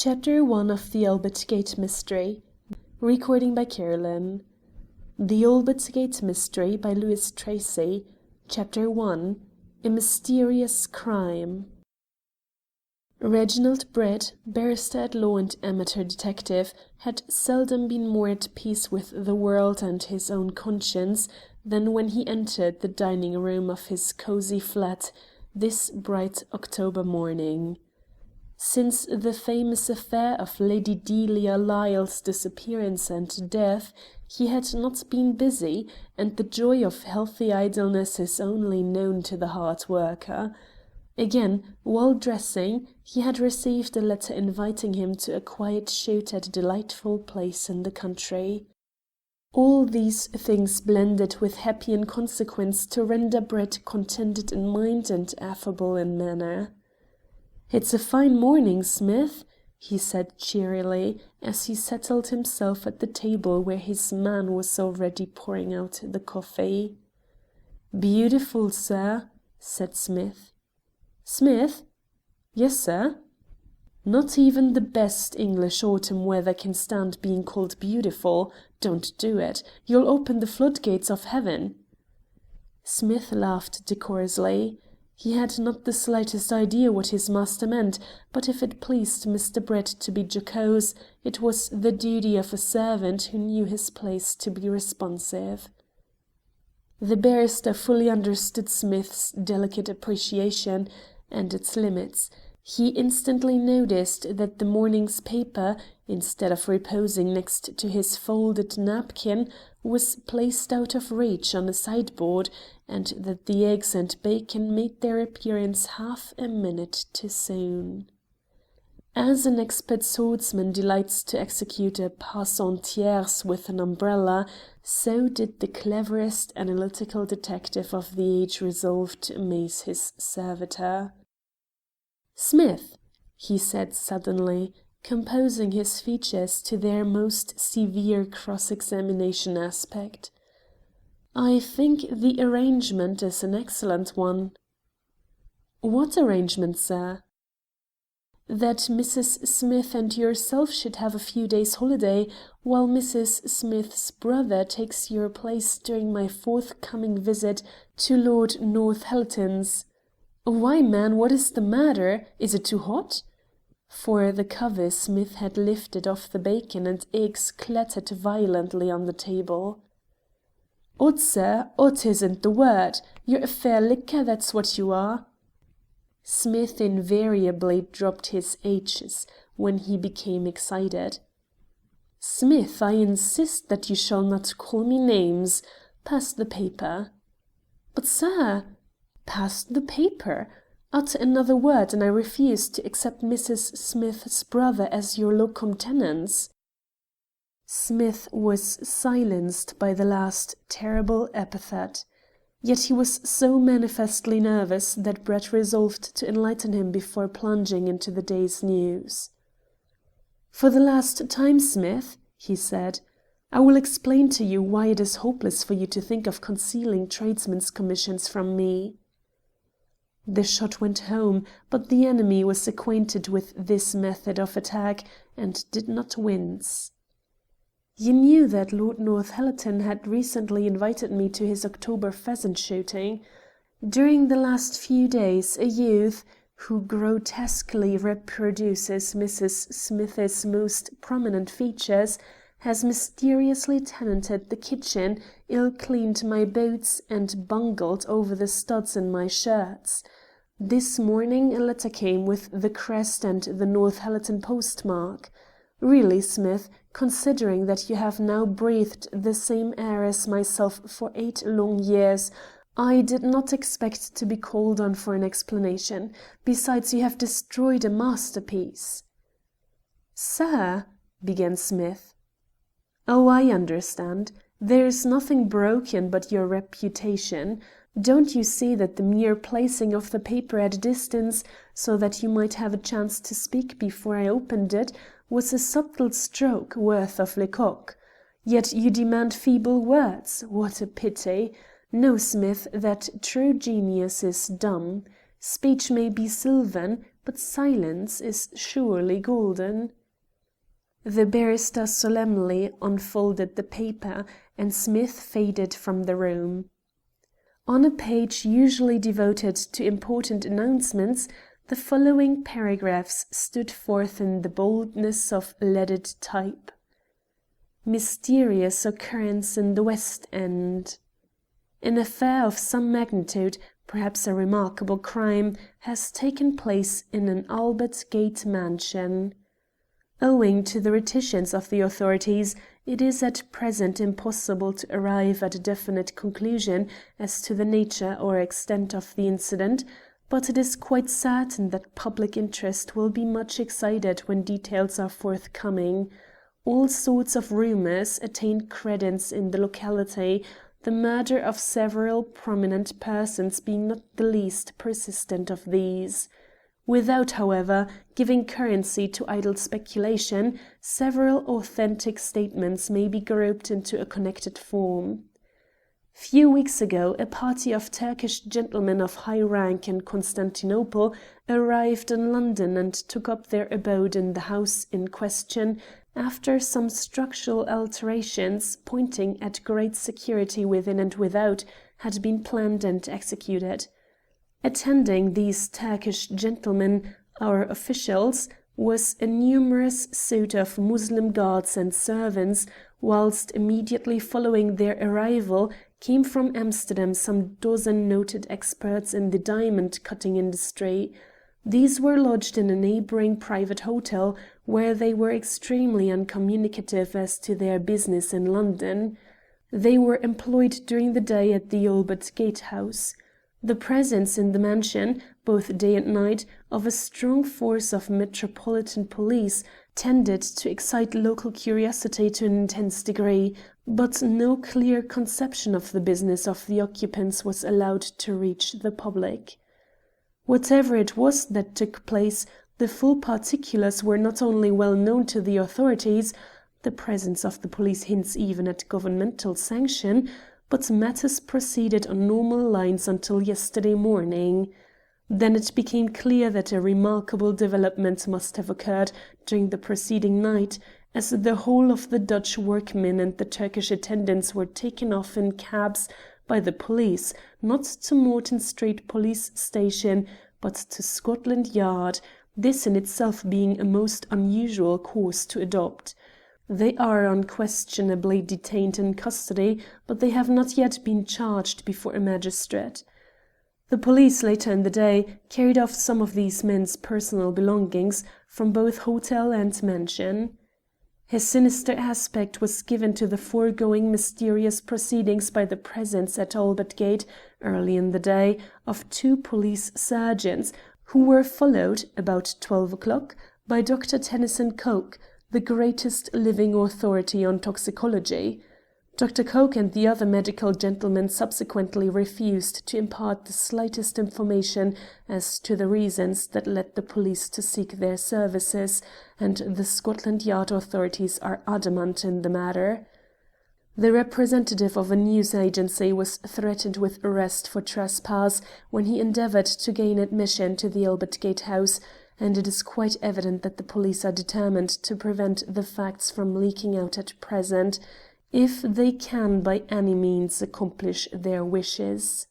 Chapter 1 of the Albert Gate Mystery. Recording by Carolyn. The Albert Gate Mystery by Louis Tracy. Chapter 1. A Mysterious Crime. Reginald Brett, barrister at law and amateur detective, had seldom been more at peace with the world and his own conscience than when he entered the dining-room of his cosy flat this bright October morning. Since the famous affair of Lady Delia Lyle's disappearance and death, he had not been busy, and the joy of healthy idleness is only known to the hard worker. Again, while dressing, he had received a letter inviting him to a quiet shoot at a delightful place in the country. All these things blended with happy inconsequence to render Brett contented in mind and affable in manner. "It's a fine morning, Smith," he said cheerily, as he settled himself at the table where his man was already pouring out the coffee. "Beautiful, sir," said Smith. "Smith?" "Yes, sir." "Not even the best English autumn weather can stand being called beautiful. Don't do it. You'll open the floodgates of heaven." Smith laughed decorously. He had not the slightest idea what his master meant, but if it pleased Mr. Brett to be jocose, it was the duty of a servant who knew his place to be responsive. The barrister fully understood Smith's delicate appreciation and its limits. He instantly noticed that the morning's paper, instead of reposing next to his folded napkin, was placed out of reach on a sideboard, and that the eggs and bacon made their appearance half a minute too soon. As an expert swordsman delights to execute a pass en tierce with an umbrella, so did the cleverest analytical detective of the age resolve to amaze his servitor. "Smith," he said suddenly, composing his features to their most severe cross-examination aspect, "I think the arrangement is an excellent one." "What arrangement, sir?" "That Mrs. Smith and yourself should have a few days' holiday, while Mrs. Smith's brother takes your place during my forthcoming visit to Lord Northallerton's. Why, man, what is the matter? Is it too hot?" For the cover Smith had lifted off the bacon and eggs clattered violently on the table. "'Ot, sir, 'ot isn't the word. You're a fair licker, that's what you are." Smith invariably dropped his H's when he became excited. "Smith, I insist that you shall not call me names. Pass the paper." "But, sir—" "Pass the paper. Utter another word, and I refuse to accept Mrs. Smith's brother as your locum tenens." Smith was silenced by the last terrible epithet. Yet he was so manifestly nervous that Brett resolved to enlighten him before plunging into the day's news. "For the last time, Smith," he said, "I will explain to you why it is hopeless for you to think of concealing tradesmen's commissions from me." The shot went home, but the enemy was acquainted with this method of attack and did not wince. "You knew that Lord Northallerton had recently invited me to his October pheasant shooting. During the last few days a youth, who grotesquely reproduces Mrs. Smith's most prominent features, has mysteriously tenanted the kitchen, ill-cleaned my boots, and bungled over the studs in my shirts. This morning a letter came with the crest and the Northallerton postmark. Really, Smith, considering that you have now breathed the same air as myself for 8 long years, I did not expect to be called on for an explanation. Besides, you have destroyed a masterpiece." "Sir—" began Smith. "Oh, I understand. There is nothing broken but your reputation. Don't you see that the mere placing of the paper at a distance, so that you might have a chance to speak before I opened it, was a subtle stroke worth of Lecoq? Yet you demand feeble words. What a pity! No, Smith, that true genius is dumb. Speech may be sylvan, but silence is surely golden. The barrister solemnly unfolded the paper, and Smith faded from the room. On a page usually devoted to important announcements, the following paragraphs stood forth in the boldness of leaded type. Mysterious occurrence in the West End. An affair of some magnitude, perhaps a remarkable crime, has taken place in an Albert Gate mansion. Owing to the reticence of the authorities, it is at present impossible to arrive at a definite conclusion as to the nature or extent of the incident, but it is quite certain that public interest will be much excited when details are forthcoming. All sorts of rumours attain credence in the locality, the murder of several prominent persons being not the least persistent of these. Without, however, giving currency to idle speculation, several authentic statements may be grouped into a connected form. Few weeks ago, a party of Turkish gentlemen of high rank in Constantinople arrived in London and took up their abode in the house in question after some structural alterations, pointing at great security within and without, had been planned and executed. Attending these Turkish gentlemen, our officials, was a numerous suite of Moslem guards and servants, whilst immediately following their arrival came from Amsterdam some dozen noted experts in the diamond-cutting industry. These were lodged in a neighbouring private hotel, where they were extremely uncommunicative as to their business in London. They were employed during the day at the Albert Gate house. The presence in the mansion, both day and night, of a strong force of metropolitan police tended to excite local curiosity to an intense degree, but no clear conception of the business of the occupants was allowed to reach the public. Whatever it was that took place, the full particulars were not only well known to the authorities, the presence of the police hints even at governmental sanction, but matters proceeded on normal lines until yesterday morning. Then it became clear that a remarkable development must have occurred during the preceding night, as the whole of the Dutch workmen and the Turkish attendants were taken off in cabs by the police, not to Morton Street Police Station, but to Scotland Yard, this in itself being a most unusual course to adopt. They are unquestionably detained in custody, but they have not yet been charged before a magistrate. The police later in the day carried off some of these men's personal belongings from both hotel and mansion. A sinister aspect was given to the foregoing mysterious proceedings by the presence at Albert Gate, early in the day, of two police sergeants, who were followed, about 12 o'clock, by Dr. Tennyson Coke, the greatest living authority on toxicology. Dr. Coke and the other medical gentlemen subsequently refused to impart the slightest information as to the reasons that led the police to seek their services, and the Scotland Yard authorities are adamant in the matter. The representative of a news agency was threatened with arrest for trespass when he endeavoured to gain admission to the Albert Gate house, and it is quite evident that the police are determined to prevent the facts from leaking out at present, if they can by any means accomplish their wishes.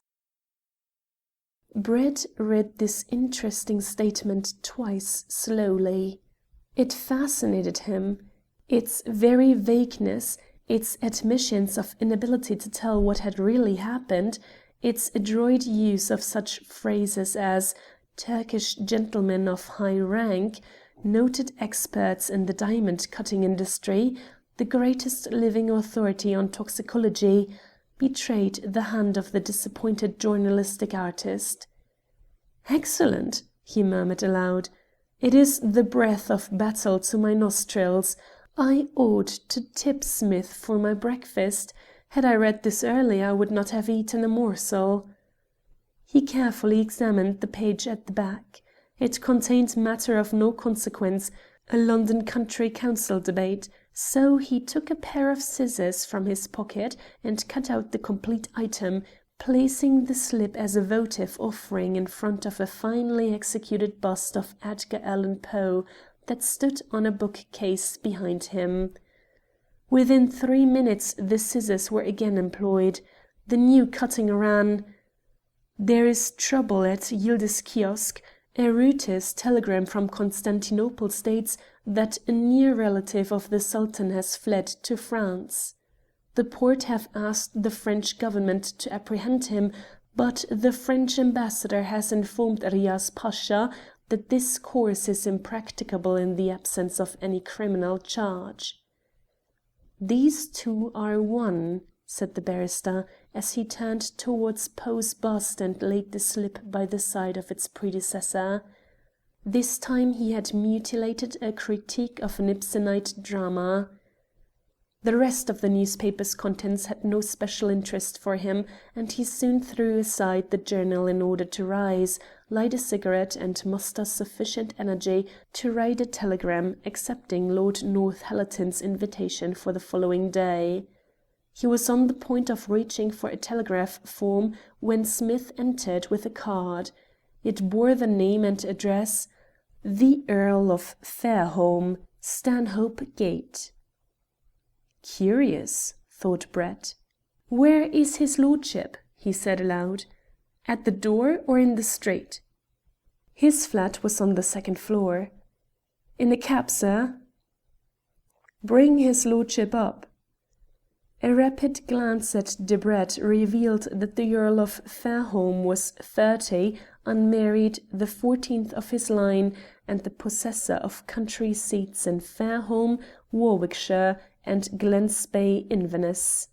Brett read this interesting statement twice slowly. It fascinated him. Its very vagueness, its admissions of inability to tell what had really happened, its adroit use of such phrases as Turkish gentlemen of high rank, noted experts in the diamond-cutting industry, the greatest living authority on toxicology, betrayed the hand of the disappointed journalistic artist. "Excellent," he murmured aloud. "It is the breath of battle to my nostrils. I ought to tip Smith for my breakfast. Had I read this earlier I would not have eaten a morsel." He carefully examined the page at the back. It contained matter of no consequence, a London County Council debate, so he took a pair of scissors from his pocket and cut out the complete item, placing the slip as a votive offering in front of a finely executed bust of Edgar Allan Poe that stood on a bookcase behind him. Within 3 minutes the scissors were again employed. The new cutting ran: "There is trouble at Yildiz Kiosk. A Reuters telegram from Constantinople states that a near relative of the Sultan has fled to France. The Porte have asked the French government to apprehend him, but the French ambassador has informed Riaz Pasha that this course is impracticable in the absence of any criminal charge." "These two are one," said the barrister, as he turned towards Poe's bust and laid the slip by the side of its predecessor. This time he had mutilated a critique of an Ibsenite drama. The rest of the newspaper's contents had no special interest for him, and he soon threw aside the journal in order to rise, light a cigarette, and muster sufficient energy to write a telegram accepting Lord Northallerton's invitation for the following day. He was on the point of reaching for a telegraph form when Smith entered with a card. It bore the name and address: "The Earl of Fairholme, Stanhope Gate." "Curious," thought Brett. "Where is his lordship?" he said aloud. "At the door or in the street?" His flat was on the second floor. "In a cab, sir?" "Bring his lordship up." A rapid glance at Debrett revealed that the Earl of Fairholme was 30, unmarried, the 14th of his line, and the possessor of country seats in Fairholme, Warwickshire, and Glenspey, Inverness.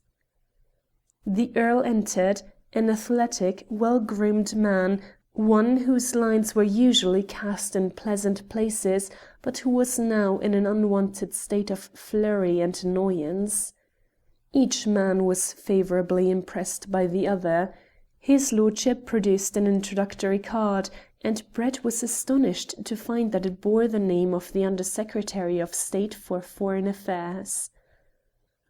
The Earl entered, an athletic, well-groomed man, one whose lines were usually cast in pleasant places, but who was now in an unwonted state of flurry and annoyance. Each man was favourably impressed by the other. His lordship produced an introductory card, and Brett was astonished to find that it bore the name of the Under Secretary of State for Foreign Affairs.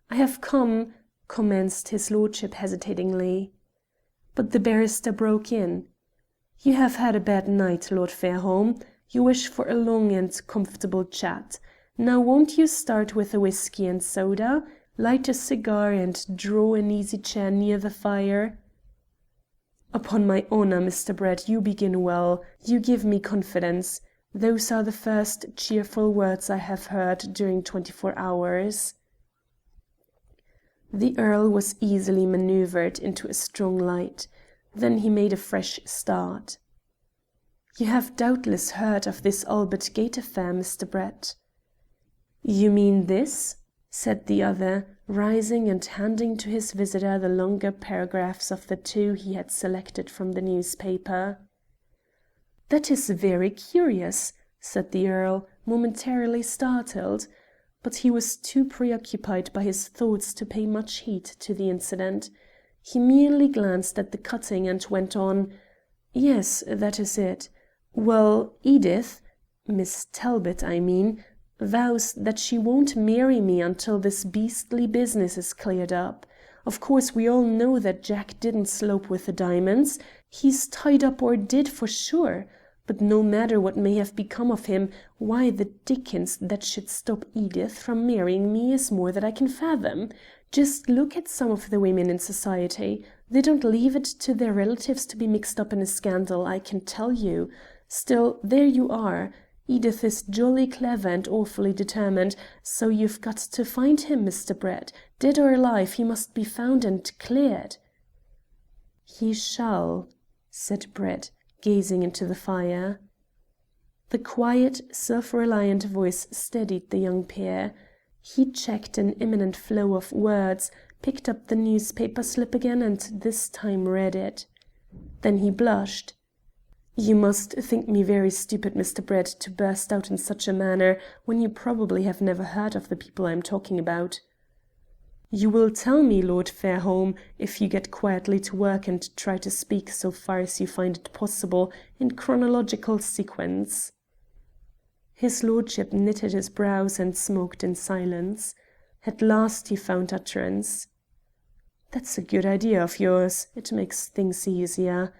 "I have come," commenced his lordship hesitatingly. But the barrister broke in. "You have had a bad night, Lord Fairholme. You wish for a long and comfortable chat. Now won't you start with a whisky and soda? Light a cigar and draw an easy chair near the fire?" "Upon my honour, Mr. Brett, you begin well. You give me confidence. Those are the first cheerful words I have heard during 24 hours." The Earl was easily manoeuvred into a strong light. Then he made a fresh start. "You have doubtless heard of this Albert Gate affair, Mr. Brett?" "You mean this?" said the other, rising and handing to his visitor the longer paragraphs of the two he had selected from the newspaper. "That is very curious," said the Earl, momentarily startled. But he was too preoccupied by his thoughts to pay much heed to the incident. He merely glanced at the cutting and went on: "Yes, that is it. Well, Edith Miss Talbot, I mean vows that she won't marry me until this beastly business is cleared up. Of course, we all know that Jack didn't slope with the diamonds. He's tied up or dead for sure. But no matter what may have become of him, why the dickens that should stop Edith from marrying me is more than I can fathom. Just look at some of the women in society. They don't leave it to their relatives to be mixed up in a scandal, I can tell you. Still, there you are. Edith is jolly clever and awfully determined, so you've got to find him, Mr. Brett. Dead or alive, he must be found and cleared." "He shall," said Brett, gazing into the fire. The quiet, self-reliant voice steadied the young peer. He checked an imminent flow of words, picked up the newspaper slip again, and this time read it. Then he blushed. "You must think me very stupid, Mr. Brett, to burst out in such a manner when you probably have never heard of the people I am talking about." "You will tell me, Lord Fairholme, if you get quietly to work and try to speak, so far as you find it possible, in chronological sequence." His lordship knitted his brows and smoked in silence. At last he found utterance. That's a good idea of yours. It makes things easier.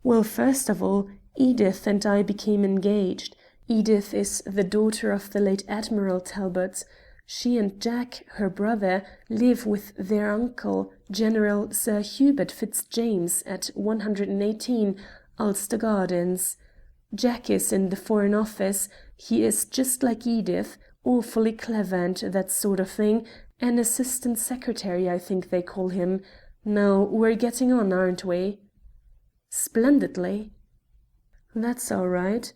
Well, first of all, Edith and I became engaged. Edith is the daughter of the late Admiral Talbot. She and Jack, her brother, live with their uncle, General Sir Hubert Fitzjames, at 118 Ulster Gardens. Jack is in the Foreign Office. He is just like Edith, awfully clever and that sort of thing. An assistant secretary, I think they call him. Now, we're getting on, aren't we? Splendidly. That's all right.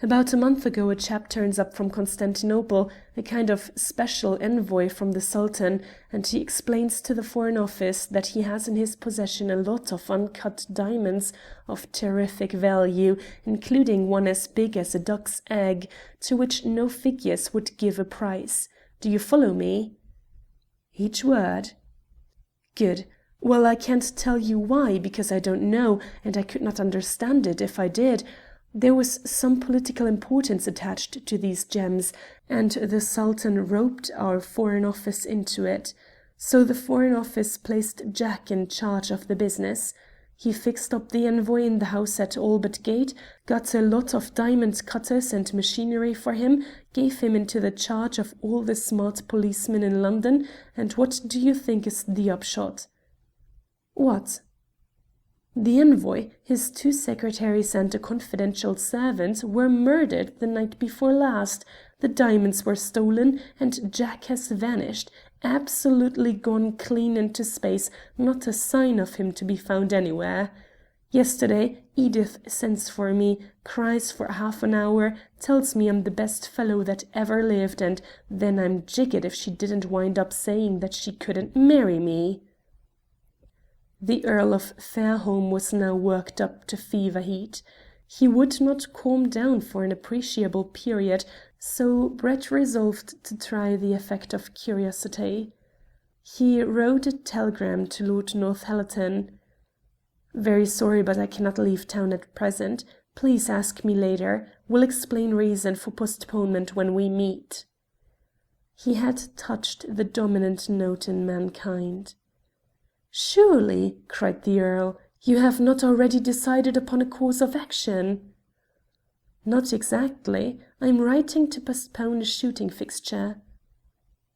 About a month ago a chap turns up from Constantinople, a kind of special envoy from the Sultan, and he explains to the Foreign Office that he has in his possession a lot of uncut diamonds of terrific value, including one as big as a duck's egg, to which no figures would give a price. Do you follow me? Each word. Good. Well, I can't tell you why, because I don't know, and I could not understand it if I did. There was some political importance attached to these gems, and the Sultan roped our Foreign Office into it. So the Foreign Office placed Jack in charge of the business. He fixed up the envoy in the house at Albert Gate, got a lot of diamond cutters and machinery for him, gave him into the charge of all the smart policemen in London, and what do you think is the upshot? What? The envoy, his 2 secretaries and a confidential servant were murdered the night before last. The diamonds were stolen, and Jack has vanished, absolutely gone clean into space, not a sign of him to be found anywhere. Yesterday, Edith sends for me, cries for half an hour, tells me I'm the best fellow that ever lived, and then I'm jiggered if she didn't wind up saying that she couldn't marry me. The Earl of Fairholme was now worked up to fever heat. He would not calm down for an appreciable period, so Brett resolved to try the effect of curiosity. He wrote a telegram to Lord Northallerton. Very sorry, but I cannot leave town at present. Please ask me later. Will explain reason for postponement when we meet. He had touched the dominant note in mankind. Surely, cried the Earl, you have not already decided upon a course of action? Not exactly. I am writing to postpone a shooting fixture.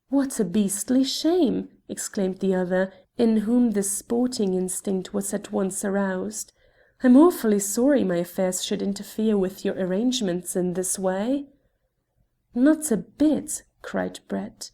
What a beastly shame! Exclaimed the other, in whom the sporting instinct was at once aroused. I'm awfully sorry my affairs should interfere with your arrangements in this way. Not a bit, cried Brett.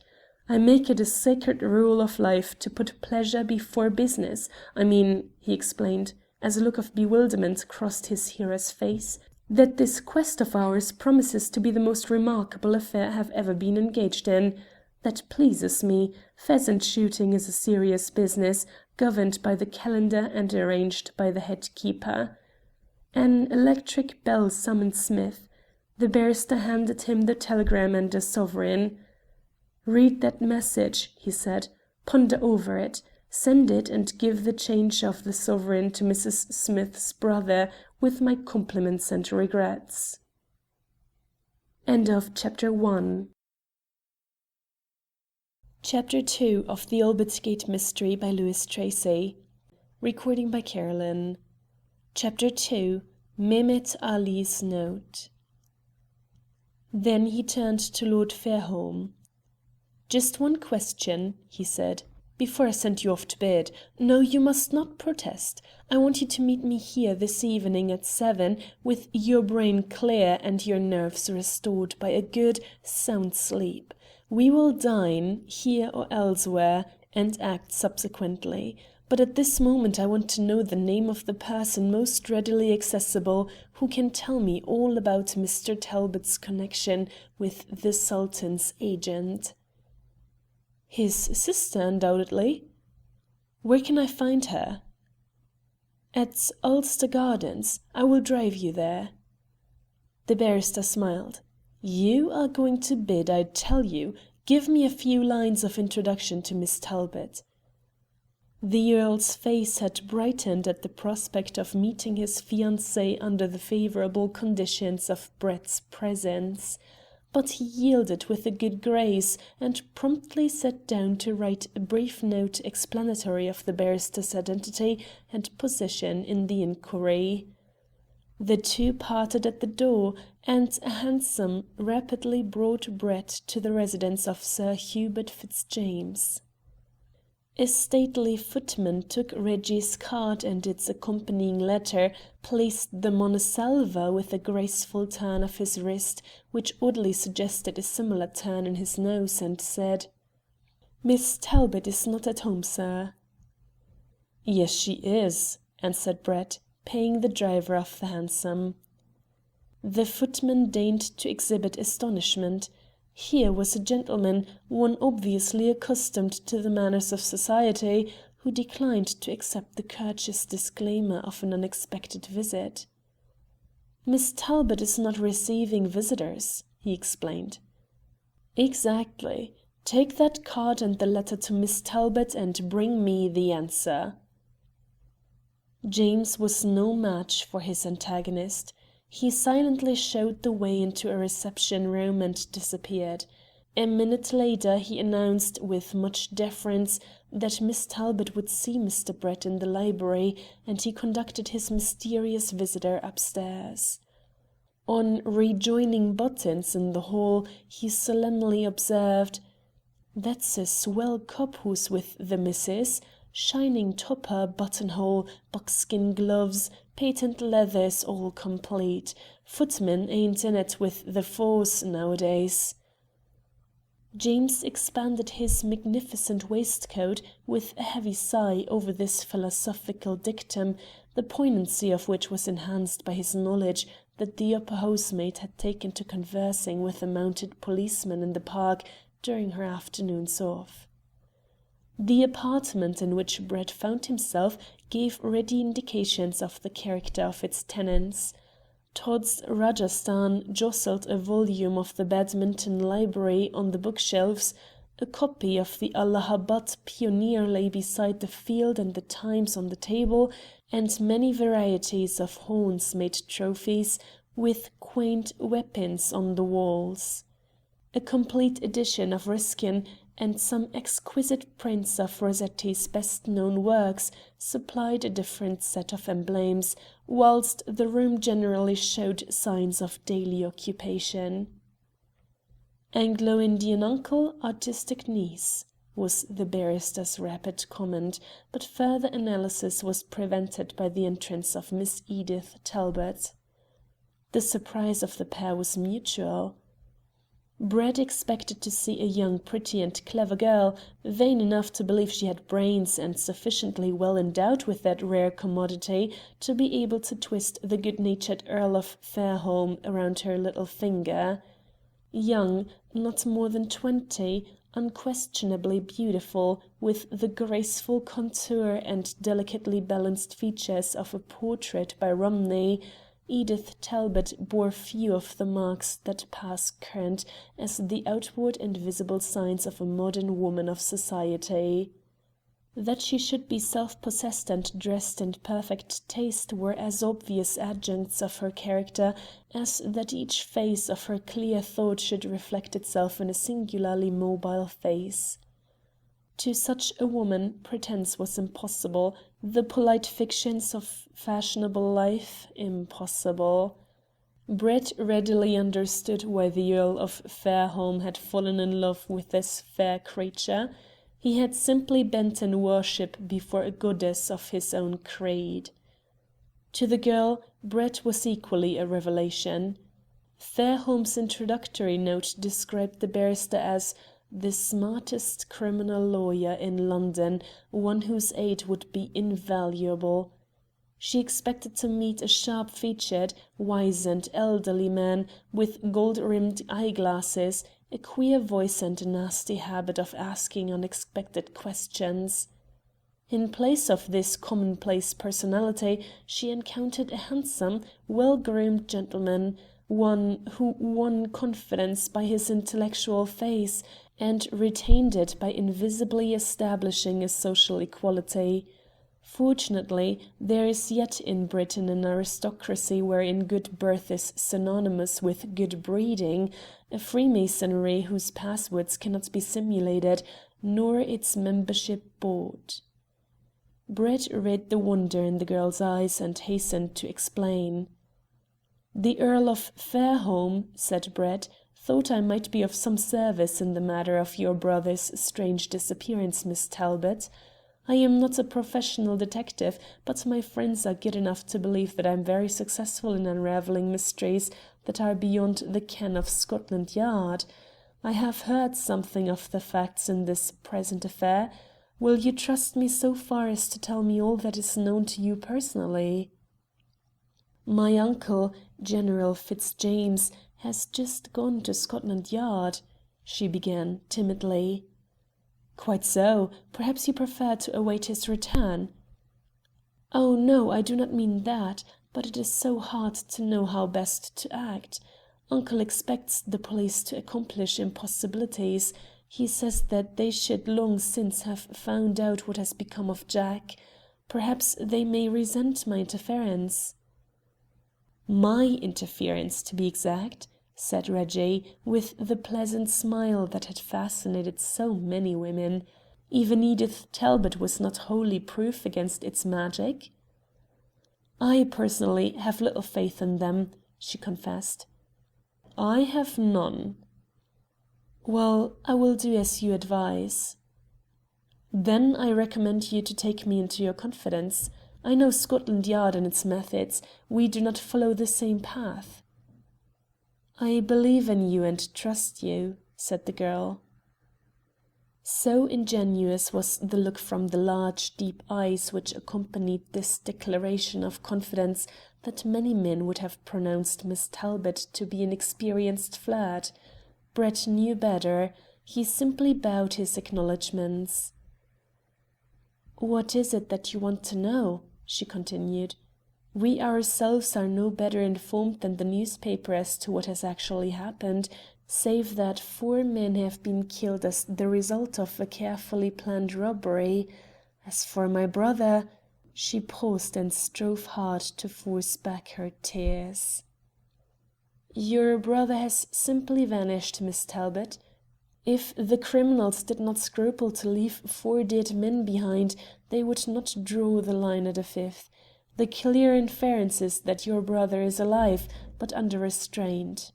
I make it a sacred rule of life to put pleasure before business. I mean, he explained, as a look of bewilderment crossed his hearer's face, that this quest of ours promises to be the most remarkable affair I have ever been engaged in. That pleases me. Pheasant shooting is a serious business, governed by the calendar and arranged by the head keeper. An electric bell summoned Smith. The barrister handed him the telegram and a sovereign. Read that message, he said. Ponder over it. Send it and give the change of the sovereign to Mrs. Smith's brother, with my compliments and regrets. End of Chapter 1. Chapter 2 of The Albert Gate Mystery by Louis Tracy. Recording by Carolyn. Chapter 2. Mehmet Ali's Note. Then he turned to Lord Fairholme. Just one question, he said, before I send you off to bed. No, you must not protest. I want you to meet me here this evening at 7, with your brain clear and your nerves restored by a good, sound sleep. We will dine, here or elsewhere, and act subsequently. But at this moment I want to know the name of the person most readily accessible who can tell me all about Mr. Talbot's connection with the Sultan's agent. His sister, undoubtedly. Where can I find her? At Ulster Gardens. I will drive you there. The barrister smiled. You are going to bid, I tell you. Give me a few lines of introduction to Miss Talbot. The Earl's face had brightened at the prospect of meeting his fiancée under the favourable conditions of Brett's presence. but he yielded with a good grace, and promptly sat down to write a brief note explanatory of the barrister's identity and position in the inquiry. The two parted at the door, and a hansom rapidly brought Brett to the residence of Sir Hubert Fitzjames. A stately footman took Reggie's card and its accompanying letter, placed them on a salver with a graceful turn of his wrist, which oddly suggested a similar turn in his nose, and said, "Miss Talbot is not at home, sir." "Yes, she is," answered Brett, paying the driver of the hansom. The footman deigned to exhibit astonishment. Here was a gentleman, one obviously accustomed to the manners of society, who declined to accept the courteous disclaimer of an unexpected visit. "Miss Talbot is not receiving visitors," he explained. "Exactly. Take that card and the letter to Miss Talbot and bring me the answer." James was no match for his antagonist. He silently showed the way into a reception room and disappeared. A minute later he announced, with much deference, that Miss Talbot would see Mr. Brett in the library, and he conducted his mysterious visitor upstairs. On rejoining Buttons in the hall, he solemnly observed, "That's a swell cop who's with the missus. Shining topper, buttonhole, buckskin gloves, patent leathers, all complete. Footmen ain't in it with the force nowadays." James expanded his magnificent waistcoat with a heavy sigh over this philosophical dictum, the poignancy of which was enhanced by his knowledge that the upper housemaid had taken to conversing with a mounted policeman in the park during her afternoons off. The apartment in which Brett found himself gave ready indications of the character of its tenants. Todd's Rajasthan jostled a volume of the Badminton Library on the bookshelves, a copy of the Allahabad Pioneer lay beside the Field and the Times on the table, and many varieties of horns made trophies, with quaint weapons on the walls. A complete edition of Ruskin and some exquisite prints of Rossetti's best-known works supplied a different set of emblems, whilst the room generally showed signs of daily occupation. "Anglo-Indian uncle, artistic niece," was the barrister's rapid comment, but further analysis was prevented by the entrance of Miss Edith Talbot. The surprise of the pair was mutual. Brett expected to see a young, pretty and clever girl, vain enough to believe she had brains, and sufficiently well endowed with that rare commodity to be able to twist the good-natured Earl of Fairholme around her little finger. Young, not more than 20, unquestionably beautiful, with the graceful contour and delicately balanced features of a portrait by Romney, Edith Talbot bore few of the marks that pass current as the outward and visible signs of a modern woman of society. That she should be self-possessed and dressed in perfect taste were as obvious adjuncts of her character as that each phase of her clear thought should reflect itself in a singularly mobile face. To such a woman pretence was impossible, the polite fictions of fashionable life impossible. Brett readily understood why the Earl of Fairholme had fallen in love with this fair creature. He had simply bent in worship before a goddess of his own creed. To the girl, Brett was equally a revelation. Fairholme's introductory note described the barrister as the smartest criminal lawyer in London, one whose aid would be invaluable. She expected to meet a sharp-featured, wizened, elderly man with gold-rimmed eyeglasses, a queer voice and a nasty habit of asking unexpected questions. In place of this commonplace personality, she encountered a handsome, well-groomed gentleman, one who won confidence by his intellectual face, and retained it by invisibly establishing a social equality. Fortunately, there is yet in Britain an aristocracy wherein good birth is synonymous with good breeding, a Freemasonry whose passwords cannot be simulated, nor its membership bought. Brett read the wonder in the girl's eyes and hastened to explain. "The Earl of Fairholme," said Brett, "thought I might be of some service in the matter of your brother's strange disappearance, Miss Talbot. I am not a professional detective, but my friends are good enough to believe that I am very successful in unravelling mysteries that are beyond the ken of Scotland Yard. I have heard something of the facts in this present affair. Will you trust me so far as to tell me all that is known to you personally?" "My uncle, General Fitzjames, has just gone to Scotland Yard," she began, timidly. "Quite so. Perhaps you prefer to await his return?" "Oh, no, I do not mean that, but it is so hard to know how best to act. Uncle expects the police to accomplish impossibilities. He says that they should long since have found out what has become of Jack. Perhaps they may resent my interference." "My interference, to be exact," said Reggie, with the pleasant smile that had fascinated so many women. Even Edith Talbot was not wholly proof against its magic. "I, personally, have little faith in them," she confessed. "I have none." "Well, I will do as you advise." "Then I recommend you to take me into your confidence. I know Scotland Yard and its methods. We do not follow the same path." "I believe in you and trust you," said the girl. So ingenuous was the look from the large, deep eyes which accompanied this declaration of confidence that many men would have pronounced Miss Talbot to be an experienced flirt. Brett knew better. He simply bowed his acknowledgments. "What is it that you want to know?" she continued. "We ourselves are no better informed than the newspaper as to what has actually happened, save that 4 men have been killed as the result of a carefully planned robbery. As for my brother—" She paused and strove hard to force back her tears. "Your brother has simply vanished, Miss Talbot. If the criminals did not scruple to leave 4 dead men behind, they would not draw the line at a 5th. The clear inference is that your brother is alive, but under restraint."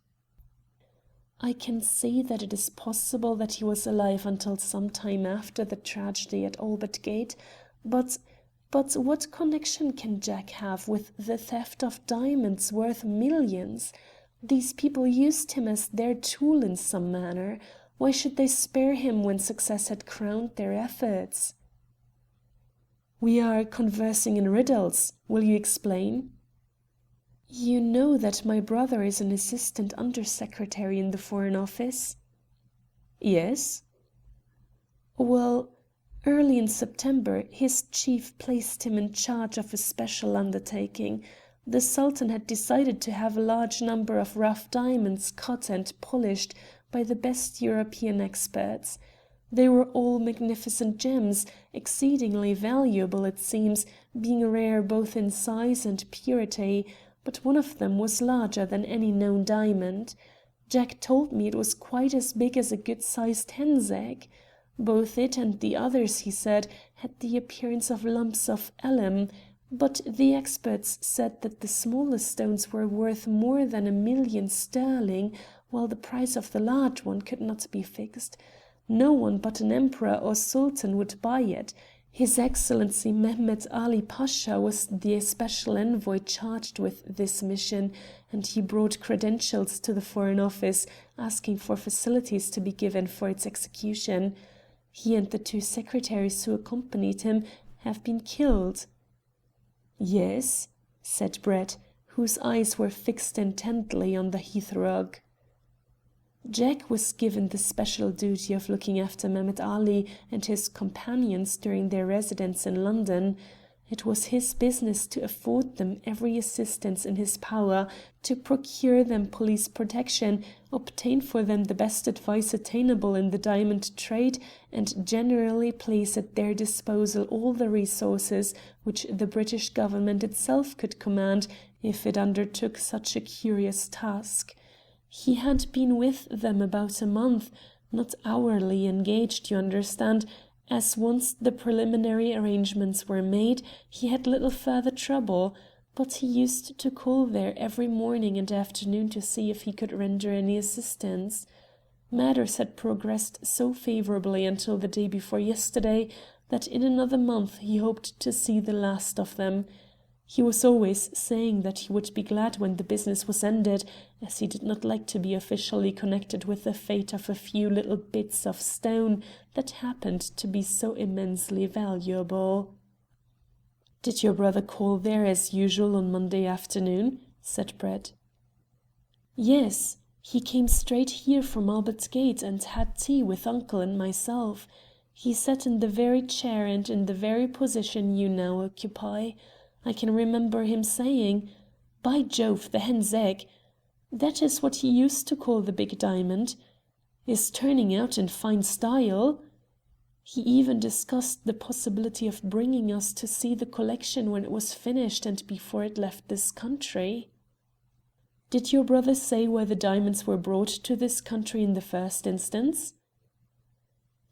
"I can see that it is possible that he was alive until some time after the tragedy at Albert Gate, but what connection can Jack have with the theft of diamonds worth millions? These people used him as their tool in some manner. Why should they spare him when success had crowned their efforts?" "We are conversing in riddles. Will you explain?" "You know that my brother is an assistant under-secretary in the Foreign Office?" "Yes." "Well, early in September his chief placed him in charge of a special undertaking. The Sultan had decided to have a large number of rough diamonds cut and polished by the best European experts. They were all magnificent gems, exceedingly valuable, it seems, being rare both in size and purity, but one of them was larger than any known diamond. Jack told me it was quite as big as a good-sized hen's egg. Both it and the others, he said, had the appearance of lumps of alum, but the experts said that the smaller stones were worth more than £1,000,000 sterling, while the price of the large one could not be fixed. No one but an emperor or sultan would buy it. His Excellency Mehmet Ali Pasha was the especial envoy charged with this mission, and he brought credentials to the Foreign Office, asking for facilities to be given for its execution. He and the 2 secretaries who accompanied him have been killed." "Yes," said Brett, whose eyes were fixed intently on the hearthrug. "Jack was given the special duty of looking after Mehemet Ali and his companions during their residence in London. It was his business to afford them every assistance in his power, to procure them police protection, obtain for them the best advice attainable in the diamond trade, and generally place at their disposal all the resources which the British government itself could command if it undertook such a curious task. He had been with them about a month, not hourly engaged, you understand, as once the preliminary arrangements were made, he had little further trouble, but he used to call there every morning and afternoon to see if he could render any assistance. Matters had progressed so favourably until the day before yesterday that in another month he hoped to see the last of them. He was always saying that he would be glad when the business was ended, as he did not like to be officially connected with the fate of a few little bits of stone that happened to be so immensely valuable. "Did your brother call there as usual on Monday afternoon?" said Brett. "Yes, he came straight here from Albert Gate and had tea with uncle and myself. He sat in the very chair and in the very position you now occupy. I can remember him saying, 'By Jove, the hen's egg!' That is what he used to call the big diamond. 'Is turning out in fine style.' He even discussed the possibility of bringing us to see the collection when it was finished and before it left this country." "Did your brother say why the diamonds were brought to this country in the first instance?"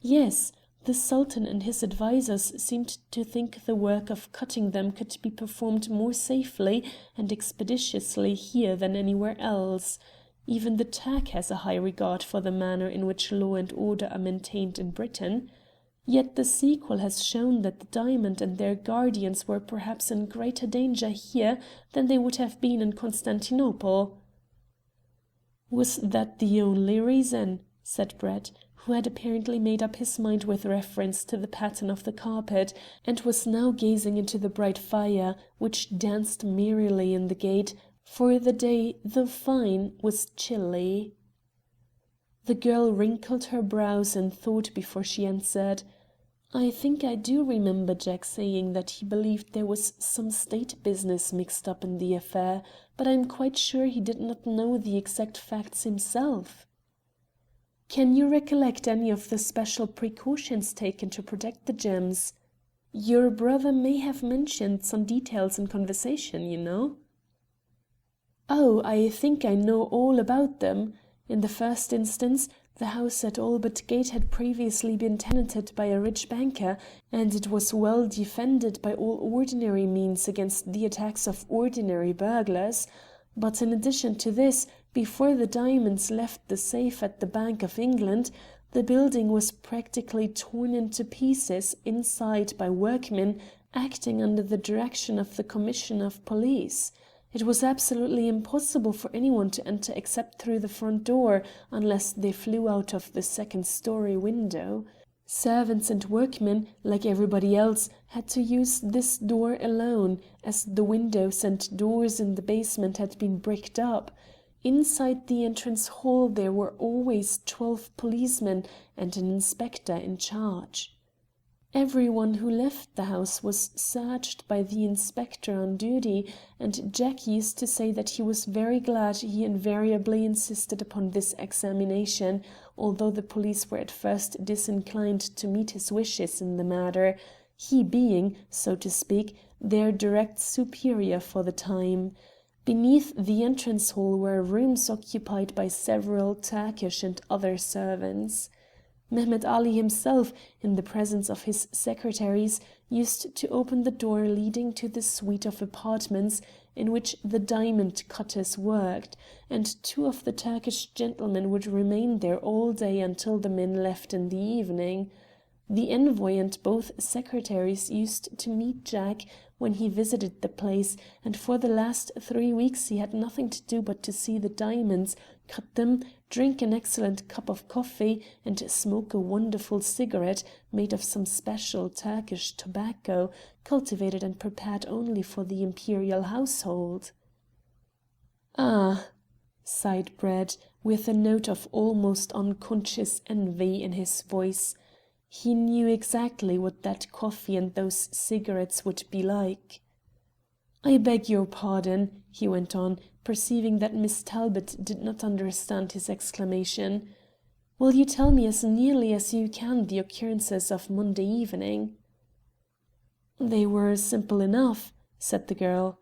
"Yes. The Sultan and his advisers seemed to think the work of cutting them could be performed more safely and expeditiously here than anywhere else. Even the Turk has a high regard for the manner in which law and order are maintained in Britain. Yet the sequel has shown that the diamond and their guardians were perhaps in greater danger here than they would have been in Constantinople." "Was that the only reason?" said Brett, who had apparently made up his mind with reference to the pattern of the carpet, and was now gazing into the bright fire, which danced merrily in the grate, for the day, though fine, was chilly. The girl wrinkled her brows in thought before she answered. "I think I do remember Jack saying that he believed there was some state business mixed up in the affair, but I am quite sure he did not know the exact facts himself." "Can you recollect any of the special precautions taken to protect the gems? Your brother may have mentioned some details in conversation, you know." "Oh, I think I know all about them. In the first instance, the house at Albert Gate had previously been tenanted by a rich banker, and it was well defended by all ordinary means against the attacks of ordinary burglars. But in addition to this, before the diamonds left the safe at the Bank of England, the building was practically torn into pieces inside by workmen acting under the direction of the Commissioner of Police. It was absolutely impossible for anyone to enter except through the front door, unless they flew out of the second-story window. Servants and workmen, like everybody else, had to use this door alone, as the windows and doors in the basement had been bricked up. Inside the entrance hall there were always 12 policemen and an inspector in charge. Everyone who left the house was searched by the inspector on duty, and Jack used to say that he was very glad he invariably insisted upon this examination, although the police were at first disinclined to meet his wishes in the matter, he being, so to speak, their direct superior for the time. Beneath the entrance hall were rooms occupied by several Turkish and other servants. Mehemet Ali himself, in the presence of his secretaries, used to open the door leading to the suite of apartments in which the diamond cutters worked, and 2 of the Turkish gentlemen would remain there all day until the men left in the evening. The envoy and both secretaries used to meet Jack when he visited the place, and for the last 3 weeks he had nothing to do but to see the diamonds, cut them, drink an excellent cup of coffee, and smoke a wonderful cigarette made of some special Turkish tobacco, cultivated and prepared only for the imperial household. "Ah," sighed Brett, with a note of almost unconscious envy in his voice. He knew exactly what that coffee and those cigarettes would be like. "I beg your pardon," he went on, perceiving that Miss Talbot did not understand his exclamation. "Will you tell me as nearly as you can the occurrences of Monday evening?" "They were simple enough," said the girl.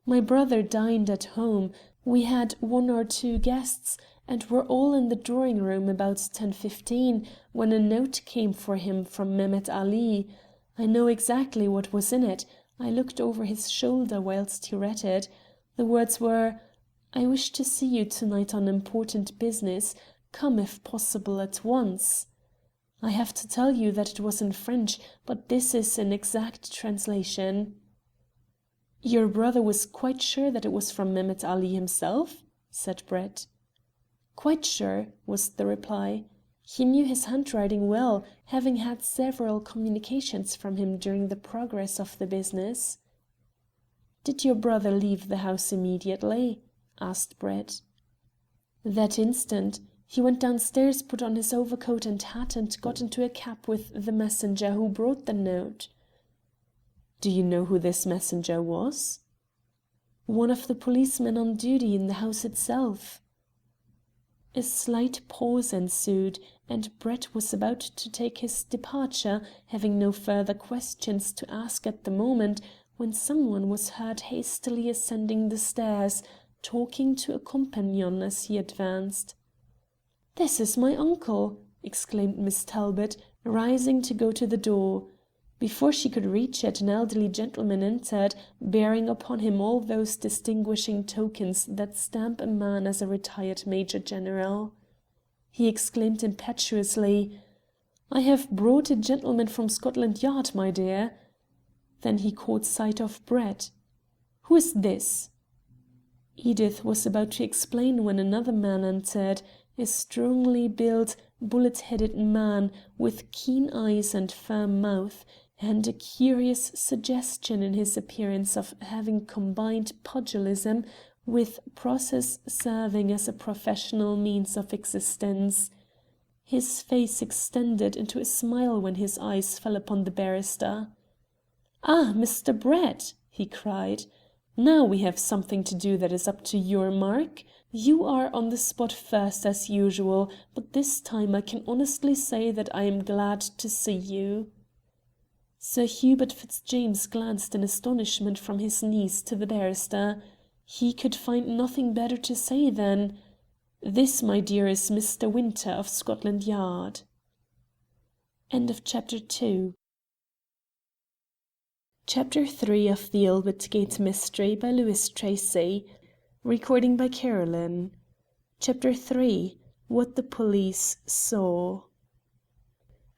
"My brother dined at home. We had one or two guests, and were all in the drawing room about 10:15, when a note came for him from Mehemet Ali. I know exactly what was in it. I looked over his shoulder whilst he read it. The words were, 'I wish to see you tonight on important business. Come if possible at once.' I have to tell you that it was in French, but this is an exact translation." "Your brother was quite sure that it was from Mehemet Ali himself?" said Brett. "Quite sure," was the reply. "He knew his handwriting well, having had several communications from him during the progress of the business." "Did your brother leave the house immediately?" asked Brett. "That instant. He went downstairs, put on his overcoat and hat, and got into a cab with the messenger who brought the note." "Do you know who this messenger was?" "One of the policemen on duty in the house itself." A slight pause ensued, and Brett was about to take his departure, having no further questions to ask at the moment, when someone was heard hastily ascending the stairs, talking to a companion as he advanced. "This is my uncle!" exclaimed Miss Talbot, rising to go to the door. Before she could reach it an elderly gentleman entered, bearing upon him all those distinguishing tokens that stamp a man as a retired major general. He exclaimed impetuously, "I have brought a gentleman from Scotland Yard, my dear." Then he caught sight of Brett. "Who is this?" Edith was about to explain when another man entered, a strongly built, bullet-headed man, with keen eyes and firm mouth, and a curious suggestion in his appearance of having combined pugilism with process serving as a professional means of existence. His face extended into a smile when his eyes fell upon the barrister. "Ah, Mr. Brett!" he cried. "Now we have something to do that is up to your mark. You are on the spot first as usual, but this time I can honestly say that I am glad to see you." Sir Hubert Fitzjames glanced in astonishment from his niece to the barrister. He could find nothing better to say than, "This, my dear, is Mr. Winter of Scotland Yard." Chapter 3 of The Albert Gate Mystery by Louis Tracy. Recording by Carolyn. Chapter 3. What the Police Saw.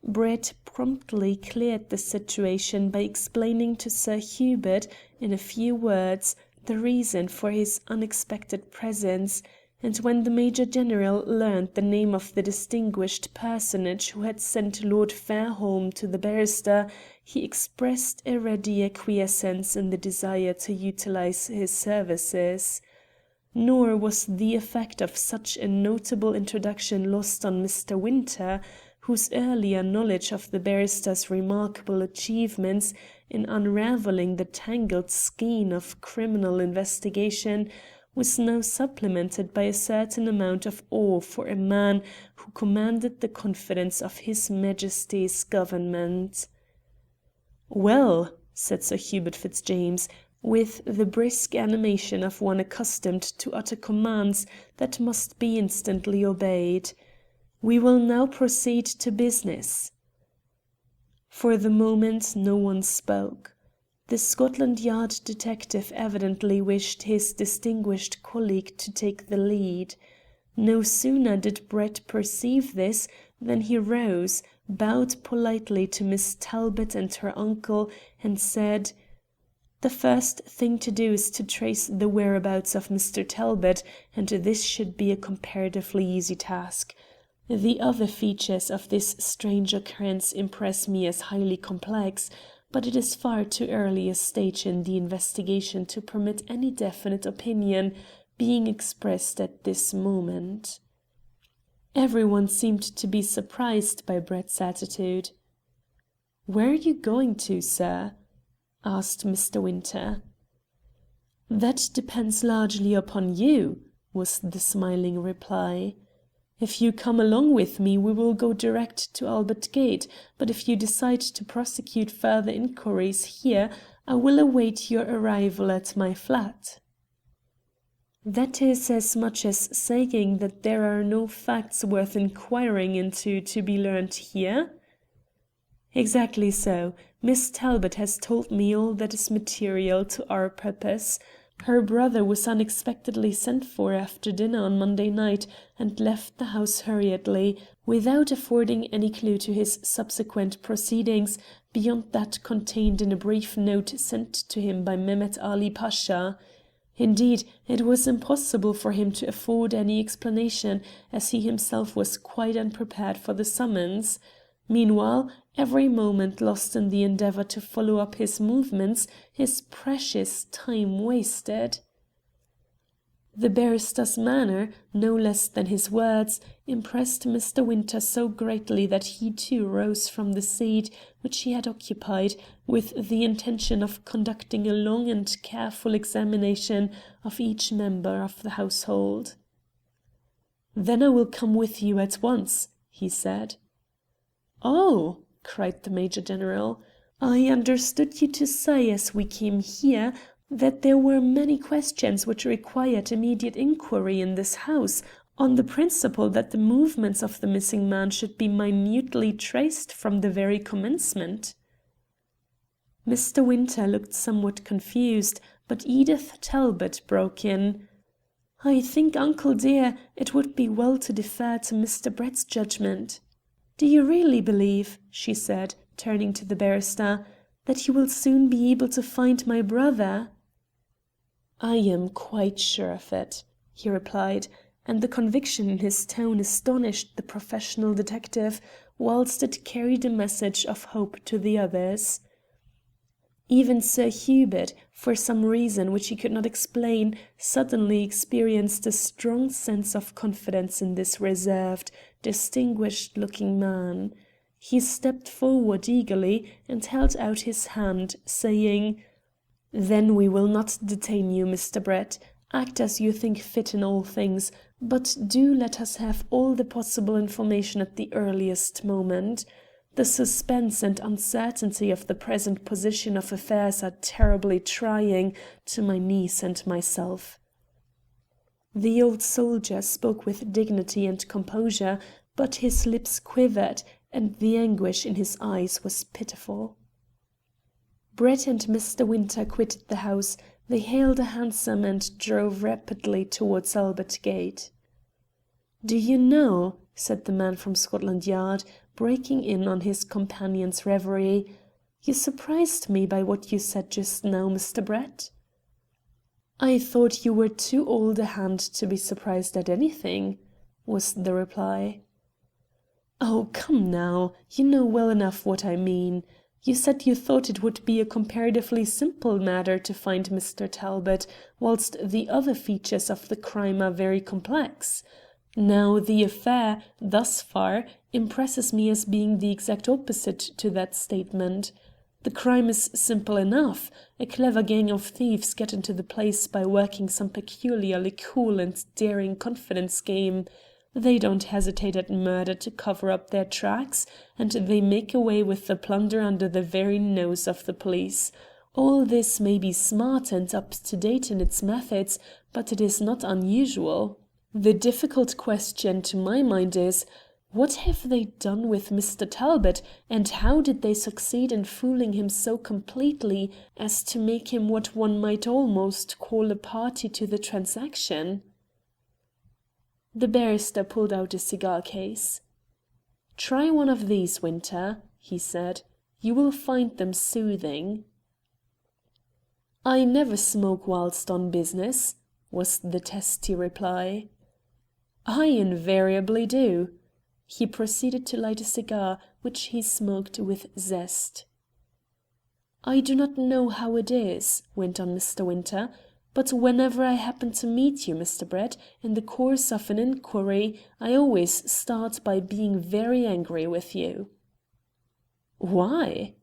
Brett promptly cleared the situation by explaining to Sir Hubert, in a few words, the reason for his unexpected presence, and when the Major General learned the name of the distinguished personage who had sent Lord Fairholme to the barrister, he expressed a ready acquiescence in the desire to utilize his services. Nor was the effect of such a notable introduction lost on Mr. Winter, whose earlier knowledge of the barrister's remarkable achievements in unravelling the tangled skein of criminal investigation was now supplemented by a certain amount of awe for a man who commanded the confidence of His Majesty's Government. "Well," said Sir Hubert Fitzjames, with the brisk animation of one accustomed to utter commands that must be instantly obeyed, "we will now proceed to business." For the moment no one spoke. The Scotland Yard detective evidently wished his distinguished colleague to take the lead. No sooner did Brett perceive this than he rose, bowed politely to Miss Talbot and her uncle, and said, "The first thing to do is to trace the whereabouts of Mr. Talbot, and this should be a comparatively easy task. The other features of this strange occurrence impress me as highly complex, but it is far too early a stage in the investigation to permit any definite opinion being expressed at this moment." Everyone seemed to be surprised by Brett's attitude. "Where are you going to, sir?" asked Mr. Winter. "That depends largely upon you," was the smiling reply. "If you come along with me we will go direct to Albert Gate, but if you decide to prosecute further inquiries here I will await your arrival at my flat." "That is as much as saying that there are no facts worth inquiring into to be learned here?" "Exactly so. Miss Talbot has told me all that is material to our purpose. Her brother was unexpectedly sent for after dinner on Monday night, and left the house hurriedly, without affording any clue to his subsequent proceedings beyond that contained in a brief note sent to him by Mehmet Ali Pasha. Indeed, it was impossible for him to afford any explanation, as he himself was quite unprepared for the summons. Meanwhile, every moment lost in the endeavour to follow up his movements is precious time wasted." The barrister's manner, no less than his words, impressed Mr. Winter so greatly that he too rose from the seat which he had occupied, with the intention of conducting a long and careful examination of each member of the household. "Then I will come with you at once," he said. "Oh!" cried the Major General. "I understood you to say, as we came here, that there were many questions which required immediate inquiry in this house, on the principle that the movements of the missing man should be minutely traced from the very commencement." Mr. Winter looked somewhat confused, but Edith Talbot broke in. "I think, uncle dear, it would be well to defer to Mr. Brett's judgment." "Do you really believe," she said, turning to the barrister, "that you will soon be able to find my brother?" "I am quite sure of it," he replied, and the conviction in his tone astonished the professional detective, whilst it carried a message of hope to the others. Even Sir Hubert, for some reason which he could not explain, suddenly experienced a strong sense of confidence in this reserved, distinguished-looking man. He stepped forward eagerly and held out his hand, saying, "Then we will not detain you, Mr. Brett. Act as you think fit in all things, but do let us have all the possible information at the earliest moment. The suspense and uncertainty of the present position of affairs are terribly trying to my niece and myself." The old soldier spoke with dignity and composure, but his lips quivered, and the anguish in his eyes was pitiful. Brett and Mr. Winter quitted the house. They hailed a hansom and drove rapidly towards Albert Gate. "Do you know," said the man from Scotland Yard, breaking in on his companion's reverie, "you surprised me by what you said just now, Mr. Brett." "I thought you were too old a hand to be surprised at anything," was the reply. "Oh, come now, you know well enough what I mean. You said you thought it would be a comparatively simple matter to find Mr. Talbot, whilst the other features of the crime are very complex. Now, the affair, thus far, impresses me as being the exact opposite to that statement. The crime is simple enough. A clever gang of thieves get into the place by working some peculiarly cool and daring confidence game. They don't hesitate at murder to cover up their tracks, and they make away with the plunder under the very nose of the police. All this may be smart and up to date in its methods, but it is not unusual. The difficult question to my mind is, what have they done with Mr. Talbot, and how did they succeed in fooling him so completely as to make him what one might almost call a party to the transaction?" The barrister pulled out a cigar case. "Try one of these, Winter," he said. "You will find them soothing." "I never smoke whilst on business," was the testy reply. "I invariably do." He proceeded to light a cigar, which he smoked with zest. "I do not know how it is," went on Mr. Winter, "but whenever I happen to meet you, Mr. Brett, in the course of an inquiry, I always start by being very angry with you." Why?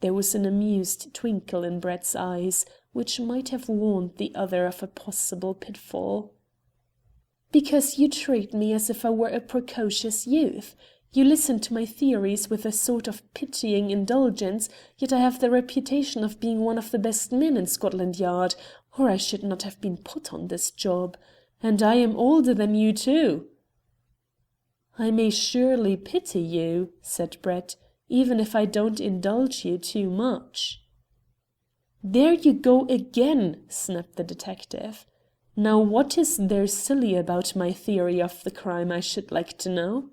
There was an amused twinkle in Brett's eyes, which might have warned the other of a possible pitfall. Because you treat me as if I were a precocious youth. You listen to my theories with a sort of pitying indulgence, yet I have the reputation of being one of the best men in Scotland Yard, or I should not have been put on this job. And I am older than you too. I may surely pity you, said Brett, even if I don't indulge you too much. There you go again, snapped the detective. Now what is there silly about my theory of the crime, I should like to know?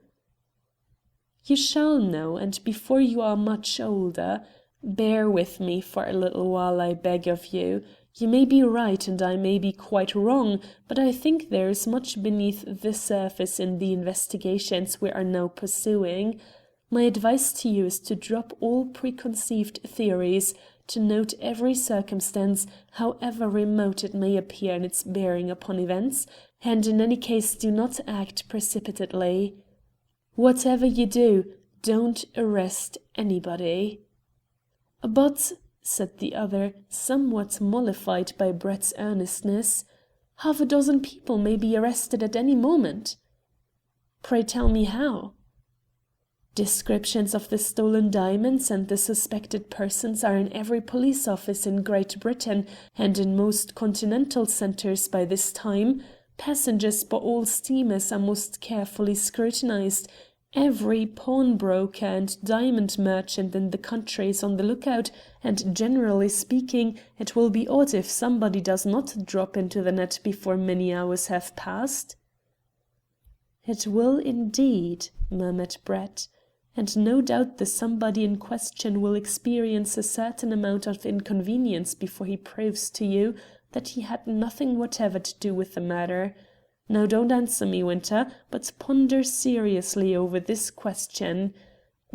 You shall know, and before you are much older. Bear with me for a little while, I beg of you. You may be right and I may be quite wrong, but I think there is much beneath the surface in the investigations we are now pursuing. My advice to you is to drop all preconceived theories, to note every circumstance, however remote it may appear in its bearing upon events, and in any case do not act precipitately. Whatever you do, don't arrest anybody. But, said the other, somewhat mollified by Brett's earnestness, half a dozen people may be arrested at any moment. Pray tell me how. Descriptions of the stolen diamonds and the suspected persons are in every police office in Great Britain and in most continental centres by this time. Passengers for all steamers are most carefully scrutinized. Every pawnbroker and diamond merchant in the country is on the lookout, and generally speaking, it will be odd if somebody does not drop into the net before many hours have passed. It will indeed, murmured Brett, and no doubt the somebody in question will experience a certain amount of inconvenience before he proves to you that he had nothing whatever to do with the matter. Now don't answer me, Winter, but ponder seriously over this question.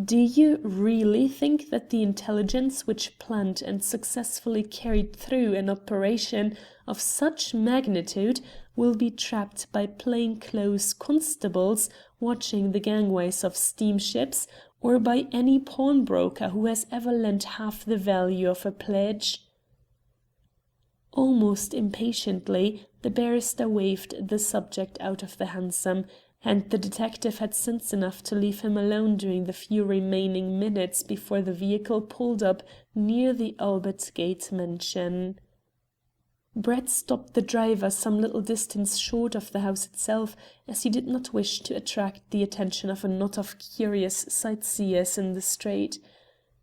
Do you really think that the intelligence which planned and successfully carried through an operation of such magnitude will be trapped by plain-clothes constables watching the gangways of steamships, or by any pawnbroker who has ever lent half the value of a pledge? Almost impatiently, the barrister waved the subject out of the hansom, and the detective had sense enough to leave him alone during the few remaining minutes before the vehicle pulled up near the Albert Gate mansion. Brett stopped the driver some little distance short of the house itself, as he did not wish to attract the attention of a knot of curious sightseers in the street.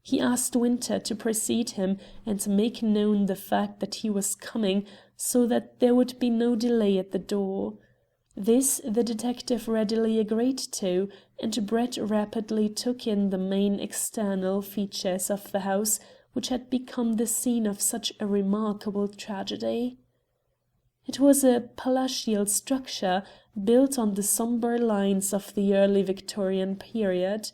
He asked Winter to precede him and make known the fact that he was coming, so that there would be no delay at the door. This the detective readily agreed to, and Brett rapidly took in the main external features of the house, which had become the scene of such a remarkable tragedy. It was a palatial structure, built on the sombre lines of the early Victorian period.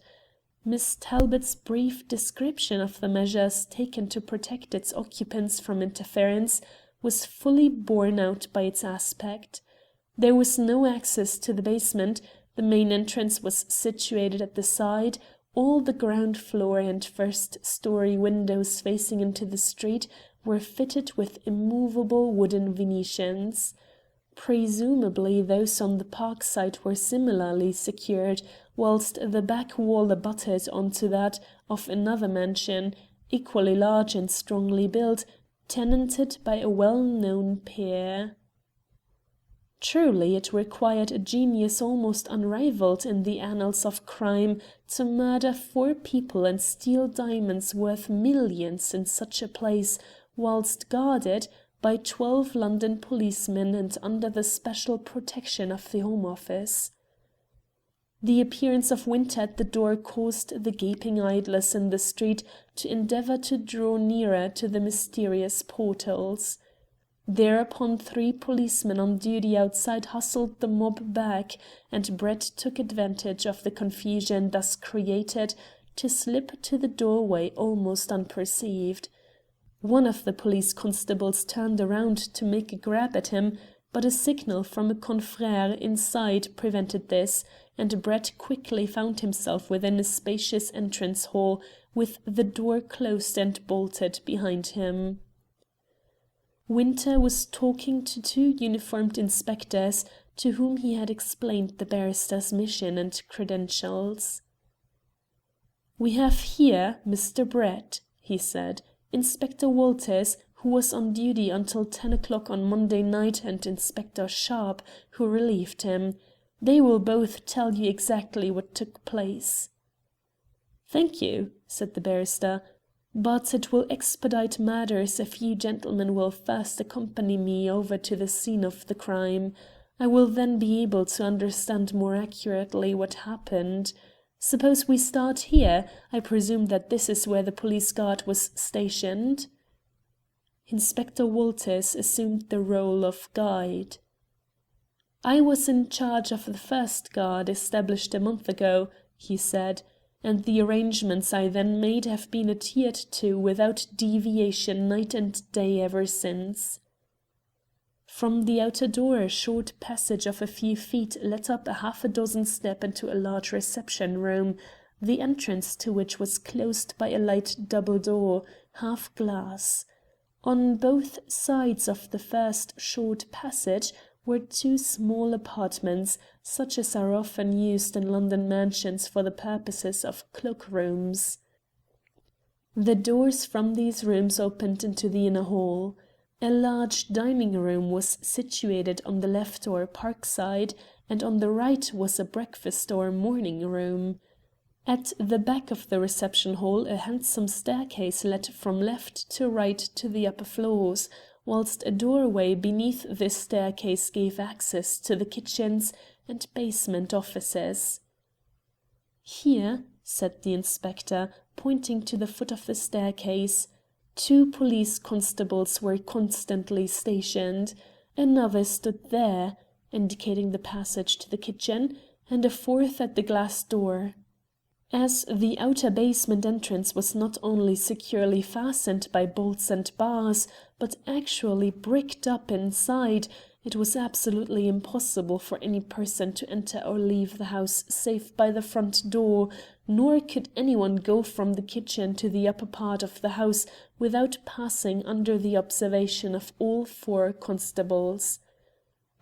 Miss Talbot's brief description of the measures taken to protect its occupants from interference was fully borne out by its aspect. There was no access to the basement, the main entrance was situated at the side, all the ground floor and first-story windows facing into the street were fitted with immovable wooden Venetians. Presumably those on the park side were similarly secured, whilst the back wall abutted on to that of another mansion, equally large and strongly built, tenanted by a well-known peer. Truly, it required a genius almost unrivalled in the annals of crime to murder 4 people and steal diamonds worth millions in such a place, whilst guarded by 12 London policemen and under the special protection of the Home Office. The appearance of Winter at the door caused the gaping idlers in the street to endeavour to draw nearer to the mysterious portals. Thereupon 3 policemen on duty outside hustled the mob back, and Brett took advantage of the confusion thus created to slip to the doorway almost unperceived. One of the police constables turned around to make a grab at him, but a signal from a confrère inside prevented this, and Brett quickly found himself within a spacious entrance hall, with the door closed and bolted behind him. Winter was talking to two uniformed inspectors, to whom he had explained the barrister's mission and credentials. "We have here Mr. Brett," he said, "Inspector Walters, who was on duty until 10 o'clock on Monday night, and Inspector Sharp, who relieved him. They will both tell you exactly what took place." "Thank you," said the barrister, "but it will expedite matters if you gentlemen will first accompany me over to the scene of the crime. I will then be able to understand more accurately what happened. Suppose we start here. I presume that this is where the police guard was stationed." Inspector Walters assumed the role of guide. "I was in charge of the first guard established a month ago," he said, "and the arrangements I then made have been adhered to without deviation night and day ever since." From the outer door a short passage of a few feet led up a half a dozen steps into a large reception room, the entrance to which was closed by a light double door, half glass. On both sides of the first short passage were two small apartments, such as are often used in London mansions for the purposes of cloak-rooms. The doors from these rooms opened into the inner hall. A large dining-room was situated on the left or park side, and on the right was a breakfast or morning-room. At the back of the reception hall a handsome staircase led from left to right to the upper floors, whilst a doorway beneath this staircase gave access to the kitchens and basement offices. "Here," said the inspector, pointing to the foot of the staircase, "two police constables were constantly stationed. Another stood there," indicating the passage to the kitchen, "and a fourth at the glass door." As the outer basement entrance was not only securely fastened by bolts and bars, but actually bricked up inside, it was absolutely impossible for any person to enter or leave the house save by the front door, nor could anyone go from the kitchen to the upper part of the house without passing under the observation of all four constables.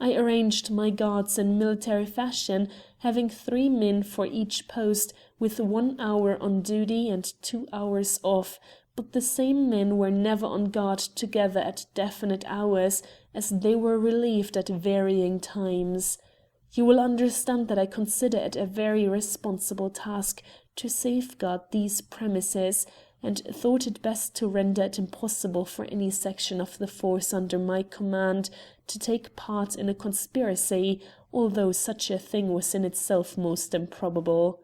I arranged my guards in military fashion, having 3 men for each post, with 1 hour on duty and 2 hours off, but the same men were never on guard together at definite hours, as they were relieved at varying times. You will understand that I consider it a very responsible task to safeguard these premises, and thought it best to render it impossible for any section of the force under my command to take part in a conspiracy, although such a thing was in itself most improbable.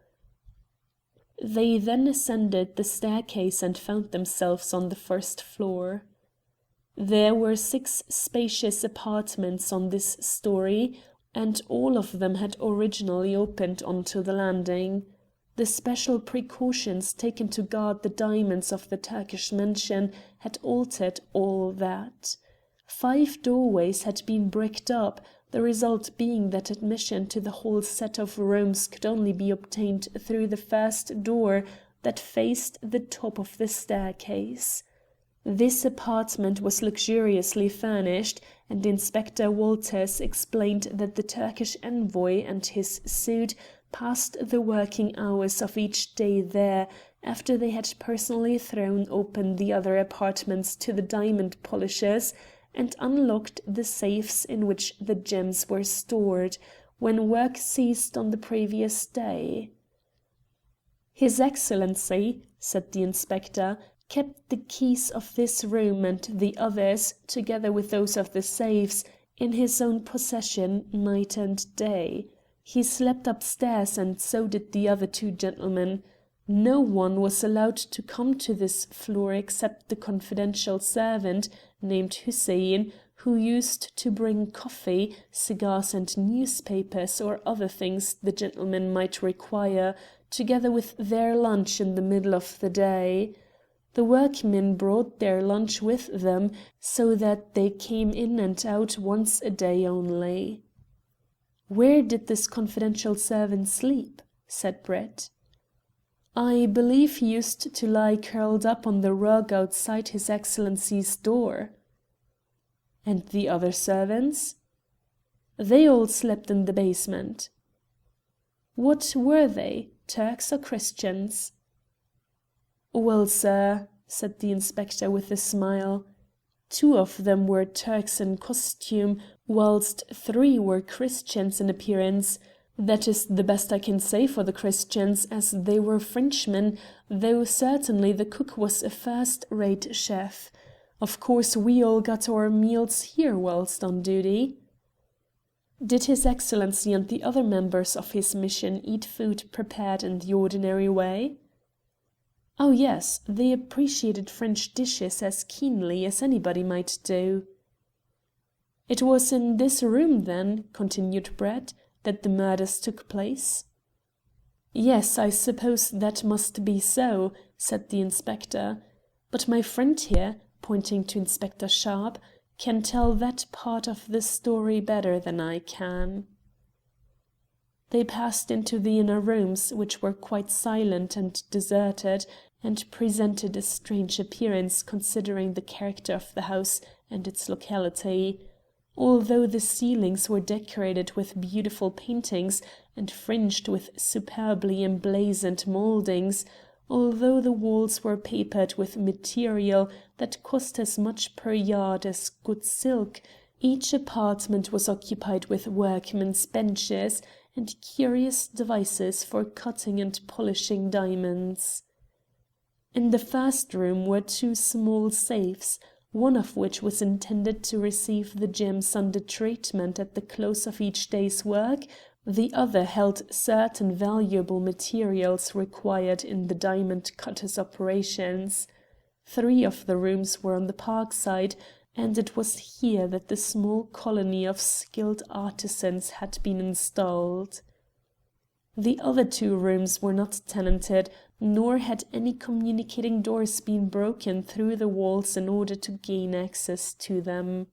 They then ascended the staircase and found themselves on the first floor. There were 6 spacious apartments on this story, and all of them had originally opened onto the landing. The special precautions taken to guard the diamonds of the Turkish mansion had altered all that. 5 doorways had been bricked up, the result being that admission to the whole set of rooms could only be obtained through the first door that faced the top of the staircase. This apartment was luxuriously furnished, and Inspector Walters explained that the Turkish envoy and his suite passed the working hours of each day there, after they had personally thrown open the other apartments to the diamond polishers and unlocked the safes in which the gems were stored, when work ceased on the previous day. "His Excellency," said the inspector, "kept the keys of this room and the others, together with those of the safes, in his own possession night and day. He slept upstairs, and so did the other 2 gentlemen. No one was allowed to come to this floor except the confidential servant, named Hussein, who used to bring coffee, cigars and newspapers or other things the gentlemen might require, together with their lunch in the middle of the day. The workmen brought their lunch with them, so that they came in and out once a day only." "Where did this confidential servant sleep?" said Brett. "I believe he used to lie curled up on the rug outside his Excellency's door." "And the other servants?" "They all slept in the basement." "What were they, Turks or Christians?" "Well, sir," said the inspector with a smile, "two of them were Turks in costume, whilst three were Christians in appearance. That is the best I can say for the Christians, as they were Frenchmen, though certainly the cook was a first-rate chef. Of course we all got our meals here whilst on duty." "Did His Excellency and the other members of his mission eat food prepared in the ordinary way?" "Oh yes, they appreciated French dishes as keenly as anybody might do." "It was in this room, then," continued Brett, "that the murders took place?" "Yes, I suppose that must be so," said the inspector. "But my friend here," pointing to Inspector Sharpe, "can tell that part of the story better than I can." They passed into the inner rooms, which were quite silent and deserted, and presented a strange appearance considering the character of the house and its locality. Although the ceilings were decorated with beautiful paintings and fringed with superbly emblazoned mouldings, although the walls were papered with material that cost as much per yard as good silk, each apartment was occupied with workmen's benches and curious devices for cutting and polishing diamonds. In the first room were two small safes, one of which was intended to receive the gems under treatment at the close of each day's work, the other held certain valuable materials required in the diamond cutter's operations. 3 of the rooms were on the park side, and it was here that the small colony of skilled artisans had been installed. The other 2 rooms were not tenanted, nor had any communicating doors been broken through the walls in order to gain access to them.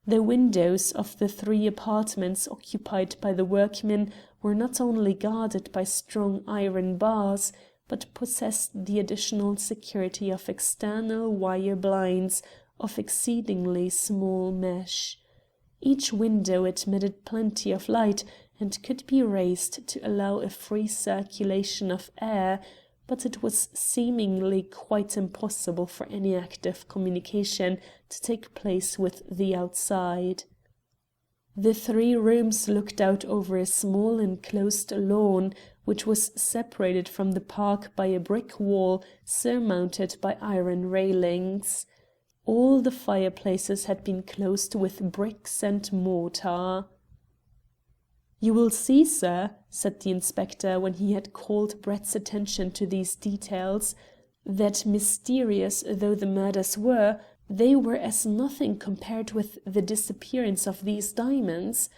The windows of the 3 apartments occupied by the workmen were not only guarded by strong iron bars, but possessed the additional security of external wire blinds of exceedingly small mesh. Each window admitted plenty of light, and could be raised to allow a free circulation of air, but it was seemingly quite impossible for any active communication to take place with the outside. The 3 rooms looked out over a small enclosed lawn, which was separated from the park by a brick wall surmounted by iron railings. All the fireplaces had been closed with bricks and mortar. "You will see, sir," said the inspector when he had called Brett's attention to these details, "that mysterious though the murders were, they were as nothing compared with the disappearance of these diamonds.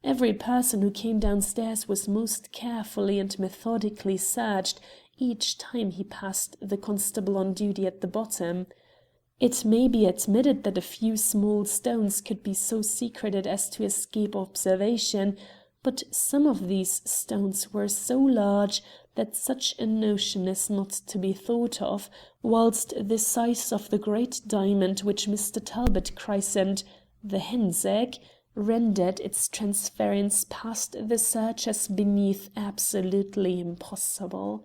Every person who came downstairs was most carefully and methodically searched each time he passed the constable on duty at the bottom. It may be admitted that a few small stones could be so secreted as to escape observation, but some of these stones were so large that such a notion is not to be thought of, whilst the size of the great diamond which Mr. Talbot christened the hen's egg rendered its transference past the searchers beneath absolutely impossible.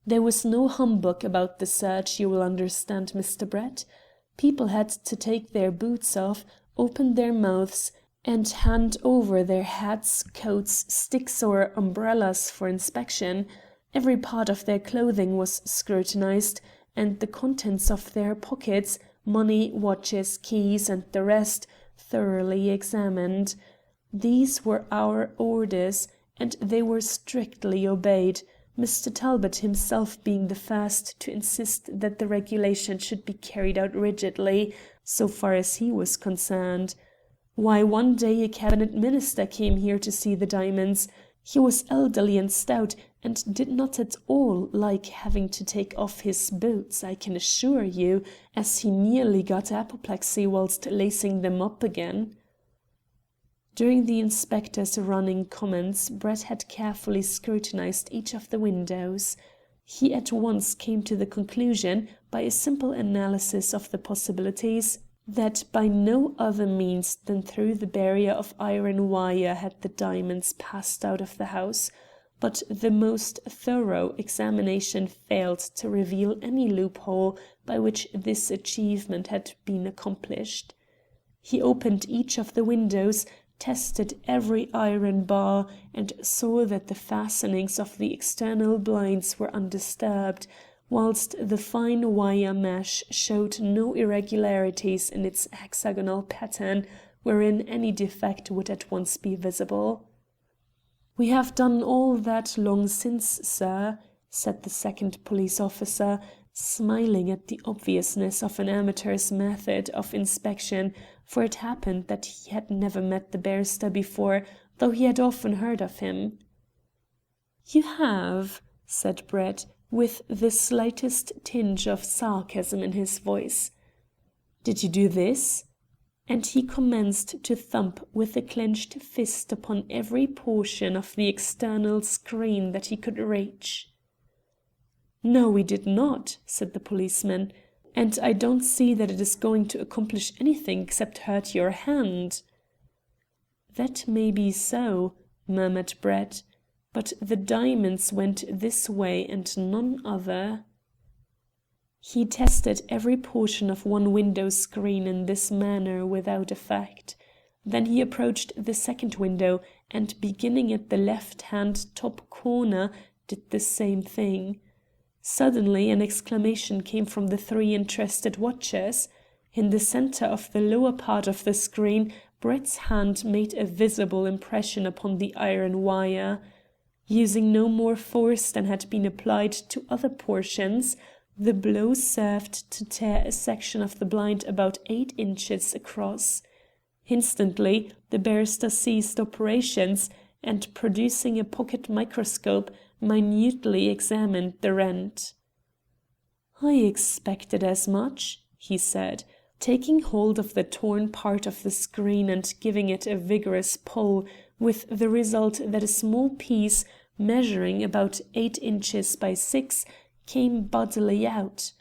There was no humbug about the search, you will understand, Mr. Brett. People had to take their boots off, open their mouths, and hand over their hats, coats, sticks or umbrellas for inspection. Every part of their clothing was scrutinized, and the contents of their pockets, money, watches, keys, and the rest, thoroughly examined. These were our orders, and they were strictly obeyed, Mr. Talbot himself being the first to insist that the regulation should be carried out rigidly, so far as he was concerned. Why, one day a cabinet minister came here to see the diamonds. He was elderly and stout, and did not at all like having to take off his boots, I can assure you, as he nearly got apoplexy whilst lacing them up again." During the inspector's running comments, Brett had carefully scrutinized each of the windows. He at once came to the conclusion, by a simple analysis of the possibilities, that by no other means than through the barrier of iron wire had the diamonds passed out of the house, but the most thorough examination failed to reveal any loophole by which this achievement had been accomplished. He opened each of the windows, tested every iron bar, and saw that the fastenings of the external blinds were undisturbed, whilst the fine wire mesh showed no irregularities in its hexagonal pattern, wherein any defect would at once be visible. "We have done all that long since, sir," said the second police officer, smiling at the obviousness of an amateur's method of inspection, for it happened that he had never met the barrister before, though he had often heard of him. "You have?" said Brett, with the slightest tinge of sarcasm in his voice. "Did you do this?" And he commenced to thump with a clenched fist upon every portion of the external screen that he could reach. "No, we did not," said the policeman, "and I don't see that it is going to accomplish anything except hurt your hand." "That may be so," murmured Brett, "but the diamonds went this way and none other." He tested every portion of one window screen in this manner without effect. Then he approached the second window, and beginning at the left-hand top corner, did the same thing. Suddenly an exclamation came from the three interested watchers. In the centre of the lower part of the screen, Brett's hand made a visible impression upon the iron wire. Using no more force than had been applied to other portions, the blow served to tear a section of the blind about 8 inches across. Instantly the barrister ceased operations, and, producing a pocket microscope, minutely examined the rent. "I expected as much," he said, taking hold of the torn part of the screen and giving it a vigorous pull, with the result that a small piece, measuring about 8 inches by 6, came bodily out.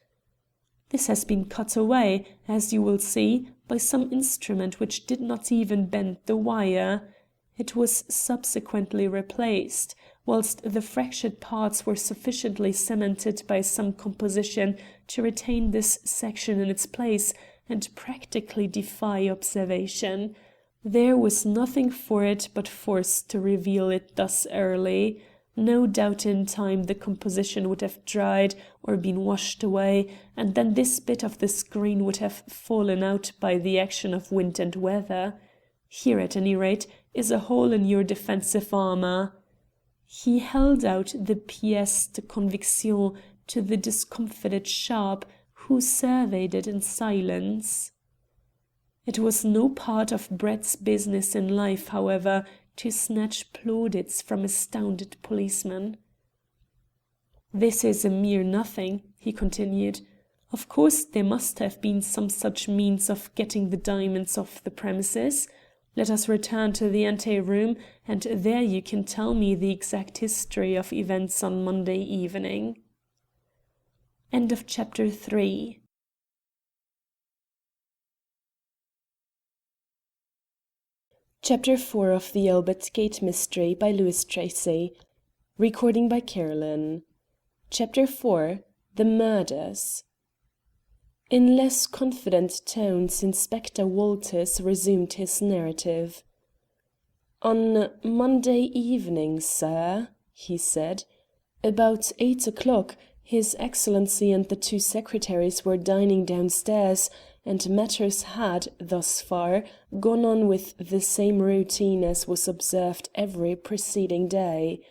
"This has been cut away, as you will see, by some instrument which did not even bend the wire. It was subsequently replaced, whilst the fractured parts were sufficiently cemented by some composition to retain this section in its place and practically defy observation. There was nothing for it but force to reveal it thus early. No doubt in time the composition would have dried or been washed away, and then this bit of the screen would have fallen out by the action of wind and weather. Here, at any rate, is a hole in your defensive armour." He held out the pièce de conviction to the discomfited Sharp, who surveyed it in silence. It was no part of Brett's business in life, however, to snatch plaudits from astounded policemen. "This is a mere nothing," he continued. "Of course there must have been some such means of getting the diamonds off the premises. Let us return to the ante-room, and there you can tell me the exact history of events on Monday evening." Chapter 4 of the Albert Gate Mystery by Louis Tracy. Recording by Carolyn. Chapter 4. The Murders. In less confident tones, Inspector Walters resumed his narrative. "On Monday evening, sir," he said, "about 8 o'clock, His Excellency and the two secretaries were dining downstairs, and matters had, thus far, gone on with the same routine as was observed every preceding day.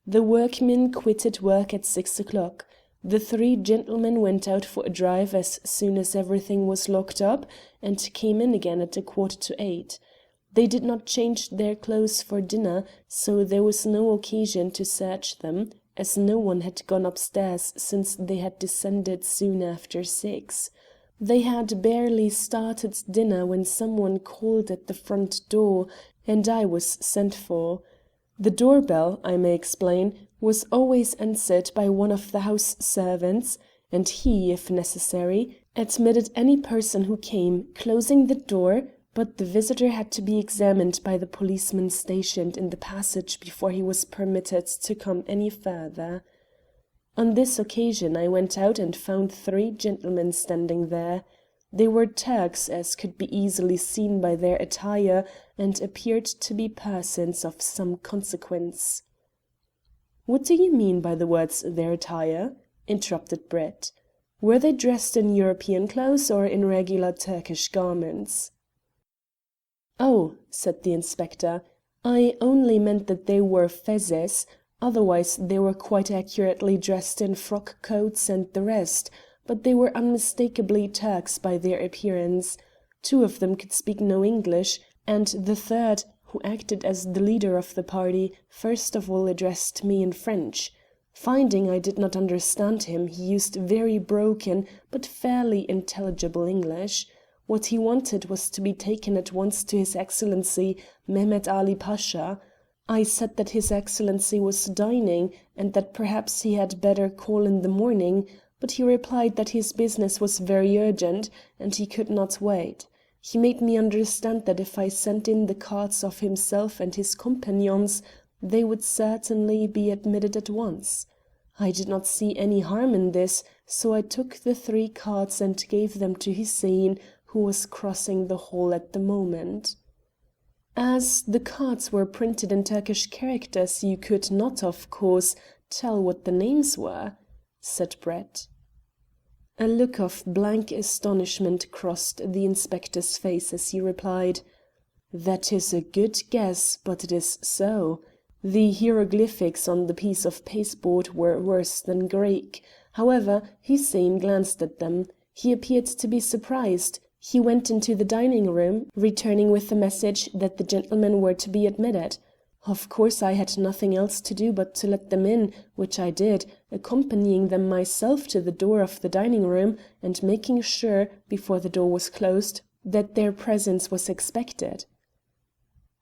The workmen quitted work at 6 o'clock. The three gentlemen went out for a drive as soon as everything was locked up, and came in again at 7:45. They did not change their clothes for dinner, so there was no occasion to search them, as no one had gone upstairs since they had descended soon after 6. They had barely started dinner when someone called at the front door, and I was sent for. The doorbell, I may explain, was always answered by one of the house servants, and he, if necessary, admitted any person who came, closing the door, but the visitor had to be examined by the policeman stationed in the passage before he was permitted to come any further. On this occasion I went out and found 3 gentlemen standing there. They were Turks, as could be easily seen by their attire, and appeared to be persons of some consequence. "What do you mean by the words 'their attire'?" interrupted Brett. "Were they dressed in European clothes or in regular Turkish garments?" "Oh," said the inspector, "I only meant that they wore fezes, otherwise they were quite accurately dressed in frock coats and the rest, but they were unmistakably Turks by their appearance. 2 of them could speak no English, and the third, who acted as the leader of the party, first of all addressed me in French. Finding I did not understand him, he used very broken but fairly intelligible English. What he wanted was to be taken at once to His Excellency Mehmet Ali Pasha. I said that His Excellency was dining, and that perhaps he had better call in the morning, but he replied that his business was very urgent, and he could not wait. He made me understand that if I sent in the cards of himself and his companions, they would certainly be admitted at once. I did not see any harm in this, so I took the 3 cards and gave them to Hussein, who was crossing the hall at the moment. As the cards were printed in Turkish characters, you could not, of course, tell what the names were," said Brett. A look of blank astonishment crossed the inspector's face as he replied: "That is a good guess, but it is so. The hieroglyphics on the piece of pasteboard were worse than Greek. However, Hussein glanced at them. He appeared to be surprised. He went into the dining room, returning with the message that the gentlemen were to be admitted. Of course, I had nothing else to do but to let them in, which I did, accompanying them myself to the door of the dining room and making sure, before the door was closed, that their presence was expected."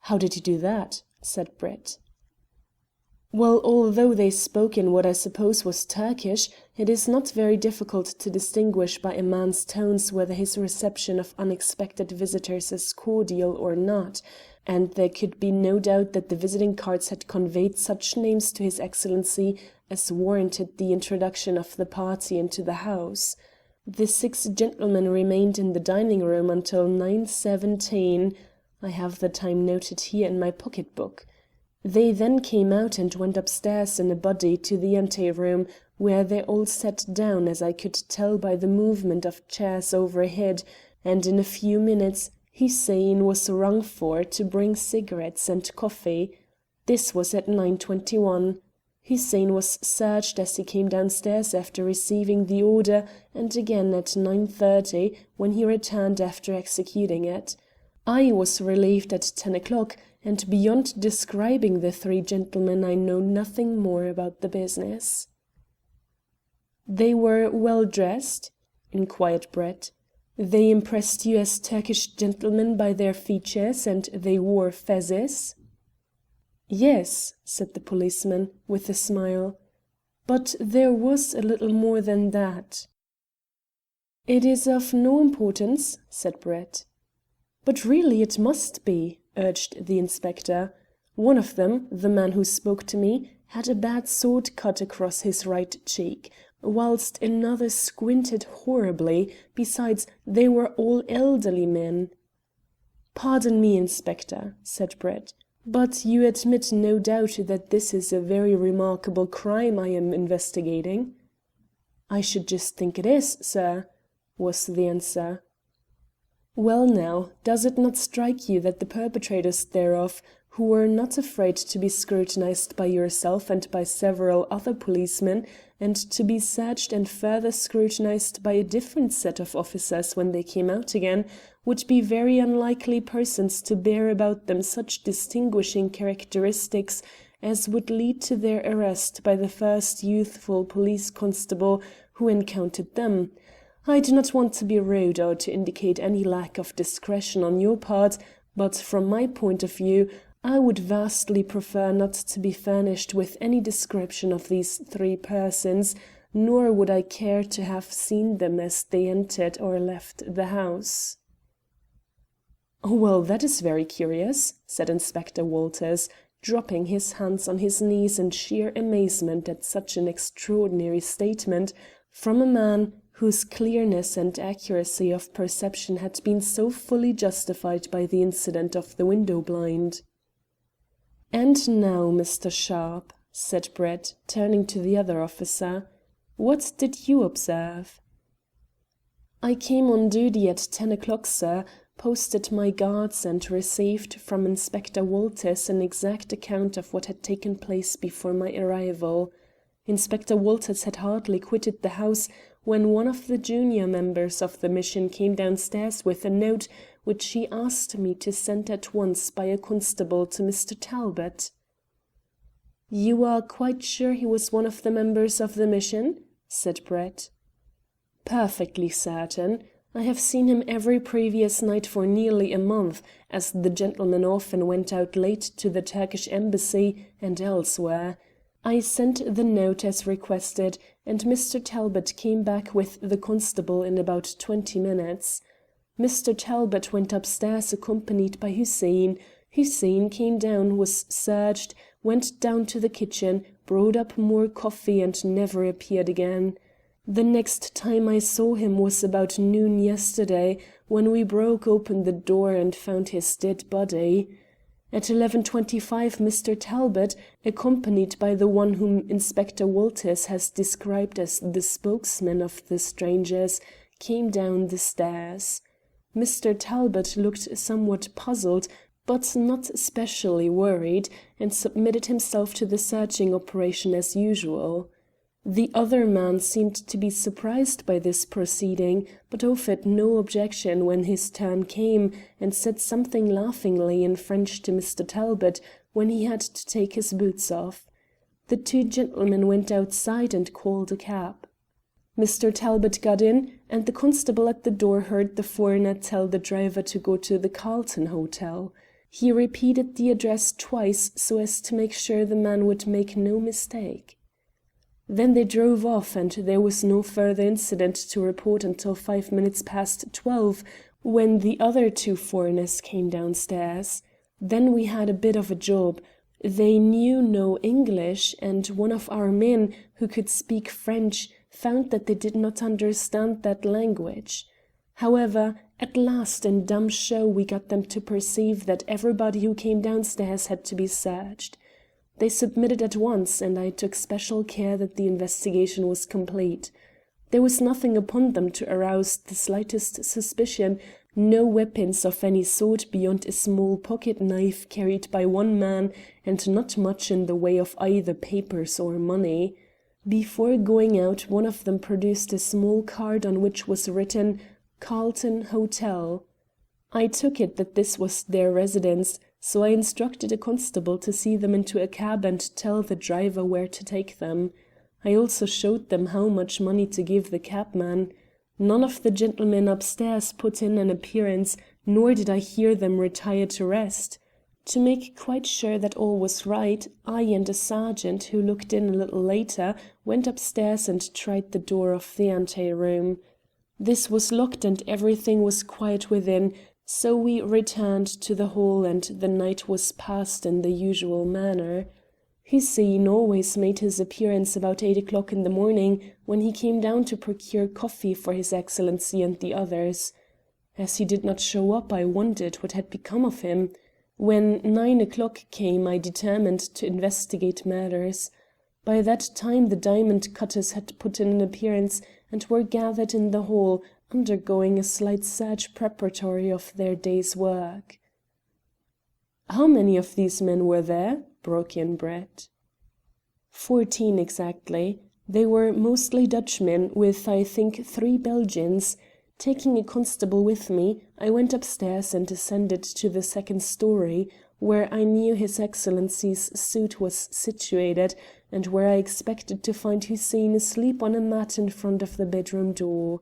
"How did you do that?" said Brett. "Well, although they spoke in what I suppose was Turkish, it is not very difficult to distinguish by a man's tones whether his reception of unexpected visitors is cordial or not, and there could be no doubt that the visiting cards had conveyed such names to His Excellency as warranted the introduction of the party into the house. The 6 gentlemen remained in the dining room until 9:17. I have the time noted here in my pocket-book. They then came out and went upstairs in a body to the ante-room, where they all sat down, as I could tell by the movement of chairs overhead, and in a few minutes Hussein was rung for to bring cigarettes and coffee. This was at 9:21. Hussein was searched as he came downstairs after receiving the order, and again at 9:30 when he returned after executing it. I was relieved at 10 o'clock, and beyond describing the 3 gentlemen I know nothing more about the business." "They were well dressed?" inquired Brett. "They impressed you as Turkish gentlemen by their features, and they wore fezes?" "Yes," said the policeman, with a smile. "But there was a little more than that." "It is of no importance," said Brett. "But really it must be," urged the inspector. "One of them, the man who spoke to me, had a bad sword cut across his right cheek, whilst another squinted horribly. Besides, they were all elderly men." "Pardon me, Inspector," said Brett, "but you admit no doubt that this is a very remarkable crime I am investigating?" "I should just think it is, sir," was the answer. "Well now, does it not strike you that the perpetrators thereof, who were not afraid to be scrutinized by yourself and by several other policemen, and to be searched and further scrutinized by a different set of officers when they came out again, would be very unlikely persons to bear about them such distinguishing characteristics as would lead to their arrest by the first youthful police constable who encountered them? I do not want to be rude or to indicate any lack of discretion on your part, But from my point of view, I would vastly prefer not to be furnished with any description of these three persons, nor would I care to have seen them as they entered or left the house." "Well, that is very curious," said Inspector Walters, dropping his hands on his knees in sheer amazement at such an extraordinary statement from a man whose clearness and accuracy of perception had been so fully justified by the incident of the window blind. "And now, Mr. Sharp," said Brett, turning to the other officer, "what did you observe?" "I came on duty at 10 o'clock, sir, posted my guards, and received from Inspector Walters an exact account of what had taken place before my arrival. Inspector Walters had hardly quitted the house when one of the junior members of the mission came downstairs with a note which he asked me to send at once by a constable to Mr. Talbot." "You are quite sure he was one of the members of the mission?" said Brett. "Perfectly certain. I have seen him every previous night for nearly a month, as the gentleman often went out late to the Turkish embassy and elsewhere. I sent the note as requested, and Mr. Talbot came back with the constable in about 20 minutes. Mr. Talbot went upstairs accompanied by Hussein. Hussein came down, was searched, went down to the kitchen, brought up more coffee, and never appeared again. The next time I saw him was about noon yesterday, when we broke open the door and found his dead body. At 11:25 Mr. Talbot, accompanied by the one whom Inspector Walters has described as the spokesman of the strangers, came down the stairs. Mr. Talbot looked somewhat puzzled, but not specially worried, and submitted himself to the searching operation as usual. The other man seemed to be surprised by this proceeding, but offered no objection when his turn came, and said something laughingly in French to Mr. Talbot when he had to take his boots off. The two gentlemen went outside and called a cab. Mr. Talbot got in, and the constable at the door heard the foreigner tell the driver to go to the Carlton Hotel. He repeated the address twice so as to make sure the man would make no mistake. Then they drove off, and there was no further incident to report until 5 minutes past 12, when the other two foreigners came downstairs. Then we had a bit of a job. They knew no English, and one of our men, who could speak French, found that they did not understand that language. However, at last in dumb show we got them to perceive that everybody who came downstairs had to be searched. They submitted at once, and I took special care that the investigation was complete. There was nothing upon them to arouse the slightest suspicion, no weapons of any sort beyond a small pocket-knife carried by one man, and not much in the way of either papers or money. Before going out, one of them produced a small card on which was written Carlton Hotel. I took it that this was their residence, so I instructed a constable to see them into a cab and tell the driver where to take them. I also showed them how much money to give the cabman. None of the gentlemen upstairs put in an appearance, nor did I hear them retire to rest. To make quite sure that all was right, I and a sergeant, who looked in a little later, went upstairs and tried the door of the ante-room. This was locked and everything was quiet within, so we returned to the hall, and the night was passed in the usual manner. Hussein always made his appearance about 8 o'clock in the morning, when he came down to procure coffee for His Excellency and the others. As he did not show up, I wondered what had become of him. When 9 o'clock came, I determined to investigate matters. By that time the diamond cutters had put in an appearance and were gathered in the hall, undergoing a slight search preparatory of their day's work. "How many of these men were there?" broke in Brett. 14 exactly. They were mostly Dutchmen, with, I think, 3 Belgians. Taking a constable with me, I went upstairs and ascended to the second story, where I knew His Excellency's suite was situated, and where I expected to find Hussein asleep on a mat in front of the bedroom door.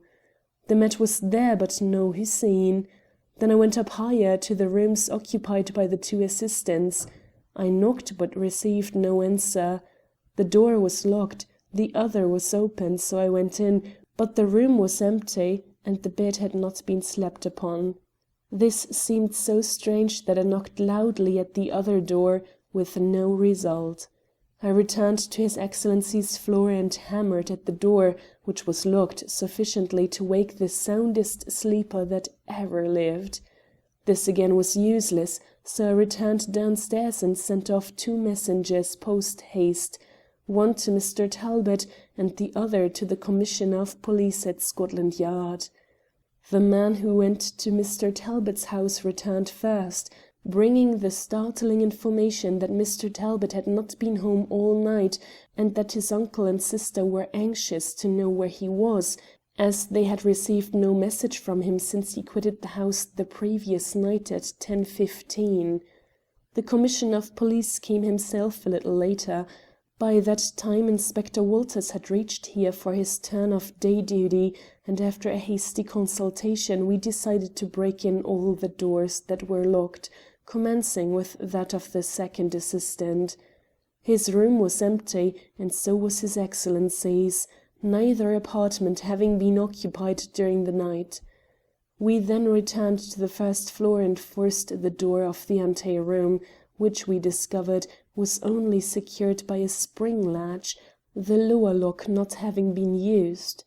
The mat was there, but no Hussein. Then I went up higher to the rooms occupied by the two assistants. I knocked but received no answer. The door was locked, the other was open, so I went in, but the room was empty, and the bed had not been slept upon. This seemed so strange that I knocked loudly at the other door, with no result. I returned to His Excellency's floor and hammered at the door, which was locked, sufficiently to wake the soundest sleeper that ever lived. This again was useless, so I returned downstairs and sent off 2 messengers post-haste, one to Mr. Talbot and the other to the Commissioner of Police at Scotland Yard. The man who went to Mr. Talbot's house returned first, bringing the startling information that Mr. Talbot had not been home all night, and that his uncle and sister were anxious to know where he was, as they had received no message from him since he quitted the house the previous night at 10:15. The Commissioner of Police came himself a little later. By that time Inspector Walters had reached here for his turn of day duty, and after a hasty consultation we decided to break in all the doors that were locked, commencing with that of the second assistant. His room was empty, and so was His Excellency's, neither apartment having been occupied during the night. We then returned to the first floor and forced the door of the ante-room, which we discovered was only secured by a spring latch, the lower lock not having been used.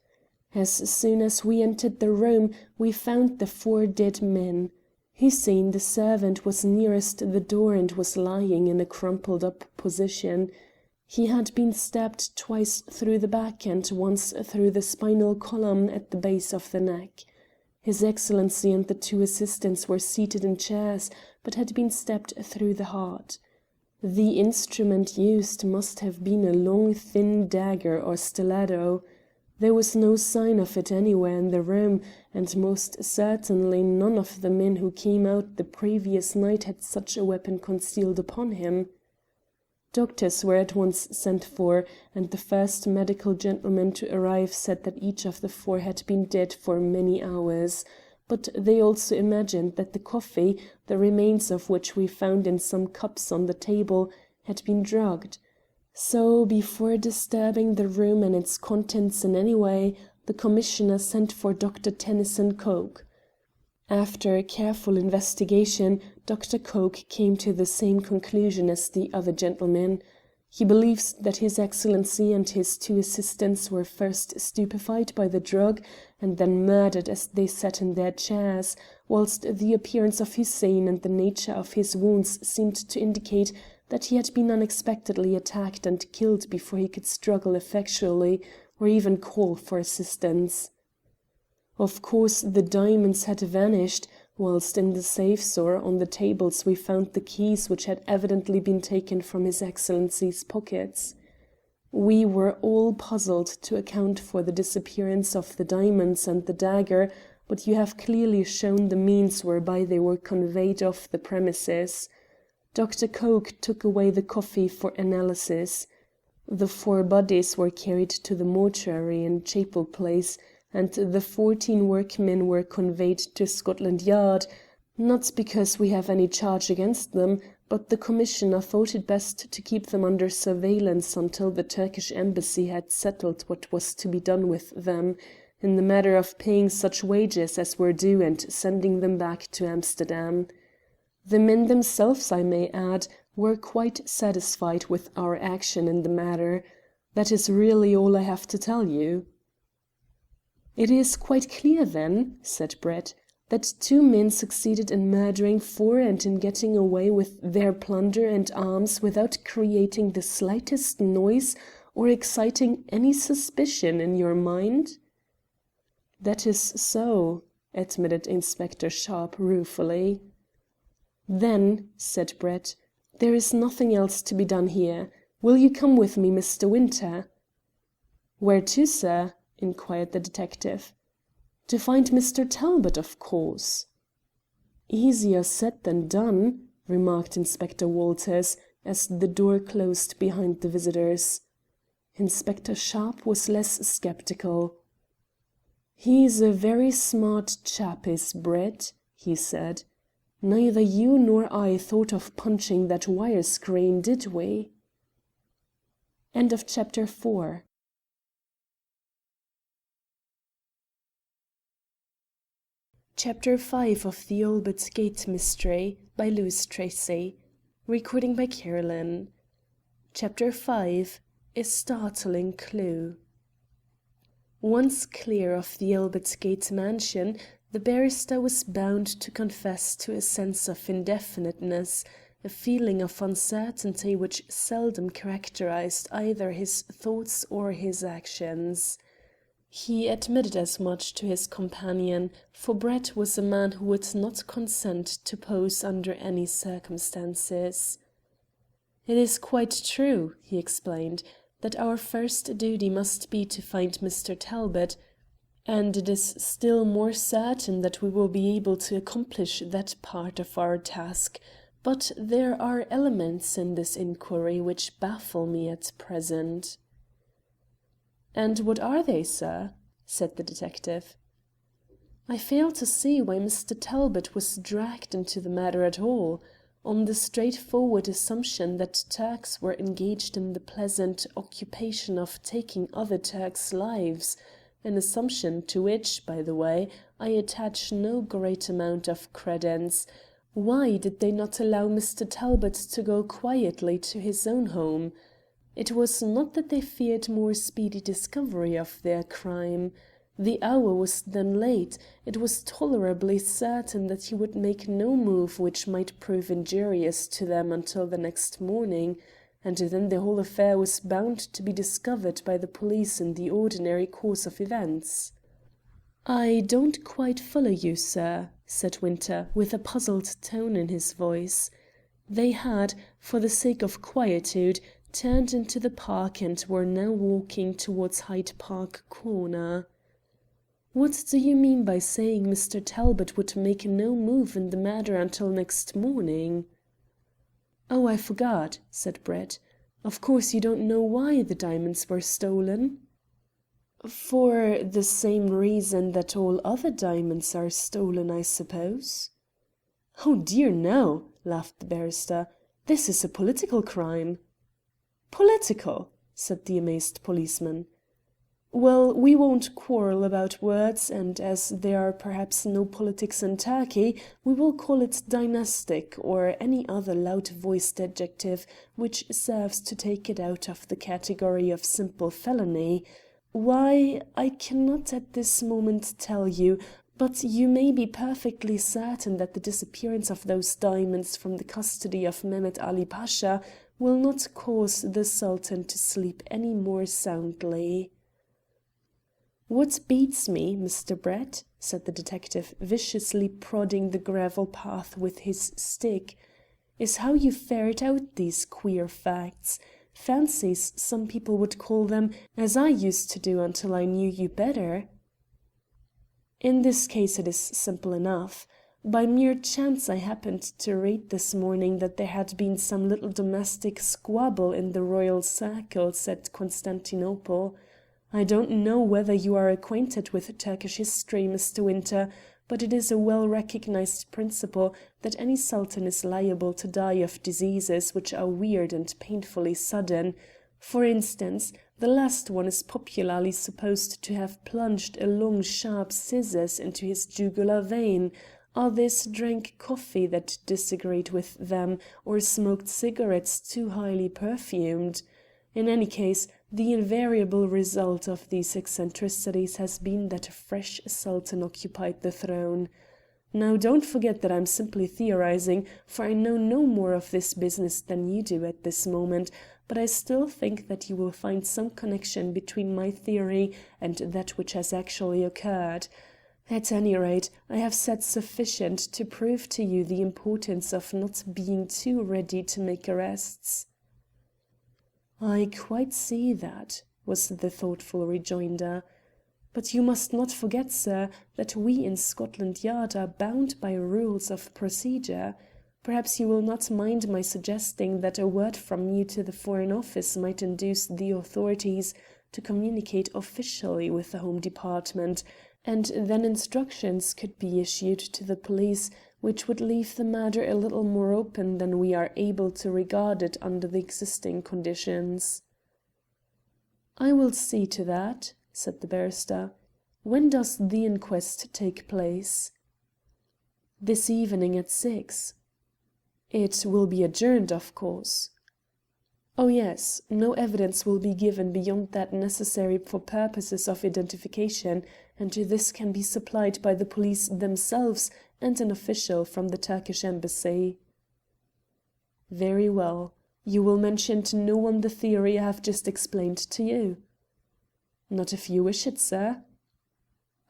As soon as we entered the room, we found the 4 dead men. Hussein, the servant, was nearest the door and was lying in a crumpled-up position. He had been stabbed twice through the back and once through the spinal column at the base of the neck. His Excellency and the 2 assistants were seated in chairs, but had been stabbed through the heart. The instrument used must have been a long, thin dagger or stiletto. There was no sign of it anywhere in the room, and most certainly none of the men who came out the previous night had such a weapon concealed upon him. Doctors were at once sent for, and the first medical gentleman to arrive said that each of the 4 had been dead for many hours, but they also imagined that the coffee, the remains of which we found in some cups on the table, had been drugged. So, before disturbing the room and its contents in any way, the Commissioner sent for Dr. Tennyson Coke. After a careful investigation, Dr. Coke came to the same conclusion as the other gentlemen. He believes that His Excellency and his 2 assistants were first stupefied by the drug and then murdered as they sat in their chairs, whilst the appearance of Hussein and the nature of his wounds seemed to indicate that he had been unexpectedly attacked and killed before he could struggle effectually or even call for assistance. Of course, the diamonds had vanished, whilst in the safes or on the tables we found the keys which had evidently been taken from His Excellency's pockets. We were all puzzled to account for the disappearance of the diamonds and the dagger, but you have clearly shown the means whereby they were conveyed off the premises. Dr. Coke took away the coffee for analysis. The 4 bodies were carried to the mortuary in Chapel Place, and the 14 workmen were conveyed to Scotland Yard, not because we have any charge against them, but the Commissioner thought it best to keep them under surveillance until the Turkish embassy had settled what was to be done with them, in the matter of paying such wages as were due and sending them back to Amsterdam. The men themselves, I may add, were quite satisfied with our action in the matter. That is really all I have to tell you." "It is quite clear, then," said Brett, "that 2 men succeeded in murdering 4 and in getting away with their plunder and arms without creating the slightest noise or exciting any suspicion in your mind?" "That is so," admitted Inspector Sharpe ruefully. "Then," said Brett, "there is nothing else to be done here. Will you come with me, Mr. Winter?" "Where to, sir?" inquired the detective. "To find Mr. Talbot, of course." "Easier said than done," remarked Inspector Walters, as the door closed behind the visitors. Inspector Sharpe was less sceptical. "He's a very smart chap, is Brett," he said. "Neither you nor I thought of punching that wire screen, did we?" End of chapter 4. Chapter 5 of The Albert Gate Mystery by Louis Tracy. Recording by Carolyn. Chapter 5. A Startling Clue. Once clear of the Albert Gate mansion, the barrister was bound to confess to a sense of indefiniteness, a feeling of uncertainty which seldom characterized either his thoughts or his actions. He admitted as much to his companion, for Brett was a man who would not consent to pose under any circumstances. "It is quite true," he explained, "that our first duty must be to find Mr. Talbot, and it is still more certain that we will be able to accomplish that part of our task, but there are elements in this inquiry which baffle me at present." "And what are they, sir?" said the detective. "I fail to see why Mr. Talbot was dragged into the matter at all. On the straightforward assumption that Turks were engaged in the pleasant occupation of taking other Turks' lives, an assumption to which, by the way, I attach no great amount of credence, why did they not allow Mr. Talbot to go quietly to his own home? It was not that they feared more speedy discovery of their crime. The hour was then late. It was tolerably certain that he would make no move which might prove injurious to them until the next morning, and then the whole affair was bound to be discovered by the police in the ordinary course of events." "I don't quite follow you, sir," said Winter, with a puzzled tone in his voice. They had, for the sake of quietude, turned into the park and were now walking towards Hyde Park Corner. "What do you mean by saying Mr. Talbot would make no move in the matter until next morning?" "Oh, I forgot," said Brett. "Of course you don't know why the diamonds were stolen?" "For the same reason that all other diamonds are stolen, I suppose." "Oh dear no," laughed the barrister. "This is a political crime." "Political?" said the amazed policeman. "Well, we won't quarrel about words, and as there are perhaps no politics in Turkey, we will call it dynastic, or any other loud-voiced adjective which serves to take it out of the category of simple felony. Why, I cannot at this moment tell you, but you may be perfectly certain that the disappearance of those diamonds from the custody of Mehmet Ali Pasha will not cause the Sultan to sleep any more soundly." "What beats me, Mr. Brett," said the detective, viciously prodding the gravel path with his stick, "is how you ferret out these queer facts. Fancies, some people would call them, as I used to do until I knew you better." "In this case it is simple enough. By mere chance I happened to read this morning that there had been some little domestic squabble in the royal circles at Constantinople. I don't know whether you are acquainted with Turkish history, Mr. Winter, but it is a well-recognized principle that any sultan is liable to die of diseases which are weird and painfully sudden. For instance, the last one is popularly supposed to have plunged a long sharp scissors into his jugular vein. Others drank coffee that disagreed with them, or smoked cigarettes too highly perfumed. In any case, the invariable result of these eccentricities has been that a fresh sultan occupied the throne. Now, don't forget that I'm simply theorizing, for I know no more of this business than you do at this moment, but I still think that you will find some connection between my theory and that which has actually occurred. At any rate, I have said sufficient to prove to you the importance of not being too ready to make arrests." "I quite see that," was the thoughtful rejoinder. "But you must not forget, sir, that we in Scotland Yard are bound by rules of procedure. Perhaps you will not mind my suggesting that a word from you to the Foreign Office might induce the authorities to communicate officially with the Home Department, and then instructions could be issued to the police which would leave the matter a little more open than we are able to regard it under the existing conditions." "I will see to that," said the barrister. "When does the inquest take place?" "This evening at 6. "It will be adjourned, of course." "Oh yes, no evidence will be given beyond that necessary for purposes of identification, and this can be supplied by the police themselves and an official from the Turkish embassy." "Very well. You will mention to no one the theory I have just explained to you?" "Not if you wish it, sir."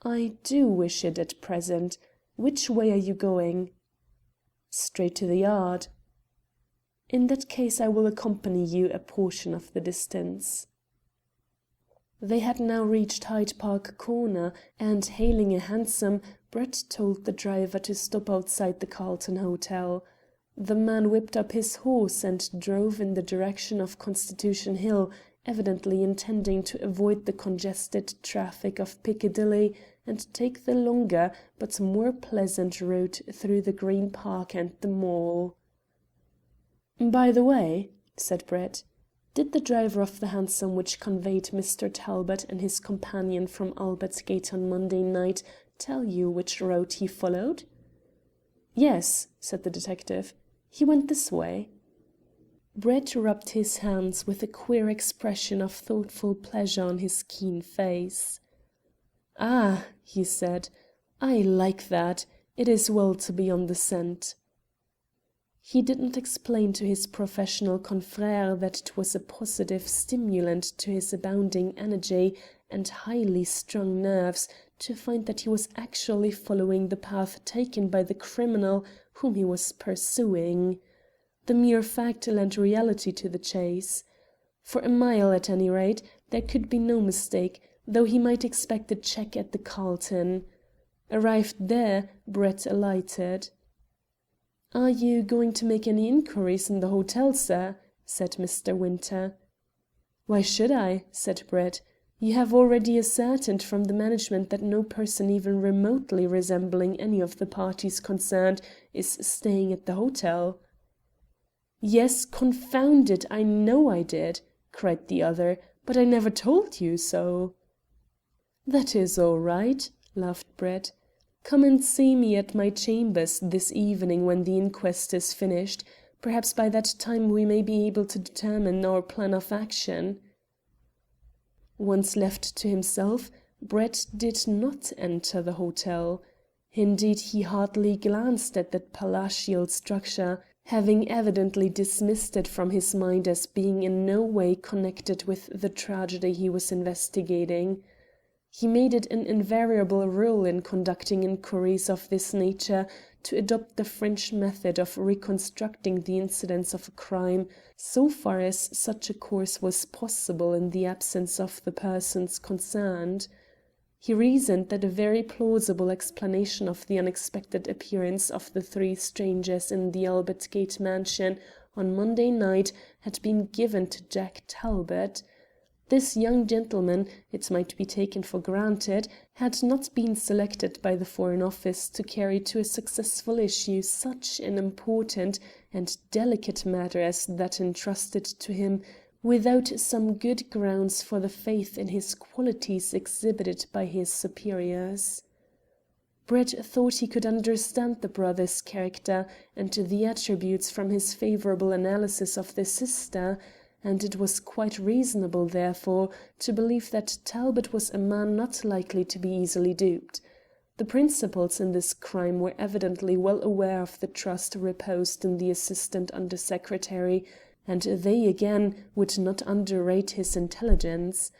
"I do wish it at present. Which way are you going?" "Straight to the yard." "In that case I will accompany you a portion of the distance." They had now reached Hyde Park Corner, and, hailing a hansom, Brett told the driver to stop outside the Carlton Hotel. The man whipped up his horse and drove in the direction of Constitution Hill, evidently intending to avoid the congested traffic of Piccadilly and take the longer but more pleasant route through the Green Park and the Mall. "By the way," said Brett, "did the driver of the hansom which conveyed Mr. Talbot and his companion from Albert Gate on Monday night tell you which road he followed?" "Yes," said the detective. "He went this way." Brett rubbed his hands with a queer expression of thoughtful pleasure on his keen face. "Ah," he said, "I like that. It is well to be on the scent." He did not explain to his professional confrère that it was a positive stimulant to his abounding energy and highly strung nerves to find that he was actually following the path taken by the criminal whom he was pursuing. The mere fact lent reality to the chase. For a mile, at any rate, there could be no mistake, though he might expect a check at the Carlton. Arrived there, Brett alighted. "Are you going to make any inquiries in the hotel, sir?" said Mr. Winter. "Why should I?" said Brett. "You have already ascertained from the management that no person even remotely resembling any of the parties concerned is staying at the hotel." "Yes, confound it, I know I did," cried the other, "but I never told you so." "That is all right," laughed Brett. "Come and see me at my chambers this evening when the inquest is finished. Perhaps by that time we may be able to determine our plan of action." Once left to himself, Brett did not enter the hotel. Indeed, he hardly glanced at that palatial structure, having evidently dismissed it from his mind as being in no way connected with the tragedy he was investigating. He made it an invariable rule in conducting inquiries of this nature to adopt the French method of reconstructing the incidents of a crime, so far as such a course was possible in the absence of the persons concerned. He reasoned that a very plausible explanation of the unexpected appearance of the three strangers in the Albert Gate mansion on Monday night had been given to Jack Talbot. This young gentleman, it might be taken for granted, had not been selected by the Foreign Office to carry to a successful issue such an important and delicate matter as that entrusted to him, without some good grounds for the faith in his qualities exhibited by his superiors. Brett thought he could understand the brother's character and the attributes from his favourable analysis of the sister, and it was quite reasonable, therefore, to believe that Talbot was a man not likely to be easily duped. The principals in this crime were evidently well aware of the trust reposed in the assistant under secretary, and they again would not underrate his intelligence.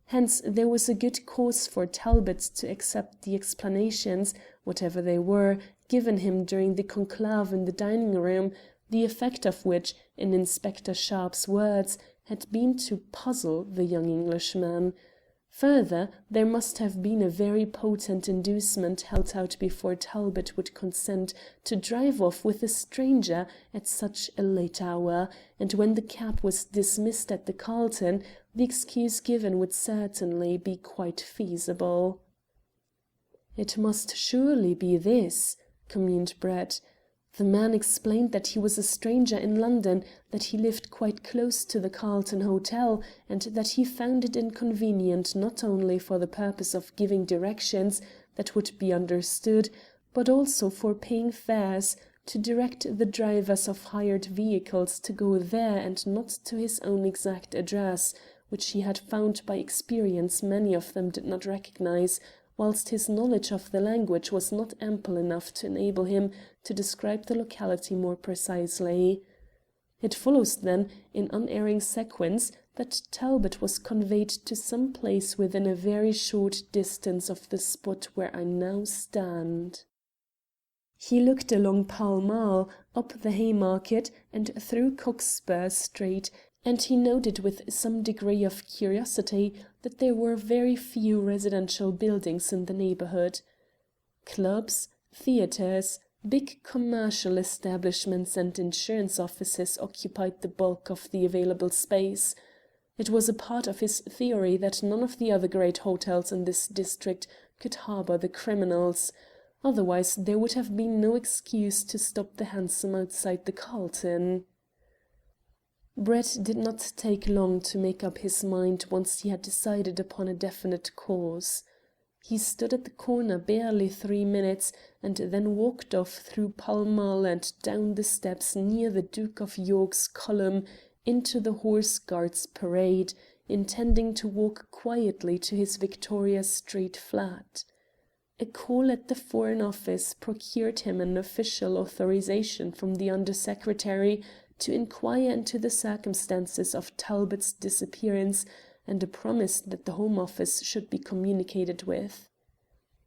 Hence there was a good cause for Talbot to accept the explanations, whatever they were, given him during the conclave in the dining room, the effect of which, in Inspector Sharpe's words, had been to puzzle the young Englishman. Further, there must have been a very potent inducement held out before Talbot would consent to drive off with a stranger at such a late hour, and when the cab was dismissed at the Carlton, the excuse given would certainly be quite feasible. "It must surely be this," communed Brett. "The man explained that he was a stranger in London, that he lived quite close to the Carlton Hotel, and that he found it inconvenient not only for the purpose of giving directions that would be understood, but also for paying fares, to direct the drivers of hired vehicles to go there and not to his own exact address, which he had found by experience many of them did not recognize, whilst his knowledge of the language was not ample enough to enable him to describe the locality more precisely. It follows, then, in unerring sequence, that Talbot was conveyed to some place within a very short distance of the spot where I now stand." He looked along Pall Mall, up the Haymarket, and through Cockspur Street, and he noted with some degree of curiosity that there were very few residential buildings in the neighbourhood. Clubs, theatres, big commercial establishments and insurance offices occupied the bulk of the available space. It was a part of his theory that none of the other great hotels in this district could harbour the criminals. Otherwise there would have been no excuse to stop the hansom outside the Carlton. Brett did not take long to make up his mind once he had decided upon a definite course. He stood at the corner barely 3 minutes, and then walked off through Pall Mall and down the steps near the Duke of York's column into the Horse Guards Parade, intending to walk quietly to his Victoria Street flat. A call at the Foreign Office procured him an official authorization from the Under Secretary to inquire into the circumstances of Talbot's disappearance, and a promise that the Home Office should be communicated with.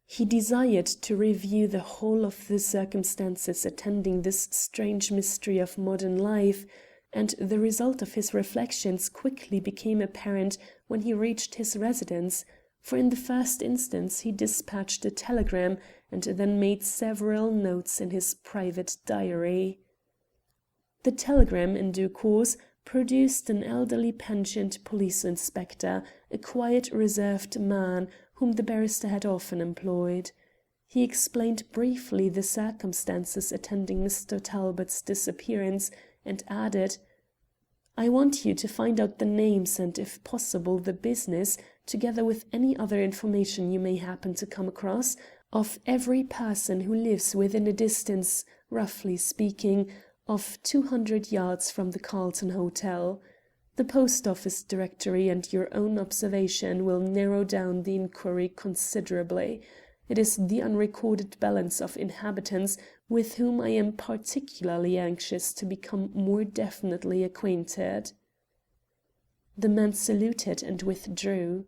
He desired to review the whole of the circumstances attending this strange mystery of modern life, and the result of his reflections quickly became apparent when he reached his residence, for in the first instance he dispatched a telegram and then made several notes in his private diary. The telegram, in due course, produced an elderly pensioned police inspector, a quiet, reserved man, whom the barrister had often employed. He explained briefly the circumstances attending Mr. Talbot's disappearance, and added, "I want you to find out the names and, if possible, the business, together with any other information you may happen to come across, of every person who lives within a distance, roughly speaking, of 200 yards from the Carlton Hotel. The Post Office Directory and your own observation will narrow down the inquiry considerably. It is the unrecorded balance of inhabitants with whom I am particularly anxious to become more definitely acquainted." The man saluted and withdrew.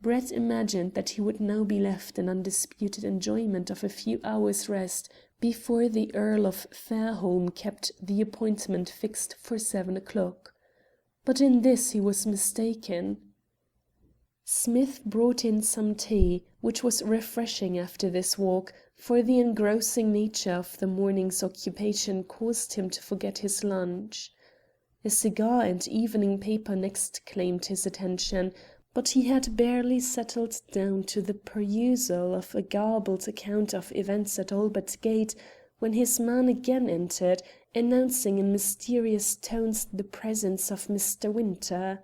Brett imagined that he would now be left in undisputed enjoyment of a few hours' rest before the Earl of Fairholme kept the appointment fixed for 7 o'clock. But in this he was mistaken. Smith brought in some tea, which was refreshing after this walk, for the engrossing nature of the morning's occupation caused him to forget his lunch. A cigar and evening paper next claimed his attention, but he had barely settled down to the perusal of a garbled account of events at Albert Gate when his man again entered, announcing in mysterious tones the presence of Mr. Winter.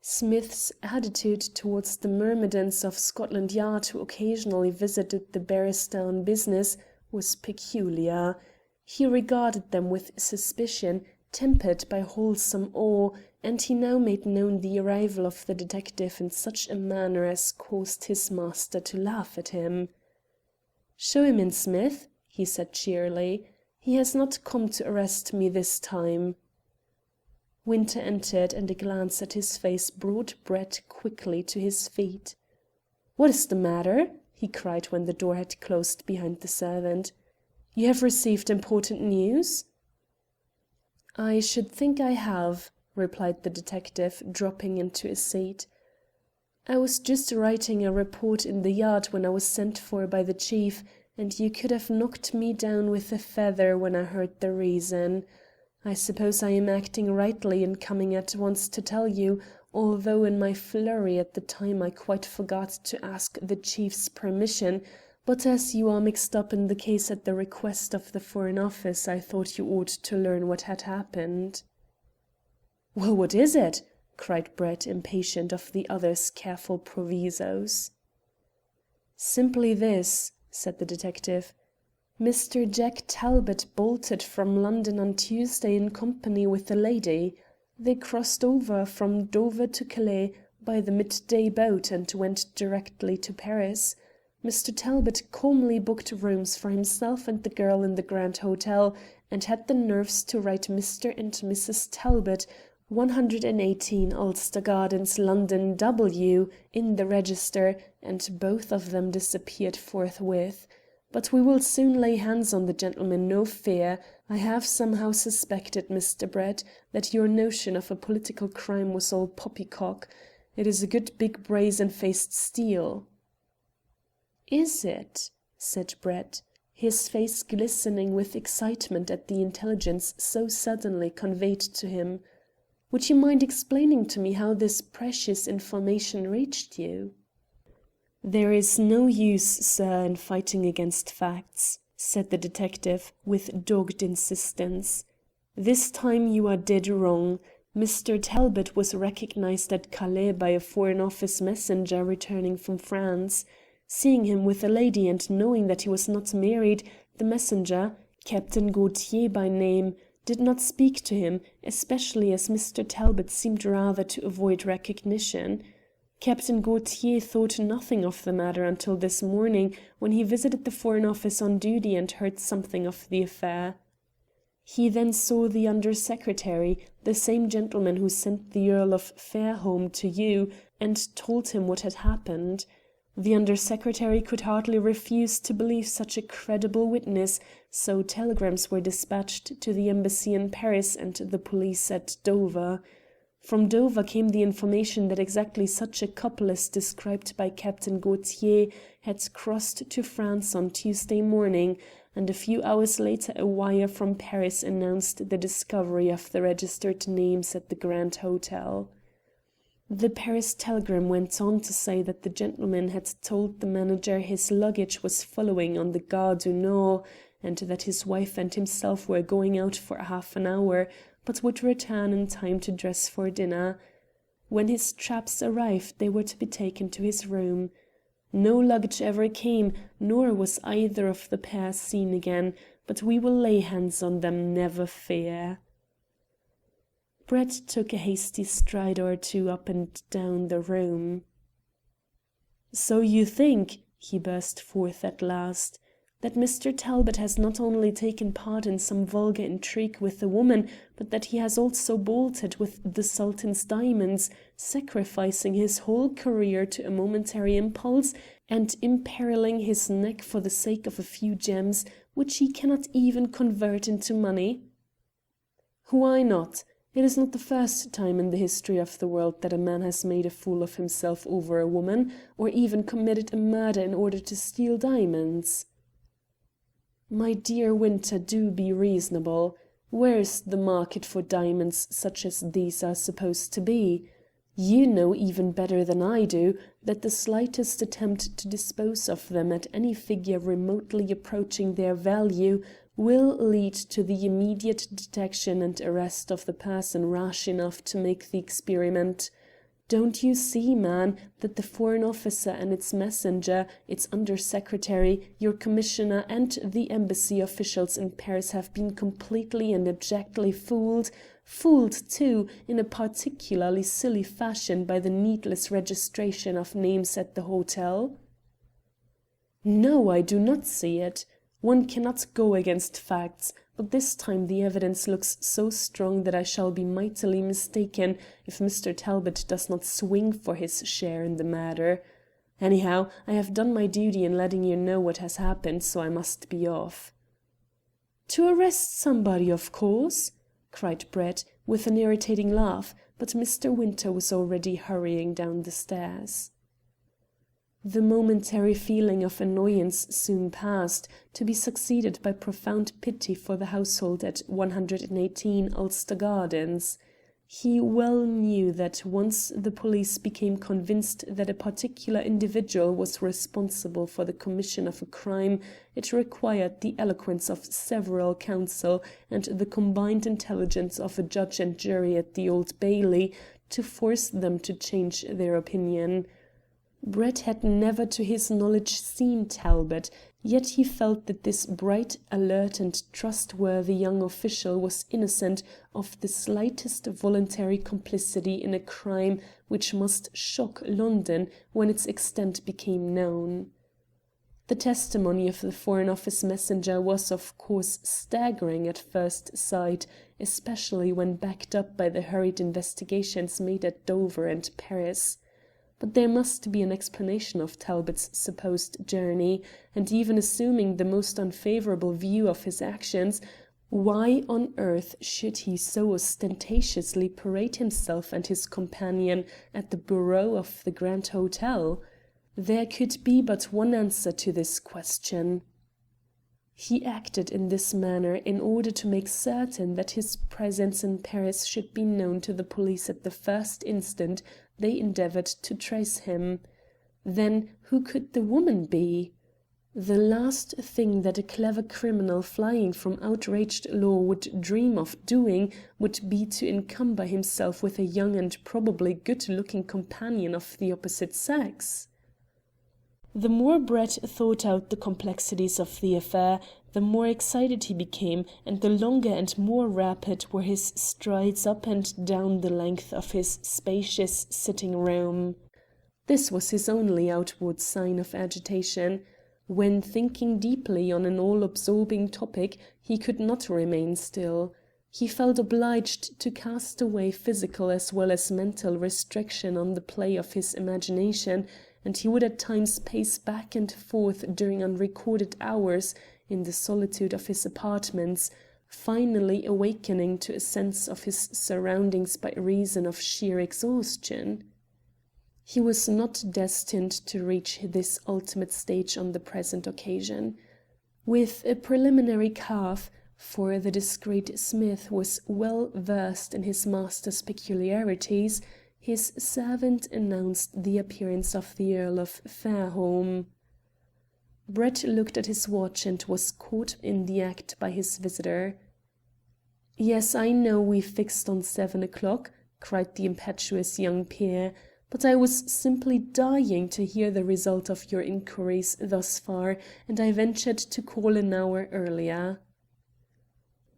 Smith's attitude towards the myrmidons of Scotland Yard who occasionally visited the barrister on business was peculiar. He regarded them with suspicion, tempered by wholesome awe, and he now made known the arrival of the detective in such a manner as caused his master to laugh at him. "Show him in, Smith," he said cheerily. "He has not come to arrest me this time." Winter entered, and a glance at his face brought Brett quickly to his feet. "What is the matter?" he cried when the door had closed behind the servant. "You have received important news?" "I should think I have," replied the detective, dropping into a seat. I was just writing a report in the yard when I was sent for by the chief, and you could have knocked me down with a feather when I heard the reason. I suppose I am acting rightly in coming at once to tell you, although in my flurry at the time I quite forgot to ask the chief's permission, but as you are mixed up in the case at the request of the Foreign Office, I thought you ought to learn what had happened." "Well, what is it?" cried Brett, impatient of the other's careful provisos. "Simply this," said the detective. "Mr. Jack Talbot bolted from London on Tuesday in company with a lady. They crossed over from Dover to Calais by the midday boat and went directly to Paris. Mr. Talbot calmly booked rooms for himself and the girl in the Grand Hotel, and had the nerves to write Mr. and Mrs. Talbot, 118 Ulster Gardens, London, W, in the register, and both of them disappeared forthwith. But we will soon lay hands on the gentleman, no fear. I have somehow suspected, Mr. Brett, that your notion of a political crime was all poppycock. It is a good big brazen-faced steal." "Is it?" said Brett, his face glistening with excitement at the intelligence so suddenly conveyed to him. "Would you mind explaining to me how this precious information reached you?" "There is no use, sir, in fighting against facts," said the detective, with dogged insistence. "This time you are dead wrong. Mr. Talbot was recognized at Calais by a Foreign Office messenger returning from France. Seeing him with a lady and knowing that he was not married, the messenger, Captain Gaultier by name, did not speak to him, especially as Mr. Talbot seemed rather to avoid recognition. Captain Gaultier thought nothing of the matter until this morning, when he visited the Foreign Office on duty and heard something of the affair. He then saw the Under Secretary, the same gentleman who sent the Earl of Fairholme to you, and told him what had happened. The Under Secretary could hardly refuse to believe such a credible witness, so telegrams were dispatched to the embassy in Paris and the police at Dover. From Dover came the information that exactly such a couple as described by Captain Gaultier had crossed to France on Tuesday morning, and a few hours later a wire from Paris announced the discovery of the registered names at the Grand Hotel. The Paris telegram went on to say that the gentleman had told the manager his luggage was following on the Gare du Nord, and that his wife and himself were going out for half an hour, but would return in time to dress for dinner. When his traps arrived, they were to be taken to his room. No luggage ever came, nor was either of the pair seen again, but we will lay hands on them, never fear." Brett took a hasty stride or two up and down the room. "So you think," he burst forth at last, "that Mr. Talbot has not only taken part in some vulgar intrigue with a woman, but that he has also bolted with the Sultan's diamonds, sacrificing his whole career to a momentary impulse, and imperilling his neck for the sake of a few gems which he cannot even convert into money?" "Why not? It is not the first time in the history of the world that a man has made a fool of himself over a woman, or even committed a murder in order to steal diamonds." "My dear Winter, do be reasonable. Where is the market for diamonds such as these are supposed to be? You know even better than I do that the slightest attempt to dispose of them at any figure remotely approaching their value will lead to the immediate detection and arrest of the person rash enough to make the experiment. Don't you see, man, that the Foreign Officer and its messenger, its Under Secretary, your Commissioner, and the embassy officials in Paris have been completely and abjectly fooled? Fooled, too, in a particularly silly fashion by the needless registration of names at the hotel?" "No, I do not see it. One cannot go against facts, but this time the evidence looks so strong that I shall be mightily mistaken if Mr. Talbot does not swing for his share in the matter. Anyhow, I have done my duty in letting you know what has happened, so I must be off." "To arrest somebody, of course," cried Brett, with an irritating laugh, but Mr. Winter was already hurrying down the stairs. The momentary feeling of annoyance soon passed, to be succeeded by profound pity for the household at 118 Ulster Gardens. He well knew that once the police became convinced that a particular individual was responsible for the commission of a crime, it required the eloquence of several counsel and the combined intelligence of a judge and jury at the Old Bailey to force them to change their opinion. Brett had never to his knowledge seen Talbot, yet he felt that this bright, alert and trustworthy young official was innocent of the slightest voluntary complicity in a crime which must shock London when its extent became known. The testimony of the Foreign Office messenger was of course staggering at first sight, especially when backed up by the hurried investigations made at Dover and Paris. But there must be an explanation of Talbot's supposed journey, and even assuming the most unfavourable view of his actions, why on earth should he so ostentatiously parade himself and his companion at the bureau of the Grand Hotel? There could be but one answer to this question. He acted in this manner in order to make certain that his presence in Paris should be known to the police at the first instant they endeavoured to trace him. Then who could the woman be? The last thing that a clever criminal flying from outraged law would dream of doing would be to encumber himself with a young and probably good-looking companion of the opposite sex. The more Brett thought out the complexities of the affair, the more excited he became, and the longer and more rapid were his strides up and down the length of his spacious sitting-room. This was his only outward sign of agitation. When thinking deeply on an all-absorbing topic, he could not remain still. He felt obliged to cast away physical as well as mental restriction on the play of his imagination, and he would at times pace back and forth during unrecorded hours in the solitude of his apartments, finally awakening to a sense of his surroundings by reason of sheer exhaustion. He was not destined to reach this ultimate stage on the present occasion. With a preliminary cough, for the discreet Smith was well versed in his master's peculiarities, his servant announced the appearance of the Earl of Fairholme. Brett looked at his watch and was caught in the act by his visitor. "Yes, I know we fixed on 7 o'clock," cried the impetuous young peer, "but I was simply dying to hear the result of your inquiries thus far, and I ventured to call an hour earlier."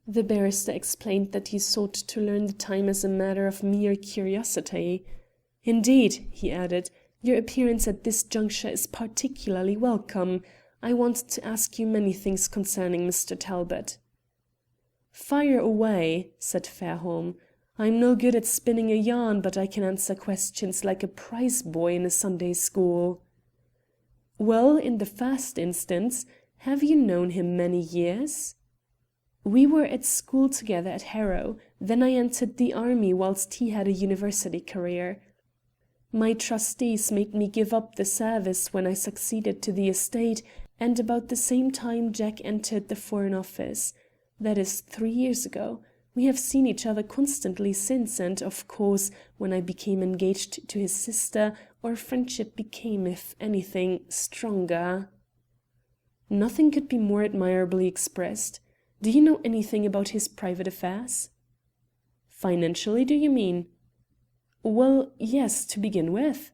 The barrister explained that he sought to learn the time as a matter of mere curiosity. "Indeed," he added, "your appearance at this juncture is particularly welcome. I want to ask you many things concerning Mr. Talbot." "Fire away," said Fairholme. "I'm no good at spinning a yarn, but I can answer questions like a prize boy in a Sunday school." "Well, in the first instance, have you known him many years?" "We were at school together at Harrow. Then I entered the army whilst he had a university career. My trustees made me give up the service when I succeeded to the estate, and about the same time Jack entered the Foreign Office. That is 3 years ago. We have seen each other constantly since, and, of course, when I became engaged to his sister, our friendship became, if anything, stronger." "Nothing could be more admirably expressed. Do you know anything about his private affairs?" "Financially, do you mean?" "Well, yes, to begin with."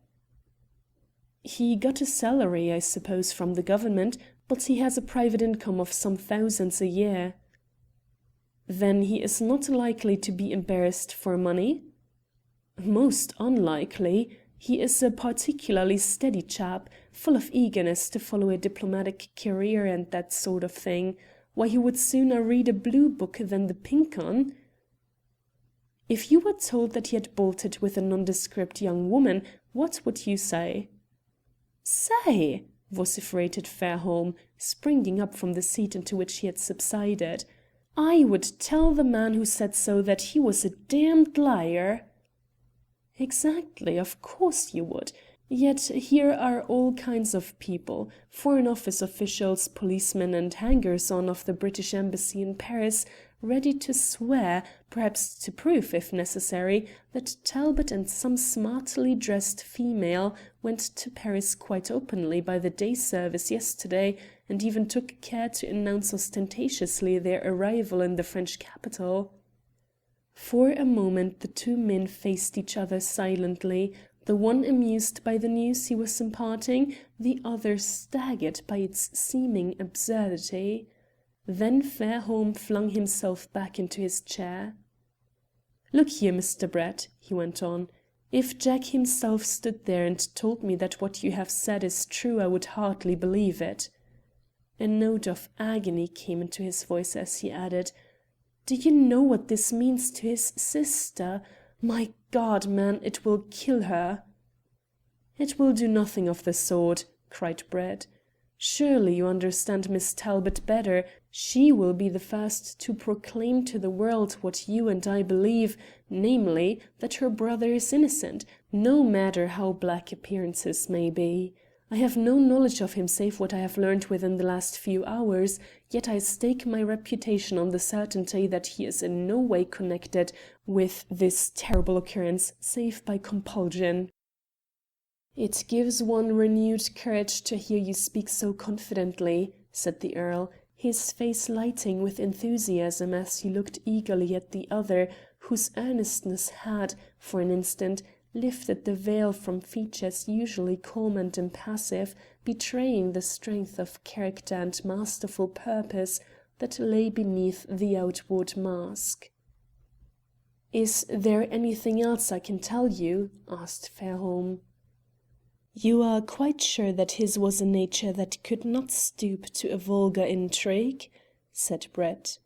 "He got a salary, I suppose, from the government, but he has a private income of some thousands a year." "Then he is not likely to be embarrassed for money?" "Most unlikely. He is a particularly steady chap, full of eagerness to follow a diplomatic career and that sort of thing. Why, he would sooner read a blue book than the pink un." "If you were told that he had bolted with a nondescript young woman, what would you say?" "Say!" vociferated Fairholme, springing up from the seat into which he had subsided. "I would tell the man who said so that he was a damned liar." "Exactly, of course you would. Yet here are all kinds of people, Foreign Office officials, policemen and hangers-on of the British Embassy in Paris, ready to swear, perhaps to prove, if necessary, that Talbot and some smartly dressed female went to Paris quite openly by the day service yesterday, and even took care to announce ostentatiously their arrival in the French capital. For a moment the two men faced each other silently, the one amused by the news he was imparting, the other staggered by its seeming absurdity. Then Fairholme flung himself back into his chair. "Look here, Mr. Brett," he went on, "if Jack himself stood there and told me that what you have said is true, I would hardly believe it." A note of agony came into his voice as he added, "Do you know what this means to his sister? My God, man, it will kill her." "It will do nothing of the sort," cried Brett. "Surely you understand Miss Talbot better. She will be the first to proclaim to the world what you and I believe, namely, that her brother is innocent, no matter how black appearances may be. I have no knowledge of him save what I have learned within the last few hours, yet I stake my reputation on the certainty that he is in no way connected with this terrible occurrence save by compulsion." "It gives one renewed courage to hear you speak so confidently," said the Earl, his face lighting with enthusiasm as he looked eagerly at the other, whose earnestness had, for an instant, lifted the veil from features usually calm and impassive, betraying the strength of character and masterful purpose that lay beneath the outward mask. "Is there anything else I can tell you?" asked Fairholme. "You are quite sure that his was a nature that could not stoop to a vulgar intrigue?" said Brett.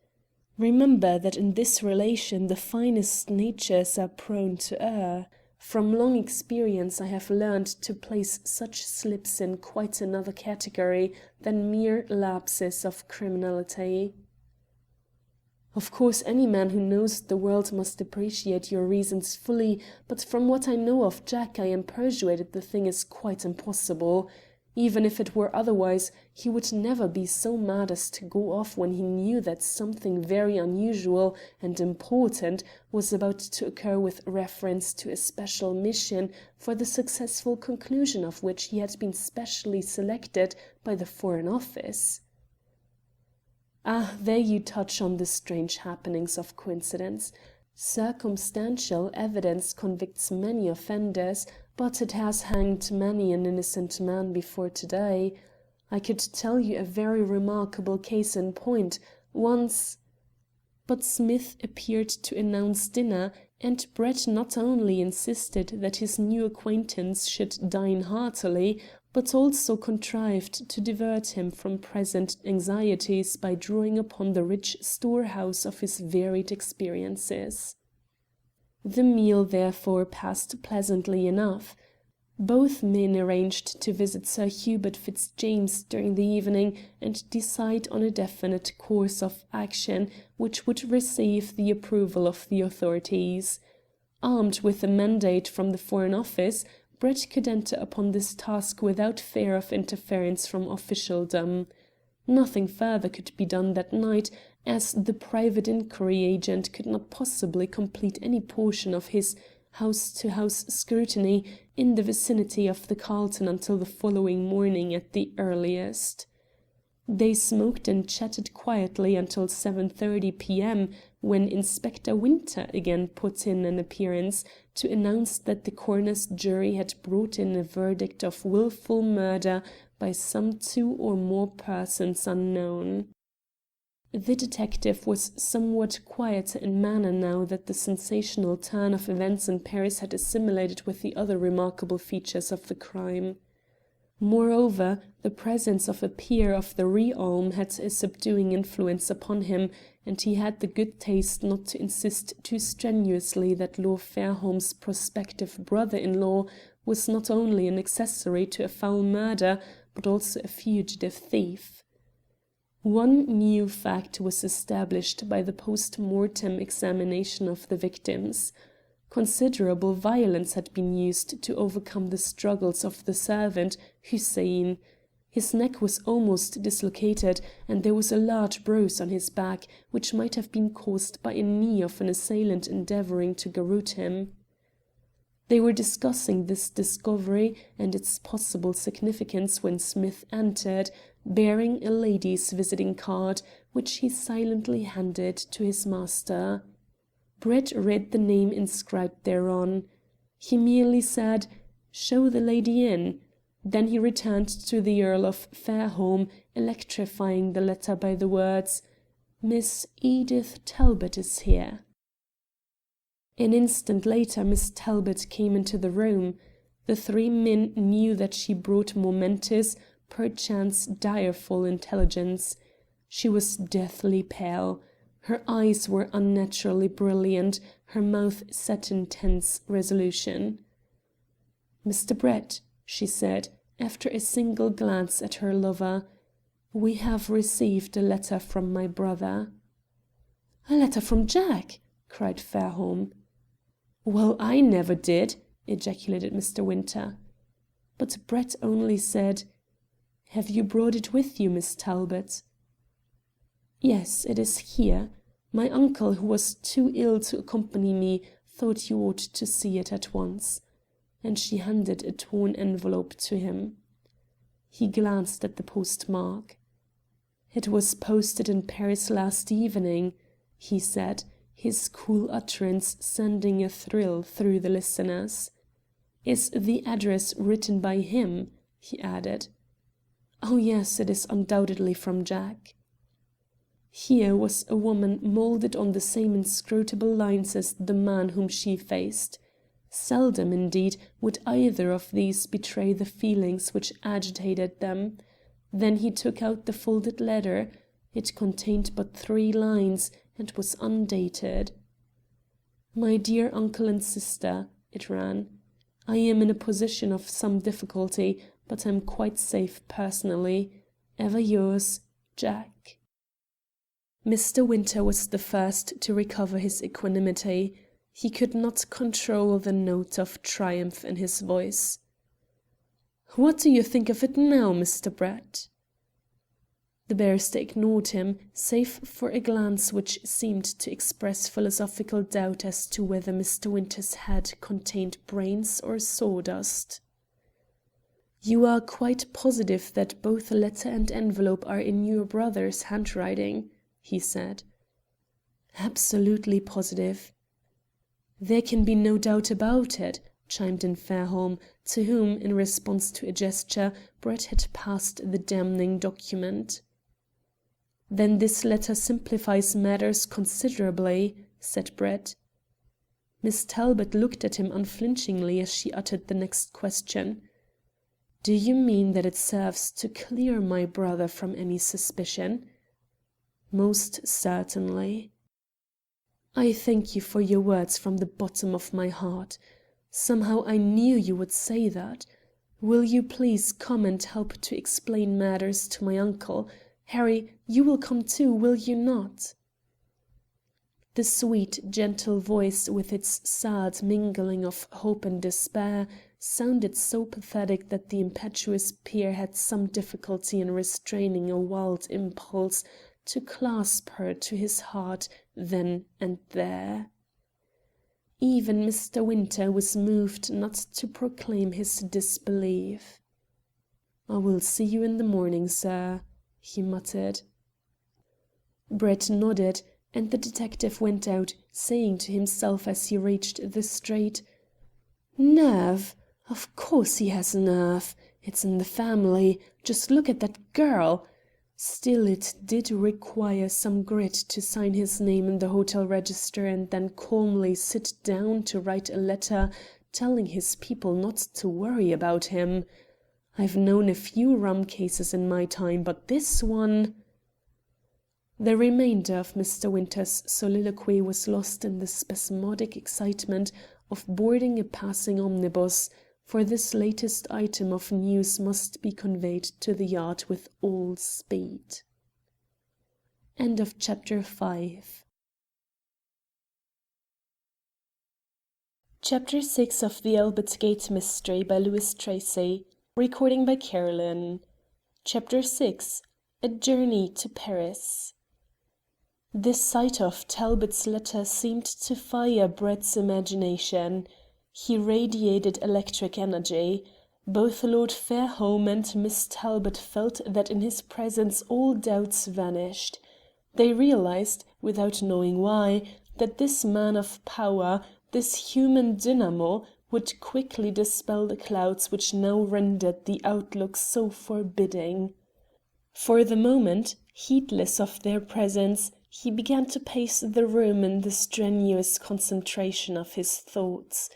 "Remember that in this relation the finest natures are prone to err. From long experience I have learned to place such slips in quite another category than mere lapses of criminality." "Of course any man who knows the world must appreciate your reasons fully, but from what I know of Jack I am persuaded the thing is quite impossible. Even if it were otherwise, he would never be so mad as to go off when he knew that something very unusual and important was about to occur with reference to a special mission for the successful conclusion of which he had been specially selected by the Foreign Office." "Ah, there you touch on the strange happenings of coincidence. Circumstantial evidence convicts many offenders, but it has hanged many an innocent man before to-day. I could tell you a very remarkable case in point. Once—" But Smith appeared to announce dinner, and Brett not only insisted that his new acquaintance should dine heartily, but also contrived to divert him from present anxieties by drawing upon the rich storehouse of his varied experiences. The meal therefore passed pleasantly enough. Both men arranged to visit Sir Hubert Fitzjames during the evening and decide on a definite course of action which would receive the approval of the authorities. Armed with a mandate from the Foreign Office, Brett could enter upon this task without fear of interference from officialdom. Nothing further could be done that night, as the private inquiry agent could not possibly complete any portion of his house-to-house scrutiny in the vicinity of the Carlton until the following morning at the earliest. They smoked and chatted quietly until 7:30 p.m., when Inspector Winter again put in an appearance to announce that the coroner's jury had brought in a verdict of wilful murder by some 2 or more persons unknown. The detective was somewhat quieter in manner now that the sensational turn of events in Paris had assimilated with the other remarkable features of the crime. Moreover, the presence of a peer of the realm had a subduing influence upon him, and he had the good taste not to insist too strenuously that Lord Fairholme's prospective brother-in-law was not only an accessory to a foul murder, but also a fugitive thief. One new fact was established by the post-mortem examination of the victims. Considerable violence had been used to overcome the struggles of the servant, Hussein. His neck was almost dislocated, and there was a large bruise on his back, which might have been caused by a knee of an assailant endeavouring to garrote him. They were discussing this discovery and its possible significance when Smith entered, bearing a lady's visiting card, which he silently handed to his master. Brett read the name inscribed thereon. He merely said, "Show the lady in." Then he returned to the Earl of Fairholme, electrifying the letter by the words, "Miss Edith Talbot is here." An instant later Miss Talbot came into the room. The three men knew that she brought momentous, perchance direful intelligence. She was deathly pale. Her eyes were unnaturally brilliant, her mouth set in tense resolution. "Mr. Brett," she said, after a single glance at her lover, "we have received a letter from my brother." "A letter from Jack!" cried Fairholme. "Well, I never did!" ejaculated Mr. Winter. But Brett only said, "Have you brought it with you, Miss Talbot?" "Yes, it is here. My uncle, who was too ill to accompany me, thought you ought to see it at once." And she handed a torn envelope to him. He glanced at the postmark. "It was posted in Paris last evening," he said, his cool utterance sending a thrill through the listeners. "Is the address written by him?" he added. "Oh yes, it is undoubtedly from Jack." Here was a woman moulded on the same inscrutable lines as the man whom she faced. Seldom, indeed, would either of these betray the feelings which agitated them. Then he took out the folded letter. It contained but 3 lines, and was undated. "My dear uncle and sister," it ran, "I am in a position of some difficulty, but am quite safe personally. Ever yours, Jack." Mr. Winter was the first to recover his equanimity. He could not control the note of triumph in his voice. "What do you think of it now, Mr. Brett?" The barrister ignored him, save for a glance which seemed to express philosophical doubt as to whether Mr. Winter's head contained brains or sawdust. "You are quite positive that both letter and envelope are in your brother's handwriting?" he said. "Absolutely positive." "There can be no doubt about it," chimed in Fairholme, to whom, in response to a gesture, Brett had passed the damning document. "Then this letter simplifies matters considerably," said Brett. Miss Talbot looked at him unflinchingly as she uttered the next question. "Do you mean that it serves to clear my brother from any suspicion?" "Most certainly." "I thank you for your words from the bottom of my heart. Somehow I knew you would say that. Will you please come and help to explain matters to my uncle? Harry, you will come too, will you not?" The sweet, gentle voice, with its sad mingling of hope and despair, sounded so pathetic that the impetuous peer had some difficulty in restraining a wild impulse to clasp her to his heart then and there. Even Mr. Winter was moved not to proclaim his disbelief. "I will see you in the morning, sir," he muttered. Brett nodded, and the detective went out, saying to himself as he reached the street, "Nerve! Of course he has nerve. It's in the family. Just look at that girl. Still, it did require some grit to sign his name in the hotel register and then calmly sit down to write a letter telling his people not to worry about him. I've known a few rum cases in my time, but this one—" The remainder of Mr. Winter's soliloquy was lost in the spasmodic excitement of boarding a passing omnibus, for this latest item of news must be conveyed to the yard with all speed. Chapter 6 Chapter 6 of The Albert Gate Mystery by Louis Tracy. Recording by Carolyn. Chapter 6. A Journey to Paris. The sight of Talbot's letter seemed to fire Brett's imagination. He radiated electric energy. Both Lord Fairholme and Miss Talbot felt that in his presence all doubts vanished. They realized, without knowing why, that this man of power, this human dynamo, would quickly dispel the clouds which now rendered the outlook so forbidding. For the moment, heedless of their presence, he began to pace the room in the strenuous concentration of his thoughts.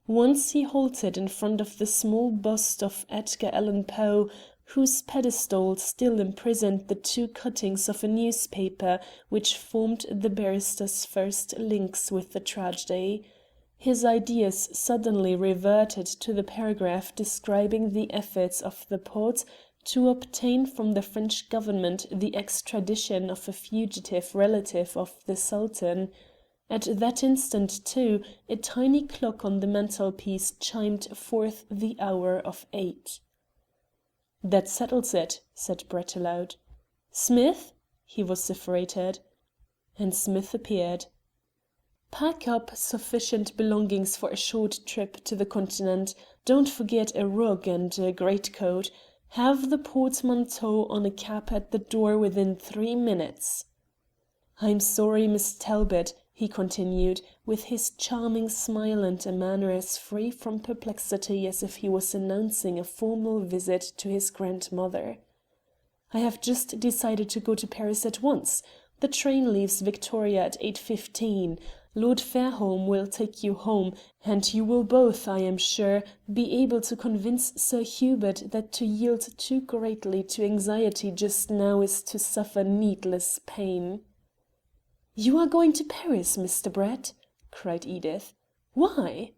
Once he halted in front of the small bust of Edgar Allan Poe, whose pedestal still imprisoned the two cuttings of a newspaper which formed the barrister's first links with the tragedy. His ideas suddenly reverted to the paragraph describing the efforts of the Porte to obtain from the French government the extradition of a fugitive relative of the Sultan. At that instant, too, a tiny clock on the mantelpiece chimed forth the hour of 8. "That settles it," said Brett aloud. "Smith?" he vociferated. And Smith appeared. "Pack up sufficient belongings for a short trip to the Continent. Don't forget a rug and a greatcoat. Have the portmanteau on a cab at the door within 3 minutes. I'm sorry, Miss Talbot," he continued, with his charming smile and a manner as free from perplexity as if he was announcing a formal visit to his grandmother. "I have just decided to go to Paris at once. The train leaves Victoria at 8:15. Lord Fairholme will take you home, and you will both, I am sure, be able to convince Sir Hubert that to yield too greatly to anxiety just now is to suffer needless pain." "You are going to Paris, Mr. Brett?" cried Edith. "Why?"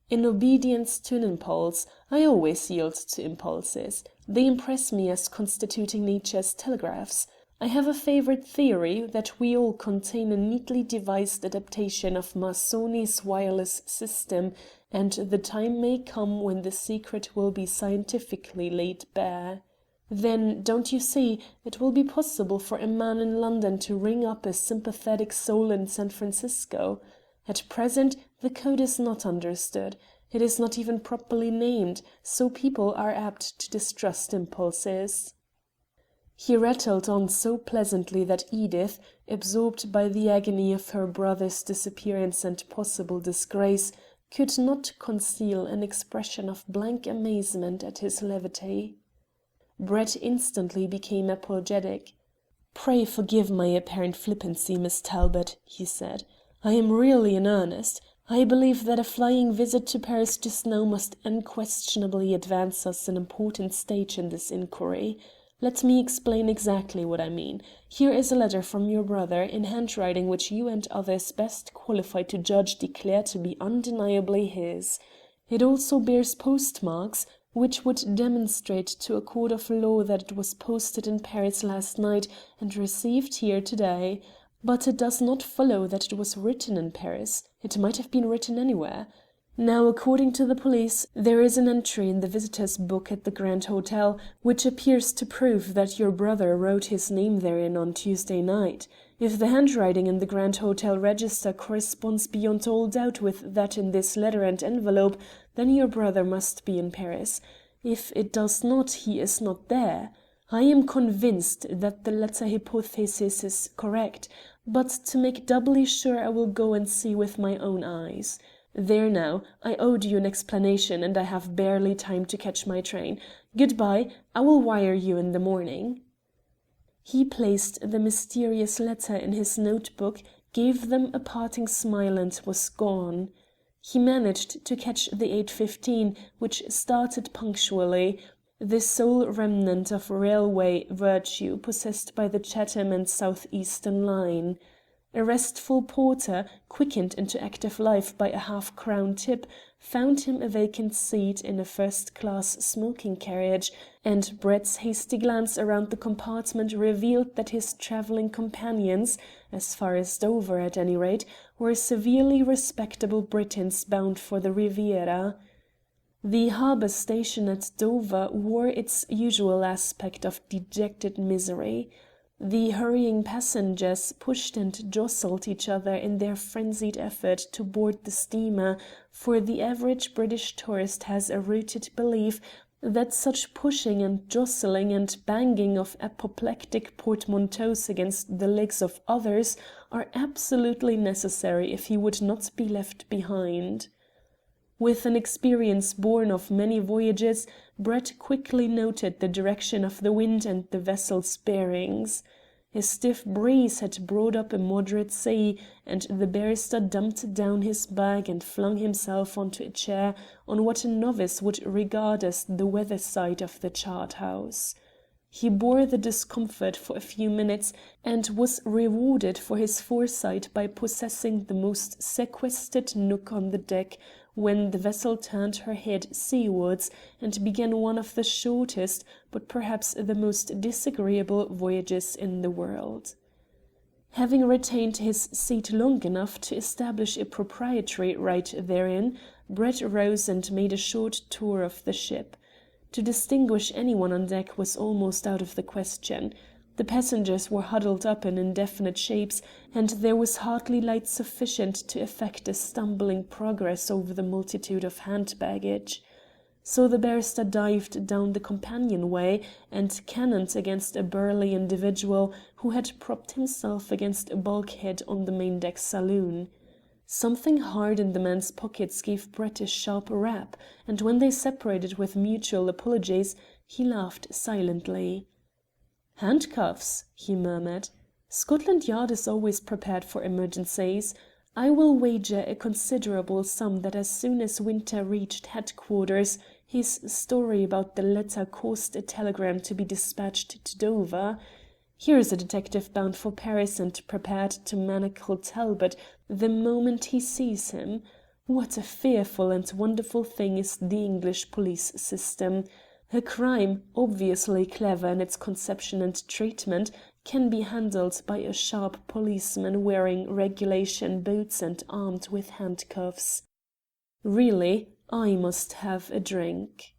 "In obedience to an impulse. I always yield to impulses. They impress me as constituting nature's telegraphs. I have a favourite theory that we all contain a neatly devised adaptation of Marconi's wireless system, and the time may come when the secret will be scientifically laid bare. Then, don't you see, it will be possible for a man in London to ring up a sympathetic soul in San Francisco. At present, the code is not understood. It is not even properly named, so people are apt to distrust impulses." He rattled on so pleasantly that Edith, absorbed by the agony of her brother's disappearance and possible disgrace, could not conceal an expression of blank amazement at his levity. Brett instantly became apologetic. "Pray forgive my apparent flippancy, Miss Talbot," he said. "I am really in earnest. I believe that a flying visit to Paris just now must unquestionably advance us an important stage in this inquiry. Let me explain exactly what I mean. Here is a letter from your brother, in handwriting which you and others best qualified to judge declare to be undeniably his. It also bears postmarks, which would demonstrate to a court of law that it was posted in Paris last night and received here today. But it does not follow that it was written in Paris. It might have been written anywhere. Now, according to the police, there is an entry in the visitors' book at the Grand Hotel which appears to prove that your brother wrote his name therein on Tuesday night. If the handwriting in the Grand Hotel register corresponds beyond all doubt with that in this letter and envelope, then your brother must be in Paris. If it does not, he is not there. I am convinced that the latter hypothesis is correct, but to make doubly sure I will go and see with my own eyes. There now, I owed you an explanation, and I have barely time to catch my train. Goodbye, I will wire you in the morning." He placed the mysterious letter in his notebook, gave them a parting smile, and was gone. He managed to catch the 8:15, which started punctually, the sole remnant of railway virtue possessed by the Chatham and South Eastern line. A restful porter, quickened into active life by a half-crown tip, found him a vacant seat in a first-class smoking carriage, and Brett's hasty glance around the compartment revealed that his travelling companions, as far as Dover at any rate, were severely respectable Britons bound for the Riviera. The harbour station at Dover wore its usual aspect of dejected misery. The hurrying passengers pushed and jostled each other in their frenzied effort to board the steamer, for the average British tourist has a rooted belief that such pushing and jostling and banging of apoplectic portmanteaus against the legs of others are absolutely necessary if he would not be left behind. With an experience born of many voyages, Brett quickly noted the direction of the wind and the vessel's bearings. A stiff breeze had brought up a moderate sea, and the barrister dumped down his bag and flung himself onto a chair on what a novice would regard as the weather side of the chart-house. He bore the discomfort for a few minutes, and was rewarded for his foresight by possessing the most sequestered nook on the deck, when the vessel turned her head seawards and began one of the shortest, but perhaps the most disagreeable voyages in the world. Having retained his seat long enough to establish a proprietary right therein, Brett rose and made a short tour of the ship. To distinguish anyone on deck was almost out of the question. The passengers were huddled up in indefinite shapes, and there was hardly light sufficient to effect a stumbling progress over the multitude of hand baggage. So the barrister dived down the companionway and cannoned against a burly individual who had propped himself against a bulkhead on the main-deck saloon. Something hard in the man's pockets gave Brett a sharp rap, and when they separated with mutual apologies, he laughed silently. "Handcuffs," he murmured. "Scotland Yard is always prepared for emergencies. I will wager a considerable sum that as soon as Winter reached headquarters his story about the letter caused a telegram to be dispatched to Dover. Here is a detective bound for Paris and prepared to manacle Talbot the moment he sees him. What a fearful and wonderful thing is the English police system! A crime, obviously clever in its conception and treatment, can be handled by a sharp policeman wearing regulation boots and armed with handcuffs. Really, I must have a drink."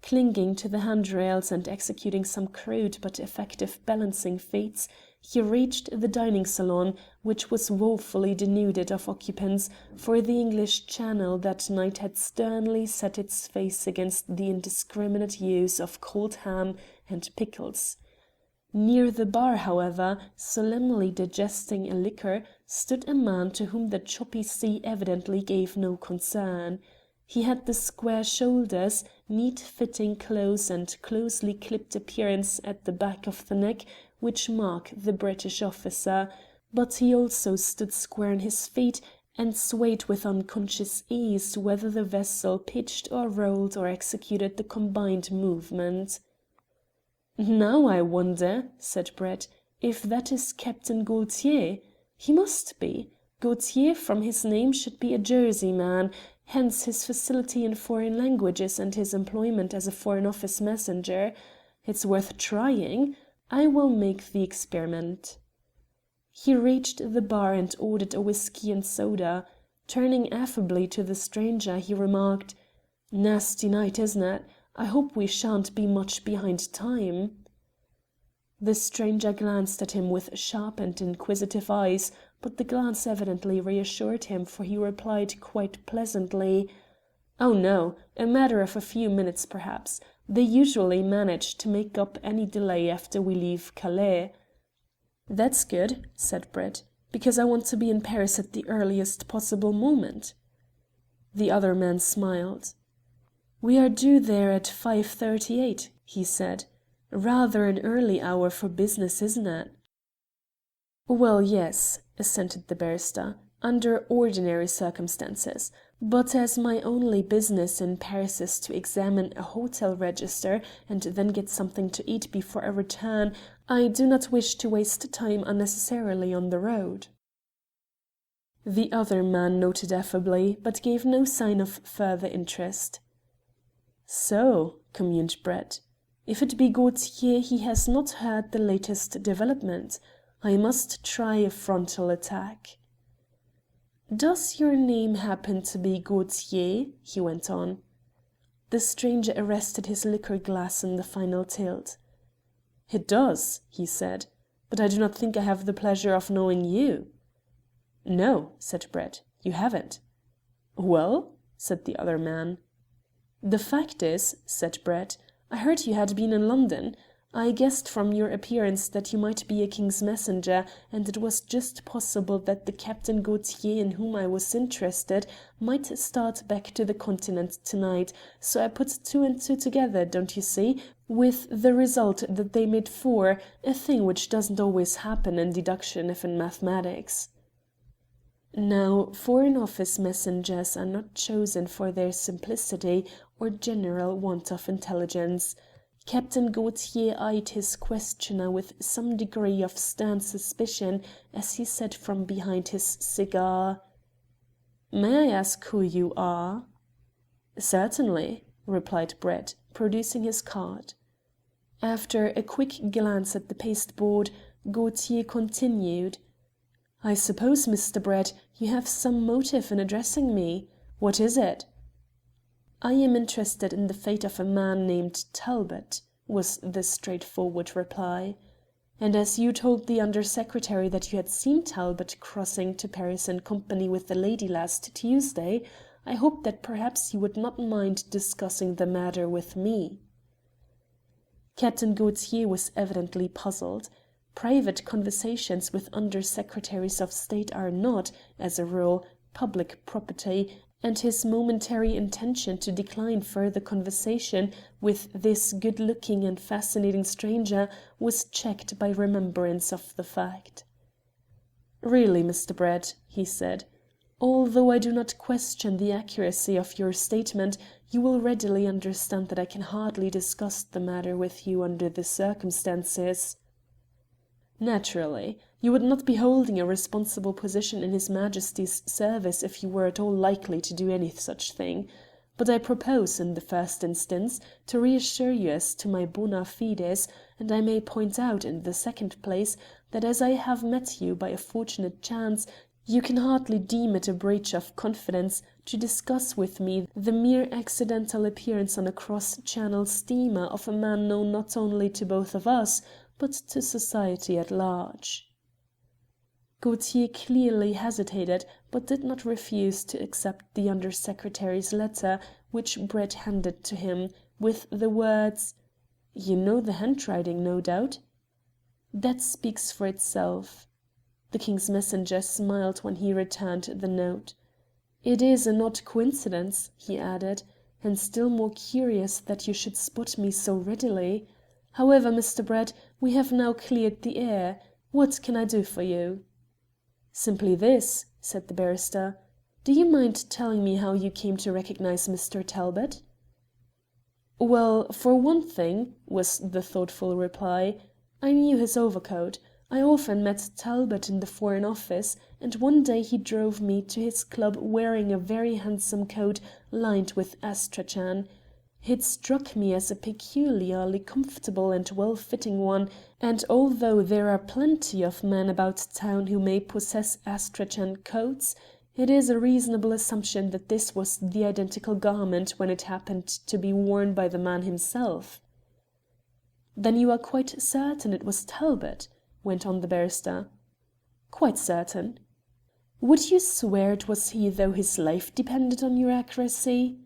Clinging to the handrails and executing some crude but effective balancing feats, he reached the dining salon, which was woefully denuded of occupants, for the English Channel that night had sternly set its face against the indiscriminate use of cold ham and pickles. Near the bar, however, solemnly digesting a liquor, stood a man to whom the choppy sea evidently gave no concern. He had the square shoulders, neat-fitting clothes, and closely clipped appearance at the back of the neck which mark the British officer, but he also stood square on his feet and swayed with unconscious ease whether the vessel pitched or rolled or executed the combined movement. "Now I wonder," said Brett, "if that is Captain Gaultier. He must be. Gaultier, from his name, should be a Jersey man, hence his facility in foreign languages and his employment as a Foreign Office messenger. It's worth trying. I will make the experiment." He reached the bar and ordered a whisky and soda. Turning affably to the stranger, he remarked, "Nasty night, isn't it? I hope we shan't be much behind time." The stranger glanced at him with sharp and inquisitive eyes, but the glance evidently reassured him, for he replied quite pleasantly, "Oh no, a matter of a few minutes perhaps. They usually manage to make up any delay after we leave Calais." "That's good," said Brett, "because I want to be in Paris at the earliest possible moment." The other man smiled. "We are due there at 5:38, he said. "Rather an early hour for business, isn't it?" "Well, yes," assented the barrister, "under ordinary circumstances. But as my only business in Paris is to examine a hotel register and then get something to eat before I return, I do not wish to waste time unnecessarily on the road." The other man noted affably, but gave no sign of further interest. "So," communed Brett, "if it be Gaultier, he has not heard the latest development. I must try a frontal attack." "Does your name happen to be Gaultier?" he went on. The stranger arrested his liqueur glass in the final tilt. "It does," he said, "but I do not think I have the pleasure of knowing you." "No," said Brett, "you haven't." "Well?" said the other man. "The fact is," said Brett, "I heard you had been in London. I guessed from your appearance that you might be a king's messenger, and it was just possible that the Captain Gaultier in whom I was interested might start back to the Continent tonight, so I put two and two together, don't you see, with the result that they made four, a thing which doesn't always happen in deduction if in mathematics." Now, Foreign Office messengers are not chosen for their simplicity or general want of intelligence. Captain Gaultier eyed his questioner with some degree of stern suspicion as he said from behind his cigar: "May I ask who you are?" "Certainly," replied Brett, producing his card. After a quick glance at the pasteboard, Gaultier continued: "I suppose, Mr. Brett, you have some motive in addressing me. What is it?" "I am interested in the fate of a man named Talbot," was the straightforward reply. "And as you told the Under Secretary that you had seen Talbot crossing to Paris in company with a lady last Tuesday, I hoped that perhaps you would not mind discussing the matter with me." Captain Gaultier was evidently puzzled. Private conversations with Under Secretaries of State are not, as a rule, public property, and his momentary intention to decline further conversation with this good-looking and fascinating stranger was checked by remembrance of the fact. "Really, Mr. Brett," he said, "although I do not question the accuracy of your statement, you will readily understand that I can hardly discuss the matter with you under the circumstances." "Naturally. You would not be holding a responsible position in His Majesty's service if you were at all likely to do any such thing. But I propose, in the first instance, to reassure you as to my bona fides, and I may point out, in the second place, that as I have met you by a fortunate chance, you can hardly deem it a breach of confidence to discuss with me the mere accidental appearance on a cross-channel steamer of a man known not only to both of us, but to society at large." Gaultier clearly hesitated, but did not refuse to accept the Under Secretary's letter, which Brett handed to him, with the words: "You know the handwriting, no doubt?" "That speaks for itself." The King's messenger smiled when he returned the note. "It is an odd coincidence," he added, "and still more curious that you should spot me so readily. However, Mr. Brett, we have now cleared the air. What can I do for you?" "Simply this," said the barrister. "Do you mind telling me how you came to recognize Mr. Talbot?" "Well, for one thing," was the thoughtful reply, "I knew his overcoat. I often met Talbot in the Foreign Office, and one day he drove me to his club wearing a very handsome coat lined with astrachan. It struck me as a peculiarly comfortable and well-fitting one, and although there are plenty of men about town who may possess astrachan coats, it is a reasonable assumption that this was the identical garment when it happened to be worn by the man himself." "Then you are quite certain it was Talbot?" went on the barrister. "Quite certain." "Would you swear it was he though his life depended on your accuracy?"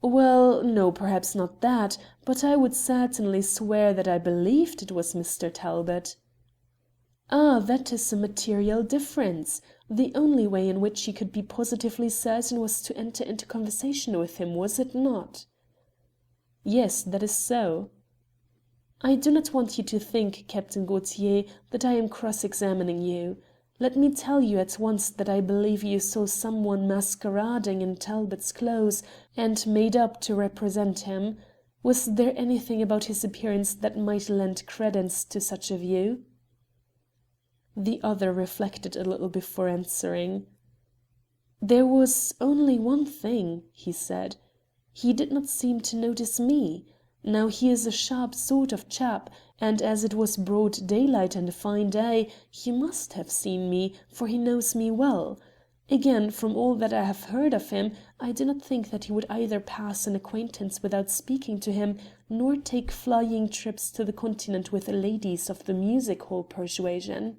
"Well, no, perhaps not that, but I would certainly swear that I believed it was Mr. Talbot." "Ah, that is a material difference. The only way in which you could be positively certain was to enter into conversation with him, was it not?" "Yes, that is so." "I do not want you to think, Captain Gaultier, that I am cross-examining you. Let me tell you at once that I believe you saw someone masquerading in Talbot's clothes and made up to represent him. Was there anything about his appearance that might lend credence to such a view?" The other reflected a little before answering. "There was only one thing," he said. "He did not seem to notice me. Now he is a sharp sort of chap, and as it was broad daylight and a fine day, he must have seen me, for he knows me well. Again, from all that I have heard of him, I do not think that he would either pass an acquaintance without speaking to him, nor take flying trips to the Continent with ladies of the music-hall persuasion.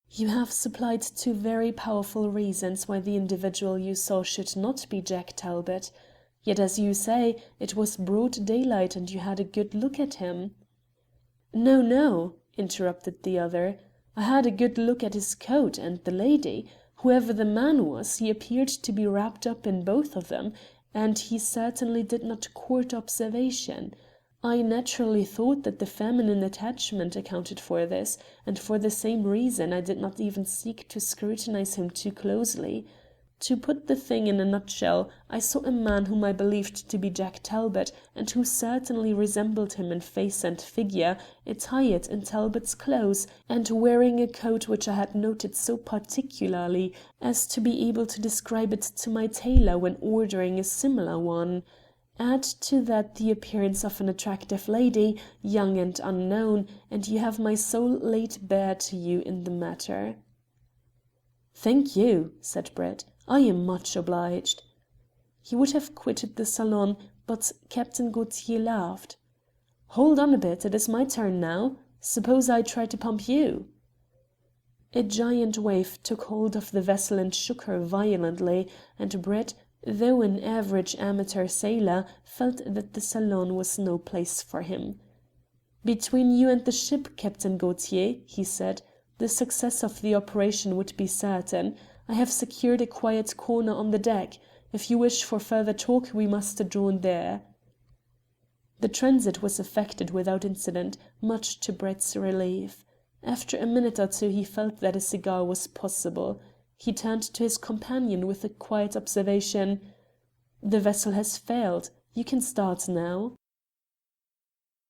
You have supplied two very powerful reasons why the individual you saw should not be Jack Talbot. Yet, as you say, it was broad daylight and you had a good look at him." "No, no," interrupted the other. "I had a good look at his coat and the lady. Whoever the man was, he appeared to be wrapped up in both of them, and he certainly did not court observation. I naturally thought that the feminine attachment accounted for this, and for the same reason I did not even seek to scrutinize him too closely. To put the thing in a nutshell, I saw a man whom I believed to be Jack Talbot, and who certainly resembled him in face and figure, attired in Talbot's clothes, and wearing a coat which I had noted so particularly as to be able to describe it to my tailor when ordering a similar one. Add to that the appearance of an attractive lady, young and unknown, and you have my soul laid bare to you in the matter." "Thank you," said Brett. "I am much obliged." He would have quitted the salon, but Captain Gaultier laughed. "Hold on a bit, it is my turn now. Suppose I try to pump you?" A giant wave took hold of the vessel and shook her violently, and Brett, though an average amateur sailor, felt that the salon was no place for him. "Between you and the ship, Captain Gaultier," he said, "the success of the operation would be certain. I have secured a quiet corner on the deck. If you wish for further talk, we must adjourn there." The transit was effected without incident, much to Brett's relief. After a minute or two he felt that a cigar was possible. He turned to his companion with the quiet observation: "The vessel has failed. You can start now."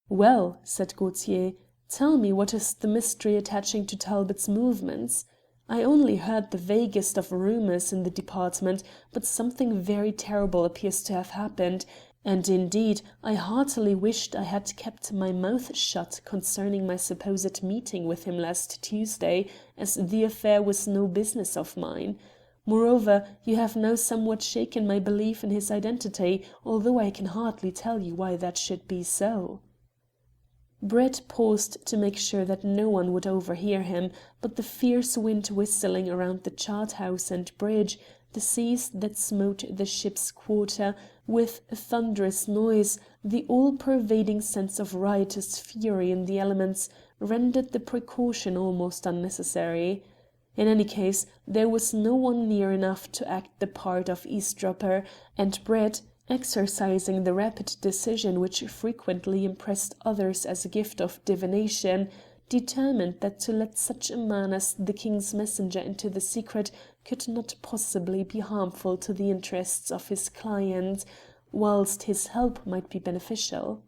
"Well," said Gaultier, "tell me what is the mystery attaching to Talbot's movements? I only heard the vaguest of rumours in the department, but something very terrible appears to have happened, and indeed I heartily wished I had kept my mouth shut concerning my supposed meeting with him last Tuesday, as the affair was no business of mine. Moreover, you have now somewhat shaken my belief in his identity, although I can hardly tell you why that should be so." Brett paused to make sure that no one would overhear him, but the fierce wind whistling around the chart house and bridge, the seas that smote the ship's quarter with a thunderous noise, the all-pervading sense of riotous fury in the elements, rendered the precaution almost unnecessary. In any case, there was no one near enough to act the part of eavesdropper, and Brett, exercising the rapid decision which frequently impressed others as a gift of divination, determined that to let such a man as the King's messenger into the secret could not possibly be harmful to the interests of his client, whilst his help might be beneficial.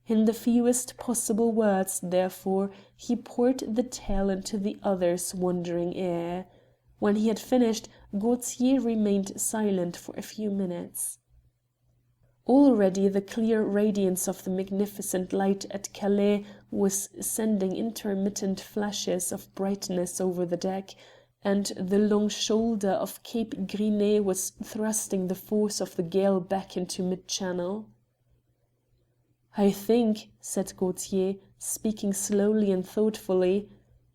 In the fewest possible words, therefore, he poured the tale into the other's wondering ear. When he had finished, Gaultier remained silent for a few minutes. Already the clear radiance of the magnificent light at Calais was sending intermittent flashes of brightness over the deck, and the long shoulder of Cape Grisnez was thrusting the force of the gale back into mid-channel. "I think," said Gaultier, speaking slowly and thoughtfully,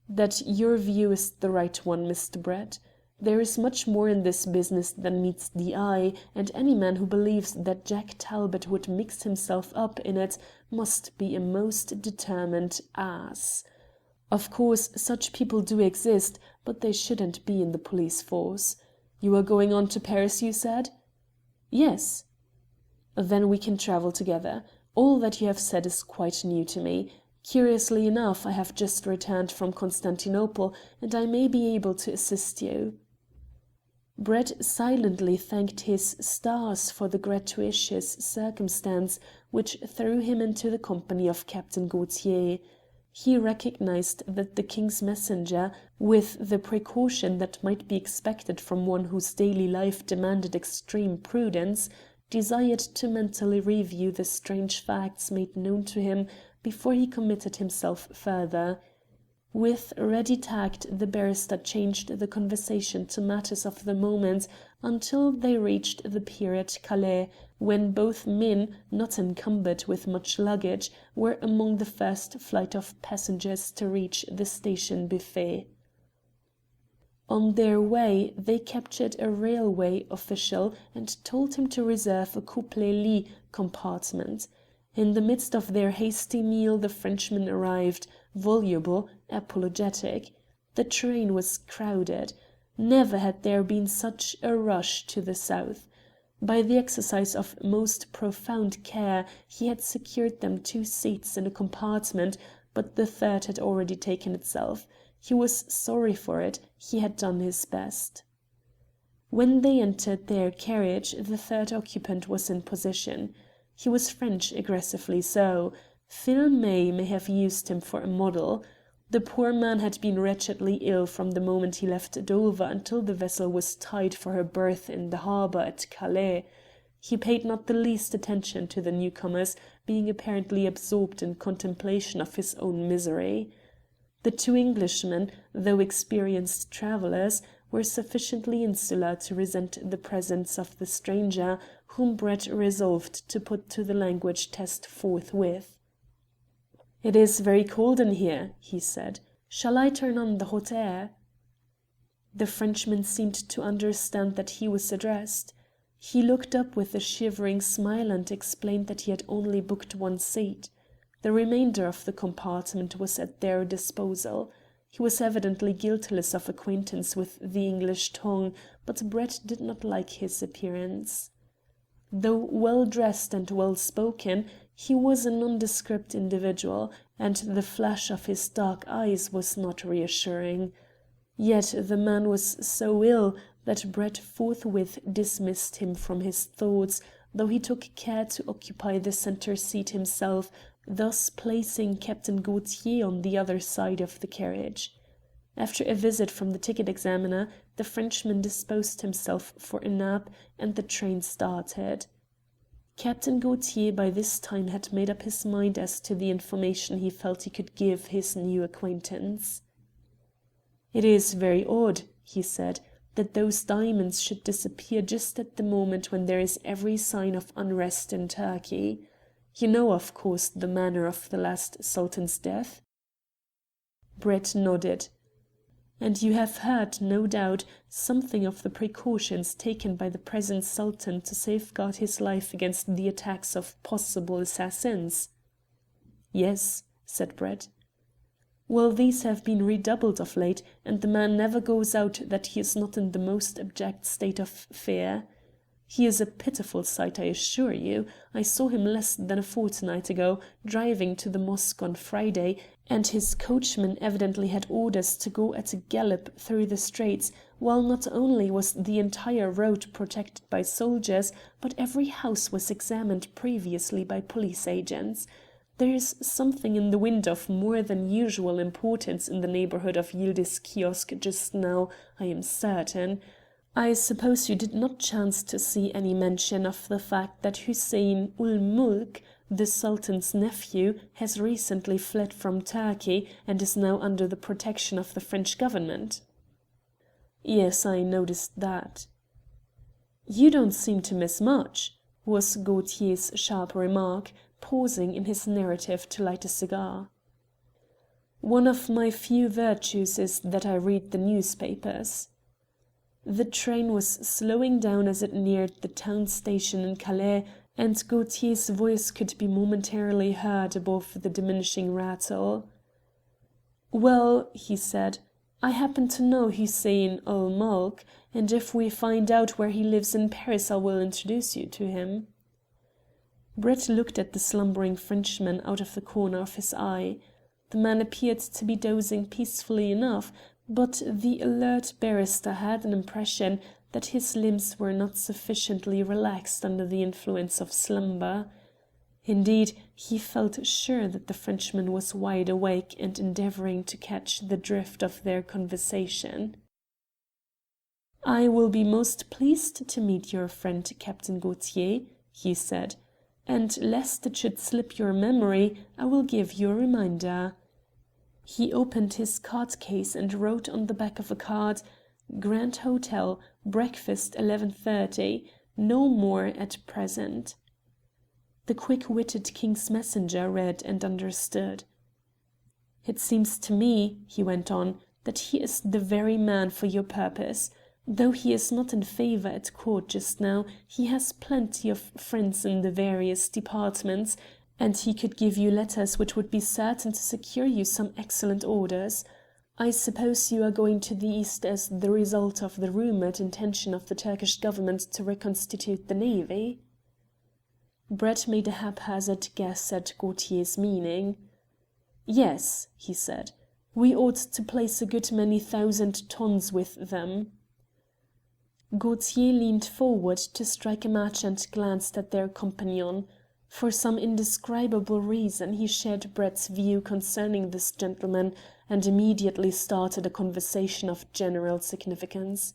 "that your view is the right one, Mr. Brett. There is much more in this business than meets the eye, and any man who believes that Jack Talbot would mix himself up in it must be a most determined ass. Of course, such people do exist, but they shouldn't be in the police force. You are going on to Paris, you said?" "Yes." "Then we can travel together. All that you have said is quite new to me. Curiously enough, I have just returned from Constantinople, and I may be able to assist you." Brett silently thanked his stars for the gratuitous circumstance which threw him into the company of Captain Gaultier. He recognized that the King's messenger, with the precaution that might be expected from one whose daily life demanded extreme prudence, desired to mentally review the strange facts made known to him before he committed himself further. With ready tact the barrister changed the conversation to matters of the moment until they reached the pier at Calais, when both men, not encumbered with much luggage, were among the first flight of passengers to reach the station buffet. On their way they captured a railway official and told him to reserve a coupé lit compartment. In the midst of their hasty meal the Frenchman arrived, voluble, apologetic. The train was crowded. Never had there been such a rush to the south. By the exercise of most profound care he had secured them 2 seats in a compartment, but the third had already taken itself. He was sorry for it, he had done his best. When they entered their carriage the third occupant was in position. He was French, aggressively so. Phil may have used him for a model. The poor man had been wretchedly ill from the moment he left Dover until the vessel was tied for her berth in the harbour at Calais. He paid not the least attention to the newcomers, being apparently absorbed in contemplation of his own misery. The 2 Englishmen, though experienced travellers, were sufficiently insular to resent the presence of the stranger, whom Brett resolved to put to the language test forthwith. "It is very cold in here," he said. "Shall I turn on the hot air?" The Frenchman seemed to understand that he was addressed. He looked up with a shivering smile and explained that he had only booked 1 seat. The remainder of the compartment was at their disposal. He was evidently guiltless of acquaintance with the English tongue, but Brett did not like his appearance. Though well dressed and well spoken, he was a nondescript individual, and the flash of his dark eyes was not reassuring. Yet the man was so ill that Brett forthwith dismissed him from his thoughts, though he took care to occupy the centre seat himself, thus placing Captain Gaultier on the other side of the carriage. After a visit from the ticket examiner, the Frenchman disposed himself for a nap, and the train started. Captain Gaultier by this time had made up his mind as to the information he felt he could give his new acquaintance. "It is very odd," he said, "that those diamonds should disappear just at the moment when there is every sign of unrest in Turkey. You know, of course, the manner of the last Sultan's death?" Brett nodded. "And you have heard, no doubt, something of the precautions taken by the present Sultan to safeguard his life against the attacks of possible assassins?" "Yes," said Brett. "Well, these have been redoubled of late, and the man never goes out that he is not in the most abject state of fear. He is a pitiful sight, I assure you. I saw him less than a fortnight ago, driving to the mosque on Friday, and his coachman evidently had orders to go at a gallop through the streets, while not only was the entire road protected by soldiers, but every house was examined previously by police agents. There is something in the wind of more than usual importance in the neighbourhood of Yildiz Kiosk just now, I am certain. I suppose you did not chance to see any mention of the fact that Hussein ul Mulk, the Sultan's nephew, has recently fled from Turkey and is now under the protection of the French government?" "Yes, I noticed that." "You don't seem to miss much," was Gaultier's sharp remark, pausing in his narrative to light a cigar. "One of my few virtues is that I read the newspapers." The train was slowing down as it neared the town station in Calais, and Gaultier's voice could be momentarily heard above the diminishing rattle. "Well," he said, "I happen to know Hussein ul Mulk, and if we find out where he lives in Paris I will introduce you to him." Brett looked at the slumbering Frenchman out of the corner of his eye. The man appeared to be dozing peacefully enough, but the alert barrister had an impression that his limbs were not sufficiently relaxed under the influence of slumber. Indeed, he felt sure that the Frenchman was wide awake and endeavouring to catch the drift of their conversation. "I will be most pleased to meet your friend Captain Gaultier," he said, "and lest it should slip your memory, I will give you a reminder. He opened his card case and wrote on the back of a card, "Grand Hotel, breakfast 11:30, no more at present." The quick-witted King's messenger read and understood. "It seems to me," he went on, "that he is the very man for your purpose. Though he is not in favour at court just now, he has plenty of friends in the various departments, and he could give you letters which would be certain to secure you some excellent orders. I suppose you are going to the East as the result of the rumoured intention of the Turkish government to reconstitute the navy?" Brett made a haphazard guess at Gaultier's meaning. "Yes," he said, "we ought to place a good many thousand tons with them." Gaultier leaned forward to strike a match and glanced at their companion. For some indescribable reason he shared Brett's view concerning this gentleman, and immediately started a conversation of general significance.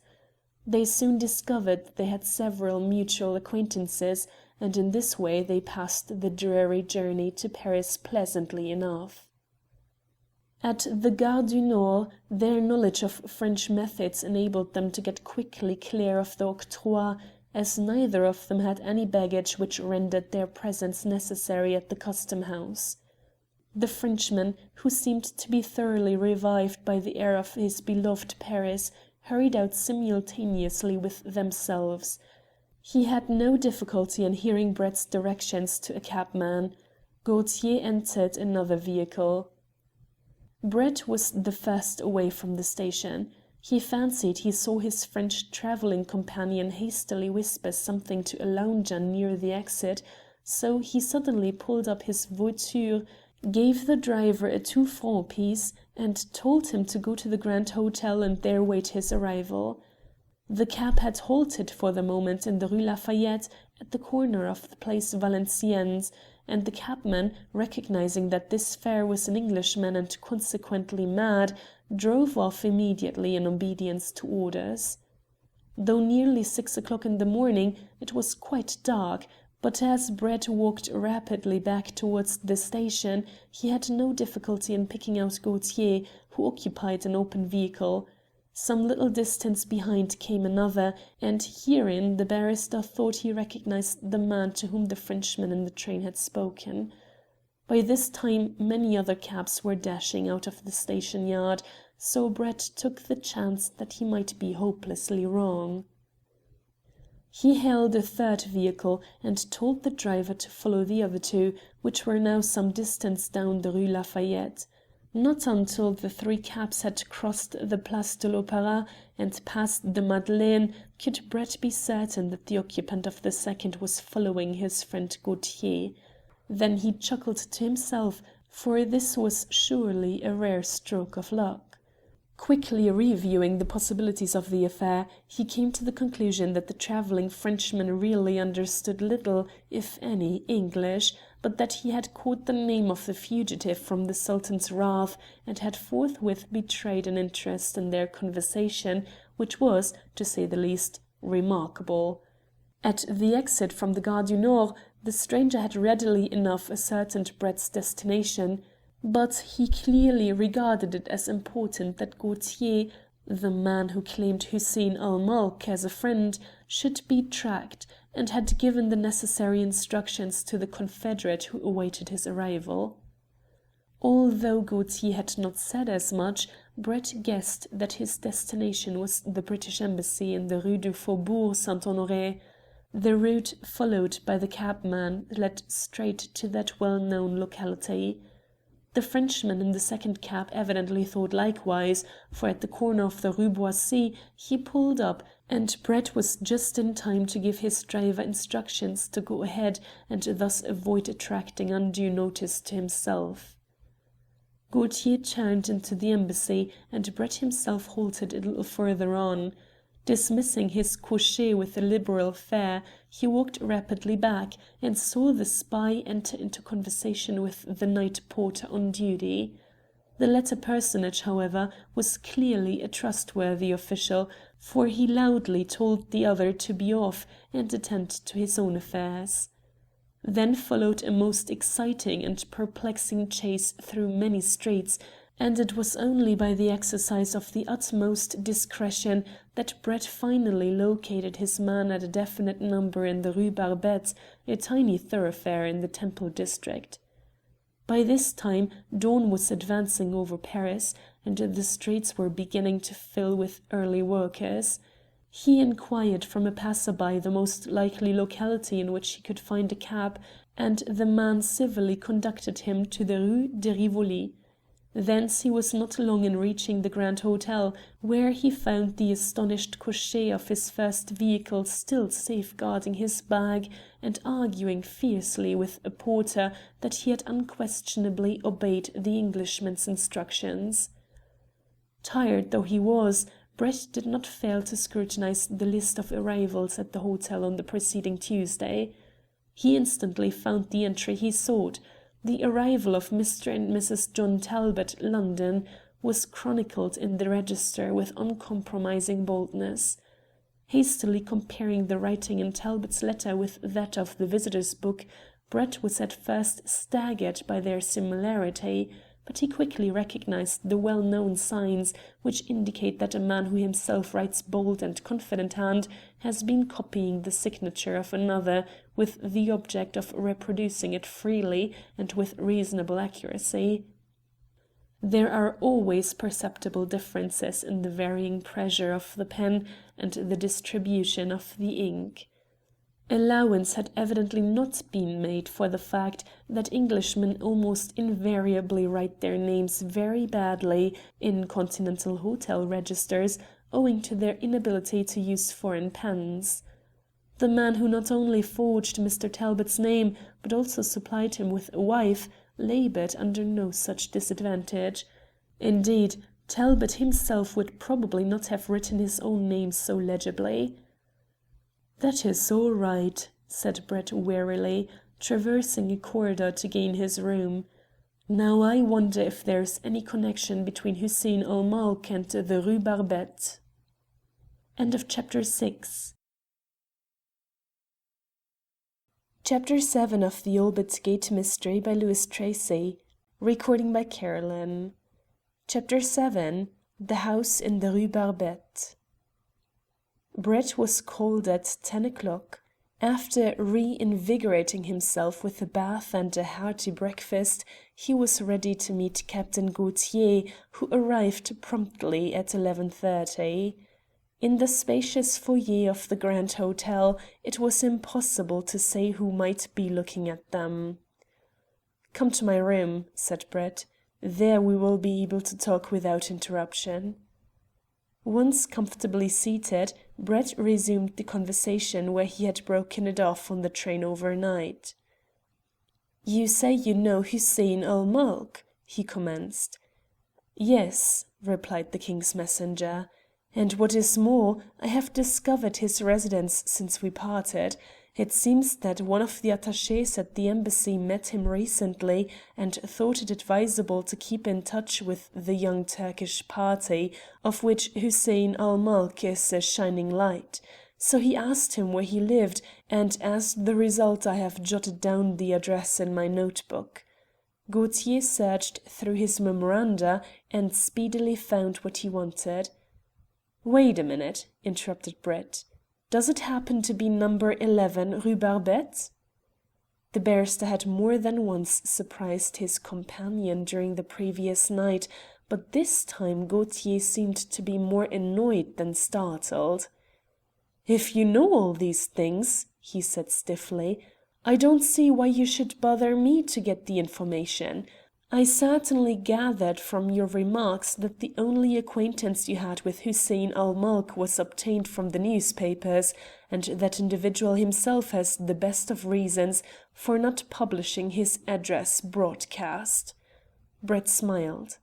They soon discovered that they had several mutual acquaintances, and in this way they passed the dreary journey to Paris pleasantly enough. At the Gare du Nord their knowledge of French methods enabled them to get quickly clear of the octroi, as neither of them had any baggage which rendered their presence necessary at the custom house. The Frenchman, who seemed to be thoroughly revived by the air of his beloved Paris, hurried out simultaneously with themselves. He had no difficulty in hearing Brett's directions to a cabman. Gaultier entered another vehicle. Brett was the first away from the station. He fancied he saw his French travelling companion hastily whisper something to a lounger near the exit, so he suddenly pulled up his voiture, gave the driver a 2-franc piece, and told him to go to the Grand Hotel and there wait his arrival. The cab had halted for the moment in the Rue Lafayette, at the corner of the Place Valenciennes, and the cabman, recognizing that this fare was an Englishman and consequently mad, drove off immediately in obedience to orders. Though nearly 6 o'clock in the morning, it was quite dark, but as Brett walked rapidly back towards the station, he had no difficulty in picking out Gaultier, who occupied an open vehicle. Some little distance behind came another, and herein the barrister thought he recognized the man to whom the Frenchman in the train had spoken. By this time many other cabs were dashing out of the station yard, so Brett took the chance that he might be hopelessly wrong. He hailed a third vehicle and told the driver to follow the other two, which were now some distance down the Rue Lafayette. Not until the 3 cabs had crossed the Place de l'Opéra and passed the Madeleine could Brett be certain that the occupant of the second was following his friend Gaultier. Then he chuckled to himself, for this was surely a rare stroke of luck. Quickly reviewing the possibilities of the affair, he came to the conclusion that the travelling Frenchman really understood little, if any, English, but that he had caught the name of the fugitive from the Sultan's wrath, and had forthwith betrayed an interest in their conversation, which was, to say the least, remarkable. At the exit from the Gare du Nord, the stranger had readily enough ascertained Brett's destination, but he clearly regarded it as important that Gaultier, the man who claimed Hussein al-Mulk as a friend, should be tracked, and had given the necessary instructions to the confederate who awaited his arrival. Although Gaultier had not said as much, Brett guessed that his destination was the British Embassy in the Rue du Faubourg Saint-Honoré. The route followed by the cabman led straight to that well-known locality. The Frenchman in the second cab evidently thought likewise, for at the corner of the Rue Boissy he pulled up, and Brett was just in time to give his driver instructions to go ahead and thus avoid attracting undue notice to himself. Gaultier turned into the Embassy, and Brett himself halted a little further on. Dismissing his cocher with a liberal fare, he walked rapidly back, and saw the spy enter into conversation with the night porter on duty. The latter personage, however, was clearly a trustworthy official, for he loudly told the other to be off and attend to his own affairs. Then followed a most exciting and perplexing chase through many streets, and it was only by the exercise of the utmost discretion that Brett finally located his man at a definite number in the Rue Barbette, a tiny thoroughfare in the Temple district. By this time dawn was advancing over Paris, and the streets were beginning to fill with early workers. He inquired from a passer-by the most likely locality in which he could find a cab, and the man civilly conducted him to the Rue de Rivoli. Thence he was not long in reaching the Grand Hotel, where he found the astonished cocher of his first vehicle still safeguarding his bag and arguing fiercely with a porter that he had unquestionably obeyed the Englishman's instructions. Tired though he was, Brett did not fail to scrutinize the list of arrivals at the hotel on the preceding Tuesday. He instantly found the entry he sought. The arrival of Mr. and Mrs. John Talbot, London, was chronicled in the register with uncompromising boldness. Hastily comparing the writing in Talbot's letter with that of the visitor's book, Brett was at first staggered by their similarity, but he quickly recognized the well-known signs which indicate that a man who himself writes bold and confident hand has been copying the signature of another with the object of reproducing it freely and with reasonable accuracy. There are always perceptible differences in the varying pressure of the pen and the distribution of the ink. Allowance had evidently not been made for the fact that Englishmen almost invariably write their names very badly in continental hotel registers owing to their inability to use foreign pens. The man who not only forged Mr. Talbot's name but also supplied him with a wife laboured under no such disadvantage. Indeed, Talbot himself would probably not have written his own name so legibly. "That is all right," said Brett wearily, traversing a corridor to gain his room. "Now I wonder if there is any connection between Hussein-ul-Mulk and the Rue Barbette." Chapter 7 of the Albert Gate Mystery by Louis Tracy. Recording by Carolyn. Chapter 7. The House in the Rue Barbette. Brett was called at 10 o'clock. After reinvigorating himself with a bath and a hearty breakfast, he was ready to meet Captain Gaultier, who arrived promptly at 11:30. In the spacious foyer of the Grand Hotel, it was impossible to say who might be looking at them. "Come to my room," said Brett. "There we will be able to talk without interruption." Once comfortably seated, Brett resumed the conversation where he had broken it off on the train overnight. "You say you know Hussein-ul-Mulk," he commenced. "Yes," replied the King's messenger. "And what is more, I have discovered his residence since we parted. It seems that one of the attachés at the embassy met him recently and thought it advisable to keep in touch with the young Turkish party, of which Hussein-ul-Mulk is a shining light. So he asked him where he lived, and as the result I have jotted down the address in my notebook." Gaultier searched through his memoranda and speedily found what he wanted. "Wait a minute," interrupted Brett. "Does it happen to be number 11 Rue Barbette?" The barrister had more than once surprised his companion during the previous night, but this time Gaultier seemed to be more annoyed than startled. "If you know all these things," he said stiffly, "I don't see why you should bother me to get the information. I certainly gathered from your remarks that the only acquaintance you had with Hussein-ul-Mulk was obtained from the newspapers, and that individual himself has the best of reasons for not publishing his address broadcast." Brett smiled.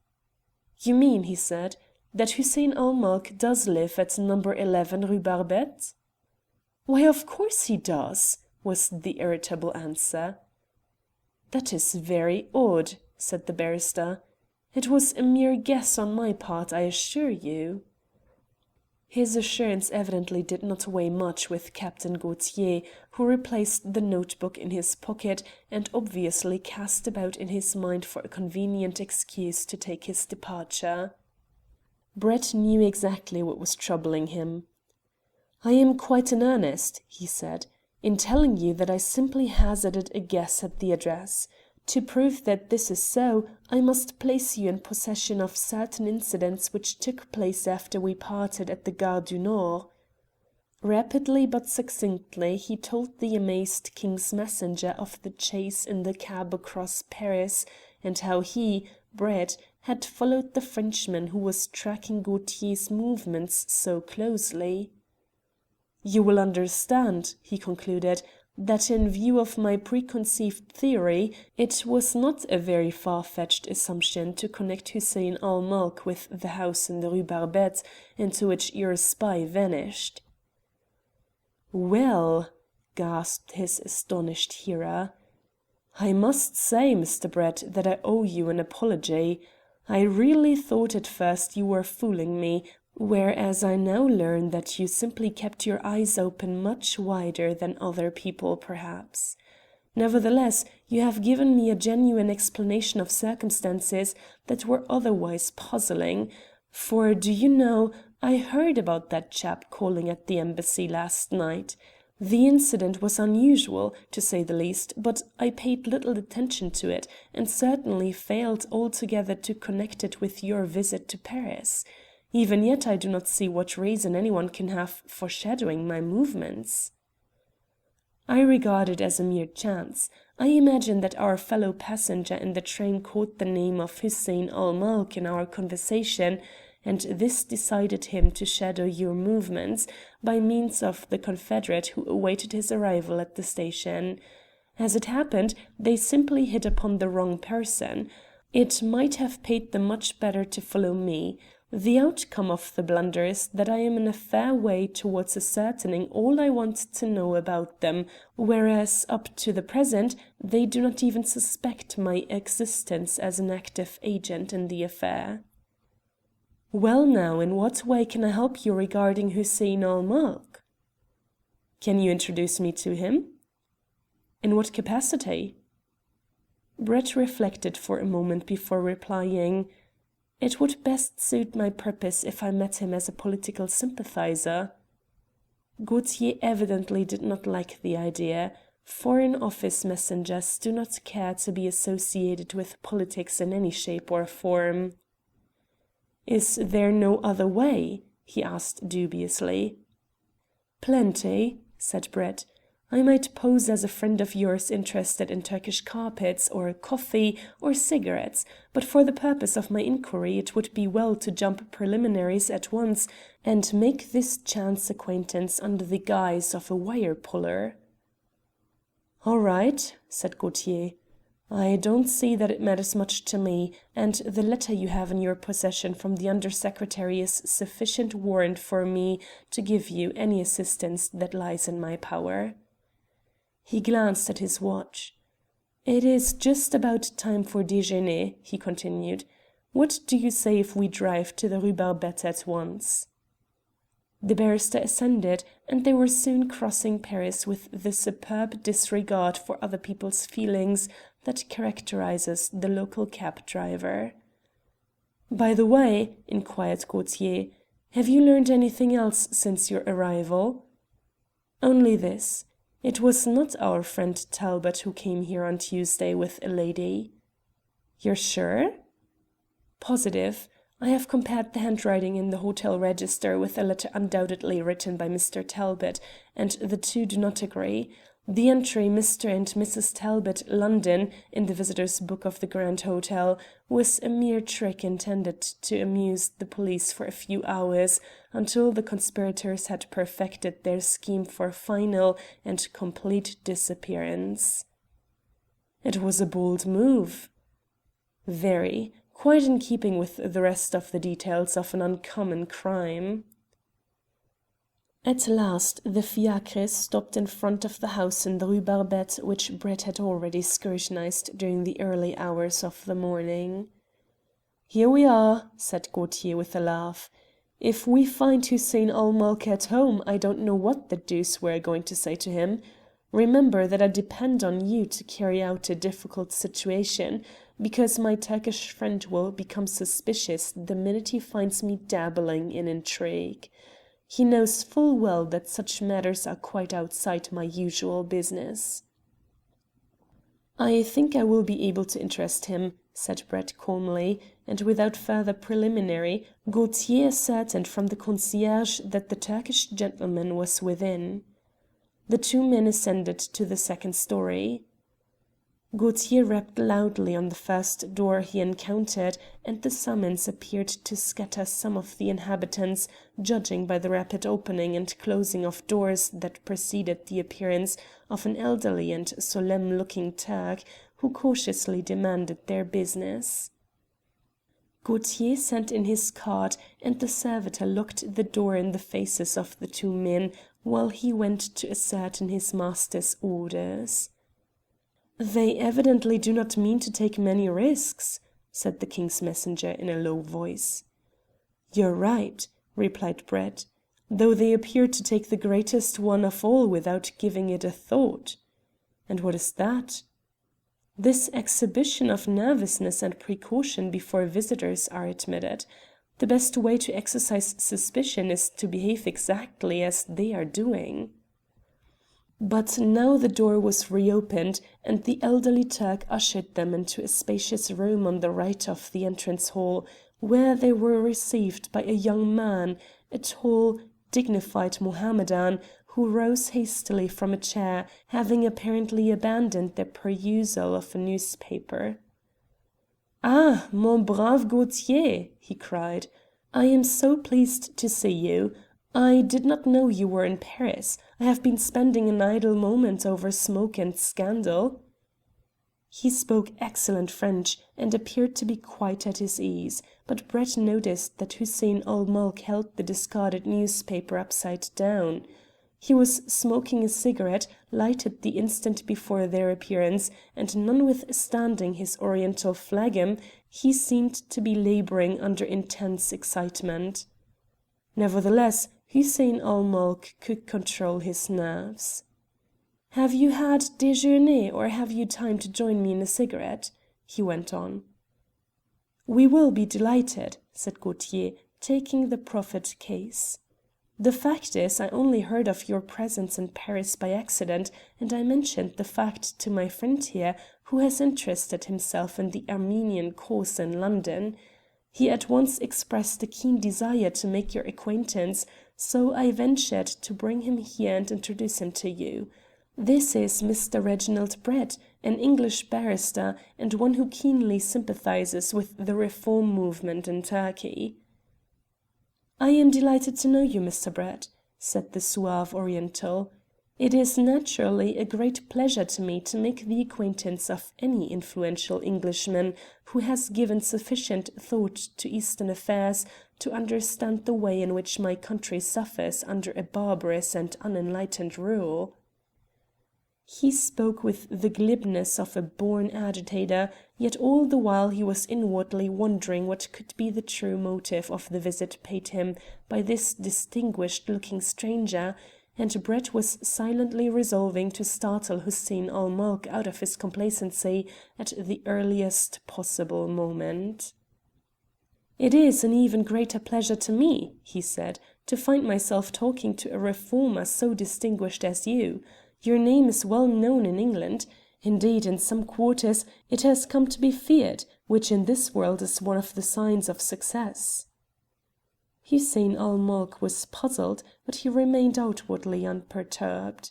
"You mean," he said, "that Hussein-ul-Mulk does live at number 11 Rue Barbette?" "Why, of course he does," was the irritable answer. "That is very odd," said the barrister. "It was a mere guess on my part, I assure you." His assurance evidently did not weigh much with Captain Gaultier, who replaced the notebook in his pocket and obviously cast about in his mind for a convenient excuse to take his departure. Brett knew exactly what was troubling him. "I am quite in earnest," he said, "in telling you that I simply hazarded a guess at the address. To prove that this is so, I must place you in possession of certain incidents which took place after we parted at the Gare du Nord." Rapidly but succinctly he told the amazed King's messenger of the chase in the cab across Paris, and how he, Brett, had followed the Frenchman who was tracking Gaultier's movements so closely. "You will understand," he concluded, "that in view of my preconceived theory, it was not a very far-fetched assumption to connect Hussein ul Mulk with the house in the Rue Barbette into which your spy vanished." "Well," gasped his astonished hearer, "I must say, Mr. Brett, that I owe you an apology. I really thought at first you were fooling me, whereas I now learn that you simply kept your eyes open much wider than other people, perhaps. Nevertheless, you have given me a genuine explanation of circumstances that were otherwise puzzling. For, do you know, I heard about that chap calling at the embassy last night. The incident was unusual, to say the least, but I paid little attention to it, and certainly failed altogether to connect it with your visit to Paris. Even yet I do not see what reason anyone can have for shadowing my movements." "I regard it as a mere chance. I imagine that our fellow passenger in the train caught the name of Hussein ul Mulk in our conversation, and this decided him to shadow your movements, by means of the confederate who awaited his arrival at the station. As it happened, they simply hit upon the wrong person. It might have paid them much better to follow me. The outcome of the blunder is that I am in a fair way towards ascertaining all I want to know about them, whereas up to the present they do not even suspect my existence as an active agent in the affair." "Well now, in what way can I help you regarding Hussein ul Mulk?" "Can you introduce me to him?" "In what capacity?" Brett reflected for a moment before replying. "It would best suit my purpose if I met him as a political sympathizer." Gaultier evidently did not like the idea. Foreign Office messengers do not care to be associated with politics in any shape or form. "Is there no other way?" he asked dubiously. "Plenty," said Brett. "I might pose as a friend of yours interested in Turkish carpets, or coffee, or cigarettes, but for the purpose of my inquiry it would be well to jump preliminaries at once and make this chance acquaintance under the guise of a wire puller." "All right," said Gaultier. "I don't see that it matters much to me, and the letter you have in your possession from the Under Secretary is sufficient warrant for me to give you any assistance that lies in my power." He glanced at his watch. "It is just about time for déjeuner," he continued. "What do you say if we drive to the Rue Barbette at once?" The barrister assented, and they were soon crossing Paris with the superb disregard for other people's feelings that characterizes the local cab driver. "By the way," inquired Gaultier, "have you learned anything else since your arrival?" "Only this. It was not our friend Talbot who came here on Tuesday with a lady." "You're sure?" "Positive. I have compared the handwriting in the hotel register with a letter undoubtedly written by Mr. Talbot, and the two do not agree. The entry Mr. and Mrs. Talbot, London, in the visitors' book of the Grand Hotel, was a mere trick intended to amuse the police for a few hours, until the conspirators had perfected their scheme for final and complete disappearance." "It was a bold move." "Very. Quite in keeping with the rest of the details of an uncommon crime." At last the fiacre stopped in front of the house in the Rue Barbette which Brett had already scrutinized during the early hours of the morning. "Here we are," said Gaultier with a laugh. If we find Hussein-ul-Mulk at home, I don't know what the deuce we're going to say to him. Remember that I depend on you to carry out a difficult situation, because my Turkish friend will become suspicious the minute he finds me dabbling in intrigue. He knows full well that such matters are quite outside my usual business." "I think I will be able to interest him," said Brett calmly, and without further preliminary, Gaultier ascertained from the concierge that the Turkish gentleman was within. The two men ascended to the second story. Gaultier rapped loudly on the first door he encountered, and the summons appeared to scatter some of the inhabitants, judging by the rapid opening and closing of doors that preceded the appearance of an elderly and solemn-looking Turk, who cautiously demanded their business. Gaultier sent in his card, and the servitor locked the door in the faces of the two men while he went to ascertain his master's orders. "They evidently do not mean to take many risks," said the king's messenger in a low voice. "You're right," replied Brett, "though they appear to take the greatest one of all without giving it a thought." "And what is that?" "This exhibition of nervousness and precaution before visitors are admitted. The best way to exercise suspicion is to behave exactly as they are doing." But now the door was reopened, and the elderly Turk ushered them into a spacious room on the right of the entrance hall, where they were received by a young man, a tall, dignified Mohammedan, who rose hastily from a chair, having apparently abandoned the perusal of a newspaper. "Ah, mon brave Gaultier!" he cried. "I am so pleased to see you. I did not know you were in Paris. I have been spending an idle moment over smoke and scandal." He spoke excellent French, and appeared to be quite at his ease, but Brett noticed that Hussein-ul-Mulk held the discarded newspaper upside down. He was smoking a cigarette, lighted the instant before their appearance, and notwithstanding his oriental phlegm, he seemed to be labouring under intense excitement. Nevertheless, Hussein-ul-Mulk could control his nerves. "Have you had déjeuner, or have you time to join me in a cigarette?" he went on. "We will be delighted," said Gaultier, taking the proffered case. "The fact is, I only heard of your presence in Paris by accident, and I mentioned the fact to my friend here, who has interested himself in the Armenian cause in London. He at once expressed a keen desire to make your acquaintance, so I ventured to bring him here and introduce him to you. This is Mr. Reginald Brett, an English barrister, and one who keenly sympathizes with the reform movement in Turkey." "I am delighted to know you, Mr. Brett," said the suave Oriental. "It is naturally a great pleasure to me to make the acquaintance of any influential Englishman who has given sufficient thought to Eastern affairs to understand the way in which my country suffers under a barbarous and unenlightened rule." He spoke with the glibness of a born agitator, yet all the while he was inwardly wondering what could be the true motive of the visit paid him by this distinguished-looking stranger, and Brett was silently resolving to startle Hussein-ul-Mulk out of his complacency at the earliest possible moment. "It is an even greater pleasure to me," he said, "to find myself talking to a reformer so distinguished as you. Your name is well known in England. Indeed, in some quarters it has come to be feared, which in this world is one of the signs of success." Hussein-ul-Mulk was puzzled, but he remained outwardly unperturbed.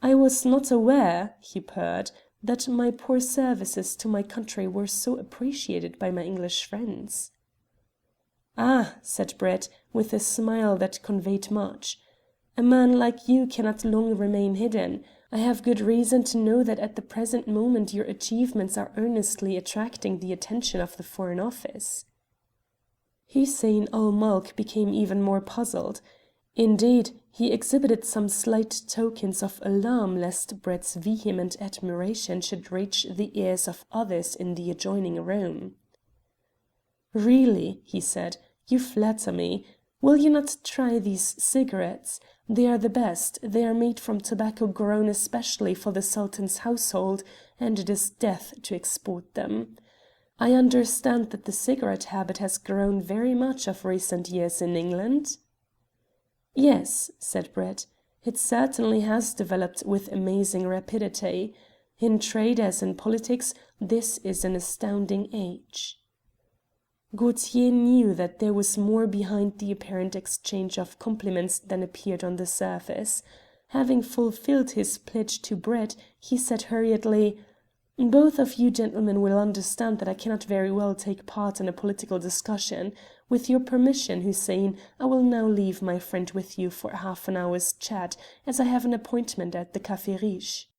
"I was not aware," he purred, "that my poor services to my country were so appreciated by my English friends." "Ah," said Brett, with a smile that conveyed much, "a man like you cannot long remain hidden. I have good reason to know that at the present moment your achievements are earnestly attracting the attention of the Foreign Office." Hussein-ul-Mulk became even more puzzled. Indeed, he exhibited some slight tokens of alarm lest Brett's vehement admiration should reach the ears of others in the adjoining room. "Really," he said, You flatter me. Will you not try these cigarettes? They are the best. They are made from tobacco grown especially for the Sultan's household, and it is death to export them. I understand that the cigarette habit has grown very much of recent years in England?" "Yes," said Brett. "It certainly has developed with amazing rapidity. In trade as in politics, this is an astounding age." Gaultier knew that there was more behind the apparent exchange of compliments than appeared on the surface. Having fulfilled his pledge to Brett, he said hurriedly, "Both of you gentlemen will understand that I cannot very well take part in a political discussion. With your permission, Hussein, I will now leave my friend with you for half an hour's chat, as I have an appointment at the Café Riche."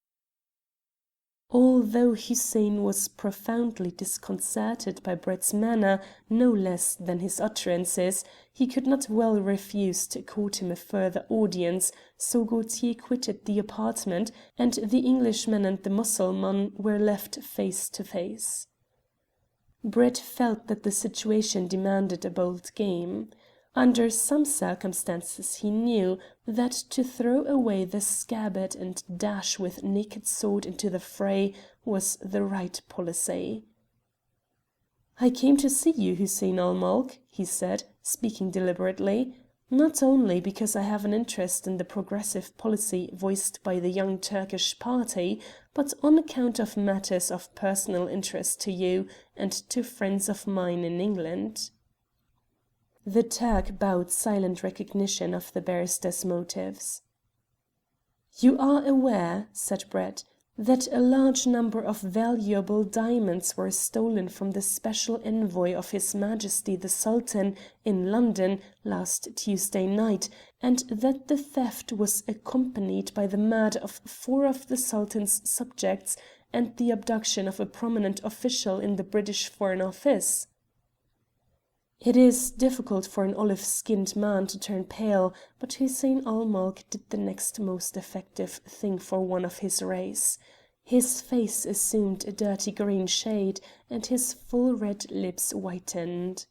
Although Hussein was profoundly disconcerted by Brett's manner no less than his utterances, he could not well refuse to accord him a further audience, so Gaultier quitted the apartment, and the Englishman and the Mussulman were left face to face. Brett felt that the situation demanded a bold game. Under some circumstances he knew that to throw away the scabbard and dash with naked sword into the fray was the right policy. "I came to see you, Hussein-ul-Mulk," he said, speaking deliberately, "not only because I have an interest in the progressive policy voiced by the young Turkish party, but on account of matters of personal interest to you and to friends of mine in England." The Turk bowed silent recognition of the barrister's motives. "You are aware," said Brett, "that a large number of valuable diamonds were stolen from the special envoy of His Majesty the Sultan in London last Tuesday night, and that the theft was accompanied by the murder of 4 of the Sultan's subjects and the abduction of a prominent official in the British Foreign Office?" It is difficult for an olive-skinned man to turn pale, but Hussein-ul-Mulk did the next most effective thing for one of his race. His face assumed a dirty green shade, and his full red lips whitened.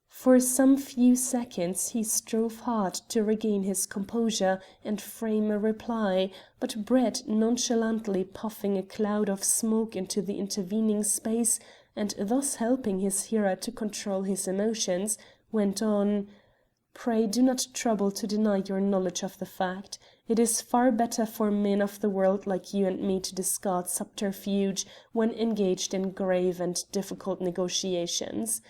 For some few seconds he strove hard to regain his composure and frame a reply, but Brett, nonchalantly puffing a cloud of smoke into the intervening space, and thus helping his hearer to control his emotions, went on: "Pray do not trouble to deny your knowledge of the fact. It is far better for men of the world like you and me to discard subterfuge when engaged in grave and difficult negotiations.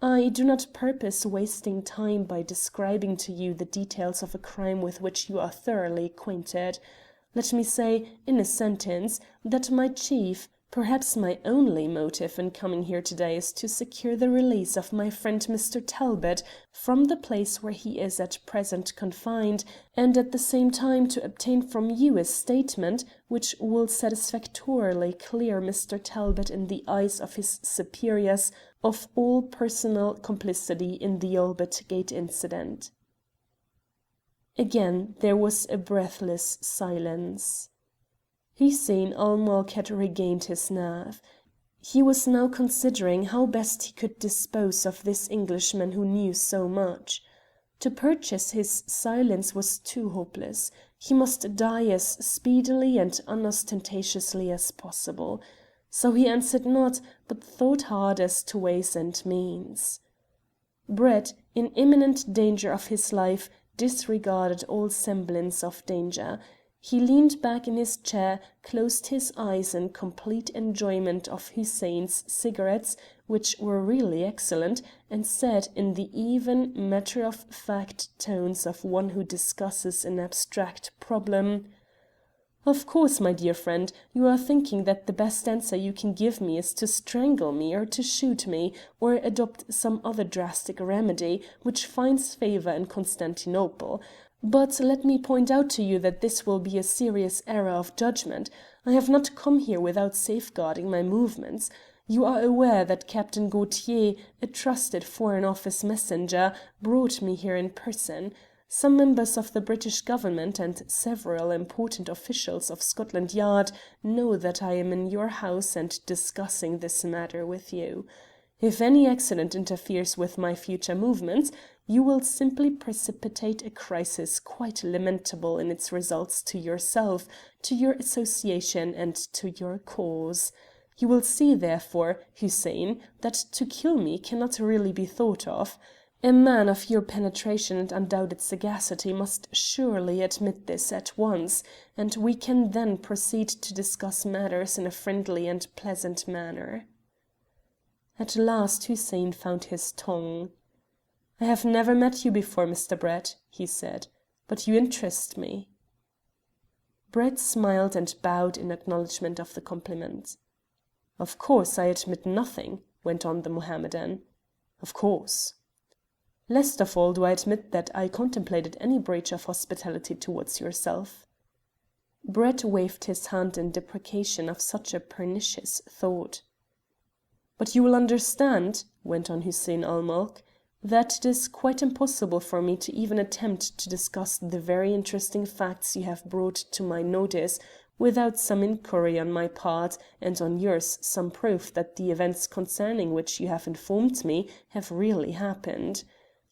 I do not purpose wasting time by describing to you the details of a crime with which you are thoroughly acquainted. Let me say, in a sentence, that my chief, perhaps my only motive in coming here today is to secure the release of my friend Mr. Talbot from the place where he is at present confined, and at the same time to obtain from you a statement which will satisfactorily clear Mr. Talbot in the eyes of his superiors of all personal complicity in the Albert Gate incident." Again there was a breathless silence. Hussein-ul-Mulk had regained his nerve. He was now considering how best he could dispose of this Englishman who knew so much. To purchase his silence was too hopeless. He must die as speedily and unostentatiously as possible. So he answered not, but thought hard as to ways and means. Brett, in imminent danger of his life, disregarded all semblance of danger. He leaned back in his chair, closed his eyes in complete enjoyment of Hussein's cigarettes, which were really excellent, and said in the even, matter-of-fact tones of one who discusses an abstract problem: "Of course, my dear friend, you are thinking that the best answer you can give me is to strangle me or to shoot me, or adopt some other drastic remedy which finds favour in Constantinople. But let me point out to you that this will be a serious error of judgment. I have not come here without safeguarding my movements. You are aware that Captain Gaultier, a trusted Foreign Office messenger, brought me here in person. Some members of the British Government and several important officials of Scotland Yard know that I am in your house and discussing this matter with you. If any accident interferes with my future movements, you will simply precipitate a crisis quite lamentable in its results to yourself, to your association, and to your cause. You will see, therefore, Hussein, that to kill me cannot really be thought of. A man of your penetration and undoubted sagacity must surely admit this at once, and we can then proceed to discuss matters in a friendly and pleasant manner." At last Hussein found his tongue. "I have never met you before, Mr. Brett," he said, "but you interest me." Brett smiled and bowed in acknowledgment of the compliment. "Of course I admit nothing," went on the Mohammedan. "Of course. Least of all do I admit that I contemplated any breach of hospitality towards yourself." Brett waved his hand in deprecation of such a pernicious thought. "But you will understand," went on Hussein-ul-Mulk, "that it is quite impossible for me to even attempt to discuss the very interesting facts you have brought to my notice without some inquiry on my part, and on yours some proof that the events concerning which you have informed me have really happened.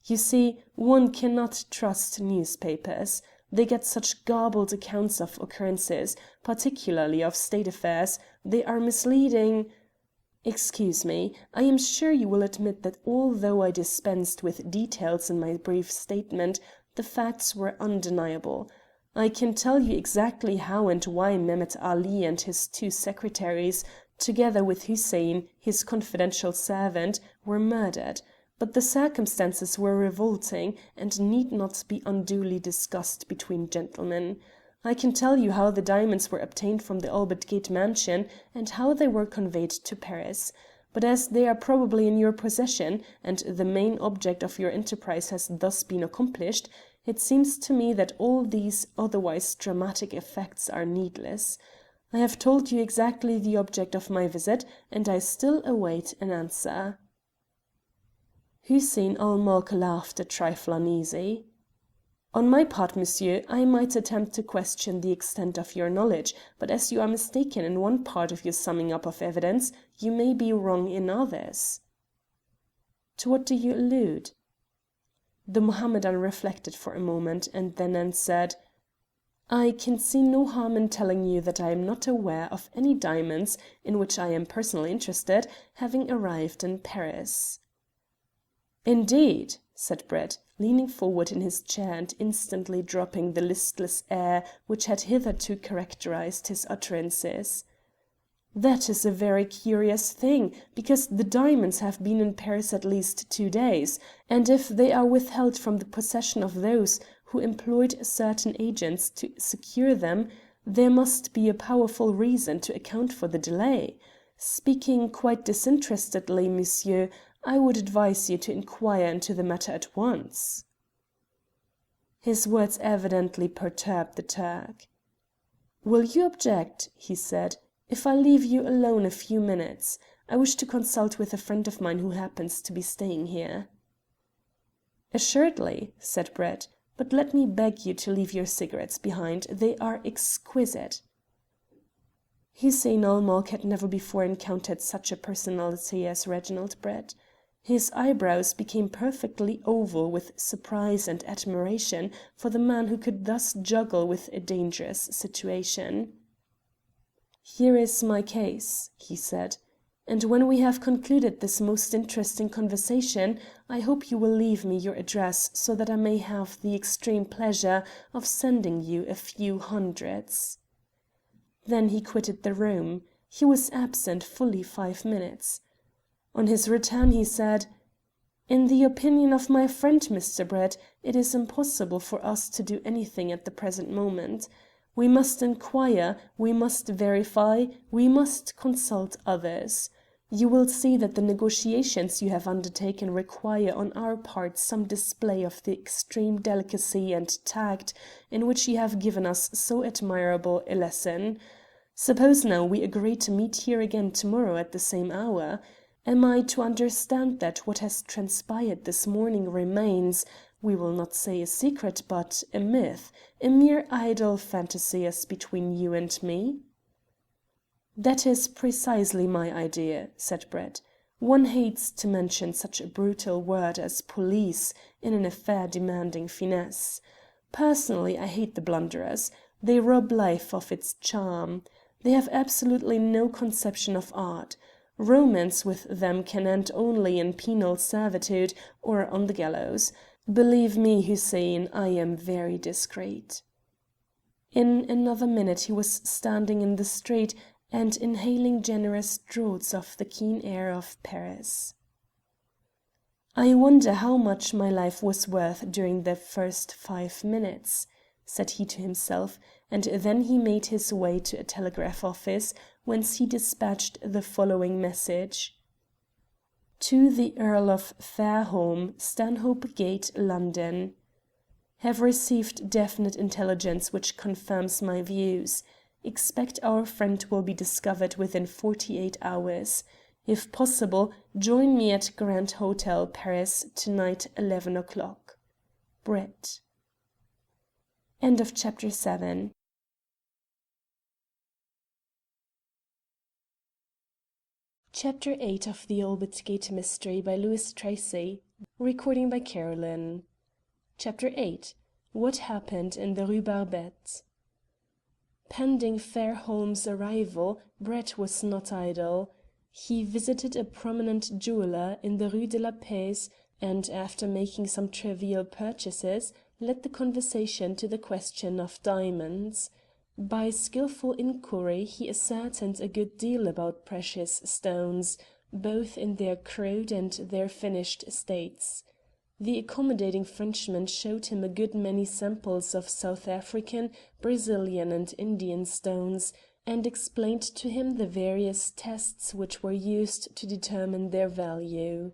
You see, one cannot trust newspapers. They get such garbled accounts of occurrences, particularly of state affairs. They are misleading. Excuse me, I am sure you will admit that although I dispensed with details in my brief statement, the facts were undeniable. I can tell you exactly how and why Mehmet Ali and his two secretaries, together with Hussein, his confidential servant, were murdered. But the circumstances were revolting, and need not be unduly discussed between gentlemen. I can tell you how the diamonds were obtained from the Albert Gate mansion, and how they were conveyed to Paris. But as they are probably in your possession, and the main object of your enterprise has thus been accomplished, it seems to me that all these otherwise dramatic effects are needless. I have told you exactly the object of my visit, and I still await an answer." Hussein-ul-Mulk laughed a trifle uneasy. "On my part, monsieur, I might attempt to question the extent of your knowledge, but as you are mistaken in one part of your summing up of evidence, you may be wrong in others." "To what do you allude?" The Mohammedan reflected for a moment, and then answered: "I can see no harm in telling you that I am not aware of any diamonds, in which I am personally interested, having arrived in Paris." "Indeed," said Brett, leaning forward in his chair and instantly dropping the listless air which had hitherto characterized his utterances. "That is a very curious thing, because the diamonds have been in Paris at least 2 days, and if they are withheld from the possession of those who employed certain agents to secure them, there must be a powerful reason to account for the delay. Speaking quite disinterestedly, monsieur, I would advise you to inquire into the matter at once." His words evidently perturbed the Turk. "Will you object," he said, "if I leave you alone a few minutes? I wish to consult with a friend of mine who happens to be staying here." "Assuredly," said Brett, "but let me beg you to leave your cigarettes behind. They are exquisite." Hussein-ul-Mulk had never before encountered such a personality as Reginald Brett. His eyebrows became perfectly oval with surprise and admiration for the man who could thus juggle with a dangerous situation. "Here is my case," he said, "and when we have concluded this most interesting conversation, I hope you will leave me your address so that I may have the extreme pleasure of sending you a few hundreds." Then he quitted the room. He was absent fully 5 minutes. On his return he said: "In the opinion of my friend Mr. Brett, it is impossible for us to do anything at the present moment. We must inquire, we must verify, we must consult others. You will see that the negotiations you have undertaken require on our part some display of the extreme delicacy and tact in which you have given us so admirable a lesson. Suppose now we agree to meet here again to-morrow at the same hour. Am I to understand that what has transpired this morning remains, we will not say a secret, but a myth, a mere idle fantasy as between you and me?" "That is precisely my idea," said Brett. One hates to mention such a brutal word as police in an affair demanding finesse. Personally, I hate the blunderers. They rob life of its charm. They have absolutely no conception of art. Romance with them can end only in penal servitude or on the gallows. Believe me, Hussein, I am very discreet." In another minute he was standing in the street and inhaling generous draughts of the keen air of Paris. "I wonder how much my life was worth during the first 5 minutes," said he to himself, and then he made his way to a telegraph office, whence he dispatched the following message: "To the Earl of Fairholme, Stanhope Gate, London. Have received definite intelligence which confirms my views. Expect our friend will be discovered within 48 hours. If possible, join me at Grand Hotel, Paris, tonight 11 o'clock. Brett." End of chapter 7. Chapter 8 of the Albert Gate Mystery by Louis Tracy. Recording by Carolyn. Chapter 8. What happened in the Rue Barbette. Pending Fairholme's arrival, Brett was not idle. He visited a prominent jeweller in the Rue de la Paix, and, after making some trivial purchases, led the conversation to the question of diamonds. By skilful inquiry he ascertained a good deal about precious stones, both in their crude and their finished states. The accommodating Frenchman showed him a good many samples of South African, Brazilian and Indian stones, and explained to him the various tests which were used to determine their value.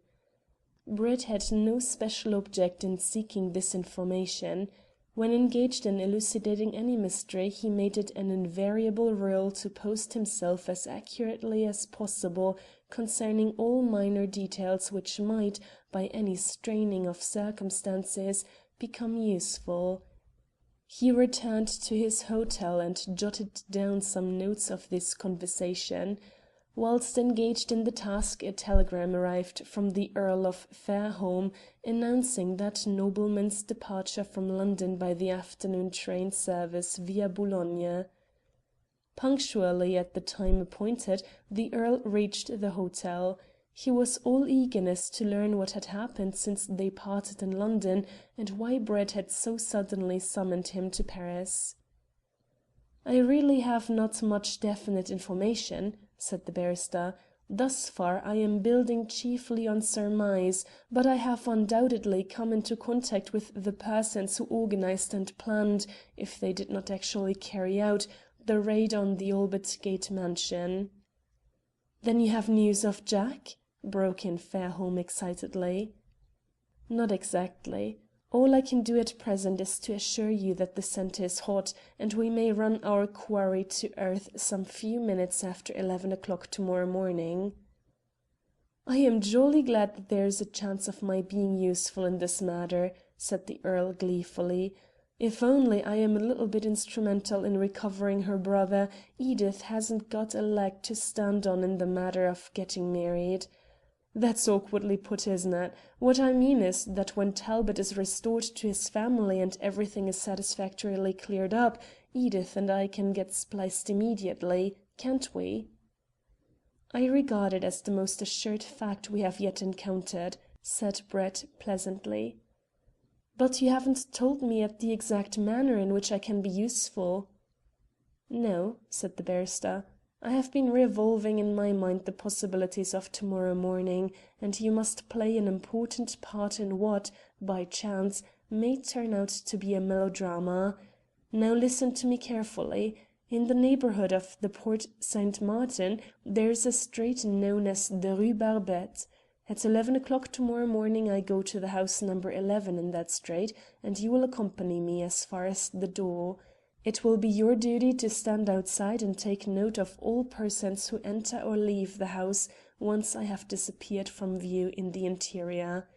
Brett had no special object in seeking this information. When engaged in elucidating any mystery he made it an invariable rule to post himself as accurately as possible concerning all minor details which might, by any straining of circumstances, become useful. He returned to his hotel and jotted down some notes of this conversation. Whilst engaged in the task a telegram arrived from the Earl of Fairholme announcing that nobleman's departure from London by the afternoon train service via Boulogne. Punctually at the time appointed the Earl reached the hotel. He was all eagerness to learn what had happened since they parted in London, and why Brett had so suddenly summoned him to Paris. "I really have not much definite information," said the barrister. "Thus far I am building chiefly on surmise, but I have undoubtedly come into contact with the persons who organised and planned, if they did not actually carry out, the raid on the Albert Gate mansion." "Then you have news of Jack?" broke in Fairholme excitedly. "Not exactly. All I can do at present is to assure you that the scent is hot, and we may run our quarry to earth some few minutes after 11 o'clock tomorrow morning." "I am jolly glad that there is a chance of my being useful in this matter," said the Earl gleefully. "If only I am a little bit instrumental in recovering her brother, Edith hasn't got a leg to stand on in the matter of getting married. That's awkwardly put, isn't it? What I mean is that when Talbot is restored to his family and everything is satisfactorily cleared up, Edith and I can get spliced immediately, can't we?" "I regard it as the most assured fact we have yet encountered," said Brett pleasantly. "But you haven't told me yet the exact manner in which I can be useful." "No," said the barrister. "I have been revolving in my mind the possibilities of tomorrow morning, and you must play an important part in what, by chance, may turn out to be a melodrama. Now listen to me carefully. In the neighbourhood of the Porte Saint Martin there is a street known as the Rue Barbette. At 11 o'clock tomorrow morning I go to the house number 11 in that street, and you will accompany me as far as the door. It will be your duty to stand outside and take note of all persons who enter or leave the house once I have disappeared from view in the interior.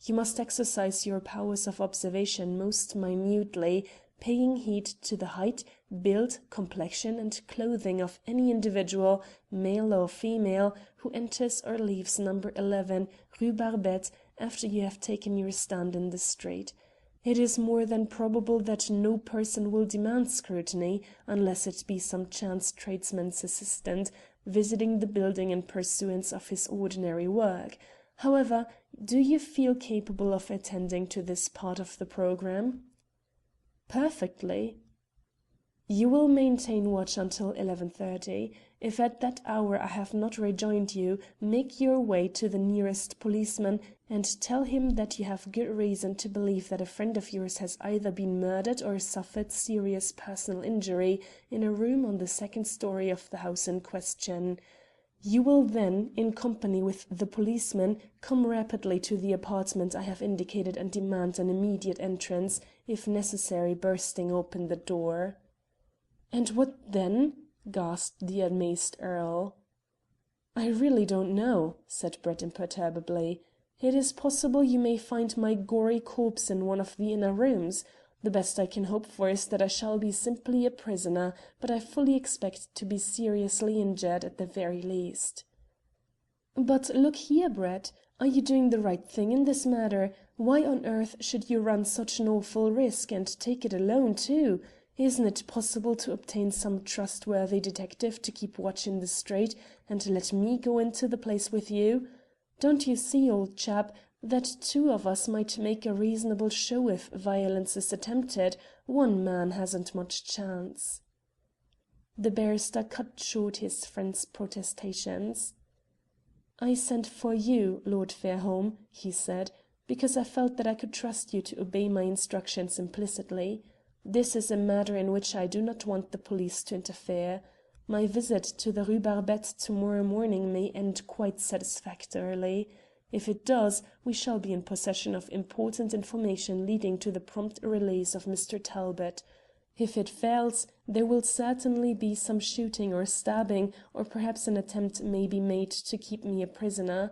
You must exercise your powers of observation most minutely, paying heed to the height, build, complexion, and clothing of any individual, male or female, who enters or leaves number 11, Rue Barbette, after you have taken your stand in the street. It is more than probable that no person will demand scrutiny, unless it be some chance tradesman's assistant, visiting the building in pursuance of his ordinary work. However, do you feel capable of attending to this part of the programme? Perfectly. You will maintain watch until 11:30. If at that hour I have not rejoined you, make your way to the nearest policeman and tell him that you have good reason to believe that a friend of yours has either been murdered or suffered serious personal injury in a room on the second story of the house in question. You will then, in company with the policeman, come rapidly to the apartment I have indicated and demand an immediate entrance, if necessary bursting open the door." "And what then?" gasped the amazed Earl. "I really don't know," said Brett imperturbably. "It is possible you may find my gory corpse in one of the inner rooms. The best I can hope for is that I shall be simply a prisoner, but I fully expect to be seriously injured at the very least." "But look here, Brett. Are you doing the right thing in this matter? Why on earth should you run such an awful risk, and take it alone, too? Isn't it possible to obtain some trustworthy detective to keep watch in the street, and let me go into the place with you? Don't you see, old chap, that two of us might make a reasonable show if violence is attempted? One man hasn't much chance." The barrister cut short his friend's protestations. "I sent for you, Lord Fairholme," he said, "because I felt that I could trust you to obey my instructions implicitly. This is a matter in which I do not want the police to interfere. My visit to the Rue Barbette to-morrow morning may end quite satisfactorily. If it does, we shall be in possession of important information leading to the prompt release of Mr. Talbot. If it fails, there will certainly be some shooting or stabbing, or perhaps an attempt may be made to keep me a prisoner.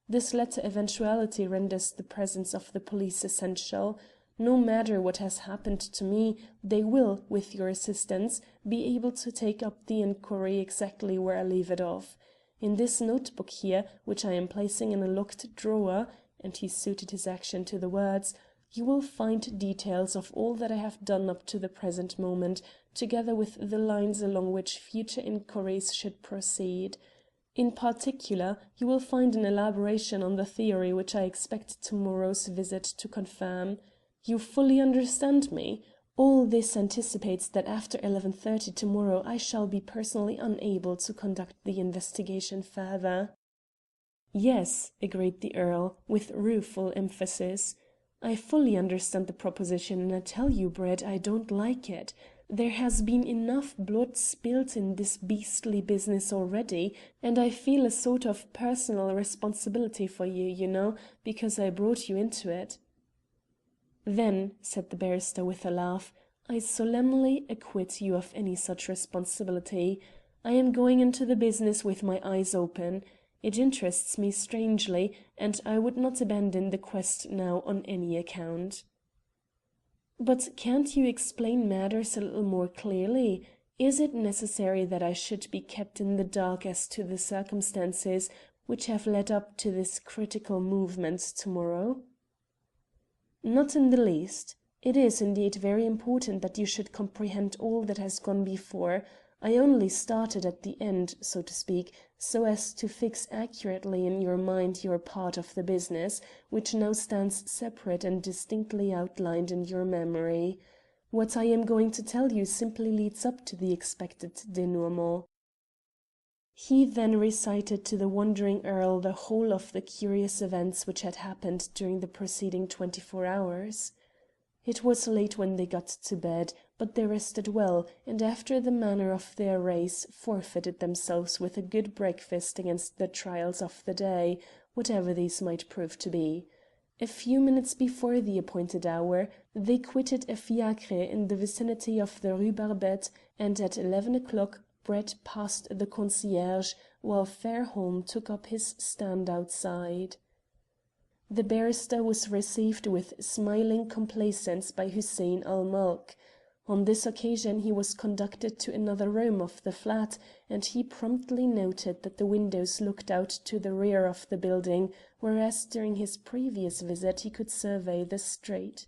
This latter eventuality renders the presence of the police essential. No matter what has happened to me, they will, with your assistance, be able to take up the inquiry exactly where I leave it off. In this notebook here, which I am placing in a locked drawer," and he suited his action to the words, "you will find details of all that I have done up to the present moment, together with the lines along which future inquiries should proceed. In particular, you will find an elaboration on the theory which I expect tomorrow's visit to confirm. You fully understand me? All this anticipates that after 11:30 tomorrow I shall be personally unable to conduct the investigation further." "Yes," agreed the Earl, with rueful emphasis. "I fully understand the proposition, and I tell you, Brett, I don't like it. There has been enough blood spilt in this beastly business already, and I feel a sort of personal responsibility for you, you know, because I brought you into it." "Then," said the barrister with a laugh, "I solemnly acquit you of any such responsibility. I am going into the business with my eyes open. It interests me strangely, and I would not abandon the quest now on any account." "But can't you explain matters a little more clearly? Is it necessary that I should be kept in the dark as to the circumstances which have led up to this critical movement to-morrow?" "Not in the least. It is, indeed, very important that you should comprehend all that has gone before. I only started at the end, so to speak, so as to fix accurately in your mind your part of the business, which now stands separate and distinctly outlined in your memory. What I am going to tell you simply leads up to the expected denouement." He then recited to the wondering Earl the whole of the curious events which had happened during the preceding 24 hours. It was late when they got to bed, but they rested well, and after the manner of their race fortified themselves with a good breakfast against the trials of the day, whatever these might prove to be. A few minutes before the appointed hour, they quitted a fiacre in the vicinity of the Rue Barbette, and at 11 o'clock Brett passed the concierge, while Fairholme took up his stand outside. The barrister was received with smiling complaisance by Hussein ul Mulk. On this occasion he was conducted to another room of the flat, and he promptly noted that the windows looked out to the rear of the building, whereas during his previous visit he could survey the street.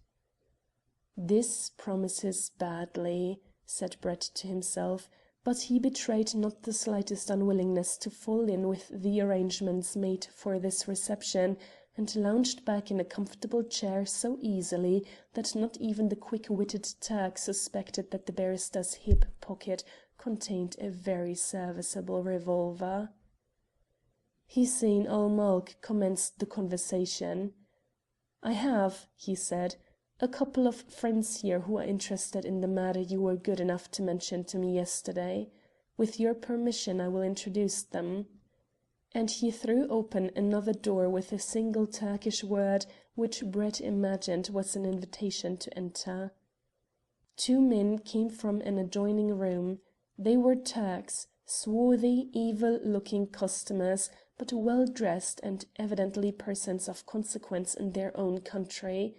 "This promises badly," said Brett to himself, but he betrayed not the slightest unwillingness to fall in with the arrangements made for this reception, and lounged back in a comfortable chair so easily that not even the quick-witted Turk suspected that the barrister's hip pocket contained a very serviceable revolver. Hussein-ul-Mulk commenced the conversation. "I have," he said, "a couple of friends here who are interested in the matter you were good enough to mention to me yesterday. With your permission I will introduce them." And he threw open another door with a single Turkish word which Brett imagined was an invitation to enter. Two men came from an adjoining room. They were Turks, swarthy, evil-looking customers, but well-dressed and evidently persons of consequence in their own country.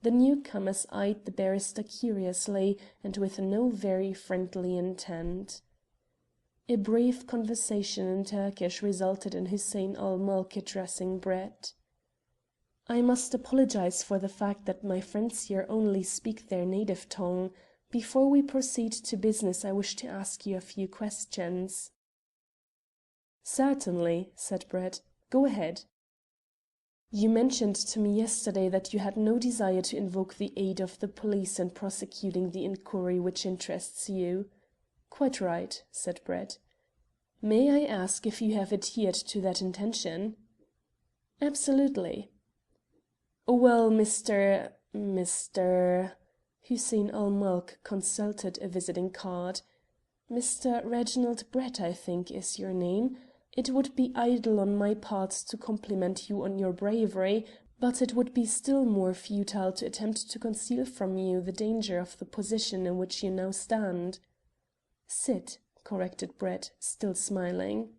The newcomers eyed the barrister curiously and with no very friendly intent. A brief conversation in Turkish resulted in Hussein-ul-Mulk addressing Brett. "I must apologize for the fact that my friends here only speak their native tongue. Before we proceed to business I wish to ask you a few questions." "Certainly," said Brett. "Go ahead." "You mentioned to me yesterday that you had no desire to invoke the aid of the police in prosecuting the inquiry which interests you." "Quite right," said Brett. "May I ask if you have adhered to that intention?" "Absolutely." "Well, Mr. Hussein-ul-Mulk consulted a visiting card. "Mr. Reginald Brett, I think, is your name. It would be idle on my part to compliment you on your bravery, but it would be still more futile to attempt to conceal from you the danger of the position in which you now stand." "Sit," corrected Brett, still smiling.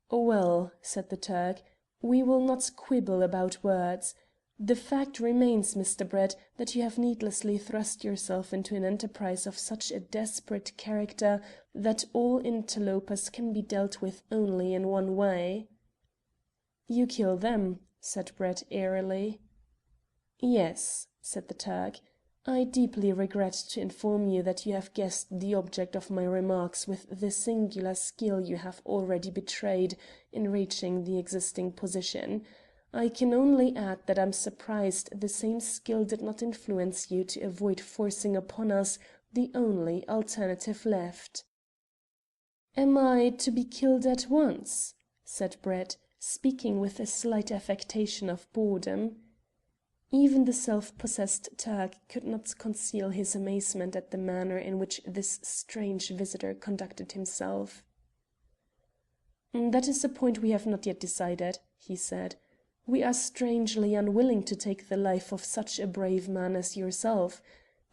"Well," said the Turk, "we will not quibble about words. The fact remains, Mr. Brett, that you have needlessly thrust yourself into an enterprise of such a desperate character that all interlopers can be dealt with only in one way." "You kill them," said Brett airily. "Yes," said the Turk. "I deeply regret to inform you that you have guessed the object of my remarks with the singular skill you have already betrayed in reaching the existing position. I can only add that I'm surprised the same skill did not influence you to avoid forcing upon us the only alternative left." "Am I to be killed at once?" said Brett, speaking with a slight affectation of boredom. Even the self-possessed Turk could not conceal his amazement at the manner in which this strange visitor conducted himself. "That is a point we have not yet decided," he said. "We are strangely unwilling to take the life of such a brave man as yourself.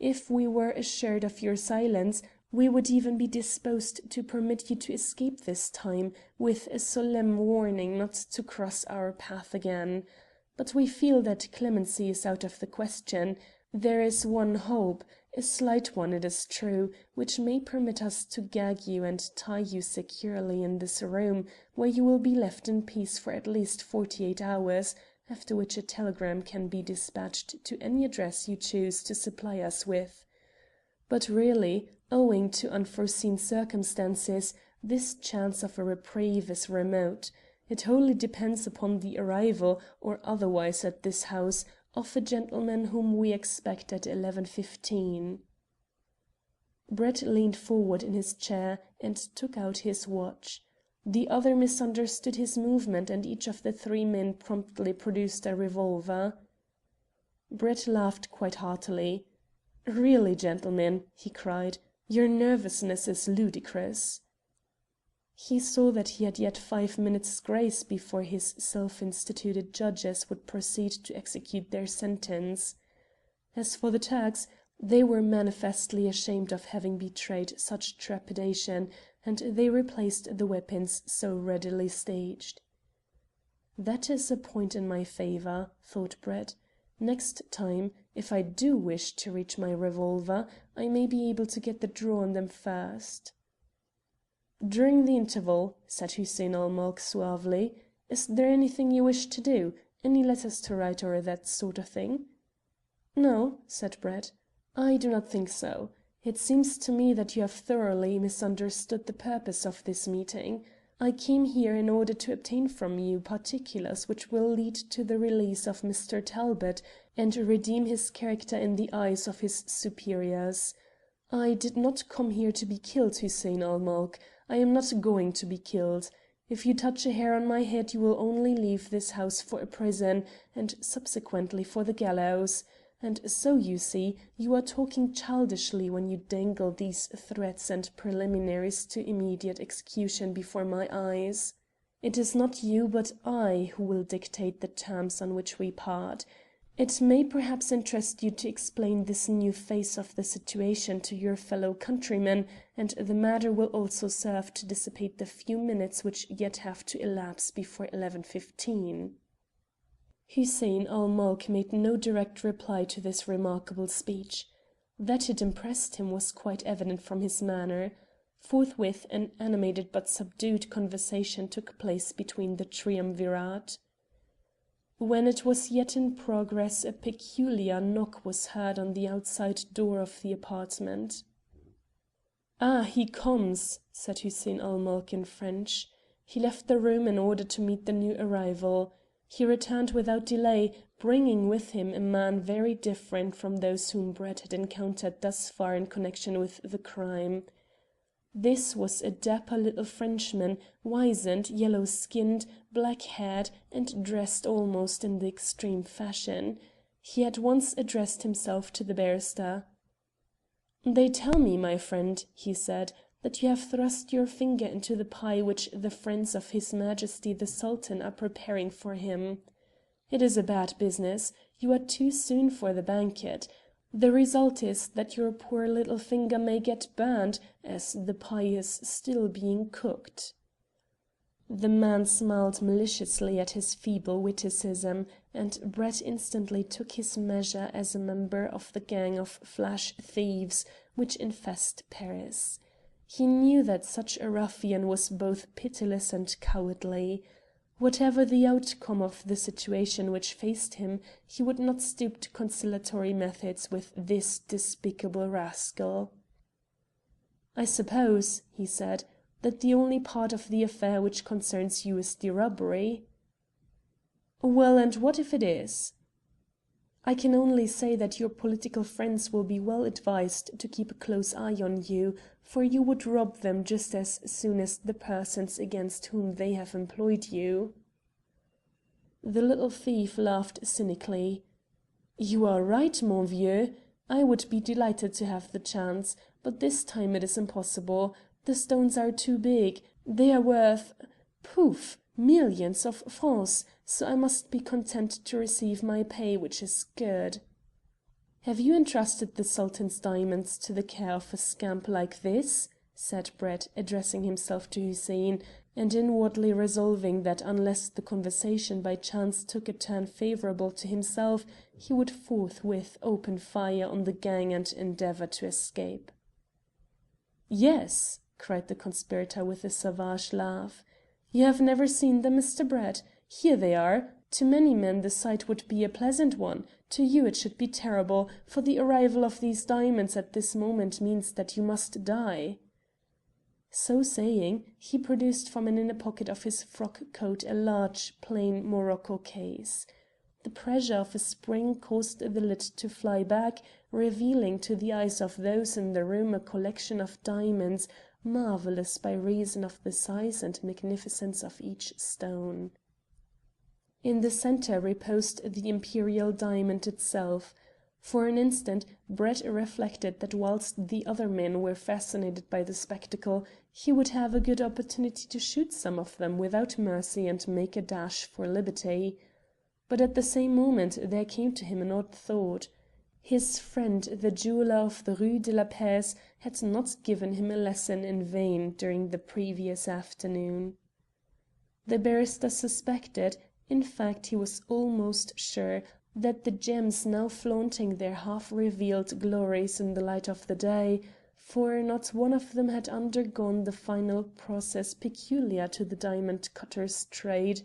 If we were assured of your silence, we would even be disposed to permit you to escape this time, with a solemn warning not to cross our path again. But we feel that clemency is out of the question. There is one hope, a slight one it is true, which may permit us to gag you and tie you securely in this room, where you will be left in peace for at least 48 hours, after which a telegram can be dispatched to any address you choose to supply us with. But really, owing to unforeseen circumstances, this chance of a reprieve is remote. It wholly depends upon the arrival, or otherwise at this house, of a gentleman whom we expect at 11:15. Brett leaned forward in his chair and took out his watch. The other misunderstood his movement, and each of the three men promptly produced a revolver. Brett laughed quite heartily. "Really, gentlemen," he cried, "your nervousness is ludicrous." He saw that he had yet 5 minutes' grace before his self-instituted judges would proceed to execute their sentence. As for the Turks, they were manifestly ashamed of having betrayed such trepidation, and they replaced the weapons so readily staged. "That is a point in my favour," thought Brett. "Next time, If I do wish to reach my revolver, I may be able to get the draw on them first." "During the interval," said Hussein-ul-Mulk suavely, "is there anything you wish to do? Any letters to write or that sort of thing?" "No," said Brett, "I do not think so. It seems to me that you have thoroughly misunderstood the purpose of this meeting. I came here in order to obtain from you particulars which will lead to the release of Mr. Talbot and redeem his character in the eyes of his superiors. I did not come here to be killed, Hussein-ul-Mulk. I am not going to be killed. If you touch a hair on my head you will only leave this house for a prison, and subsequently for the gallows. And so, you see, you are talking childishly when you dangle these threats and preliminaries to immediate execution before my eyes. It is not you but I who will dictate the terms on which we part. It may perhaps interest you to explain this new phase of the situation to your fellow countrymen, and the matter will also serve to dissipate the few minutes which yet have to elapse before 11:15. Hussein-ul-Mulk made no direct reply to this remarkable speech. That it impressed him was quite evident from his manner. Forthwith an animated but subdued conversation took place between the triumvirate. When it was yet in progress a peculiar knock was heard on the outside door of the apartment. "Ah, he comes," said Hussein-ul-Mulk in French. He left the room in order to meet the new arrival. He returned without delay, bringing with him a man very different from those whom Brett had encountered thus far in connection with the crime. This was a dapper little Frenchman, wizened, yellow-skinned, black-haired, and dressed almost in the extreme fashion. He at once addressed himself to the barrister. "They tell me, my friend," he said, "that you have thrust your finger into the pie which the friends of His Majesty the Sultan are preparing for him. It is a bad business. You are too soon for the banquet. The result is that your poor little finger may get burnt, as the pie is still being cooked." The man smiled maliciously at his feeble witticism, and Brett instantly took his measure as a member of the gang of flash thieves which infest Paris. He knew that such a ruffian was both pitiless and cowardly. Whatever the outcome of the situation which faced him, he would not stoop to conciliatory methods with this despicable rascal. "I suppose," he said, "that the only part of the affair which concerns you is the robbery." "Well, and what if it is?" "I can only say that your political friends will be well advised to keep a close eye on you, for you would rob them just as soon as the persons against whom they have employed you." The little thief laughed cynically. "You are right, mon vieux. I would be delighted to have the chance, but this time it is impossible. The stones are too big. They are worth pouf! Millions of francs, so I must be content to receive my pay, which is good." "Have you entrusted the Sultan's diamonds to the care of a scamp like this?" said Brett, addressing himself to Hussein, and inwardly resolving that unless the conversation by chance took a turn favourable to himself, he would forthwith open fire on the gang and endeavour to escape. "Yes," cried the conspirator with a savage laugh. "You have never seen them, Mr. Brett? Here they are. To many men the sight would be a pleasant one. To you it should be terrible, for the arrival of these diamonds at this moment means that you must die." So saying, he produced from an inner pocket of his frock coat a large, plain morocco case. The pressure of a spring caused the lid to fly back, revealing to the eyes of those in the room a collection of diamonds, marvellous by reason of the size and magnificence of each stone. In the centre reposed the imperial diamond itself. For an instant Brett reflected that whilst the other men were fascinated by the spectacle, he would have a good opportunity to shoot some of them without mercy and make a dash for liberty. But at the same moment there came to him an odd thought. His friend the jeweller of the Rue de la Paix had not given him a lesson in vain during the previous afternoon. The barrister suspected, in fact he was almost sure, that the gems now flaunting their half-revealed glories in the light of the day, for not one of them had undergone the final process peculiar to the diamond cutter's trade,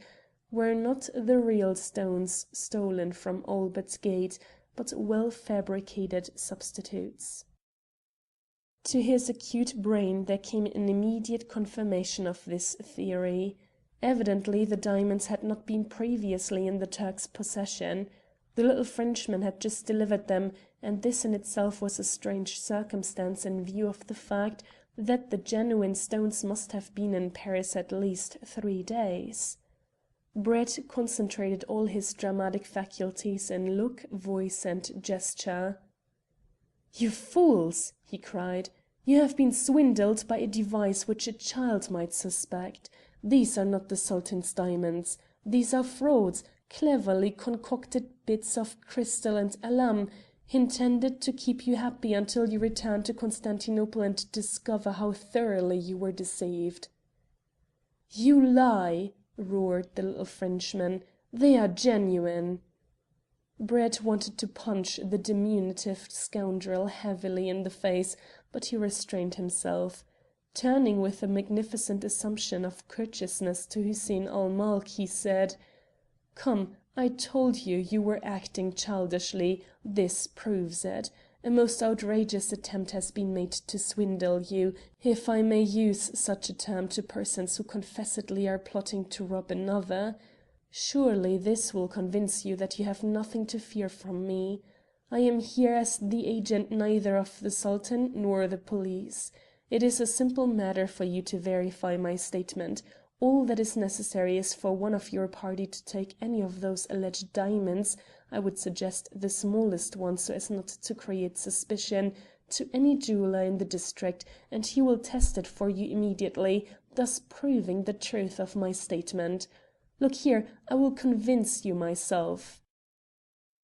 were not the real stones stolen from Albert Gate, but well-fabricated substitutes. To his acute brain there came an immediate confirmation of this theory. Evidently the diamonds had not been previously in the Turk's possession. The little Frenchman had just delivered them, and this in itself was a strange circumstance in view of the fact that the genuine stones must have been in Paris at least 3 days. Brett concentrated all his dramatic faculties in look, voice, and gesture. "You fools!" he cried. "You have been swindled by a device which a child might suspect. These are not the Sultan's diamonds. These are frauds, cleverly concocted bits of crystal and alum, intended to keep you happy until you return to Constantinople and discover how thoroughly you were deceived." "You lie!" roared the little Frenchman. "They are genuine." Brett wanted to punch the diminutive scoundrel heavily in the face, but he restrained himself. Turning with a magnificent assumption of courteousness to Hussein-ul-Mulk, he said: "Come, I told you you were acting childishly. This proves it. A most outrageous attempt has been made to swindle you, if I may use such a term to persons who confessedly are plotting to rob another. Surely this will convince you that you have nothing to fear from me. I am here as the agent neither of the Sultan nor the police. It is a simple matter for you to verify my statement. All that is necessary is for one of your party to take any of those alleged diamonds, I would suggest the smallest one so as not to create suspicion, to any jeweller in the district, and he will test it for you immediately, thus proving the truth of my statement. Look here, I will convince you myself."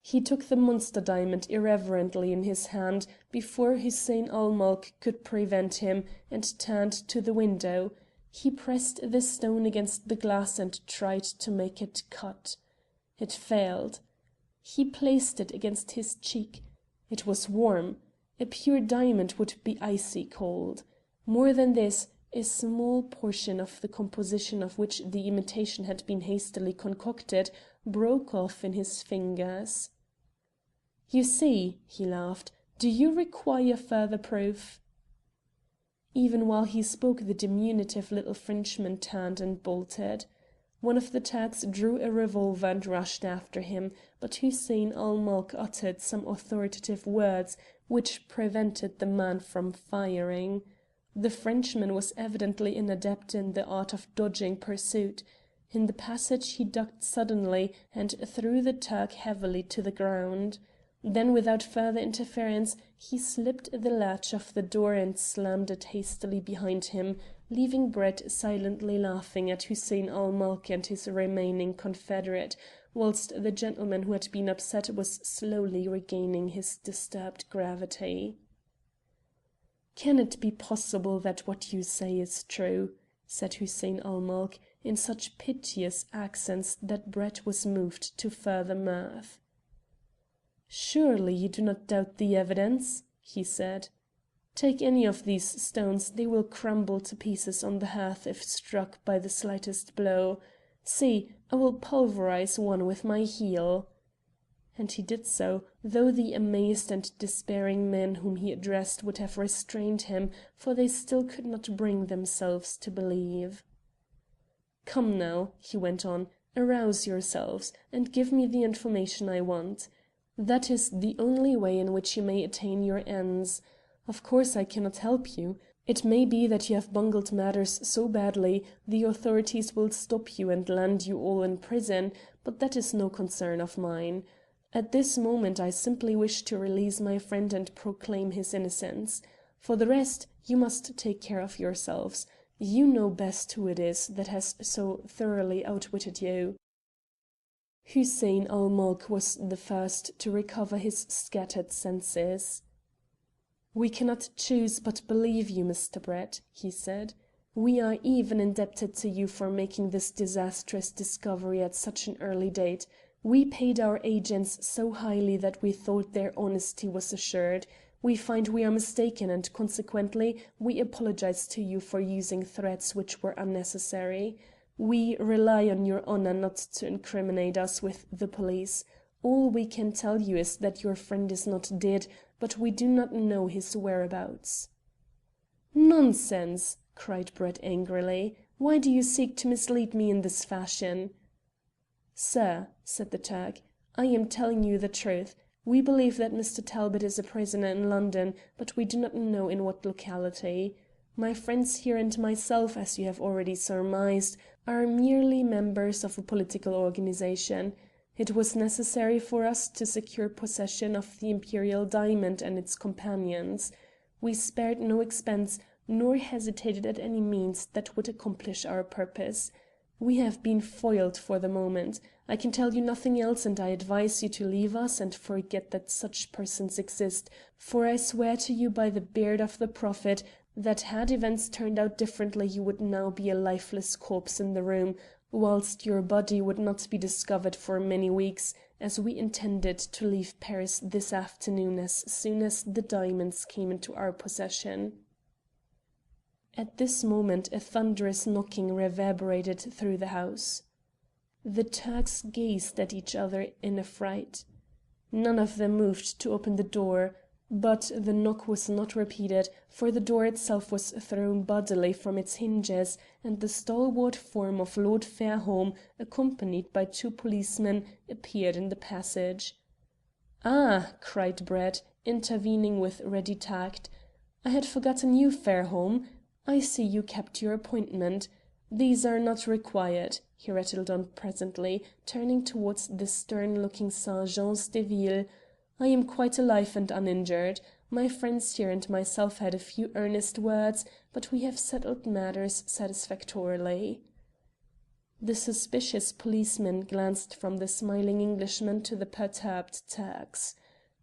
He took the monster diamond irreverently in his hand before Hussein-ul-Mulk could prevent him, and turned to the window. He pressed the stone against the glass and tried to make it cut. It failed. He placed it against his cheek. It was warm. A pure diamond would be icy cold. More than this, a small portion of the composition of which the imitation had been hastily concocted broke off in his fingers. "You see," he laughed. "Do you require further proof?" Even while he spoke the diminutive little Frenchman turned and bolted. One of the Turks drew a revolver and rushed after him, but Hussein-ul-Mulk uttered some authoritative words which prevented the man from firing. The Frenchman was evidently an adept in the art of dodging pursuit. In the passage he ducked suddenly and threw the Turk heavily to the ground. Then, without further interference, he slipped the latch of the door and slammed it hastily behind him, leaving Brett silently laughing at Hussein-ul-Mulk and his remaining confederate, whilst the gentleman who had been upset was slowly regaining his disturbed gravity. "Can it be possible that what you say is true?" said Hussein-ul-Mulk, in such piteous accents that Brett was moved to further mirth. "Surely you do not doubt the evidence?" he said. "Take any of these stones, they will crumble to pieces on the hearth if struck by the slightest blow. See, I will pulverize one with my heel." And he did so, though the amazed and despairing men whom he addressed would have restrained him, for they still could not bring themselves to believe. "Come now," he went on, "arouse yourselves, and give me the information I want. That is the only way in which you may attain your ends. Of course I cannot help you. It may be that you have bungled matters so badly the authorities will stop you and land you all in prison, but that is no concern of mine. At this moment I simply wish to release my friend and proclaim his innocence. For the rest, you must take care of yourselves. You know best who it is that has so thoroughly outwitted you." Hussein-ul-Mulk was the first to recover his scattered senses. "We cannot choose but believe you, Mr. Brett," he said. "We are even indebted to you for making this disastrous discovery at such an early date. We paid our agents so highly that we thought their honesty was assured. We find we are mistaken, and consequently we apologize to you for using threats which were unnecessary. We rely on your honour not to incriminate us with the police. All we can tell you is that your friend is not dead, but we do not know his whereabouts." "Nonsense!" cried Brett angrily. "Why do you seek to mislead me in this fashion?" "Sir," said the Turk, "I am telling you the truth. We believe that Mr. Talbot is a prisoner in London, but we do not know in what locality. My friends here and myself, as you have already surmised, are merely members of a political organization. It was necessary for us to secure possession of the imperial diamond and its companions. We spared no expense, nor hesitated at any means that would accomplish our purpose. We have been foiled for the moment. I can tell you nothing else, and I advise you to leave us and forget that such persons exist, for I swear to you by the beard of the Prophet that had events turned out differently you would now be a lifeless corpse in the room, whilst your body would not be discovered for many weeks, as we intended to leave Paris this afternoon as soon as the diamonds came into our possession." At this moment a thunderous knocking reverberated through the house. The Turks gazed at each other in affright. None of them moved to open the door, but the knock was not repeated, for the door itself was thrown bodily from its hinges, and the stalwart form of Lord Fairholme, accompanied by two policemen, appeared in the passage. "Ah!" cried Brett, intervening with ready tact, "I had forgotten you, Fairholme. I see you kept your appointment. These are not required," he rattled on presently, turning towards the stern-looking sergeants de ville. "I am quite alive and uninjured. My friends here and myself had a few earnest words, but we have settled matters satisfactorily." The suspicious policeman glanced from the smiling Englishman to the perturbed Turks.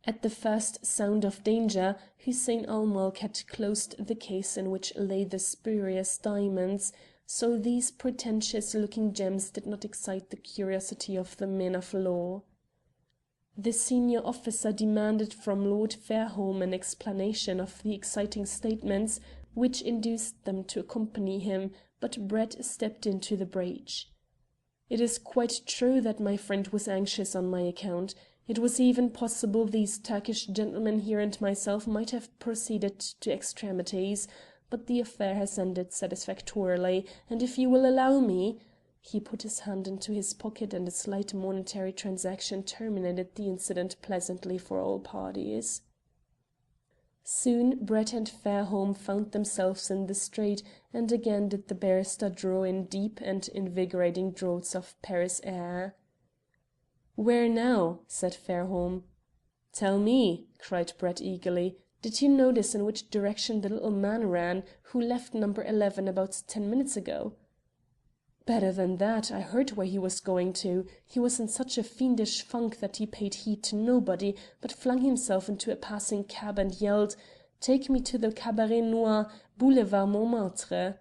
At the first sound of danger, Hussein-ul-Mulk had closed the case in which lay the spurious diamonds, so these pretentious-looking gems did not excite the curiosity of the men of law. The senior officer demanded from Lord Fairholme an explanation of the exciting statements which induced them to accompany him, but Brett stepped into the breach. "It is quite true that my friend was anxious on my account. It was even possible these Turkish gentlemen here and myself might have proceeded to extremities, but the affair has ended satisfactorily, and if you will allow me—" He put his hand into his pocket, and a slight monetary transaction terminated the incident pleasantly for all parties. Soon Brett and Fairholme found themselves in the street, and again did the barrister draw in deep and invigorating draughts of Paris air. "Where now?" said Fairholme. "Tell me," cried Brett eagerly, "did you notice in which direction the little man ran who left number 11 about 10 minutes ago?" "Better than that, I heard where he was going to. He was in such a fiendish funk that he paid heed to nobody, but flung himself into a passing cab and yelled, 'Take me to the Cabaret Noir, Boulevard Montmartre.'"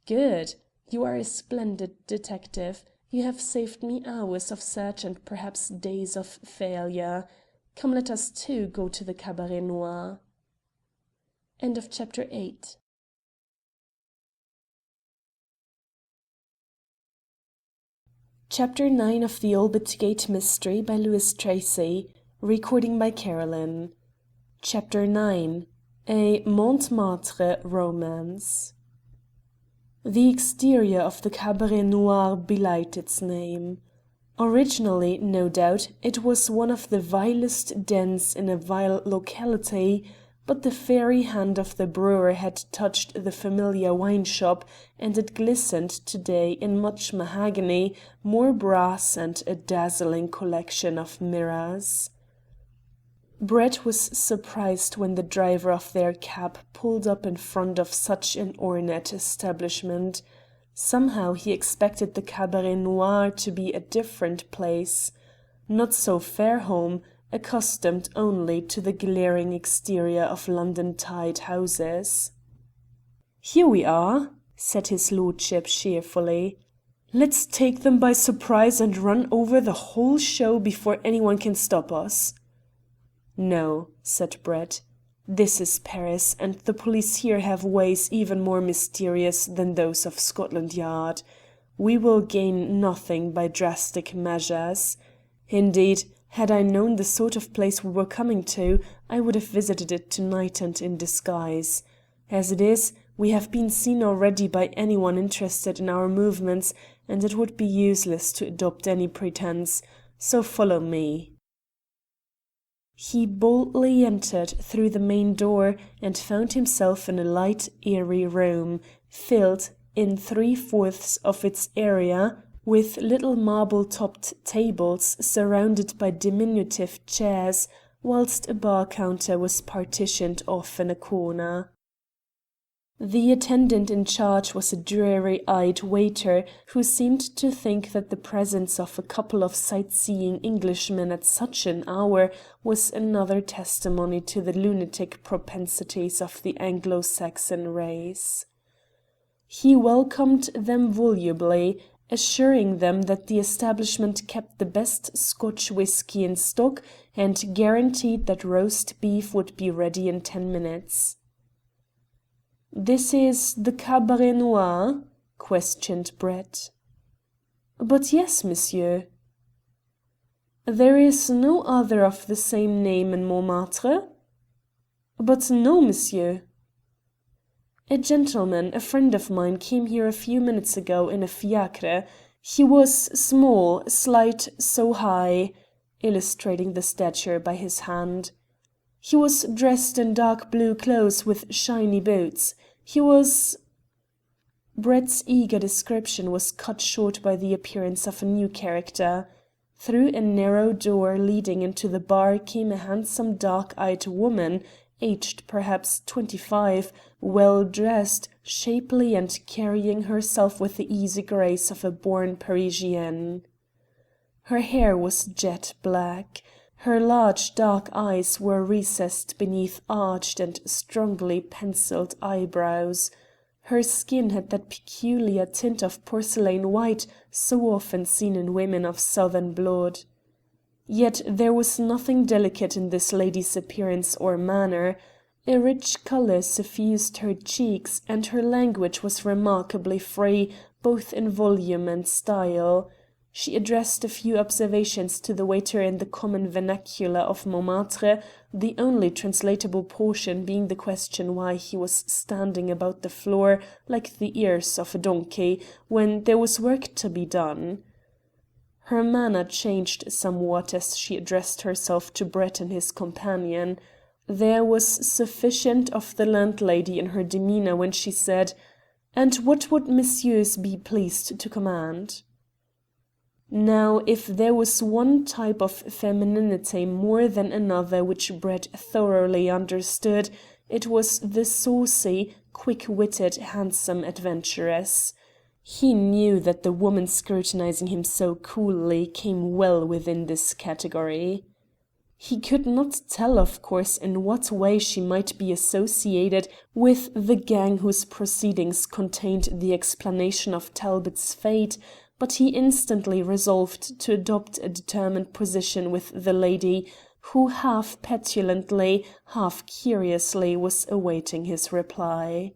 "Good! You are a splendid detective. You have saved me hours of search and perhaps days of failure. Come, let us too go to the Cabaret Noir." Chapter 9 of the Albert Gate Mystery by Louis Tracy. Recording by Carolyn. Chapter 9. A Montmartre Romance. The exterior of the Cabaret Noir belied its name. Originally, no doubt, it was one of the vilest dens in a vile locality, but the fairy hand of the brewer had touched the familiar wine shop, and it glistened to-day in much mahogany, more brass, and a dazzling collection of mirrors. Brett was surprised when the driver of their cab pulled up in front of such an ornate establishment. Somehow he expected the Cabaret Noir to be a different place. Not so Fairholme, accustomed only to the glaring exterior of London tied houses. "Here we are," said his lordship cheerfully. Let's take them by surprise and run over the whole show before anyone can stop us." "No," said Brett. "This is Paris, and the police here have ways even more mysterious than those of Scotland Yard. We will gain nothing by drastic measures. Indeed, had I known the sort of place we were coming to, I would have visited it tonight and in disguise. As it is, we have been seen already by anyone interested in our movements, and it would be useless to adopt any pretense, so follow me." He boldly entered through the main door and found himself in a light, airy room, filled, in 3/4 of its area, with little marble-topped tables surrounded by diminutive chairs, whilst a bar counter was partitioned off in a corner. The attendant in charge was a dreary-eyed waiter who seemed to think that the presence of a couple of sightseeing Englishmen at such an hour was another testimony to the lunatic propensities of the Anglo-Saxon race. He welcomed them volubly, assuring them that the establishment kept the best Scotch whisky in stock and guaranteed that roast beef would be ready in 10 minutes. "This is the Cabaret Noir?" questioned Brett. "But yes, monsieur." "There is no other of the same name in Montmartre?" "But no, monsieur." "A gentleman, a friend of mine, came here a few minutes ago in a fiacre. He was small, slight, so high," illustrating the stature by his hand. "He was dressed in dark blue clothes with shiny boots. He was—" Brett's eager description was cut short by the appearance of a new character. Through a narrow door leading into the bar came a handsome dark-eyed woman, aged perhaps 25, well dressed, shapely, and carrying herself with the easy grace of a born Parisienne. Her hair was jet black. Her large dark eyes were recessed beneath arched and strongly pencilled eyebrows. Her skin had that peculiar tint of porcelain white so often seen in women of southern blood. Yet there was nothing delicate in this lady's appearance or manner. A rich colour suffused her cheeks, and her language was remarkably free both in volume and style. She addressed a few observations to the waiter in the common vernacular of Montmartre, the only translatable portion being the question why he was standing about the floor like the ears of a donkey, when there was work to be done. Her manner changed somewhat as she addressed herself to Brett and his companion. There was sufficient of the landlady in her demeanour when she said, "And what would messieurs be pleased to command?" Now, if there was one type of femininity more than another which Brett thoroughly understood, it was the saucy, quick-witted, handsome adventuress. He knew that the woman scrutinizing him so coolly came well within this category. He could not tell, of course, in what way she might be associated with the gang whose proceedings contained the explanation of Talbot's fate, but he instantly resolved to adopt a determined position with the lady, who half petulantly, half curiously was awaiting his reply.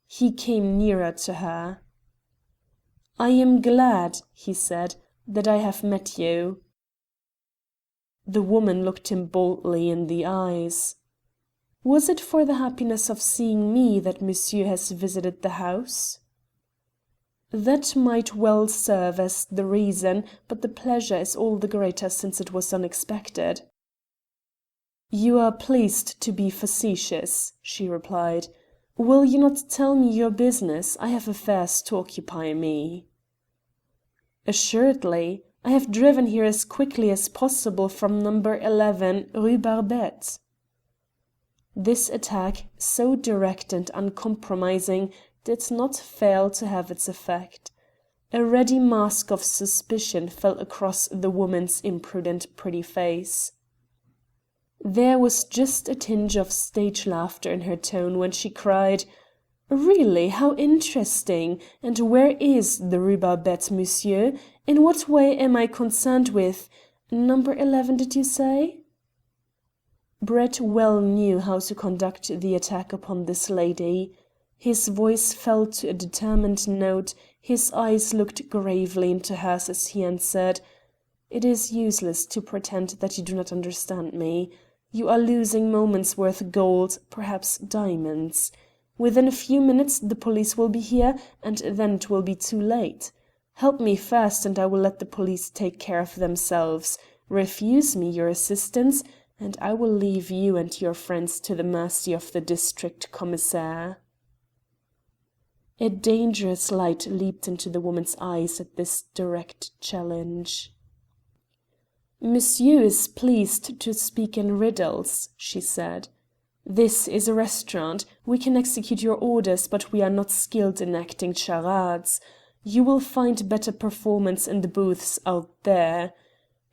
He came nearer to her. "I am glad," he said, "that I have met you." The woman looked him boldly in the eyes. "Was it for the happiness of seeing me that monsieur has visited the house?" "That might well serve as the reason, but the pleasure is all the greater since it was unexpected." "You are pleased to be facetious," she replied. "Will you not tell me your business? I have affairs to occupy me." "Assuredly. I have driven here as quickly as possible from number 11 Rue Barbette." This attack, so direct and uncompromising, did not fail to have its effect. A ready mask of suspicion fell across the woman's impudent pretty face. There was just a tinge of stage laughter in her tone when she cried, Really, how interesting! And where is the Rue Barbette, monsieur? In what way am I concerned with number 11, did you say? Brett well knew how to conduct the attack upon this lady. His voice fell to a determined note, his eyes looked gravely into hers as he answered, "It is useless to pretend that you do not understand me. You are losing moments worth gold, perhaps diamonds. Within a few minutes the police will be here, and then it will be too late. Help me first, and I will let the police take care of themselves. Refuse me your assistance, and I will leave you and your friends to the mercy of the district commissaire." A dangerous light leaped into the woman's eyes at this direct challenge. "Monsieur is pleased to speak in riddles," she said. "This is a restaurant. We can execute your orders, but we are not skilled in acting charades. You will find better performance in the booths out there."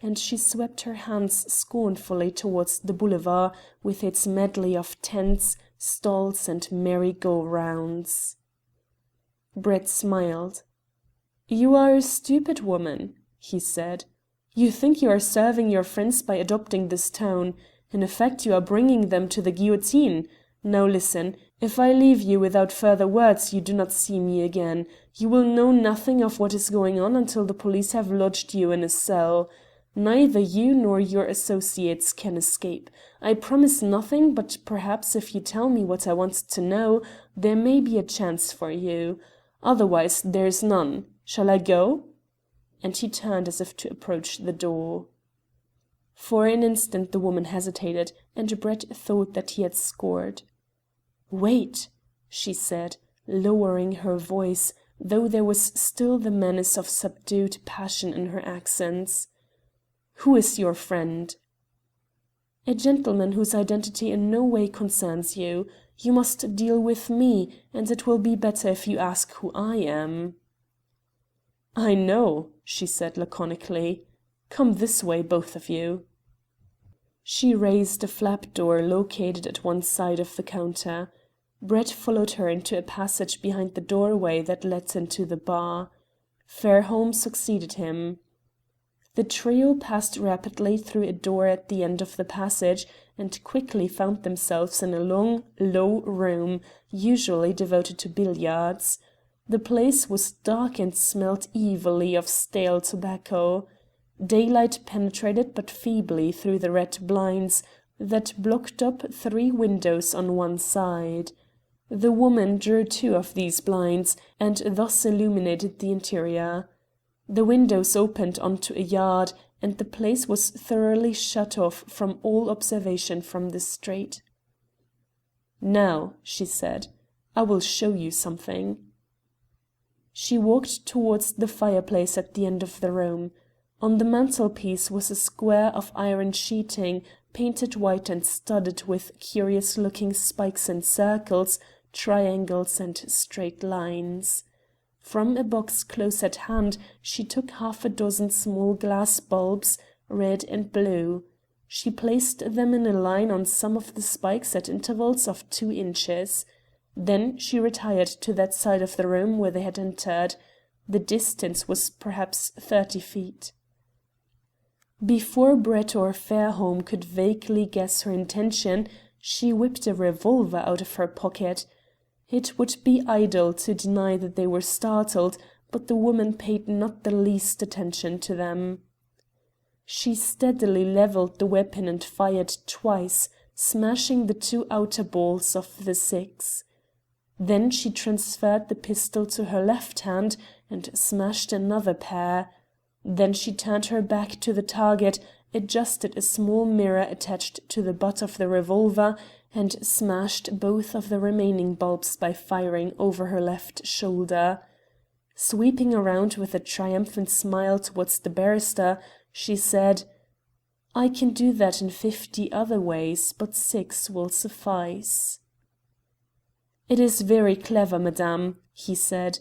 And she swept her hands scornfully towards the boulevard, with its medley of tents, stalls, and merry-go-rounds. Brett smiled. "You are a stupid woman," he said. "You think you are serving your friends by adopting this tone. In effect, you are bringing them to the guillotine. Now listen. If I leave you without further words, you do not see me again. You will know nothing of what is going on until the police have lodged you in a cell. Neither you nor your associates can escape. I promise nothing, but perhaps if you tell me what I want to know, there may be a chance for you. Otherwise, there is none. Shall I go?" And he turned as if to approach the door. For an instant the woman hesitated, and Brett thought that he had scored. "Wait," she said, lowering her voice, though there was still the menace of subdued passion in her accents. "Who is your friend?" "A gentleman whose identity in no way concerns you. You must deal with me, and it will be better if you ask who I am." "I know," she said laconically. "Come this way, both of you." She raised a flap door located at one side of the counter. Brett followed her into a passage behind the doorway that led into the bar. Fairholme succeeded him. The trio passed rapidly through a door at the end of the passage, and quickly found themselves in a long, low room, usually devoted to billiards. The place was dark and smelt evilly of stale tobacco. Daylight penetrated but feebly through the red blinds that blocked up 3 windows on one side. The woman drew 2 of these blinds, and thus illuminated the interior. The windows opened onto a yard, and the place was thoroughly shut off from all observation from the street. "Now," she said, "I will show you something." She walked towards the fireplace at the end of the room. On the mantelpiece was a square of iron sheeting, painted white and studded with curious-looking spikes and circles, triangles and straight lines. From a box close at hand she took half a dozen small glass bulbs, red and blue. She placed them in a line on some of the spikes at intervals of 2 inches. Then she retired to that side of the room where they had entered. The distance was perhaps 30 feet. Before Brett or Fairholme could vaguely guess her intention, she whipped a revolver out of her pocket. It would be idle to deny that they were startled, but the woman paid not the least attention to them. She steadily levelled the weapon and fired twice, smashing the 2 outer balls of the 6. Then she transferred the pistol to her left hand and smashed another pair. Then she turned her back to the target, adjusted a small mirror attached to the butt of the revolver, and smashed both of the remaining bulbs by firing over her left shoulder. Sweeping around with a triumphant smile towards the barrister, she said, "I can do that in 50 other ways, but 6 will suffice." "It is very clever, madame," he said.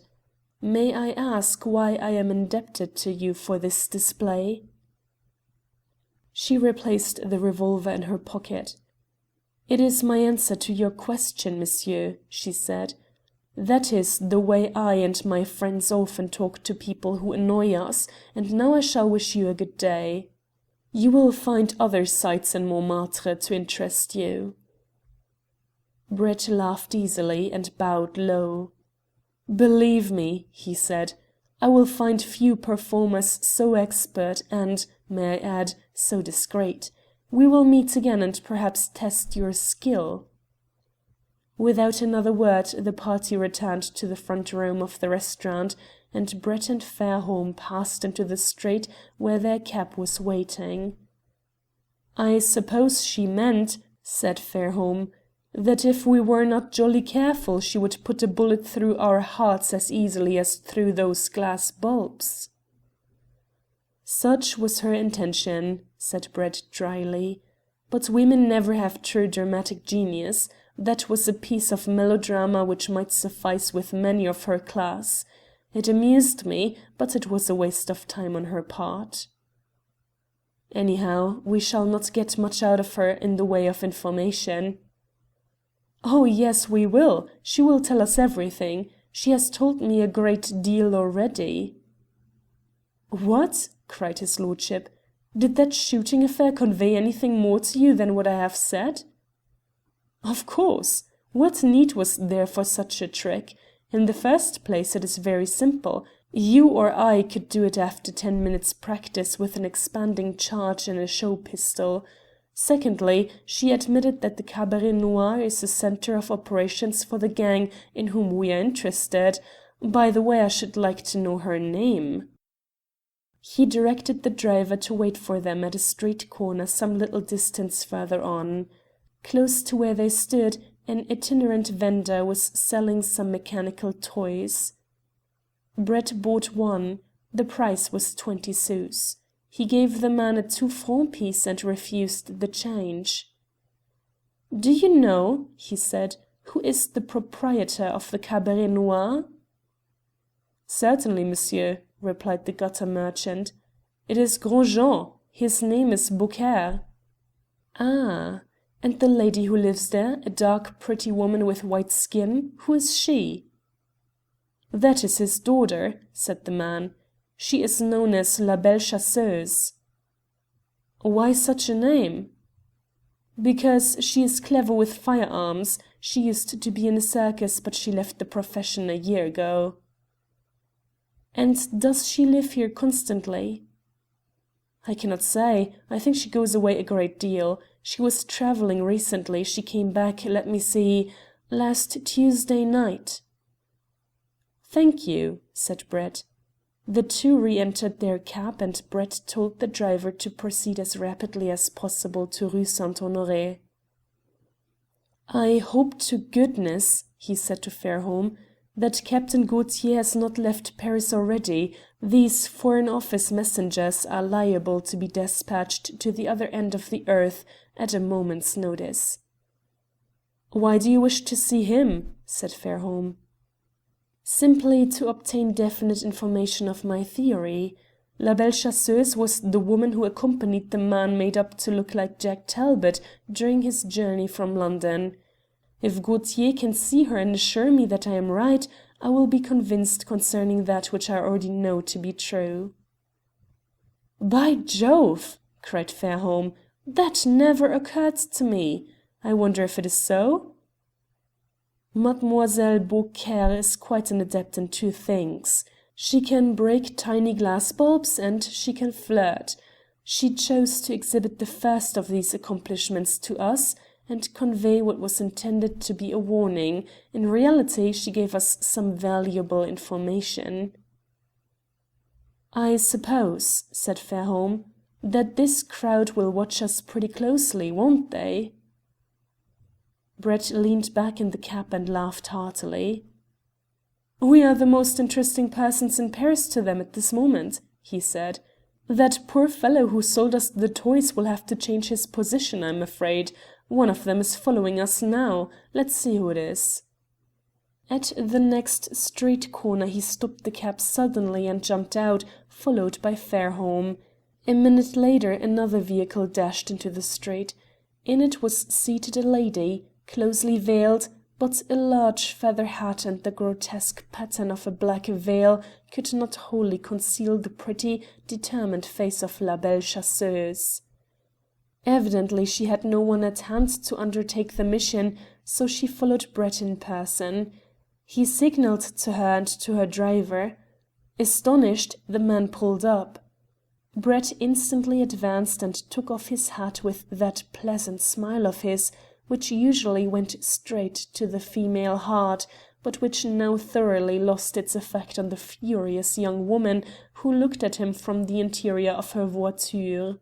"May I ask why I am indebted to you for this display?" She replaced the revolver in her pocket. "It is my answer to your question, monsieur," she said. That is the way I and my friends often talk to people who annoy us, and now I shall wish you a good day. You will find other sights in Montmartre to interest you." Brett laughed easily and bowed low. "Believe me," he said, "I will find few performers so expert and, may I add, so discreet. We will meet again and perhaps test your skill." Without another word the party returned to the front room of the restaurant, and Brett and Fairholme passed into the street where their cab was waiting. "I suppose she meant," said Fairholme, "that if we were not jolly careful she would put a bullet through our hearts as easily as through those glass bulbs." "Such was her intention," said Brett dryly. "But women never have true dramatic genius. That was a piece of melodrama which might suffice with many of her class. It amused me, but it was a waste of time on her part." "Anyhow, we shall not get much out of her in the way of information." "Oh yes, we will. She will tell us everything. She has told me a great deal already." "What?" cried his lordship. "Did that shooting affair convey anything more to you than what I have said?" "Of course. What need was there for such a trick? In the first place, it is very simple. You or I could do it after 10 minutes' practice with an expanding charge and a show pistol. Secondly, she admitted that the Cabaret Noir is a centre of operations for the gang in whom we are interested. By the way, I should like to know her name." He directed the driver to wait for them at a street corner some little distance further on. Close to where they stood, an itinerant vendor was selling some mechanical toys. Brett bought one. The price was 20 sous. He gave the man a 2-franc piece and refused the change. "Do you know," he said, "who is the proprietor of the Cabaret Noir?" "Certainly, monsieur," replied the gutter merchant. "It is Gros Jean. His name is Beaucaire." "Ah. And the lady who lives there, a dark, pretty woman with white skin, who is she?" "That is his daughter," said the man. "She is known as La Belle Chasseuse." "Why such a name?" "Because she is clever with firearms. She used to be in a circus, but she left the profession a year ago." "And does she live here constantly?" "I cannot say. I think she goes away a great deal. She was travelling recently. She came back, let me see, last Tuesday night." "Thank you," said Brett. The two re-entered their cab and Brett told the driver to proceed as rapidly as possible to Rue Saint-Honoré. "I hope to goodness," he said to Fairholme, "that Captain Gaultier has not left Paris already. These Foreign Office messengers are liable to be despatched to the other end of the earth at a moment's notice." "Why do you wish to see him?" said Fairholme. "Simply to obtain definite information of my theory. La Belle Chasseuse was the woman who accompanied the man made up to look like Jack Talbot during his journey from London. If Gaultier can see her and assure me that I am right, I will be convinced concerning that which I already know to be true." "By Jove!" cried Fairholme, "that never occurred to me. I wonder if it is so?" "Mademoiselle Beaucaire is quite an adept in two things. She can break tiny glass bulbs and she can flirt. She chose to exhibit the first of these accomplishments to us and convey what was intended to be a warning. In reality, she gave us some valuable information." "I suppose," said Fairholme, "that this crowd will watch us pretty closely, won't they?" Brett leaned back in the cab and laughed heartily. "We are the most interesting persons in Paris to them at this moment," he said. "That poor fellow who sold us the toys will have to change his position, I'm afraid. One of them is following us now. Let's see who it is." At the next street corner he stopped the cab suddenly and jumped out, followed by Fairholme. A minute later another vehicle dashed into the street. In it was seated a lady, closely veiled, but a large feather hat and the grotesque pattern of a black veil could not wholly conceal the pretty, determined face of La Belle Chasseuse. Evidently she had no one at hand to undertake the mission, so she followed Brett in person. He signalled to her and to her driver. Astonished, the man pulled up. Brett instantly advanced and took off his hat with that pleasant smile of his, which usually went straight to the female heart, but which now thoroughly lost its effect on the furious young woman who looked at him from the interior of her voiture.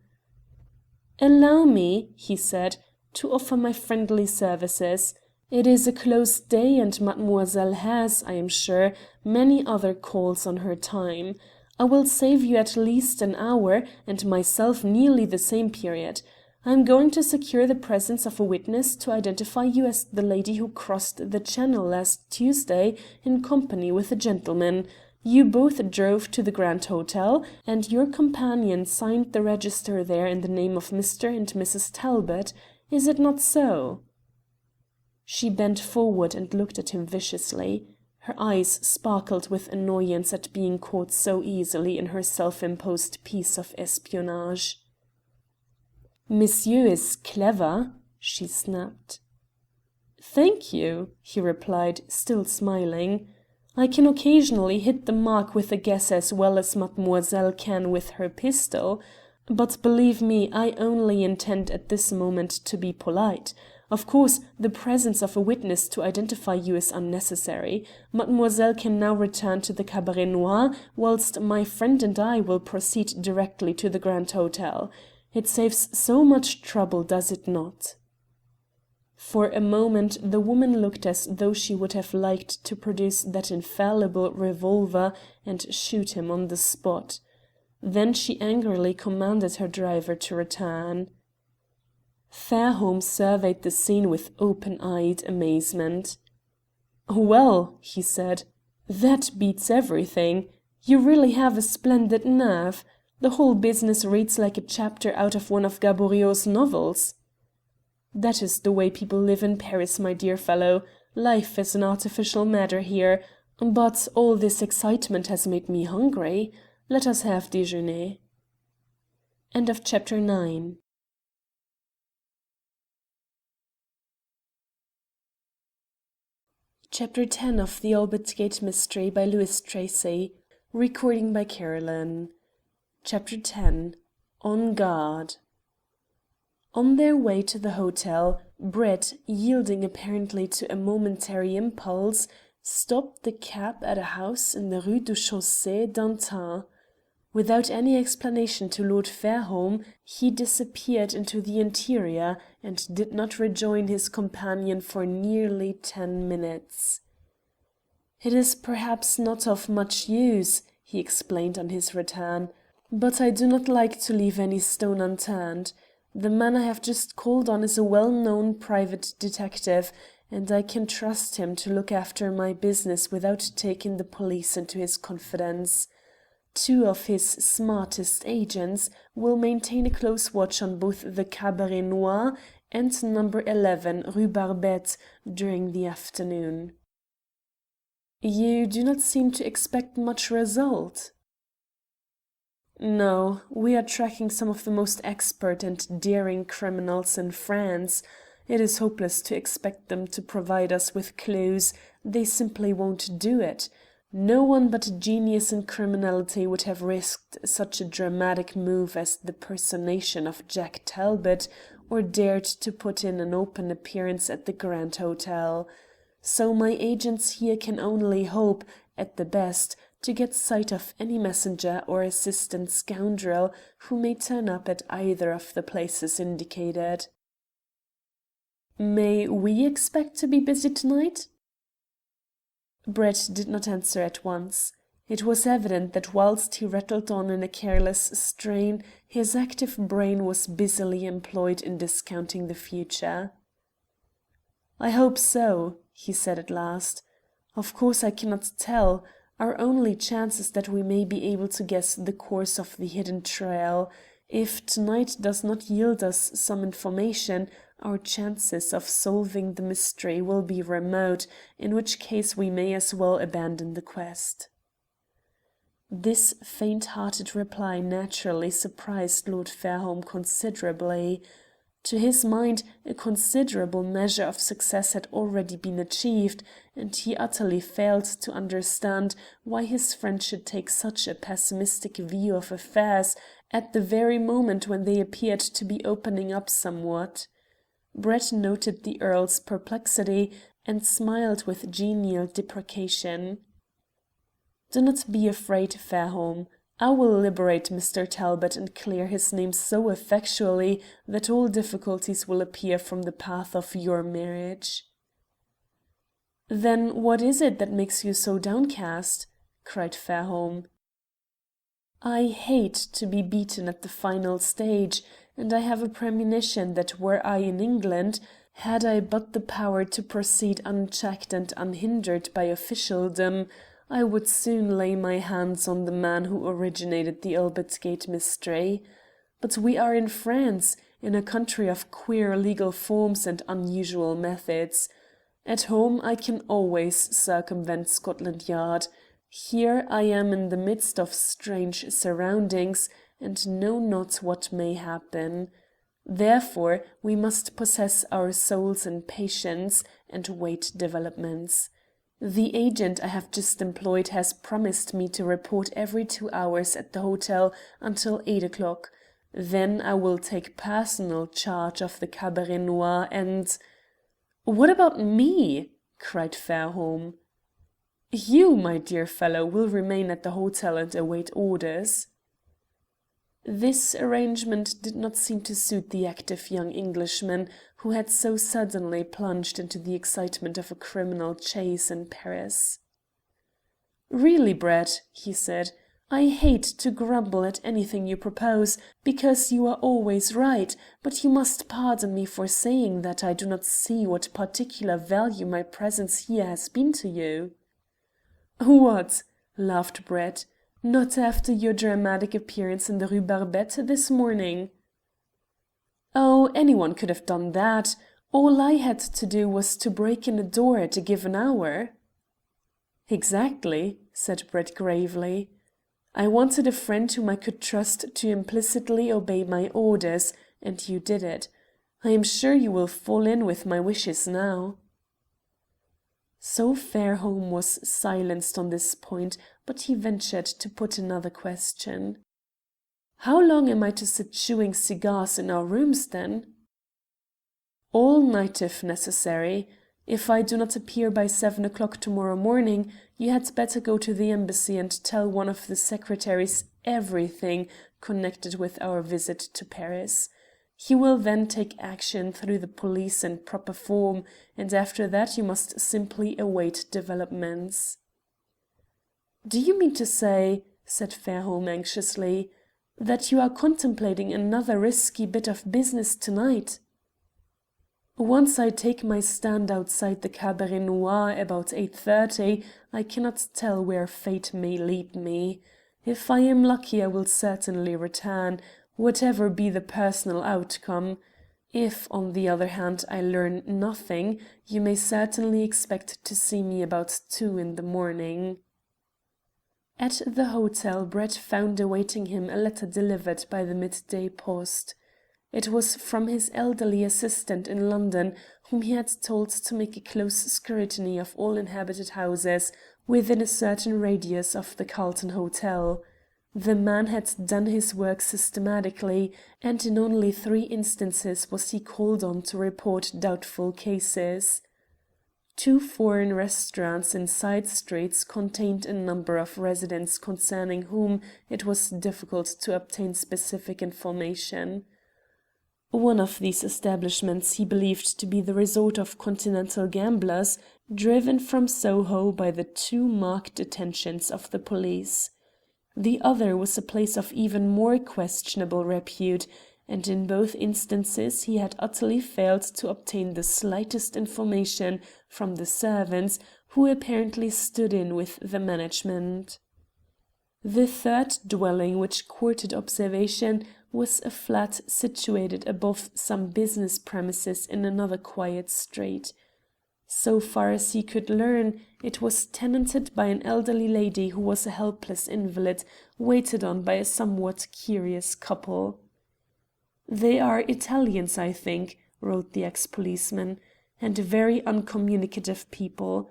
"Allow me," he said, "to offer my friendly services. It is a close day, and mademoiselle has, I am sure, many other calls on her time. I will save you at least an hour, and myself nearly the same period. I am going to secure the presence of a witness to identify you as the lady who crossed the Channel last Tuesday in company with a gentleman. You both drove to the Grand Hotel, and your companion signed the register there in the name of Mr. and Mrs. Talbot. Is it not so?" She bent forward and looked at him viciously. Her eyes sparkled with annoyance at being caught so easily in her self-imposed piece of espionage. "Monsieur is clever," she snapped. "Thank you," he replied, still smiling. "I can occasionally hit the mark with a guess as well as mademoiselle can with her pistol. But believe me, I only intend at this moment to be polite. Of course, the presence of a witness to identify you is unnecessary. Mademoiselle can now return to the Cabaret Noir, whilst my friend and I will proceed directly to the Grand Hotel. It saves so much trouble, does it not?" For a moment the woman looked as though she would have liked to produce that infallible revolver and shoot him on the spot. Then she angrily commanded her driver to return. Fairholme surveyed the scene with open-eyed amazement. "Well," he said, "that beats everything. You really have a splendid nerve. The whole business reads like a chapter out of one of Gaboriau's novels." "That is the way people live in Paris, my dear fellow. Life is an artificial matter here. But all this excitement has made me hungry. Let us have déjeuner." Chapter 10 of The Albert Gate Mystery by Louis Tracy. Recording by Carolyn. Chapter 10 On Guard. On their way to the hotel, Brett, yielding apparently to a momentary impulse, stopped the cab at a house in the Rue du Chaussée d'Antin. Without any explanation to Lord Fairholme, he disappeared into the interior, and did not rejoin his companion for nearly 10 minutes. "It is perhaps not of much use," he explained on his return, "but I do not like to leave any stone unturned. The man I have just called on is a well-known private detective, and I can trust him to look after my business without taking the police into his confidence. 2 of his smartest agents will maintain a close watch on both the Cabaret Noir and number 11 Rue Barbette during the afternoon." "You do not seem to expect much result." "No, we are tracking some of the most expert and daring criminals in France. It is hopeless to expect them to provide us with clues. They simply won't do it. No one but a genius in criminality would have risked such a dramatic move as the personation of Jack Talbot, or dared to put in an open appearance at the Grand Hotel. So my agents here can only hope, at the best, to get sight of any messenger or assistant scoundrel who may turn up at either of the places indicated." "May we expect to be busy tonight?" Brett did not answer at once. It was evident that whilst he rattled on in a careless strain, his active brain was busily employed in discounting the future. "I hope so," he said at last. "Of course I cannot tell. Our only chance is that we may be able to guess the course of the hidden trail. If tonight does not yield us some information, our chances of solving the mystery will be remote, in which case we may as well abandon the quest." This faint-hearted reply naturally surprised Lord Fairholme considerably. To his mind, a considerable measure of success had already been achieved, and he utterly failed to understand why his friend should take such a pessimistic view of affairs at the very moment when they appeared to be opening up somewhat. Brett noted the Earl's perplexity and smiled with genial deprecation. "Do not be afraid, Fairholme. I will liberate Mr. Talbot and clear his name so effectually that all difficulties will appear from the path of your marriage." "Then what is it that makes you so downcast?" cried Fairholme. "I hate to be beaten at the final stage, and I have a premonition that were I in England, had I but the power to proceed unchecked and unhindered by officialdom, I would soon lay my hands on the man who originated the Albert Gate mystery. But we are in France, in a country of queer legal forms and unusual methods. At home I can always circumvent Scotland Yard. Here I am in the midst of strange surroundings, and know not what may happen. Therefore we must possess our souls in patience, and wait developments. The agent I have just employed has promised me to report every 2 hours at the hotel until 8 o'clock. Then I will take personal charge of the Cabaret Noir and—" "What about me?" cried Fairholme. "You, my dear fellow, will remain at the hotel and await orders." This arrangement did not seem to suit the active young Englishman, who had so suddenly plunged into the excitement of a criminal chase in Paris. "Really, Brett," he said, "I hate to grumble at anything you propose, because you are always right, but you must pardon me for saying that I do not see what particular value my presence here has been to you." "What?" laughed Brett. "Not after your dramatic appearance in the Rue Barbette this morning?" "Oh, anyone could have done that. All I had to do was to break in a door at a given hour." "Exactly," said Brett gravely. "I wanted a friend whom I could trust to implicitly obey my orders, and you did it. I am sure you will fall in with my wishes now." So Fairholme was silenced on this point, but he ventured to put another question. "How long am I to sit chewing cigars in our rooms, then?" "All night if necessary. If I do not appear by 7 o'clock tomorrow morning, you had better go to the embassy and tell one of the secretaries everything connected with our visit to Paris. He will then take action through the police in proper form, and after that you must simply await developments." "Do you mean to say," said Fairholme anxiously, "that you are contemplating another risky bit of business tonight?" "Once I take my stand outside the Cabaret Noir about 8:30, I cannot tell where fate may lead me. If I am lucky I will certainly return, whatever be the personal outcome. If, on the other hand, I learn nothing, you may certainly expect to see me about 2 in the morning." At the hotel Brett found awaiting him a letter delivered by the midday post. It was from his elderly assistant in London, whom he had told to make a close scrutiny of all inhabited houses within a certain radius of the Carlton Hotel. The man had done his work systematically, and in only 3 instances was he called on to report doubtful cases. 2 foreign restaurants in side streets contained a number of residents concerning whom it was difficult to obtain specific information. One of these establishments he believed to be the resort of continental gamblers, driven from Soho by the too marked attentions of the police. The other was a place of even more questionable repute, and in both instances he had utterly failed to obtain the slightest information from the servants, who apparently stood in with the management. The third dwelling which courted observation was a flat situated above some business premises in another quiet street. So far as he could learn, it was tenanted by an elderly lady who was a helpless invalid, waited on by a somewhat curious couple. "They are Italians, I think," wrote the ex-policeman, "and very uncommunicative people.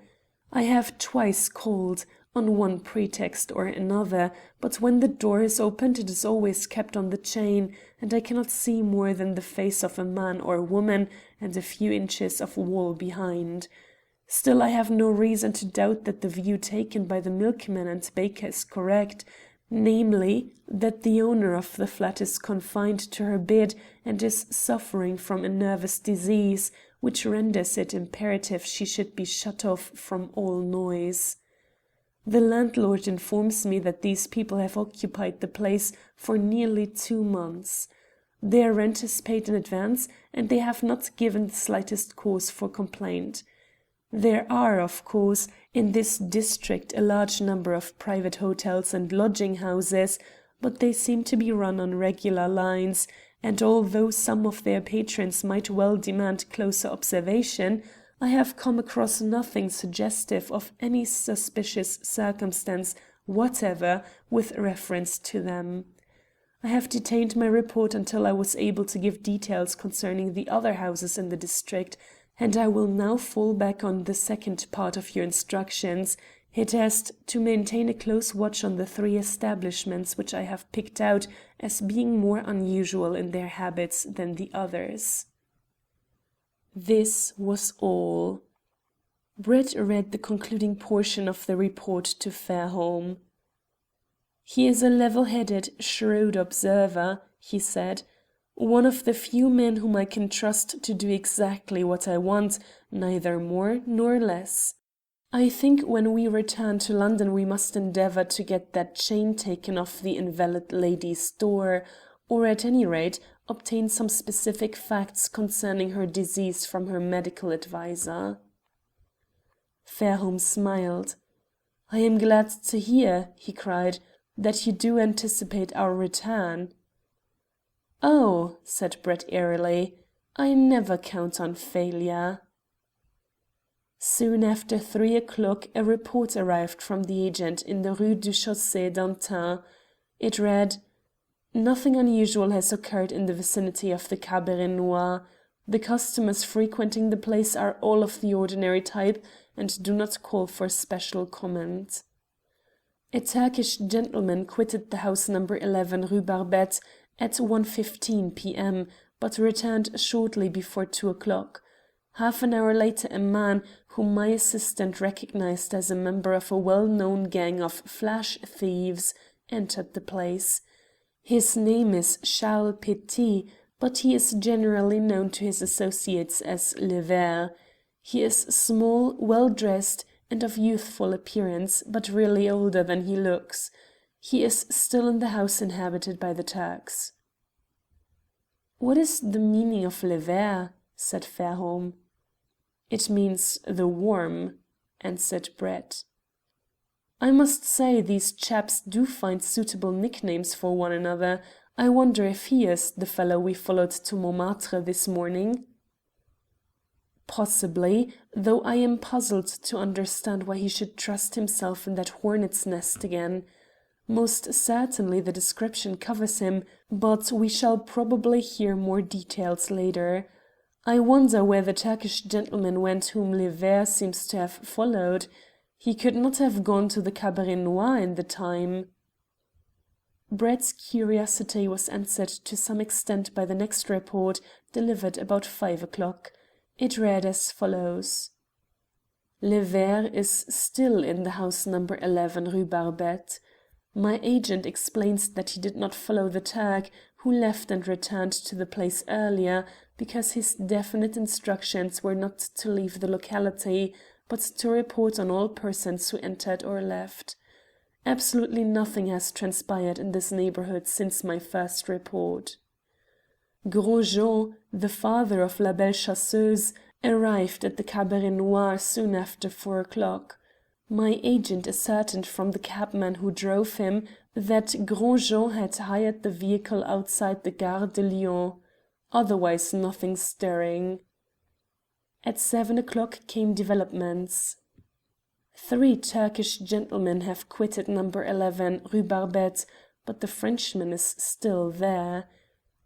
I have twice called, on one pretext or another, but when the door is opened it is always kept on the chain, and I cannot see more than the face of a man or woman and a few inches of wall behind. Still, I have no reason to doubt that the view taken by the milkman and baker is correct, namely, that the owner of the flat is confined to her bed and is suffering from a nervous disease, which renders it imperative she should be shut off from all noise. The landlord informs me that these people have occupied the place for nearly 2 months. Their rent is paid in advance, and they have not given the slightest cause for complaint. There are, of course, in this district a large number of private hotels and lodging-houses, but they seem to be run on regular lines, and although some of their patrons might well demand closer observation, I have come across nothing suggestive of any suspicious circumstance whatever with reference to them. I have detained my report until I was able to give details concerning the other houses in the district, and I will now fall back on the second part of your instructions, it is to maintain a close watch on the 3 establishments which I have picked out as being more unusual in their habits than the others." This was all. Brett read the concluding portion of the report to Fairholme. "He is a level-headed, shrewd observer," he said. "One of the few men whom I can trust to do exactly what I want, neither more nor less. I think when we return to London we must endeavour to get that chain taken off the invalid lady's door, or at any rate obtain some specific facts concerning her disease from her medical adviser." Fairholme smiled. "I am glad to hear," he cried, "that you do anticipate our return." "Oh," said Brett airily, "I never count on failure." Soon after 3 o'clock a report arrived from the agent in the Rue du Chaussée d'Antin. It read: "Nothing unusual has occurred in the vicinity of the Cabaret Noir. The customers frequenting the place are all of the ordinary type and do not call for special comment. A Turkish gentleman quitted the house number 11 Rue Barbette at 1:15 p.m., but returned shortly before 2 o'clock. Half an hour later a man, whom my assistant recognized as a member of a well-known gang of flash thieves, entered the place. His name is Charles Petit, but he is generally known to his associates as Le Ver. He is small, well-dressed, and of youthful appearance, but really older than he looks. He is still in the house inhabited by the Turks." "What is the meaning of Le Ver?" said Fairholme. "It means the worm," answered Brett. "I must say these chaps do find suitable nicknames for one another. I wonder if he is the fellow we followed to Montmartre this morning?" "Possibly, though I am puzzled to understand why he should trust himself in that hornet's nest again. Most certainly the description covers him, but we shall probably hear more details later. I wonder where the Turkish gentleman went whom Le Ver seems to have followed. He could not have gone to the Cabaret Noir in the time." Brett's curiosity was answered to some extent by the next report, delivered about 5 o'clock. It read as follows: "Le Ver is still in the house number 11 Rue Barbette. My agent explains that he did not follow the Turk, who left and returned to the place earlier, because his definite instructions were not to leave the locality, but to report on all persons who entered or left. Absolutely nothing has transpired in this neighbourhood since my first report. Gros Jean, the father of La Belle Chasseuse, arrived at the Cabaret Noir soon after 4 o'clock. My agent ascertained from the cabman who drove him that Gros Jean had hired the vehicle outside the Gare de Lyon. Otherwise nothing stirring. At 7 o'clock came developments. 3 Turkish gentlemen have quitted number 11 Rue Barbette, but the Frenchman is still there.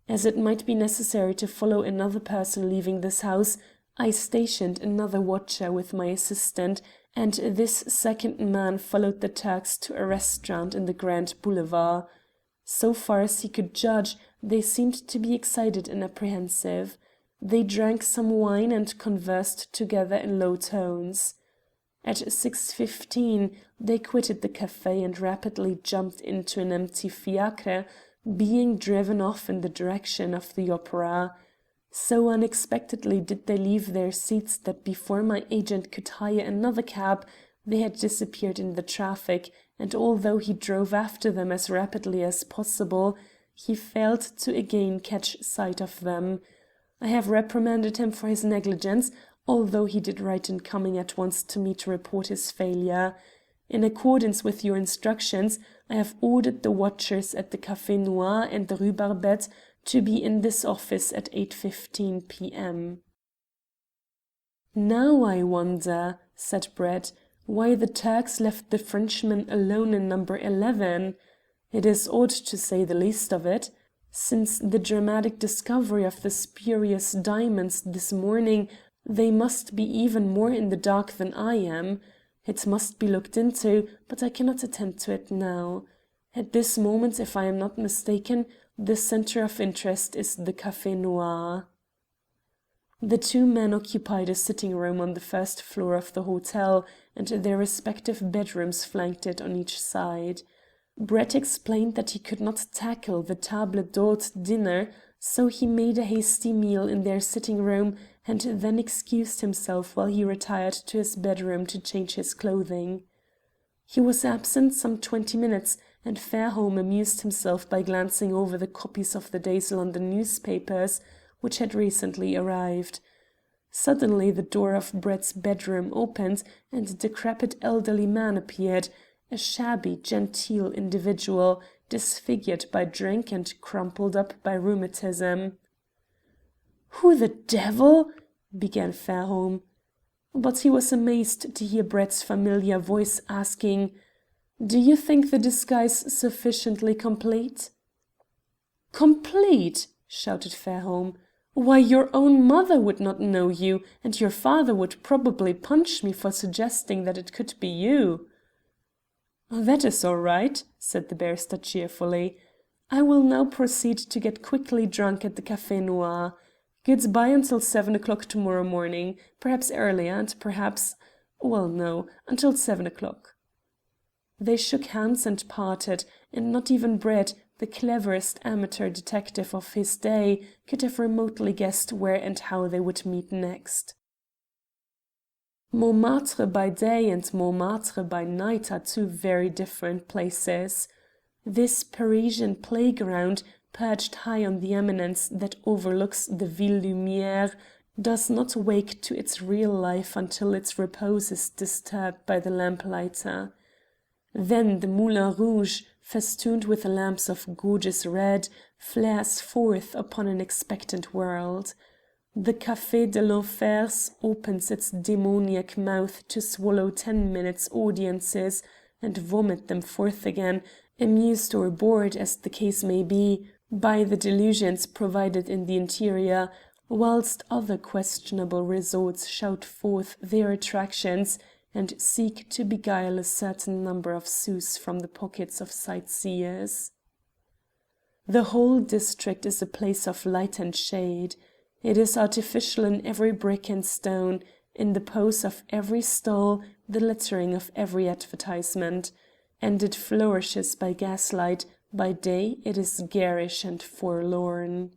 As it might be necessary to follow another person leaving this house, I stationed another watcher with my assistant, and this second man followed the Turks to a restaurant in the Grand Boulevard. So far as he could judge, they seemed to be excited and apprehensive. They drank some wine and conversed together in low tones. At 6:15 they quitted the café and rapidly jumped into an empty fiacre, being driven off in the direction of the opera. So unexpectedly did they leave their seats that before my agent could hire another cab they had disappeared in the traffic, and although he drove after them as rapidly as possible, he failed to again catch sight of them. I have reprimanded him for his negligence, although he did right in coming at once to me to report his failure. In accordance with your instructions, I have ordered the watchers at the Café Noir and the Rue Barbette to be in this office at 8:15 p.m. "Now I wonder," said Brett, "why the Turks left the Frenchman alone in number 11. It is odd, to say the least of it. Since the dramatic discovery of the spurious diamonds this morning, they must be even more in the dark than I am. It must be looked into, but I cannot attend to it now. At this moment, if I am not mistaken, the centre of interest is the Café Noir." The 2 men occupied a sitting room on the first floor of the hotel, and their respective bedrooms flanked it on each side. Brett explained that he could not tackle the table d'hôte dinner, so he made a hasty meal in their sitting room and then excused himself while he retired to his bedroom to change his clothing. He was absent some 20 minutes, and Fairholme amused himself by glancing over the copies of the day's London newspapers, which had recently arrived. Suddenly the door of Brett's bedroom opened, and a decrepit elderly man appeared, a shabby, genteel individual, disfigured by drink and crumpled up by rheumatism. "Who the devil—" began Fairholme. But he was amazed to hear Brett's familiar voice asking, "Do you think the disguise sufficiently complete?" "Complete!" shouted Fairholme. "Why, your own mother would not know you, and your father would probably punch me for suggesting that it could be you." "That is all right," said the barrister cheerfully. "I will now proceed to get quickly drunk at the Café Noir. Goodbye until 7 o'clock tomorrow morning, perhaps earlier, and perhaps—well, no, until 7 o'clock." They shook hands and parted, and not even Brett, the cleverest amateur detective of his day, could have remotely guessed where and how they would meet next. Montmartre by day and Montmartre by night are 2 very different places. This Parisian playground, perched high on the eminence that overlooks the Ville Lumière, does not wake to its real life until its repose is disturbed by the lamplighter. Then the Moulin Rouge, festooned with lamps of gorgeous red, flares forth upon an expectant world. The Café de l'Enfers opens its demoniac mouth to swallow 10 minutes' audiences and vomit them forth again, amused or bored, as the case may be, by the delusions provided in the interior, whilst other questionable resorts shout forth their attractions and seek to beguile a certain number of sous from the pockets of sightseers. The whole district is a place of light and shade. It is artificial in every brick and stone, in the pose of every stall, the lettering of every advertisement, and it flourishes by gaslight, by day it is garish and forlorn.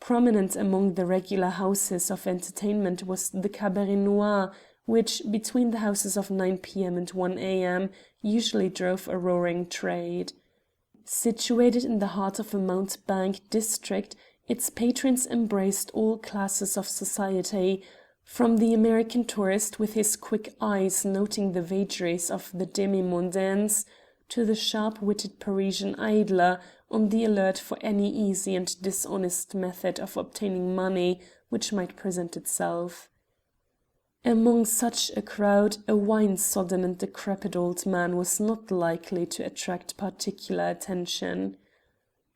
Prominent among the regular houses of entertainment was the Cabaret Noir, which, between the houses of 9 p.m. and 1 a.m., usually drove a roaring trade. Situated in the heart of a mountebank district, its patrons embraced all classes of society, from the American tourist with his quick eyes noting the vagaries of the demi-mondaines, to the sharp-witted Parisian idler on the alert for any easy and dishonest method of obtaining money which might present itself. Among such a crowd a wine-sodden and decrepit old man was not likely to attract particular attention.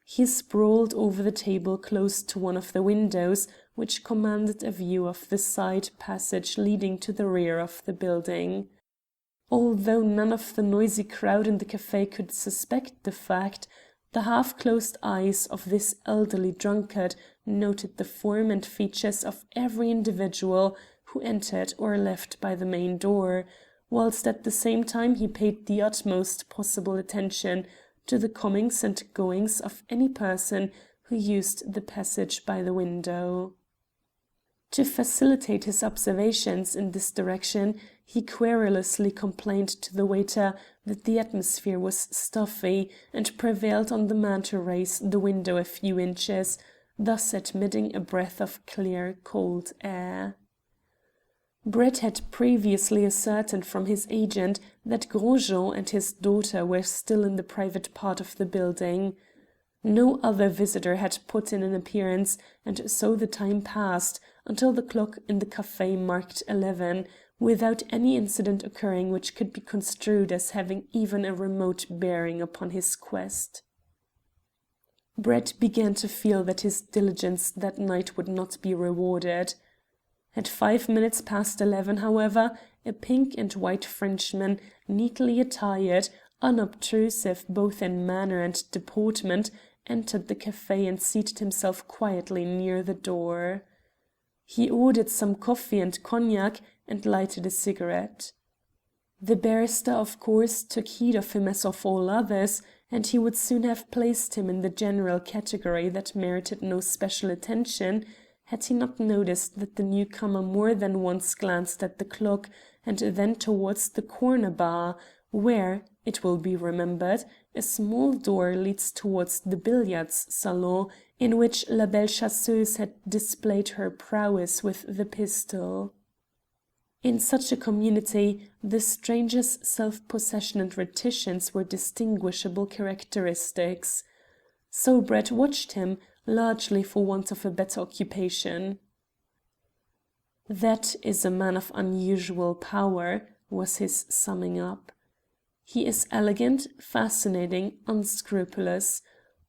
He sprawled over the table close to one of the windows, which commanded a view of the side passage leading to the rear of the building. Although none of the noisy crowd in the café could suspect the fact, the half-closed eyes of this elderly drunkard noted the form and features of every individual who entered or left by the main door, whilst at the same time he paid the utmost possible attention to the comings and goings of any person who used the passage by the window. To facilitate his observations in this direction, he querulously complained to the waiter that the atmosphere was stuffy, and prevailed on the man to raise the window a few inches, thus admitting a breath of clear, cold air. Brett had previously ascertained from his agent that Gros Jean and his daughter were still in the private part of the building. No other visitor had put in an appearance, and so the time passed, until the clock in the café marked 11, without any incident occurring which could be construed as having even a remote bearing upon his quest. Brett began to feel that his diligence that night would not be rewarded. At 5 minutes past 11, however, a pink and white Frenchman, neatly attired, unobtrusive both in manner and deportment, entered the café and seated himself quietly near the door. He ordered some coffee and cognac and lighted a cigarette. The barrister, of course, took heed of him as of all others, and he would soon have placed him in the general category that merited no special attention, had he not noticed that the newcomer more than once glanced at the clock and then towards the corner bar, where, it will be remembered, a small door leads towards the billiards salon in which La Belle Chasseuse had displayed her prowess with the pistol. In such a community, the stranger's self-possession and reticence were distinguishable characteristics. So Brett watched him, largely for want of a better occupation. "That is a man of unusual power," was his summing up. "He is elegant, fascinating, unscrupulous.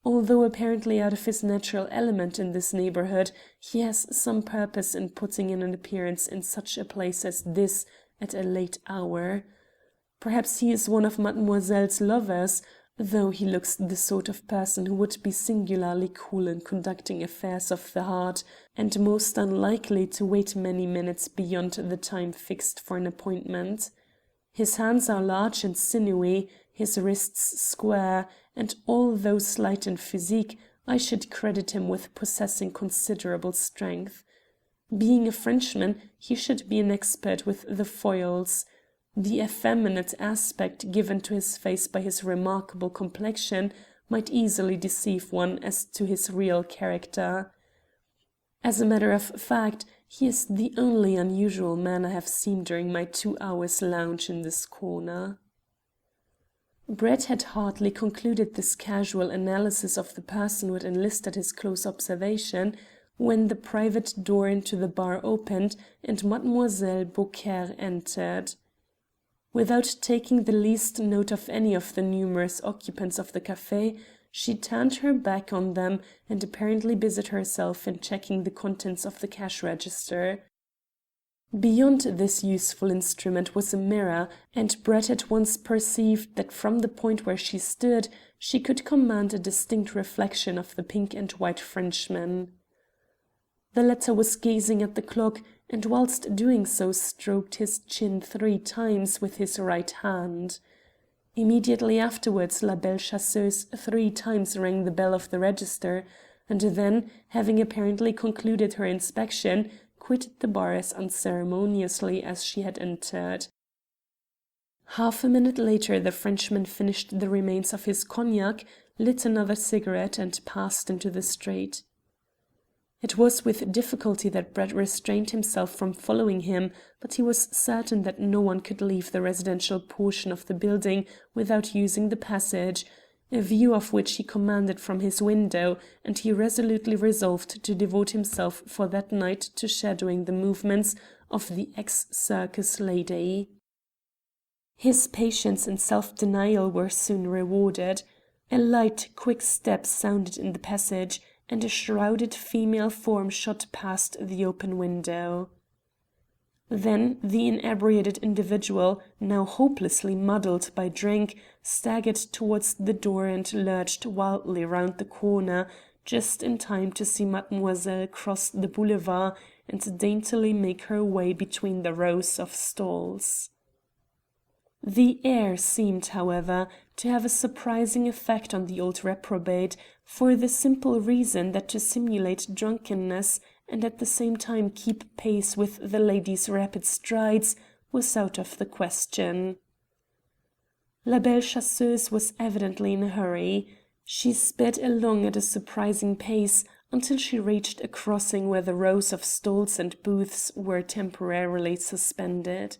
Although apparently out of his natural element in this neighbourhood, he has some purpose in putting in an appearance in such a place as this at a late hour. Perhaps he is one of Mademoiselle's lovers, though he looks the sort of person who would be singularly cool in conducting affairs of the heart, and most unlikely to wait many minutes beyond the time fixed for an appointment. His hands are large and sinewy, his wrists square, and although slight in physique, I should credit him with possessing considerable strength. Being a Frenchman, he should be an expert with the foils. The effeminate aspect given to his face by his remarkable complexion might easily deceive one as to his real character. As a matter of fact, he is the only unusual man I have seen during my 2 hours' lounge in this corner." Brett had hardly concluded this casual analysis of the person who had enlisted his close observation, when the private door into the bar opened and Mademoiselle Beaucaire entered. Without taking the least note of any of the numerous occupants of the café, she turned her back on them and apparently busied herself in checking the contents of the cash register. Beyond this useful instrument was a mirror, and Brett at once perceived that from the point where she stood she could command a distinct reflection of the pink and white Frenchman. The latter was gazing at the clock, and whilst doing so stroked his chin 3 times with his right hand. Immediately afterwards La Belle Chasseuse 3 times rang the bell of the register, and then, having apparently concluded her inspection, quitted the bar as unceremoniously as she had entered. Half a minute later the Frenchman finished the remains of his cognac, lit another cigarette, and passed into the street. It was with difficulty that Brett restrained himself from following him, but he was certain that no one could leave the residential portion of the building without using the passage, a view of which he commanded from his window, and he resolutely resolved to devote himself for that night to shadowing the movements of the ex-circus lady. His patience and self-denial were soon rewarded. A light, quick step sounded in the passage, and a shrouded female form shot past the open window. Then the inebriated individual, now hopelessly muddled by drink, staggered towards the door and lurched wildly round the corner, just in time to see Mademoiselle cross the boulevard and daintily make her way between the rows of stalls. The air seemed, however, to have a surprising effect on the old reprobate, for the simple reason that to simulate drunkenness and at the same time keep pace with the lady's rapid strides was out of the question. La Belle Chasseuse was evidently in a hurry. She sped along at a surprising pace until she reached a crossing where the rows of stalls and booths were temporarily suspended.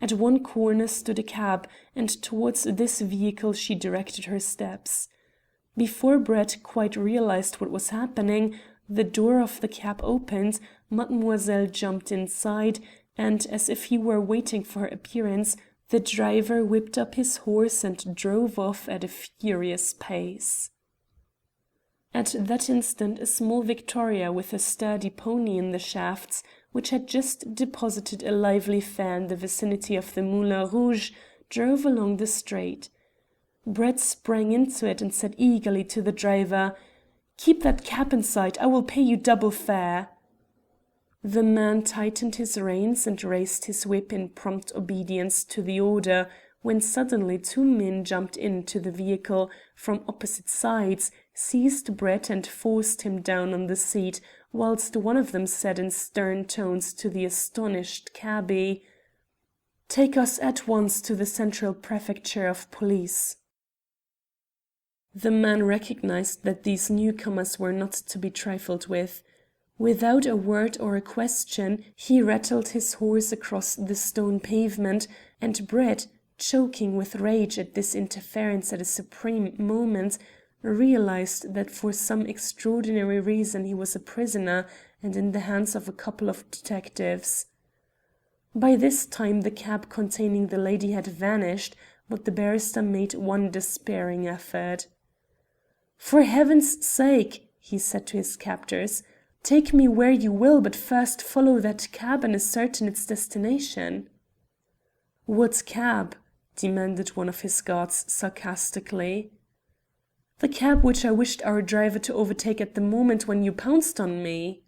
At one corner stood a cab, and towards this vehicle she directed her steps. Before Brett quite realized what was happening, the door of the cab opened, Mademoiselle jumped inside, and, as if he were waiting for her appearance, the driver whipped up his horse and drove off at a furious pace. At that instant a small victoria with a sturdy pony in the shafts, which had just deposited a lively fare in the vicinity of the Moulin Rouge, drove along the street. Brett sprang into it and said eagerly to the driver, "Keep that cab in sight, I will pay you double fare." The man tightened his reins and raised his whip in prompt obedience to the order, when suddenly two men jumped into the vehicle from opposite sides, seized Brett and forced him down on the seat, whilst one of them said in stern tones to the astonished cabby, "Take us at once to the Central Prefecture of Police." The man recognized that these newcomers were not to be trifled with. Without a word or a question, he rattled his horse across the stone pavement, and Brett, choking with rage at this interference at a supreme moment, realized that for some extraordinary reason he was a prisoner and in the hands of a couple of detectives. By this time the cab containing the lady had vanished, but the barrister made one despairing effort. "For heaven's sake," he said to his captors, "take me where you will, but first follow that cab and ascertain its destination." "What cab?" demanded one of his guards sarcastically. "The cab which I wished our driver to overtake at the moment when you pounced on me."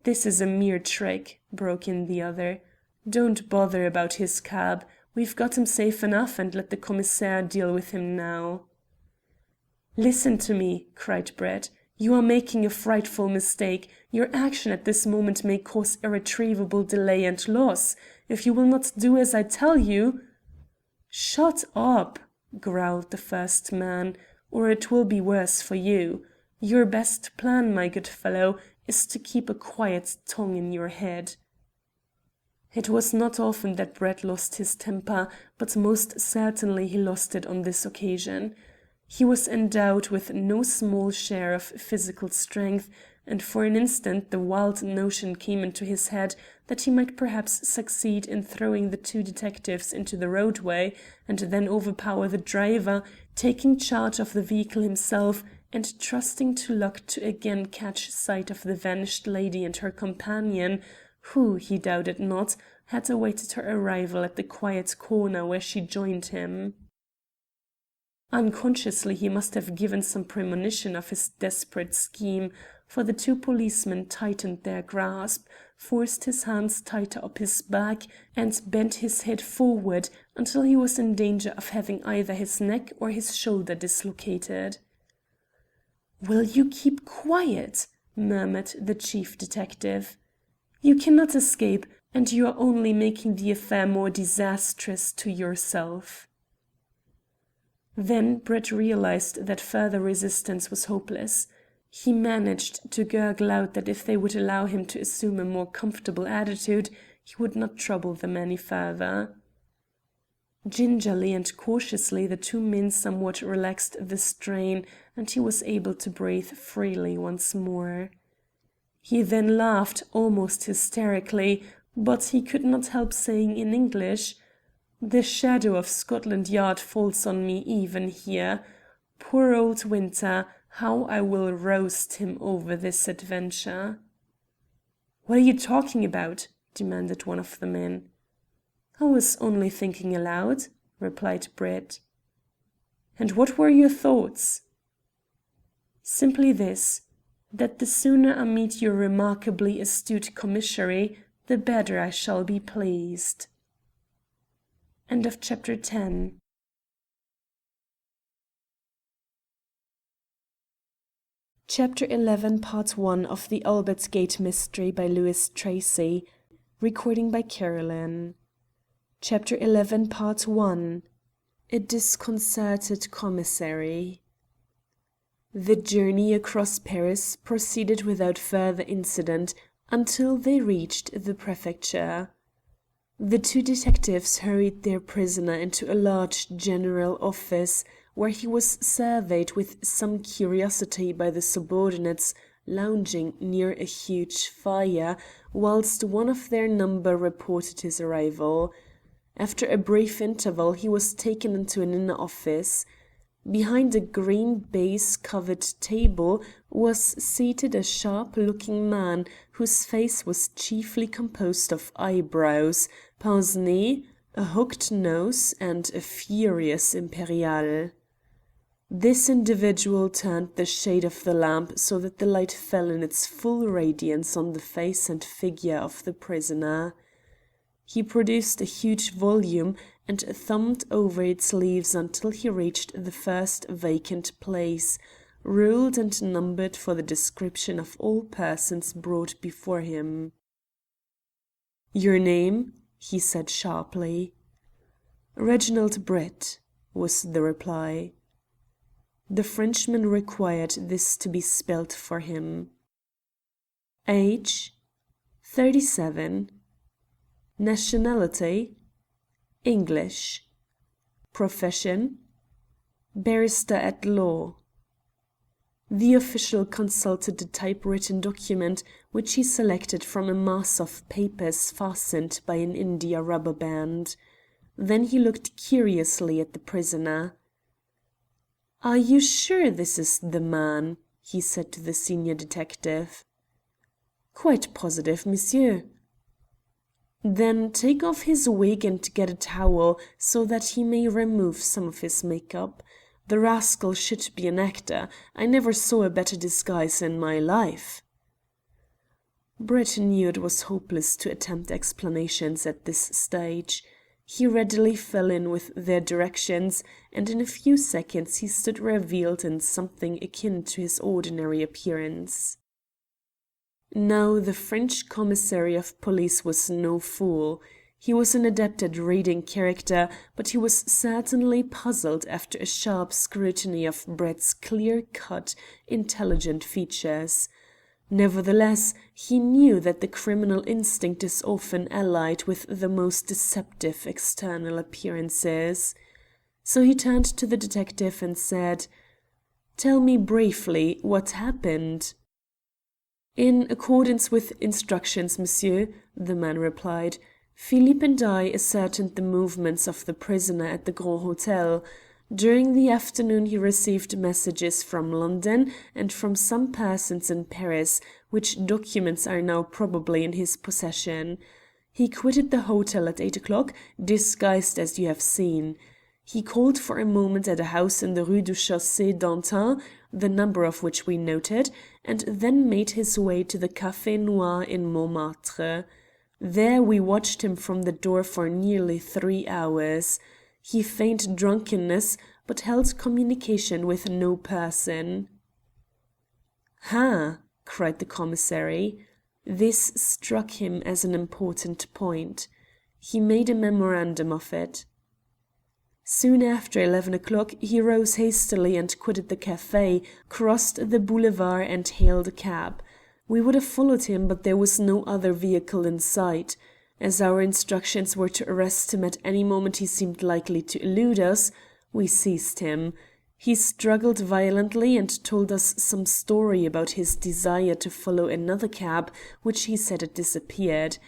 "This is a mere trick," broke in the other. "Don't bother about his cab. We've got him safe enough, and let the commissaire deal with him now." "Listen to me," cried Brett. "You are making a frightful mistake. Your action at this moment may cause irretrievable delay and loss. If you will not do as I tell you—" "Shut up," growled the first man, "or it will be worse for you. Your best plan, my good fellow, is to keep a quiet tongue in your head." It was not often that Brett lost his temper, but most certainly he lost it on this occasion. He was endowed with no small share of physical strength, and for an instant the wild notion came into his head that he might perhaps succeed in throwing the two detectives into the roadway, and then overpower the driver, taking charge of the vehicle himself, and trusting to luck to again catch sight of the vanished lady and her companion, who, he doubted not, had awaited her arrival at the quiet corner where she joined him. Unconsciously he must have given some premonition of his desperate scheme, for the two policemen tightened their grasp, forced his hands tighter up his back, and bent his head forward until he was in danger of having either his neck or his shoulder dislocated. "Will you keep quiet?" murmured the chief detective. "You cannot escape, and you are only making the affair more disastrous to yourself." Then Brett realized that further resistance was hopeless. He managed to gurgle out that if they would allow him to assume a more comfortable attitude, he would not trouble them any further. Gingerly and cautiously the two men somewhat relaxed the strain, and he was able to breathe freely once more. He then laughed, almost hysterically, but he could not help saying in English, "The shadow of Scotland Yard falls on me even here. Poor old Winter, how I will roast him over this adventure." "What are you talking about?" demanded one of the men. "I was only thinking aloud," replied Brett. "And what were your thoughts?" "Simply this, that the sooner I meet your remarkably astute commissary, the better I shall be pleased." End of chapter 10. Chapter 11, Part 1 of the Albert Gate Mystery by Lewis Tracy. Recording by Carolyn. Chapter 11, Part 1. A disconcerted commissary. The journey across Paris proceeded without further incident until they reached the prefecture. The two detectives hurried their prisoner into a large general office, where he was surveyed with some curiosity by the subordinates lounging near a huge fire, whilst one of their number reported his arrival. After a brief interval he was taken into an inner office. Behind a green baize-covered table was seated a sharp-looking man whose face was chiefly composed of eyebrows, pince-nez, a hooked nose, and a furious imperial. This individual turned the shade of the lamp so that the light fell in its full radiance on the face and figure of the prisoner. He produced a huge volume and thumbed over its leaves until he reached the first vacant place, ruled and numbered for the description of all persons brought before him. "Your name?" he said sharply. "Reginald Brett," was the reply. The Frenchman required this to be spelt for him. "Age? 37. Nationality? English. Profession? Barrister at law." The official consulted a typewritten document, which he selected from a mass of papers fastened by an india rubber band. Then he looked curiously at the prisoner. "Are you sure this is the man?" he said to the senior detective. "Quite positive, monsieur." "Then take off his wig and get a towel, so that he may remove some of his make-up. The rascal should be an actor. I never saw a better disguise in my life." Brett knew it was hopeless to attempt explanations at this stage. He readily fell in with their directions, and in a few seconds he stood revealed in something akin to his ordinary appearance. Now, the French commissary of police was no fool. He was an adept at reading character, but he was certainly puzzled after a sharp scrutiny of Brett's clear-cut, intelligent features. Nevertheless, he knew that the criminal instinct is often allied with the most deceptive external appearances. So he turned to the detective and said, "Tell me briefly what happened." "In accordance with instructions, monsieur," the man replied, "Philippe and I ascertained the movements of the prisoner at the Grand Hotel. During the afternoon he received messages from London and from some persons in Paris, which documents are now probably in his possession. He quitted the hotel at 8 o'clock, disguised as you have seen. He called for a moment at a house in the Rue du Chaussée d'Antin, the number of which we noted, and then made his way to the Café Noir in Montmartre. There we watched him from the door for nearly 3 hours. He feigned drunkenness, but held communication with no person." "Ha!" cried the commissary. This struck him as an important point. He made a memorandum of it. Soon after 11 o'clock he rose hastily and quitted the café, crossed the boulevard and hailed a cab. We would have followed him, but there was no other vehicle in sight. As our instructions were to arrest him at any moment he seemed likely to elude us, we seized him. He struggled violently and told us some story about his desire to follow another cab, which he said had disappeared.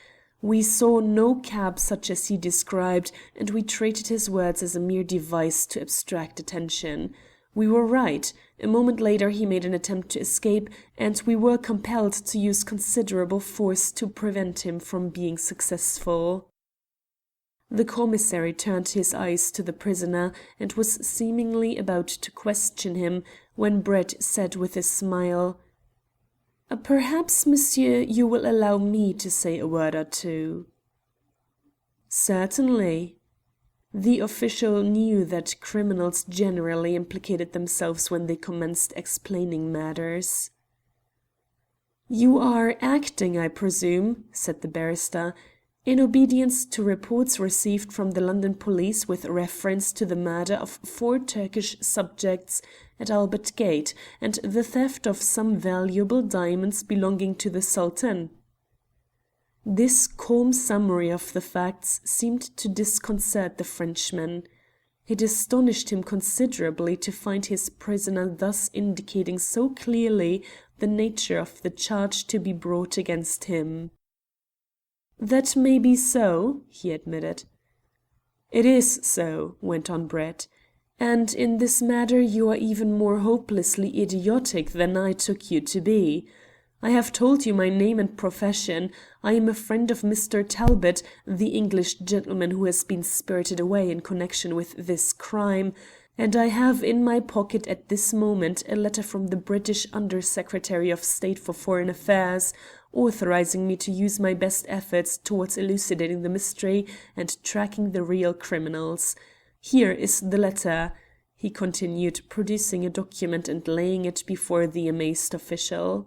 We saw no cab such as he described, and we treated his words as a mere device to abstract attention. We were right. A moment later he made an attempt to escape, and we were compelled to use considerable force to prevent him from being successful. The commissary turned his eyes to the prisoner and was seemingly about to question him, when Brett said with a smile, "Perhaps, monsieur, you will allow me to say a word or two." "Certainly." The official knew that criminals generally implicated themselves when they commenced explaining matters. "You are acting, I presume," said the barrister, "in obedience to reports received from the London police with reference to the murder of 4 Turkish subjects at Albert Gate, and the theft of some valuable diamonds belonging to the Sultan." This calm summary of the facts seemed to disconcert the Frenchman. It astonished him considerably to find his prisoner thus indicating so clearly the nature of the charge to be brought against him. "That may be so," he admitted. "It is so," went on Brett. "And in this matter you are even more hopelessly idiotic than I took you to be. I have told you my name and profession. I am a friend of Mr. Talbot, the English gentleman who has been spirited away in connection with this crime, and I have in my pocket at this moment a letter from the British Under Secretary of State for Foreign Affairs, authorizing me to use my best efforts towards elucidating the mystery and tracking the real criminals. Here is the letter," he continued, producing a document and laying it before the amazed official.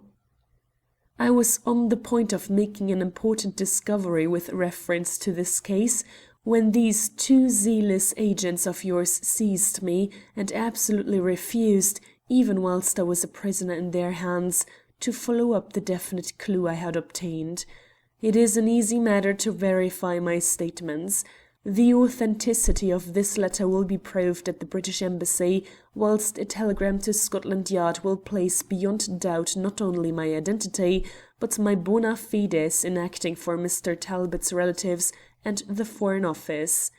"I was on the point of making an important discovery with reference to this case when these 2 zealous agents of yours seized me and absolutely refused, even whilst I was a prisoner in their hands, to follow up the definite clue I had obtained. It is an easy matter to verify my statements. The authenticity of this letter will be proved at the British Embassy, whilst a telegram to Scotland Yard will place beyond doubt not only my identity, but my bona fides in acting for Mr. Talbot's relatives and the Foreign Office.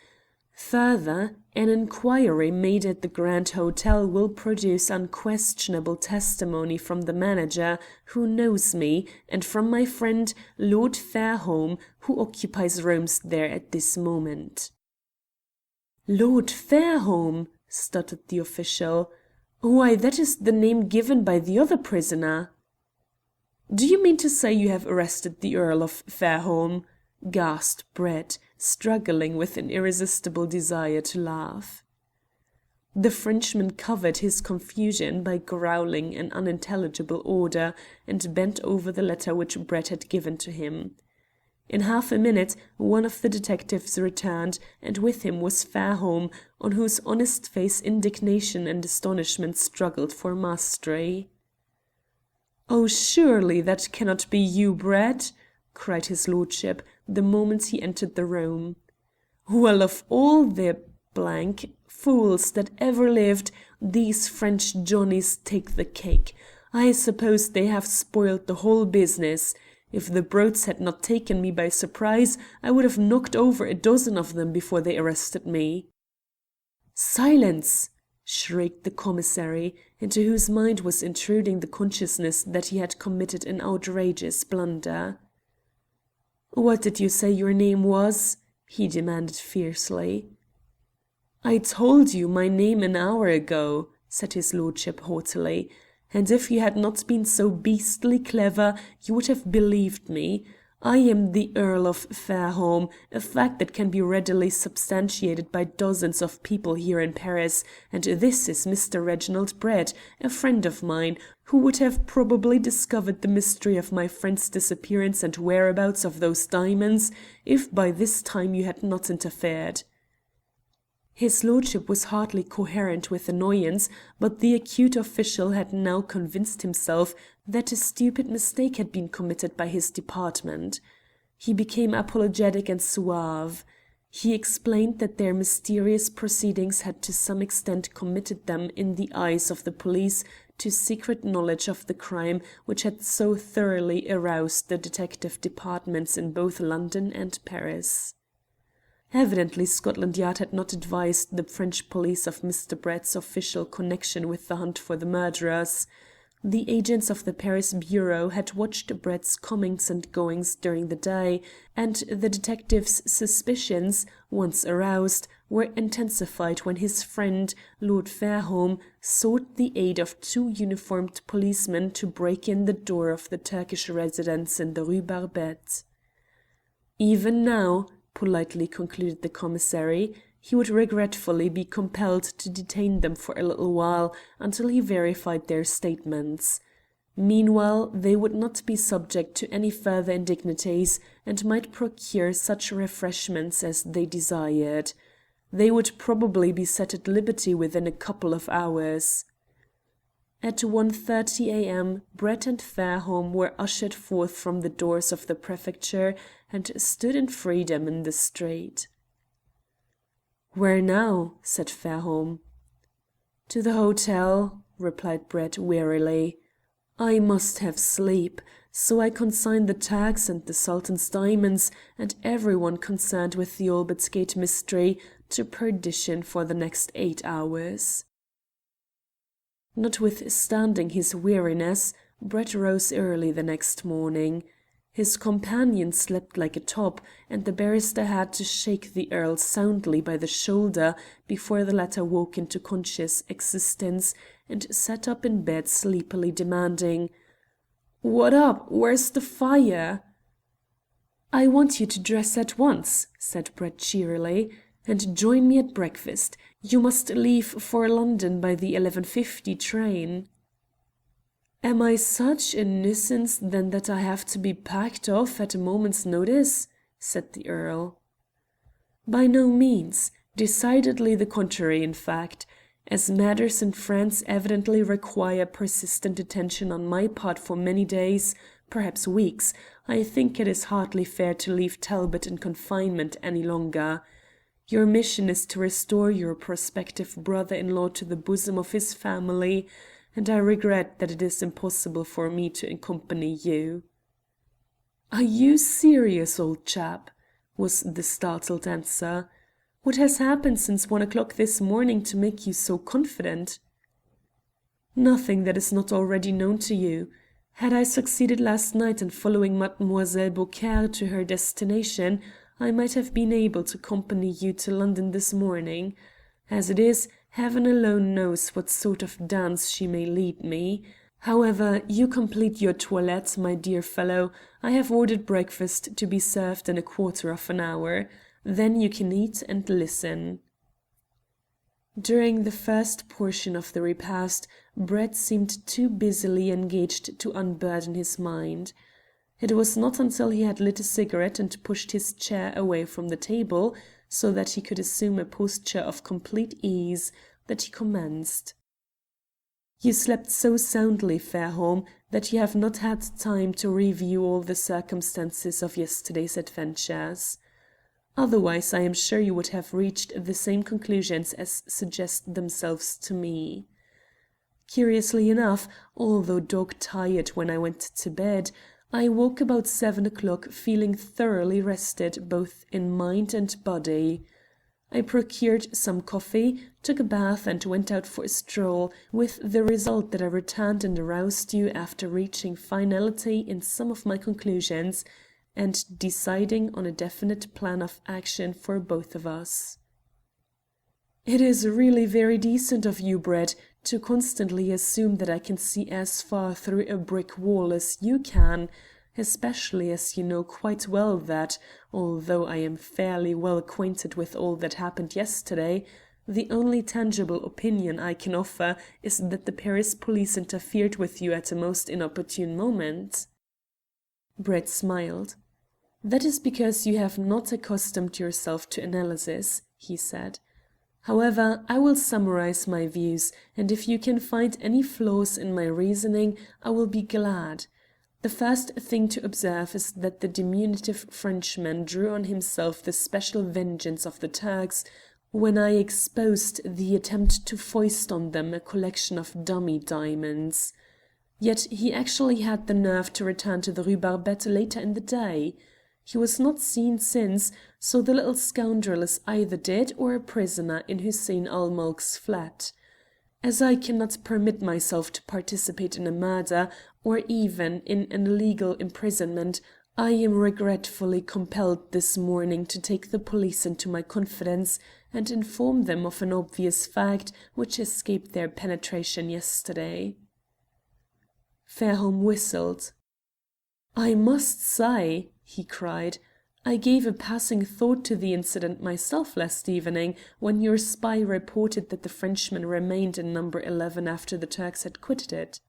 Further, an inquiry made at the Grand Hotel will produce unquestionable testimony from the manager, who knows me, and from my friend Lord Fairholme, who occupies rooms there at this moment." "Lord Fairholme!" stuttered the official. "Why, that is the name given by the other prisoner." "Do you mean to say you have arrested the Earl of Fairholme?" gasped Brett, struggling with an irresistible desire to laugh. The Frenchman covered his confusion by growling an unintelligible order, and bent over the letter which Brett had given to him. In half a minute one of the detectives returned, and with him was Fairholme, on whose honest face indignation and astonishment struggled for mastery. "Oh, surely that cannot be you, Brett!" cried his lordship, the moment he entered the room. "Well, of all the fools that ever lived, these French Johnnies take the cake. I suppose they have spoiled the whole business. If the brutes had not taken me by surprise, I would have knocked over a dozen of them before they arrested me." "Silence!" shrieked the commissary, into whose mind was intruding the consciousness that he had committed an outrageous blunder. "What did you say your name was?" he demanded fiercely. "I told you my name an hour ago," said his lordship haughtily, "and if you had not been so beastly clever you would have believed me. I am the Earl of Fairholme, a fact that can be readily substantiated by dozens of people here in Paris, and this is Mr. Reginald Brett, a friend of mine, who would have probably discovered the mystery of my friend's disappearance and whereabouts of those diamonds if by this time you had not interfered." His lordship was hardly coherent with annoyance, but the acute official had now convinced himself that a stupid mistake had been committed by his department. He became apologetic and suave. He explained that their mysterious proceedings had to some extent committed them in the eyes of the police to secret knowledge of the crime which had so thoroughly aroused the detective departments in both London and Paris. Evidently Scotland Yard had not advised the French police of Mr. Brett's official connection with the hunt for the murderers. The agents of the Paris bureau had watched Brett's comings and goings during the day, and the detective's suspicions, once aroused, were intensified when his friend, Lord Fairholme, sought the aid of two uniformed policemen to break in the door of the Turkish residence in the Rue Barbette. Even now, politely concluded the commissary, he would regretfully be compelled to detain them for a little while until he verified their statements. Meanwhile, they would not be subject to any further indignities, and might procure such refreshments as they desired. They would probably be set at liberty within a couple of hours. At 1:30 a.m. Brett and Fairholme were ushered forth from the doors of the prefecture and stood in freedom in the street. "Where now?" said Fairholme. "To the hotel," replied Brett wearily. "I must have sleep, so I consign the Turks and the Sultan's diamonds and everyone concerned with the Albert Gate mystery to perdition for the next 8 hours." Notwithstanding his weariness, Brett rose early the next morning. His companion slept like a top, and the barrister had to shake the Earl soundly by the shoulder before the latter woke into conscious existence and sat up in bed sleepily demanding, "What up? Where's the fire?" "I want you to dress at once," said Brett cheerily, "and join me at breakfast. You must leave for London by the 11:50 train." "Am I such a nuisance then that I have to be packed off at a moment's notice?" said the Earl. "By no means. Decidedly the contrary, in fact. As matters in France evidently require persistent attention on my part for many days, perhaps weeks, I think it is hardly fair to leave Talbot in confinement any longer. Your mission is to restore your prospective brother-in-law to the bosom of his family, and I regret that it is impossible for me to accompany you." "Are you serious, old chap?" was the startled answer. "What has happened since 1 o'clock this morning to make you so confident?" "Nothing that is not already known to you. Had I succeeded last night in following Mademoiselle Beaucaire to her destination, I might have been able to accompany you to London this morning. As it is, Heaven alone knows what sort of dance she may lead me. However, you complete your toilette, my dear fellow. I have ordered breakfast to be served in a quarter of an hour. Then you can eat and listen." During the first portion of the repast, Brett seemed too busily engaged to unburden his mind. It was not until he had lit a cigarette and pushed his chair away from the table, so that he could assume a posture of complete ease, that he commenced. "You slept so soundly, Fairholme, that you have not had time to review all the circumstances of yesterday's adventures. Otherwise, I am sure you would have reached the same conclusions as suggest themselves to me. Curiously enough, although dog-tired when I went to bed, I woke about 7 o'clock feeling thoroughly rested both in mind and body. I procured some coffee, took a bath, and went out for a stroll, with the result that I returned and aroused you after reaching finality in some of my conclusions, and deciding on a definite plan of action for both of us." "It is really very decent of you, Brett, to constantly assume that I can see as far through a brick wall as you can, especially as you know quite well that, although I am fairly well acquainted with all that happened yesterday, the only tangible opinion I can offer is that the Paris police interfered with you at a most inopportune moment." Brett smiled. "That is because you have not accustomed yourself to analysis," he said. However, I will summarize my views, and if you can find any flaws in my reasoning, I will be glad. The first thing to observe is that the diminutive Frenchman drew on himself the special vengeance of the Turks when I exposed the attempt to foist on them a collection of dummy diamonds. Yet he actually had the nerve to return to the Rue Barbette later in the day. He was not seen since, so the little scoundrel is either dead or a prisoner in Hussein ul-Mulk's flat. As I cannot permit myself to participate in a murder, or even in an illegal imprisonment, I am regretfully compelled this morning to take the police into my confidence and inform them of an obvious fact which escaped their penetration yesterday." Fairholme whistled. "I must say," he cried, "I gave a passing thought to the incident myself last evening when your spy reported that the Frenchman remained in number 11 after the Turks had quitted it."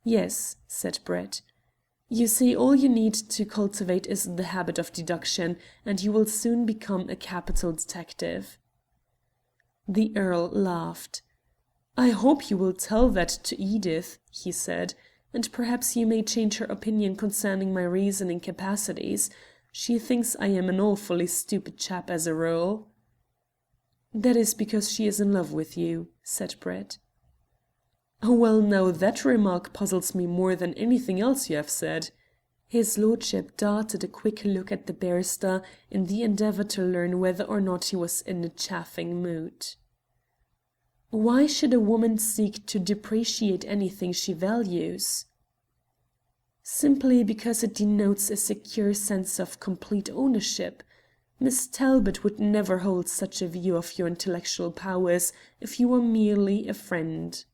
"Yes," said Brett. "You see, all you need to cultivate is the habit of deduction, and you will soon become a capital detective." The Earl laughed. "I hope you will tell that to Edith," he said, "and perhaps you may change her opinion concerning my reasoning capacities. She thinks I am an awfully stupid chap as a rule." "That is because she is in love with you," said Brett. "Well, now that remark puzzles me more than anything else you have said." His lordship darted a quick look at the barrister in the endeavour to learn whether or not he was in a chaffing mood. "Why should a woman seek to depreciate anything she values?" "Simply because it denotes a secure sense of complete ownership. Miss Talbot would never hold such a view of your intellectual powers if you were merely a friend."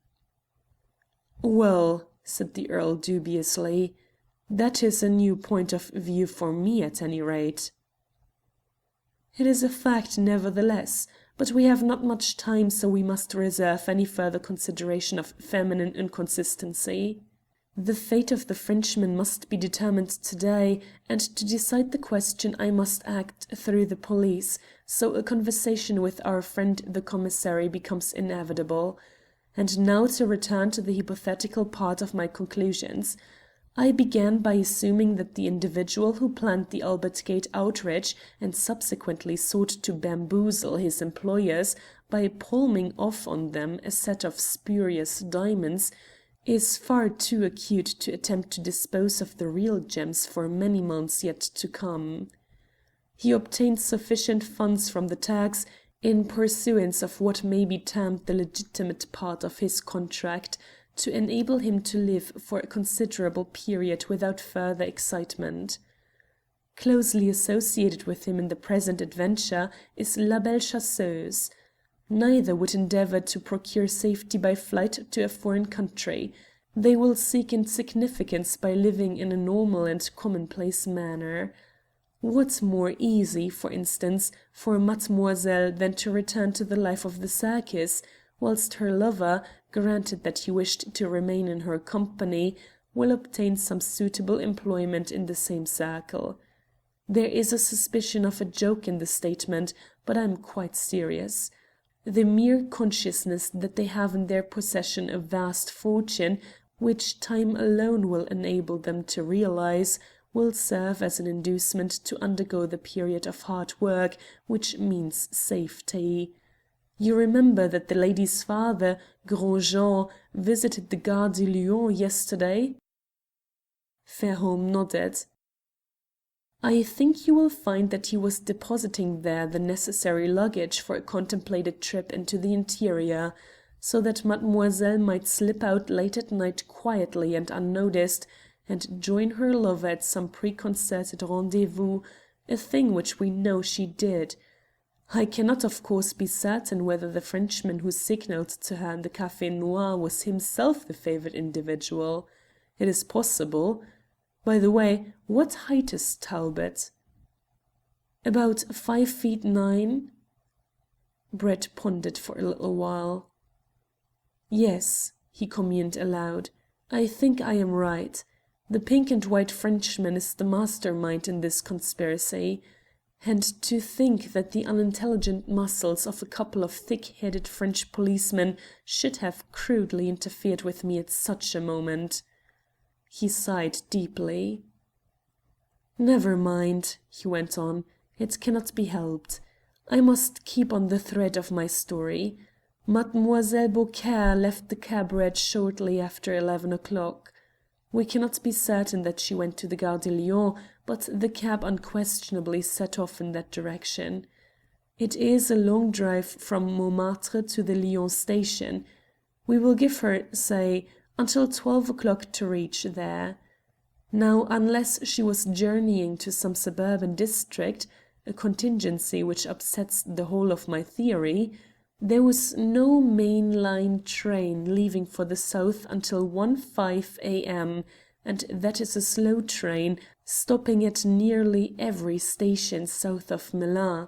"Well," said the Earl dubiously, "that is a new point of view for me, at any rate." "It is a fact, nevertheless. But we have not much time, so we must reserve any further consideration of feminine inconsistency. The fate of the Frenchman must be determined today, and to decide the question I must act through the police, so a conversation with our friend the commissary becomes inevitable. And now to return to the hypothetical part of my conclusions. I began by assuming that the individual who planned the Albert Gate outrage and subsequently sought to bamboozle his employers by palming off on them a set of spurious diamonds is far too acute to attempt to dispose of the real gems for many months yet to come. He obtained sufficient funds from the Turks in pursuance of what may be termed the legitimate part of his contract, to enable him to live for a considerable period without further excitement. Closely associated with him in the present adventure is La Belle Chasseuse. Neither would endeavour to procure safety by flight to a foreign country. They will seek insignificance by living in a normal and commonplace manner. What more easy, for instance, for Mademoiselle than to return to the life of the circus, whilst her lover, granted that he wished to remain in her company, will obtain some suitable employment in the same circle. There is a suspicion of a joke in the statement, but I am quite serious. The mere consciousness that they have in their possession a vast fortune, which time alone will enable them to realize, will serve as an inducement to undergo the period of hard work which means safety. You remember that the lady's father, Gros Jean, visited the Gare de Lyon yesterday?" Fairholme nodded. "I think you will find that he was depositing there the necessary luggage for a contemplated trip into the interior, so that mademoiselle might slip out late at night quietly and unnoticed, and join her lover at some preconcerted rendezvous, a thing which we know she did. I cannot of course be certain whether the Frenchman who signalled to her in the Café Noir was himself the favoured individual. It is possible. By the way, what height is Talbot?" "About 5 feet 9." Brett pondered for a little while. "Yes," he communed aloud, "I think I am right. The pink and white Frenchman is the master mind in this conspiracy. And to think that the unintelligent muscles of a couple of thick-headed French policemen should have crudely interfered with me at such a moment. He sighed deeply. "Never mind," he went on. "It cannot be helped. I must keep on the thread of my story. Mademoiselle Beaucaire left the cabaret shortly after 11 o'clock. We cannot be certain that she went to the Gare de Lyon, but the cab unquestionably set off in that direction. It is a long drive from Montmartre to the Lyons station. We will give her, say, until 12 o'clock to reach there. Now, unless she was journeying to some suburban district, a contingency which upsets the whole of my theory, there was no main line train leaving for the south until 1:05 a.m., and that is a slow train, stopping at nearly every station south of Melun.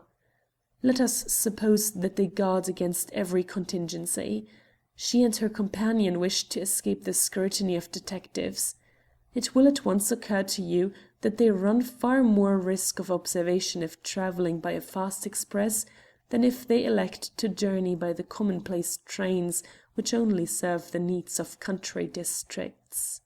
Let us suppose that they guard against every contingency. She and her companion wished to escape the scrutiny of detectives. It will at once occur to you that they run far more risk of observation if travelling by a fast express than if they elect to journey by the commonplace trains which only serve the needs of country districts.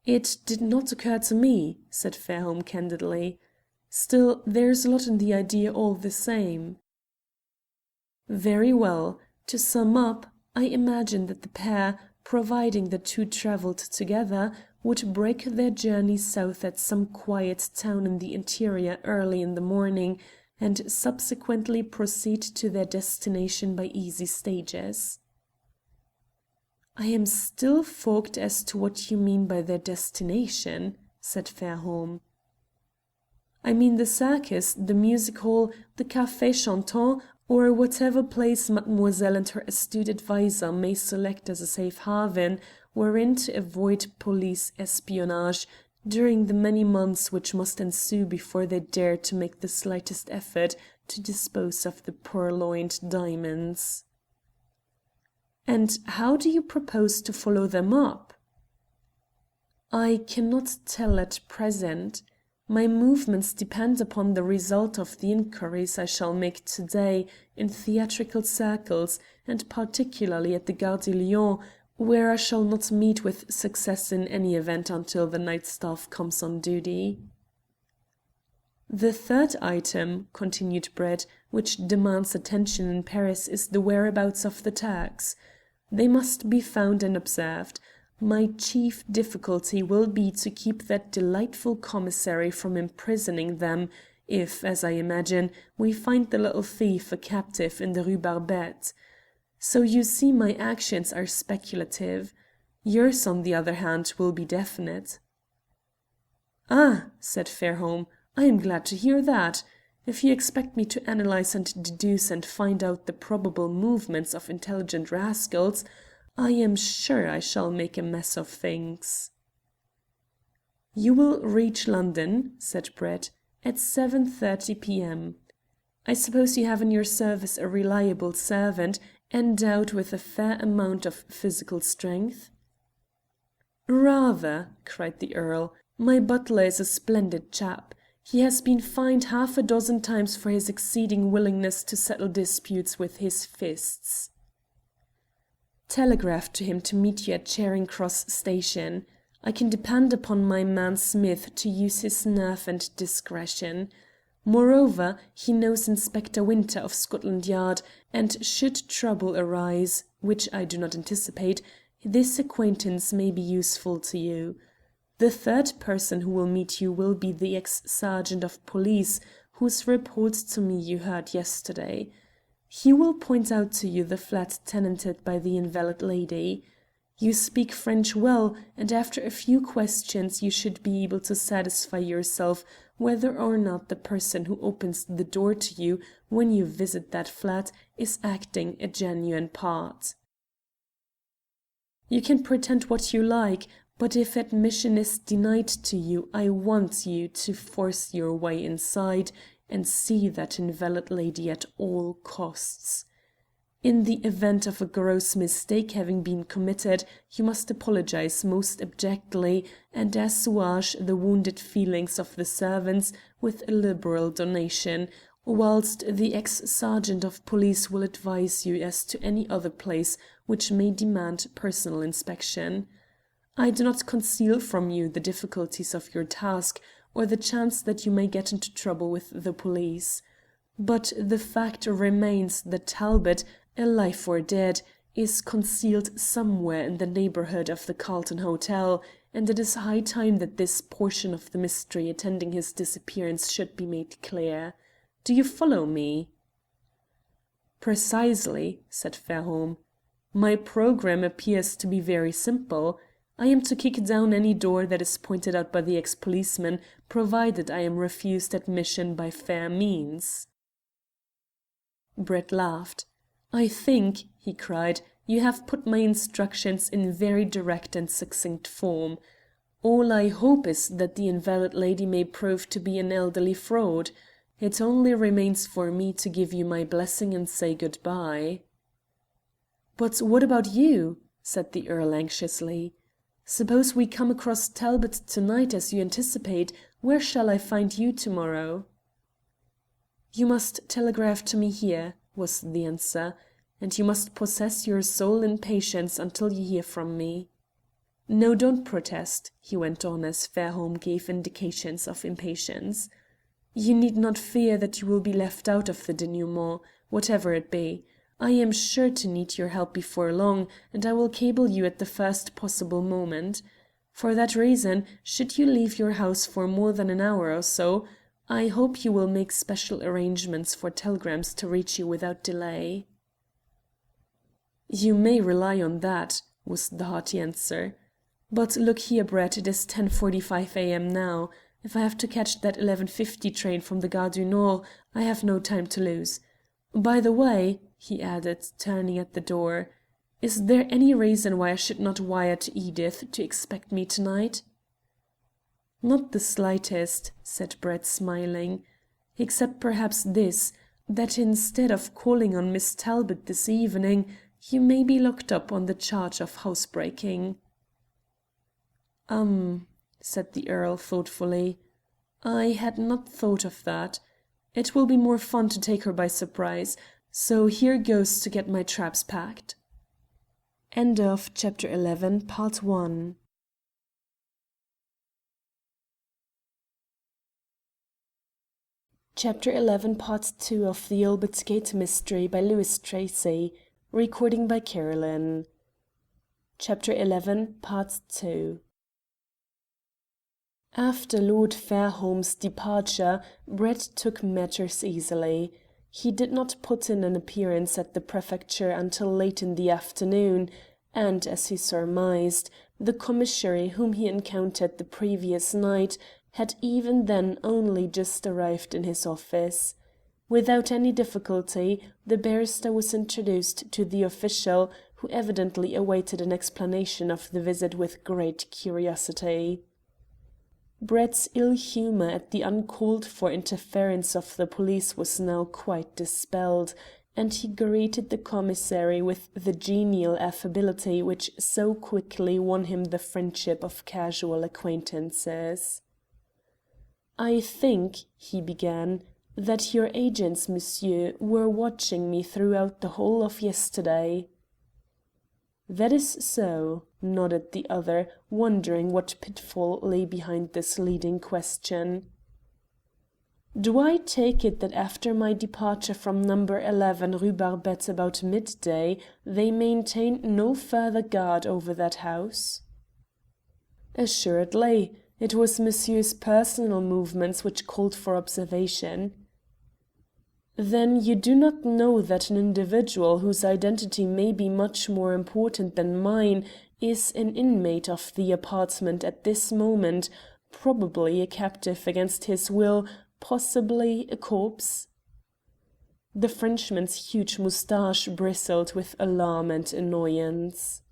"It did not occur to me," said Fairholme candidly. "Still, there's a lot in the idea all the same." "Very well. To sum up, I imagine that the pair, providing the two travelled together, would break their journey south at some quiet town in the interior early in the morning, and subsequently proceed to their destination by easy stages." "I am still fogged as to what you mean by their destination," said Fairholme. "I mean the circus, the music hall, the café chantant, or whatever place mademoiselle and her astute adviser may select as a safe haven wherein to avoid police espionage during the many months which must ensue before they dare to make the slightest effort to dispose of the purloined diamonds." "And how do you propose to follow them up?" "I cannot tell at present. My movements depend upon the result of the inquiries I shall make to-day in theatrical circles, and particularly at the Gare de Lyon, where I shall not meet with success in any event until the night staff comes on duty." "The third item," continued Brett, "which demands attention in Paris is the whereabouts of the Turks. They must be found and observed. My chief difficulty will be to keep that delightful commissary from imprisoning them, if, as I imagine, we find the little thief a captive in the Rue Barbette. So you see my actions are speculative. Yours, on the other hand, will be definite." "Ah," said Fairholme, "I am glad to hear that. If you expect me to analyse and deduce and find out the probable movements of intelligent rascals, I am sure I shall make a mess of things." "You will reach London," said Brett, "at 7:30 p.m. I suppose you have in your service a reliable servant, endowed with a fair amount of physical strength?" "Rather," cried the Earl. "My butler is a splendid chap. He has been fined half a dozen times for his exceeding willingness to settle disputes with his fists." "Telegraph to him to meet you at Charing Cross station. I can depend upon my man Smith to use his nerve and discretion. Moreover, he knows Inspector Winter of Scotland Yard, and should trouble arise, which I do not anticipate, this acquaintance may be useful to you. The third person who will meet you will be the ex-sergeant of police, whose report to me you heard yesterday. He will point out to you the flat tenanted by the invalid lady. You speak French well, and after a few questions you should be able to satisfy yourself whether or not the person who opens the door to you when you visit that flat is acting a genuine part. You can pretend what you like, but if admission is denied to you, I want you to force your way inside and see that invalid lady at all costs. In the event of a gross mistake having been committed, you must apologize most abjectly and assuage the wounded feelings of the servants with a liberal donation, whilst the ex-sergeant of police will advise you as to any other place which may demand personal inspection. I do not conceal from you the difficulties of your task, or the chance that you may get into trouble with the police. But the fact remains that Talbot, alive or dead, is concealed somewhere in the neighbourhood of the Carlton Hotel, and it is high time that this portion of the mystery attending his disappearance should be made clear. Do you follow me?" "Precisely," said Fairholme. "My programme appears to be very simple. I am to kick down any door that is pointed out by the ex-policeman, provided I am refused admission by fair means." Brett laughed. "I think," he cried, "you have put my instructions in very direct and succinct form. All I hope is that the invalid lady may prove to be an elderly fraud. It only remains for me to give you my blessing and say good-bye." "But what about you?" said the Earl anxiously. "Suppose we come across Talbot tonight as you anticipate, where shall I find you tomorrow?" "You must telegraph to me here," was the answer, "and you must possess your soul in patience until you hear from me. No, don't protest," he went on as Fairholme gave indications of impatience. "You need not fear that you will be left out of the denouement, whatever it be. I am sure to need your help before long, and I will cable you at the first possible moment. For that reason, should you leave your house for more than an hour or so, I hope you will make special arrangements for telegrams to reach you without delay." "You may rely on that," was the hearty answer. "But look here, Brett, it is 10:45 a.m. now. If I have to catch that 11:50 train from the Gare du Nord, I have no time to lose. By the way," he added, turning at the door, "is there any reason why I should not wire to Edith to expect me tonight?" "Not the slightest," said Brett, smiling, "except perhaps this, that instead of calling on Miss Talbot this evening, you may be locked up on the charge of housebreaking." Said the Earl thoughtfully. "I had not thought of that. It will be more fun to take her by surprise, so here goes to get my traps packed." End of Chapter 11, Part 1. Chapter 11, Part 2 of The Albert Gate Mystery by Louis Tracy. Recording by Carolyn. Chapter 11, Part 2. After Lord Fairholme's departure, Brett took matters easily. He did not put in an appearance at the prefecture until late in the afternoon, and, as he surmised, the commissary whom he encountered the previous night had even then only just arrived in his office. Without any difficulty, the barrister was introduced to the official, who evidently awaited an explanation of the visit with great curiosity. Brett's ill humour at the uncalled-for interference of the police was now quite dispelled, and he greeted the commissary with the genial affability which so quickly won him the friendship of casual acquaintances. "I think," he began, "that your agents, monsieur, were watching me throughout the whole of yesterday." "That is so," nodded the other, wondering what pitfall lay behind this leading question. "Do I take it that after my departure from number 11 Rue Barbette about midday they maintained no further guard over that house?" "Assuredly. It was monsieur's personal movements which called for observation." "Then you do not know that an individual whose identity may be much more important than mine is an inmate of the apartment at this moment, probably a captive against his will, possibly a corpse?" The Frenchman's huge moustache bristled with alarm and annoyance.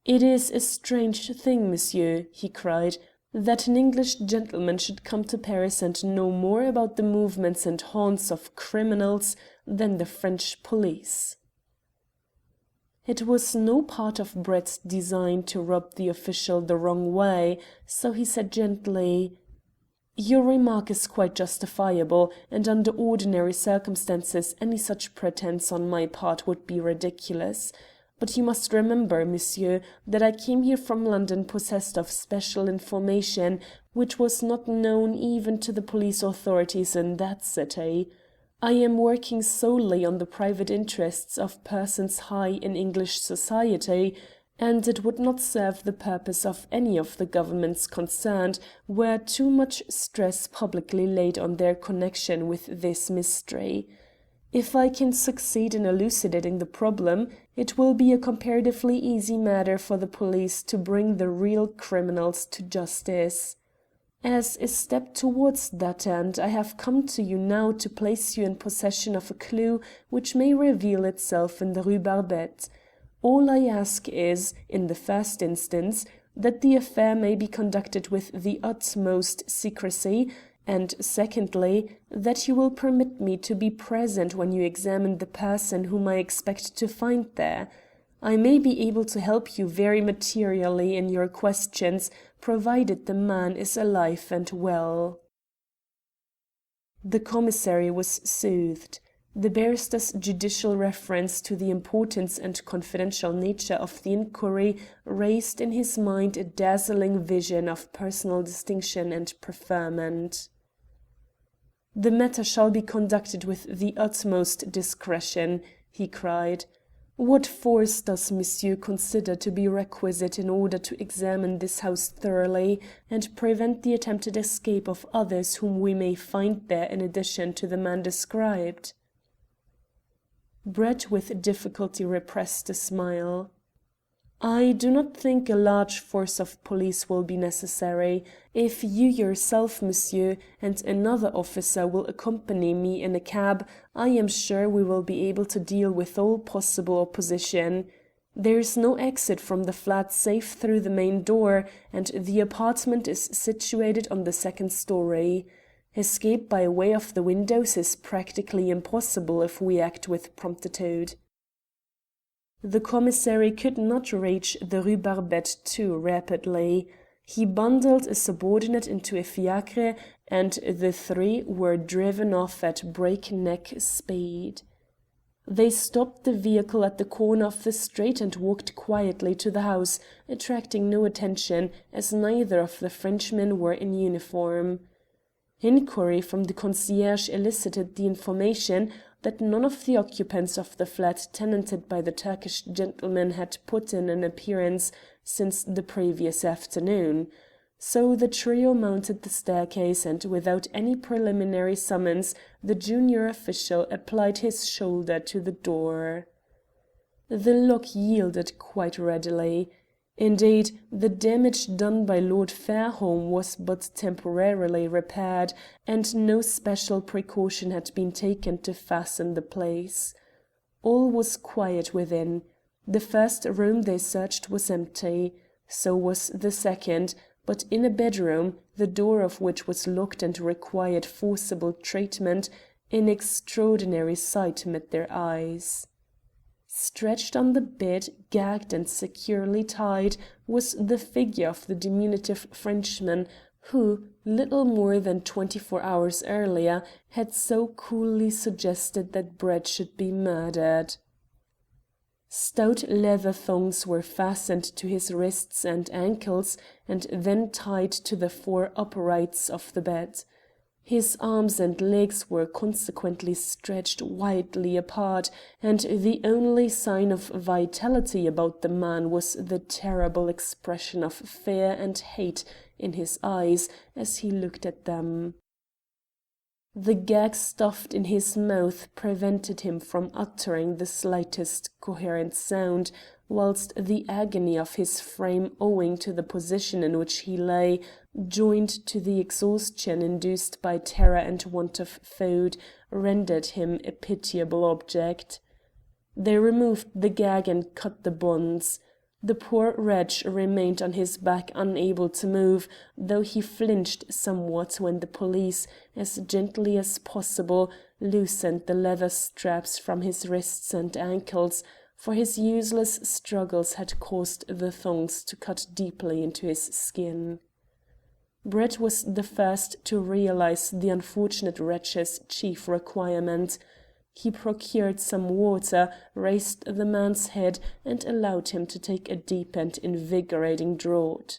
"It is a strange thing, monsieur," he cried, "that an English gentleman should come to Paris and know more about the movements and haunts of criminals than the French police." It was no part of Brett's design to rub the official the wrong way, so he said gently: "Your remark is quite justifiable, and under ordinary circumstances any such pretence on my part would be ridiculous. But you must remember, monsieur, that I came here from London possessed of special information, which was not known even to the police authorities in that city. I am working solely on the private interests of persons high in English society, and it would not serve the purpose of any of the governments concerned were too much stress publicly laid on their connection with this mystery. If I can succeed in elucidating the problem, it will be a comparatively easy matter for the police to bring the real criminals to justice. As a step towards that end, I have come to you now to place you in possession of a clue which may reveal itself in the Rue Barbette. All I ask is, in the first instance, that the affair may be conducted with the utmost secrecy, and secondly, that you will permit me to be present when you examine the person whom I expect to find there. I may be able to help you very materially in your questions, provided the man is alive and well." The commissary was soothed. The barrister's judicial reference to the importance and confidential nature of the inquiry raised in his mind a dazzling vision of personal distinction and preferment. "The matter shall be conducted with the utmost discretion," he cried. "What force does monsieur consider to be requisite in order to examine this house thoroughly, and prevent the attempted escape of others whom we may find there in addition to the man described?" Brett with difficulty repressed a smile. "I do not think a large force of police will be necessary. If you yourself, monsieur, and another officer will accompany me in a cab, I am sure we will be able to deal with all possible opposition. There is no exit from the flat save through the main door, and the apartment is situated on the second story. Escape by way of the windows is practically impossible if we act with promptitude." The commissary could not reach the Rue Barbette too rapidly. He bundled a subordinate into a fiacre, and the three were driven off at breakneck speed. They stopped the vehicle at the corner of the street and walked quietly to the house, attracting no attention, as neither of the Frenchmen were in uniform. Inquiry from the concierge elicited the information that none of the occupants of the flat tenanted by the Turkish gentleman had put in an appearance since the previous afternoon. So the trio mounted the staircase, and without any preliminary summons the junior official applied his shoulder to the door. The lock yielded quite readily. Indeed, the damage done by Lord Fairholme was but temporarily repaired, and no special precaution had been taken to fasten the place. All was quiet within. The first room they searched was empty. So was the second, but in a bedroom, the door of which was locked and required forcible treatment, an extraordinary sight met their eyes. Stretched on the bed, gagged and securely tied, was the figure of the diminutive Frenchman who, little more than 24 hours earlier, had so coolly suggested that Brett should be murdered. Stout leather thongs were fastened to his wrists and ankles, and then tied to the four uprights of the bed. His arms and legs were consequently stretched widely apart, and the only sign of vitality about the man was the terrible expression of fear and hate in his eyes as he looked at them. The gag stuffed in his mouth prevented him from uttering the slightest coherent sound, whilst the agony of his frame owing to the position in which he lay, joined to the exhaustion induced by terror and want of food, rendered him a pitiable object. They removed the gag and cut the bonds. The poor wretch remained on his back unable to move, though he flinched somewhat when the police, as gently as possible, loosened the leather straps from his wrists and ankles, for his useless struggles had caused the thongs to cut deeply into his skin. Brett was the first to realize the unfortunate wretch's chief requirement. He procured some water, raised the man's head, and allowed him to take a deep and invigorating draught.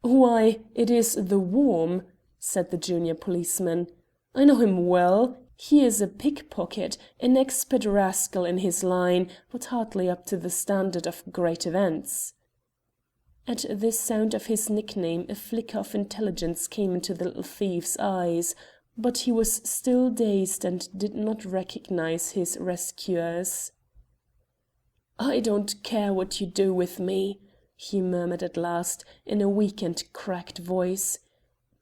"Why, it is the Worm," said the junior policeman. "I know him well. He is a pickpocket, an expert rascal in his line, but hardly up to the standard of great events." At the sound of his nickname a flicker of intelligence came into the little thief's eyes, but he was still dazed and did not recognize his rescuers. "I don't care what you do with me," he murmured at last, in a weak and cracked voice.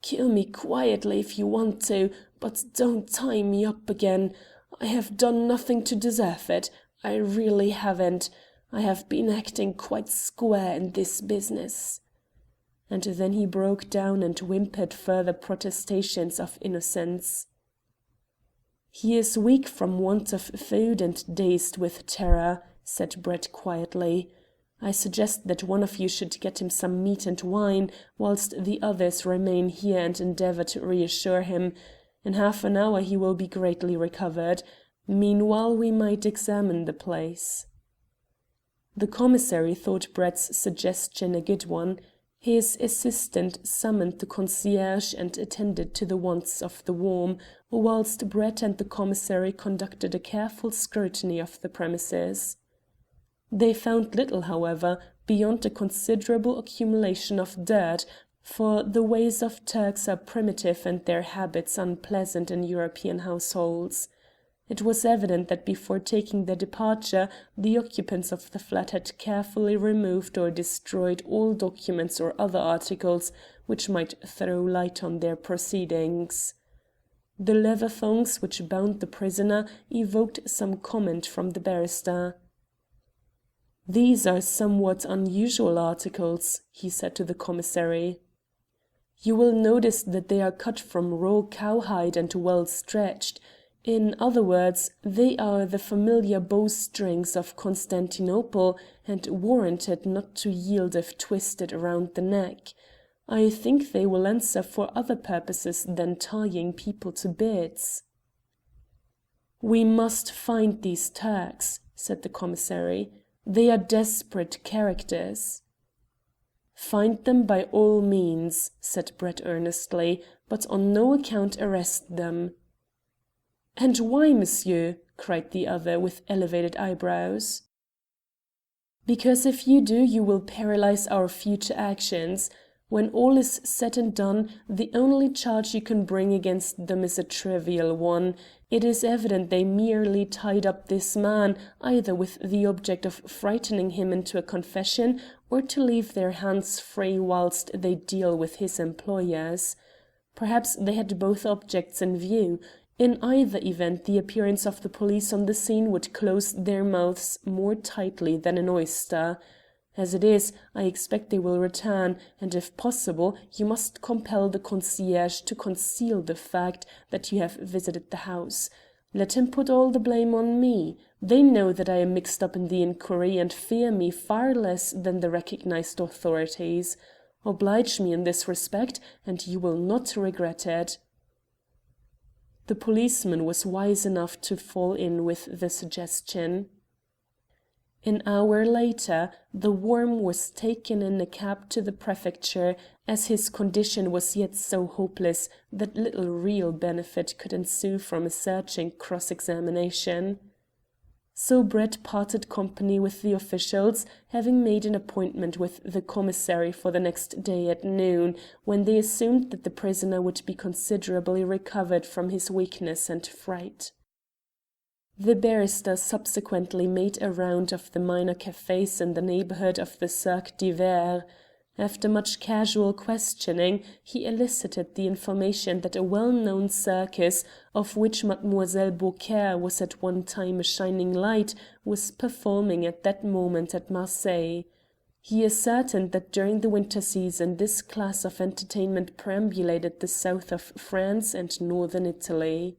"Kill me quietly if you want to, but don't tie me up again. I have done nothing to deserve it. I really haven't. I have been acting quite square in this business." And then he broke down and whimpered further protestations of innocence. "He is weak from want of food and dazed with terror," said Brett quietly. "I suggest that one of you should get him some meat and wine, whilst the others remain here and endeavour to reassure him. In half an hour he will be greatly recovered. Meanwhile we might examine the place." The commissary thought Brett's suggestion a good one. His assistant summoned the concierge and attended to the wants of the Worm, whilst Brett and the commissary conducted a careful scrutiny of the premises. They found little, however, beyond a considerable accumulation of dirt, for the ways of Turks are primitive and their habits unpleasant in European households. It was evident that before taking their departure the occupants of the flat had carefully removed or destroyed all documents or other articles which might throw light on their proceedings. The leather thongs which bound the prisoner evoked some comment from the barrister. "These are somewhat unusual articles," he said to the commissary. "You will notice that they are cut from raw cowhide and well stretched. In other words, they are the familiar bowstrings of Constantinople, and warranted not to yield if twisted round the neck. I think they will answer for other purposes than tying people to beds." "We must find these Turks," said the commissary. "They are desperate characters." "Find them by all means," said Brett earnestly, "but on no account arrest them." "And why, monsieur?" cried the other, with elevated eyebrows. "Because if you do you will paralyse our future actions. When all is said and done, the only charge you can bring against them is a trivial one. It is evident they merely tied up this man, either with the object of frightening him into a confession, or to leave their hands free whilst they deal with his employers. Perhaps they had both objects in view. In either event, the appearance of the police on the scene would close their mouths more tightly than an oyster. As it is, I expect they will return, and if possible, you must compel the concierge to conceal the fact that you have visited the house. Let him put all the blame on me. They know that I am mixed up in the inquiry and fear me far less than the recognized authorities. Oblige me in this respect, and you will not regret it." The policeman was wise enough to fall in with the suggestion. An hour later, the Worm was taken in a cab to the prefecture, as his condition was yet so hopeless that little real benefit could ensue from a searching cross-examination. So Brett parted company with the officials, having made an appointment with the commissary for the next day at noon, when they assumed that the prisoner would be considerably recovered from his weakness and fright. The barrister subsequently made a round of the minor cafés in the neighbourhood of the Cirque d'Hiver. After much casual questioning, he elicited the information that a well-known circus, of which Mademoiselle Beaucaire was at one time a shining light, was performing at that moment at Marseille. He ascertained that during the winter season this class of entertainment perambulated the south of France and northern Italy.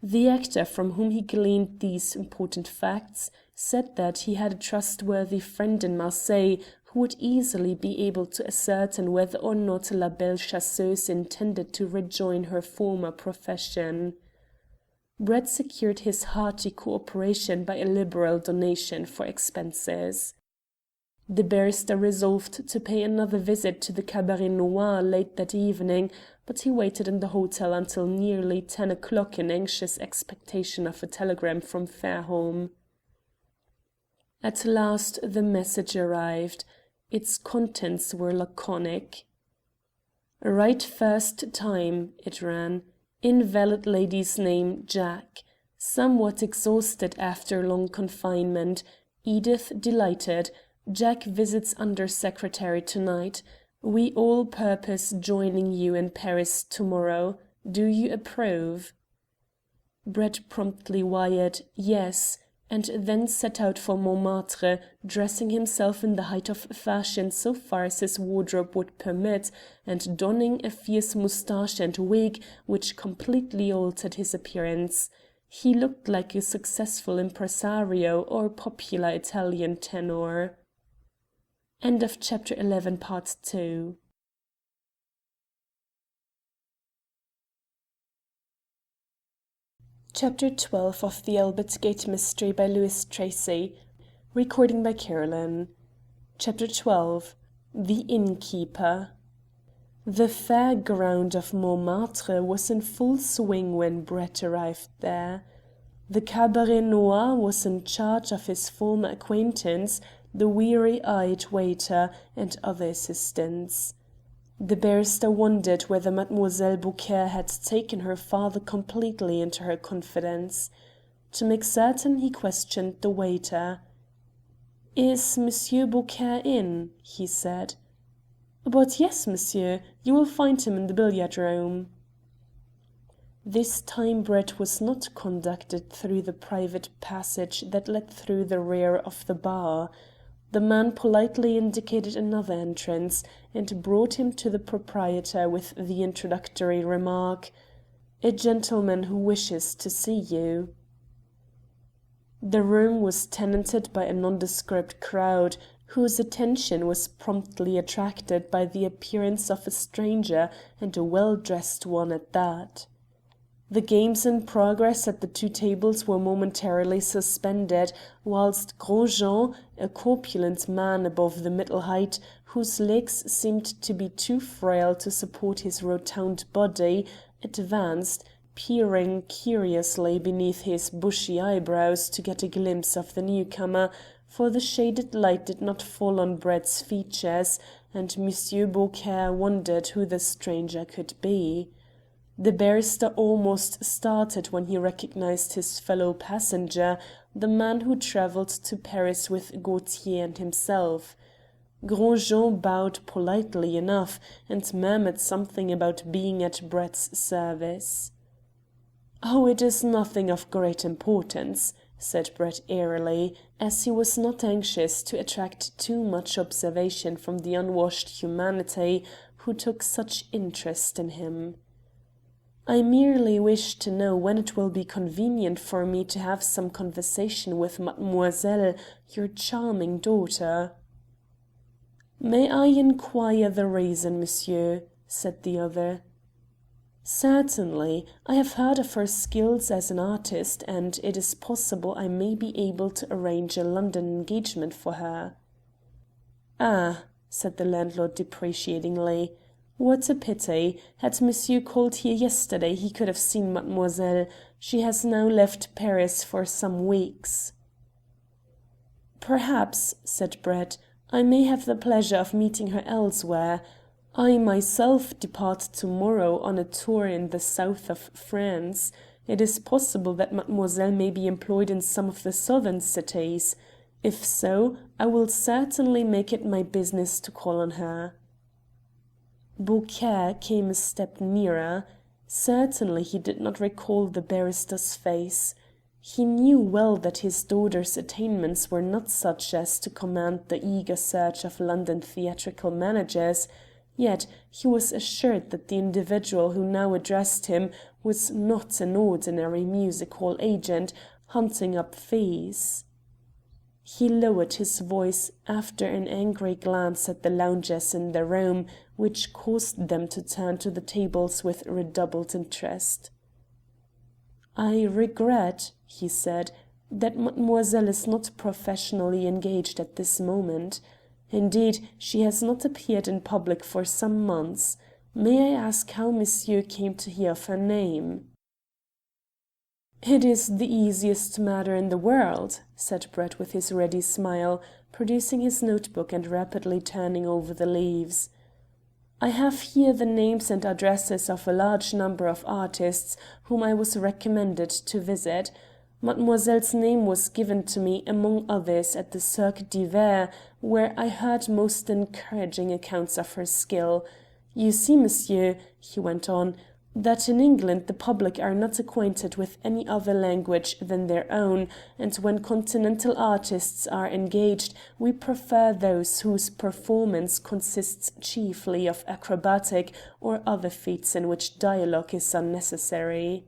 The actor from whom he gleaned these important facts said that he had a trustworthy friend in Marseille who would easily be able to ascertain whether or not La Belle Chasseuse intended to rejoin her former profession. Brett secured his hearty cooperation by a liberal donation for expenses. The barrister resolved to pay another visit to the Cabaret Noir late that evening, but he waited in the hotel until nearly 10 o'clock in anxious expectation of a telegram from Fairholme. At last the message arrived. Its contents were laconic. "Right first time," it ran. "Invalid lady's name Jack. Somewhat exhausted after long confinement. Edith delighted. Jack visits Under Secretary tonight. We all purpose joining you in Paris tomorrow. Do you approve?" Brett promptly wired "Yes," and then set out for Montmartre, dressing himself in the height of fashion so far as his wardrobe would permit, and donning a fierce moustache and wig which completely altered his appearance. He looked like a successful impresario or popular Italian tenor. End of chapter 11, part 2. Chapter 12 of The Albert Gate Mystery by Louis Tracy. Recording by Carolyn. Chapter 12. The Innkeeper. The fair ground of Montmartre was in full swing when Brett arrived there. The Cabaret Noir was in charge of his former acquaintance, the weary-eyed waiter, and other assistants. The barrister wondered whether Mademoiselle Beaucaire had taken her father completely into her confidence. To make certain, he questioned the waiter. "Is Monsieur Beaucaire in?" he said. "But yes, monsieur. You will find him in the billiard-room." This time Brett was not conducted through the private passage that led through the rear of the bar. The man politely indicated another entrance, and brought him to the proprietor with the introductory remark, "A gentleman who wishes to see you." The room was tenanted by a nondescript crowd, whose attention was promptly attracted by the appearance of a stranger, and a well-dressed one at that. The games in progress at the two tables were momentarily suspended, whilst Gros Jean, a corpulent man above the middle height, whose legs seemed to be too frail to support his rotund body, advanced, peering curiously beneath his bushy eyebrows to get a glimpse of the newcomer, for the shaded light did not fall on Brett's features, and Monsieur Beaucaire wondered who the stranger could be. The barrister almost started when he recognized his fellow passenger, the man who travelled to Paris with Gaultier and himself. Gros Jean bowed politely enough, and murmured something about being at Brett's service. "Oh, it is nothing of great importance," said Brett airily, as he was not anxious to attract too much observation from the unwashed humanity who took such interest in him. "I merely wish to know when it will be convenient for me to have some conversation with mademoiselle, your charming daughter." "May I inquire the reason, monsieur?" said the other. "Certainly. I have heard of her skills as an artist, and it is possible I may be able to arrange a London engagement for her." "Ah," said the landlord deprecatingly. "What a pity. Had monsieur called here yesterday he could have seen mademoiselle. She has now left Paris for some weeks." "Perhaps," said Brett, "I may have the pleasure of meeting her elsewhere. I myself depart to-morrow on a tour in the south of France. It is possible that mademoiselle may be employed in some of the southern cities. If so, I will certainly make it my business to call on her." Beaucaire came a step nearer. Certainly he did not recall the barrister's face. He knew well that his daughter's attainments were not such as to command the eager search of London theatrical managers, yet he was assured that the individual who now addressed him was not an ordinary music-hall agent hunting up fees. He lowered his voice, after an angry glance at the loungers in the room, which caused them to turn to the tables with redoubled interest. "I regret," he said, "that mademoiselle is not professionally engaged at this moment. Indeed, she has not appeared in public for some months. May I ask how monsieur came to hear of her name?" "It is the easiest matter in the world," said Brett with his ready smile, producing his notebook and rapidly turning over the leaves. "I have here the names and addresses of a large number of artists whom I was recommended to visit. Mademoiselle's name was given to me among others at the Cirque d'Hiver, where I heard most encouraging accounts of her skill. You see, monsieur," he went on, "that in England the public are not acquainted with any other language than their own, and when continental artists are engaged we prefer those whose performance consists chiefly of acrobatic or other feats in which dialogue is unnecessary."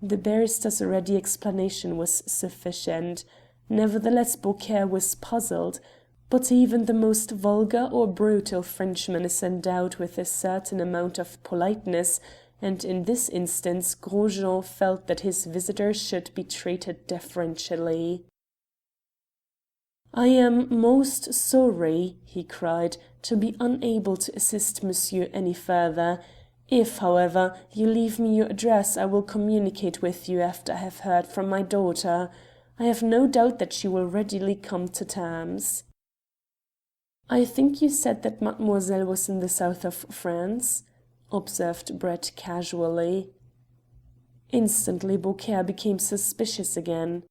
The barrister's ready explanation was sufficient. Nevertheless Beaucaire was puzzled. But even the most vulgar or brutal Frenchman is endowed with a certain amount of politeness, and in this instance Gros Jean felt that his visitor should be treated deferentially. "I am most sorry," he cried, "to be unable to assist monsieur any further. If, however, you leave me your address I will communicate with you after I have heard from my daughter. I have no doubt that she will readily come to terms." "I think you said that mademoiselle was in the south of France?" observed Brett casually. Instantly Beaucaire became suspicious again.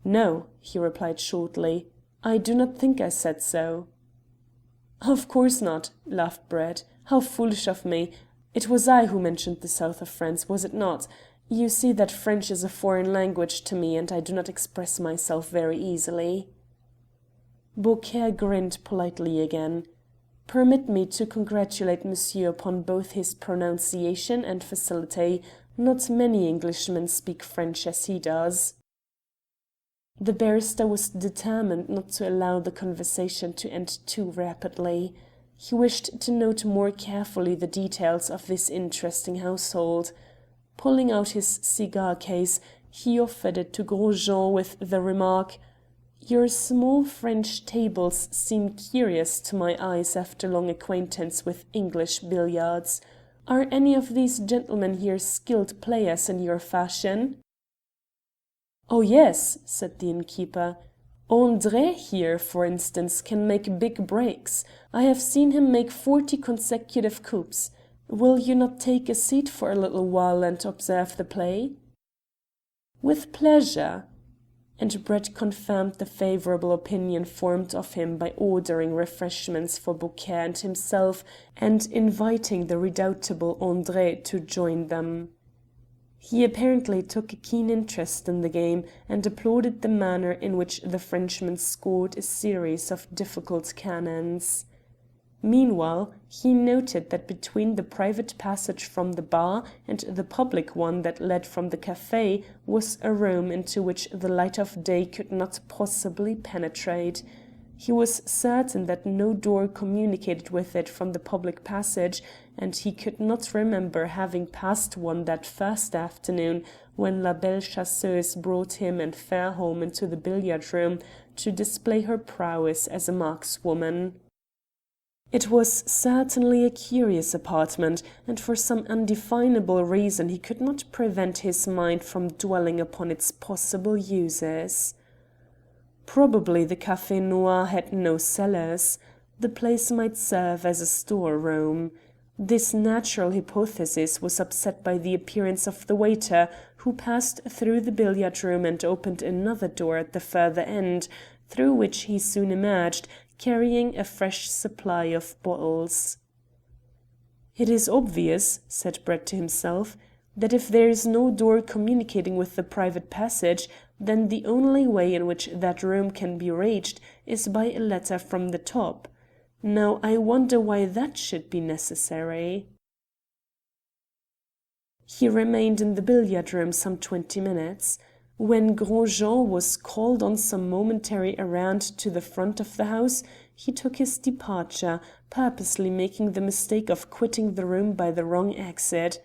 "No," he replied shortly, "I do not think I said so." "Of course not," laughed Brett. "How foolish of me. It was I who mentioned the south of France, was it not? You see that French is a foreign language to me, and I do not express myself very easily." Beaucaire grinned politely again. "Permit me to congratulate monsieur upon both his pronunciation and facility. Not many Englishmen speak French as he does." The barrister was determined not to allow the conversation to end too rapidly. He wished to note more carefully the details of this interesting household. Pulling out his cigar case, he offered it to Gros Jean with the remark: "Your small French tables seem curious to my eyes after long acquaintance with English billiards. Are any of these gentlemen here skilled players in your fashion?" "Oh yes," said the innkeeper. "André here, for instance, can make big breaks. I have seen him make 40 consecutive coups. Will you not take a seat for a little while and observe the play?" "With pleasure." And Brett confirmed the favourable opinion formed of him by ordering refreshments for Beaucaire and himself, and inviting the redoubtable André to join them. He apparently took a keen interest in the game, and applauded the manner in which the Frenchman scored a series of difficult cannons. Meanwhile, he noted that between the private passage from the bar and the public one that led from the café was a room into which the light of day could not possibly penetrate. He was certain that no door communicated with it from the public passage, and he could not remember having passed one that first afternoon when La Belle Chasseuse brought him and Fairholme into the billiard room to display her prowess as a markswoman. It was certainly a curious apartment, and for some undefinable reason he could not prevent his mind from dwelling upon its possible uses. Probably the Café Noir had no cellars. The place might serve as a store-room. This natural hypothesis was upset by the appearance of the waiter, who passed through the billiard-room and opened another door at the further end, through which he soon emerged, carrying a fresh supply of bottles. "It is obvious," said Brett to himself, "that if there is no door communicating with the private passage, then the only way in which that room can be reached is by a ladder from the top. Now I wonder why that should be necessary." He remained in the billiard room some 20 minutes. When Gros Jean was called on some momentary errand to the front of the house, he took his departure, purposely making the mistake of quitting the room by the wrong exit.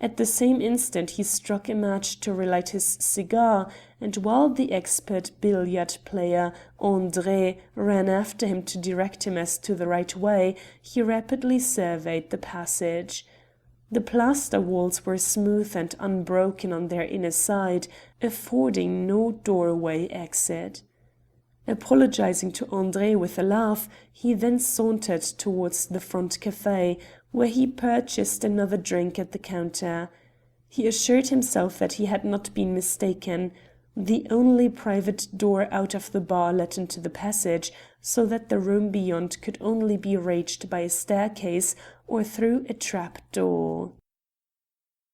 At the same instant he struck a match to relight his cigar, and while the expert billiard player, André, ran after him to direct him as to the right way, he rapidly surveyed the passage. The plaster walls were smooth and unbroken on their inner side, affording no doorway exit. Apologizing to André with a laugh, he then sauntered towards the front café, where he purchased another drink at the counter. He assured himself that he had not been mistaken. The only private door out of the bar led into the passage, so that the room beyond could only be reached by a staircase or through a trap door.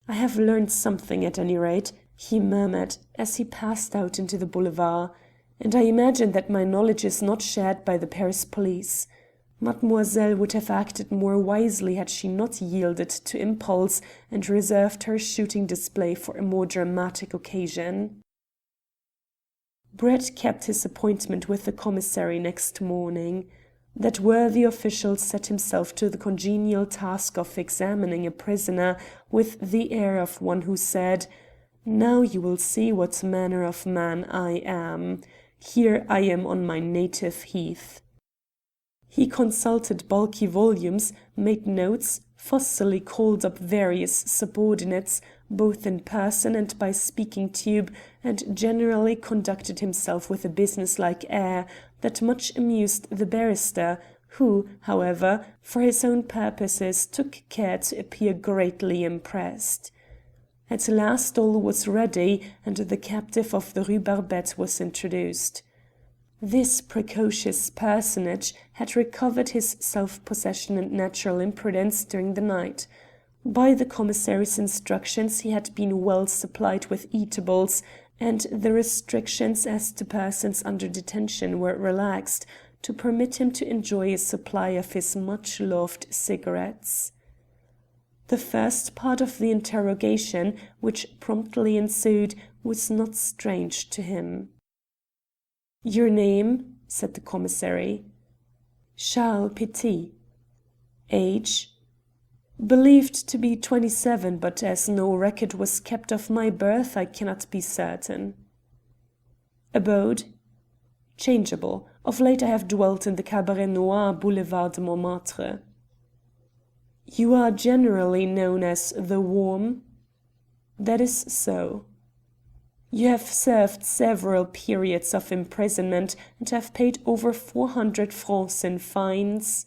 "I have learned something at any rate," he murmured as he passed out into the boulevard, "and I imagine that my knowledge is not shared by the Paris police. Mademoiselle would have acted more wisely had she not yielded to impulse and reserved her shooting display for a more dramatic occasion." Brett kept his appointment with the commissary next morning. That worthy official set himself to the congenial task of examining a prisoner with the air of one who said, "Now you will see what manner of man I am. Here I am on my native heath." He consulted bulky volumes, made notes, fussily called up various subordinates, both in person and by speaking tube, and generally conducted himself with a businesslike air that much amused the barrister, who, however, for his own purposes took care to appear greatly impressed. At last all was ready, and the captive of the Rue Barbette was introduced. This precocious personage had recovered his self-possession and natural impudence during the night. By the commissary's instructions he had been well supplied with eatables, and the restrictions as to persons under detention were relaxed, to permit him to enjoy a supply of his much-loved cigarettes. The first part of the interrogation, which promptly ensued, was not strange to him. "Your name?" said the commissary. "Charles Petit." "Age?" "Believed to be 27, but as no record was kept of my birth, I cannot be certain." "Abode?" "Changeable. Of late I have dwelt in the Cabaret Noir, Boulevard de Montmartre." "You are generally known as the Worm?" "That is so." "You have served several periods of imprisonment and have paid over 400 francs in fines?"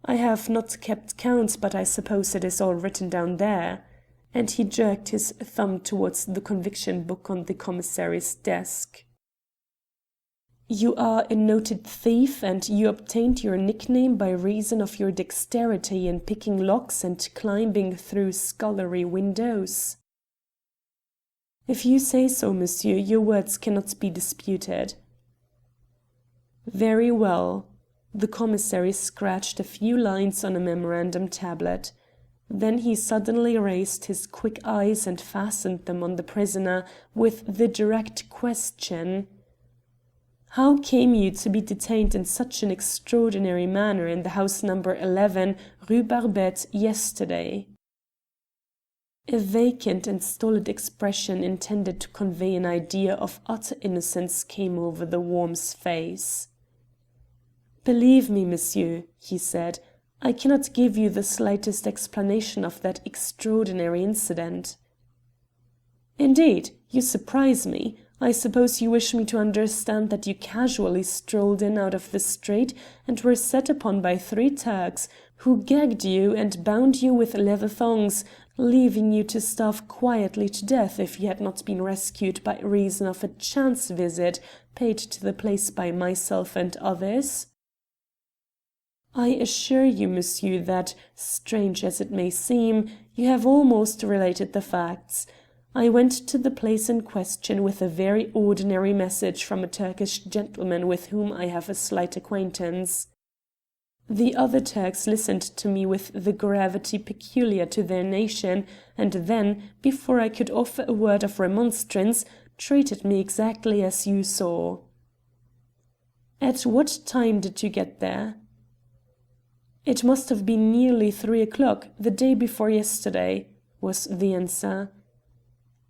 "I have not kept count, but I suppose it is all written down there," and he jerked his thumb towards the conviction book on the commissary's desk. "You are a noted thief, and you obtained your nickname by reason of your dexterity in picking locks and climbing through scullery windows?" "If you say so, monsieur, your words cannot be disputed." "Very well." The commissary scratched a few lines on a memorandum tablet. Then he suddenly raised his quick eyes and fastened them on the prisoner with the direct question: "How came you to be detained in such an extraordinary manner in the house number 11, Rue Barbette, yesterday?" A vacant and stolid expression intended to convey an idea of utter innocence came over the Worm's face. "Believe me, monsieur," he said, "I cannot give you the slightest explanation of that extraordinary incident." "Indeed, you surprise me. I suppose you wish me to understand that you casually strolled in out of the street and were set upon by 3 Turks, who gagged you and bound you with leather thongs, leaving you to starve quietly to death if you had not been rescued by reason of a chance visit paid to the place by myself and others?" "I assure you, monsieur, that, strange as it may seem, you have almost related the facts. I went to the place in question with a very ordinary message from a Turkish gentleman with whom I have a slight acquaintance." The other Turks listened to me with the gravity peculiar to their nation, and then, before I could offer a word of remonstrance, treated me exactly as you saw." "At what time did you get there?" "It must have been nearly 3 o'clock, the day before yesterday," was the answer.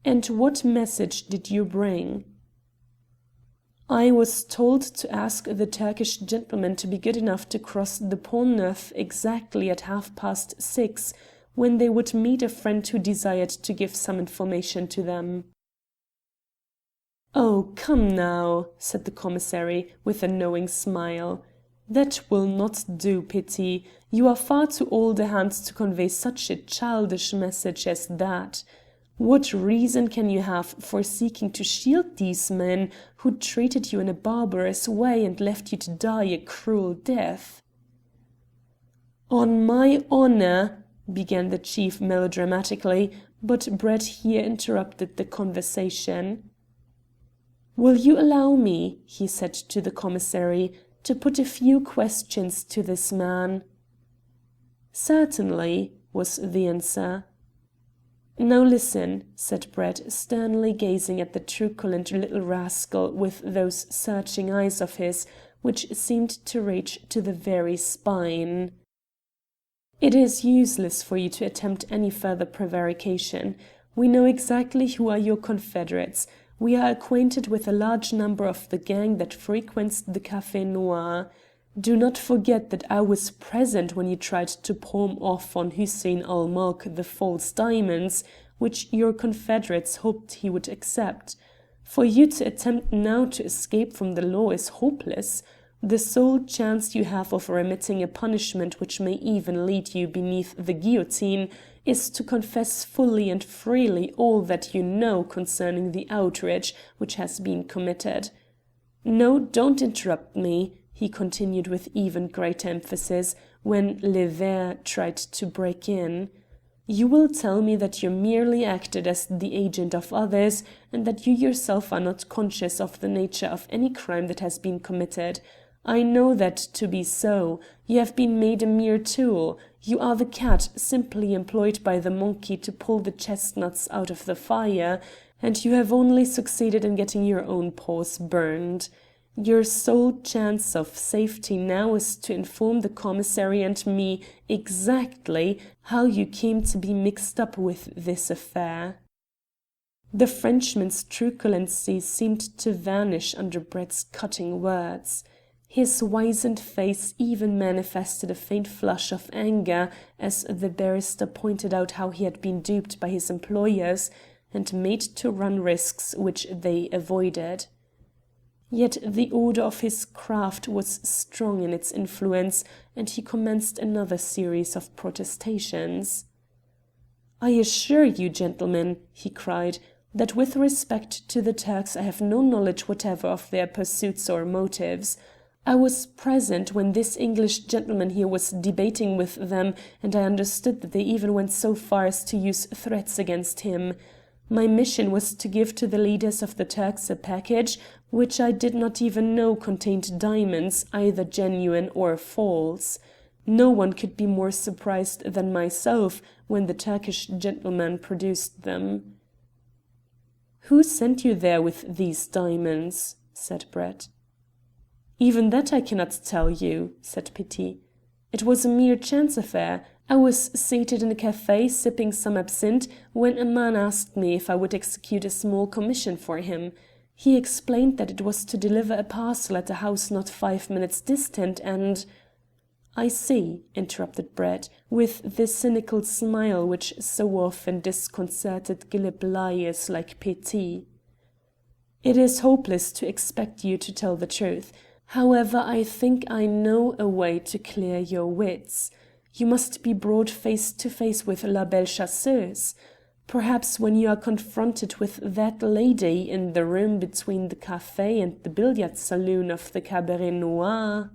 "And what message did you bring?" "I was told to ask the Turkish gentlemen to be good enough to cross the Pont Neuf exactly at 6:30, when they would meet a friend who desired to give some information to them." "Oh, come now," said the commissary, with a knowing smile. "That will not do, Petit. You are far too old a hand to convey such a childish message as that. What reason can you have for seeking to shield these men who treated you in a barbarous way and left you to die a cruel death?" "On my honour," began the chief melodramatically, but Brett here interrupted the conversation. "Will you allow me," he said to the commissary, "to put a few questions to this man?" "Certainly," was the answer. "Now listen," said Brett, sternly gazing at the truculent little rascal with those searching eyes of his, which seemed to reach to the very spine. "It is useless for you to attempt any further prevarication. We know exactly who are your confederates. We are acquainted with a large number of the gang that frequents the Café Noir. Do not forget that I was present when you tried to palm off on Hussein ul Mulk the false diamonds, which your confederates hoped he would accept. For you to attempt now to escape from the law is hopeless. The sole chance you have of remitting a punishment which may even lead you beneath the guillotine is to confess fully and freely all that you know concerning the outrage which has been committed. No, don't interrupt me," he continued with even greater emphasis, when Le Ver tried to break in. "You will tell me that you merely acted as the agent of others, and that you yourself are not conscious of the nature of any crime that has been committed. I know that to be so. You have been made a mere tool. You are the cat simply employed by the monkey to pull the chestnuts out of the fire, and you have only succeeded in getting your own paws burned. Your sole chance of safety now is to inform the commissary and me exactly how you came to be mixed up with this affair." The Frenchman's truculency seemed to vanish under Brett's cutting words. His wizened face even manifested a faint flush of anger as the barrister pointed out how he had been duped by his employers and made to run risks which they avoided. Yet the order of his craft was strong in its influence, and he commenced another series of protestations. "I assure you, gentlemen," he cried, "that with respect to the Turks I have no knowledge whatever of their pursuits or motives. I was present when this English gentleman here was debating with them, and I understood that they even went so far as to use threats against him. My mission was to give to the leaders of the Turks a package which I did not even know contained diamonds, either genuine or false. No one could be more surprised than myself when the Turkish gentleman produced them." "Who sent you there with these diamonds?" said Brett. "Even that I cannot tell you," said Petit. "It was a mere chance affair. I was seated in a café sipping some absinthe when a man asked me if I would execute a small commission for him. He explained that it was to deliver a parcel at a house not 5 minutes distant, and—" "I see," interrupted Brett, with the cynical smile which so often disconcerted glib liars like Petit. "It is hopeless to expect you to tell the truth. However, I think I know a way to clear your wits. You must be brought face to face with La Belle Chasseuse. Perhaps when you are confronted with that lady in the room between the café and the billiard saloon of the Cabaret Noir—"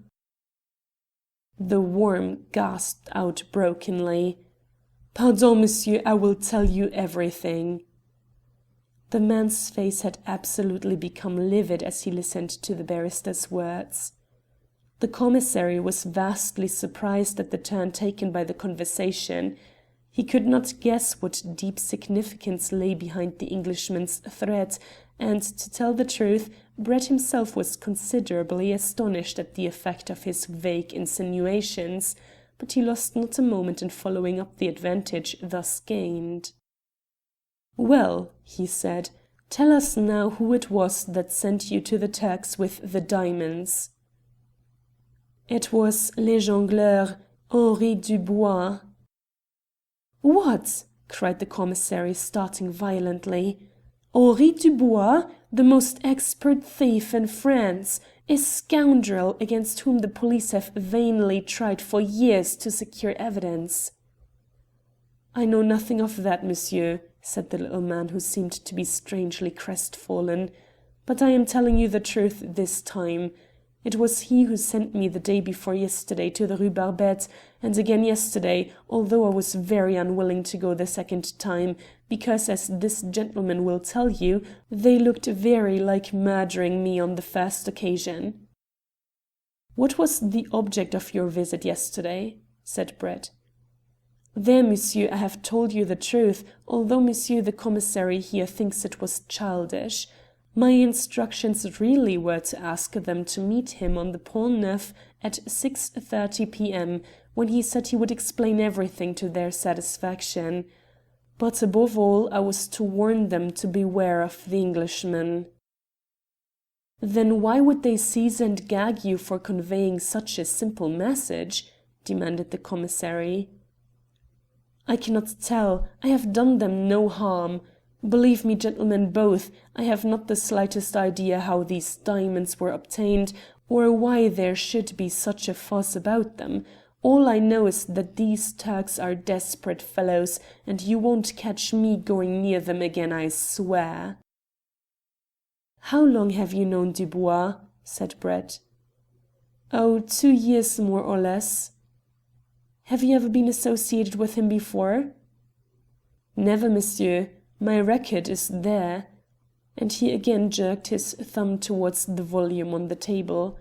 The worm gasped out brokenly, "Pardon, monsieur, I will tell you everything." The man's face had absolutely become livid as he listened to the barrister's words. The commissary was vastly surprised at the turn taken by the conversation. He could not guess what deep significance lay behind the Englishman's threat, and, to tell the truth, Brett himself was considerably astonished at the effect of his vague insinuations, but he lost not a moment in following up the advantage thus gained. "Well," he said, "tell us now who it was that sent you to the Turks with the diamonds." "It was Le Jongleur, Henri Dubois." "What?" cried the commissary, starting violently. "Henri Dubois, the most expert thief in France, a scoundrel against whom the police have vainly tried for years to secure evidence." "I know nothing of that, monsieur," said the little man, who seemed to be strangely crestfallen. "But I am telling you the truth this time. It was he who sent me the day before yesterday to the Rue Barbette, and again yesterday, although I was very unwilling to go the second time, because, as this gentleman will tell you, they looked very like murdering me on the first occasion." "What was the object of your visit yesterday?" said Brett. "There, monsieur, I have told you the truth, although monsieur the commissary here thinks it was childish. My instructions really were to ask them to meet him on the Pont Neuf at 6:30 p.m., when he said he would explain everything to their satisfaction. But above all, I was to warn them to beware of the Englishman." "Then why would they seize and gag you for conveying such a simple message?" demanded the commissary. "I cannot tell. I have done them no harm. Believe me, gentlemen both, I have not the slightest idea how these diamonds were obtained, or why there should be such a fuss about them. All I know is that these Turks are desperate fellows, and you won't catch me going near them again, I swear." "How long have you known Dubois?" said Brett. "Oh, 2 years more or less." "Have you ever been associated with him before?" "Never, monsieur. My record is there," and he again jerked his thumb towards the volume on the table.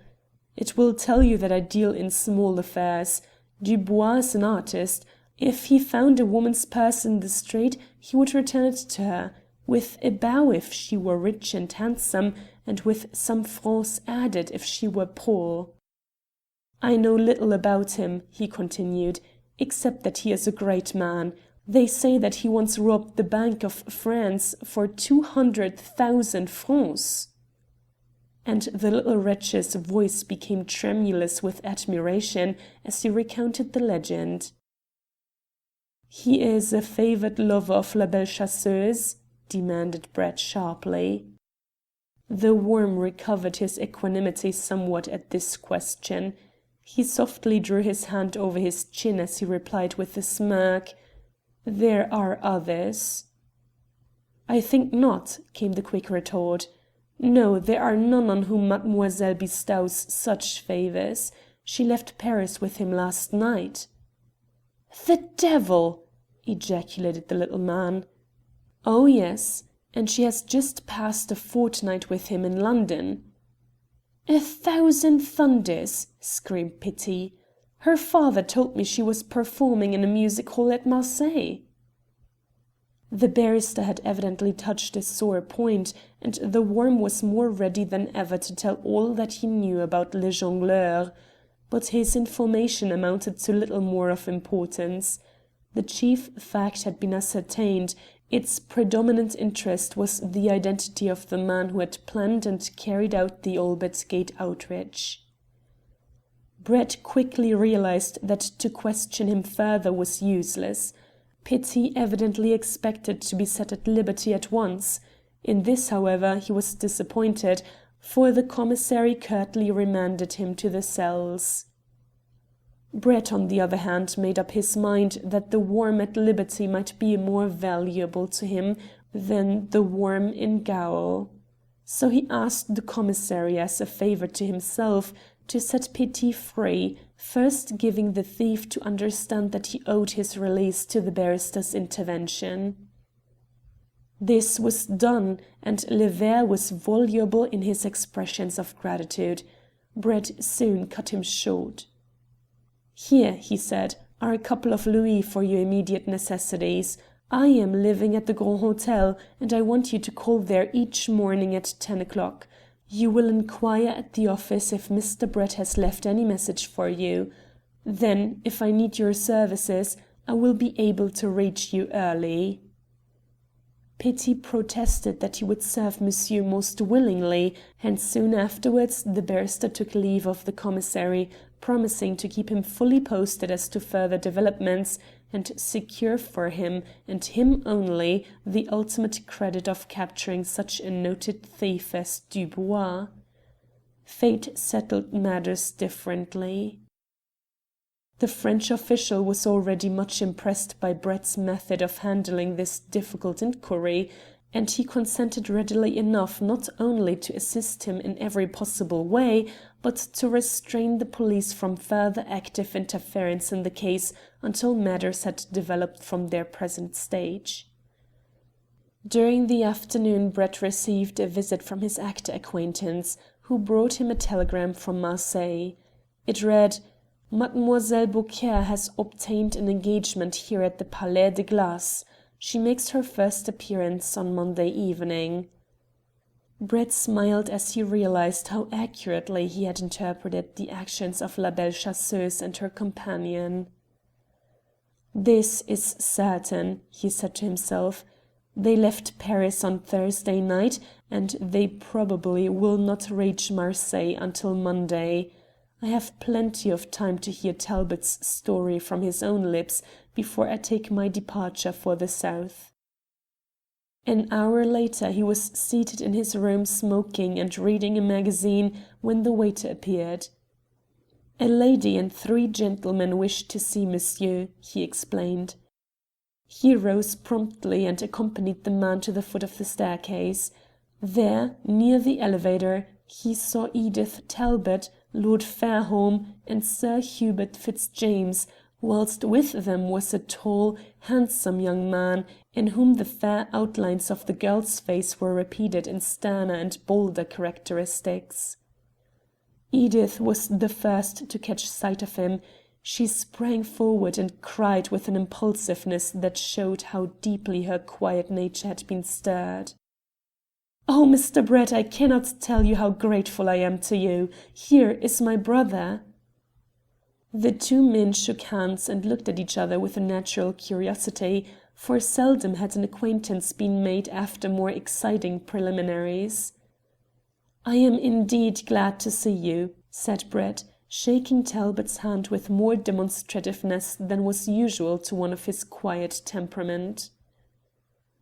"It will tell you that I deal in small affairs. Dubois is an artist. If he found a woman's purse in the street, he would return it to her, with a bow if she were rich and handsome, and with some francs added if she were poor. I know little about him," he continued, "except that he is a great man. They say that he once robbed the Bank of France for 200,000 francs." And the little wretch's voice became tremulous with admiration as he recounted the legend. "He is a favoured lover of La Belle Chasseuse?" demanded Brett sharply. The worm recovered his equanimity somewhat at this question. He softly drew his hand over his chin as he replied with a smirk, "There are others." "I think not," came the quick retort. "No, there are none on whom mademoiselle bestows such favours. She left Paris with him last night." "The devil!" ejaculated the little man. "Oh yes, and she has just passed a fortnight with him in London." "1,000 thunders!" screamed Petit. "Her father told me she was performing in a music hall at Marseilles." The barrister had evidently touched a sore point, and the worm was more ready than ever to tell all that he knew about Le Jongleur. But his information amounted to little more of importance. The chief fact had been ascertained. Its predominant interest was the identity of the man who had planned and carried out the Albert Gate outrage. Brett quickly realized that to question him further was useless. Petit evidently expected to be set at liberty at once. In this, however, he was disappointed, for the commissary curtly remanded him to the cells. Brett, on the other hand, made up his mind that the worm at liberty might be more valuable to him than the worm in gaol. So he asked the commissary, as a favour to himself, to set Petit free, first giving the thief to understand that he owed his release to the barrister's intervention. This was done, and Le Ver was voluble in his expressions of gratitude. Brett soon cut him short. "Here," he said, "are a couple of louis for your immediate necessities. I am living at the Grand Hotel, and I want you to call there each morning at 10 o'clock. You will inquire at the office if Mr. Brett has left any message for you. Then, if I need your services, I will be able to reach you early." Petit protested that he would serve monsieur most willingly, and soon afterwards the barrister took leave of the commissary, promising to keep him fully posted as to further developments, and secure for him, and him only, the ultimate credit of capturing such a noted thief as Dubois. Fate settled matters differently. The French official was already much impressed by Brett's method of handling this difficult inquiry, and he consented readily enough not only to assist him in every possible way, but to restrain the police from further active interference in the case until matters had developed from their present stage. During the afternoon Brett received a visit from his actor acquaintance, who brought him a telegram from Marseille. It read: "Mademoiselle Beaucaire has obtained an engagement here at the Palais de Glace. She makes her first appearance on Monday evening." Brett smiled as he realized how accurately he had interpreted the actions of La Belle Chasseuse and her companion. "This is certain," he said to himself. "They left Paris on Thursday night, and they probably will not reach Marseille until Monday. I have plenty of time to hear Talbot's story from his own lips before I take my departure for the south." An hour later he was seated in his room smoking and reading a magazine when the waiter appeared. "A lady and 3 gentlemen wish to see monsieur," he explained. He rose promptly and accompanied the man to the foot of the staircase. There, near the elevator, he saw Edith Talbot, Lord Fairholme, and Sir Hubert Fitzjames, whilst with them was a tall, handsome young man, in whom the fair outlines of the girl's face were repeated in sterner and bolder characteristics. Edith was the first to catch sight of him. She sprang forward and cried with an impulsiveness that showed how deeply her quiet nature had been stirred. "Oh, Mr. Brett, I cannot tell you how grateful I am to you. Here is my brother." The two men shook hands and looked at each other with a natural curiosity, for seldom had an acquaintance been made after more exciting preliminaries. "I am indeed glad to see you," said Brett, shaking Talbot's hand with more demonstrativeness than was usual to one of his quiet temperament.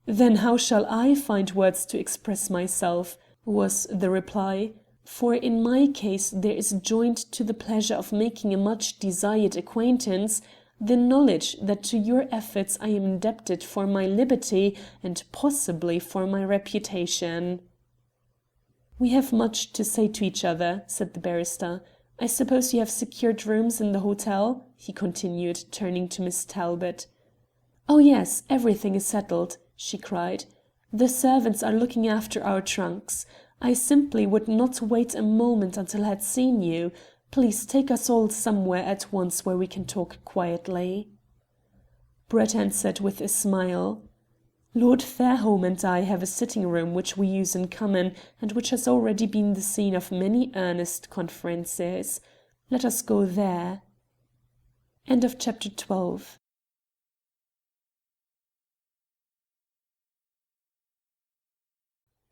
"Then how shall I find words to express myself?" was the reply. "For in my case there is joined to the pleasure of making a much desired acquaintance the knowledge that to your efforts I am indebted for my liberty and possibly for my reputation." "We have much to say to each other," said the barrister. "I suppose you have secured rooms in the hotel?" he continued, turning to Miss Talbot. "Oh yes, everything is settled," she cried. "The servants are looking after our trunks. I simply would not wait a moment until I had seen you. Please take us all somewhere at once where we can talk quietly." Brett answered with a smile. "Lord Fairholme and I have a sitting room which we use in common, and which has already been the scene of many earnest conferences. Let us go there." Chapter 12.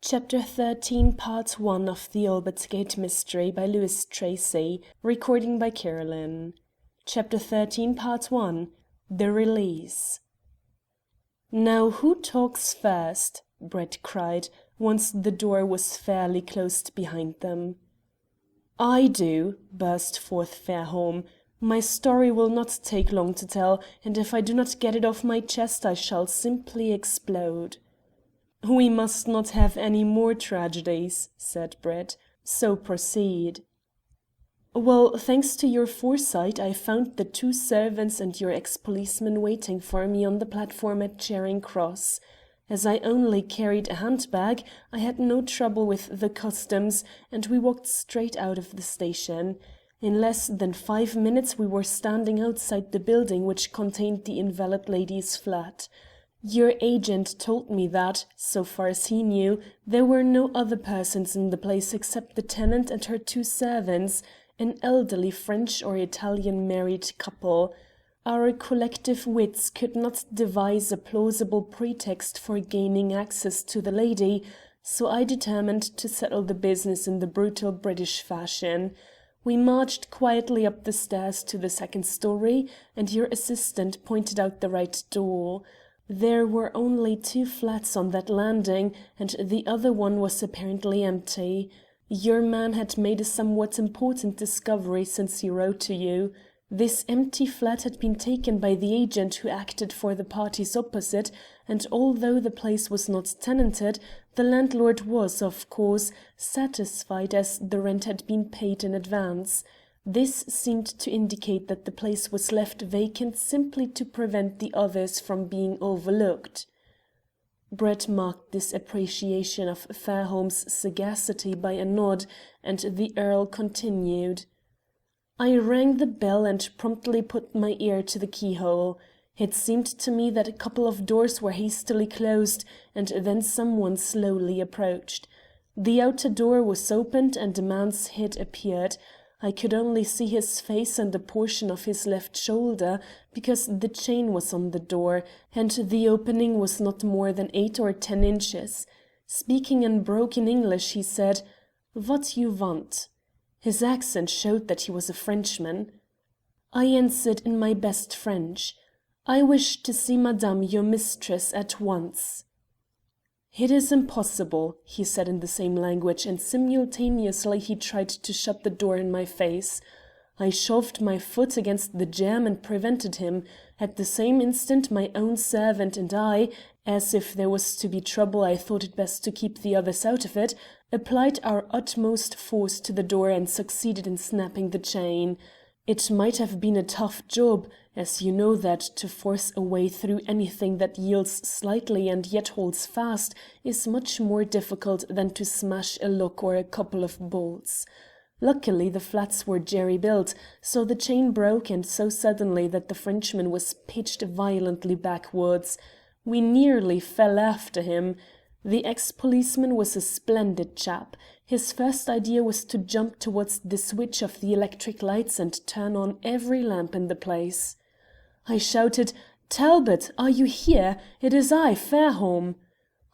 Chapter 13, Part 1 of The Albert Gate Mystery by Lewis Tracy. Recording by Carolyn. Chapter 13, Part 1. The Release. "Now who talks first?" Brett cried, once the door was fairly closed behind them. "I do," burst forth Fairholme. "My story will not take long to tell, and if I do not get it off my chest I shall simply explode." "We must not have any more tragedies," said Brett, "so proceed." "Well, thanks to your foresight, I found the 2 servants and your ex-policeman waiting for me on the platform at Charing Cross. As I only carried a handbag, I had no trouble with the customs, and we walked straight out of the station. In less than 5 minutes we were standing outside the building which contained the invalid lady's flat. Your agent told me that, so far as he knew, there were no other persons in the place except the tenant and her 2 servants, an elderly French or Italian married couple. Our collective wits could not devise a plausible pretext for gaining access to the lady, so I determined to settle the business in the brutal British fashion. We marched quietly up the stairs to the 2nd story, and your assistant pointed out the right door. There were only 2 flats on that landing, and the other one was apparently empty. Your man had made a somewhat important discovery since he wrote to you. This empty flat had been taken by the agent who acted for the parties opposite, and although the place was not tenanted, the landlord was, of course, satisfied as the rent had been paid in advance. This seemed to indicate that the place was left vacant simply to prevent the others from being overlooked. Brett marked this appreciation of Fairholme's sagacity by a nod, and the Earl continued. I rang the bell and promptly put my ear to the keyhole. It seemed to me that a couple of doors were hastily closed, and then someone slowly approached. The outer door was opened and a man's head appeared. I could only see his face and a portion of his left shoulder, because the chain was on the door, and the opening was not more than 8 or 10 inches. Speaking in broken English, he said, "What you want?" His accent showed that he was a Frenchman. I answered in my best French, "I wish to see Madame, your mistress, at once." "It is impossible," he said in the same language, and simultaneously he tried to shut the door in my face. I shoved my foot against the jamb and prevented him. At the same instant my own servant and I, as if there was to be trouble I thought it best to keep the others out of it, applied our utmost force to the door and succeeded in snapping the chain. It might have been a tough job, as you know that to force a way through anything that yields slightly and yet holds fast is much more difficult than to smash a lock or a couple of bolts. Luckily the flats were jerry-built, so the chain broke and so suddenly that the Frenchman was pitched violently backwards. We nearly fell after him. The ex-policeman was a splendid chap. His first idea was to jump towards the switch of the electric lights and turn on every lamp in the place. I shouted, "Talbot, are you here? It is I, Fairholme."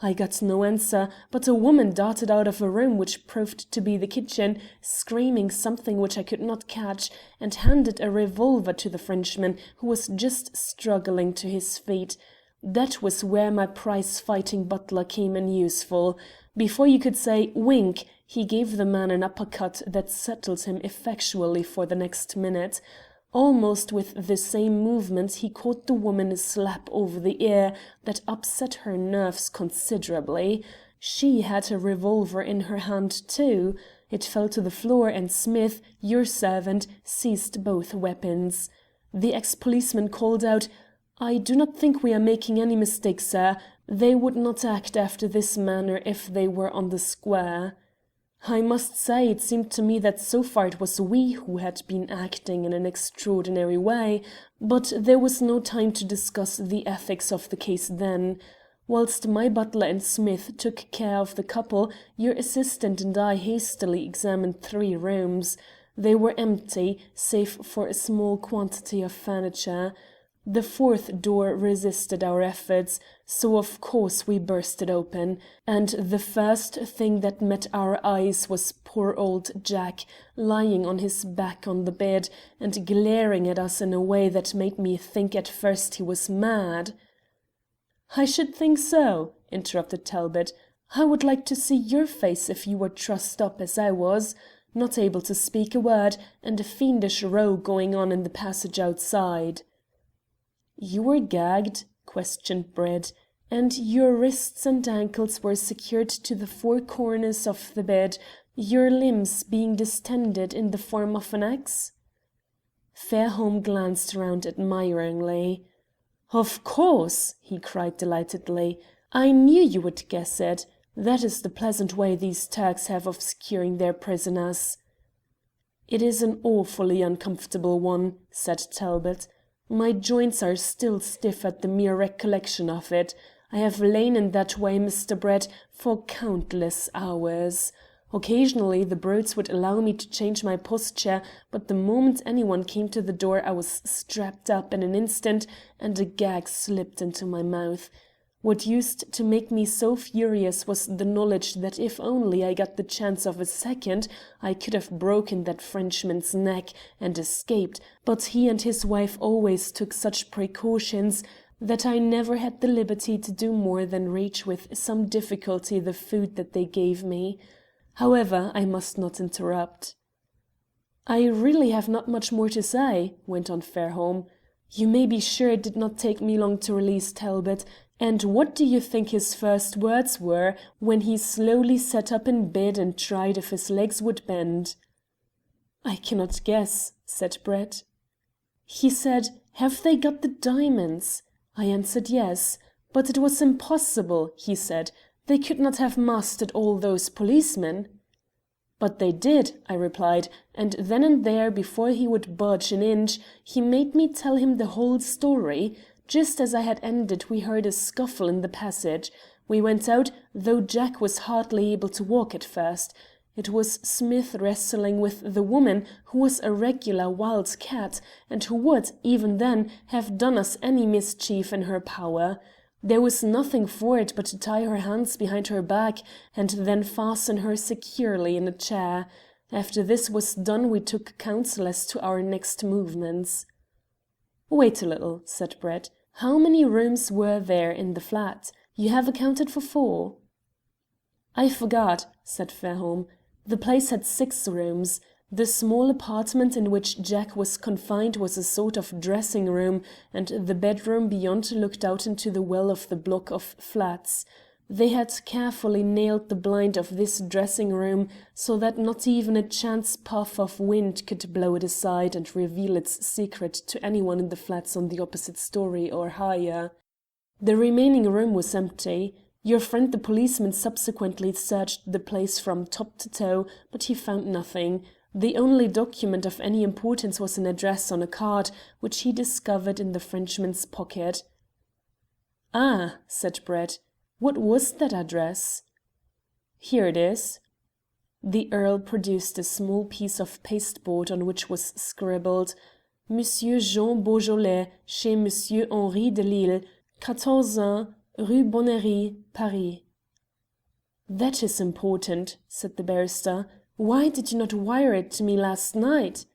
I got no answer, but a woman darted out of a room which proved to be the kitchen, screaming something which I could not catch, and handed a revolver to the Frenchman, who was just struggling to his feet. That was where my prize-fighting butler came in useful. Before you could say "wink," he gave the man an uppercut that settled him effectually for the next minute. Almost with the same movement he caught the woman a slap over the ear that upset her nerves considerably. She had a revolver in her hand too. It fell to the floor, and Smith, your servant, seized both weapons. The ex-policeman called out, "I do not think we are making any mistake, sir. They would not act after this manner if they were on the square." I must say it seemed to me that so far it was we who had been acting in an extraordinary way, but there was no time to discuss the ethics of the case then. Whilst my butler and Smith took care of the couple, your assistant and I hastily examined 3 rooms. They were empty, save for a small quantity of furniture. The 4th door resisted our efforts, so of course we burst it open, and the first thing that met our eyes was poor old Jack lying on his back on the bed and glaring at us in a way that made me think at first he was mad. "I should think so," interrupted Talbot. "I would like to see your face if you were trussed up as I was, not able to speak a word, and a fiendish row going on in the passage outside." "You were gagged?" questioned Brett, "and your wrists and ankles were secured to the 4 corners of the bed, your limbs being distended in the form of an X?" Fairholme glanced round admiringly. "Of course," he cried delightedly. I knew you would guess it. That is the pleasant way these Turks have of securing their prisoners." "It is an awfully uncomfortable one," said Talbot. "My joints are still stiff at the mere recollection of it. I have lain in that way, Mr. Brett, for countless hours. Occasionally the brutes would allow me to change my posture, but the moment anyone came to the door I was strapped up in an instant and a gag slipped into my mouth. What used to make me so furious was the knowledge that if only I got the chance of a second I could have broken that Frenchman's neck and escaped, but he and his wife always took such precautions that I never had the liberty to do more than reach with some difficulty the food that they gave me. However, I must not interrupt." "I really have not much more to say," went on Fairholme. "You may be sure it did not take me long to release Talbot, and what do you think his first words were when he slowly sat up in bed and tried if his legs would bend?" "I cannot guess," said Brett. "He said, 'Have they got the diamonds?' I answered yes. 'But it was impossible,' he said. 'They could not have mastered all those policemen.' 'But they did,' I replied, and then and there, before he would budge an inch, he made me tell him the whole story. Just as I had ended we heard a scuffle in the passage. We went out, though Jack was hardly able to walk at first. It was Smith wrestling with the woman, who was a regular wild cat, and who would, even then, have done us any mischief in her power. There was nothing for it but to tie her hands behind her back, and then fasten her securely in a chair. After this was done we took counsel as to our next movements." "Wait a little," said Brett. "How many rooms were there in the flat? You have accounted for 4." "I forgot," said Fairholme. "The place had 6 rooms. The small apartment in which Jack was confined was a sort of dressing room, and the bedroom beyond looked out into the well of the block of flats. They had carefully nailed the blind of this dressing room so that not even a chance puff of wind could blow it aside and reveal its secret to anyone in the flats on the opposite story or higher. The remaining room was empty. Your friend the policeman subsequently searched the place from top to toe, but he found nothing. The only document of any importance was an address on a card, which he discovered in the Frenchman's pocket." "Ah," said Brett. "What was that address?" "Here it is." The Earl produced a small piece of pasteboard on which was scribbled: "Monsieur Jean Beaujolais, chez Monsieur Henri de Lille, 14 Rue Bonnerie, Paris." "That is important," said the barrister. "Why did you not wire it to me last night?"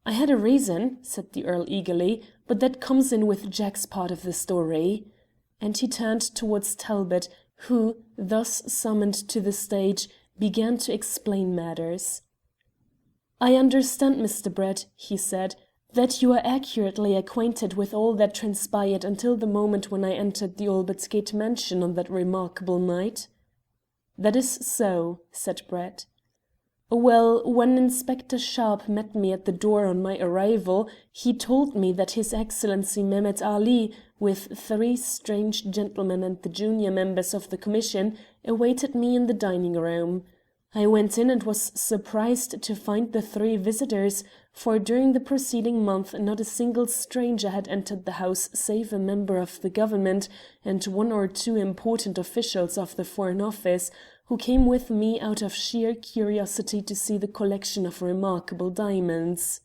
"I had a reason," said the Earl eagerly, "but that comes in with Jack's part of the story." And he turned towards Talbot, who, thus summoned to the stage, began to explain matters. "I understand, Mr. Brett," he said, "that you are accurately acquainted with all that transpired until the moment when I entered the Albert Gate mansion on that remarkable night?" "That is so," said Brett. "Well, when Inspector Sharpe met me at the door on my arrival, he told me that His Excellency Mehemet Ali, with 3 strange gentlemen and the junior members of the Commission, awaited me in the dining room. I went in and was surprised to find the 3 visitors, for during the preceding month not a single stranger had entered the house save a member of the Government and 1 or 2 important officials of the Foreign Office, who came with me out of sheer curiosity to see the collection of remarkable diamonds.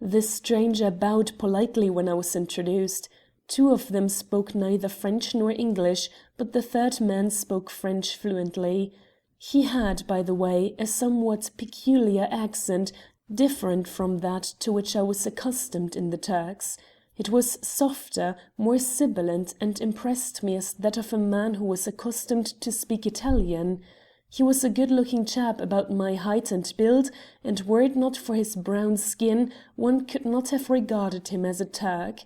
The stranger bowed politely when I was introduced. 2 of them spoke neither French nor English, but the 3rd man spoke French fluently. He had, by the way, a somewhat peculiar accent, different from that to which I was accustomed in the Turks. It was softer, more sibilant, and impressed me as that of a man who was accustomed to speak Italian. He was a good-looking chap about my height and build, and were it not for his brown skin, one could not have regarded him as a Turk.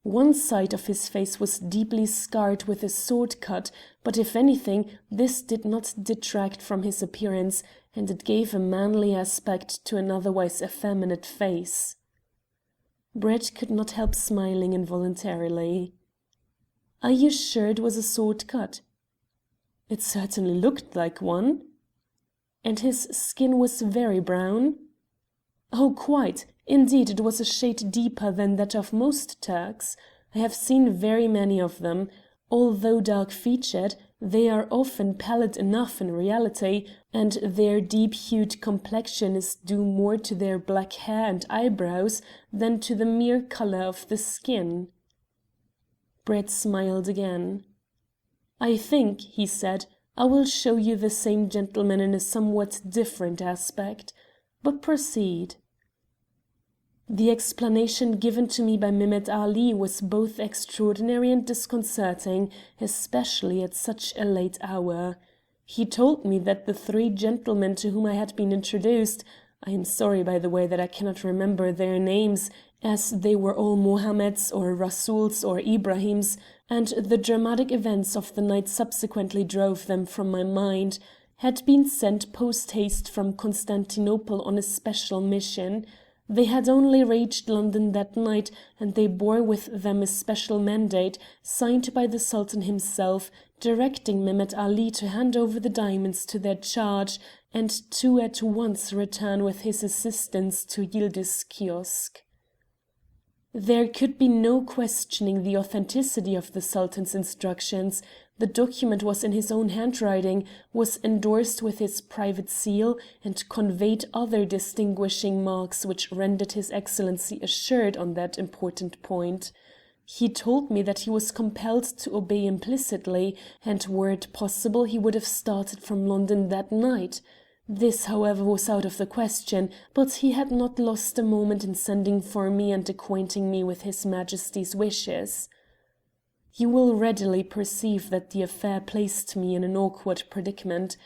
One side of his face was deeply scarred with a sword cut, but if anything, this did not detract from his appearance, and it gave a manly aspect to an otherwise effeminate face. Brett could not help smiling involuntarily. "Are you sure it was a sword cut?" It certainly looked like one. And his skin was very brown? Oh, quite. Indeed, it was a shade deeper than that of most Turks. I have seen very many of them. Although dark-featured, they are often pallid enough in reality, and their deep-hued complexion is due more to their black hair and eyebrows than to the mere colour of the skin. Brett smiled again. "I think," he said, "I will show you the same gentleman in a somewhat different aspect. But proceed." The explanation given to me by Mehemet Ali was both extraordinary and disconcerting, especially at such a late hour. He told me that the three gentlemen to whom I had been introduced— I am sorry, by the way, that I cannot remember their names, as they were all Mohammeds or Rasuls or Ibrahims, and the dramatic events of the night subsequently drove them from my mind— had been sent post-haste from Constantinople on a special mission. They had only reached London that night, and they bore with them a special mandate, signed by the Sultan himself, directing Mehemet Ali to hand over the diamonds to their charge, and to at once return with his assistants to Yildiz Kiosk. There could be no questioning the authenticity of the Sultan's instructions. The document was in his own handwriting, was endorsed with his private seal, and conveyed other distinguishing marks which rendered His Excellency assured on that important point. He told me that he was compelled to obey implicitly, and were it possible he would have started from London that night. This, however, was out of the question, but he had not lost a moment in sending for me and acquainting me with His Majesty's wishes. You will readily perceive that the affair placed me in an awkward predicament.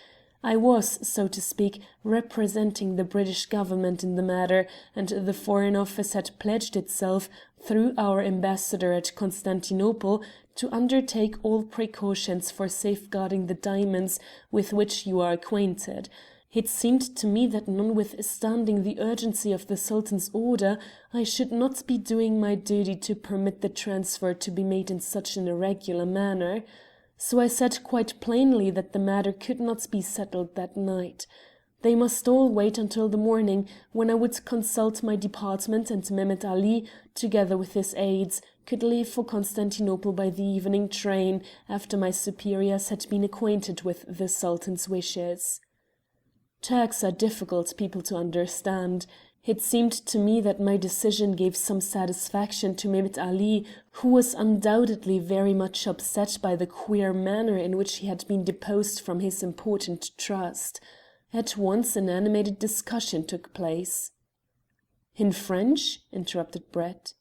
I was, so to speak, representing the British government in the matter, and the Foreign Office had pledged itself, through our ambassador at Constantinople, to undertake all precautions for safeguarding the diamonds with which you are acquainted. It seemed to me that notwithstanding the urgency of the Sultan's order, I should not be doing my duty to permit the transfer to be made in such an irregular manner. So I said quite plainly that the matter could not be settled that night. They must all wait until the morning, when I would consult my department, and Mehemet Ali, together with his aides, could leave for Constantinople by the evening train, after my superiors had been acquainted with the Sultan's wishes. Turks are difficult people to understand. It seemed to me that my decision gave some satisfaction to Mehemet Ali, who was undoubtedly very much upset by the queer manner in which he had been deposed from his important trust. At once an animated discussion took place. "In French?" interrupted Brett.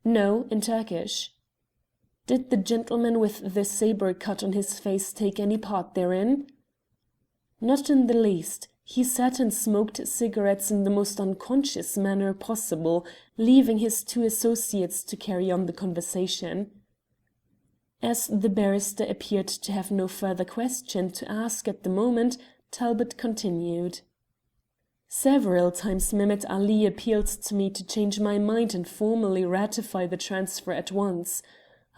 "No, in Turkish." "Did the gentleman with the sabre cut on his face take any part therein?" "Not in the least. He sat and smoked cigarettes in the most unconscious manner possible, leaving his two associates to carry on the conversation." As the barrister appeared to have no further question to ask at the moment, Talbot continued. "Several times Mehemet Ali appealed to me to change my mind and formally ratify the transfer at once.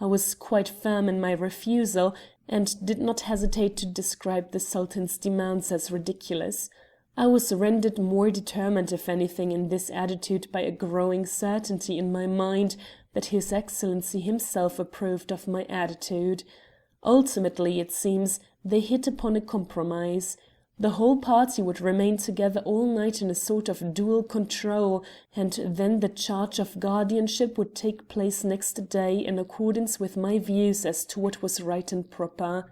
I was quite firm in my refusal, and did not hesitate to describe the Sultan's demands as ridiculous. I was rendered more determined, if anything, in this attitude by a growing certainty in my mind that His Excellency himself approved of my attitude. Ultimately, it seems, they hit upon a compromise. The whole party would remain together all night in a sort of dual control, and then the charge of guardianship would take place next day in accordance with my views as to what was right and proper.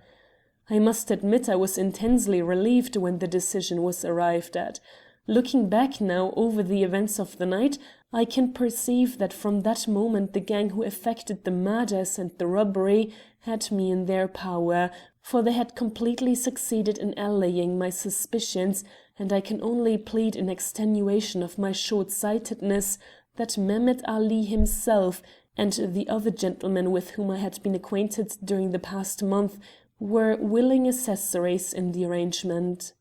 I must admit I was intensely relieved when the decision was arrived at. Looking back now over the events of the night, I can perceive that from that moment the gang who effected the murders and the robbery had me in their power, for they had completely succeeded in allaying my suspicions, and I can only plead in extenuation of my short-sightedness that Mehemet Ali himself and the other gentlemen with whom I had been acquainted during the past month were willing accessories in the arrangement.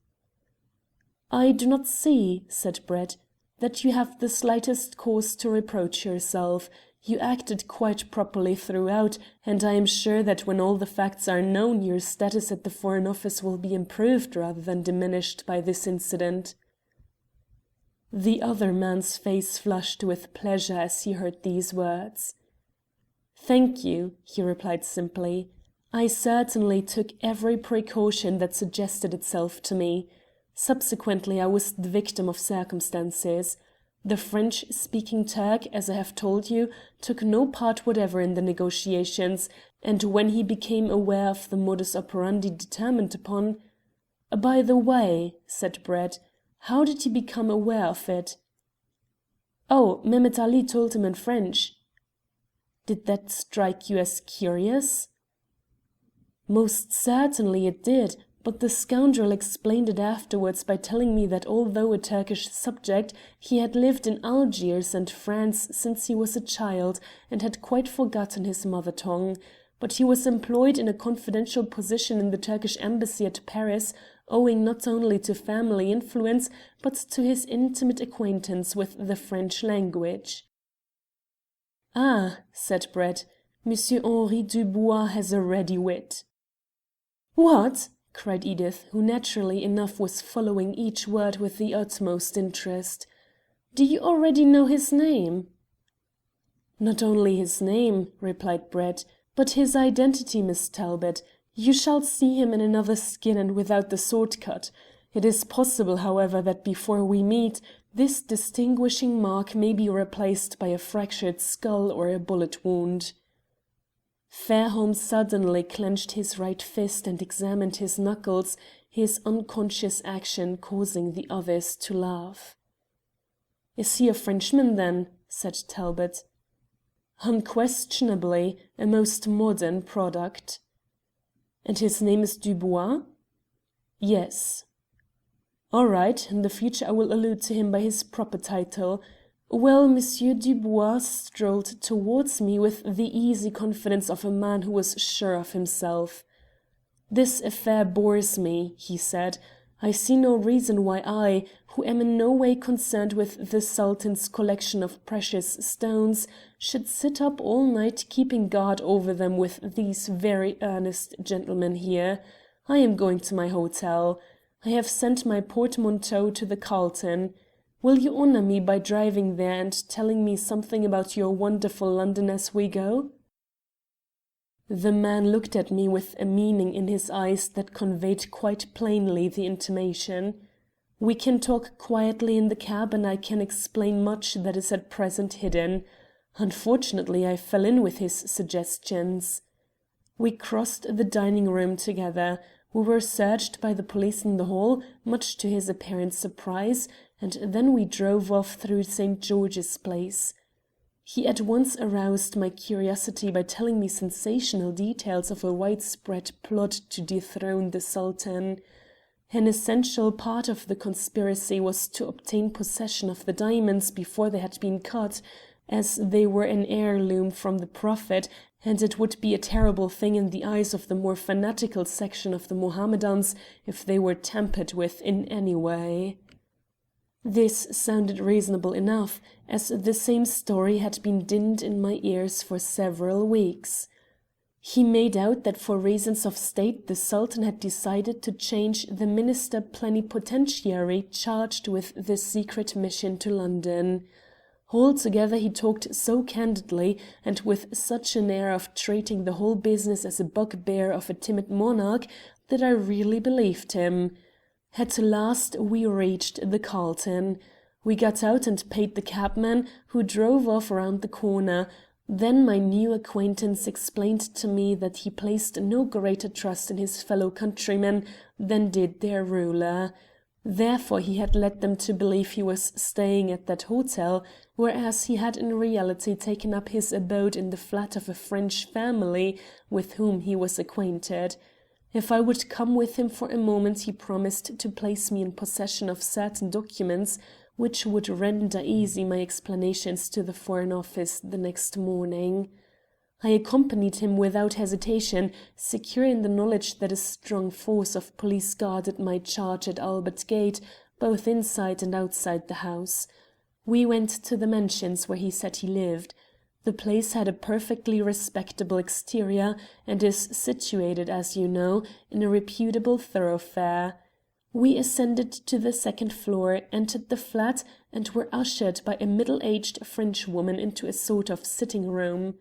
"I do not see," said Brett, "that you have the slightest cause to reproach yourself. You acted quite properly throughout, and I am sure that when all the facts are known your status at the Foreign Office will be improved rather than diminished by this incident." The other man's face flushed with pleasure as he heard these words. "Thank you," he replied simply. "I certainly took every precaution that suggested itself to me. Subsequently I was the victim of circumstances. The French-speaking Turk, as I have told you, took no part whatever in the negotiations, and when he became aware of the modus operandi determined upon—" "By the way," said Brett, "how did he become aware of it?" "Oh, Mehemet Ali told him in French." "Did that strike you as curious?" "Most certainly it did, but the scoundrel explained it afterwards by telling me that although a Turkish subject, he had lived in Algiers and France since he was a child, and had quite forgotten his mother tongue. But he was employed in a confidential position in the Turkish embassy at Paris, owing not only to family influence, but to his intimate acquaintance with the French language." "Ah," said Brett, "Monsieur Henri Dubois has a ready wit." "What?" cried Edith, who naturally enough was following each word with the utmost interest. "Do you already know his name?" "Not only his name," replied Brett, "but his identity, Miss Talbot. You shall see him in another skin and without the sword cut. It is possible, however, that before we meet, this distinguishing mark may be replaced by a fractured skull or a bullet wound." Fairholme suddenly clenched his right fist and examined his knuckles, his unconscious action causing the others to laugh. "Is he a Frenchman, then?" said Talbot. "Unquestionably, a most modern product." "And his name is Dubois?" "Yes." "All right, in the future I will allude to him by his proper title. Well, Monsieur Dubois strolled towards me with the easy confidence of a man who was sure of himself. 'This affair bores me,' he said. 'I see no reason why I, who am in no way concerned with the Sultan's collection of precious stones, should sit up all night keeping guard over them with these very earnest gentlemen here. I am going to my hotel. I have sent my portmanteau to the Carlton. Will you honour me by driving there and telling me something about your wonderful London as we go?' The man looked at me with a meaning in his eyes that conveyed quite plainly the intimation. We can talk quietly in the cab and I can explain much that is at present hidden. Unfortunately, I fell in with his suggestions. We crossed the dining room together. We were searched by the police in the hall, much to his apparent surprise, and then we drove off through St. George's Place. He at once aroused my curiosity by telling me sensational details of a widespread plot to dethrone the Sultan. An essential part of the conspiracy was to obtain possession of the diamonds before they had been cut, as they were an heirloom from the Prophet, and it would be a terrible thing in the eyes of the more fanatical section of the Mohammedans if they were tampered with in any way. This sounded reasonable enough, as the same story had been dinned in my ears for several weeks. He made out that for reasons of state the Sultan had decided to change the minister plenipotentiary charged with the secret mission to London. Altogether he talked so candidly, and with such an air of treating the whole business as a bugbear of a timid monarch, that I really believed him. At last we reached the Carlton. We got out and paid the cabman, who drove off round the corner. Then my new acquaintance explained to me that he placed no greater trust in his fellow countrymen than did their ruler. Therefore he had led them to believe he was staying at that hotel, whereas he had in reality taken up his abode in the flat of a French family with whom he was acquainted. If I would come with him for a moment he promised to place me in possession of certain documents which would render easy my explanations to the Foreign Office the next morning. I accompanied him without hesitation, secure in the knowledge that a strong force of police guarded my charge at Albert Gate, both inside and outside the house. We went to the mansions where he said he lived. The place had a perfectly respectable exterior and is situated, as you know, in a reputable thoroughfare. We ascended to the second floor, entered the flat, and were ushered by a middle-aged Frenchwoman into a sort of sitting-room.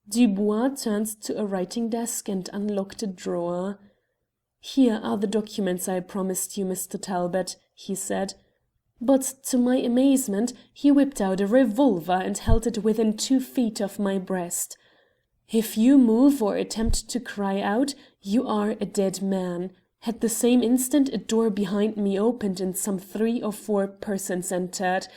Dubois turned to a writing-desk and unlocked a drawer. "Here are the documents I promised you, Mr. Talbot," he said. But to my amazement he whipped out a revolver and held it within 2 feet of my breast. "If you move or attempt to cry out, you are a dead man." At the same instant a door behind me opened and some 3 or 4 persons entered.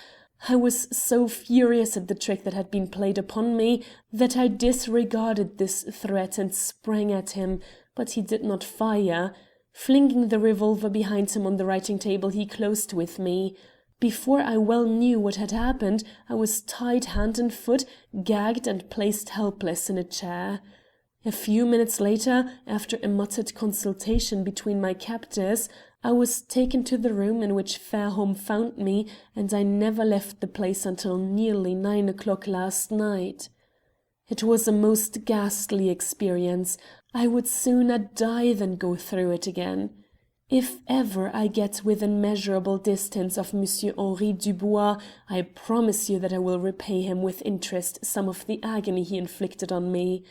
I was so furious at the trick that had been played upon me that I disregarded this threat and sprang at him, but he did not fire. Flinging the revolver behind him on the writing table, he closed with me. Before I well knew what had happened, I was tied hand and foot, gagged and placed helpless in a chair. A few minutes later, after a muttered consultation between my captors, I was taken to the room in which Fairholme found me, and I never left the place until nearly 9 o'clock last night. It was a most ghastly experience. I would sooner die than go through it again. If ever I get within measurable distance of Monsieur Henri Dubois, I promise you that I will repay him with interest some of the agony he inflicted on me.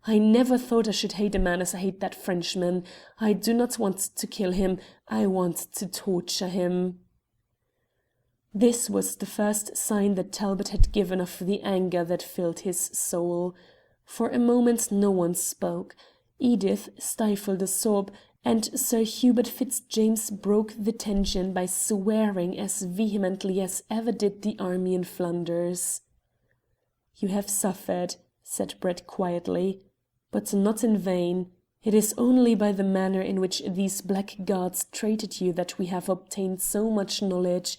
I never thought I should hate a man as I hate that Frenchman. I do not want to kill him, I want to torture him." This was the first sign that Talbot had given of the anger that filled his soul. For a moment no one spoke. Edith stifled a sob, and Sir Hubert Fitzjames broke the tension by swearing as vehemently as ever did the army in Flanders. "You have suffered," said Brett quietly, "but not in vain. It is only by the manner in which these blackguards treated you that we have obtained so much knowledge.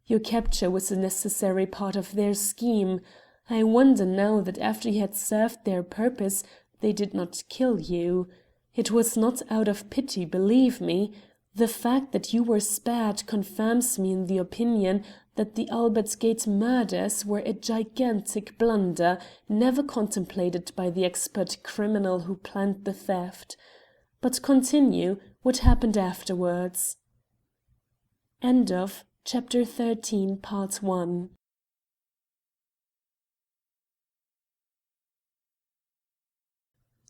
Your capture was a necessary part of their scheme. I wonder now that after you had served their purpose they did not kill you. It was not out of pity, believe me. The fact that you were spared confirms me in the opinion that the Albert Gate murders were a gigantic blunder, never contemplated by the expert criminal who planned the theft. But continue. What happened afterwards?" End of Chapter 13, Part 1.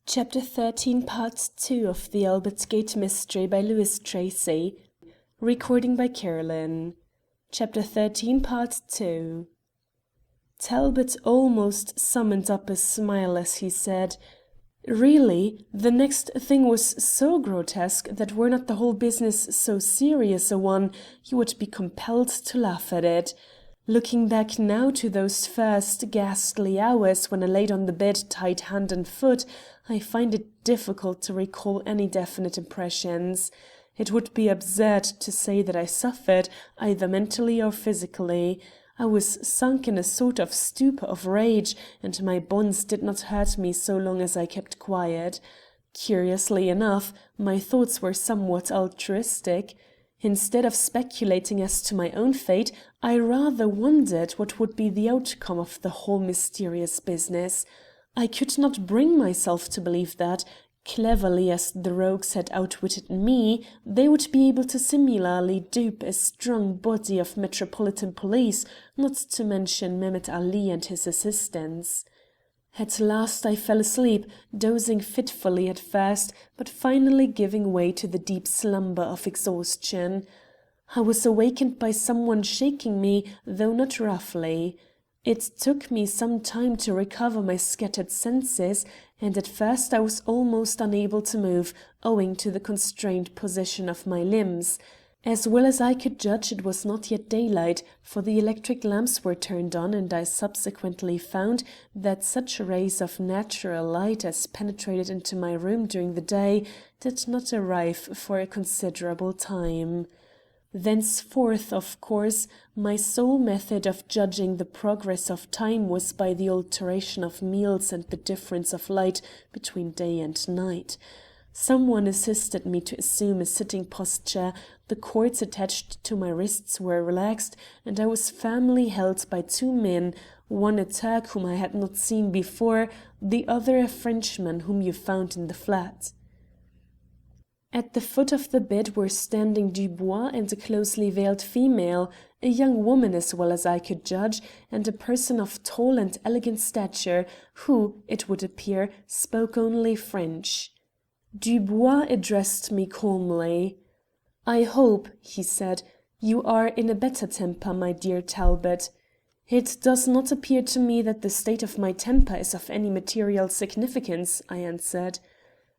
Chapter 13, Part 2 of The Albert Gate Mystery by Louis Tracy. Recording by Carolyn. Chapter 13, Part 2. Talbot almost summoned up a smile as he said, "Really, the next thing was so grotesque that were not the whole business so serious a one, you would be compelled to laugh at it. Looking back now to those first ghastly hours when I laid on the bed tied hand and foot, I find it difficult to recall any definite impressions. It would be absurd to say that I suffered, either mentally or physically. I was sunk in a sort of stupor of rage, and my bonds did not hurt me so long as I kept quiet. Curiously enough, my thoughts were somewhat altruistic. Instead of speculating as to my own fate, I rather wondered what would be the outcome of the whole mysterious business. I could not bring myself to believe that, cleverly as the rogues had outwitted me, they would be able to similarly dupe a strong body of metropolitan police, not to mention Mehmet Ali and his assistants. At last I fell asleep, dozing fitfully at first, but finally giving way to the deep slumber of exhaustion. I was awakened by someone shaking me, though not roughly. It took me some time to recover my scattered senses, and at first I was almost unable to move, owing to the constrained position of my limbs. As well as I could judge, it was not yet daylight, for the electric lamps were turned on, and I subsequently found that such rays of natural light as penetrated into my room during the day did not arrive for a considerable time. Thenceforth, of course, my sole method of judging the progress of time was by the alternation of meals and the difference of light between day and night. Someone assisted me to assume a sitting posture, the cords attached to my wrists were relaxed, and I was firmly held by two men, one a Turk whom I had not seen before, the other a Frenchman whom you found in the flat. At the foot of the bed were standing Dubois and a closely veiled female, a young woman as well as I could judge, and a person of tall and elegant stature, who, it would appear, spoke only French. Dubois addressed me calmly. "I hope," he said, "you are in a better temper, my dear Talbot." "It does not appear to me that the state of my temper is of any material significance," I answered.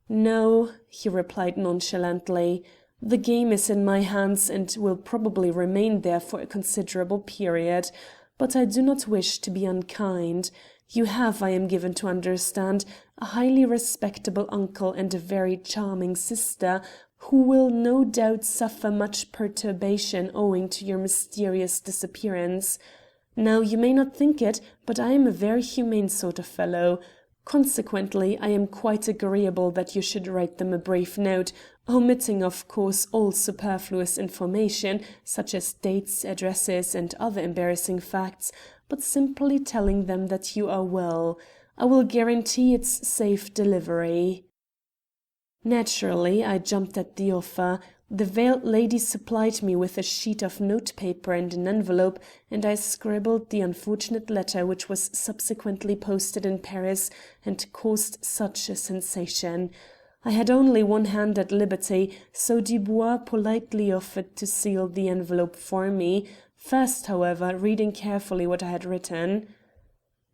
"No," he replied nonchalantly. "The game is in my hands and will probably remain there for a considerable period. But I do not wish to be unkind. You have, I am given to understand, a highly respectable uncle and a very charming sister, who will no doubt suffer much perturbation owing to your mysterious disappearance. Now, you may not think it, but I am a very humane sort of fellow. Consequently, I am quite agreeable that you should write them a brief note, omitting, of course, all superfluous information, such as dates, addresses, and other embarrassing facts, but simply telling them that you are well. I will guarantee its safe delivery." Naturally, I jumped at the offer. The veiled lady supplied me with a sheet of notepaper and an envelope, and I scribbled the unfortunate letter which was subsequently posted in Paris and caused such a sensation. I had only one hand at liberty, so Dubois politely offered to seal the envelope for me, first, however, reading carefully what I had written.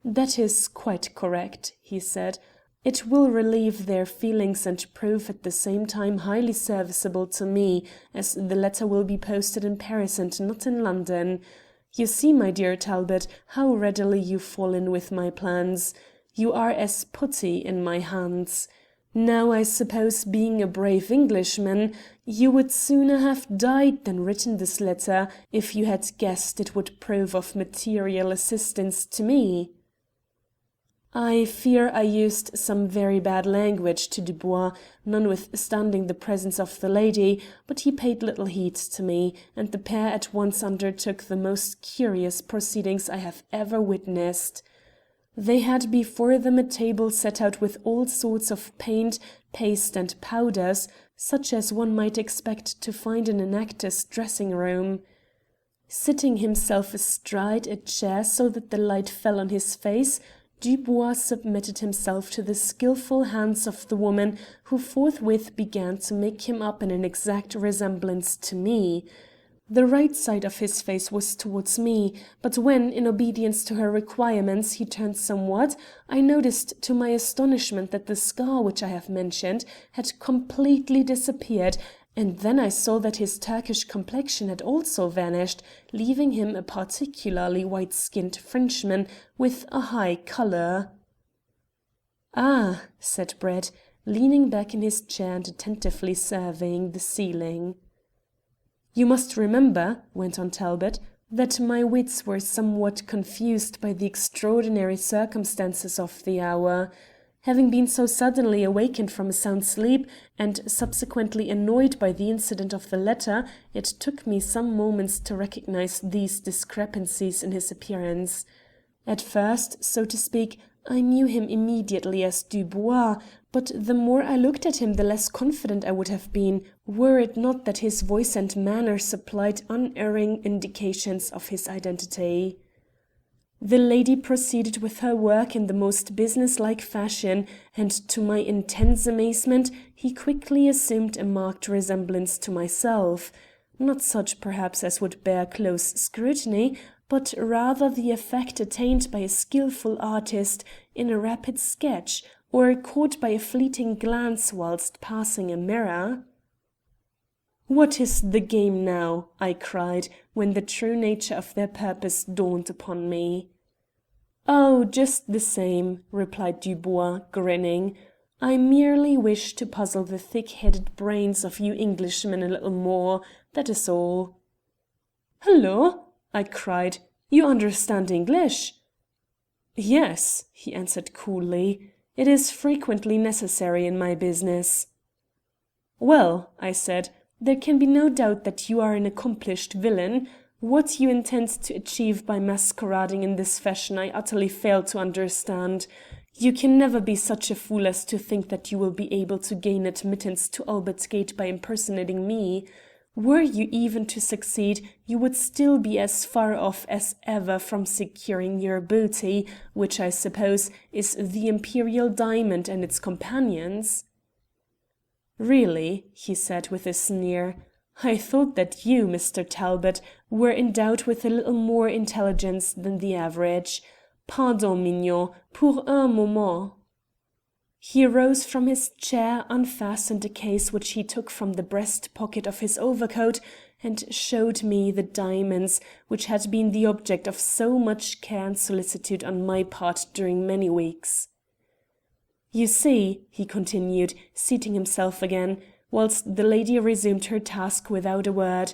"That is quite correct," he said. "It will relieve their feelings and prove at the same time highly serviceable to me, as the letter will be posted in Paris and not in London. You see, my dear Talbot, how readily you fall in with my plans. You are as putty in my hands. Now, I suppose, being a brave Englishman, you would sooner have died than written this letter if you had guessed it would prove of material assistance to me." I fear I used some very bad language to Dubois, notwithstanding the presence of the lady, but he paid little heed to me, and the pair at once undertook the most curious proceedings I have ever witnessed. They had before them a table set out with all sorts of paint, paste, and powders, such as one might expect to find in an actor's dressing-room. Sitting himself astride a chair so that the light fell on his face, Dubois submitted himself to the skilful hands of the woman, who forthwith began to make him up in an exact resemblance to me. The right side of his face was towards me, but when, in obedience to her requirements, he turned somewhat, I noticed to my astonishment that the scar which I have mentioned had completely disappeared, and then I saw that his Turkish complexion had also vanished, leaving him a particularly white-skinned Frenchman with a high colour. "Ah," said Brett, leaning back in his chair and attentively surveying the ceiling. "You must remember," went on Talbot, "that my wits were somewhat confused by the extraordinary circumstances of the hour. Having been so suddenly awakened from a sound sleep, and subsequently annoyed by the incident of the letter, it took me some moments to recognize these discrepancies in his appearance. At first, so to speak, I knew him immediately as Dubois, but the more I looked at him the less confident I would have been, were it not that his voice and manner supplied unerring indications of his identity. The lady proceeded with her work in the most businesslike fashion, and to my intense amazement he quickly assumed a marked resemblance to myself. Not such, perhaps, as would bear close scrutiny, but rather the effect attained by a skilful artist in a rapid sketch, or caught by a fleeting glance whilst passing a mirror. "What is the game now?" I cried, when the true nature of their purpose dawned upon me. "Oh, just the same," replied Dubois, grinning. "I merely wish to puzzle the thick-headed brains of you Englishmen a little more, that is all." "Hullo!" I cried. "You understand English?" "Yes," he answered coolly. "It is frequently necessary in my business." "Well," I said, "there can be no doubt that you are an accomplished villain. What you intend to achieve by masquerading in this fashion I utterly fail to understand. You can never be such a fool as to think that you will be able to gain admittance to Albert Gate by impersonating me. Were you even to succeed, you would still be as far off as ever from securing your booty, which I suppose is the imperial diamond and its companions." "Really," he said with a sneer, "I thought that you, Mr. Talbot, were endowed with a little more intelligence than the average. Pardon, mignon, pour un moment." He rose from his chair, unfastened a case which he took from the breast pocket of his overcoat, and showed me the diamonds which had been the object of so much care and solicitude on my part during many weeks. "You see," he continued, seating himself again, whilst the lady resumed her task without a word,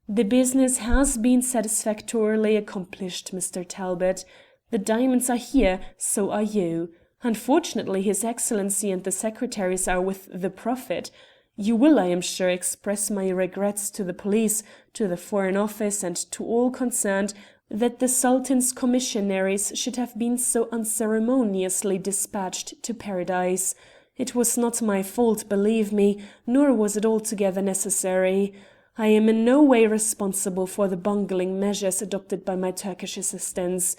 "the business has been satisfactorily accomplished, Mr. Talbot. The diamonds are here, so are you. Unfortunately, His Excellency and the secretaries are with the Prophet. You will, I am sure, express my regrets to the police, to the Foreign Office, and to all concerned that the Sultan's commissionaries should have been so unceremoniously dispatched to Paradise. It was not my fault, believe me, nor was it altogether necessary. I am in no way responsible for the bungling measures adopted by my Turkish assistants.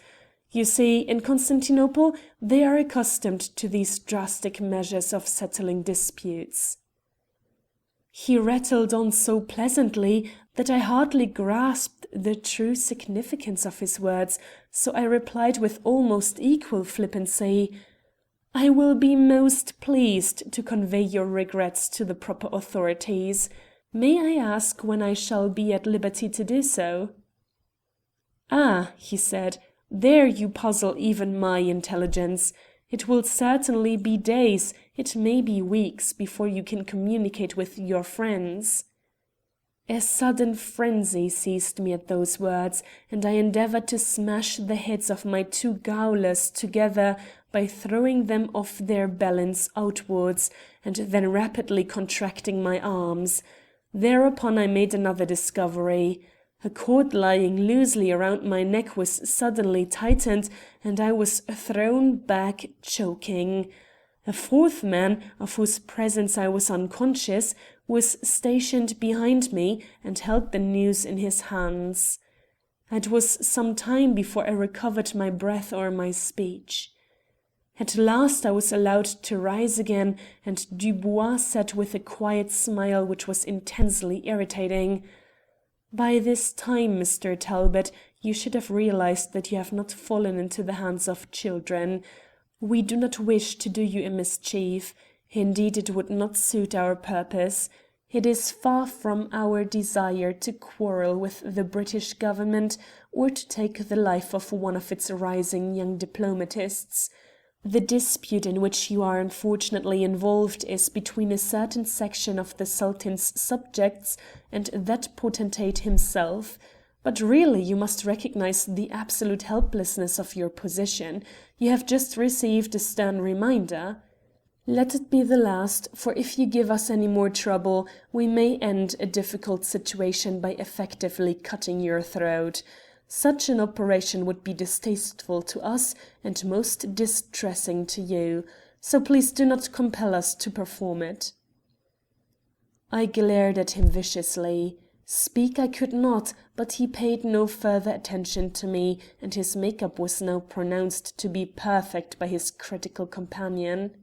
You see, in Constantinople they are accustomed to these drastic measures of settling disputes." He rattled on so pleasantly that I hardly grasped the true significance of his words, so I replied with almost equal flippancy, "I will be most pleased to convey your regrets to the proper authorities. May I ask when I shall be at liberty to do so?" "Ah," he said, "there you puzzle even my intelligence. It will certainly be days, it may be weeks, before you can communicate with your friends." A sudden frenzy seized me at those words, and I endeavoured to smash the heads of my two gaolers together by throwing them off their balance outwards, and then rapidly contracting my arms. Thereupon I made another discovery. A cord lying loosely around my neck was suddenly tightened, and I was thrown back choking. A fourth man, of whose presence I was unconscious, was stationed behind me and held the noose in his hands. It was some time before I recovered my breath or my speech. At last I was allowed to rise again, and Dubois said with a quiet smile which was intensely irritating, "By this time, Mr. Talbot, you should have realized that you have not fallen into the hands of children. We do not wish to do you a mischief. Indeed, it would not suit our purpose. It is far from our desire to quarrel with the British government or to take the life of one of its rising young diplomatists. The dispute in which you are unfortunately involved is between a certain section of the Sultan's subjects and that potentate himself. But really you must recognize the absolute helplessness of your position. You have just received a stern reminder. Let it be the last, for if you give us any more trouble, we may end a difficult situation by effectively cutting your throat. Such an operation would be distasteful to us and most distressing to you, so please do not compel us to perform it." I glared at him viciously. Speak I could not, but he paid no further attention to me, and his make-up was now pronounced to be perfect by his critical companion.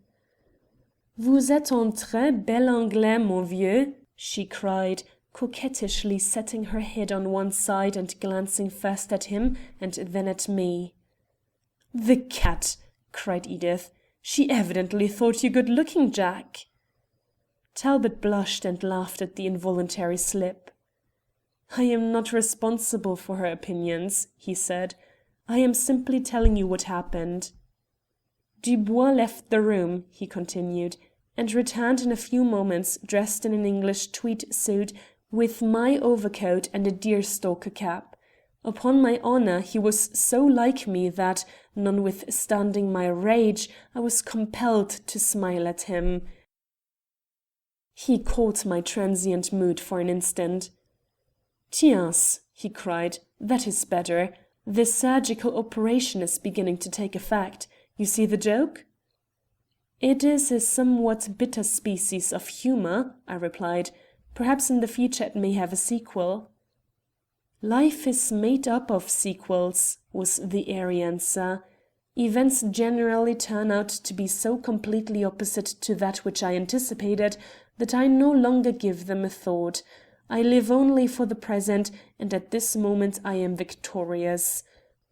"Vous êtes un très bel Anglais, mon vieux," she cried, coquettishly setting her head on one side and glancing first at him and then at me. "The cat!" cried Edith. "She evidently thought you good-looking, Jack." Talbot blushed and laughed at the involuntary slip. "I am not responsible for her opinions," he said. "I am simply telling you what happened." Dubois left the room, he continued, and returned in a few moments dressed in an English tweed suit with my overcoat and a deerstalker cap. Upon my honour, he was so like me that, notwithstanding my rage, I was compelled to smile at him. He caught my transient mood for an instant. "Tiens," he cried, "that is better. The surgical operation is beginning to take effect. You see the joke?" "It is a somewhat bitter species of humour," I replied. "Perhaps in the future it may have a sequel." "Life is made up of sequels," was the airy answer. "Events generally turn out to be so completely opposite to that which I anticipated that I no longer give them a thought. I live only for the present, and at this moment I am victorious.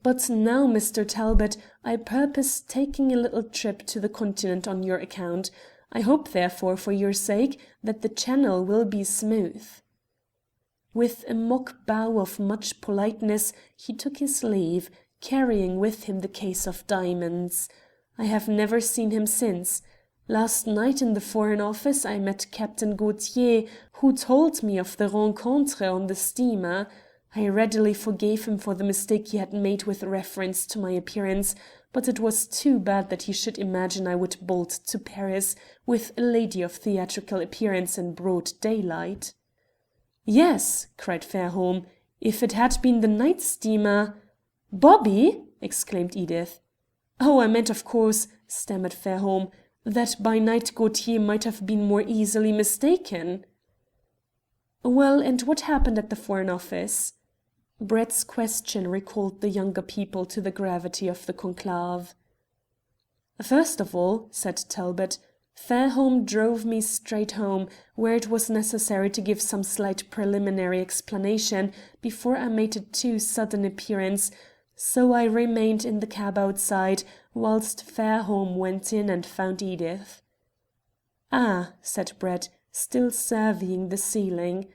But now, Mr. Talbot, I purpose taking a little trip to the Continent on your account. I hope, therefore, for your sake, that the Channel will be smooth." With a mock bow of much politeness, he took his leave, carrying with him the case of diamonds. I have never seen him since. Last night in the Foreign Office I met Captain Gaultier, who told me of the rencontre on the steamer. I readily forgave him for the mistake he had made with reference to my appearance, but it was too bad that he should imagine I would bolt to Paris with a lady of theatrical appearance in broad daylight. "Yes," cried Fairholme, "if it had been the night steamer—" "Bobby!" exclaimed Edith. "Oh, I meant, of course," stammered Fairholme, "that by night Gaultier might have been more easily mistaken." "Well, and what happened at the Foreign Office?" Brett's question recalled the younger people to the gravity of the conclave. "First of all," said Talbot, "Fairholme drove me straight home, where it was necessary to give some slight preliminary explanation before I made a too sudden appearance, so I remained in the cab outside, whilst Fairholme went in and found Edith." "Ah," said Brett, still surveying the ceiling.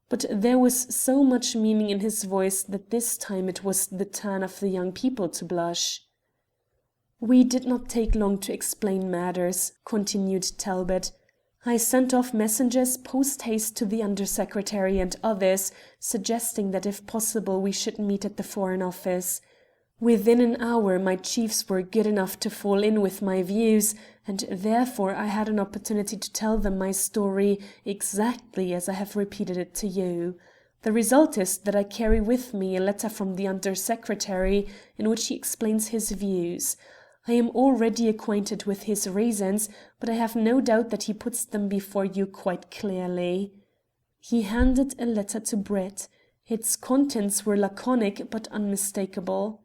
But there was so much meaning in his voice that this time it was the turn of the young people to blush. "We did not take long to explain matters," continued Talbot. "I sent off messengers post haste to the Under Secretary and others, suggesting that if possible we should meet at the Foreign Office. Within an hour my chiefs were good enough to fall in with my views, and therefore I had an opportunity to tell them my story exactly as I have repeated it to you. The result is that I carry with me a letter from the Under Secretary in which he explains his views. I am already acquainted with his reasons, but I have no doubt that he puts them before you quite clearly." He handed a letter to Brett. Its contents were laconic but unmistakable.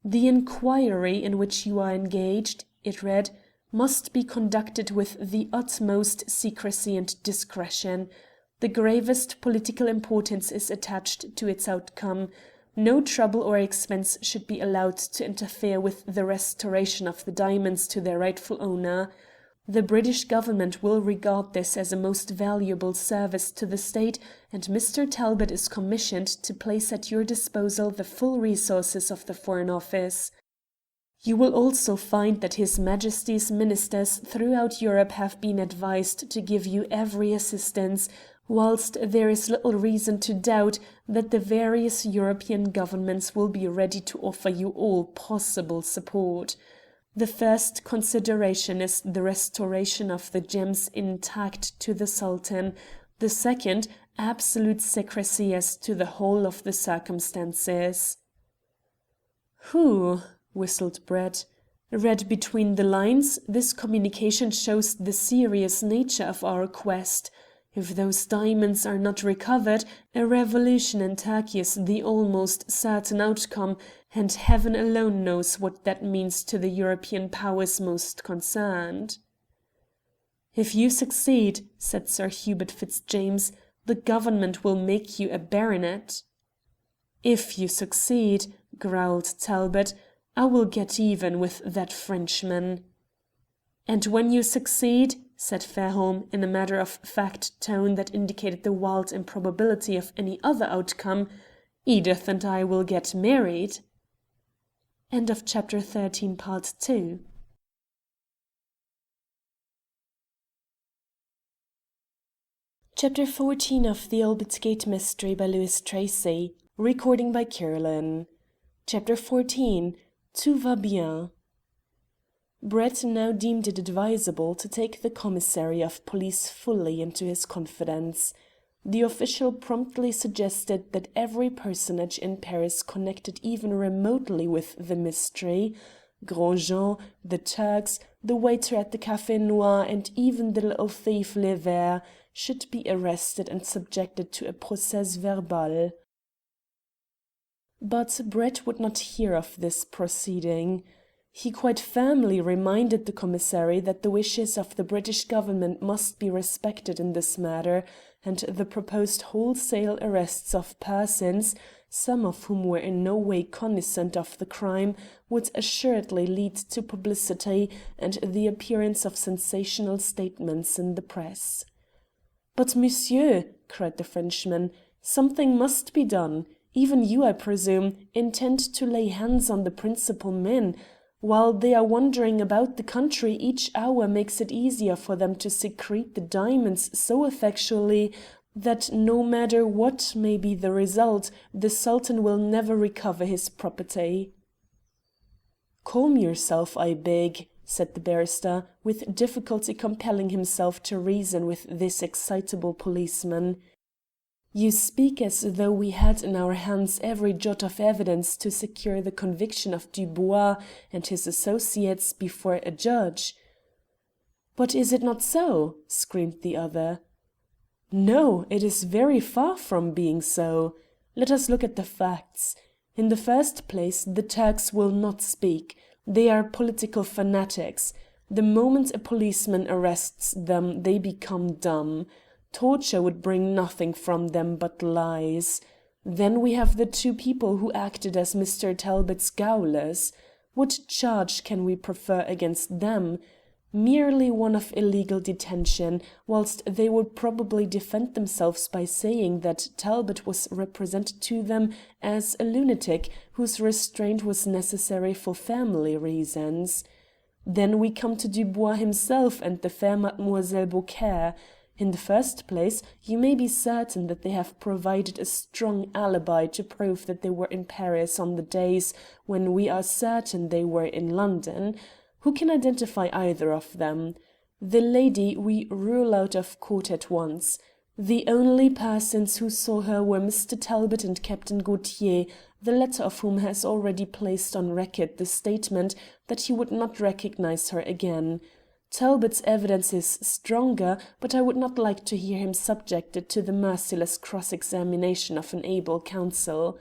"The inquiry in which you are engaged," it read, "must be conducted with the utmost secrecy and discretion. The gravest political importance is attached to its outcome. No trouble or expense should be allowed to interfere with the restoration of the diamonds to their rightful owner. The British Government will regard this as a most valuable service to the State, and Mr. Talbot is commissioned to place at your disposal the full resources of the Foreign Office. You will also find that His Majesty's ministers throughout Europe have been advised to give you every assistance, whilst there is little reason to doubt that the various European governments will be ready to offer you all possible support. The first consideration is the restoration of the gems intact to the Sultan, the second, absolute secrecy as to the whole of the circumstances." "Whew!" whistled Brett. "Read between the lines, this communication shows the serious nature of our quest. If those diamonds are not recovered, a revolution in Turkey is the almost certain outcome, and heaven alone knows what that means to the European powers most concerned." "If you succeed," said Sir Hubert Fitzjames, "the Government will make you a baronet." "If you succeed," growled Talbot, "I will get even with that Frenchman." "And when you succeed," said Fairholme, in a matter-of-fact tone that indicated the wild improbability of any other outcome, "Edith and I will get married." End of chapter 13, part 2. Chapter 14 of The Albert Gate Mystery by Louis Tracy. Recording by Carolyn. Chapter 14. Tout va bien. Brett now deemed it advisable to take the commissary of police fully into his confidence. The official promptly suggested that every personage in Paris connected even remotely with the mystery, Grosjean, the Turks, the waiter at the Café Noir, and even the little thief Le Ver, should be arrested and subjected to a procès verbal. But Brett would not hear of this proceeding. He quite firmly reminded the commissary that the wishes of the British government must be respected in this matter, and the proposed wholesale arrests of persons, some of whom were in no way cognisant of the crime, would assuredly lead to publicity and the appearance of sensational statements in the press. "But, monsieur," cried the Frenchman, "something must be done. Even you, I presume, intend to lay hands on the principal men. While they are wandering about the country, each hour makes it easier for them to secrete the diamonds so effectually that no matter what may be the result, the Sultan will never recover his property." "Calm yourself, I beg," said the barrister, with difficulty compelling himself to reason with this excitable policeman. "You speak as though we had in our hands every jot of evidence to secure the conviction of Dubois and his associates before a judge." "But is it not so?" screamed the other. "No, it is very far from being so. Let us look at the facts. In the first place, the Turks will not speak. They are political fanatics. The moment a policeman arrests them, they become dumb. Torture would bring nothing from them but lies. Then we have the two people who acted as Mr. Talbot's gaolers. What charge can we prefer against them? Merely one of illegal detention, whilst they would probably defend themselves by saying that Talbot was represented to them as a lunatic whose restraint was necessary for family reasons. Then we come to Dubois himself and the fair Mademoiselle Beaucaire. In the first place, you may be certain that they have provided a strong alibi to prove that they were in Paris on the days when we are certain they were in London. Who can identify either of them? The lady we rule out of court at once. The only persons who saw her were Mr. Talbot and Captain Gaultier, the latter of whom has already placed on record the statement that he would not recognize her again. Talbot's evidence is stronger, but I would not like to hear him subjected to the merciless cross-examination of an able counsel.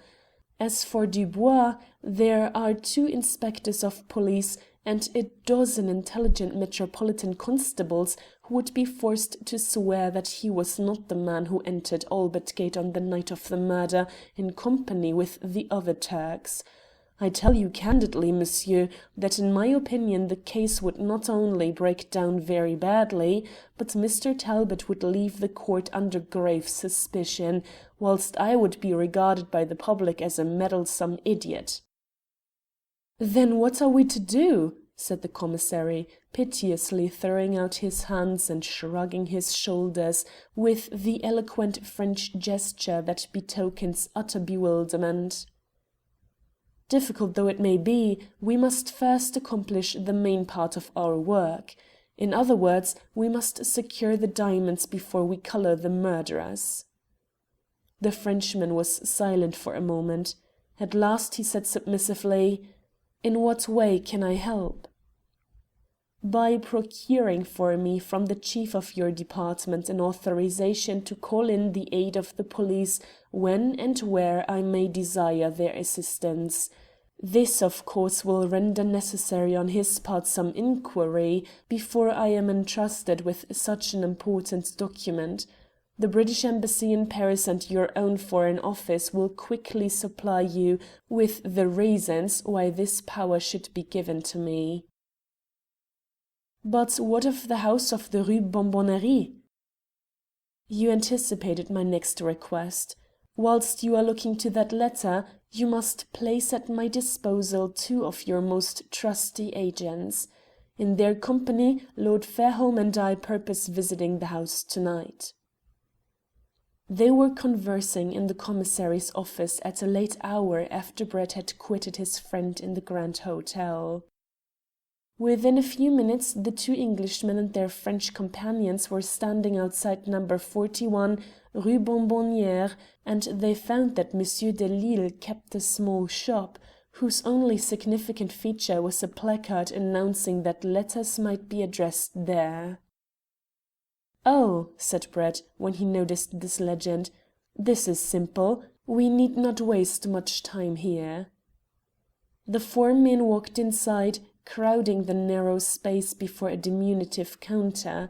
As for Dubois, there are 2 inspectors of police and a dozen intelligent metropolitan constables who would be forced to swear that he was not the man who entered Albert Gate on the night of the murder in company with the other Turks. I tell you candidly, monsieur, that in my opinion the case would not only break down very badly, but Mr. Talbot would leave the court under grave suspicion, whilst I would be regarded by the public as a meddlesome idiot." "Then what are we to do?" said the commissary, piteously throwing out his hands and shrugging his shoulders with the eloquent French gesture that betokens utter bewilderment. "Difficult though it may be, we must first accomplish the main part of our work. In other words, we must secure the diamonds before we colour the murderers." The Frenchman was silent for a moment. At last he said submissively, "In what way can I help?" "By procuring for me from the chief of your department an authorization to call in the aid of the police when and where I may desire their assistance. This, of course, will render necessary on his part some inquiry before I am entrusted with such an important document. The British Embassy in Paris and your own Foreign Office will quickly supply you with the reasons why this power should be given to me." "But what of the house of the Rue Bonbonnerie?" "You anticipated my next request. Whilst you are looking to that letter, you must place at my disposal 2 of your most trusty agents. In their company, Lord Fairholme and I purpose visiting the house tonight." They were conversing in the commissary's office at a late hour after Brett had quitted his friend in the Grand Hotel. Within a few minutes the two Englishmen and their French companions were standing outside number 41 Rue Bonbonnière, and they found that Monsieur de Lisle kept a small shop, whose only significant feature was a placard announcing that letters might be addressed there. "Oh," said Brett, when he noticed this legend, "this is simple. We need not waste much time here." The four men walked inside, crowding the narrow space before a diminutive counter.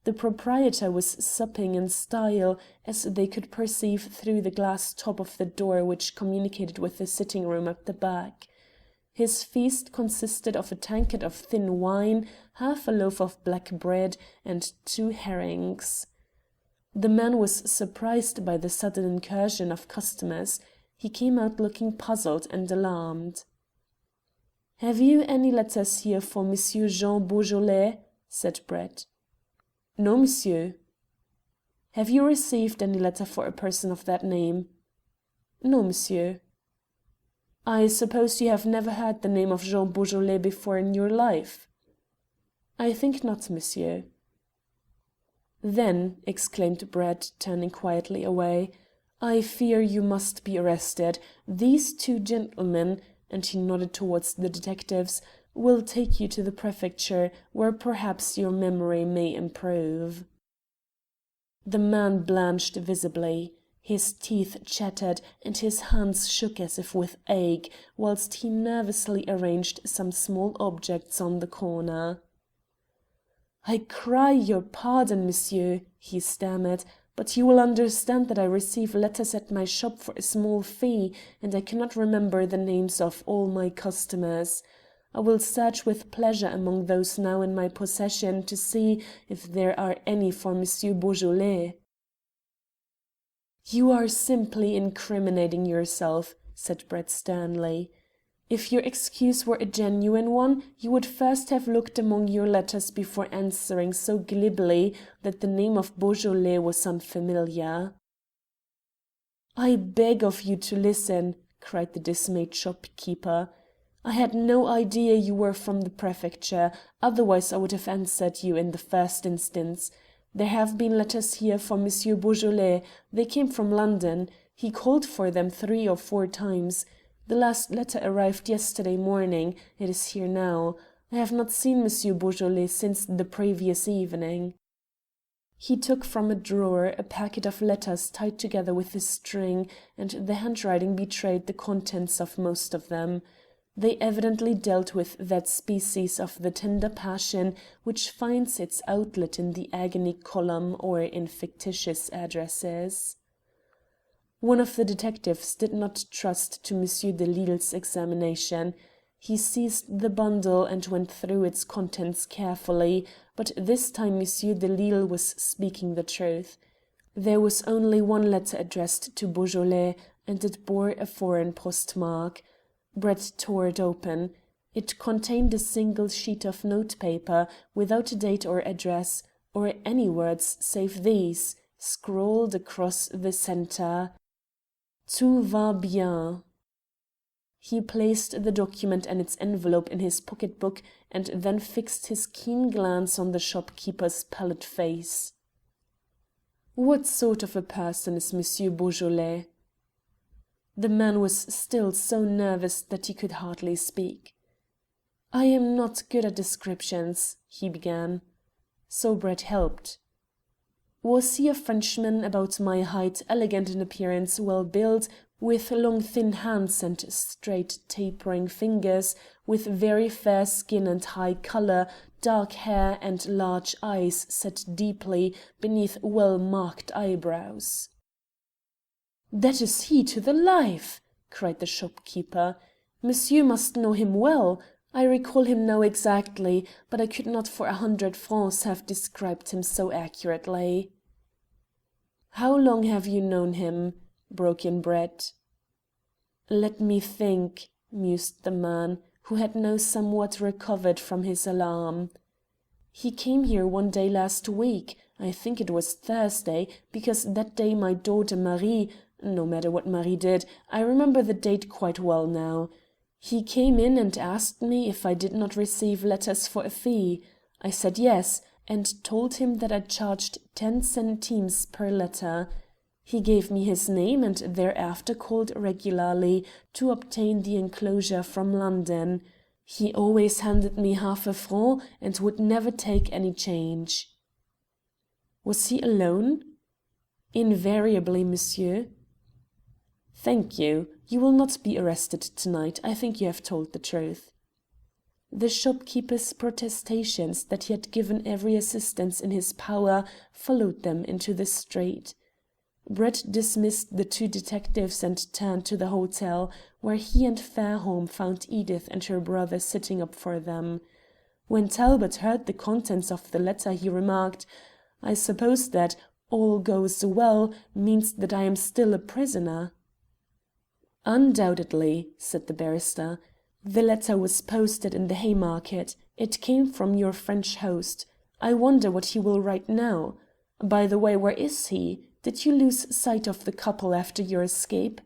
The proprietor was supping in style, as they could perceive through the glass top of the door which communicated with the sitting room at the back. His feast consisted of a tankard of thin wine, half a loaf of black bread, and 2 herrings. The man was surprised by the sudden incursion of customers. He came out looking puzzled and alarmed. "Have you any letters here for Monsieur Jean Beaujolais?" said Brett. "No, monsieur." "Have you received any letter for a person of that name?" "No, monsieur." "I suppose you have never heard the name of Jean Beaujolais before in your life?" "I think not, monsieur." "Then," exclaimed Brett, turning quietly away, "I fear you must be arrested. These two gentlemen," and he nodded towards the detectives, "will take you to the prefecture, where perhaps your memory may improve." The man blanched visibly. His teeth chattered, and his hands shook as if with ague, whilst he nervously arranged some small objects on the corner. "I cry your pardon, monsieur," he stammered, "but you will understand that I receive letters at my shop for a small fee, and I cannot remember the names of all my customers. I will search with pleasure among those now in my possession to see if there are any for Monsieur Beaujolais." "You are simply incriminating yourself," said Brett sternly. "If your excuse were a genuine one, you would first have looked among your letters before answering so glibly that the name of Beaujolais was unfamiliar." "I beg of you to listen," cried the dismayed shopkeeper. "I had no idea you were from the prefecture, otherwise I would have answered you in the first instance. There have been letters here for Monsieur Beaujolais. They came from London. He called for them 3 or 4 times. The last letter arrived yesterday morning. It is here now. I have not seen Monsieur Beaujolais since the previous evening." He took from a drawer a packet of letters tied together with a string, and the handwriting betrayed the contents of most of them. They evidently dealt with that species of the tender passion which finds its outlet in the agony column or in fictitious addresses. One of the detectives did not trust to Monsieur de Lisle's examination. He seized the bundle and went through its contents carefully, but this time Monsieur de Lisle was speaking the truth. There was only one letter addressed to Beaujolais, and it bore a foreign postmark. Brett tore it open. It contained a single sheet of notepaper, without a date or address, or any words save these, scrawled across the centre: "Tout va bien." He placed the document and its envelope in his pocket-book, and then fixed his keen glance on the shopkeeper's pallid face. "What sort of a person is Monsieur Beaujolais?" The man was still so nervous that he could hardly speak. "I am not good at descriptions," he began. So Brett helped. "Was he a Frenchman about my height, elegant in appearance, well built, with long thin hands and straight tapering fingers, with very fair skin and high colour, dark hair, and large eyes set deeply beneath well-marked eyebrows?" "That is he to the life!" cried the shopkeeper. "Monsieur must know him well. I recall him now exactly, but I could not for 100 francs have described him so accurately." "How long have you known him?" broke in Brett. "Let me think," mused the man, who had now somewhat recovered from his alarm. "He came here one day last week. I think it was Thursday, because that day my daughter Marie— no matter what Marie did, I remember the date quite well now. He came in and asked me if I did not receive letters for a fee. I said yes, and told him that I charged 10 centimes per letter. He gave me his name and thereafter called regularly to obtain the enclosure from London. He always handed me half a franc and would never take any change." "Was he alone?" "Invariably, monsieur." "Thank you. You will not be arrested tonight. I think you have told the truth." The shopkeeper's protestations that he had given every assistance in his power followed them into the street. Brett dismissed the two detectives and turned to the hotel, where he and Fairholme found Edith and her brother sitting up for them. When Talbot heard the contents of the letter he remarked, "I suppose that 'all goes well' means that I am still a prisoner." "Undoubtedly," said the barrister. "The letter was posted in the Haymarket. It came from your French host. I wonder what he will write now. By the way, where is he? Did you lose sight of the couple after your escape?"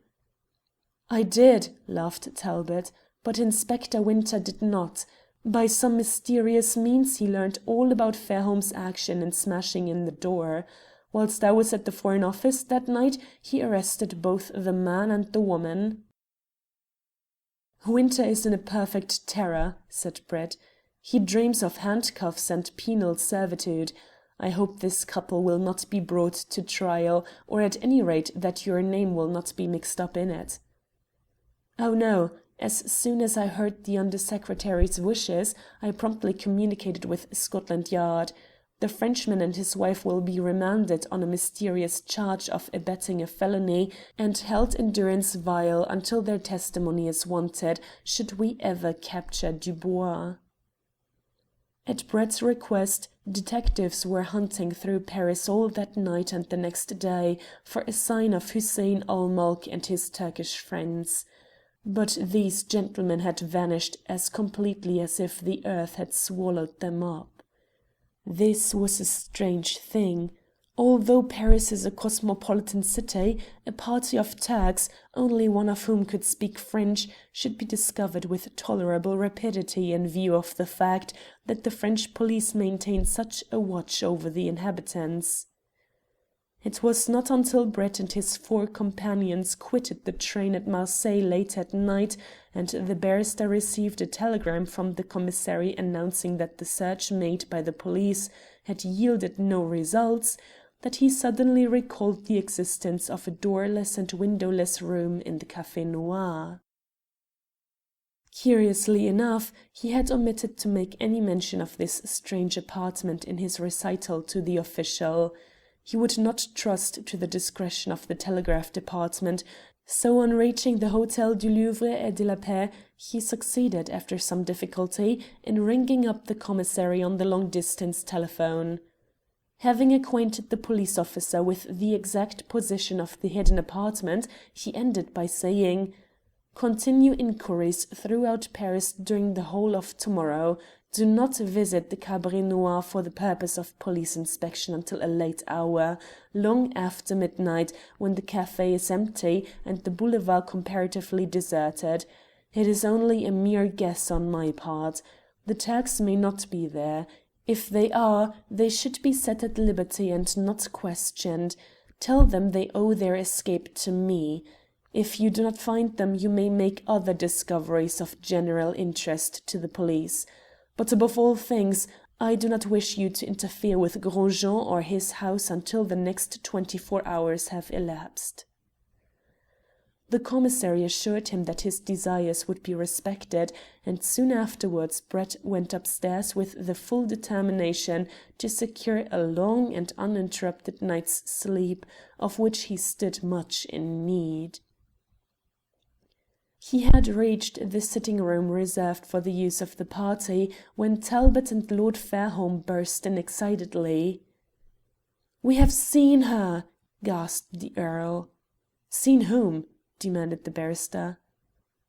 "I did," laughed Talbot, "but Inspector Winter did not. By some mysterious means he learned all about Fairholme's action in smashing in the door. Whilst I was at the Foreign Office that night he arrested both the man and the woman." "Winter is in a perfect terror," said Brett. "He dreams of handcuffs and penal servitude. I hope this couple will not be brought to trial, or at any rate that your name will not be mixed up in it." "Oh no. As soon as I heard the Under Secretary's wishes, I promptly communicated with Scotland Yard. The Frenchman and his wife will be remanded on a mysterious charge of abetting a felony and held in durance vile until their testimony is wanted, should we ever capture Dubois." At Brett's request, detectives were hunting through Paris all that night and the next day for a sign of Hussein ul Mulk and his Turkish friends. But these gentlemen had vanished as completely as if the earth had swallowed them up. This was a strange thing. Although Paris is a cosmopolitan city, a party of Turks, only one of whom could speak French, should be discovered with tolerable rapidity in view of the fact that the French police maintain such a watch over the inhabitants. It was not until Brett and his four companions quitted the train at Marseilles late at night, and the barrister received a telegram from the commissary announcing that the search made by the police had yielded no results, that he suddenly recalled the existence of a doorless and windowless room in the Café Noir. Curiously enough, he had omitted to make any mention of this strange apartment in his recital to the official. He would not trust to the discretion of the telegraph department, so on reaching the Hotel du Louvre et de la Paix, he succeeded, after some difficulty, in ringing up the commissary on the long-distance telephone. Having acquainted the police officer with the exact position of the hidden apartment, he ended by saying, "Continue inquiries throughout Paris during the whole of tomorrow. Do not visit the Cabaret Noir for the purpose of police inspection until a late hour, long after midnight, when the café is empty and the boulevard comparatively deserted. It is only a mere guess on my part. The Turks may not be there. If they are, they should be set at liberty and not questioned. Tell them they owe their escape to me. If you do not find them, you may make other discoveries of general interest to the police. But above all things, I do not wish you to interfere with Gros Jean or his house until the next 24 hours have elapsed." The commissary assured him that his desires would be respected, and soon afterwards Brett went upstairs with the full determination to secure a long and uninterrupted night's sleep, of which he stood much in need. He had reached the sitting-room reserved for the use of the party when Talbot and Lord Fairholme burst in excitedly. "We have seen her!" gasped the Earl. "Seen whom?" demanded the barrister.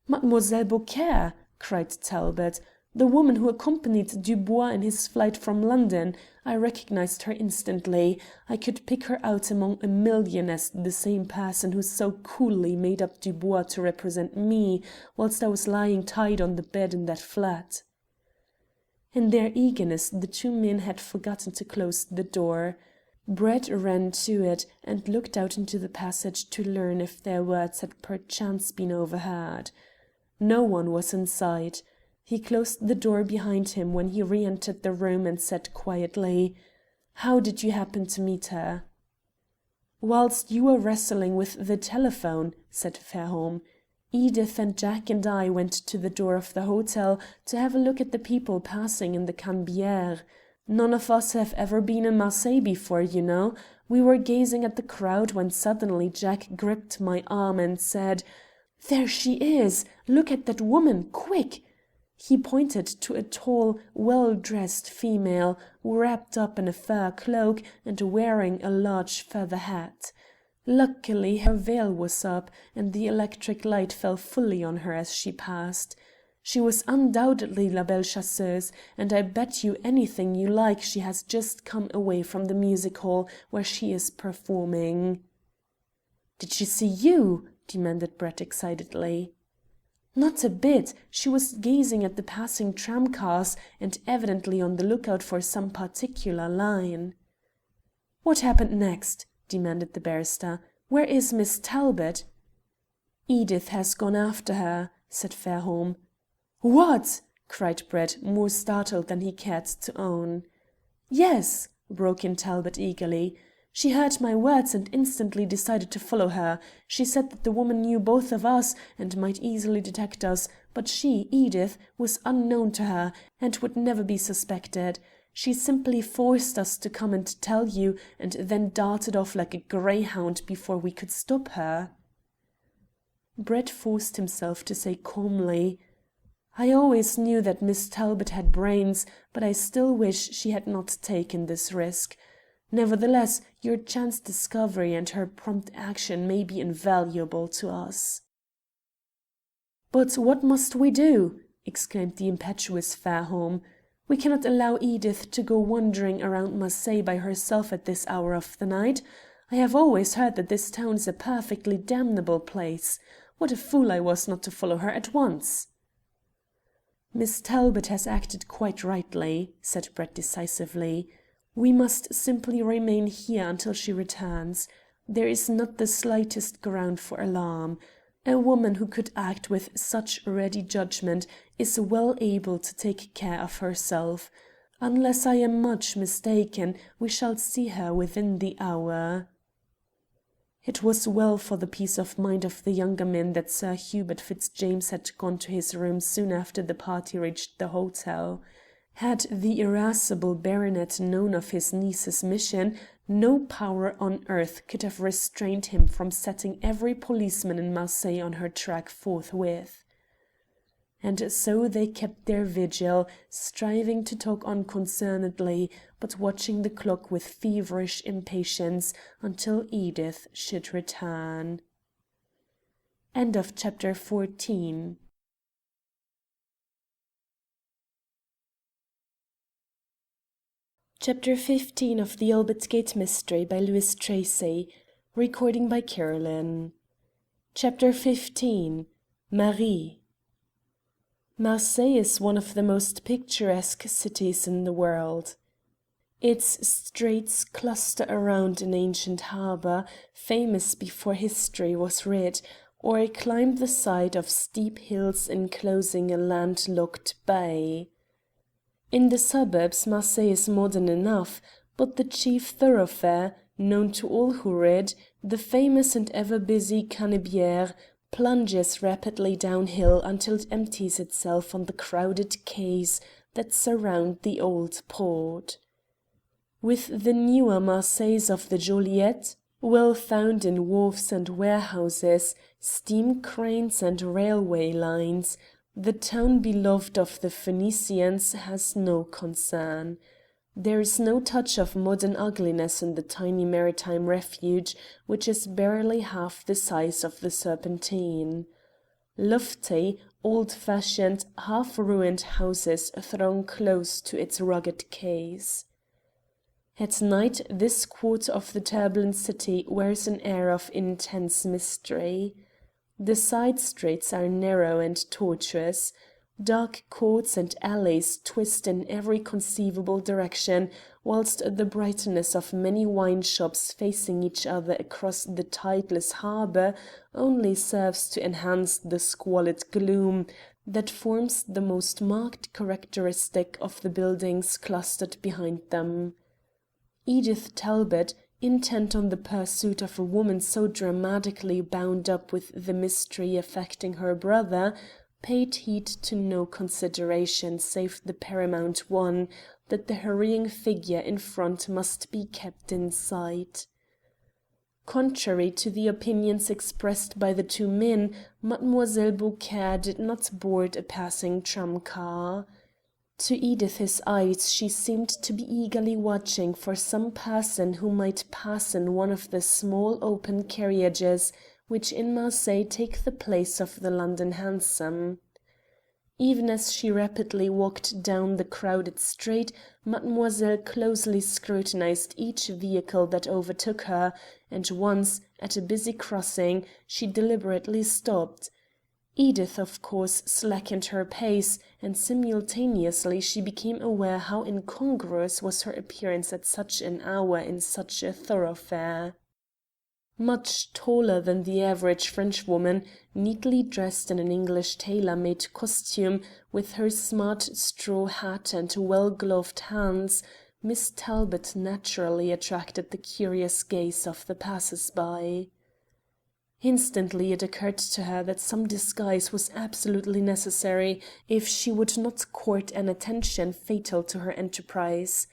"Mademoiselle Beaucaire!" cried Talbot. The woman who accompanied Dubois in his flight from London. I recognized her instantly. I could pick her out among a million as the same person who so coolly made up Dubois to represent me, whilst I was lying tied on the bed in that flat." In their eagerness the two men had forgotten to close the door. Brett ran to it and looked out into the passage to learn if their words had perchance been overheard. No one was in sight. He closed the door behind him when he re-entered the room and said quietly, "How did you happen to meet her?" "Whilst you were wrestling with the telephone," said Fairholme. "Edith and Jack and I went to the door of the hotel to have a look at the people passing in the Canebière. None of us have ever been in Marseille before, you know. We were gazing at the crowd when suddenly Jack gripped my arm and said, 'There she is! Look at that woman, quick!' He pointed to a tall, well-dressed female, wrapped up in a fur cloak and wearing a large feather hat. Luckily her veil was up, and the electric light fell fully on her as she passed. She was undoubtedly La Belle Chasseuse, and I bet you anything you like she has just come away from the music hall where she is performing." "Did she see you?" demanded Brett excitedly. "Not a bit. She was gazing at the passing tramcars and evidently on the lookout for some particular line." "What happened next?" demanded the barrister. "Where is Miss Talbot?" "Edith has gone after her," said Fairholme. "What?" cried Brett, more startled than he cared to own. "Yes," broke in Talbot eagerly. "She heard my words and instantly decided to follow her. She said that the woman knew both of us and might easily detect us, but she, Edith, was unknown to her and would never be suspected. She simply forced us to come and tell you, and then darted off like a greyhound before we could stop her." Brett forced himself to say calmly, "I always knew that Miss Talbot had brains, but I still wish she had not taken this risk. Nevertheless, your chance discovery and her prompt action may be invaluable to us." "But what must we do?" exclaimed the impetuous Fairholme. "We cannot allow Edith to go wandering around Marseille by herself at this hour of the night. I have always heard that this town is a perfectly damnable place. What a fool I was not to follow her at once." "Miss Talbot has acted quite rightly," said Brett decisively. "We must simply remain here until she returns. There is not the slightest ground for alarm. A woman who could act with such ready judgment is well able to take care of herself. Unless I am much mistaken, we shall see her within the hour." It was well for the peace of mind of the younger men that Sir Hubert Fitzjames had gone to his room soon after the party reached the hotel. Had the irascible baronet known of his niece's mission, no power on earth could have restrained him from setting every policeman in Marseille on her track forthwith. And so they kept their vigil, striving to talk unconcernedly, but watching the clock with feverish impatience until Edith should return. End of chapter 14. Chapter 15 of The Albert Gate Mystery by Louis Tracy. Recording by Carolyn. Chapter 15. Marie. Marseille is one of the most picturesque cities in the world. Its streets cluster around an ancient harbour, famous before history was writ, or climb the side of steep hills enclosing a landlocked bay. In the suburbs Marseille is modern enough, but the chief thoroughfare, known to all who read, the famous and ever busy Canebière, plunges rapidly downhill until it empties itself on the crowded quays that surround the old port. With the newer Marseilles of the Joliette, well found in wharves and warehouses, steam cranes and railway lines, the town beloved of the Phoenicians has no concern. There is no touch of modern ugliness in the tiny maritime refuge, which is barely half the size of the Serpentine. Lofty, old-fashioned, half-ruined houses throng close to its rugged quays. At night this quarter of the turbulent city wears an air of intense mystery. The side streets are narrow and tortuous. Dark courts and alleys twist in every conceivable direction, whilst the brightness of many wine shops facing each other across the tideless harbour only serves to enhance the squalid gloom that forms the most marked characteristic of the buildings clustered behind them. Edith Talbot, intent on the pursuit of a woman so dramatically bound up with the mystery affecting her brother, paid heed to no consideration save the paramount one, that the hurrying figure in front must be kept in sight. Contrary to the opinions expressed by the two men, Mademoiselle Beaucaire did not board a passing tram-car. To Edith's eyes she seemed to be eagerly watching for some person who might pass in one of the small open carriages which in Marseille take the place of the London hansom. Even as she rapidly walked down the crowded street, Mademoiselle closely scrutinized each vehicle that overtook her, and once, at a busy crossing, she deliberately stopped. Edith, of course, slackened her pace, and simultaneously she became aware how incongruous was her appearance at such an hour in such a thoroughfare. Much taller than the average Frenchwoman, neatly dressed in an English tailor-made costume, with her smart straw hat and well-gloved hands, Miss Talbot naturally attracted the curious gaze of the passers-by. Instantly it occurred to her that some disguise was absolutely necessary if she would not court an attention fatal to her enterprise.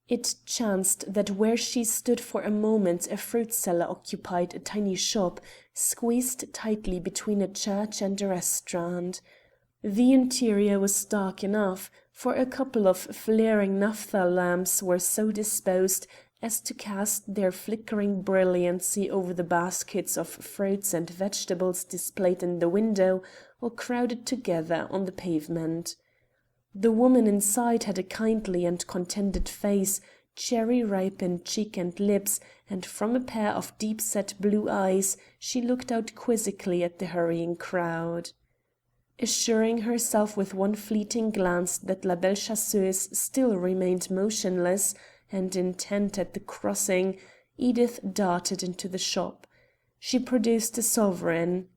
It chanced that where she stood for a moment a fruit seller occupied a tiny shop, squeezed tightly between a church and a restaurant. The interior was dark enough, for a couple of flaring naphtha lamps were so disposed as to cast their flickering brilliancy over the baskets of fruits and vegetables displayed in the window or crowded together on the pavement. The woman inside had a kindly and contented face, cherry-ripened cheek and lips, and from a pair of deep-set blue eyes she looked out quizzically at the hurrying crowd. Assuring herself with one fleeting glance that La Belle Chasseuse still remained motionless and intent at the crossing, Edith darted into the shop. She produced a sovereign.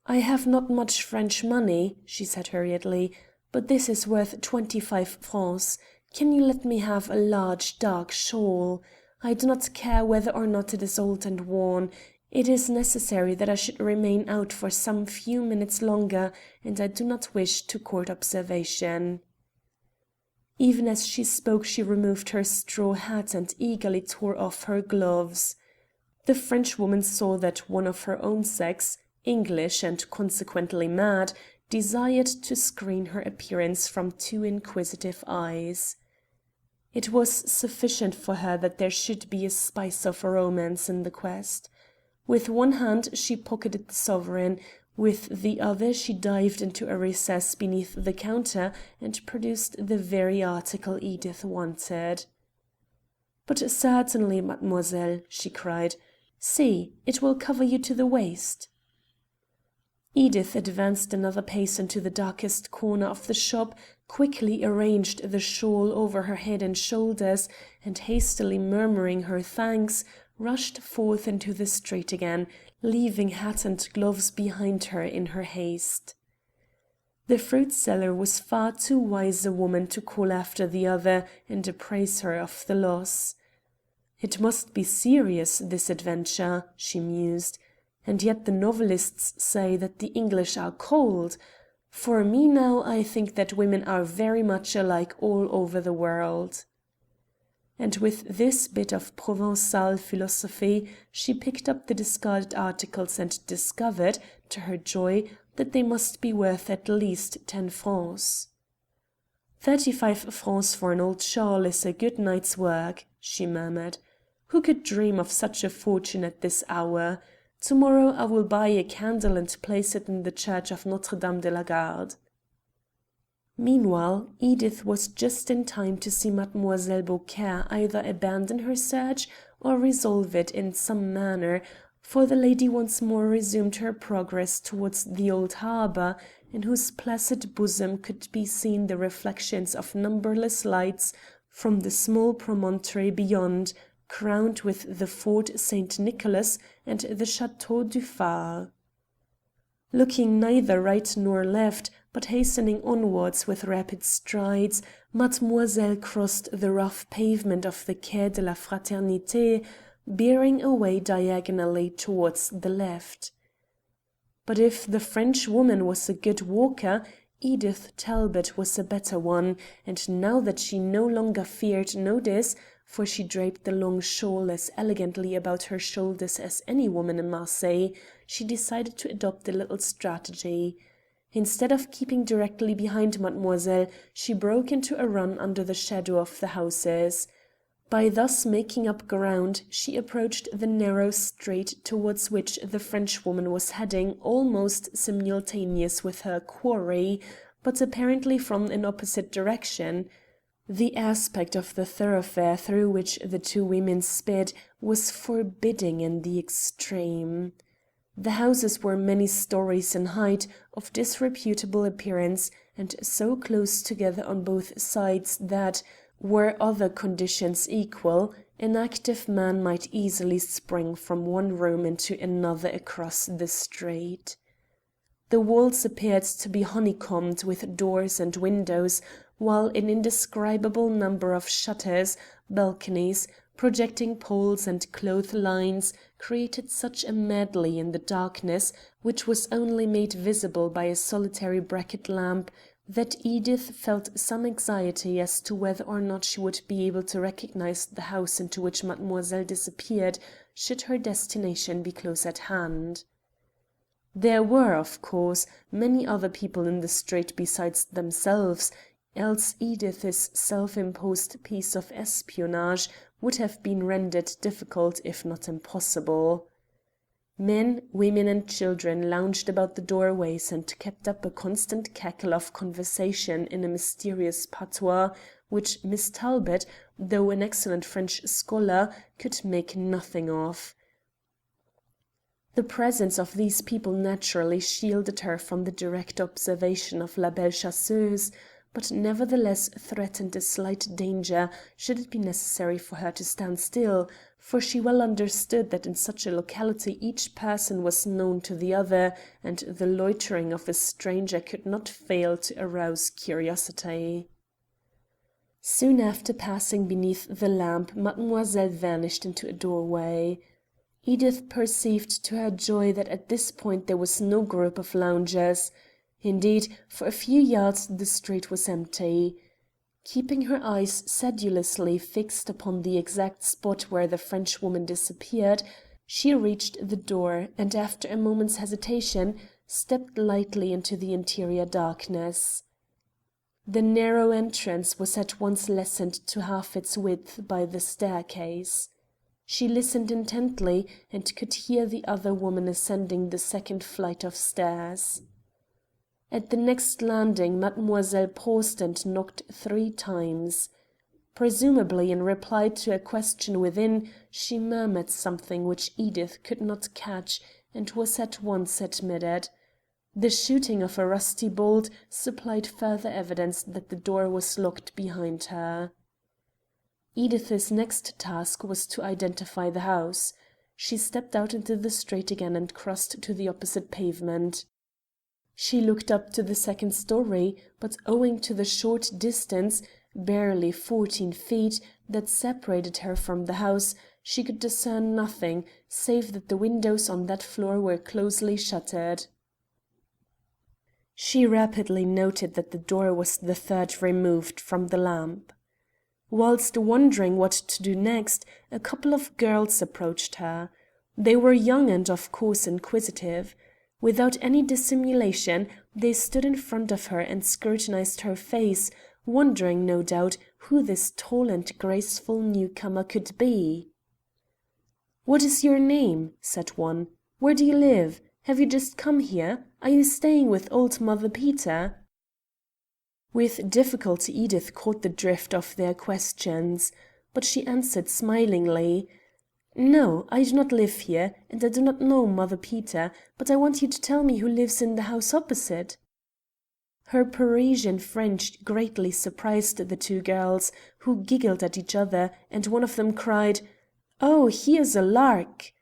"I have not much French money," she said hurriedly, "but this is worth 25 francs. Can you let me have a large dark shawl? I do not care whether or not it is old and worn. It is necessary that I should remain out for some few minutes longer, and I do not wish to court observation." Even as she spoke she removed her straw hat and eagerly tore off her gloves. The Frenchwoman saw that one of her own sex, English and consequently mad, desired to screen her appearance from two inquisitive eyes. It was sufficient for her that there should be a spice of romance in the quest. With one hand she pocketed the sovereign, with the other she dived into a recess beneath the counter and produced the very article Edith wanted. "But certainly, mademoiselle," she cried. "See, it will cover you to the waist." Edith advanced another pace into the darkest corner of the shop, quickly arranged the shawl over her head and shoulders, and hastily murmuring her thanks, rushed forth into the street again, leaving hat and gloves behind her in her haste. The fruit seller was far too wise a woman to call after the other and apprise her of the loss. "It must be serious, this adventure," she mused, "and yet the novelists say that the English are cold. For me now, I think that women are very much alike all over the world." And with this bit of Provençal philosophy she picked up the discarded articles and discovered, to her joy, that they must be worth at least 10 francs. 35 francs for an old shawl is a good night's work, she murmured. Who could dream of such a fortune at this hour? Tomorrow I will buy a candle and place it in the church of Notre Dame de la Garde." Meanwhile, Edith was just in time to see Mademoiselle Beaucaire either abandon her search or resolve it in some manner, for the lady once more resumed her progress towards the old harbour, in whose placid bosom could be seen the reflections of numberless lights from the small promontory beyond, crowned with the Fort St. Nicholas and the Château du Phare. Looking neither right nor left, but hastening onwards with rapid strides, Mademoiselle crossed the rough pavement of the Quai de la Fraternité, bearing away diagonally towards the left. But if the French woman was a good walker, Edith Talbot was a better one, and now that she no longer feared notice, for she draped the long shawl as elegantly about her shoulders as any woman in Marseille, she decided to adopt a little strategy. Instead of keeping directly behind Mademoiselle, she broke into a run under the shadow of the houses. By thus making up ground, she approached the narrow street towards which the Frenchwoman was heading almost simultaneous with her quarry, but apparently from an opposite direction. The aspect of the thoroughfare through which the two women sped was forbidding in the extreme. The houses were many stories in height, of disreputable appearance, and so close together on both sides that, were other conditions equal, an active man might easily spring from one room into another across the street. The walls appeared to be honeycombed with doors and windows, while an indescribable number of shutters, balconies, projecting poles and clotheslines created such a medley in the darkness, which was only made visible by a solitary bracket lamp, that Edith felt some anxiety as to whether or not she would be able to recognize the house into which Mademoiselle disappeared should her destination be close at hand. There were, of course, many other people in the street besides themselves, else Edith's self-imposed piece of espionage would have been rendered difficult if not impossible. Men, women and children lounged about the doorways and kept up a constant cackle of conversation in a mysterious patois which Miss Talbot, though an excellent French scholar, could make nothing of. The presence of these people naturally shielded her from the direct observation of La Belle Chasseuse, but nevertheless threatened a slight danger should it be necessary for her to stand still, for she well understood that in such a locality each person was known to the other, and the loitering of a stranger could not fail to arouse curiosity. Soon after passing beneath the lamp, Mademoiselle vanished into a doorway. Edith perceived to her joy that at this point there was no group of loungers. Indeed, for a few yards the street was empty. Keeping her eyes sedulously fixed upon the exact spot where the Frenchwoman disappeared, she reached the door and, after a moment's hesitation, stepped lightly into the interior darkness. The narrow entrance was at once lessened to half its width by the staircase. She listened intently and could hear the other woman ascending the second flight of stairs. At the next landing Mademoiselle paused and knocked 3 times. Presumably in reply to a question within, she murmured something which Edith could not catch, and was at once admitted. The shooting of a rusty bolt supplied further evidence that the door was locked behind her. Edith's next task was to identify the house. She stepped out into the street again and crossed to the opposite pavement. She looked up to the second story, but owing to the short distance, barely 14 feet, that separated her from the house, she could discern nothing, save that the windows on that floor were closely shuttered. She rapidly noted that the door was the third removed from the lamp. Whilst wondering what to do next, a couple of girls approached her. They were young and of course inquisitive. Without any dissimulation, they stood in front of her and scrutinized her face, wondering, no doubt, who this tall and graceful newcomer could be. "What is your name?" said one. Where do you live? Have you just come here? Are you staying with old Mother Peter?" With difficulty Edith caught the drift of their questions, but she answered smilingly: "No, I do not live here, and I do not know Mother Peter, but I want you to tell me who lives in the house opposite." Her Parisian French greatly surprised the two girls, who giggled at each other, and one of them cried, "Oh, here's a lark!"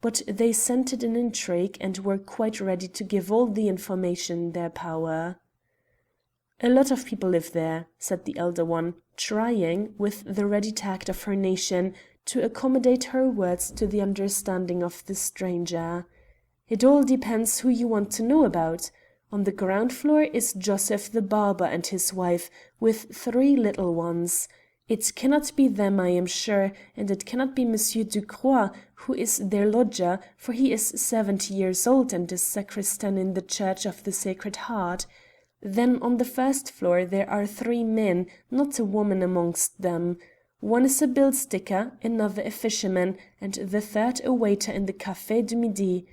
But they scented an intrigue and were quite ready to give all the information in their power. "A lot of people live there," said the elder one, trying, with the ready tact of her nation, to accommodate her words to the understanding of the stranger. "It all depends who you want to know about. On the ground floor is Joseph the barber and his wife, with 3 little ones. It cannot be them, I am sure, and it cannot be Monsieur Ducrot, who is their lodger, for he is 70 years old and is sacristan in the Church of the Sacred Heart. Then on the first floor there are 3 men, not a woman amongst them. One is a bill sticker, another a fisherman, and the third a waiter in the Café du Midi.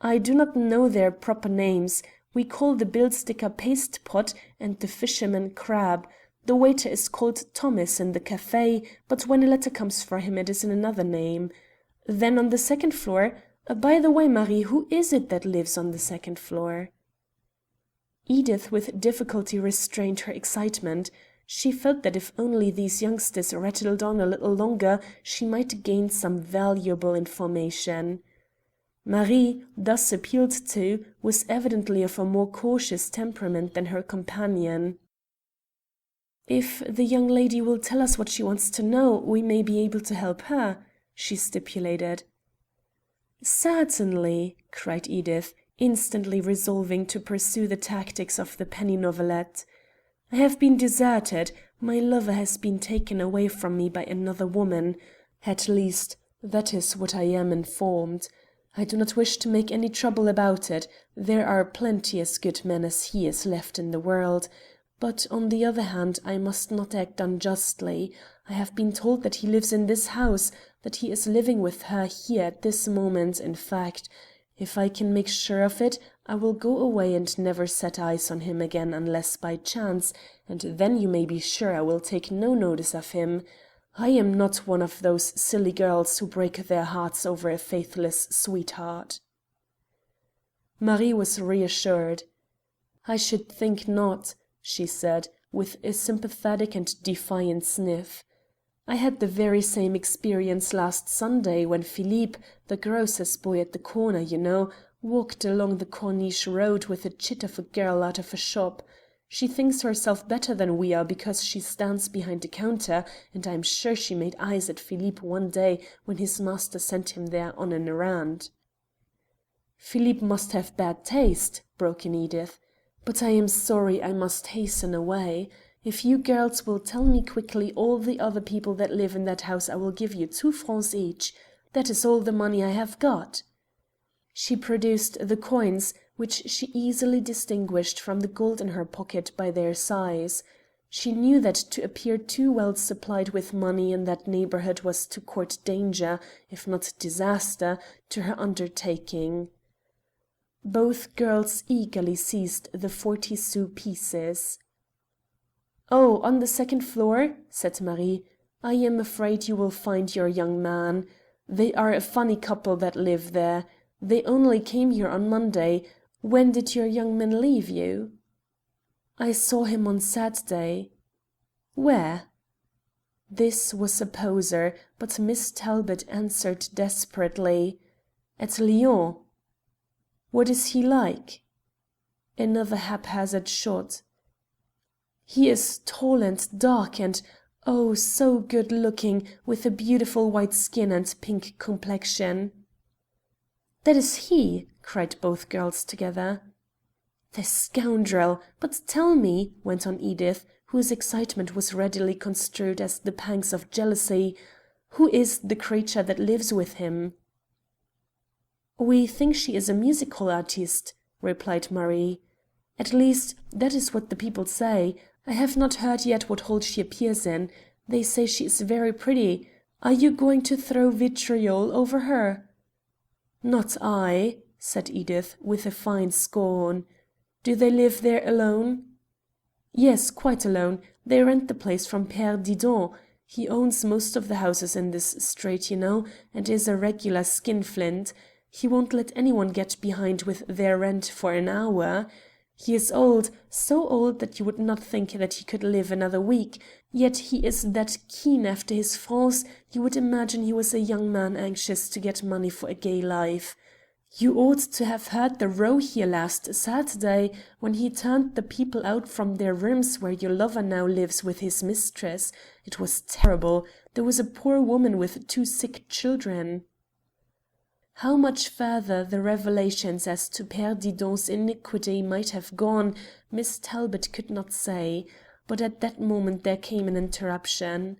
I do not know their proper names. We call the bill sticker Paste Pot and the fisherman Crab. The waiter is called Thomas in the café, but when a letter comes for him it is in another name. Then on the second floor... By the way, Marie, who is it that lives on the second floor?" Edith with difficulty restrained her excitement. She felt that if only these youngsters rattled on a little longer she might gain some valuable information. Marie, thus appealed to, was evidently of a more cautious temperament than her companion. "If the young lady will tell us what she wants to know, we may be able to help her," she stipulated. "Certainly," cried Edith, instantly resolving to pursue the tactics of the penny novelette. "I have been deserted. My lover has been taken away from me by another woman. At least, that is what I am informed. I do not wish to make any trouble about it. There are plenty as good men as he is left in the world. But on the other hand, I must not act unjustly. I have been told that he lives in this house, that he is living with her here at this moment, in fact. If I can make sure of it, I will go away and never set eyes on him again unless by chance, and then you may be sure I will take no notice of him. I am not one of those silly girls who break their hearts over a faithless sweetheart." Marie was reassured. "I should think not," she said, with a sympathetic and defiant sniff. "I had the very same experience last Sunday when Philippe, the grocer's boy at the corner, you know, walked along the Corniche road with a chit of a girl out of a shop. She thinks herself better than we are because she stands behind a counter, and I am sure she made eyes at Philippe one day when his master sent him there on an errand." "Philippe must have bad taste," broke in Edith. "But I am sorry I must hasten away. If you girls will tell me quickly all the other people that live in that house I will give you 2 francs each. That is all the money I have got." She produced the coins, which she easily distinguished from the gold in her pocket by their size. She knew that to appear too well supplied with money in that neighbourhood was to court danger, if not disaster, to her undertaking. Both girls eagerly seized the 40-sou pieces. "Oh, on the second floor?" said Marie. "I am afraid you will find your young man. They are a funny couple that live there. They only came here on Monday. When did your young man leave you?" "I saw him on Saturday." "Where?" This was a poser, but Miss Talbot answered desperately: "At Lyons." "What is he like?" Another haphazard shot. "He is tall and dark and, oh, so good looking, with a beautiful white skin and pink complexion." "That is he!" cried both girls together. "The scoundrel! But tell me," went on Edith, whose excitement was readily construed as the pangs of jealousy, "who is the creature that lives with him?" "We think she is a music hall artiste," replied Marie. "At least, that is what the people say. I have not heard yet what hall she appears in. They say she is very pretty. Are you going to throw vitriol over her?" "Not I," said Edith, with a fine scorn. "Do they live there alone?" "Yes, quite alone. They rent the place from Père Didon. He owns most of the houses in this street, you know, and is a regular skinflint. He won't let anyone get behind with their rent for an hour. He is old, so old that you would not think that he could live another week, yet he is that keen after his francs you would imagine he was a young man anxious to get money for a gay life. You ought to have heard the row here last Saturday, when he turned the people out from their rooms where your lover now lives with his mistress. It was terrible. There was a poor woman with 2 sick children." How much further the revelations as to Père Didon's iniquity might have gone, Miss Talbot could not say, but at that moment there came an interruption.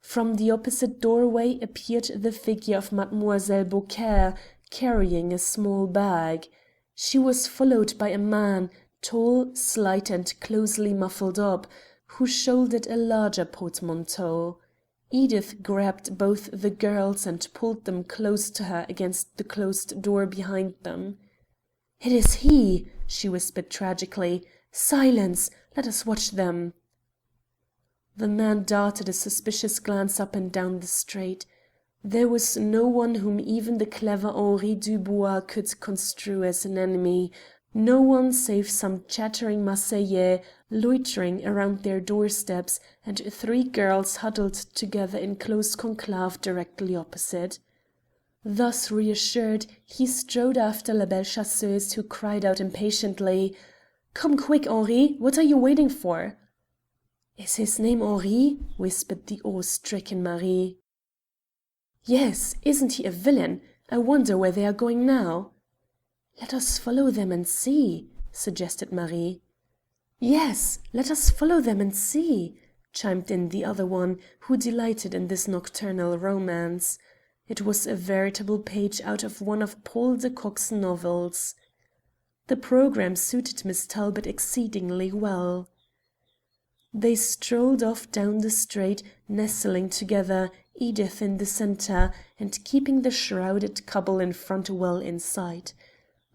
From the opposite doorway appeared the figure of Mademoiselle Beaucaire, carrying a small bag. She was followed by a man, tall, slight, and closely muffled up, who shouldered a larger portmanteau. Edith grabbed both the girls and pulled them close to her against the closed door behind them. "It is he!" she whispered tragically. "Silence! Let us watch them." The man darted a suspicious glance up and down the street. There was no one whom even the clever Henri Dubois could construe as an enemy, no one save some chattering Marseillais loitering around their doorsteps, and 3 girls huddled together in close conclave directly opposite. Thus reassured, he strode after La Belle Chasseuse, who cried out impatiently: "Come quick, Henri! What are you waiting for?" "Is his name Henri?" whispered the awe-stricken Marie. "Yes, isn't he a villain? I wonder where they are going now." "Let us follow them and see," suggested Marie. "Yes, let us follow them and see," chimed in the other one, who delighted in this nocturnal romance. It was a veritable page out of one of Paul de Kock's novels. The programme suited Miss Talbot exceedingly well. They strolled off down the street, nestling together, Edith in the centre, and keeping the shrouded couple in front well in sight.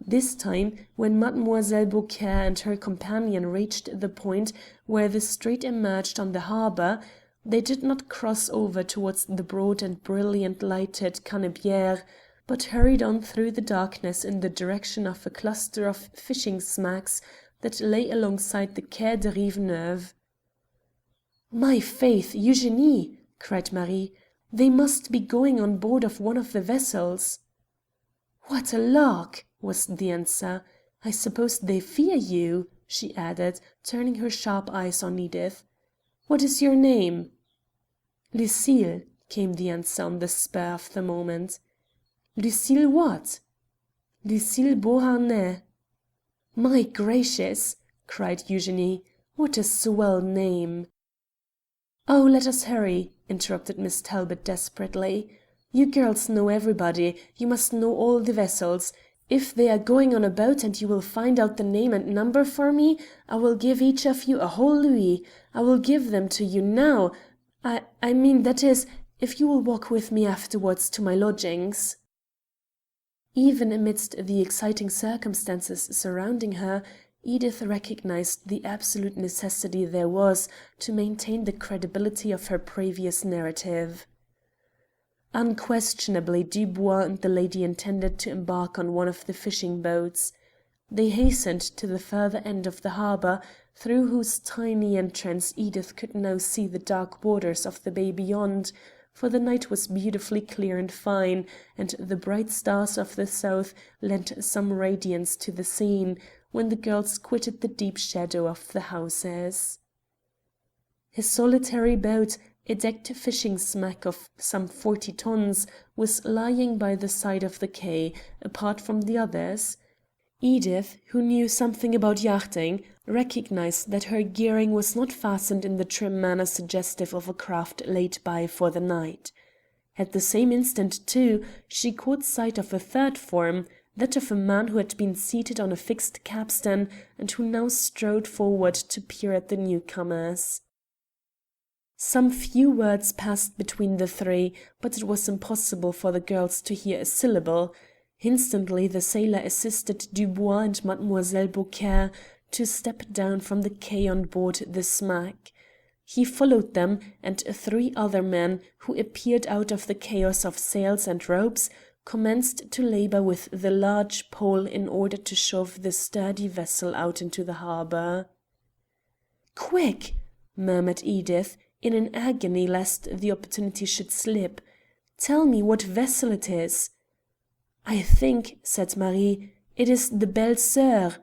This time, when Mademoiselle Beaucaire and her companion reached the point where the street emerged on the harbour, they did not cross over towards the broad and brilliant lighted Canebière, but hurried on through the darkness in the direction of a cluster of fishing smacks that lay alongside the Quai de Rive Neuve. "My faith, Eugenie!" cried Marie. "They must be going on board of one of the vessels." "What a lark!" was the answer. "I suppose they fear you," she added, turning her sharp eyes on Edith. "What is your name?" "Lucille," came the answer on the spur of the moment. "Lucille what?" "Lucille Beauharnais." "My gracious!" cried Eugenie. "What a swell name!" "Oh, let us hurry," interrupted Miss Talbot desperately. "You girls know everybody, you must know all the vessels. If they are going on a boat and you will find out the name and number for me, I will give each of you a whole louis. I will give them to you now. I mean, that is, if you will walk with me afterwards to my lodgings." Even amidst the exciting circumstances surrounding her, Edith recognized the absolute necessity there was to maintain the credibility of her previous narrative. Unquestionably Dubois and the lady intended to embark on one of the fishing boats. They hastened to the further end of the harbour, through whose tiny entrance Edith could now see the dark waters of the bay beyond, for the night was beautifully clear and fine, and the bright stars of the south lent some radiance to the scene, when the girls quitted the deep shadow of the houses. A solitary boat, a decked fishing smack of some 40 tons, was lying by the side of the quay, apart from the others. Edith, who knew something about yachting, recognized that her gearing was not fastened in the trim manner suggestive of a craft laid by for the night. At the same instant, too, she caught sight of a third form, that of a man who had been seated on a fixed capstan and who now strode forward to peer at the newcomers. Some few words passed between the three, but it was impossible for the girls to hear a syllable. Instantly the sailor assisted Dubois and Mademoiselle Beaucaire to step down from the quay on board the smack. He followed them, and 3 other men, who appeared out of the chaos of sails and ropes, commenced to labour with the large pole in order to shove the sturdy vessel out into the harbour. "Quick!" murmured Edith, in an agony lest the opportunity should slip. "Tell me what vessel it is." "I think," said Marie, "it is the Belle Sœur.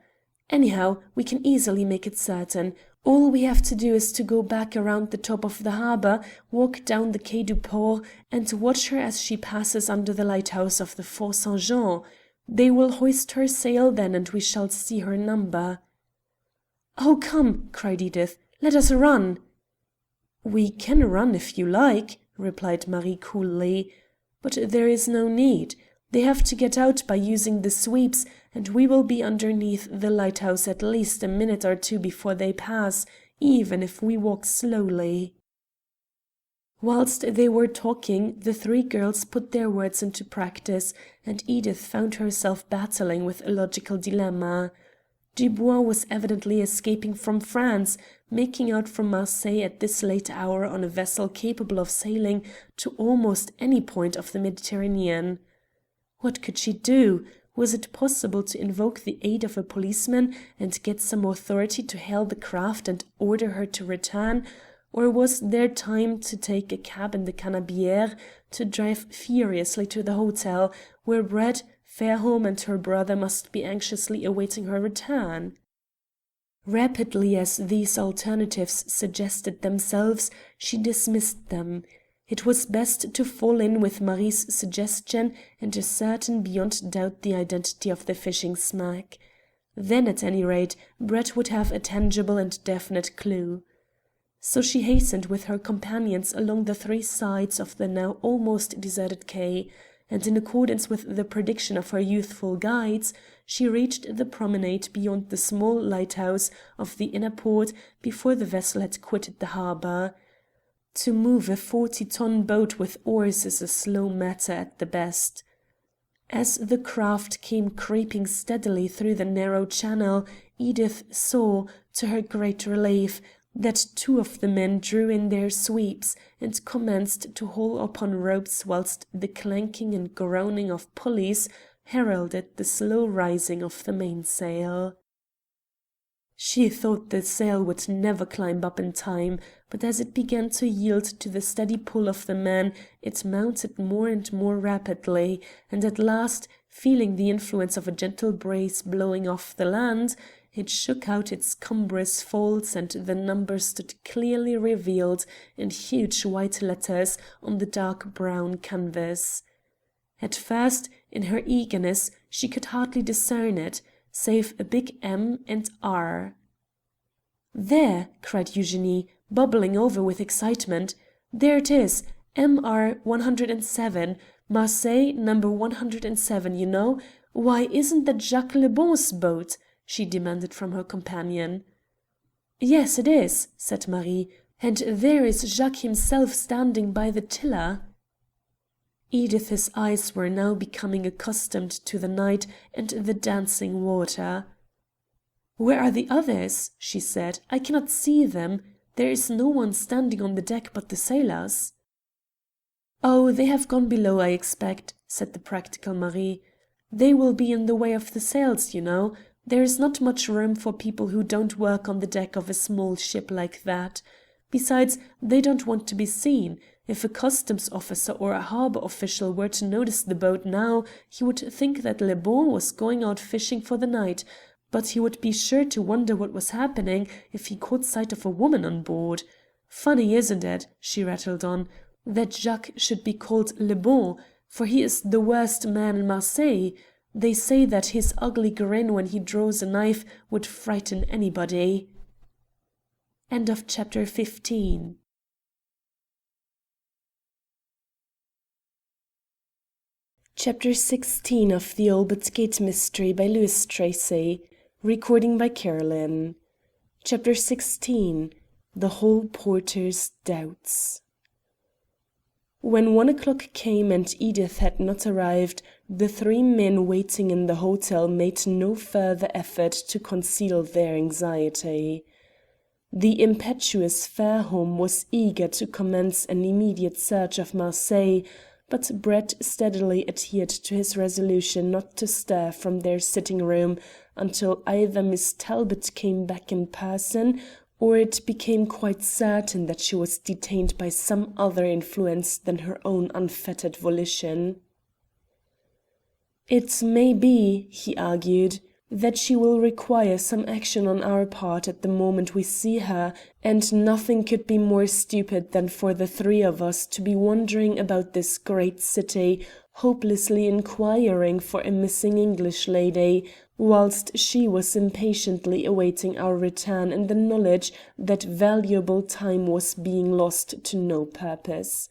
Anyhow, we can easily make it certain. All we have to do is to go back around the top of the harbour, walk down the Quai du Port, and watch her as she passes under the lighthouse of the Fort St. Jean. They will hoist her sail then and we shall see her number." "Oh, come," cried Edith, "let us run." "We can run if you like," replied Marie coolly, "but there is no need. They have to get out by using the sweeps, and we will be underneath the lighthouse at least a minute or 2 before they pass, even if we walk slowly." Whilst they were talking, the 3 girls put their words into practice, and Edith found herself battling with a logical dilemma. Dubois was evidently escaping from France, making out from Marseilles at this late hour on a vessel capable of sailing to almost any point of the Mediterranean. What could she do? Was it possible to invoke the aid of a policeman and get some authority to hail the craft and order her to return, or was there time to take a cab in the Canebière to drive furiously to the hotel, where Brett, Fairholme and her brother must be anxiously awaiting her return? Rapidly as these alternatives suggested themselves, she dismissed them. It was best to fall in with Marie's suggestion and ascertain beyond doubt the identity of the fishing smack. Then, at any rate, Brett would have a tangible and definite clue. So she hastened with her companions along the 3 sides of the now almost deserted quay, and in accordance with the prediction of her youthful guides, she reached the promenade beyond the small lighthouse of the inner port before the vessel had quitted the harbour. To move a 40-ton boat with oars is a slow matter at the best. As the craft came creeping steadily through the narrow channel, Edith saw, to her great relief, that 2 of the men drew in their sweeps and commenced to haul upon ropes whilst the clanking and groaning of pulleys heralded the slow rising of the mainsail. She thought the sail would never climb up in time, but as it began to yield to the steady pull of the men, it mounted more and more rapidly, and at last, feeling the influence of a gentle breeze blowing off the land, it shook out its cumbrous folds and the number stood clearly revealed in huge white letters on the dark brown canvas. At first, in her eagerness, she could hardly discern it, save a big M and R. "There!" cried Eugénie, bubbling over with excitement. "There it is, MR 107, Marseille number 107, you know. Why, isn't that Jacques Le Bon's boat?" she demanded from her companion. "Yes, it is," said Marie, "and there is Jacques himself standing by the tiller." Edith's eyes were now becoming accustomed to the night and the dancing water. "Where are the others?" she said. "I cannot see them. There is no one standing on the deck but the sailors." "Oh, they have gone below, I expect," said the practical Marie. "They will be in the way of the sails, you know. There is not much room for people who don't work on the deck of a small ship like that. Besides, they don't want to be seen. If a customs officer or a harbour official were to notice the boat now, he would think that Le Bon was going out fishing for the night, but he would be sure to wonder what was happening if he caught sight of a woman on board. Funny, isn't it," she rattled on, "that Jacques should be called Le Bon, for he is the worst man in Marseille. They say that his ugly grin when he draws a knife would frighten anybody." End of chapter 15. Chapter 16 of The Albert Gate Mystery by Lewis Tracy. Recording by Carolyn. Chapter 16. The Hall Porter's Doubts. When 1 o'clock came and Edith had not arrived, the three men waiting in the hotel made no further effort to conceal their anxiety. The impetuous Fairholme was eager to commence an immediate search of Marseilles, but Brett steadily adhered to his resolution not to stir from their sitting-room until either Miss Talbot came back in person or it became quite certain that she was detained by some other influence than her own unfettered volition. "It may be," he argued, "that she will require some action on our part at the moment we see her, and nothing could be more stupid than for the three of us to be wandering about this great city, hopelessly inquiring for a missing English lady, whilst she was impatiently awaiting our return in the knowledge that valuable time was being lost to no purpose.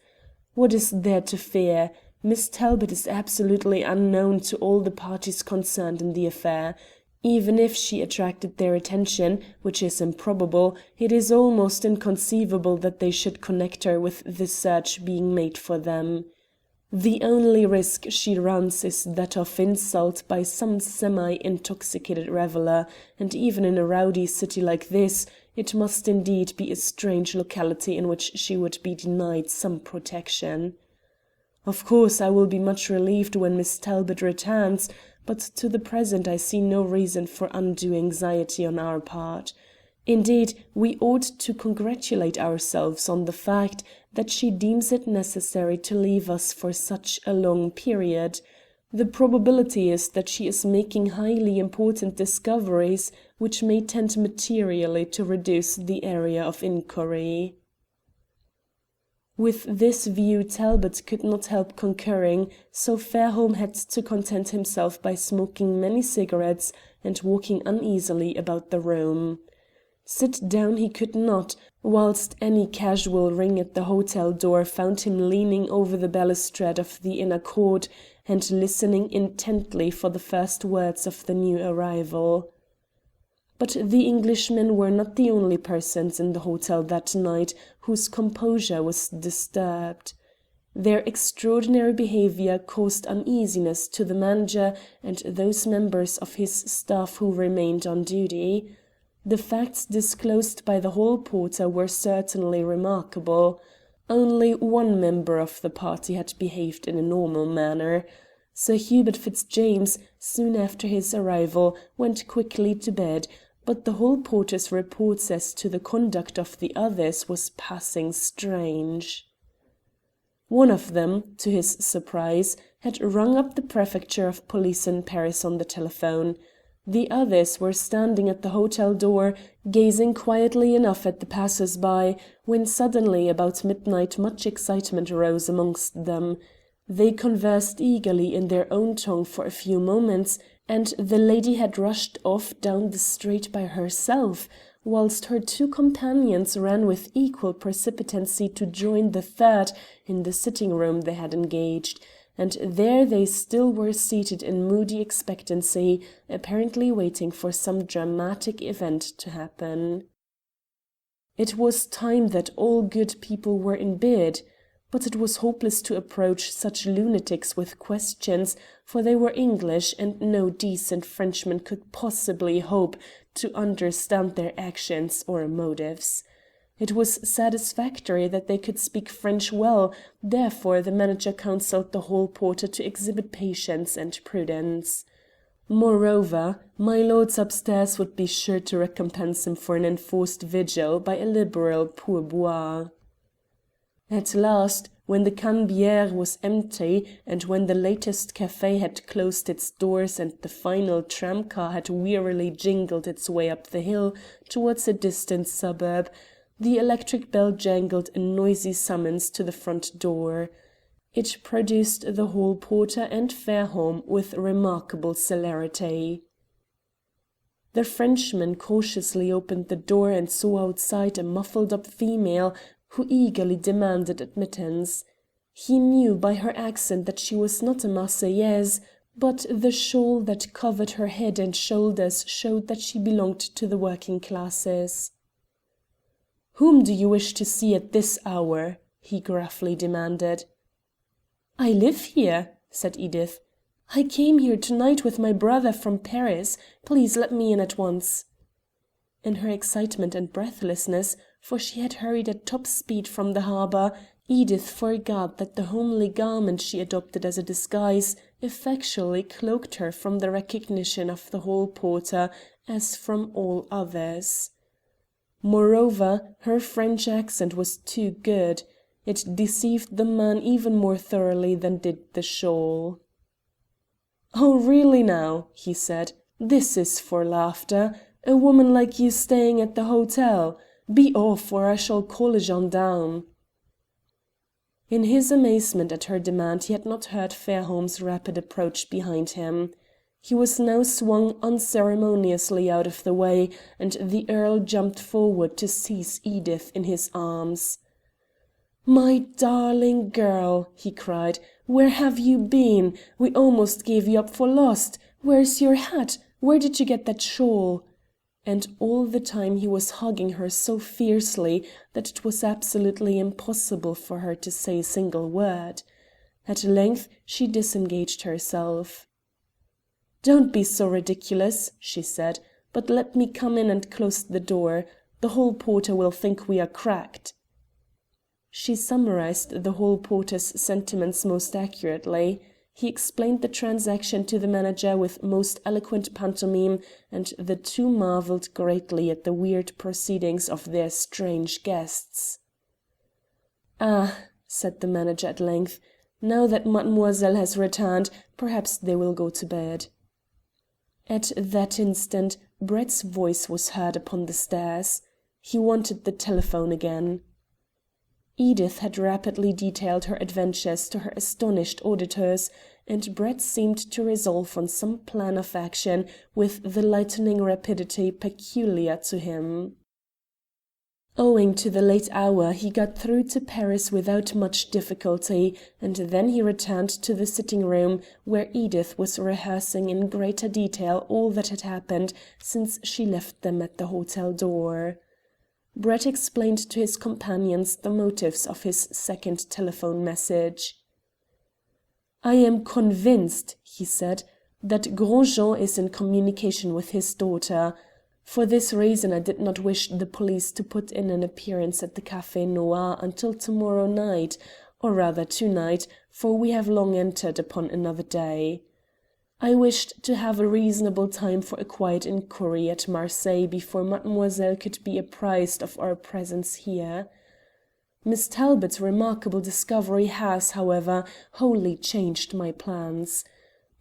What is there to fear? Miss Talbot is absolutely unknown to all the parties concerned in the affair. Even if she attracted their attention, which is improbable, it is almost inconceivable that they should connect her with the search being made for them. The only risk she runs is that of insult by some semi-intoxicated reveller, and even in a rowdy city like this, it must indeed be a strange locality in which she would be denied some protection. Of course, I will be much relieved when Miss Talbot returns, but to the present I see no reason for undue anxiety on our part. Indeed, we ought to congratulate ourselves on the fact that she deems it necessary to leave us for such a long period. The probability is that she is making highly important discoveries which may tend materially to reduce the area of inquiry." With this view Talbot could not help concurring, so Fairholme had to content himself by smoking many cigarettes and walking uneasily about the room. Sit down he could not, whilst any casual ring at the hotel door found him leaning over the balustrade of the inner court and listening intently for the first words of the new arrival. But the Englishmen were not the only persons in the hotel that night whose composure was disturbed. Their extraordinary behaviour caused uneasiness to the manager and those members of his staff who remained on duty. The facts disclosed by the hall porter were certainly remarkable. Only one member of the party had behaved in a normal manner. Sir Hubert Fitzjames, soon after his arrival, went quickly to bed, but the hall porter's reports as to the conduct of the others was passing strange. One of them, to his surprise, had rung up the prefecture of police in Paris on the telephone. The others were standing at the hotel door, gazing quietly enough at the passers-by, when suddenly about midnight much excitement arose amongst them. They conversed eagerly in their own tongue for a few moments, and the lady had rushed off down the street by herself, whilst her two companions ran with equal precipitancy to join the third in the sitting-room they had engaged, and there they still were seated in moody expectancy, apparently waiting for some dramatic event to happen. It was time that all good people were in bed. But it was hopeless to approach such lunatics with questions, for they were English, and no decent Frenchman could possibly hope to understand their actions or motives. It was satisfactory that they could speak French well, therefore the manager counselled the hall porter to exhibit patience and prudence. Moreover, my lords upstairs would be sure to recompense him for an enforced vigil by a liberal pourboire. At last, when the Canebière was empty, and when the latest café had closed its doors and the final tram-car had wearily jingled its way up the hill towards a distant suburb, the electric bell jangled a noisy summons to the front door. It produced the hall porter and Fairholme with remarkable celerity. The Frenchman cautiously opened the door and saw outside a muffled-up female who eagerly demanded admittance. He knew by her accent that she was not a Marseillaise, but the shawl that covered her head and shoulders showed that she belonged to the working classes. "Whom do you wish to see at this hour?" he gruffly demanded. "I live here," said Edith. "I came here tonight with my brother from Paris. Please let me in at once." In her excitement and breathlessness, for she had hurried at top speed from the harbour, Edith forgot that the homely garment she adopted as a disguise effectually cloaked her from the recognition of the hall porter as from all others. Moreover, her French accent was too good. It deceived the man even more thoroughly than did the shawl. "Oh, really now," he said, "this is for laughter. A woman like you staying at the hotel. Be off, or I shall call a gendarme." In his amazement at her demand he had not heard Fairholme's rapid approach behind him. He was now swung unceremoniously out of the way, and the Earl jumped forward to seize Edith in his arms. "My darling girl," he cried, "where have you been? We almost gave you up for lost. Where's your hat? Where did you get that shawl?" And all the time he was hugging her so fiercely that it was absolutely impossible for her to say a single word. At length she disengaged herself. "Don't be so ridiculous," she said, "but let me come in and close the door. The hall porter will think we are cracked." She summarized the hall porter's sentiments most accurately. He explained the transaction to the manager with most eloquent pantomime, and the two marvelled greatly at the weird proceedings of their strange guests. "Ah," said the manager at length, "now that mademoiselle has returned, perhaps they will go to bed." At that instant Brett's voice was heard upon the stairs. He wanted the telephone again. Edith had rapidly detailed her adventures to her astonished auditors, and Brett seemed to resolve on some plan of action with the lightning rapidity peculiar to him. Owing to the late hour he got through to Paris without much difficulty, and then he returned to the sitting-room, where Edith was rehearsing in greater detail all that had happened since she left them at the hotel door. Brett explained to his companions the motives of his second telephone message. "I am convinced," he said, "that Gros Jean is in communication with his daughter. For this reason I did not wish the police to put in an appearance at the Café Noir until tomorrow night, or rather tonight, for we have long entered upon another day. I wished to have a reasonable time for a quiet inquiry at Marseilles before mademoiselle could be apprised of our presence here. Miss Talbot's remarkable discovery has, however, wholly changed my plans.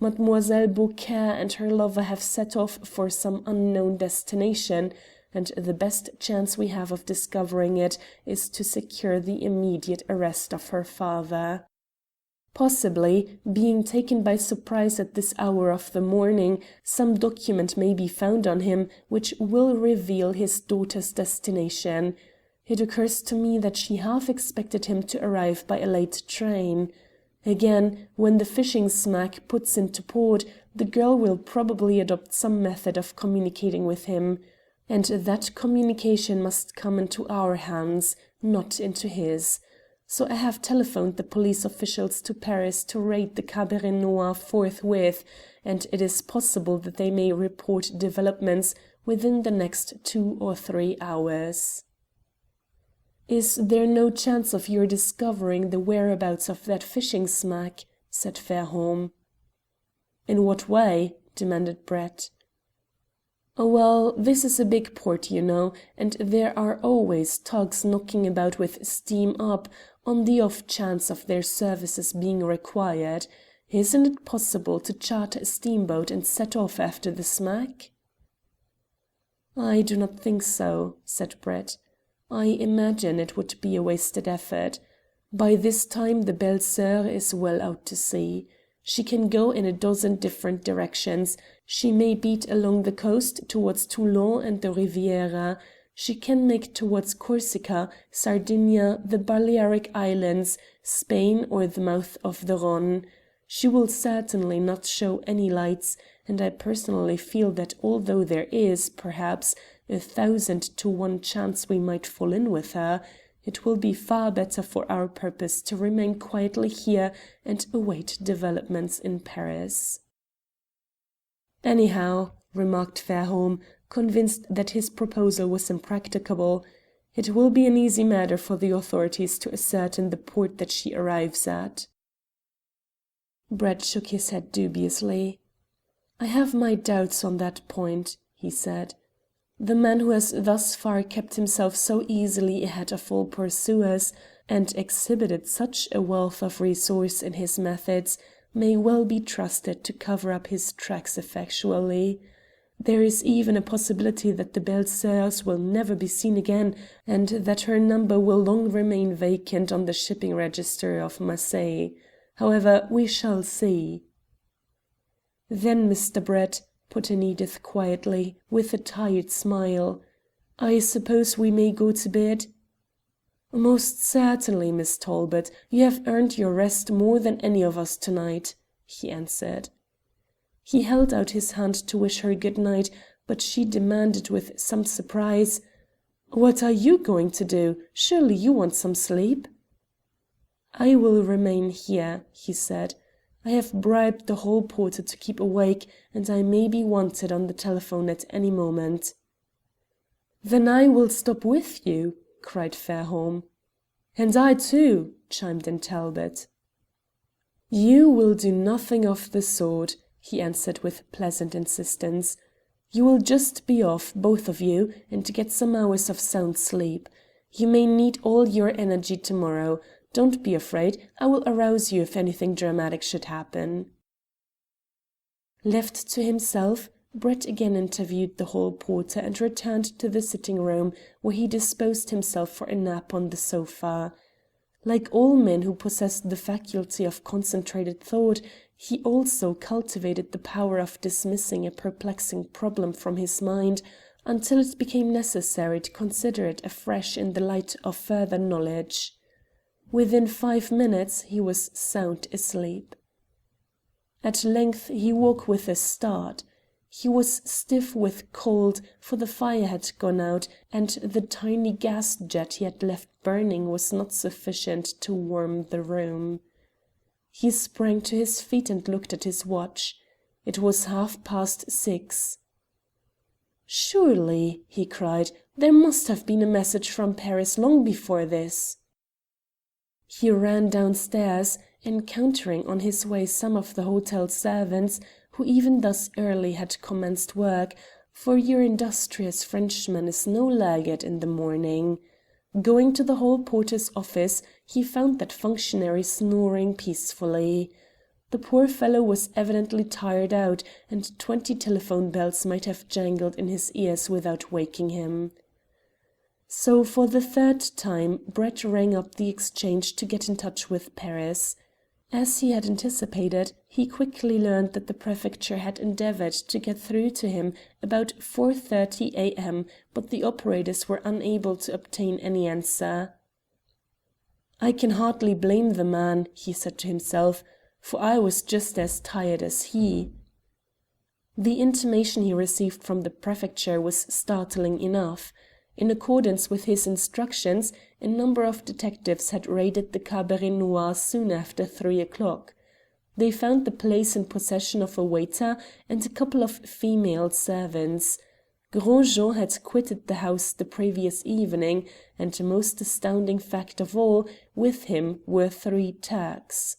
Mademoiselle Beaucaire and her lover have set off for some unknown destination, and the best chance we have of discovering it is to secure the immediate arrest of her father. Possibly, being taken by surprise at this hour of the morning, some document may be found on him which will reveal his daughter's destination. It occurs to me that she half expected him to arrive by a late train. Again, when the fishing smack puts into port, the girl will probably adopt some method of communicating with him. And that communication must come into our hands, not into his. So I have telephoned the police officials to Paris to raid the Cabaret Noir forthwith, and it is possible that they may report developments within the next 2 or 3 hours. "Is there no chance of your discovering the whereabouts of that fishing smack?" said Fairholme. "In what way?" demanded Brett. "Well, this is a big port, you know, and there are always tugs knocking about with steam up, on the off chance of their services being required. Isn't it possible to charter a steamboat and set off after the smack?" "I do not think so," said Brett. "I imagine it would be a wasted effort. By this time the Belle Sœur is well out to sea. She can go in a dozen different directions. She may beat along the coast towards Toulon and the Riviera. She can make towards Corsica, Sardinia, the Balearic Islands, Spain, or the mouth of the Rhone. She will certainly not show any lights, and I personally feel that although there is, perhaps, 1,000 to 1 chance we might fall in with her, It will be far better for our purpose to remain quietly here and await developments in Paris." "Anyhow," remarked Fairholme, convinced that his proposal was impracticable, "it will be an easy matter for the authorities to ascertain the port that she arrives at." Brett shook his head dubiously. "I have my doubts on that point," he said. "The man who has thus far kept himself so easily ahead of all pursuers, and exhibited such a wealth of resource in his methods, may well be trusted to cover up his tracks effectually. There is even a possibility that the Belles Sœurs will never be seen again, and that her number will long remain vacant on the shipping register of Marseilles. However, we shall see." "Then, Mr. Brett," put in Edith quietly, with a tired smile, "I suppose we may go to bed?" "Most certainly, Miss Talbot. You have earned your rest more than any of us to-night," he answered. He held out his hand to wish her good night, but she demanded with some surprise, "What are you going to do? Surely you want some sleep?" "I will remain here," he said. "I have bribed the hall porter to keep awake, and I may be wanted on the telephone at any moment." "Then I will stop with you," cried Fairholme. "And I too," chimed in Talbot. "You will do nothing of the sort," he answered with pleasant insistence. "You will just be off, both of you, and get some hours of sound sleep. You may need all your energy tomorrow. Don't be afraid, I will arouse you if anything dramatic should happen." Left to himself, Brett again interviewed the hall porter and returned to the sitting-room, where he disposed himself for a nap on the sofa. Like all men who possess the faculty of concentrated thought, he also cultivated the power of dismissing a perplexing problem from his mind until it became necessary to consider it afresh in the light of further knowledge. Within 5 minutes he was sound asleep. At length he woke with a start. He was stiff with cold, for the fire had gone out, and the tiny gas jet he had left burning was not sufficient to warm the room. He sprang to his feet and looked at his watch. It was 6:30. "Surely," he cried, "there must have been a message from Paris long before this." He ran downstairs, encountering on his way some of the hotel servants, who even thus early had commenced work, for your industrious Frenchman is no laggard in the morning. Going to the hall porter's office, he found that functionary snoring peacefully. The poor fellow was evidently tired out, and 20 telephone bells might have jangled in his ears without waking him. So for the third time Brett rang up the exchange to get in touch with Paris. As he had anticipated, he quickly learned that the prefecture had endeavoured to get through to him about 4:30 a.m., but the operators were unable to obtain any answer. "I can hardly blame the man," he said to himself, "for I was just as tired as he." The intimation he received from the prefecture was startling enough. In accordance with his instructions, a number of detectives had raided the Cabaret Noir soon after 3 o'clock. They found the place in possession of a waiter and a couple of female servants. Gros Jean had quitted the house the previous evening, and, most astounding fact of all, with him were 3 Turks.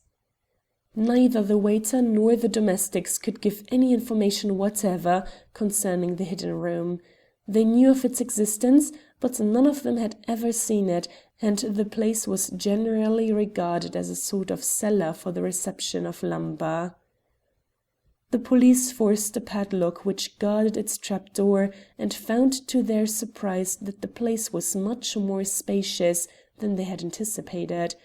Neither the waiter nor the domestics could give any information whatever concerning the hidden room. They knew of its existence, but none of them had ever seen it, and the place was generally regarded as a sort of cellar for the reception of lumber. The police forced a padlock which guarded its trapdoor, and found to their surprise that the place was much more spacious than they had anticipated.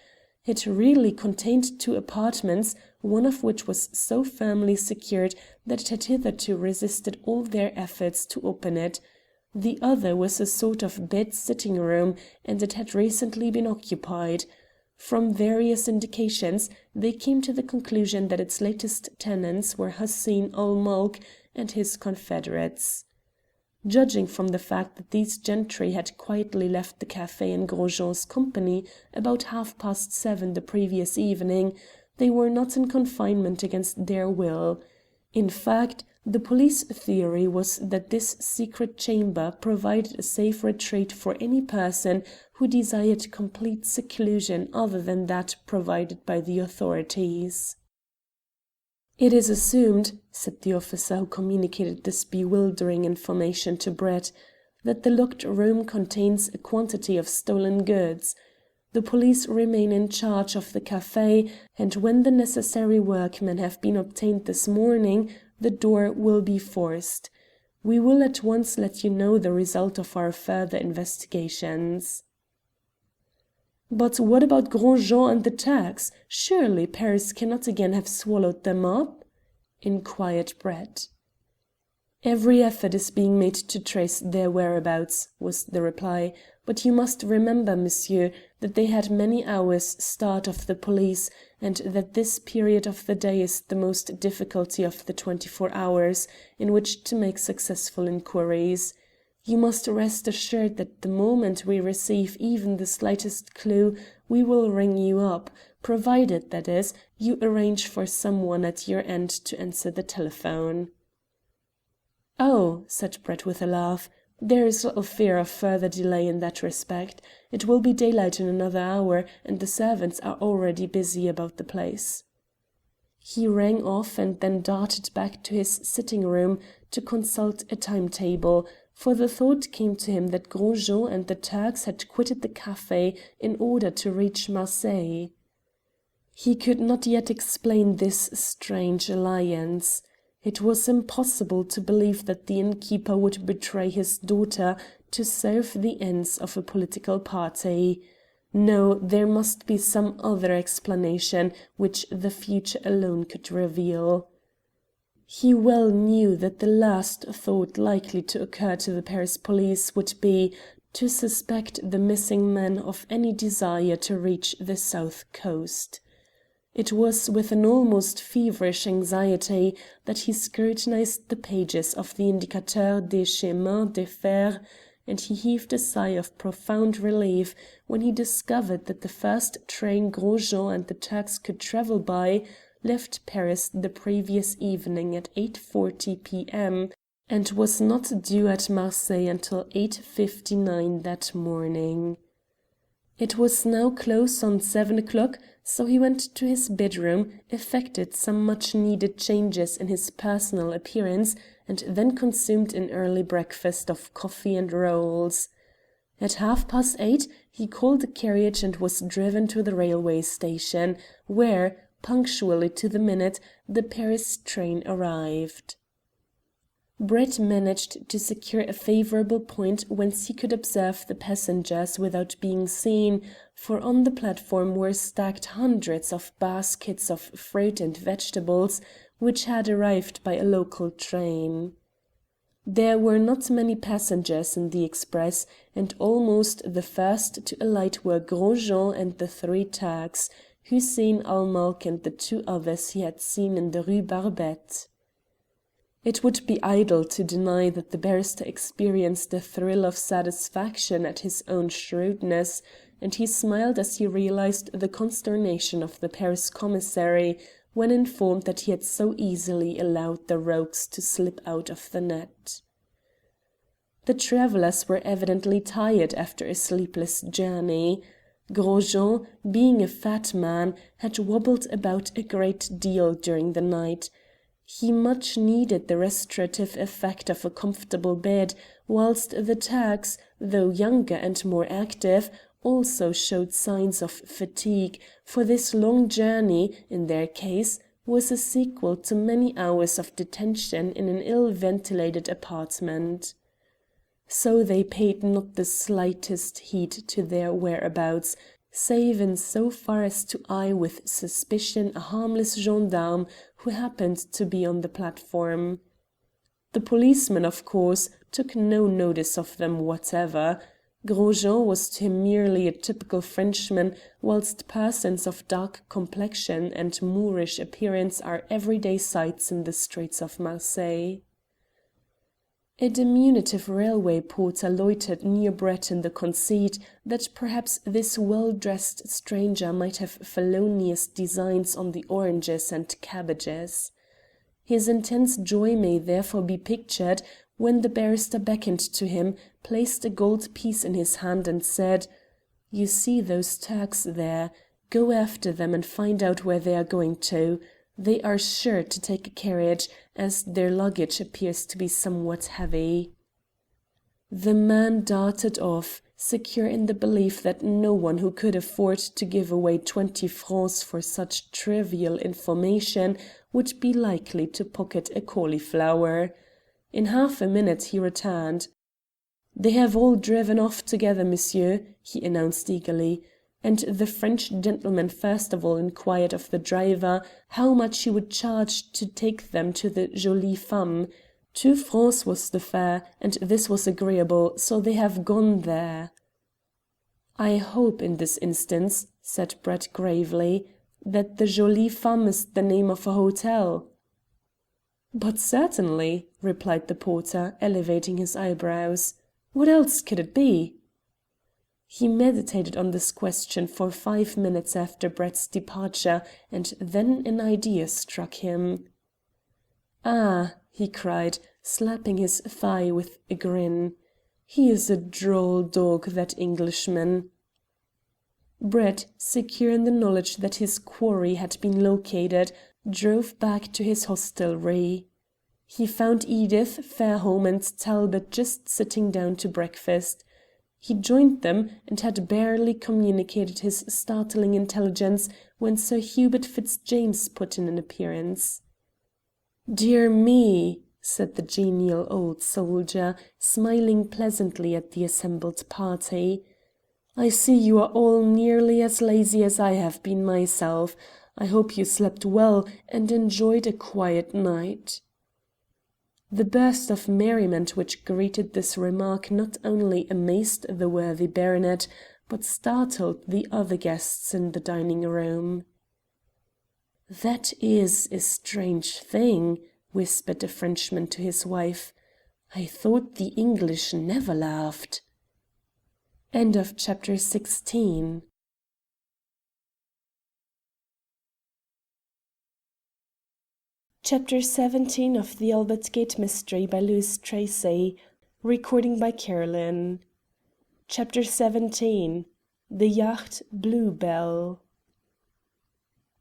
It really contained 2 apartments, one of which was so firmly secured that it had hitherto resisted all their efforts to open it. The other was a sort of bed-sitting room, and it had recently been occupied. From various indications, they came to the conclusion that its latest tenants were Hussein ul Mulk and his confederates. Judging from the fact that these gentry had quietly left the café in Gros Jean's company about 7:30 the previous evening, they were not in confinement against their will. In fact, the police theory was that this secret chamber provided a safe retreat for any person who desired complete seclusion other than that provided by the authorities. "It is assumed," said the officer who communicated this bewildering information to Brett, "that the locked room contains a quantity of stolen goods. The police remain in charge of the café, and when the necessary workmen have been obtained this morning, the door will be forced. We will at once let you know the result of our further investigations." "But what about Gros Jean and the Turks? Surely Paris cannot again have swallowed them up?" inquired Brett. "Every effort is being made to trace their whereabouts," was the reply, "but you must remember, monsieur, that they had many hours' start of the police, and that this period of the day is the most difficult of the 24 hours in which to make successful inquiries. You must rest assured that the moment we receive even the slightest clue we will ring you up, provided, that is, you arrange for someone at your end to answer the telephone." "Oh," said Brett with a laugh, "there is little fear of further delay in that respect. It will be daylight in another hour, and the servants are already busy about the place." He rang off and then darted back to his sitting room to consult a timetable, for the thought came to him that Gros Jean and the Turks had quitted the café in order to reach Marseilles. He could not yet explain this strange alliance. It was impossible to believe that the innkeeper would betray his daughter to serve the ends of a political party. No, there must be some other explanation which the future alone could reveal. He well knew that the last thought likely to occur to the Paris police would be to suspect the missing man of any desire to reach the south coast. It was with an almost feverish anxiety that he scrutinized the pages of the Indicateur des Chemins de Fer, and he heaved a sigh of profound relief when he discovered that the first train Gros Jean and the Turks could travel by left Paris the previous evening at 8:40 p.m. and was not due at Marseilles until 8:59 that morning. It was now close on 7 o'clock, so he went to his bedroom, effected some much-needed changes in his personal appearance, and then consumed an early breakfast of coffee and rolls. At 8:30 he called a carriage and was driven to the railway station, where, punctually to the minute, the Paris train arrived. Brett managed to secure a favourable point whence he could observe the passengers without being seen, for on the platform were stacked hundreds of baskets of fruit and vegetables which had arrived by a local train. There were not many passengers in the express, and almost the first to alight were Gros Jean and the 3 Turks, Hussein al-Mulk and the 2 others he had seen in the Rue Barbette. It would be idle to deny that the barrister experienced a thrill of satisfaction at his own shrewdness, and he smiled as he realized the consternation of the Paris commissary when informed that he had so easily allowed the rogues to slip out of the net. The travellers were evidently tired after a sleepless journey. Gros Jean, being a fat man, had wobbled about a great deal during the night. He much needed the restorative effect of a comfortable bed, whilst the Turks, though younger and more active, also showed signs of fatigue, for this long journey, in their case, was a sequel to many hours of detention in an ill-ventilated apartment. So they paid not the slightest heed to their whereabouts, save in so far as to eye with suspicion a harmless gendarme who happened to be on the platform. The policeman, of course, took no notice of them whatever. Gros Jean was to him merely a typical Frenchman, whilst persons of dark complexion and Moorish appearance are everyday sights in the streets of Marseilles. A diminutive railway porter loitered near Brett in the conceit that perhaps this well-dressed stranger might have felonious designs on the oranges and cabbages. His intense joy may therefore be pictured when the barrister beckoned to him, placed a gold piece in his hand, and said, "You see those Turks there. Go after them and find out where they are going to. They are sure to take a carriage, as their luggage appears to be somewhat heavy." The man darted off, secure in the belief that no one who could afford to give away 20 francs for such trivial information would be likely to pocket a cauliflower. In half a minute he returned. "They have all driven off together, monsieur," he announced eagerly, and the French gentleman first of all inquired of the driver how much he would charge to take them to the Jolie Femme. 2 francs was the fare, and this was agreeable, so they have gone there. "I hope in this instance," said Brett gravely, "that the Jolie Femme is the name of a hotel." "But certainly," replied the porter, elevating his eyebrows. "What else could it be?" He meditated on this question for 5 minutes after Brett's departure, and then an idea struck him. "Ah," he cried, slapping his thigh with a grin, "he is a droll dog, that Englishman." Brett, secure in the knowledge that his quarry had been located, drove back to his hostelry. He found Edith, Fairholme, and Talbot just sitting down to breakfast. He joined them, and had barely communicated his startling intelligence when Sir Hubert Fitzjames put in an appearance. "Dear me," said the genial old soldier, smiling pleasantly at the assembled party. "I see you are all nearly as lazy as I have been myself. I hope you slept well and enjoyed a quiet night." The burst of merriment which greeted this remark not only amazed the worthy baronet, but startled the other guests in the dining-room. "That is a strange thing," whispered a Frenchman to his wife. "I thought the English never laughed." Chapter 17 Chapter 17 of The Albert Gate Mystery by Louis Tracy. Recording by Caroline. Chapter 17 The Yacht Bluebell.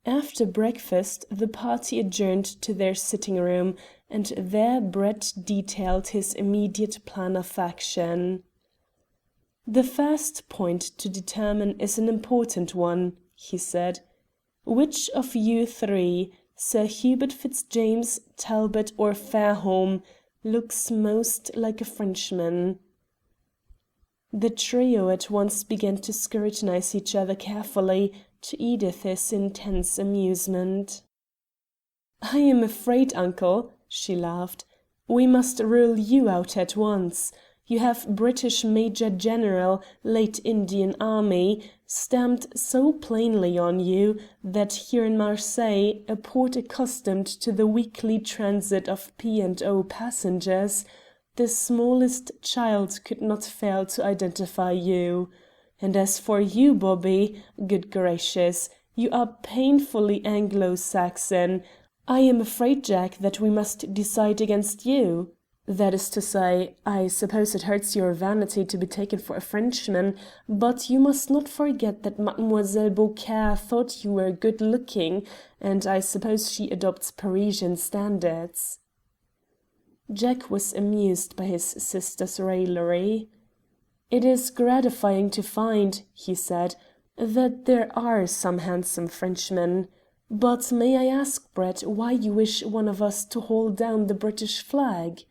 After breakfast the party adjourned to their sitting-room, and there Brett detailed his immediate plan of action. "The first point to determine is an important one," he said. "Which of you three, Sir Hubert Fitzjames, Talbot, or Fairholme, looks most like a Frenchman?" The trio at once began to scrutinize each other carefully, to Edith's intense amusement. "I am afraid, uncle," she laughed, "we must rule you out at once. You have British Major General, late Indian Army, stamped so plainly on you that here in Marseilles, a port accustomed to the weekly transit of P&O passengers, the smallest child could not fail to identify you. And as for you, Bobby, good gracious, you are painfully Anglo-Saxon. I am afraid, Jack, that we must decide against you. That is to say, I suppose it hurts your vanity to be taken for a Frenchman, but you must not forget that Mademoiselle Beaucaire thought you were good-looking, and I suppose she adopts Parisian standards." Jack was amused by his sister's raillery. "It is gratifying to find," he said, "that there are some handsome Frenchmen. But may I ask, Brett, why you wish one of us to hold down the British flag?"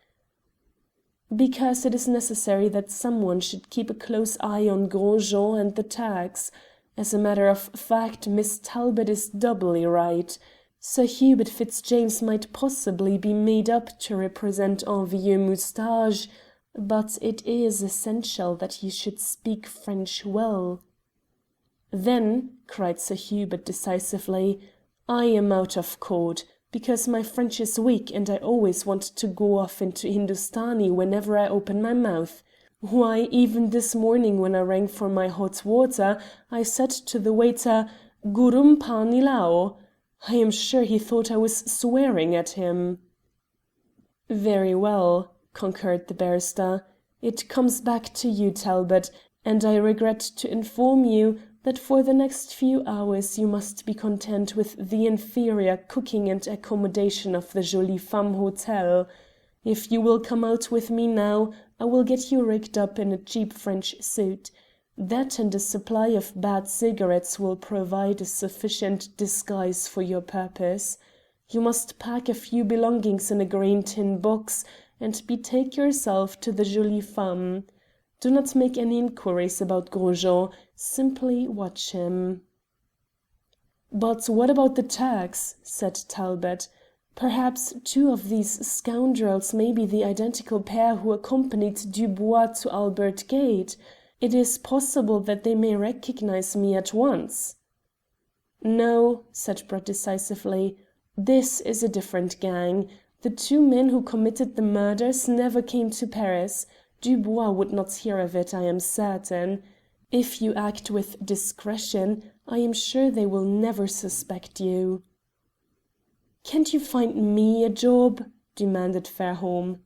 "Because it is necessary that someone should keep a close eye on Gros Jean and the Turks. As a matter of fact, Miss Talbot is doubly right. Sir Hubert Fitzjames might possibly be made up to represent un vieux moustache, but it is essential that he should speak French well." "Then," cried Sir Hubert decisively, "I am out of court. because my French is weak and I always want to go off into Hindustani whenever I open my mouth. Why, even this morning when I rang for my hot water, I said to the waiter, Gurum pani lao. I am sure he thought I was swearing at him." "Very well," concurred the barrister. "It comes back to you, Talbot, and I regret to inform you that for the next few hours you must be content with the inferior cooking and accommodation of the Jolie Femme Hotel. If you will come out with me now, I will get you rigged up in a cheap French suit. That and a supply of bad cigarettes will provide a sufficient disguise for your purpose. You must pack a few belongings in a green tin box and betake yourself to the Jolie Femme. Do not make any inquiries about Gros Jean, simply watch him." "But what about the Turks?" said Talbot. "Perhaps two of these scoundrels may be the identical pair who accompanied Dubois to Albert Gate. It is possible that they may recognize me at once." "No," said Brett decisively. "This is a different gang. The two men who committed the murders never came to Paris. Dubois would not hear of it, I am certain. If you act with discretion, I am sure they will never suspect you." "Can't you find me a job?" demanded Fairholme.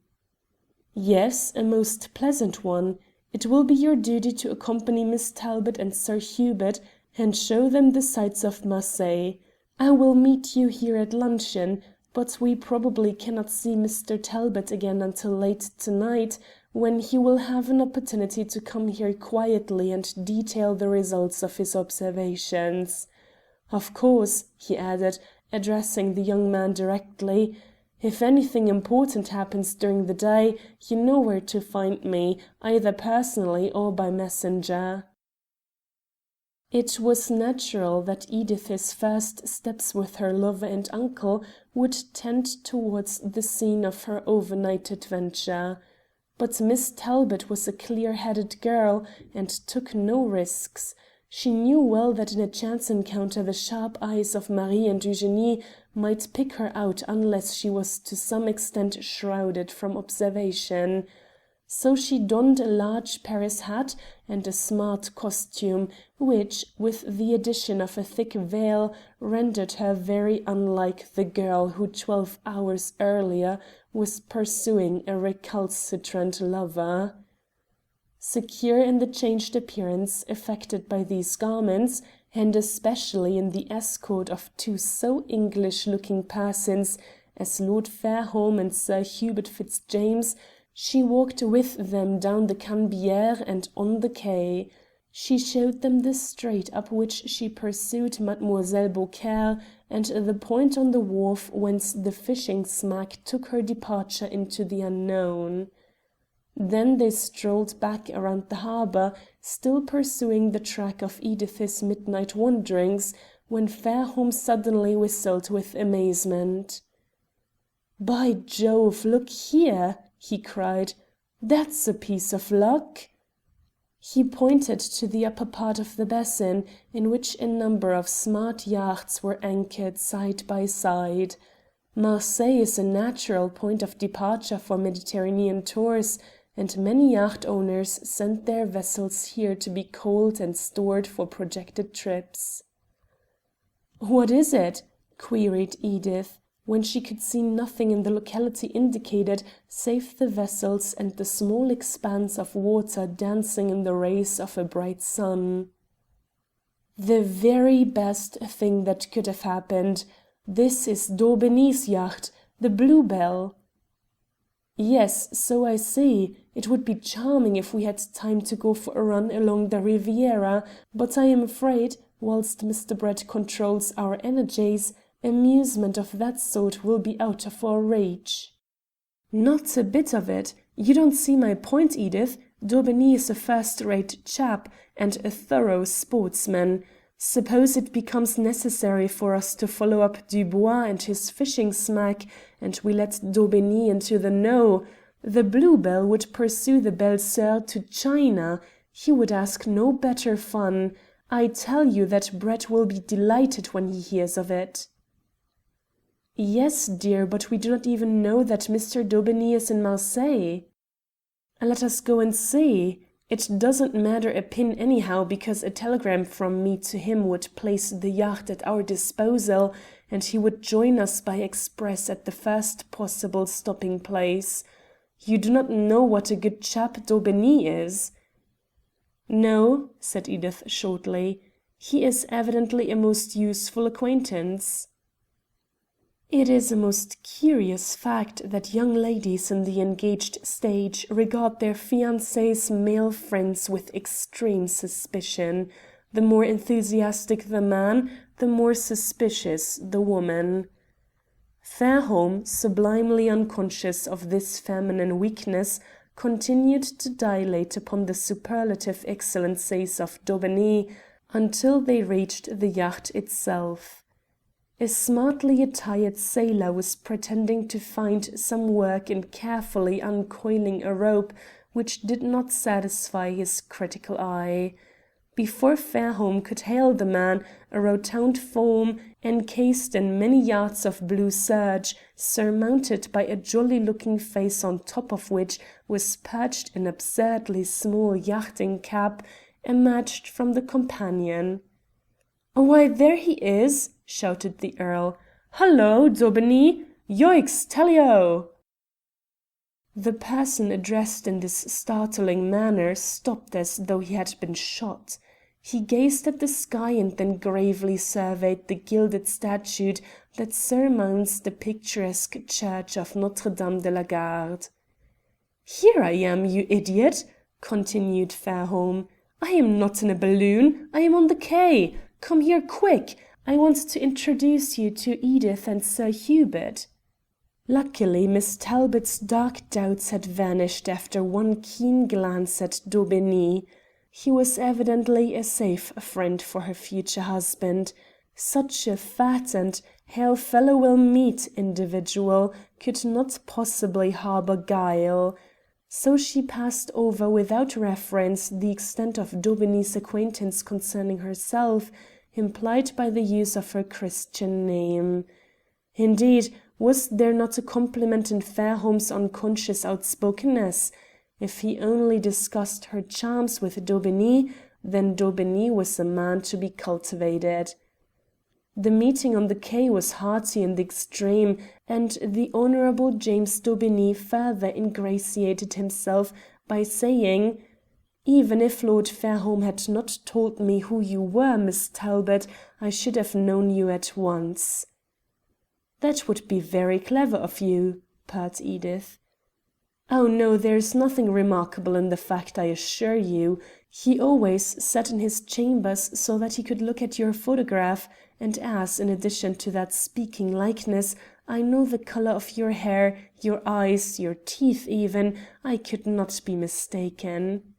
"Yes, a most pleasant one. It will be your duty to accompany Miss Talbot and Sir Hubert and show them the sights of Marseilles. I will meet you here at luncheon, but we probably cannot see Mr. Talbot again until late tonight, when he will have an opportunity to come here quietly and detail the results of his observations. Of course," he added, addressing the young man directly, "if anything important happens during the day, you know where to find me, either personally or by messenger." It was natural that Edith's first steps with her lover and uncle would tend towards the scene of her overnight adventure. But Miss Talbot was a clear-headed girl and took no risks. She knew well that in a chance encounter the sharp eyes of Marie and Eugenie might pick her out unless she was to some extent shrouded from observation. So she donned a large Paris hat and a smart costume, which, with the addition of a thick veil, rendered her very unlike the girl who 12 hours earlier was pursuing a recalcitrant lover. Secure in the changed appearance effected by these garments, and especially in the escort of two so English-looking persons as Lord Fairholme and Sir Hubert Fitzjames, she walked with them down the Canebière and on the quay. She showed them the street up which she pursued Mademoiselle Beaucaire, and the point on the wharf whence the fishing smack took her departure into the unknown. Then they strolled back around the harbour, still pursuing the track of Edith's midnight wanderings, when Fairholme suddenly whistled with amazement. "By Jove, look here!" he cried. "That's a piece of luck!" He pointed to the upper part of the basin, in which a number of smart yachts were anchored side by side. Marseilles is a natural point of departure for Mediterranean tours, and many yacht owners send their vessels here to be coaled and stored for projected trips. "What is it?" queried Edith, when she could see nothing in the locality indicated save the vessels and the small expanse of water dancing in the rays of a bright sun. "The very best thing that could have happened. This is Daubeney's yacht, the Bluebell." "Yes, so I see. It would be charming if we had time to go for a run along the Riviera, but I am afraid, whilst Mr. Brett controls our energies, amusement of that sort will be out of our reach." "Not a bit of it. You don't see my point, Edith. Daubeny is a first-rate chap, and a thorough sportsman. Suppose it becomes necessary for us to follow up Dubois and his fishing smack, and we let Daubeny into the know. The Bluebell would pursue the Belle Soeur to China. He would ask no better fun. I tell you that Brett will be delighted when he hears of it." Yes, dear, but we do not even know that Mr. Daubigny is in Marseille. Let us go and see. It doesn't matter a pin anyhow, because a telegram from me to him would place the yacht at our disposal, and he would join us by express at the first possible stopping place. You do not know what a good chap Daubigny is." "No," said Edith shortly. "He is evidently a most useful acquaintance." It is a most curious fact that young ladies in the engaged stage regard their fiancés' male friends with extreme suspicion. The more enthusiastic the man, the more suspicious the woman. Fairholme, sublimely unconscious of this feminine weakness, continued to dilate upon the superlative excellencies of Daubigny until they reached the yacht itself. A smartly attired sailor was pretending to find some work in carefully uncoiling a rope which did not satisfy his critical eye. Before Fairholme could hail the man, a rotund form, encased in many yards of blue serge, surmounted by a jolly-looking face on top of which was perched an absurdly small yachting cap, emerged from the companion. "Why, there he is!" shouted the Earl. "Hullo, Daubigny! Yoicks, tally-o!" The person addressed in this startling manner stopped as though he had been shot. He gazed at the sky and then gravely surveyed the gilded statue that surmounts the picturesque church of Notre Dame de la Garde. "Here I am, you idiot!" continued Fairholme. "I am not in a balloon. I am on the quay. Come here quick. I want to introduce you to Edith and Sir Hubert." Luckily, Miss Talbot's dark doubts had vanished after one keen glance at Daubigny. He was evidently a safe friend for her future husband. Such a fat and hail-fellow-will-meet individual could not possibly harbour guile. So she passed over without reference the extent of Daubigny's acquaintance concerning herself, implied by the use of her Christian name. Indeed, was there not a compliment in Fairholme's unconscious outspokenness? If he only discussed her charms with Daubigny, then Daubigny was a man to be cultivated. The meeting on the quay was hearty in the extreme, and the Honourable James Daubigny further ingratiated himself by saying, "Even if Lord Fairholme had not told me who you were, Miss Talbot, I should have known you at once." "That would be very clever of you," purred Edith. "Oh no, there is nothing remarkable in the fact, I assure you. He always sat in his chambers so that he could look at your photograph, and as, in addition to that speaking likeness, I know the colour of your hair, your eyes, your teeth even, I could not be mistaken."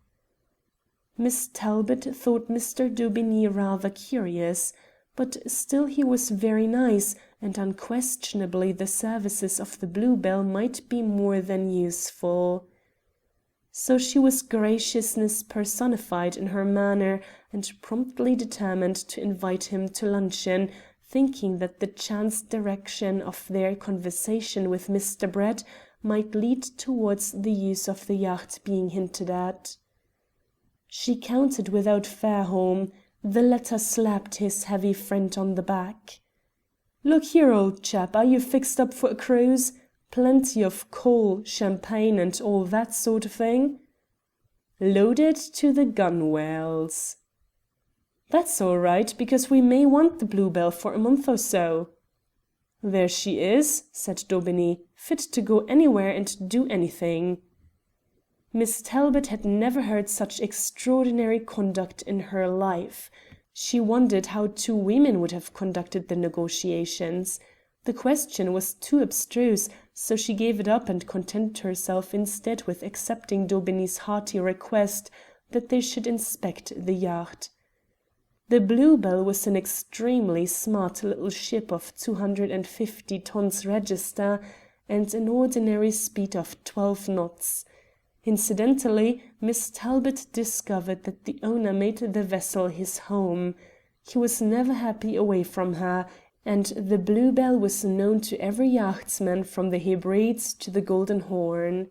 Miss Talbot thought Mr. Daubigny rather curious, but still he was very nice, and unquestionably the services of the Bluebell might be more than useful. So she was graciousness personified in her manner, and promptly determined to invite him to luncheon, thinking that the chance direction of their conversation with Mr. Brett might lead towards the use of the yacht being hinted at. She counted without Fairholme. The latter slapped his heavy friend on the back. "Look here, old chap, are you fixed up for a cruise? Plenty of coal, champagne, and all that sort of thing?" "Loaded to the gunwales." "That's all right, because we may want the Bluebell for a month or so." "There she is," said Daubigny, "fit to go anywhere and do anything." Miss Talbot had never heard such extraordinary conduct in her life. She wondered how two women would have conducted the negotiations. The question was too abstruse, so she gave it up and contented herself instead with accepting Daubigny's hearty request that they should inspect the yacht. The Bluebell was an extremely smart little ship of 250 tons register and an ordinary speed of 12 knots. Incidentally, Miss Talbot discovered that the owner made the vessel his home. He was never happy away from her, and the Bluebell was known to every yachtsman from the Hebrides to the Golden Horn.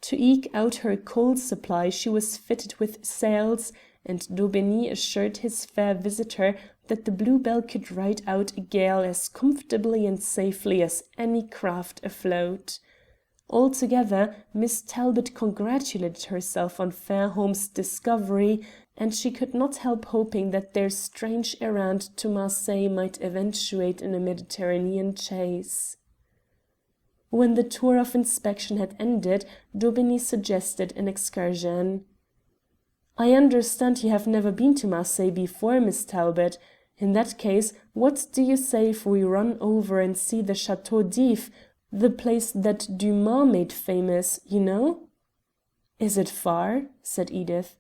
To eke out her coal supply she was fitted with sails, and Daubigny assured his fair visitor that the Bluebell could ride out a gale as comfortably and safely as any craft afloat. Altogether, Miss Talbot congratulated herself on Fairholme's discovery, and she could not help hoping that their strange errand to Marseilles might eventuate in a Mediterranean chase. When the tour of inspection had ended, Daubigny suggested an excursion. "I understand you have never been to Marseilles before, Miss Talbot. In that case, what do you say if we run over and see the Château d'If, the place that Dumas made famous, you know?" "Is it far?" said Edith.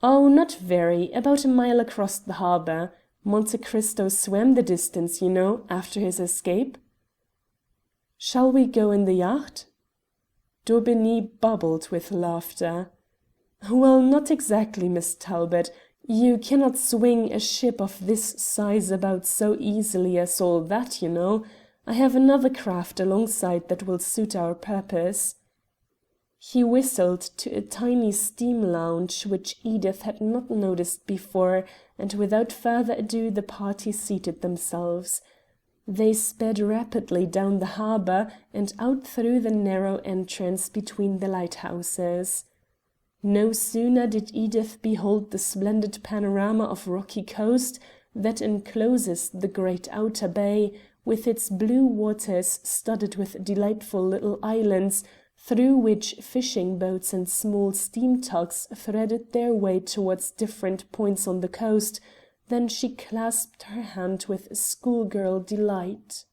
"Oh, not very, about a mile across the harbour. Monte Cristo swam the distance, you know, after his escape." "Shall we go in the yacht?" Daubigny bubbled with laughter. "Well, not exactly, Miss Talbot. You cannot swing a ship of this size about so easily as all that, you know. I have another craft alongside that will suit our purpose." He whistled to a tiny steam launch which Edith had not noticed before, and without further ado the party seated themselves. They sped rapidly down the harbour and out through the narrow entrance between the lighthouses. No sooner did Edith behold the splendid panorama of rocky coast that encloses the great outer bay, with its blue waters studded with delightful little islands, through which fishing boats and small steam tugs threaded their way towards different points on the coast, than she clasped her hand with schoolgirl delight.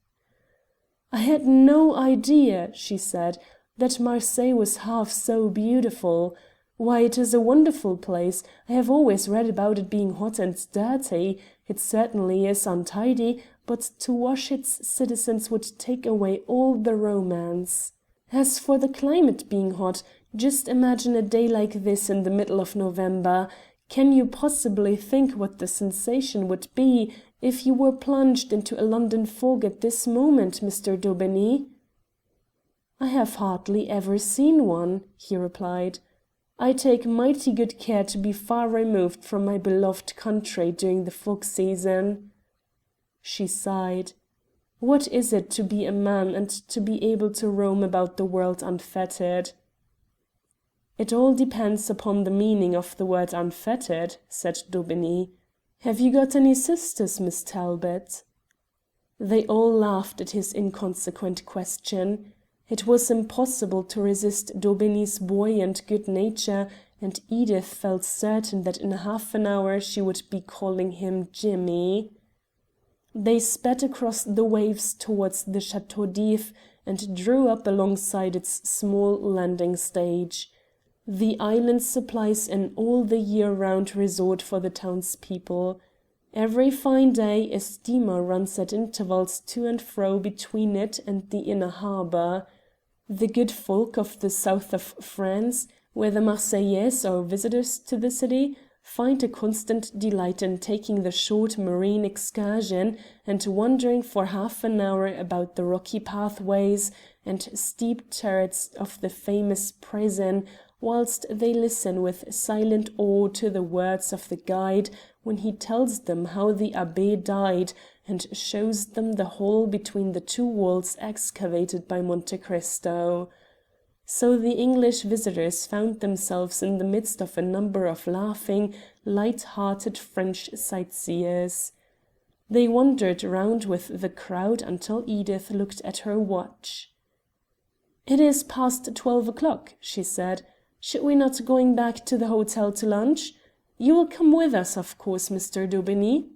"I had no idea," she said, "that Marseilles was half so beautiful. Why, it is a wonderful place. I have always read about it being hot and dirty. It certainly is untidy, but to wash its citizens would take away all the romance. As for the climate being hot, just imagine a day like this in the middle of November. Can you possibly think what the sensation would be if you were plunged into a London fog at this moment, Mr. Daubigny?" "I have hardly ever seen one," he replied. "I take mighty good care to be far removed from my beloved country during the fog season." She sighed. What is it to be a man and to be able to roam about the world unfettered? "It all depends upon the meaning of the word unfettered," said Daubigny. "Have you got any sisters, Miss Talbot?" They all laughed at his inconsequent question. It was impossible to resist Daubigny's buoyant good nature, and Edith felt certain that in half an hour she would be calling him Jimmy. They sped across the waves towards the Château d'If and drew up alongside its small landing stage. The island supplies an all the year round resort for the townspeople. Every fine day a steamer runs at intervals to and fro between it and the inner harbour. The good folk of the south of France, where the Marseillais are visitors to the city, find a constant delight in taking the short marine excursion and wandering for half an hour about the rocky pathways and steep turrets of the famous prison, whilst they listen with silent awe to the words of the guide when he tells them how the abbé died, and shows them the hole between the two walls excavated by Monte Cristo. So the English visitors found themselves in the midst of a number of laughing, light-hearted French sightseers. They wandered round with the crowd until Edith looked at her watch. "It is past 12 o'clock," she said. "Should we not going back to the hotel to lunch? You will come with us, of course, Mr. Daubigny?"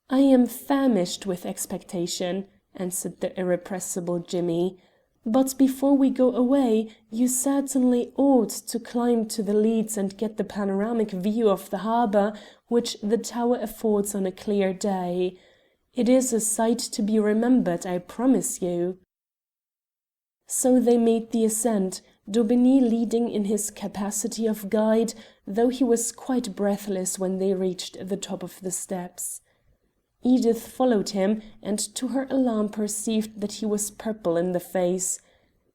"I am famished with expectation," answered the irrepressible Jimmy. "But before we go away, you certainly ought to climb to the leads and get the panoramic view of the harbour which the tower affords on a clear day. It is a sight to be remembered, I promise you." So they made the ascent, Daubigny leading in his capacity of guide, though he was quite breathless when they reached the top of the steps. Edith followed him, and to her alarm perceived that he was purple in the face.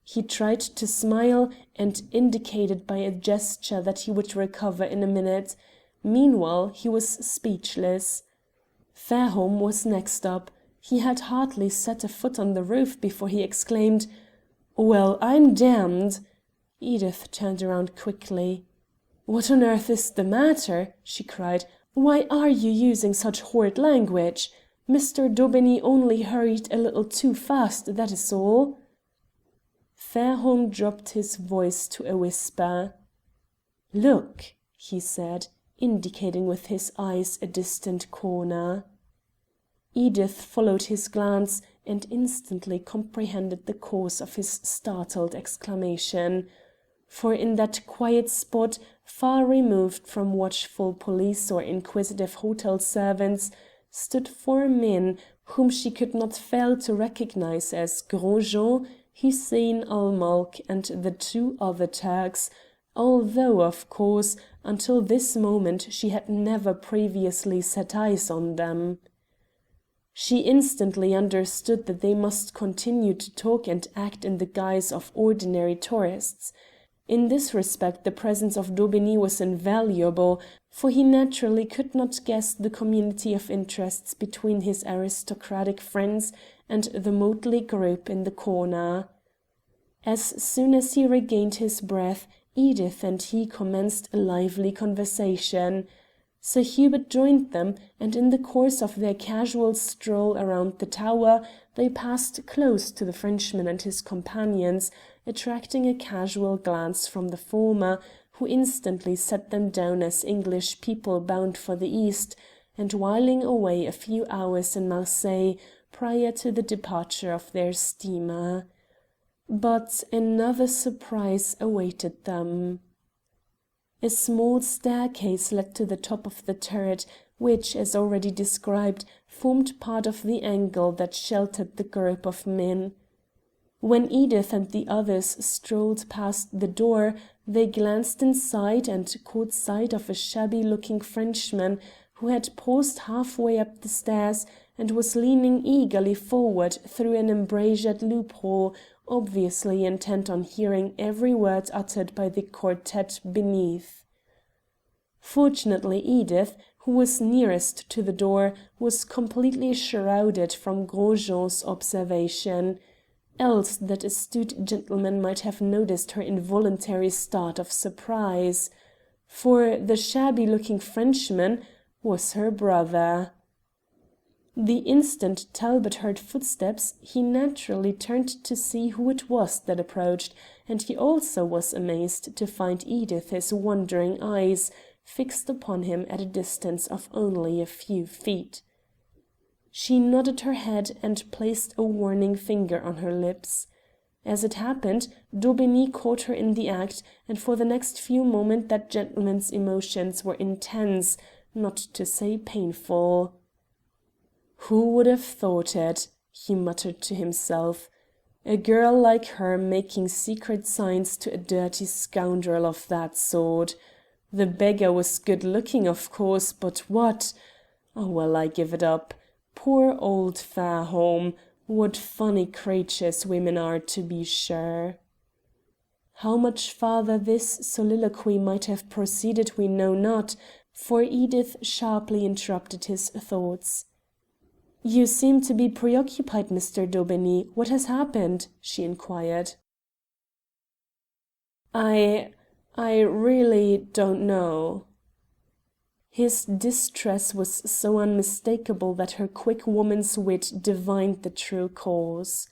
He tried to smile, and indicated by a gesture that he would recover in a minute. Meanwhile he was speechless. Fairholme was next up. He had hardly set a foot on the roof before he exclaimed, "Well, I'm damned!" Edith turned round quickly. "What on earth is the matter?" she cried. "Why are you using such horrid language? Mr. Daubeny only hurried a little too fast, that is all." Fairholme dropped his voice to a whisper. "Look," he said, indicating with his eyes a distant corner. Edith followed his glance, and instantly comprehended the cause of his startled exclamation. For in that quiet spot, far removed from watchful police or inquisitive hotel servants, stood four men whom she could not fail to recognize as Gros Jean, Hussein al-Mulk, and the two other Turks, although, of course, until this moment she had never previously set eyes on them. She instantly understood that they must continue to talk and act in the guise of ordinary tourists. In this respect the presence of Daubeny was invaluable, for he naturally could not guess the community of interests between his aristocratic friends and the motley group in the corner. As soon as he regained his breath, Edith and he commenced a lively conversation. Sir Hubert joined them, and in the course of their casual stroll around the tower they passed close to the Frenchman and his companions, attracting a casual glance from the former, who instantly set them down as English people bound for the East, and whiling away a few hours in Marseille prior to the departure of their steamer. But another surprise awaited them. A small staircase led to the top of the turret, which, as already described, formed part of the angle that sheltered the group of men. When Edith and the others strolled past the door, they glanced inside and caught sight of a shabby-looking Frenchman who had paused halfway up the stairs and was leaning eagerly forward through an embrazured loophole, obviously intent on hearing every word uttered by the quartet beneath. Fortunately Edith, who was nearest to the door, was completely shrouded from Gros Jean's observation, else that astute gentleman might have noticed her involuntary start of surprise. For the shabby-looking Frenchman was her brother. The instant Talbot heard footsteps, he naturally turned to see who it was that approached, and he also was amazed to find Edith's wondering eyes fixed upon him at a distance of only a few feet. She nodded her head and placed a warning finger on her lips. As it happened, Daubeny caught her in the act, and for the next few moments that gentleman's emotions were intense, not to say painful. "Who would have thought it?" he muttered to himself. "A girl like her making secret signs to a dirty scoundrel of that sort. The beggar was good-looking, of course, but what? Oh, well, I give it up. Poor old Fairholme. What funny creatures women are, to be sure." How much farther this soliloquy might have proceeded we know not, for Edith sharply interrupted his thoughts. "You seem to be preoccupied, Mr. Daubeny. What has happened?" she inquired. I really don't know." His distress was so unmistakable that her quick woman's wit divined the true cause.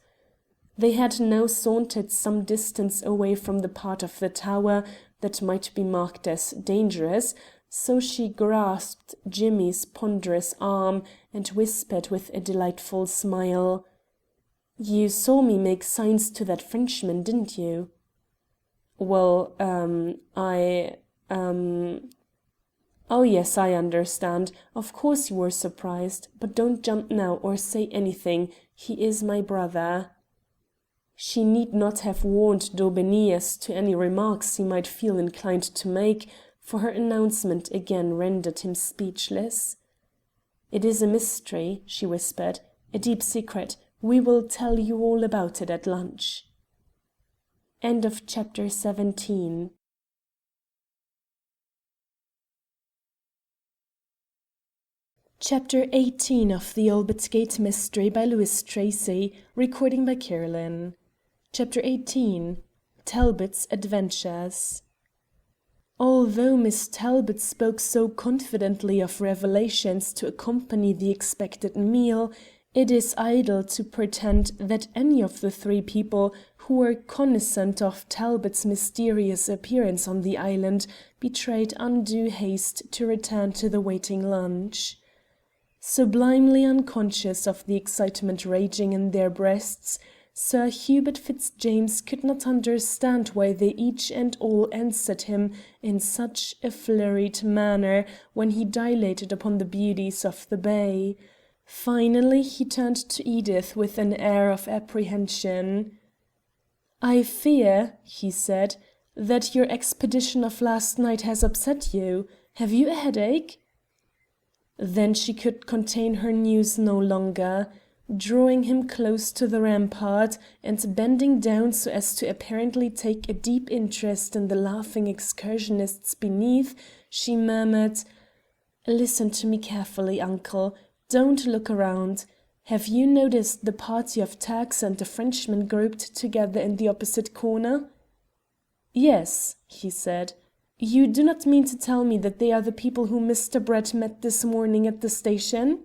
They had now sauntered some distance away from the part of the tower that might be marked as dangerous, so she grasped Jimmy's ponderous arm and whispered with a delightful smile, "You saw me make signs to that Frenchman, didn't you?" "Well, Oh yes, I understand. Of course you were surprised, but don't jump now or say anything. He is my brother." She need not have warned Daubeny as to any remarks he might feel inclined to make, for her announcement again rendered him speechless. "It is a mystery," she whispered, "a deep secret. We will tell you all about it at lunch." End of chapter 17. Chapter 18 of The Albert Gate Mystery by Louis Tracy, recording by Carolyn. Chapter 18. Talbot's Adventures. Although Miss Talbot spoke so confidently of revelations to accompany the expected meal, it is idle to pretend that any of the three people who were cognisant of Talbot's mysterious appearance on the island betrayed undue haste to return to the waiting lunch. Sublimely unconscious of the excitement raging in their breasts, Sir Hubert Fitzjames could not understand why they each and all answered him in such a flurried manner when he dilated upon the beauties of the bay. Finally he turned to Edith with an air of apprehension. "I fear," he said, "that your expedition of last night has upset you. Have you a headache?" Then she could contain her news no longer. Drawing him close to the rampart, and bending down so as to apparently take a deep interest in the laughing excursionists beneath, she murmured, "Listen to me carefully, uncle. Don't look around. Have you noticed the party of Turks and a Frenchman grouped together in the opposite corner?" "Yes," he said. "You do not mean to tell me that they are the people whom Mr. Brett met this morning at the station?"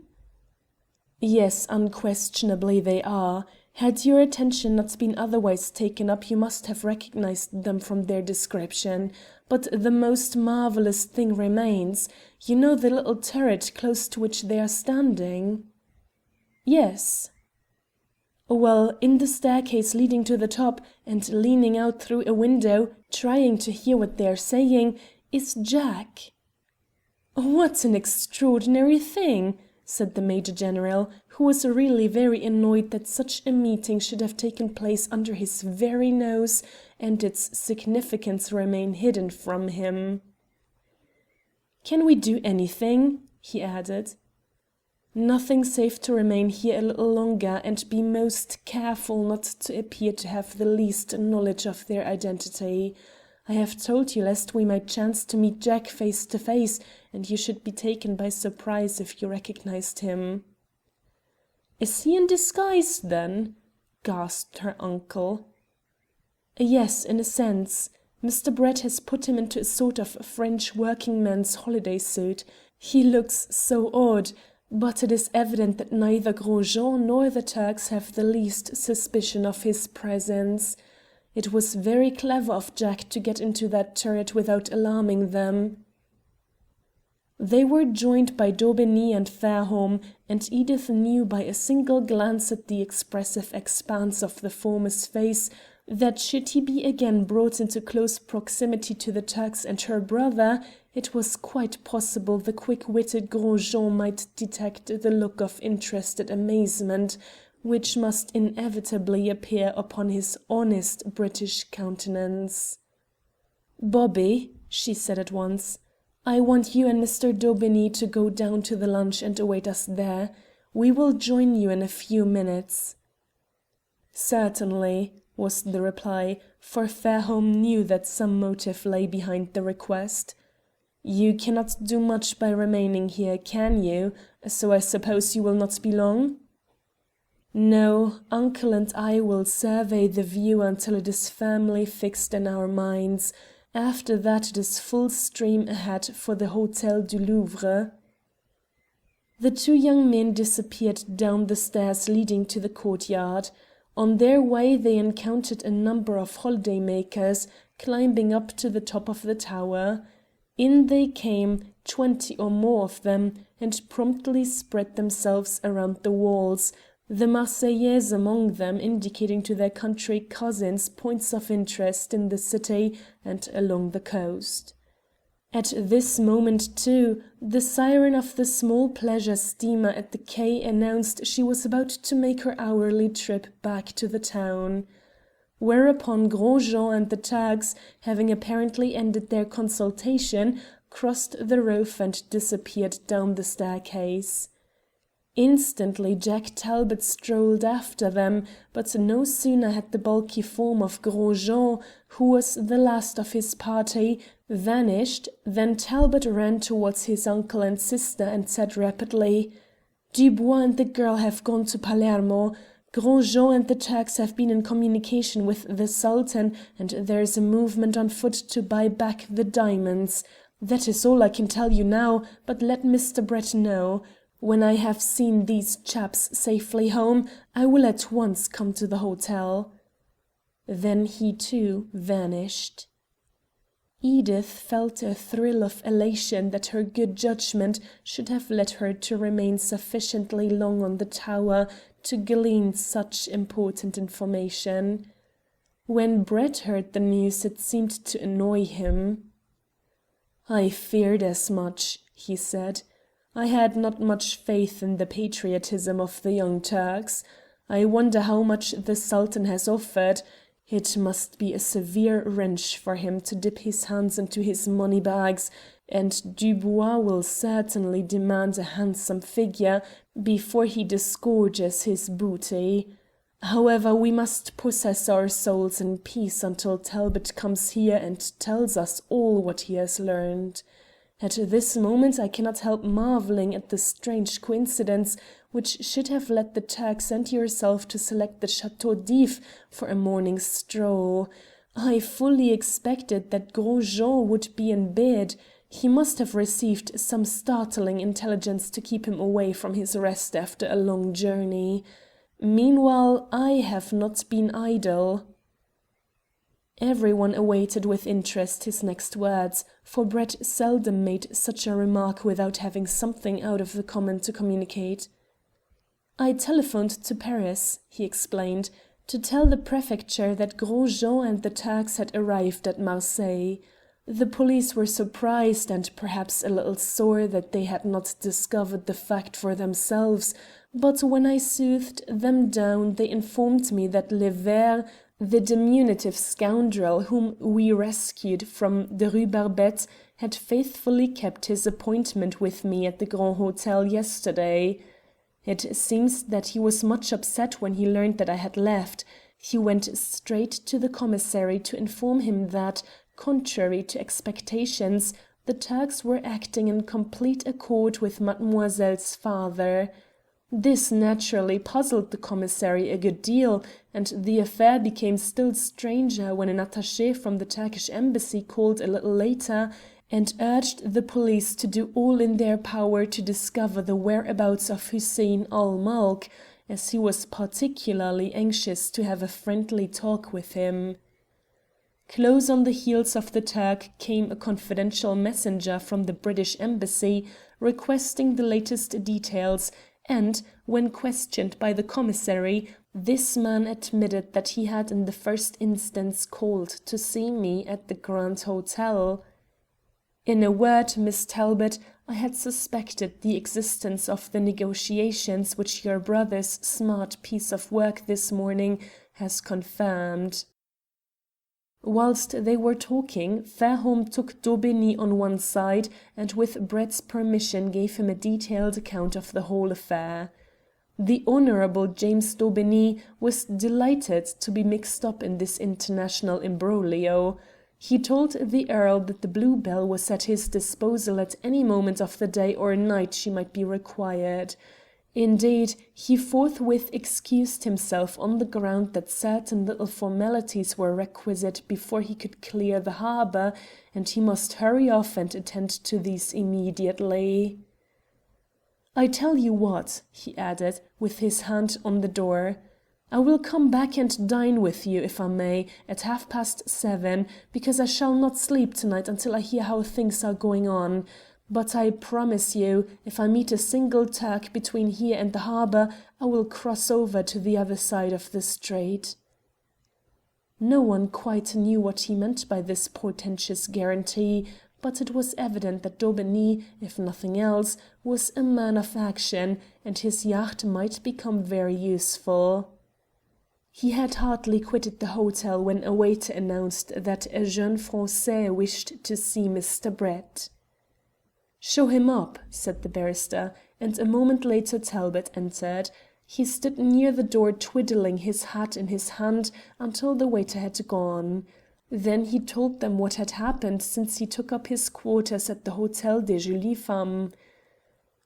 "Yes, unquestionably they are. Had your attention not been otherwise taken up you must have recognized them from their description. But the most marvellous thing remains. You know the little turret close to which they are standing?" "Yes." "Well, in the staircase leading to the top, and leaning out through a window, trying to hear what they are saying, is Jack." "What an extraordinary thing!" said the Major General, who was really very annoyed that such a meeting should have taken place under his very nose and its significance remain hidden from him. "Can we do anything?" he added. "Nothing save to remain here a little longer and be most careful not to appear to have the least knowledge of their identity. I have told you lest we might chance to meet Jack face to face, and you should be taken by surprise if you recognized him." "Is he in disguise, then?" gasped her uncle. "Yes, in a sense. Mr. Brett has put him into a sort of French working man's holiday suit. He looks so odd, but it is evident that neither Gros Jean nor the Turks have the least suspicion of his presence. It was very clever of Jack to get into that turret without alarming them." They were joined by Daubeny and Fairholme, and Edith knew by a single glance at the expressive expanse of the former's face that should he be again brought into close proximity to the Turks and her brother, it was quite possible the quick-witted Gros Jean might detect the look of interested amazement which must inevitably appear upon his honest British countenance. "Bobby," she said at once, "I want you and Mr. Daubeny to go down to the lunch and await us there. We will join you in a few minutes." "Certainly," was the reply, for Fairholme knew that some motive lay behind the request. "You cannot do much by remaining here, can you? So I suppose you will not be long?" "No, uncle and I will survey the view until it is firmly fixed in our minds. After that it is full stream ahead for the Hôtel du Louvre." The two young men disappeared down the stairs leading to the courtyard. On their way they encountered a number of holiday makers climbing up to the top of the tower. In they came, 20 or more of them, and promptly spread themselves around the walls, the Marseillaise among them indicating to their country cousins points of interest in the city and along the coast. At this moment, too, the siren of the small pleasure steamer at the quay announced she was about to make her hourly trip back to the town. Whereupon Gros Jean and the Turks, having apparently ended their consultation, crossed the roof and disappeared down the staircase. Instantly Jack Talbot strolled after them, but no sooner had the bulky form of Gros Jean, who was the last of his party, vanished than Talbot ran towards his uncle and sister and said rapidly: "Dubois and the girl have gone to Palermo. Gros Jean and the Turks have been in communication with the Sultan, and there is a movement on foot to buy back the diamonds. That is all I can tell you now, but let Mr. Brett know. When I have seen these chaps safely home, I will at once come to the hotel." Then he too vanished. Edith felt a thrill of elation that her good judgment should have led her to remain sufficiently long on the tower to glean such important information. When Brett heard the news it seemed to annoy him. "I feared as much," he said. "I had not much faith in the patriotism of the Young Turks. I wonder how much the Sultan has offered. It must be a severe wrench for him to dip his hands into his money bags, and Dubois will certainly demand a handsome figure before he disgorges his booty. However, we must possess our souls in peace until Talbot comes here and tells us all what he has learned. At this moment I cannot help marvelling at the strange coincidence which should have led the Turks and yourself to select the Chateau d'If for a morning stroll. I fully expected that Gros Jean would be in bed. He must have received some startling intelligence to keep him away from his rest after a long journey. Meanwhile, I have not been idle." Everyone awaited with interest his next words, for Brett seldom made such a remark without having something out of the common to communicate. "I telephoned to Paris," he explained, "to tell the prefecture that Gros Jean and the Turks had arrived at Marseilles. The police were surprised and perhaps a little sore that they had not discovered the fact for themselves, but when I soothed them down they informed me that Le Ver, the diminutive scoundrel whom we rescued from the Rue Barbette, had faithfully kept his appointment with me at the Grand Hotel yesterday. It seems that he was much upset when he learned that I had left. He went straight to the commissary to inform him that, contrary to expectations, the Turks were acting in complete accord with mademoiselle's father. This naturally puzzled the commissary a good deal, and the affair became still stranger when an attaché from the Turkish embassy called a little later and urged the police to do all in their power to discover the whereabouts of Hussein ul Mulk, as he was particularly anxious to have a friendly talk with him. Close on the heels of the Turk came a confidential messenger from the British embassy requesting the latest details, and, when questioned by the commissary, this man admitted that he had in the first instance called to see me at the Grand Hotel. In a word, Miss Talbot, I had suspected the existence of the negotiations which your brother's smart piece of work this morning has confirmed." Whilst they were talking, Fairholme took Daubigny on one side and with Brett's permission gave him a detailed account of the whole affair. The Honourable James Daubigny was delighted to be mixed up in this international imbroglio. He told the Earl that the Blue Bell was at his disposal at any moment of the day or night she might be required. Indeed, he forthwith excused himself on the ground that certain little formalities were requisite before he could clear the harbour, and he must hurry off and attend to these immediately. "I tell you what," he added, with his hand on the door, "I will come back and dine with you, if I may, at 7:30, because I shall not sleep tonight until I hear how things are going on. But I promise you, if I meet a single Turk between here and the harbour, I will cross over to the other side of the strait." No one quite knew what he meant by this portentous guarantee, but it was evident that Daubigny, if nothing else, was a man of action, and his yacht might become very useful. He had hardly quitted the hotel when a waiter announced that a jeune Français wished to see Mr. Brett. "Show him up," said the barrister, and a moment later Talbot entered. He stood near the door twiddling his hat in his hand until the waiter had gone. Then he told them what had happened since he took up his quarters at the Hôtel des Jolies Femmes.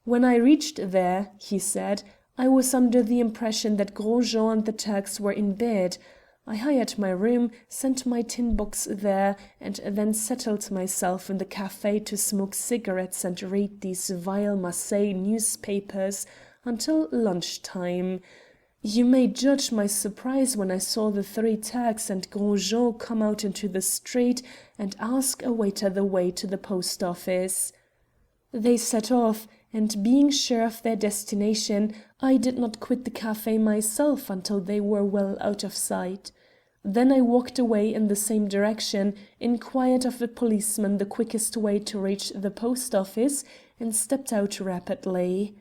"When I reached there," he said, "I was under the impression that Gros Jean and the Turks were in bed. I hired my room, sent my tin box there, and then settled myself in the café to smoke cigarettes and read these vile Marseille newspapers until lunch time. You may judge my surprise when I saw the three Turks and Gros Jean come out into the street and ask a waiter the way to the post office. They set off, and being sure of their destination, I did not quit the café myself until they were well out of sight. Then I walked away in the same direction, inquired of a policeman the quickest way to reach the post office, and stepped out rapidly.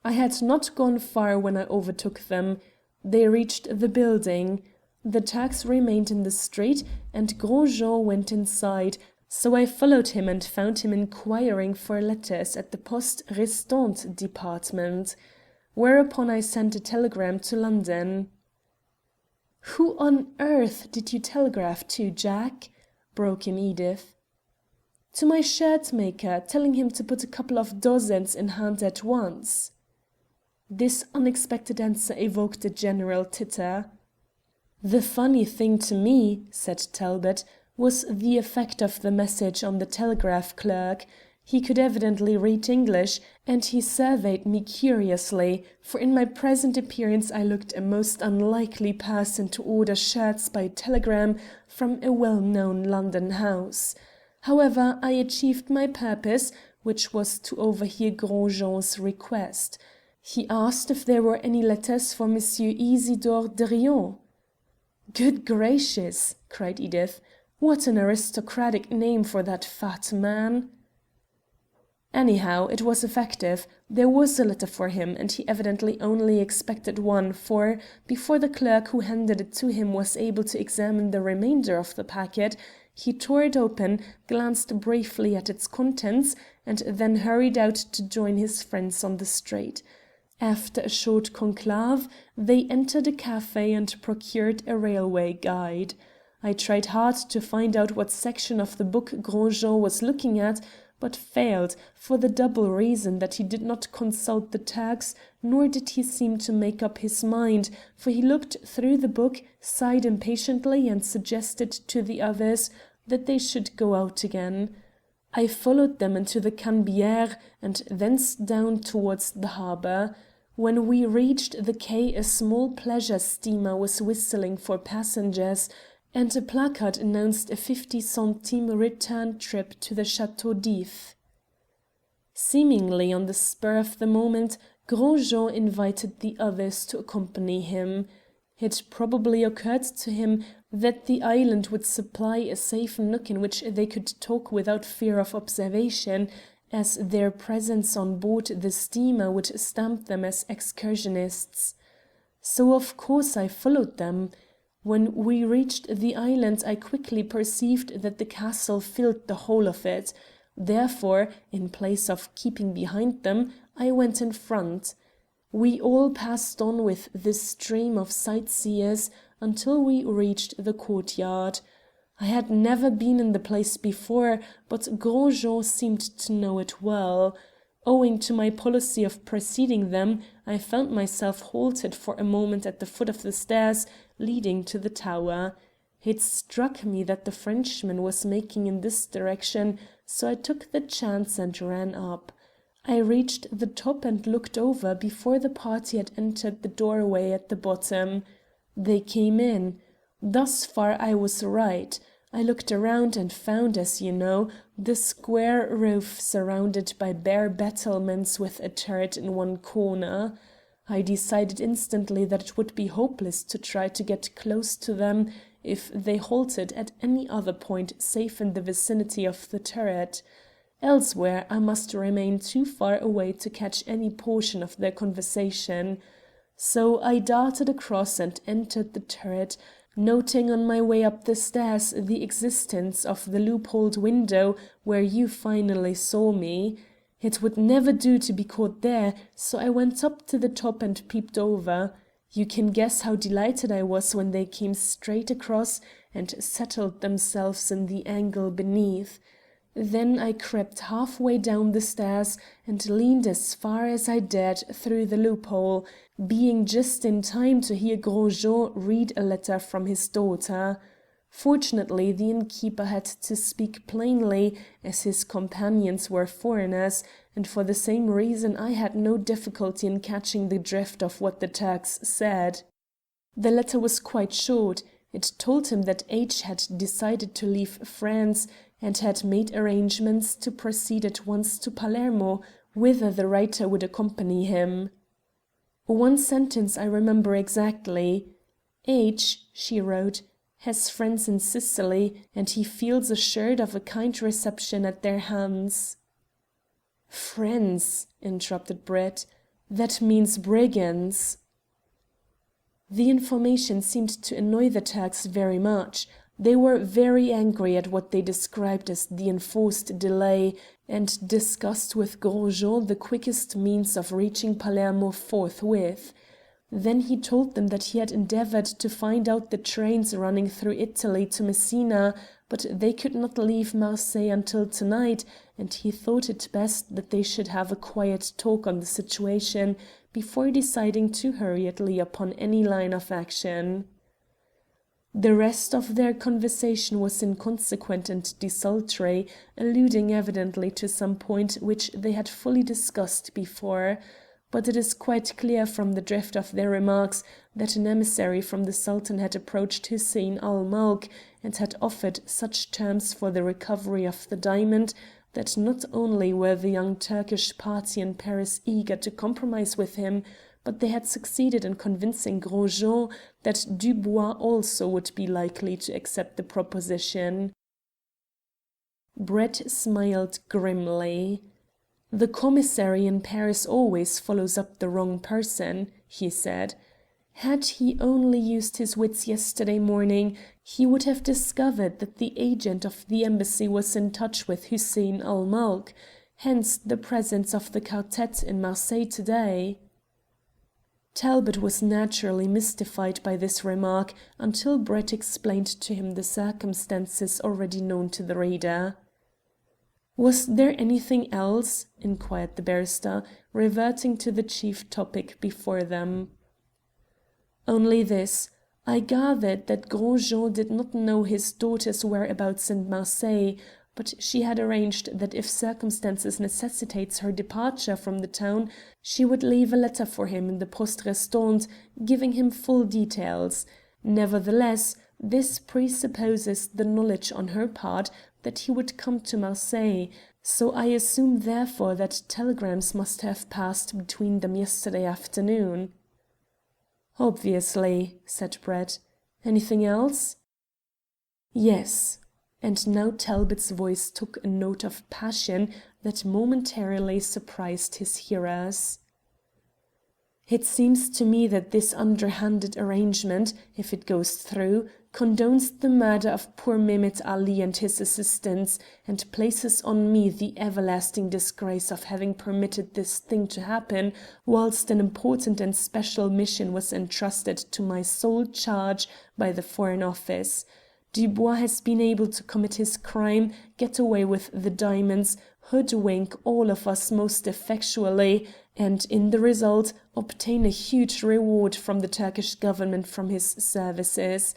I had not gone far when I overtook them. They reached the building. The Turks remained in the street, and Gros Jean went inside, so I followed him and found him inquiring for letters at the Poste Restante department. Whereupon I sent a telegram to London." "Who on earth did you telegraph to, Jack?" broke in Edith. "To my shirt maker, telling him to put a couple of dozens in hand at once." This unexpected answer evoked a general titter. "The funny thing to me," said Talbot, "was the effect of the message on the telegraph clerk. He could evidently read English, and he surveyed me curiously, for in my present appearance I looked a most unlikely person to order shirts by telegram from a well-known London house. However, I achieved my purpose, which was to overhear Gros Jean's request. He asked if there were any letters for Monsieur Isidore de Rion." "Good gracious!" cried Edith. "What an aristocratic name for that fat man!" Anyhow, it was effective. There was a letter for him, and he evidently only expected one, for, before the clerk who handed it to him was able to examine the remainder of the packet, he tore it open, glanced briefly at its contents, and then hurried out to join his friends on the street. After a short conclave, they entered a café and procured a railway guide. I tried hard to find out what section of the book Gros Jean was looking at, but failed, for the double reason that he did not consult the Turks, nor did he seem to make up his mind, for he looked through the book, sighed impatiently, and suggested to the others that they should go out again. I followed them into the Canebière, and thence down towards the harbour. When we reached the quay a small pleasure steamer was whistling for passengers, and a placard announced a 50-centime return trip to the Château d'If. Seemingly on the spur of the moment, Gros Jean invited the others to accompany him. It probably occurred to him that the island would supply a safe nook in which they could talk without fear of observation, as their presence on board the steamer would stamp them as excursionists. So of course I followed them. When we reached the island I quickly perceived that the castle filled the whole of it. Therefore, in place of keeping behind them, I went in front. We all passed on with the stream of sightseers until we reached the courtyard. I had never been in the place before, but Gros Jean seemed to know it well. Owing to my policy of preceding them, I found myself halted for a moment at the foot of the stairs leading to the tower. It struck me that the Frenchman was making in this direction, so I took the chance and ran up. I reached the top and looked over before the party had entered the doorway at the bottom. They came in. Thus far I was right. I looked around and found, as you know, the square roof surrounded by bare battlements with a turret in one corner. I decided instantly that it would be hopeless to try to get close to them if they halted at any other point save in the vicinity of the turret. Elsewhere I must remain too far away to catch any portion of their conversation. So I darted across and entered the turret, noting on my way up the stairs the existence of the loopholed window where you finally saw me. It would never do to be caught there, so I went up to the top and peeped over. You can guess how delighted I was when they came straight across and settled themselves in the angle beneath. Then I crept halfway down the stairs and leaned as far as I dared through the loophole, being just in time to hear Gros Jean read a letter from his daughter. Fortunately, the innkeeper had to speak plainly, as his companions were foreigners, and for the same reason I had no difficulty in catching the drift of what the Turks said. The letter was quite short. It told him that H. had decided to leave France and had made arrangements to proceed at once to Palermo, whither the writer would accompany him. One sentence I remember exactly. H., she wrote, has friends in Sicily, and he feels assured of a kind reception at their hands. Friends, interrupted Brett. That means brigands. The information seemed to annoy the Turks very much. They were very angry at what they described as the enforced delay, and discussed with Gros Jean the quickest means of reaching Palermo forthwith. Then he told them that he had endeavoured to find out the trains running through Italy to Messina, but they could not leave Marseille until tonight, and he thought it best that they should have a quiet talk on the situation before deciding too hurriedly upon any line of action. The rest of their conversation was inconsequent and desultory, alluding evidently to some point which they had fully discussed before. But it is quite clear from the drift of their remarks that an emissary from the Sultan had approached Hussein ul Mulk and had offered such terms for the recovery of the diamond that not only were the young Turkish party in Paris eager to compromise with him, but they had succeeded in convincing Gros Jean that Dubois also would be likely to accept the proposition. Brett smiled grimly. The commissary in Paris always follows up the wrong person, he said. Had he only used his wits yesterday morning, he would have discovered that the agent of the embassy was in touch with Hussein ul Mulk, hence the presence of the quartet in Marseille today. Talbot was naturally mystified by this remark until Brett explained to him the circumstances already known to the reader. Was there anything else? Inquired the barrister, reverting to the chief topic before them. Only this. I gathered that Gros Jean did not know his daughter's whereabouts in Marseille, but she had arranged that if circumstances necessitates her departure from the town, she would leave a letter for him in the poste restante, giving him full details. Nevertheless, this presupposes the knowledge on her part that he would come to Marseille, so I assume therefore that telegrams must have passed between them yesterday afternoon. Obviously, said Brett. Anything else? Yes. And now Talbot's voice took a note of passion that momentarily surprised his hearers. It seems to me that this underhanded arrangement, if it goes through, condones the murder of poor Mehemet Ali and his assistants, and places on me the everlasting disgrace of having permitted this thing to happen, whilst an important and special mission was entrusted to my sole charge by the Foreign Office. Dubois has been able to commit his crime, get away with the diamonds, hoodwink all of us most effectually, and in the result obtain a huge reward from the Turkish government from his services.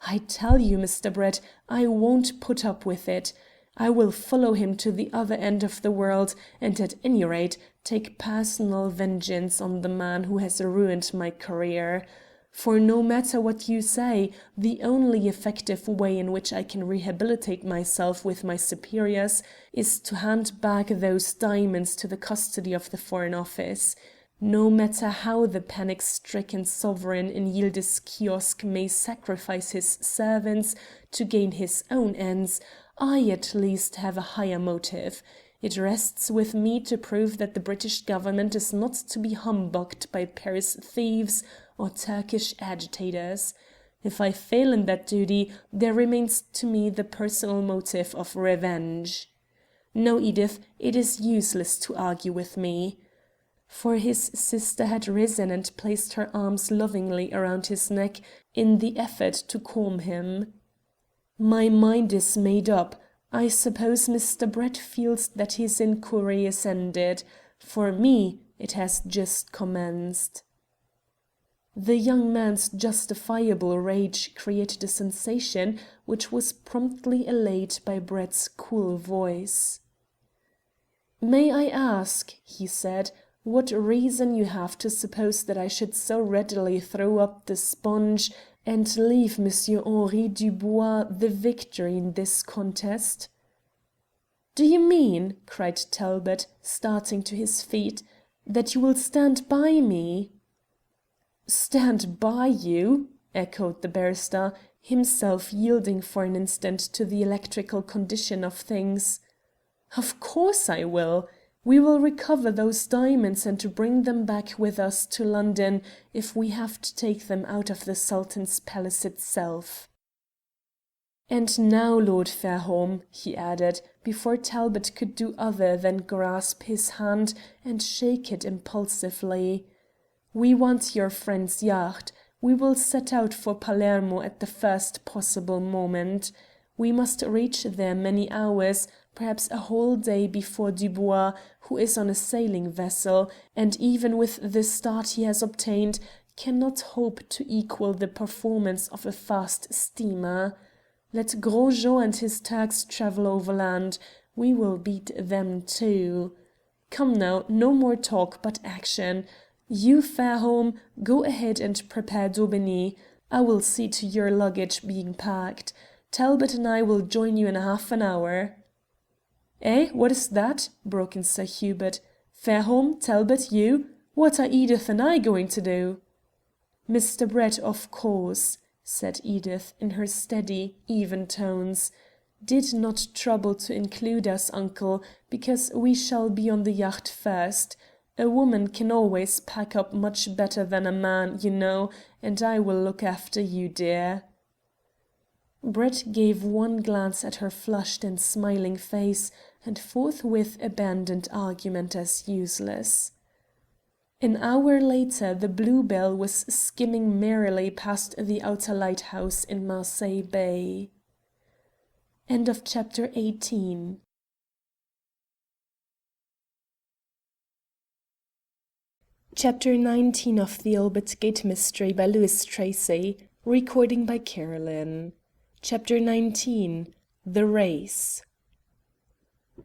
I tell you, Mr. Brett, I won't put up with it. I will follow him to the other end of the world, and at any rate take personal vengeance on the man who has ruined my career. For no matter what you say, the only effective way in which I can rehabilitate myself with my superiors is to hand back those diamonds to the custody of the Foreign Office. No matter how the panic-stricken sovereign in Yildiz Kiosk may sacrifice his servants to gain his own ends, I at least have a higher motive. It rests with me to prove that the British government is not to be humbugged by Paris thieves or Turkish agitators. If I fail in that duty, there remains to me the personal motive of revenge. No, Edith, it is useless to argue with me." For his sister had risen and placed her arms lovingly around his neck in the effort to calm him. "My mind is made up. I suppose Mr. Brett feels that his inquiry is ended. For me, it has just commenced." The young man's justifiable rage created a sensation which was promptly allayed by Brett's cool voice. "May I ask," he said, "what reason you have to suppose that I should so readily throw up the sponge and leave Monsieur Henri Dubois the victor in this contest?" "Do you mean," cried Talbot, starting to his feet, "that you will stand by me?" "Stand by you?" echoed the barrister, himself yielding for an instant to the electrical condition of things. "Of course I will. We will recover those diamonds and bring them back with us to London if we have to take them out of the Sultan's palace itself. And now, Lord Fairholme," he added, before Talbot could do other than grasp his hand and shake it impulsively, "we want your friend's yacht. We will set out for Palermo at the first possible moment. We must reach there many hours, perhaps a whole day before Dubois, who is on a sailing vessel, and even with the start he has obtained, cannot hope to equal the performance of a fast steamer. Let Gros Jean and his Turks travel overland. We will beat them too. Come now, no more talk, but action. You, Fairholme, go ahead and prepare Daubigny. I will see to your luggage being packed. Talbot and I will join you in half an hour." "Eh, what is that?" broke in Sir Hubert. "Fairholme, Talbot, you? What are Edith and I going to do?" "Mr. Brett, of course," said Edith in her steady, even tones. "Did not trouble to include us, uncle, because we shall be on the yacht first. A woman can always pack up much better than a man, you know, and I will look after you, dear." Brett gave one glance at her flushed and smiling face, and forthwith abandoned argument as useless. An hour later the Bluebell was skimming merrily past the outer lighthouse in Marseille Bay. End of chapter 18. Chapter 19 of The Albert Gate Mystery by Louis Tracy. Recording by Carolyn. Chapter 19. The Race.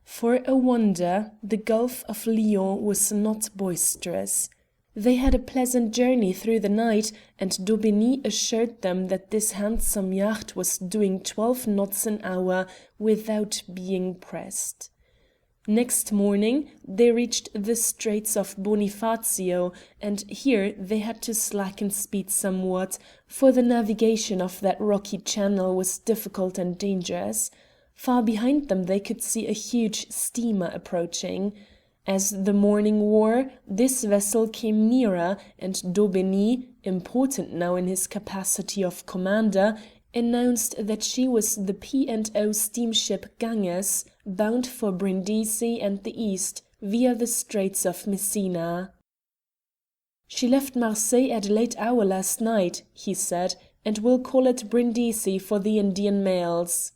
For a wonder, the Gulf of Lyons was not boisterous. They had a pleasant journey through the night, and Daubigny assured them that this handsome yacht was doing 12 knots an hour without being pressed. Next morning they reached the Straits of Bonifacio, and here they had to slacken speed somewhat, for the navigation of that rocky channel was difficult and dangerous. Far behind them they could see a huge steamer approaching. As the morning wore, this vessel came nearer, and Daubigny, important now in his capacity of commander, announced that she was the P&O steamship Ganges, bound for Brindisi and the east, via the Straits of Messina. "She left Marseille at a late hour last night," he said, "and will call at Brindisi for the Indian mails."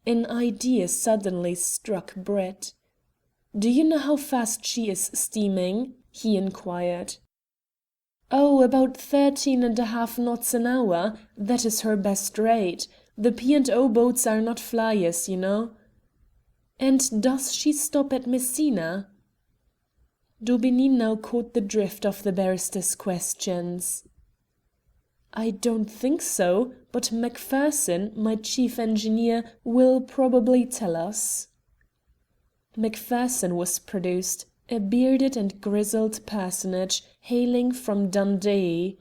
An idea suddenly struck Brett. "Do you know how fast she is steaming?" he inquired. "Oh, about 13½ knots an hour. That is her best rate. The P&O boats are not flyers, you know." "And does she stop at Messina?" Daubigny now caught the drift of the barrister's questions. "I don't think so, but Macpherson, my chief engineer, will probably tell us." Macpherson was produced, a bearded and grizzled personage, hailing from Dundee.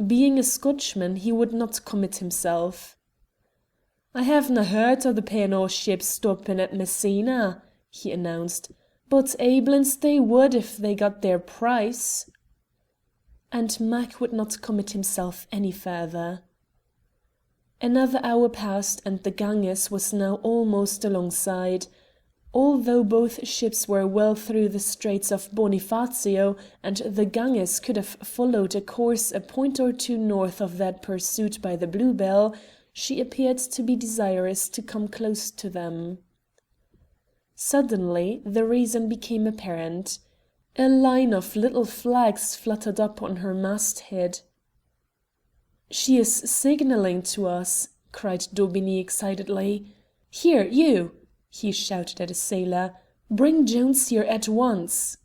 Being a Scotchman, he would not commit himself. "I havena heard o' the P&O ships stoppin' at Messina," he announced, "but aiblins they would if they got their price." And Mac would not commit himself any further. Another hour passed, and the Ganges was now almost alongside. Although both ships were well through the Straits of Bonifacio, and the Ganges could have followed a course a point or two north of that pursued by the Bluebell, she appeared to be desirous to come close to them. Suddenly the reason became apparent. A line of little flags fluttered up on her masthead. "She is signalling to us," cried Daubigny excitedly. "Here, you!" he shouted at a sailor. "Bring Jones here at once."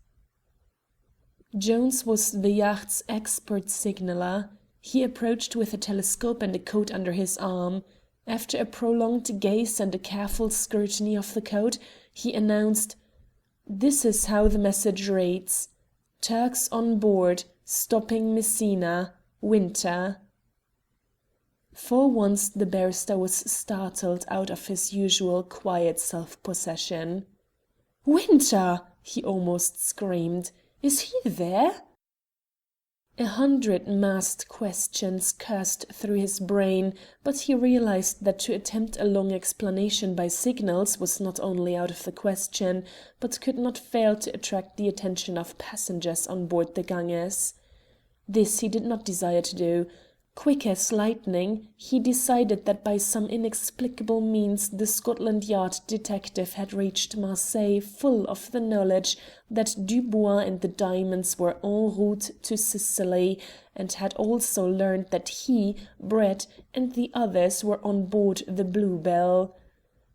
Jones was the yacht's expert signaller. He approached with a telescope and a code under his arm. After a prolonged gaze and a careful scrutiny of the code, he announced: "This is how the message reads: Turks on board, stopping Messina. Winter." For once the barrister was startled out of his usual quiet self-possession. "Winter!" he almost screamed. "Is he there?" 100 masked questions coursed through his brain, but he realized that to attempt a long explanation by signals was not only out of the question, but could not fail to attract the attention of passengers on board the Ganges. This he did not desire to do. Quick as lightning, he decided that by some inexplicable means the Scotland Yard detective had reached Marseille full of the knowledge that Dubois and the diamonds were en route to Sicily, and had also learned that he, Brett, and the others were on board the Bluebell.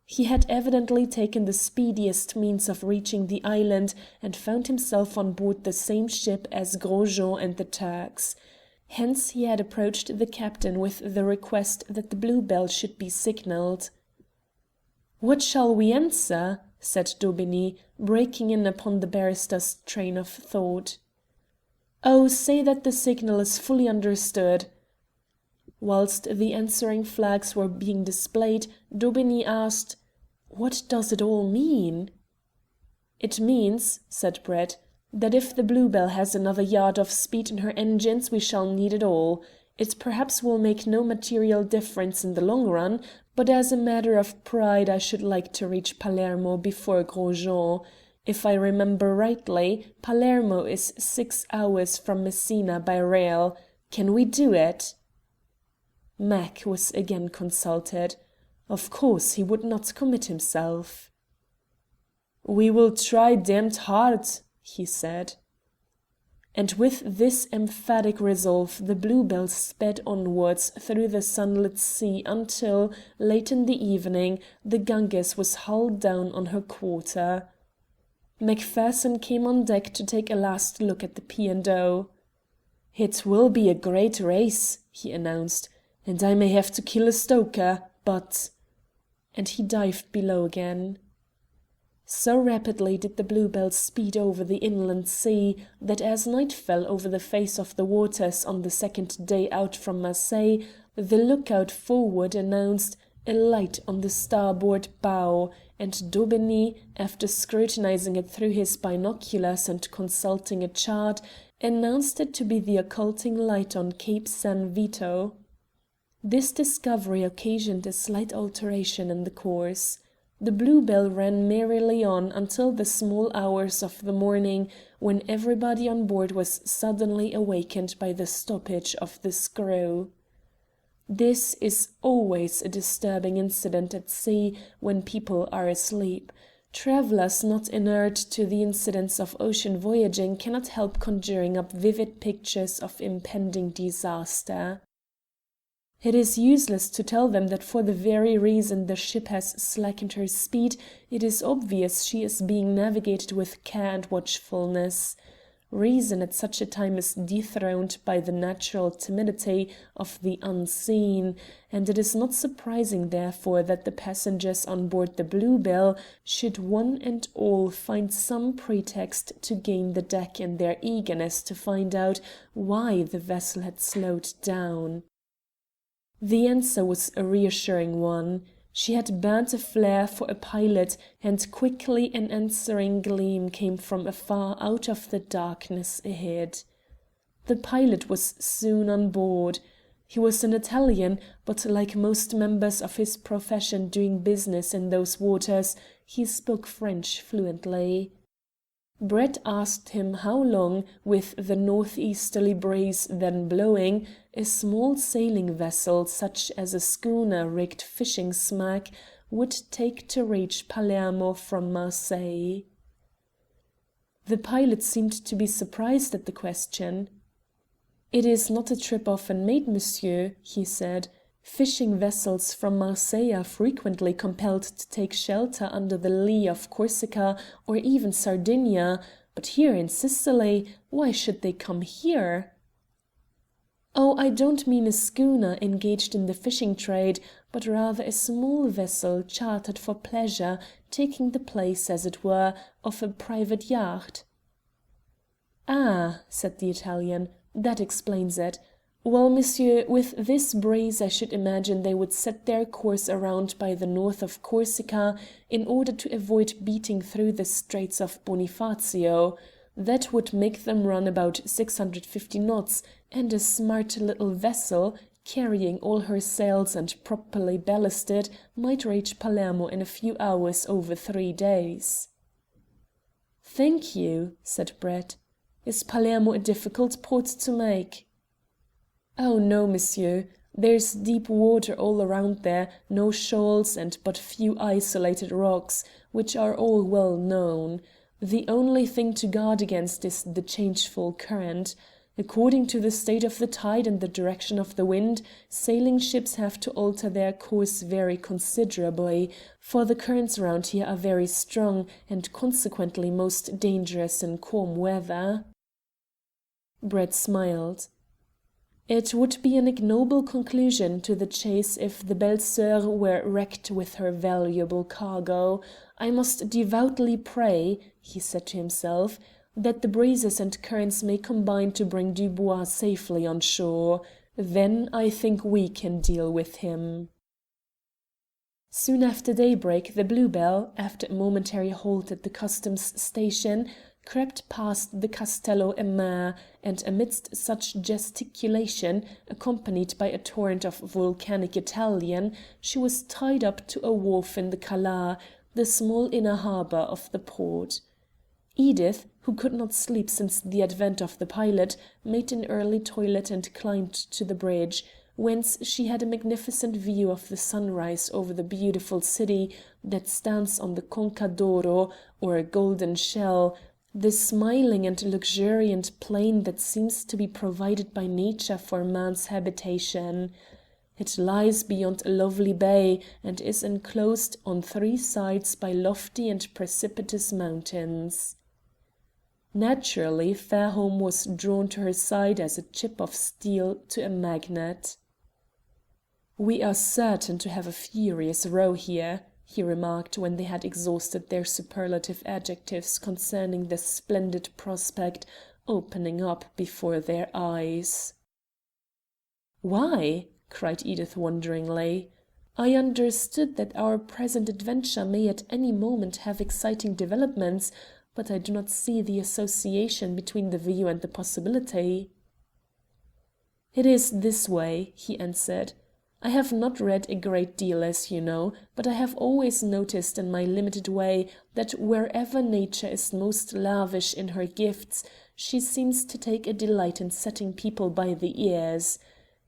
He had evidently taken the speediest means of reaching the island, and found himself on board the same ship as Gros Jean and the Turks. Hence he had approached the captain with the request that the Bluebell should be signalled. "What shall we answer?" said Daubigny, breaking in upon the barrister's train of thought. "Oh, say that the signal is fully understood." Whilst the answering flags were being displayed, Daubigny asked: "What does it all mean?" "It means," said Brett, "that if the Bluebell has another yard of speed in her engines we shall need it all. It perhaps will make no material difference in the long run, but as a matter of pride I should like to reach Palermo before Gros Jean. If I remember rightly, Palermo is 6 hours from Messina by rail. Can we do it?" Mac was again consulted. Of course he would not commit himself. "We will try damned hard," he said. And with this emphatic resolve the Bluebell sped onwards through the sunlit sea until, late in the evening, the Ganges was hull down on her quarter. Macpherson came on deck to take a last look at the P&O. "It will be a great race," he announced, "and I may have to kill a stoker, but—" and he dived below again. So rapidly did the Bluebell speed over the inland sea that as night fell over the face of the waters on the second day out from Marseille, the lookout forward announced "a light on the starboard bow," and Daubigny, after scrutinizing it through his binoculars and consulting a chart, announced it to be the occulting light on Cape San Vito. This discovery occasioned a slight alteration in the course. The Bluebell ran merrily on until the small hours of the morning, when everybody on board was suddenly awakened by the stoppage of the screw. This is always a disturbing incident at sea when people are asleep. Travellers not inured to the incidents of ocean voyaging cannot help conjuring up vivid pictures of impending disaster. It is useless to tell them that for the very reason the ship has slackened her speed, it is obvious she is being navigated with care and watchfulness. Reason at such a time is dethroned by the natural timidity of the unseen, and it is not surprising therefore that the passengers on board the Bluebell should one and all find some pretext to gain the deck in their eagerness to find out why the vessel had slowed down. The answer was a reassuring one. She had burnt a flare for a pilot, and quickly an answering gleam came from afar out of the darkness ahead. The pilot was soon on board. He was an Italian, but like most members of his profession doing business in those waters, he spoke French fluently. Brett asked him how long, with the northeasterly breeze then blowing, a small sailing vessel such as a schooner rigged fishing smack would take to reach Palermo from Marseille. The pilot seemed to be surprised at the question. "It is not a trip often made, monsieur," he said. "Fishing vessels from Marseille are frequently compelled to take shelter under the lee of Corsica or even Sardinia, but here in Sicily, why should they come here?" "Oh, I don't mean a schooner engaged in the fishing trade, but rather a small vessel chartered for pleasure, taking the place, as it were, of a private yacht." "Ah," said the Italian, "that explains it. Well, monsieur, with this breeze I should imagine they would set their course around by the north of Corsica in order to avoid beating through the Straits of Bonifacio. That would make them run about 650 knots, and a smart little vessel, carrying all her sails and properly ballasted, might reach Palermo in a few hours over 3 days." "Thank you," said Brett. "Is Palermo a difficult port to make?" "Oh no, monsieur. There's deep water all around there, no shoals and but few isolated rocks, which are all well known. The only thing to guard against is the changeful current. According to the state of the tide and the direction of the wind, sailing ships have to alter their course very considerably, for the currents round here are very strong and consequently most dangerous in calm weather." Brett smiled. "It would be an ignoble conclusion to the chase if the Belle Soeur were wrecked with her valuable cargo. I must devoutly pray," he said to himself, "that the breezes and currents may combine to bring Dubois safely on shore. Then I think we can deal with him." Soon after daybreak the Bluebell, after a momentary halt at the customs station, crept past the Castello a Mare, and amidst such gesticulation, accompanied by a torrent of volcanic Italian, she was tied up to a wharf in the Cala, the small inner harbour of the port. Edith, who could not sleep since the advent of the pilot, made an early toilet and climbed to the bridge, whence she had a magnificent view of the sunrise over the beautiful city that stands on the Conca d'Oro, or Golden Shell, the smiling and luxuriant plain that seems to be provided by nature for man's habitation. It lies beyond a lovely bay, and is enclosed on 3 sides by lofty and precipitous mountains. Naturally, Fairholme was drawn to her side as a chip of steel to a magnet. "We are certain to have a furious row here," he remarked when they had exhausted their superlative adjectives concerning the splendid prospect opening up before their eyes. "Why?" cried Edith wonderingly. "I understood that our present adventure may at any moment have exciting developments, but I do not see the association between the view and the possibility." "It is this way," he answered. "I have not read a great deal, as you know, but I have always noticed in my limited way that wherever nature is most lavish in her gifts, she seems to take a delight in setting people by the ears.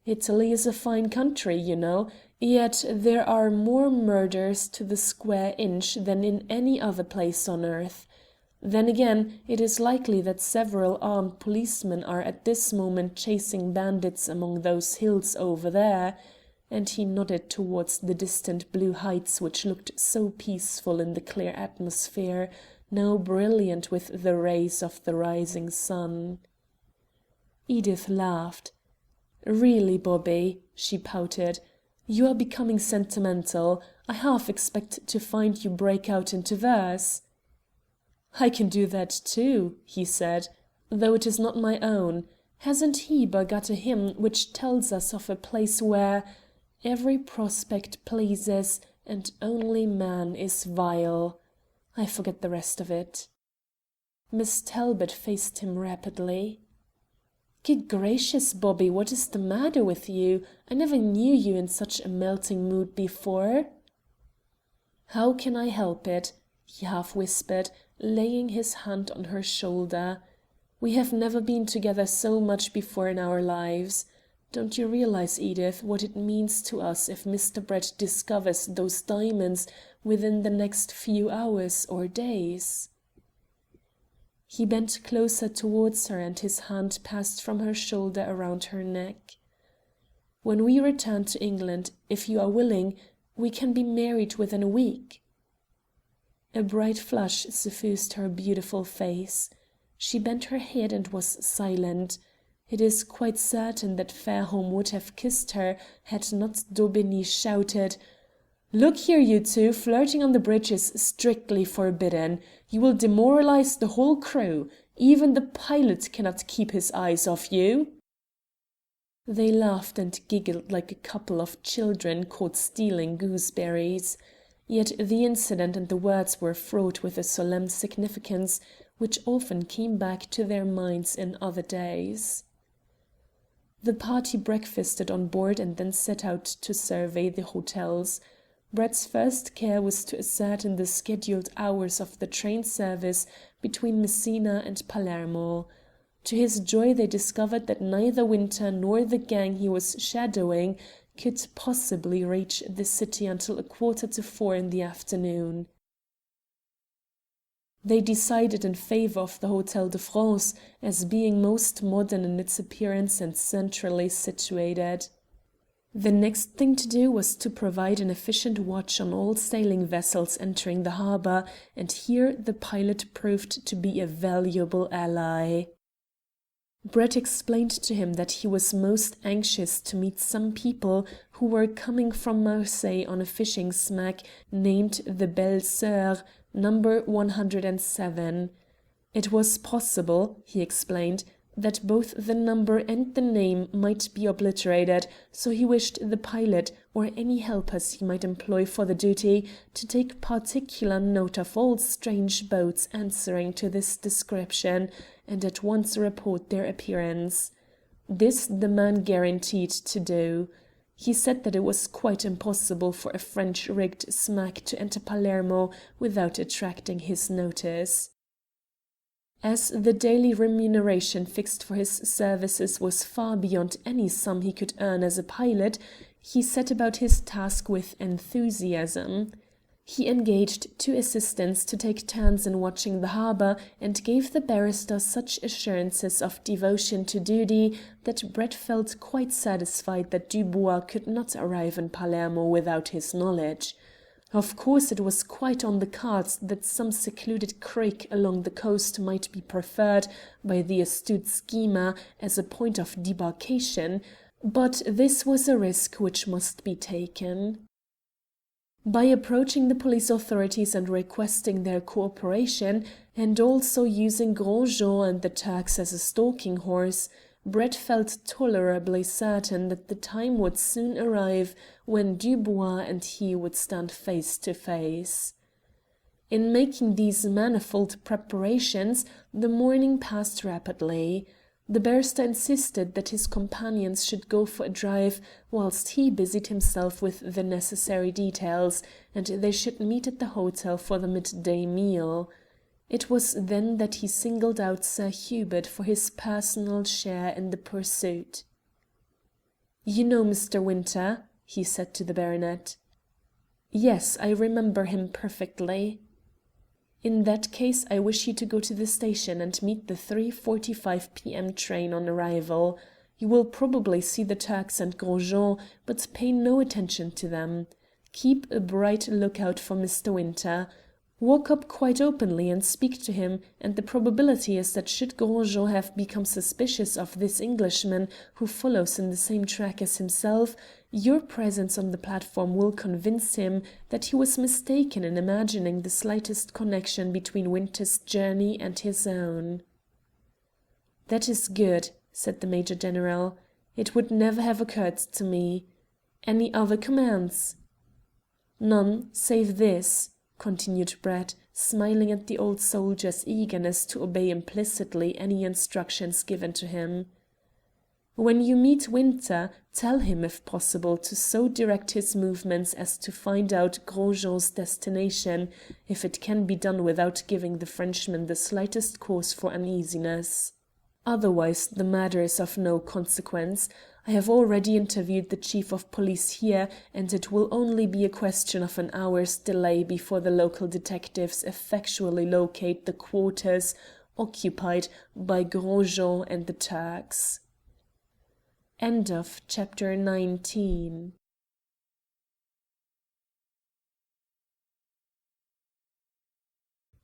Italy is a fine country, you know, yet there are more murders to the square inch than in any other place on earth. Then again, it is likely that several armed policemen are at this moment chasing bandits among those hills over there," and he nodded towards the distant blue heights which looked so peaceful in the clear atmosphere, now brilliant with the rays of the rising sun. Edith laughed. "Really, Bobby," she pouted, "you are becoming sentimental. I half expect to find you break out into verse." "I can do that too," he said, "though it is not my own. Hasn't Heber got a hymn which tells us of a place where every prospect pleases, and only man is vile? I forget the rest of it." Miss Talbot faced him rapidly. Good gracious, Bobby, what is the matter with you? I never knew you in such a melting mood before." "How can I help it?" he half whispered, laying his hand on her shoulder. "We have never been together so much before in our lives. Don't you realize, Edith, what it means to us if Mr. Brett discovers those diamonds within the next few hours or days?" He bent closer towards her and his hand passed from her shoulder around her neck. "When we return to England, if you are willing, we can be married within a week." A bright flush suffused her beautiful face. She bent her head and was silent. It is quite certain that Fairholme would have kissed her had not Daubigny shouted, "Look here, you two, flirting on the bridge is strictly forbidden. You will demoralize the whole crew. Even the pilot cannot keep his eyes off you." They laughed and giggled like a couple of children caught stealing gooseberries. Yet the incident and the words were fraught with a solemn significance which often came back to their minds in other days. The party breakfasted on board and then set out to survey the hotels. Brett's first care was to ascertain the scheduled hours of the train service between Messina and Palermo. To his joy they discovered that neither Winter nor the gang he was shadowing could possibly reach the city until 3:45 in the afternoon. They decided in favour of the Hotel de France as being most modern in its appearance and centrally situated. The next thing to do was to provide an efficient watch on all sailing vessels entering the harbour, and here the pilot proved to be a valuable ally. Brett explained to him that he was most anxious to meet some people who were coming from Marseille on a fishing smack named the Belle Sœur, number 107. It was possible, he explained, that both the number and the name might be obliterated, so he wished the pilot, or any helpers he might employ for the duty, to take particular note of all strange boats answering to this description, and at once report their appearance. This the man guaranteed to do. He said that it was quite impossible for a French-rigged smack to enter Palermo without attracting his notice. As the daily remuneration fixed for his services was far beyond any sum he could earn as a pilot, he set about his task with enthusiasm. He engaged 2 assistants to take turns in watching the harbour, and gave the barrister such assurances of devotion to duty that Brett felt quite satisfied that Dubois could not arrive in Palermo without his knowledge. Of course, it was quite on the cards that some secluded creek along the coast might be preferred by the astute schemer as a point of debarkation, but this was a risk which must be taken. By approaching the police authorities and requesting their cooperation, and also using Gros Jean and the Turks as a stalking horse, Brett felt tolerably certain that the time would soon arrive when Dubois and he would stand face to face. In making these manifold preparations, the morning passed rapidly. The barrister insisted that his companions should go for a drive, whilst he busied himself with the necessary details, and they should meet at the hotel for the midday meal. It was then that he singled out Sir Hubert for his personal share in the pursuit. "You know Mr. Winter?" he said to the baronet. "Yes, I remember him perfectly." "In that case I wish you to go to the station and meet the 3:45 p.m. train on arrival. You will probably see the Turks and Gros Jean, but pay no attention to them. Keep a bright lookout for Mr. Winter. Walk up quite openly and speak to him, and the probability is that should Gros Jean have become suspicious of this Englishman who follows in the same track as himself, your presence on the platform will convince him that he was mistaken in imagining the slightest connection between Winter's journey and his own." "That is good," said the Major General. "It would never have occurred to me. Any other commands?" "None, save this," continued Brett, smiling at the old soldier's eagerness to obey implicitly any instructions given to him. When you meet Winter, tell him, if possible, to so direct his movements as to find out Gros Jean's destination, if it can be done without giving the Frenchman the slightest cause for uneasiness. Otherwise the matter is of no consequence. I have already interviewed the chief of police here, and it will only be a question of an hour's delay before the local detectives effectually locate the quarters occupied by Gros Jean and the Turks. End of chapter 19.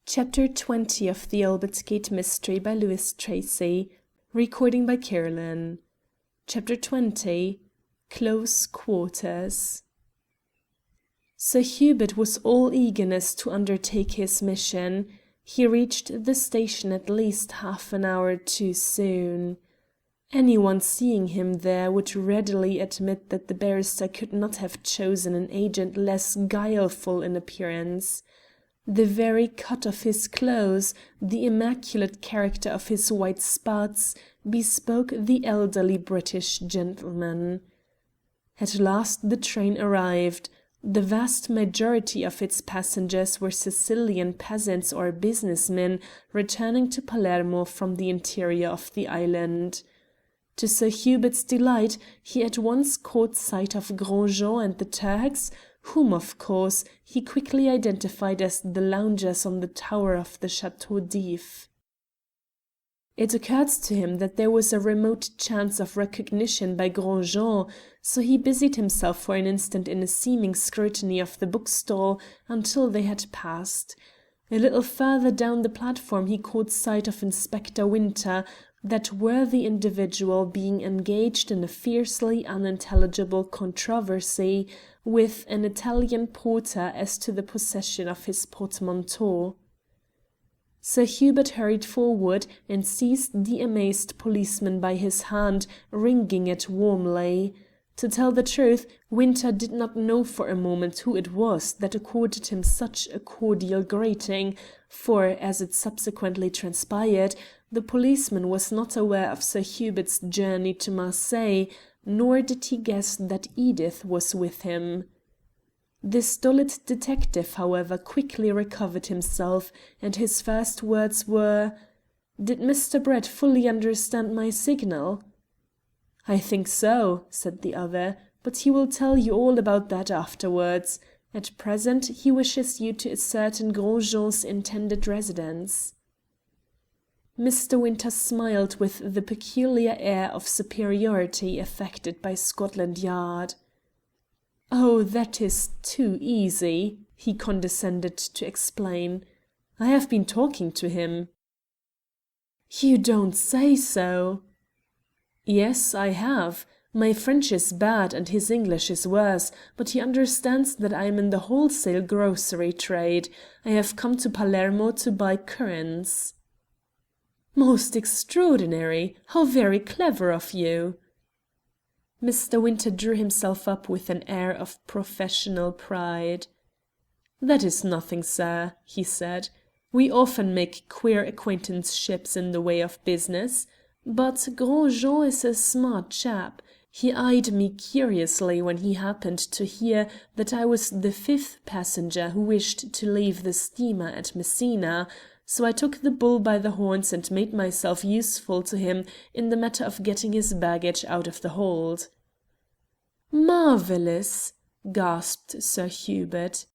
Chapter 20 of the Albert Gate Mystery by Lewis Tracy. Recording by Caroline. Chapter 20. Close Quarters. Sir Hubert was all eagerness to undertake his mission. He reached the station at least half an hour too soon. Anyone seeing him there would readily admit that the barrister could not have chosen an agent less guileful in appearance. The very cut of his clothes, the immaculate character of his white spats, bespoke the elderly British gentleman. At last the train arrived. The vast majority of its passengers were Sicilian peasants or businessmen returning to Palermo from the interior of the island. To Sir Hubert's delight, he at once caught sight of Gros Jean and the Turks, whom, of course, he quickly identified as the loungers on the tower of the Chateau d'If. It occurred to him that there was a remote chance of recognition by Gros Jean, so he busied himself for an instant in a seeming scrutiny of the bookstall until they had passed. A little further down the platform he caught sight of Inspector Winter, that worthy individual being engaged in a fiercely unintelligible controversy with an Italian porter as to the possession of his portmanteau. Sir Hubert hurried forward and seized the amazed policeman by his hand, wringing it warmly. To tell the truth, Winter did not know for a moment who it was that accorded him such a cordial greeting, for, as it subsequently transpired, the policeman was not aware of Sir Hubert's journey to Marseilles, nor did he guess that Edith was with him. The stolid detective, however, quickly recovered himself, and his first words were, "Did Mr. Brett fully understand my signal?" "I think so," said the other, "but he will tell you all about that afterwards. At present he wishes you to ascertain Gros Jean's intended residence." Mr. Winter smiled with the peculiar air of superiority affected by Scotland Yard. "Oh, that is too easy," he condescended to explain. "I have been talking to him." "You don't say so!" "Yes, I have. My French is bad and his English is worse, but he understands that I am in the wholesale grocery trade. I have come to Palermo to buy currants." "Most extraordinary! How very clever of you!" Mr. Winter drew himself up with an air of professional pride. "That is nothing, sir," he said. "We often make queer acquaintanceships in the way of business. But Gros Jean is a smart chap. He eyed me curiously when he happened to hear that I was the fifth passenger who wished to leave the steamer at Messina, so I took the bull by the horns and made myself useful to him in the matter of getting his baggage out of the hold." "Marvellous!" gasped Sir Hubert.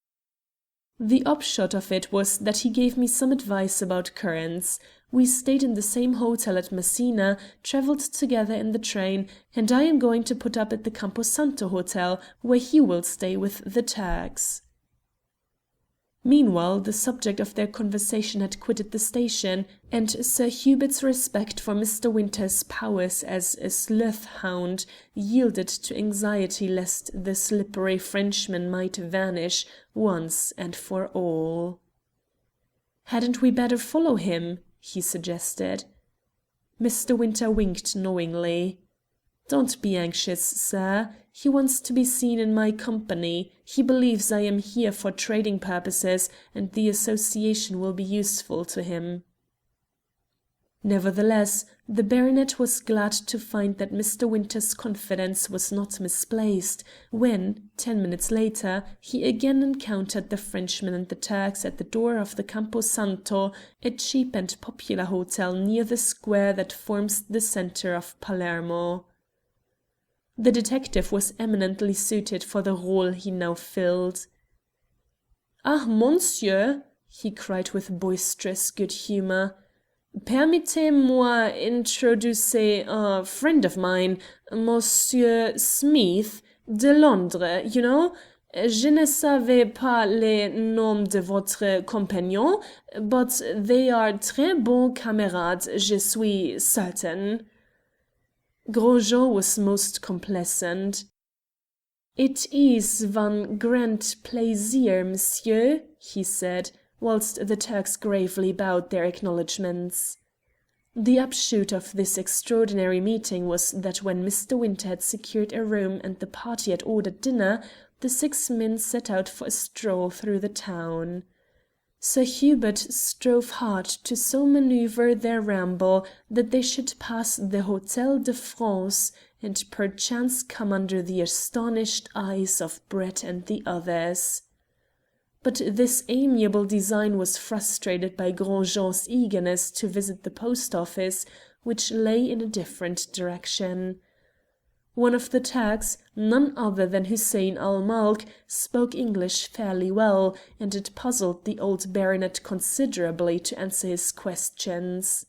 "The upshot of it was that he gave me some advice about currants. We stayed in the same hotel at Messina, travelled together in the train, and I am going to put up at the Campo Santo Hotel, where he will stay with the Turks." Meanwhile, the subject of their conversation had quitted the station, and Sir Hubert's respect for Mr. Winter's powers as a sleuth hound yielded to anxiety lest the slippery Frenchman might vanish once and for all. "Hadn't we better follow him?" he suggested. Mr. Winter winked knowingly. "Don't be anxious, sir. He wants to be seen in my company. He believes I am here for trading purposes, and the association will be useful to him." Nevertheless, The baronet was glad to find that Mr. Winter's confidence was not misplaced, when, 10 minutes later, he again encountered the Frenchman and the Turks at the door of the Campo Santo, a cheap and popular hotel near the square that forms the centre of Palermo. The detective was eminently suited for the rôle he now filled. "Ah, monsieur!" he cried with boisterous good humour. "Permettez-moi introducer a friend of mine, Monsieur Smith, de Londres, you know. Je ne savais pas le nom de votre compagnon, but they are très bons camarades, je suis certain." Gros Jean was most complacent. "It is van grand plaisir, monsieur," he said, whilst the Turks gravely bowed their acknowledgments. The upshot of this extraordinary meeting was that when Mr. Winter had secured a room and the party had ordered dinner, the 6 men set out for a stroll through the town. Sir Hubert strove hard to so manoeuvre their ramble that they should pass the Hotel de France, and perchance come under the astonished eyes of Brett and the others. But this amiable design was frustrated by Gros Jean's eagerness to visit the post office, which lay in a different direction. One of the Turks, none other than Hussein ul Mulk, spoke English fairly well, and it puzzled the old baronet considerably to answer his questions.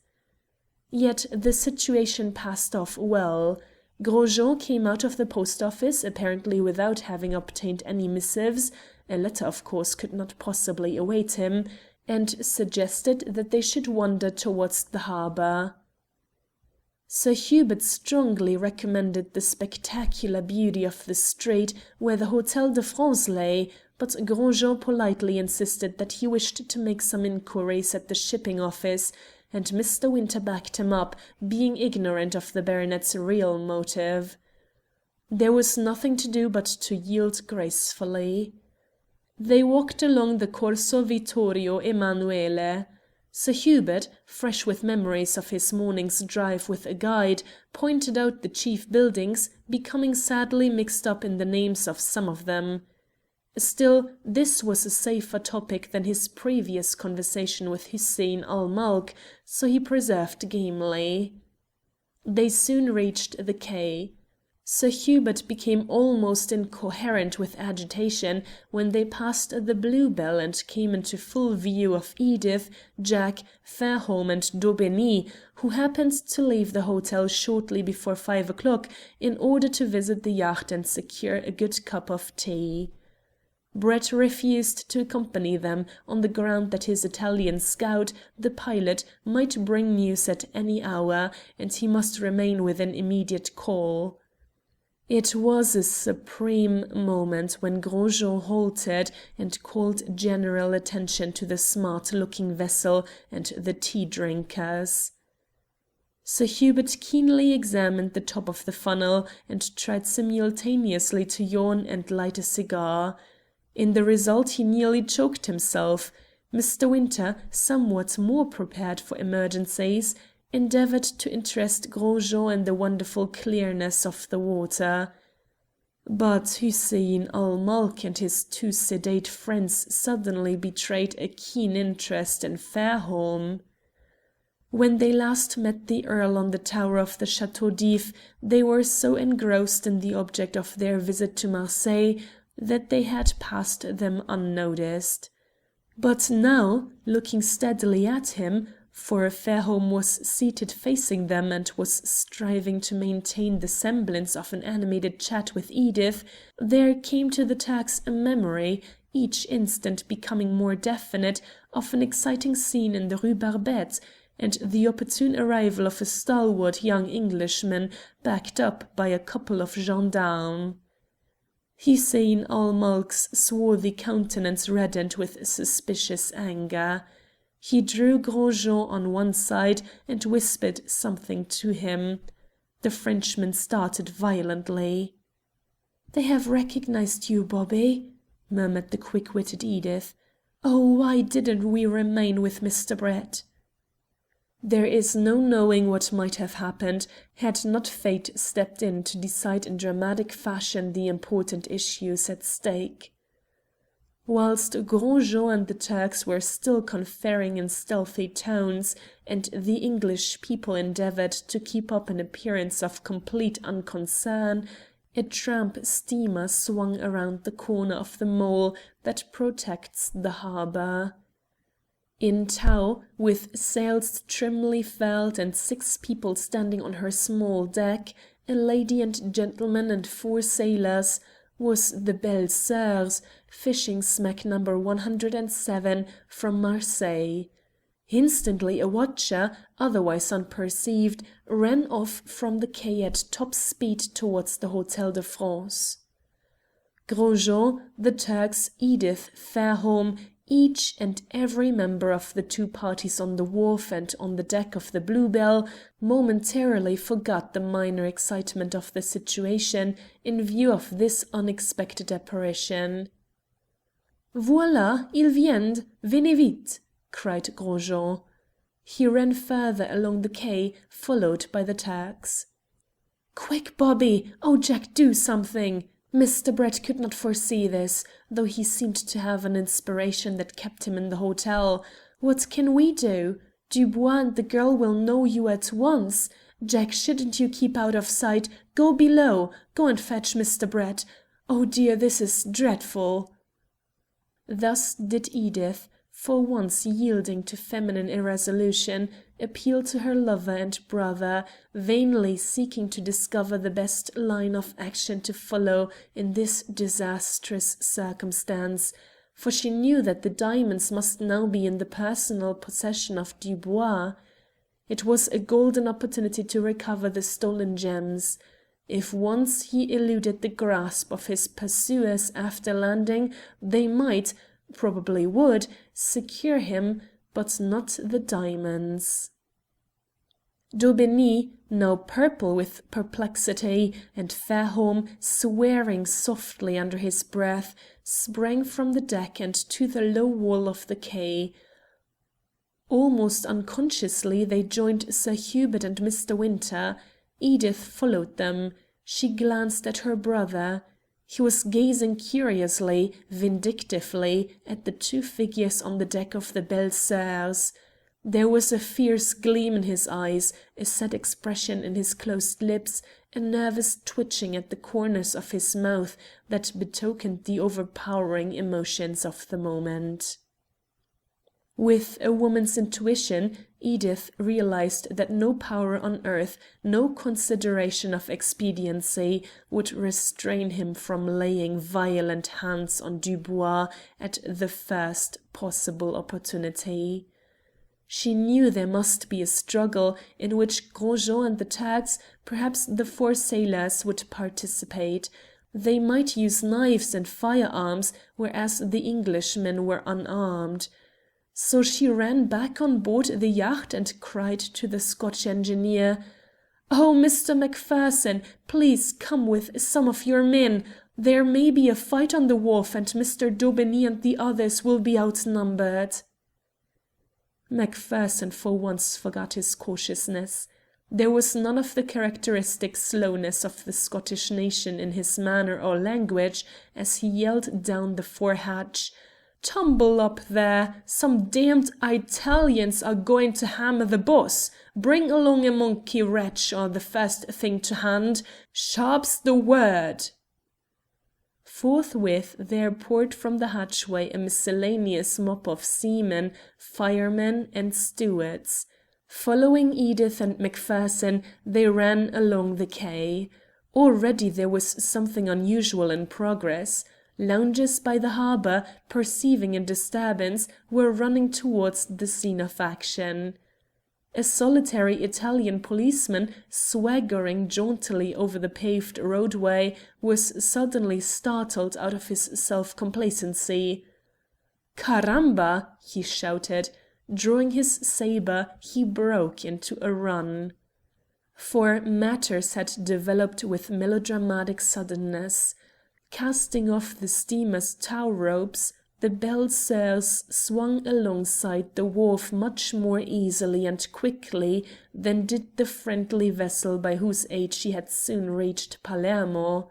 Yet the situation passed off well. Gros Jean came out of the post office apparently without having obtained any missives, a letter of course could not possibly await him, and suggested that they should wander towards the harbour. Sir Hubert strongly recommended the spectacular beauty of the street where the Hotel de France lay, but Gros Jean politely insisted that he wished to make some inquiries at the shipping office, and Mr. Winter backed him up, being ignorant of the baronet's real motive. There was nothing to do but to yield gracefully. They walked along the Corso Vittorio Emanuele. Sir Hubert, fresh with memories of his morning's drive with a guide, pointed out the chief buildings, becoming sadly mixed up in the names of some of them. Still, this was a safer topic than his previous conversation with Hussein ul Mulk, so he preserved gamely. They soon reached the quay. Sir Hubert became almost incoherent with agitation when they passed the Bluebell and came into full view of Edith, Jack, Fairholme and Daubeny, who happened to leave the hotel shortly before 5 o'clock in order to visit the yacht and secure a good cup of tea. Brett refused to accompany them on the ground that his Italian scout, the pilot, might bring news at any hour, and he must remain within immediate call. It was a supreme moment when Gros Jean halted and called general attention to the smart-looking vessel and the tea-drinkers. Sir Hubert keenly examined the top of the funnel and tried simultaneously to yawn and light a cigar. In the result he nearly choked himself. Mr. Winter, somewhat more prepared for emergencies, endeavoured to interest Gros Jean in the wonderful clearness of the water. But Hussein ul Mulk and his two sedate friends suddenly betrayed a keen interest in Fairholme. When they last met the Earl on the tower of the Château d'If, they were so engrossed in the object of their visit to Marseilles that they had passed them unnoticed. But now, looking steadily at him, for Fairholme was seated facing them and was striving to maintain the semblance of an animated chat with Edith, there came to the Turks a memory, each instant becoming more definite, of an exciting scene in the Rue Barbette, and the opportune arrival of a stalwart young Englishman backed up by a couple of gendarmes. Hussein ul Mulk's swarthy countenance reddened with suspicious anger. He drew Gros Jean on one side and whispered something to him. The Frenchman started violently. "They have recognized you, Bobby," murmured the quick-witted Edith. "Oh, why didn't we remain with Mr. Brett?" There is no knowing what might have happened had not fate stepped in to decide in dramatic fashion the important issues at stake. Whilst Gros Jean and the Turks were still conferring in stealthy tones, and the English people endeavoured to keep up an appearance of complete unconcern, a tramp steamer swung around the corner of the mole that protects the harbour. In tow, with sails trimly furled and 6 people standing on her small deck, a lady and gentleman and 4 sailors, was the Belles Sœurs, fishing smack number 107 from Marseille. Instantly a watcher, otherwise unperceived, ran off from the quay at top speed towards the Hôtel de France. Gros Jean, the Turks, Edith, Fairholme, each and every member of the 2 parties on the wharf and on the deck of the Bluebell momentarily forgot the minor excitement of the situation in view of this unexpected apparition. "Voilà, ils viennent! Venez vite!" cried Gros Jean. He ran further along the quay, followed by the Turks. "Quick, Bobby! Oh, Jack, do something!" Mr. Brett could not foresee this, though he seemed to have an inspiration that kept him in the hotel. "What can we do? Dubois and the girl will know you at once. Jack, shouldn't you keep out of sight? Go below. Go and fetch Mr. Brett. Oh dear, this is dreadful." Thus did Edith, for once yielding to feminine irresolution, appeal to her lover and brother, vainly seeking to discover the best line of action to follow in this disastrous circumstance, for she knew that the diamonds must now be in the personal possession of Dubois. It was a golden opportunity to recover the stolen gems. If once he eluded the grasp of his pursuers after landing, they might, probably would, secure him, but not the diamonds. Daubigny, now purple with perplexity, and Fairholme, swearing softly under his breath, sprang from the deck and to the low wall of the quay. Almost unconsciously they joined Sir Hubert and Mr. Winter. Edith followed them. She glanced at her brother. He was gazing curiously, vindictively, at the 2 figures on the deck of the Belles Sœurs. There was a fierce gleam in his eyes, a set expression in his closed lips, a nervous twitching at the corners of his mouth that betokened the overpowering emotions of the moment. With a woman's intuition, Edith realized that no power on earth, no consideration of expediency, would restrain him from laying violent hands on Dubois at the first possible opportunity. She knew there must be a struggle in which Gros Jean and the Turks, perhaps the 4 sailors, would participate. They might use knives and firearms, whereas the Englishmen were unarmed. So she ran back on board the yacht and cried to the Scotch engineer, "Oh, Mr. Macpherson, please come with some of your men. There may be a fight on the wharf and Mr. Daubigny and the others will be outnumbered." Macpherson for once forgot his cautiousness. There was none of the characteristic slowness of the Scottish nation in his manner or language as he yelled down the forehatch, "Tumble up there! Some damned Italians are going to hammer the boss! Bring along a monkey wretch or the first thing to hand! Sharp's the word!" Forthwith there poured from the hatchway a miscellaneous mob of seamen, firemen, and stewards. Following Edith and Macpherson, they ran along the quay. Already there was something unusual in progress. Loungers by the harbour, perceiving a disturbance, were running towards the scene of action. A solitary Italian policeman, swaggering jauntily over the paved roadway, was suddenly startled out of his self-complacency. "Caramba!" he shouted. Drawing his sabre, he broke into a run. For matters had developed with melodramatic suddenness. Casting off the steamer's tow ropes, The Belles-Sœurs swung alongside the wharf much more easily and quickly than did the friendly vessel by whose aid she had soon reached Palermo.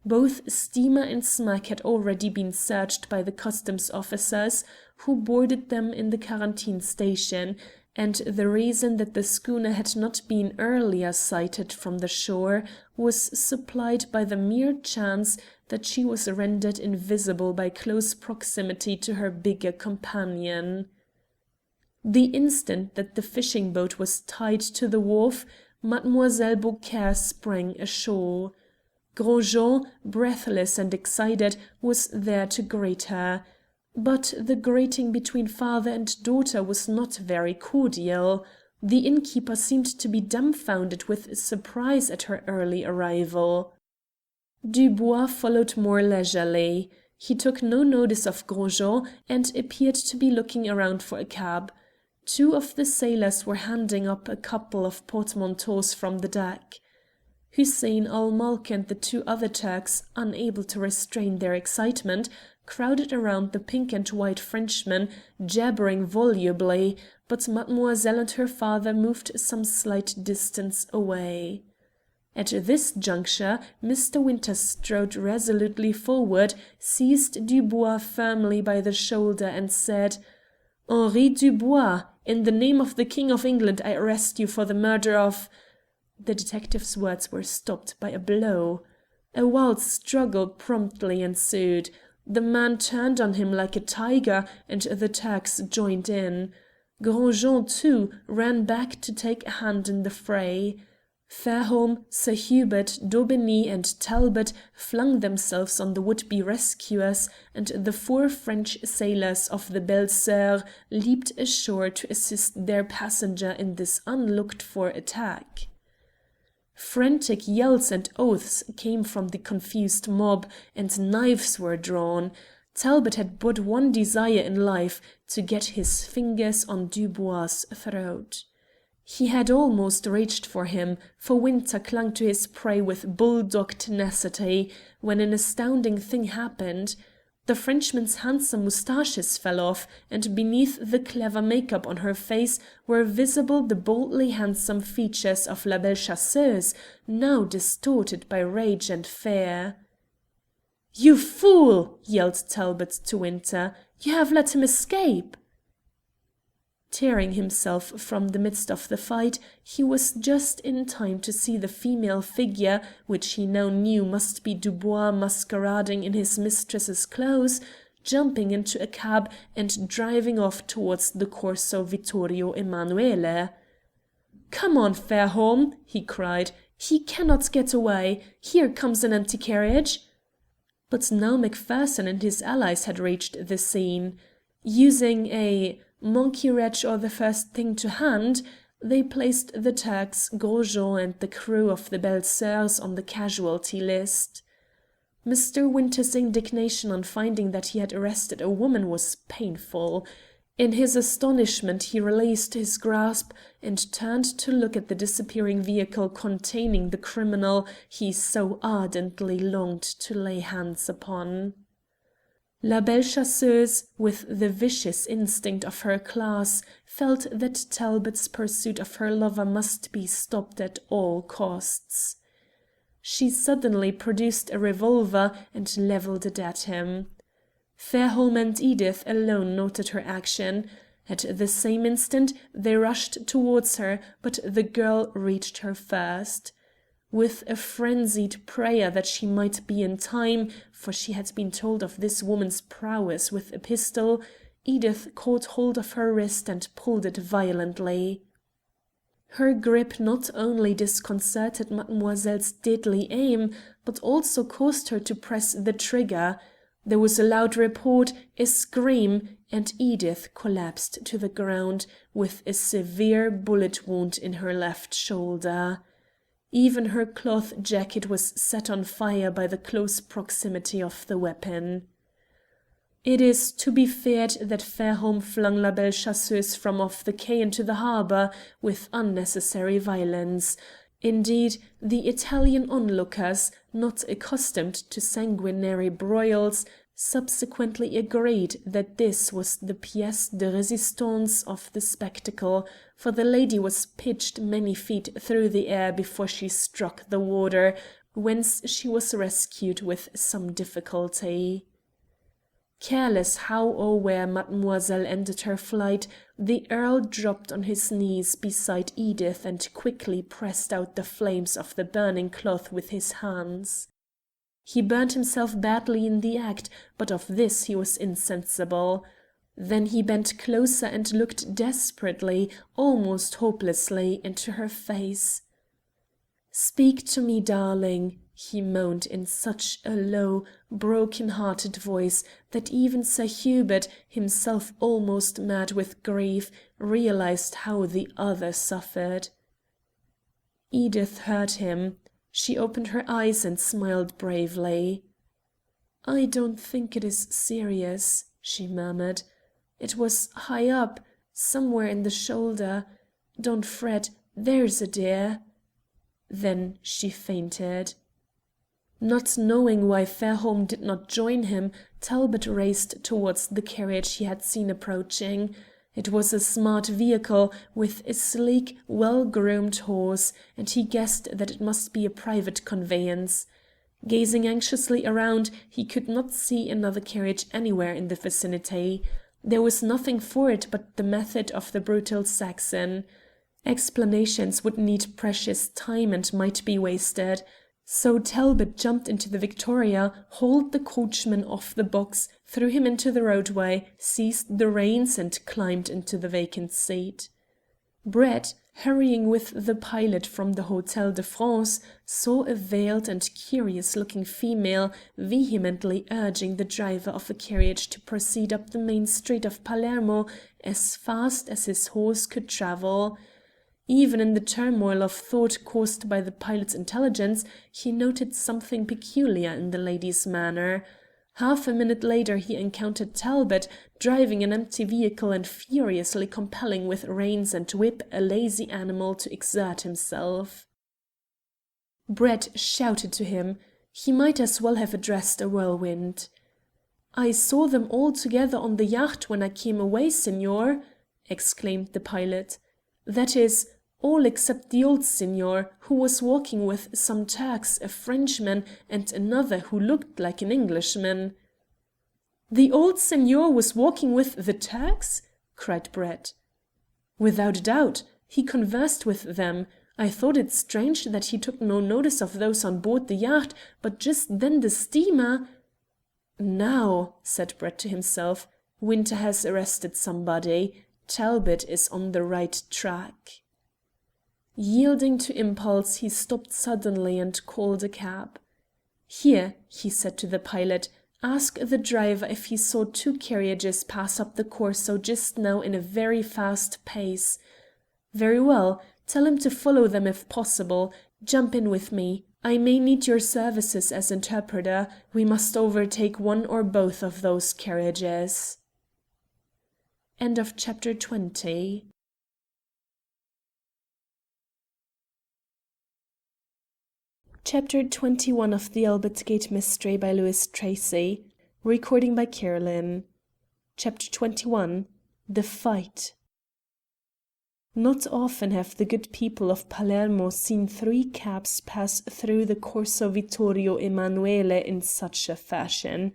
Both steamer and smack had already been searched by the customs officers, who boarded them in the quarantine station, and the reason that the schooner had not been earlier sighted from the shore was supplied by the mere chance that she was rendered invisible by close proximity to her bigger companion. The instant that the fishing boat was tied to the wharf, Mademoiselle Beaucaire sprang ashore. Gros Jean, breathless and excited, was there to greet her. But the greeting between father and daughter was not very cordial. The innkeeper seemed to be dumbfounded with surprise at her early arrival. Dubois followed more leisurely. He took no notice of Gros Jean and appeared to be looking around for a cab. Two of the sailors were handing up a couple of portmanteaus from the deck. Hussein al-Mulk and the two other Turks, unable to restrain their excitement, crowded around the pink and white Frenchman, jabbering volubly, but Mademoiselle and her father moved some slight distance away. At this juncture, Mr. Winter strode resolutely forward, seized Dubois firmly by the shoulder, and said, "Henri Dubois, in the name of the King of England I arrest you for the murder of—" The detective's words were stopped by a blow. A wild struggle promptly ensued. The man turned on him like a tiger, and the Turks joined in. Gros Jean, too, ran back to take a hand in the fray. Fairholme, Sir Hubert, Daubigny, and Talbot flung themselves on the would-be rescuers, and the four French sailors of the Belles-Sœurs leaped ashore to assist their passenger in this unlooked-for attack. Frantic yells and oaths came from the confused mob, and knives were drawn. Talbot had but one desire in life, to get his fingers on Dubois' throat. He had almost reached for him, for Winter clung to his prey with bulldog tenacity, when an astounding thing happened. The Frenchman's handsome moustaches fell off, and beneath the clever make-up on her face were visible the boldly handsome features of La Belle Chasseuse, now distorted by rage and fear. "You fool!" yelled Talbot to Winter. "You have let him escape!" Tearing himself from the midst of the fight, he was just in time to see the female figure, which he now knew must be Dubois masquerading in his mistress's clothes, jumping into a cab and driving off towards the Corso Vittorio Emanuele. "Come on, Fairholme!" he cried. "He cannot get away. Here comes an empty carriage." But now Macpherson and his allies had reached the scene. Using a monkey wrench or the first thing to hand, they placed the Turks, Gros Jean, and the crew of the Belles-Sœurs on the casualty list. Mr. Winter's indignation on finding that he had arrested a woman was painful. In his astonishment he released his grasp and turned to look at the disappearing vehicle containing the criminal he so ardently longed to lay hands upon. La Belle Chasseuse, with the vicious instinct of her class, felt that Talbot's pursuit of her lover must be stopped at all costs. She suddenly produced a revolver and levelled it at him. Fairholme and Edith alone noted her action. At the same instant they rushed towards her, but the girl reached her first. With a frenzied prayer that she might be in time, for she had been told of this woman's prowess with a pistol, Edith caught hold of her wrist and pulled it violently. Her grip not only disconcerted Mademoiselle's deadly aim, but also caused her to press the trigger. There was a loud report, a scream, and Edith collapsed to the ground, with a severe bullet wound in her left shoulder. Even her cloth jacket was set on fire by the close proximity of the weapon. It is to be feared that Fairholme flung La Belle Chasseuse from off the quay into the harbour with unnecessary violence. Indeed, the Italian onlookers, not accustomed to sanguinary broils, subsequently agreed that this was the pièce de résistance of the spectacle, for the lady was pitched many feet through the air before she struck the water, whence she was rescued with some difficulty. Careless how or where Mademoiselle ended her flight, the Earl dropped on his knees beside Edith and quickly pressed out the flames of the burning cloth with his hands. He burned himself badly in the act, but of this he was insensible. Then he bent closer and looked desperately, almost hopelessly, into her face. "Speak to me, darling," he moaned in such a low, broken-hearted voice that even Sir Hubert, himself almost mad with grief, realized how the other suffered. Edith heard him. She opened her eyes and smiled bravely. "I don't think it is serious," she murmured. "It was high up, somewhere in the shoulder. Don't fret, there's a dear." Then she fainted. Not knowing why Fairholme did not join him, Talbot raced towards the carriage he had seen approaching. It was a smart vehicle, with a sleek, well-groomed horse, and he guessed that it must be a private conveyance. Gazing anxiously around, he could not see another carriage anywhere in the vicinity. There was nothing for it but the method of the brutal Saxon. Explanations would need precious time and might be wasted. So Talbot jumped into the victoria, hauled the coachman off the box, threw him into the roadway, seized the reins, and climbed into the vacant seat. Brett, hurrying with the pilot from the Hotel de France, saw a veiled and curious-looking female vehemently urging the driver of a carriage to proceed up the main street of Palermo as fast as his horse could travel. Even in the turmoil of thought caused by the pilot's intelligence, he noted something peculiar in the lady's manner. Half a minute later he encountered Talbot, driving an empty vehicle and furiously compelling with reins and whip a lazy animal to exert himself. Brett shouted to him. He might as well have addressed a whirlwind. "I saw them all together on the yacht when I came away, signor," exclaimed the pilot. "That is, all except the old signor, who was walking with some Turks, a Frenchman, and another who looked like an Englishman." "The old signor was walking with the Turks?" cried Brett. "Without a doubt. He conversed with them. I thought it strange that he took no notice of those on board the yacht, but just then the steamer—" "Now," said Brett to himself, "Winter has arrested somebody. Talbot is on the right track." Yielding to impulse, he stopped suddenly and called a cab. "Here," he said to the pilot, "ask the driver if he saw two carriages pass up the Corso just now in a very fast pace. Very well, tell him to follow them if possible. Jump in with me. I may need your services as interpreter. We must overtake one or both of those carriages." End of chapter 20. Chapter 21 of The Albert Gate Mystery by Louis Tracy. Recording by Carolyn. Chapter 21. The Fight. Not often have the good people of Palermo seen 3 cabs pass through the Corso Vittorio Emanuele in such a fashion.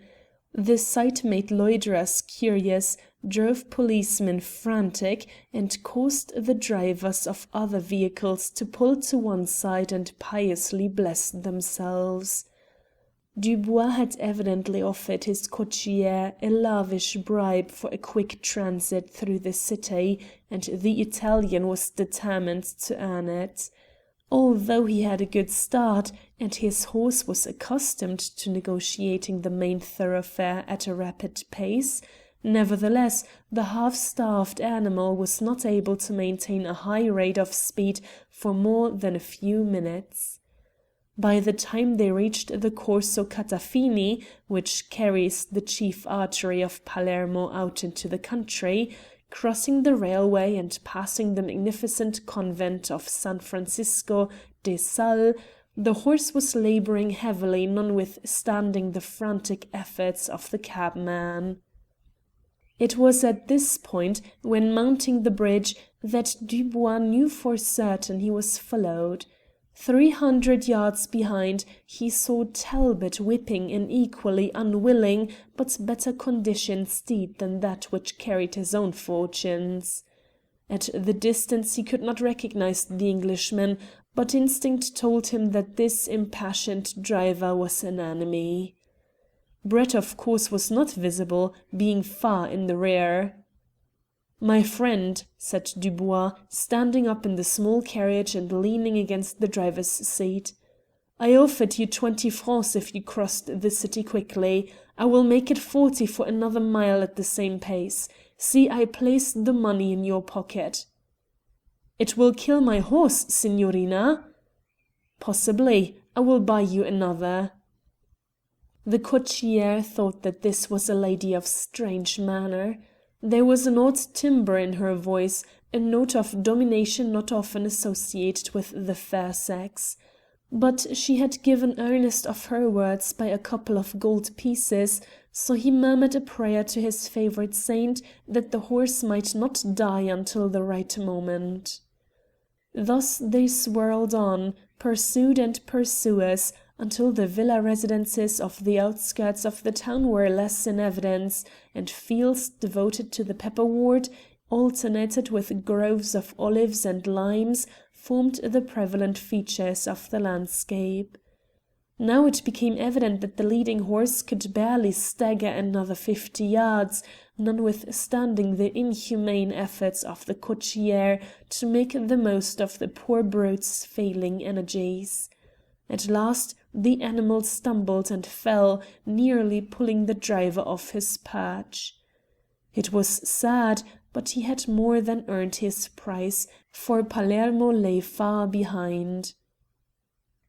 The sight made loiterers curious, drove policemen frantic, and caused the drivers of other vehicles to pull to one side and piously bless themselves. Dubois had evidently offered his cocchiere a lavish bribe for a quick transit through the city, and the Italian was determined to earn it. Although he had a good start, and his horse was accustomed to negotiating the main thoroughfare at a rapid pace, nevertheless the half-starved animal was not able to maintain a high rate of speed for more than a few minutes. By the time they reached the Corso Catafini, which carries the chief artery of Palermo out into the country, crossing the railway and passing the magnificent convent of San Francisco de Sales, The horse was labouring heavily notwithstanding the frantic efforts of the cabman. It was at this point, when mounting the bridge, that Dubois knew for certain he was followed. 300 yards behind, he saw Talbot whipping an equally unwilling but better conditioned steed than that which carried his own fortunes. At the distance he could not recognize the Englishman, but instinct told him that this impassioned driver was an enemy. Brett, of course, was not visible, being far in the rear. "My friend," said Dubois, standing up in the small carriage and leaning against the driver's seat, "I offered you 20 francs if you crossed the city quickly. I will make it 40 for another mile at the same pace. See, I place the money in your pocket." "It will kill my horse, signorina." "Possibly. I will buy you another." The cocchiere thought that this was a lady of strange manner. There was an odd timbre in her voice, a note of domination not often associated with the fair sex. But she had given earnest of her words by a couple of gold pieces, so he murmured a prayer to his favourite saint that the horse might not die until the right moment. Thus they swirled on, pursued and pursuers, until the villa residences of the outskirts of the town were less in evidence, and fields devoted to the pepperwort, alternated with groves of olives and limes, formed the prevalent features of the landscape. Now it became evident that the leading horse could barely stagger another 50 yards, notwithstanding the inhumane efforts of the cocchiere to make the most of the poor brute's failing energies. At last the animal stumbled and fell, nearly pulling the driver off his perch. It was sad, but he had more than earned his price, for Palermo lay far behind.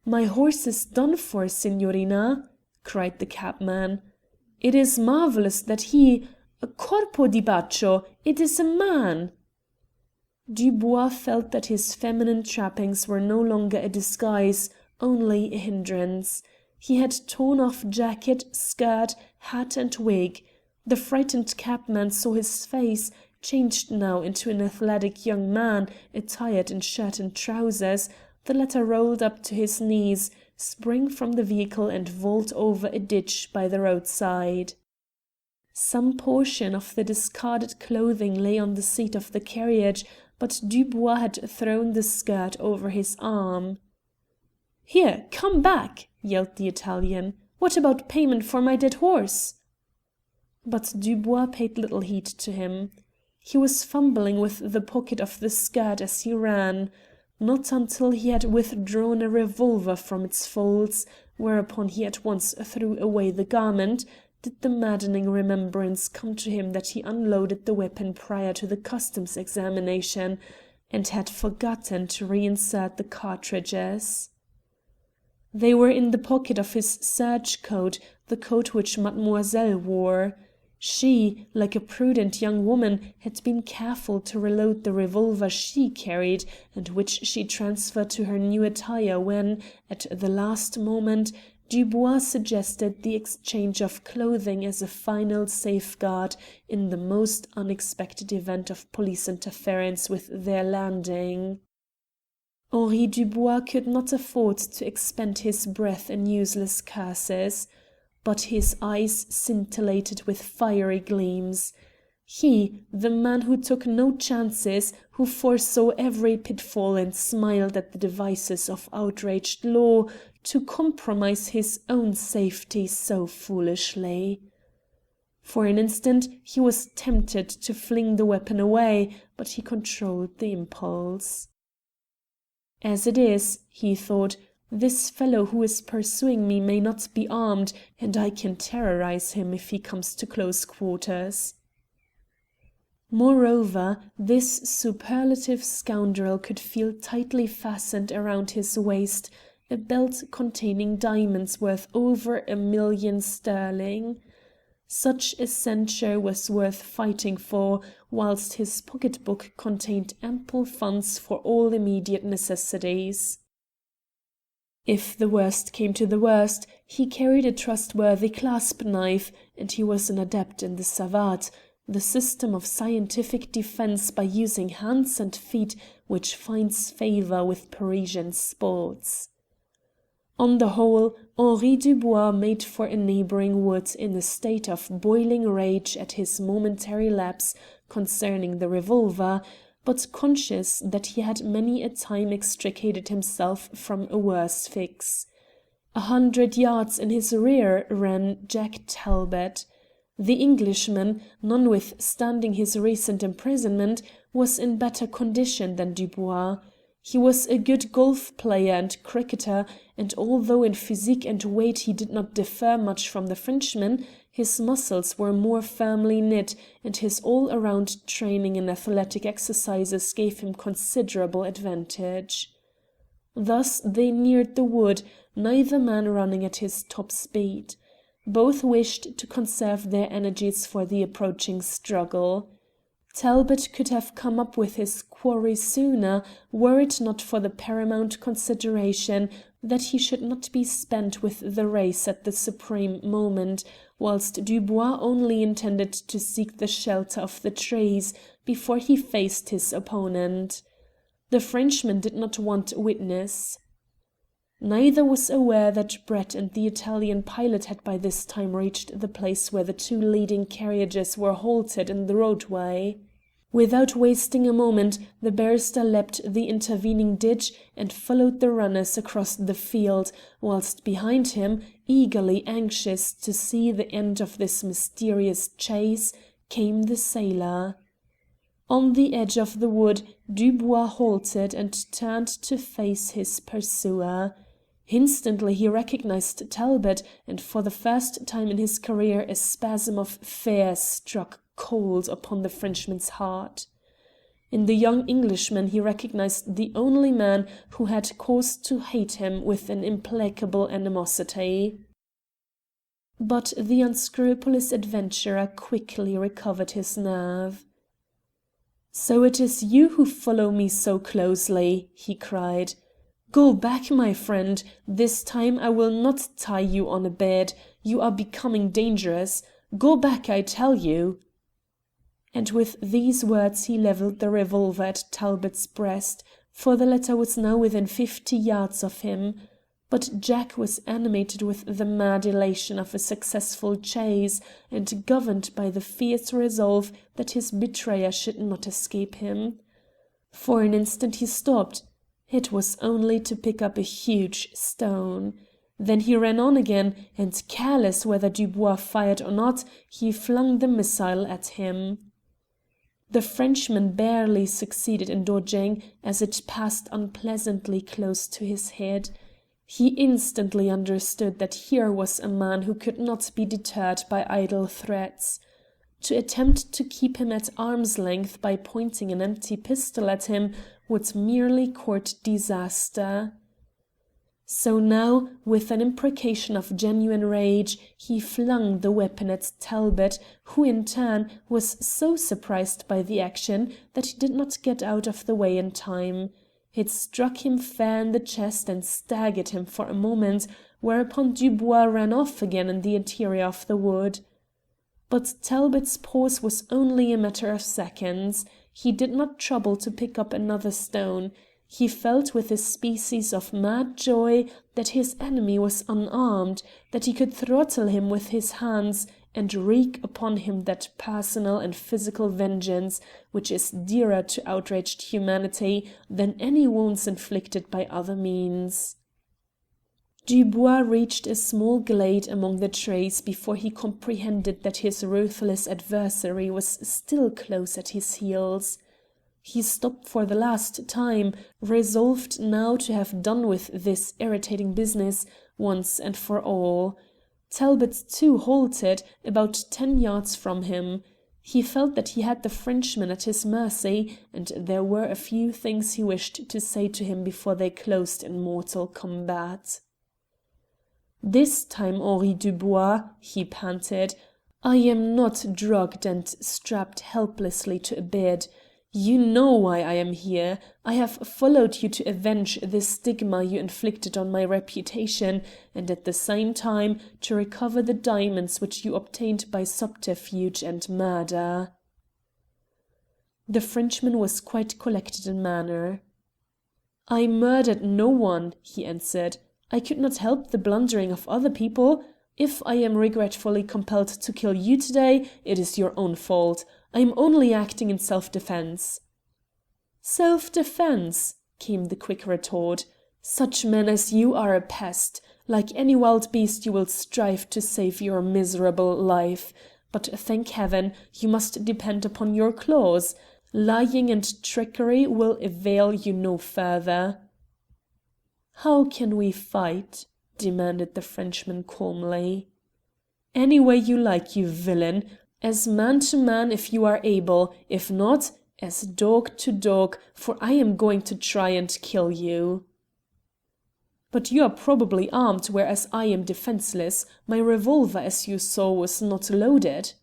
"My horse is done for, signorina," cried the cabman. "It is marvellous that he... Corpo di Baccio! It is a man!" Dubois felt that his feminine trappings were no longer a disguise, only a hindrance. He had torn off jacket, skirt, hat and wig. The frightened cabman saw his face, changed now into an athletic young man, attired in shirt and trousers, the latter rolled up to his knees, spring from the vehicle and vault over a ditch by the roadside. Some portion of the discarded clothing lay on the seat of the carriage, but Dubois had thrown the skirt over his arm. "Here, come back!" yelled the Italian. "What about payment for my dead horse?" But Dubois paid little heed to him. He was fumbling with the pocket of the skirt as he ran. Not until he had withdrawn a revolver from its folds, whereupon he at once threw away the garment, did the maddening remembrance come to him that he unloaded the weapon prior to the customs examination, and had forgotten to reinsert the cartridges. They were in the pocket of his serge coat, the coat which mademoiselle wore. She, like a prudent young woman, had been careful to reload the revolver she carried, and which she transferred to her new attire when, at the last moment, Dubois suggested the exchange of clothing as a final safeguard in the most unexpected event of police interference with their landing. Henri Dubois could not afford to expend his breath in useless curses, but his eyes scintillated with fiery gleams. He, the man who took no chances, who foresaw every pitfall and smiled at the devices of outraged law, to compromise his own safety so foolishly. For an instant he was tempted to fling the weapon away, but he controlled the impulse. "As it is," he thought, "this fellow who is pursuing me may not be armed, and I can terrorize him if he comes to close quarters." Moreover, this superlative scoundrel could feel tightly fastened around his waist a belt containing diamonds worth over 1,000,000 sterling. Such a censure was worth fighting for, whilst his pocket-book contained ample funds for all immediate necessities. If the worst came to the worst, he carried a trustworthy clasp knife, and he was an adept in the savate, the system of scientific defence by using hands and feet which finds favour with Parisian sports. On the whole, Henri Dubois made for a neighbouring wood in a state of boiling rage at his momentary lapse concerning the revolver, but conscious that he had many a time extricated himself from a worse fix. 100 yards in his rear ran Jack Talbot. The Englishman, notwithstanding his recent imprisonment, was in better condition than Dubois. He was a good golf player and cricketer, and although in physique and weight he did not differ much from the Frenchman, his muscles were more firmly knit, and his all-round training in athletic exercises gave him considerable advantage. Thus they neared the wood, neither man running at his top speed. Both wished to conserve their energies for the approaching struggle. Talbot could have come up with his quarry sooner, were it not for the paramount consideration that he should not be spent with the race at the supreme moment, whilst Dubois only intended to seek the shelter of the trees before he faced his opponent. The Frenchman did not want witness. Neither was aware that Brett and the Italian pilot had by this time reached the place where the two leading carriages were halted in the roadway. Without wasting a moment, the barrister leapt the intervening ditch and followed the runners across the field, whilst behind him, eagerly anxious to see the end of this mysterious chase, came the sailor. On the edge of the wood, Dubois halted and turned to face his pursuer. Instantly he recognized Talbot, and for the first time in his career a spasm of fear struck cold upon the Frenchman's heart. In the young Englishman he recognized the only man who had cause to hate him with an implacable animosity. But the unscrupulous adventurer quickly recovered his nerve. "So it is you who follow me so closely," he cried. "Go back, my friend. This time I will not tie you on a bed. You are becoming dangerous. Go back, I tell you." And with these words he levelled the revolver at Talbot's breast, for the latter was now within 50 yards of him. But Jack was animated with the mad elation of a successful chase, and governed by the fierce resolve that his betrayer should not escape him. For an instant he stopped. It was only to pick up a huge stone. Then he ran on again, and careless whether Dubois fired or not, he flung the missile at him. The Frenchman barely succeeded in dodging, as it passed unpleasantly close to his head. He instantly understood that here was a man who could not be deterred by idle threats. To attempt to keep him at arm's length by pointing an empty pistol at him would merely court disaster. So now, with an imprecation of genuine rage, he flung the weapon at Talbot, who in turn was so surprised by the action that he did not get out of the way in time. It struck him fair in the chest and staggered him for a moment, whereupon Dubois ran off again in the interior of the wood. But Talbot's pause was only a matter of seconds. He did not trouble to pick up another stone. He felt with a species of mad joy that his enemy was unarmed, that he could throttle him with his hands, and wreak upon him that personal and physical vengeance which is dearer to outraged humanity than any wounds inflicted by other means. Dubois reached a small glade among the trees before he comprehended that his ruthless adversary was still close at his heels. He stopped for the last time, resolved now to have done with this irritating business once and for all. Talbot too halted, about 10 yards from him. He felt that he had the Frenchman at his mercy, and there were a few things he wished to say to him before they closed in mortal combat. "This time, Henri Dubois," he panted, "I am not drugged and strapped helplessly to a bed. You know why I am here. I have followed you to avenge the stigma you inflicted on my reputation, and at the same time to recover the diamonds which you obtained by subterfuge and murder." The Frenchman was quite collected in manner. "I murdered no one," he answered. "I could not help the blundering of other people. If I am regretfully compelled to kill you today, it is your own fault. I am only acting in self-defence." "Self-defence!" came the quick retort. "Such men as you are a pest. Like any wild beast you will strive to save your miserable life. But thank heaven, you must depend upon your claws. Lying and trickery will avail you no further." "How can we fight?" demanded the Frenchman calmly. "Any way you like, you villain. As man to man if you are able, if not, as dog to dog, for I am going to try and kill you." "But you are probably armed, whereas I am defenceless. My revolver, as you saw, was not loaded."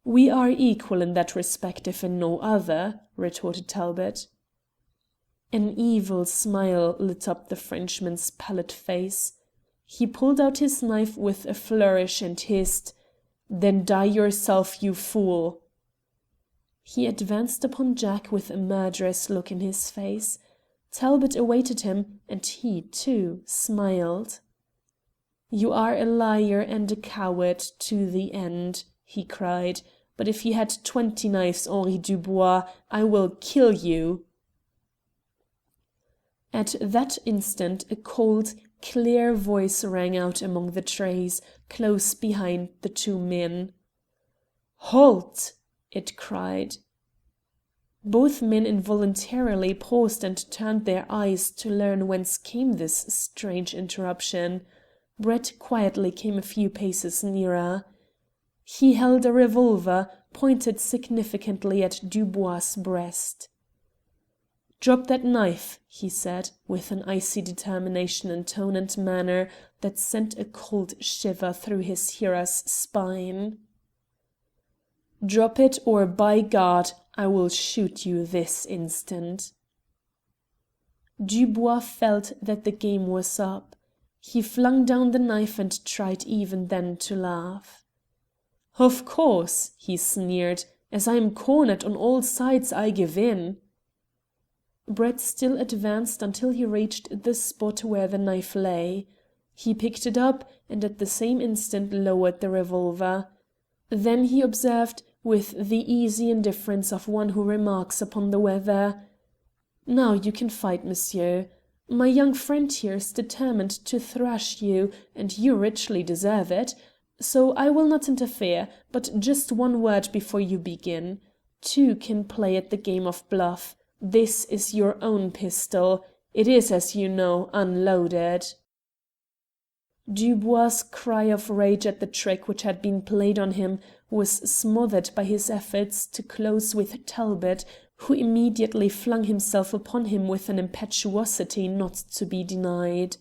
"We are equal in that respect, if in no other," retorted Talbot. An evil smile lit up the Frenchman's pallid face. He pulled out his knife with a flourish and hissed, "Then die yourself, you fool!" He advanced upon Jack with a murderous look in his face. Talbot awaited him, and he, too, smiled. "You are a liar and a coward to the end," he cried. "But if you had 20 knives, Henri Dubois, I will kill you." At that instant a cold, clear voice rang out among the trees, close behind the two men. "Halt!" it cried. Both men involuntarily paused and turned their eyes to learn whence came this strange interruption. Brett quietly came a few paces nearer. He held a revolver, pointed significantly at Dubois' breast. "Drop that knife," he said, with an icy determination in tone and manner that sent a cold shiver through his hearer's spine. "Drop it, or by God, I will shoot you this instant." Dubois felt that the game was up. He flung down the knife and tried even then to laugh. "Of course," he sneered, "as I am cornered on all sides I give in." Brett still advanced until he reached the spot where the knife lay. He picked it up, and at the same instant lowered the revolver. Then he observed, with the easy indifference of one who remarks upon the weather, "Now you can fight, monsieur. My young friend here is determined to thrash you, and you richly deserve it. So I will not interfere, but just one word before you begin. Two can play at the game of bluff. This is your own pistol. It is, as you know, unloaded." Dubois' cry of rage at the trick which had been played on him was smothered by his efforts to close with Talbot, who immediately flung himself upon him with an impetuosity not to be denied.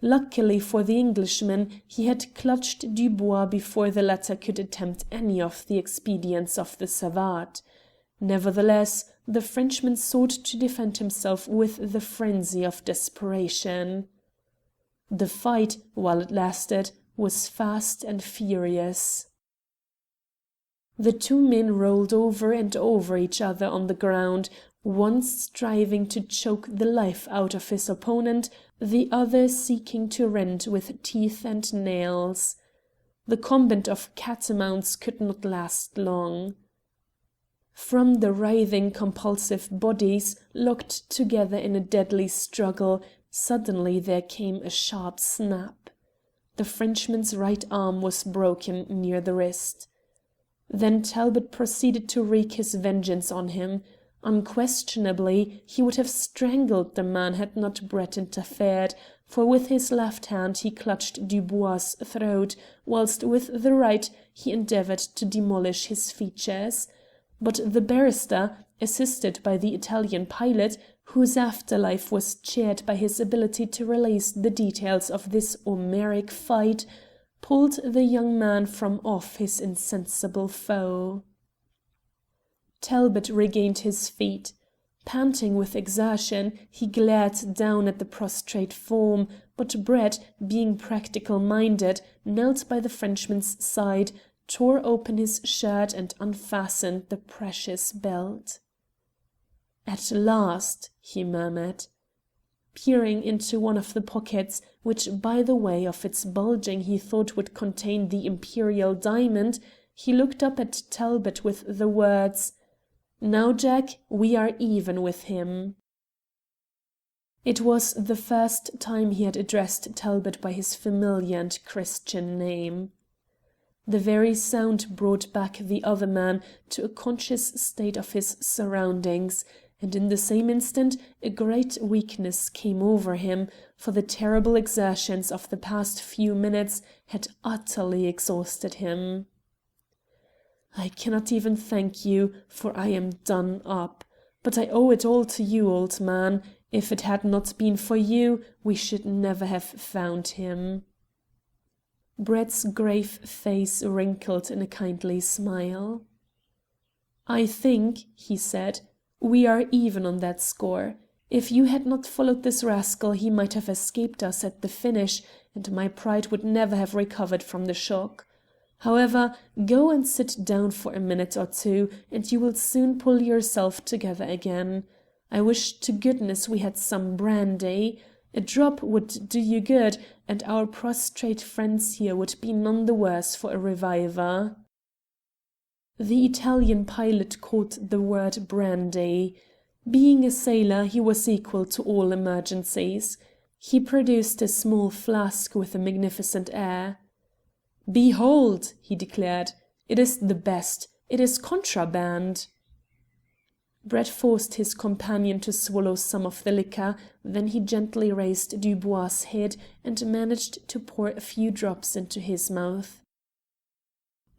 Luckily for the Englishman, he had clutched Dubois before the latter could attempt any of the expedients of the savate. Nevertheless, the Frenchman sought to defend himself with the frenzy of desperation. The fight, while it lasted, was fast and furious. The two men rolled over and over each other on the ground, one striving to choke the life out of his opponent, the other seeking to rend with teeth and nails. The combat of catamounts could not last long. From the writhing compulsive bodies, locked together in a deadly struggle, suddenly there came a sharp snap. The Frenchman's right arm was broken near the wrist. Then Talbot proceeded to wreak his vengeance on him. Unquestionably, he would have strangled the man had not Brett interfered, for with his left hand he clutched Dubois' throat, whilst with the right he endeavoured to demolish his features. But the barrister, assisted by the Italian pilot, whose afterlife was cheered by his ability to relate the details of this Homeric fight, pulled the young man from off his insensible foe. Talbot regained his feet. Panting with exertion, he glared down at the prostrate form, but Brett, being practical-minded, knelt by the Frenchman's side, tore open his shirt and unfastened the precious belt. "At last," he murmured. Peering into one of the pockets, which by the way of its bulging he thought would contain the imperial diamond, he looked up at Talbot with the words, "Now, Jack, we are even with him." It was the first time he had addressed Talbot by his familiar and Christian name. The very sound brought back the other man to a conscious state of his surroundings, and in the same instant a great weakness came over him, for the terrible exertions of the past few minutes had utterly exhausted him. "I cannot even thank you, for I am done up. But I owe it all to you, old man. If it had not been for you, we should never have found him." Brett's grave face wrinkled in a kindly smile. "I think," he said, "we are even on that score. If you had not followed this rascal he might have escaped us at the finish, and my pride would never have recovered from the shock. However, go and sit down for a minute or two, and you will soon pull yourself together again. I wish to goodness we had some brandy. A drop would do you good, and our prostrate friends here would be none the worse for a reviver." The Italian pilot caught the word brandy. Being a sailor, he was equal to all emergencies. He produced a small flask with a magnificent air. "Behold!" he declared. "It is the best. It is contraband." Brett forced his companion to swallow some of the liquor, then he gently raised Dubois' head and managed to pour a few drops into his mouth.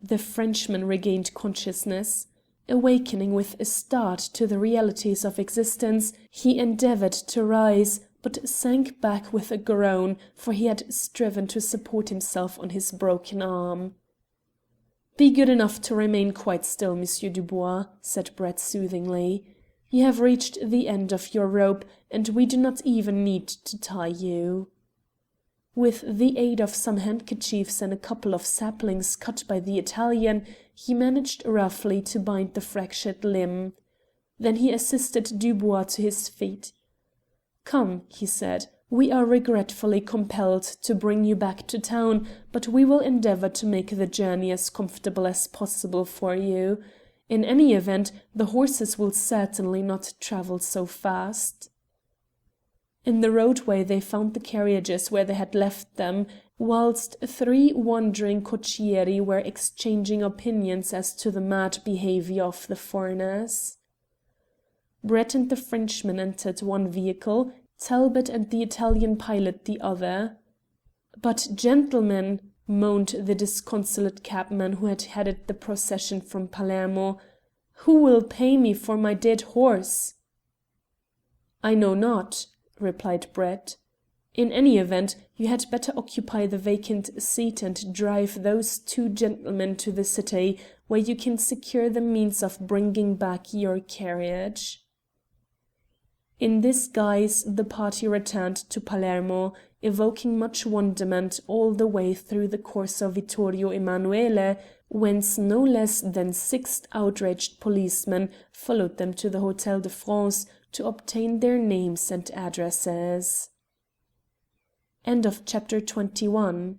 The Frenchman regained consciousness. Awakening with a start to the realities of existence, he endeavoured to rise, but sank back with a groan, for he had striven to support himself on his broken arm. "Be good enough to remain quite still, Monsieur Dubois," said Brett soothingly. "You have reached the end of your rope, and we do not even need to tie you." With the aid of some handkerchiefs and a couple of saplings cut by the Italian, he managed roughly to bind the fractured limb. Then he assisted Dubois to his feet. "Come," he said, "we are regretfully compelled to bring you back to town, but we will endeavour to make the journey as comfortable as possible for you. In any event, the horses will certainly not travel so fast." In the roadway they found the carriages where they had left them, whilst three wondering cocchieri were exchanging opinions as to the mad behaviour of the foreigners. Brett and the Frenchman entered one vehicle, Talbot and the Italian pilot the other. "But, gentlemen," moaned the disconsolate cabman who had headed the procession from Palermo, "who will pay me for my dead horse?" "I know not," replied Brett. "In any event, you had better occupy the vacant seat and drive those two gentlemen to the city, where you can secure the means of bringing back your carriage." In this guise the party returned to Palermo, evoking much wonderment all the way through the Corso Vittorio Emanuele, whence no less than 6 outraged policemen followed them to the Hotel de France to obtain their names and addresses. End of chapter 21.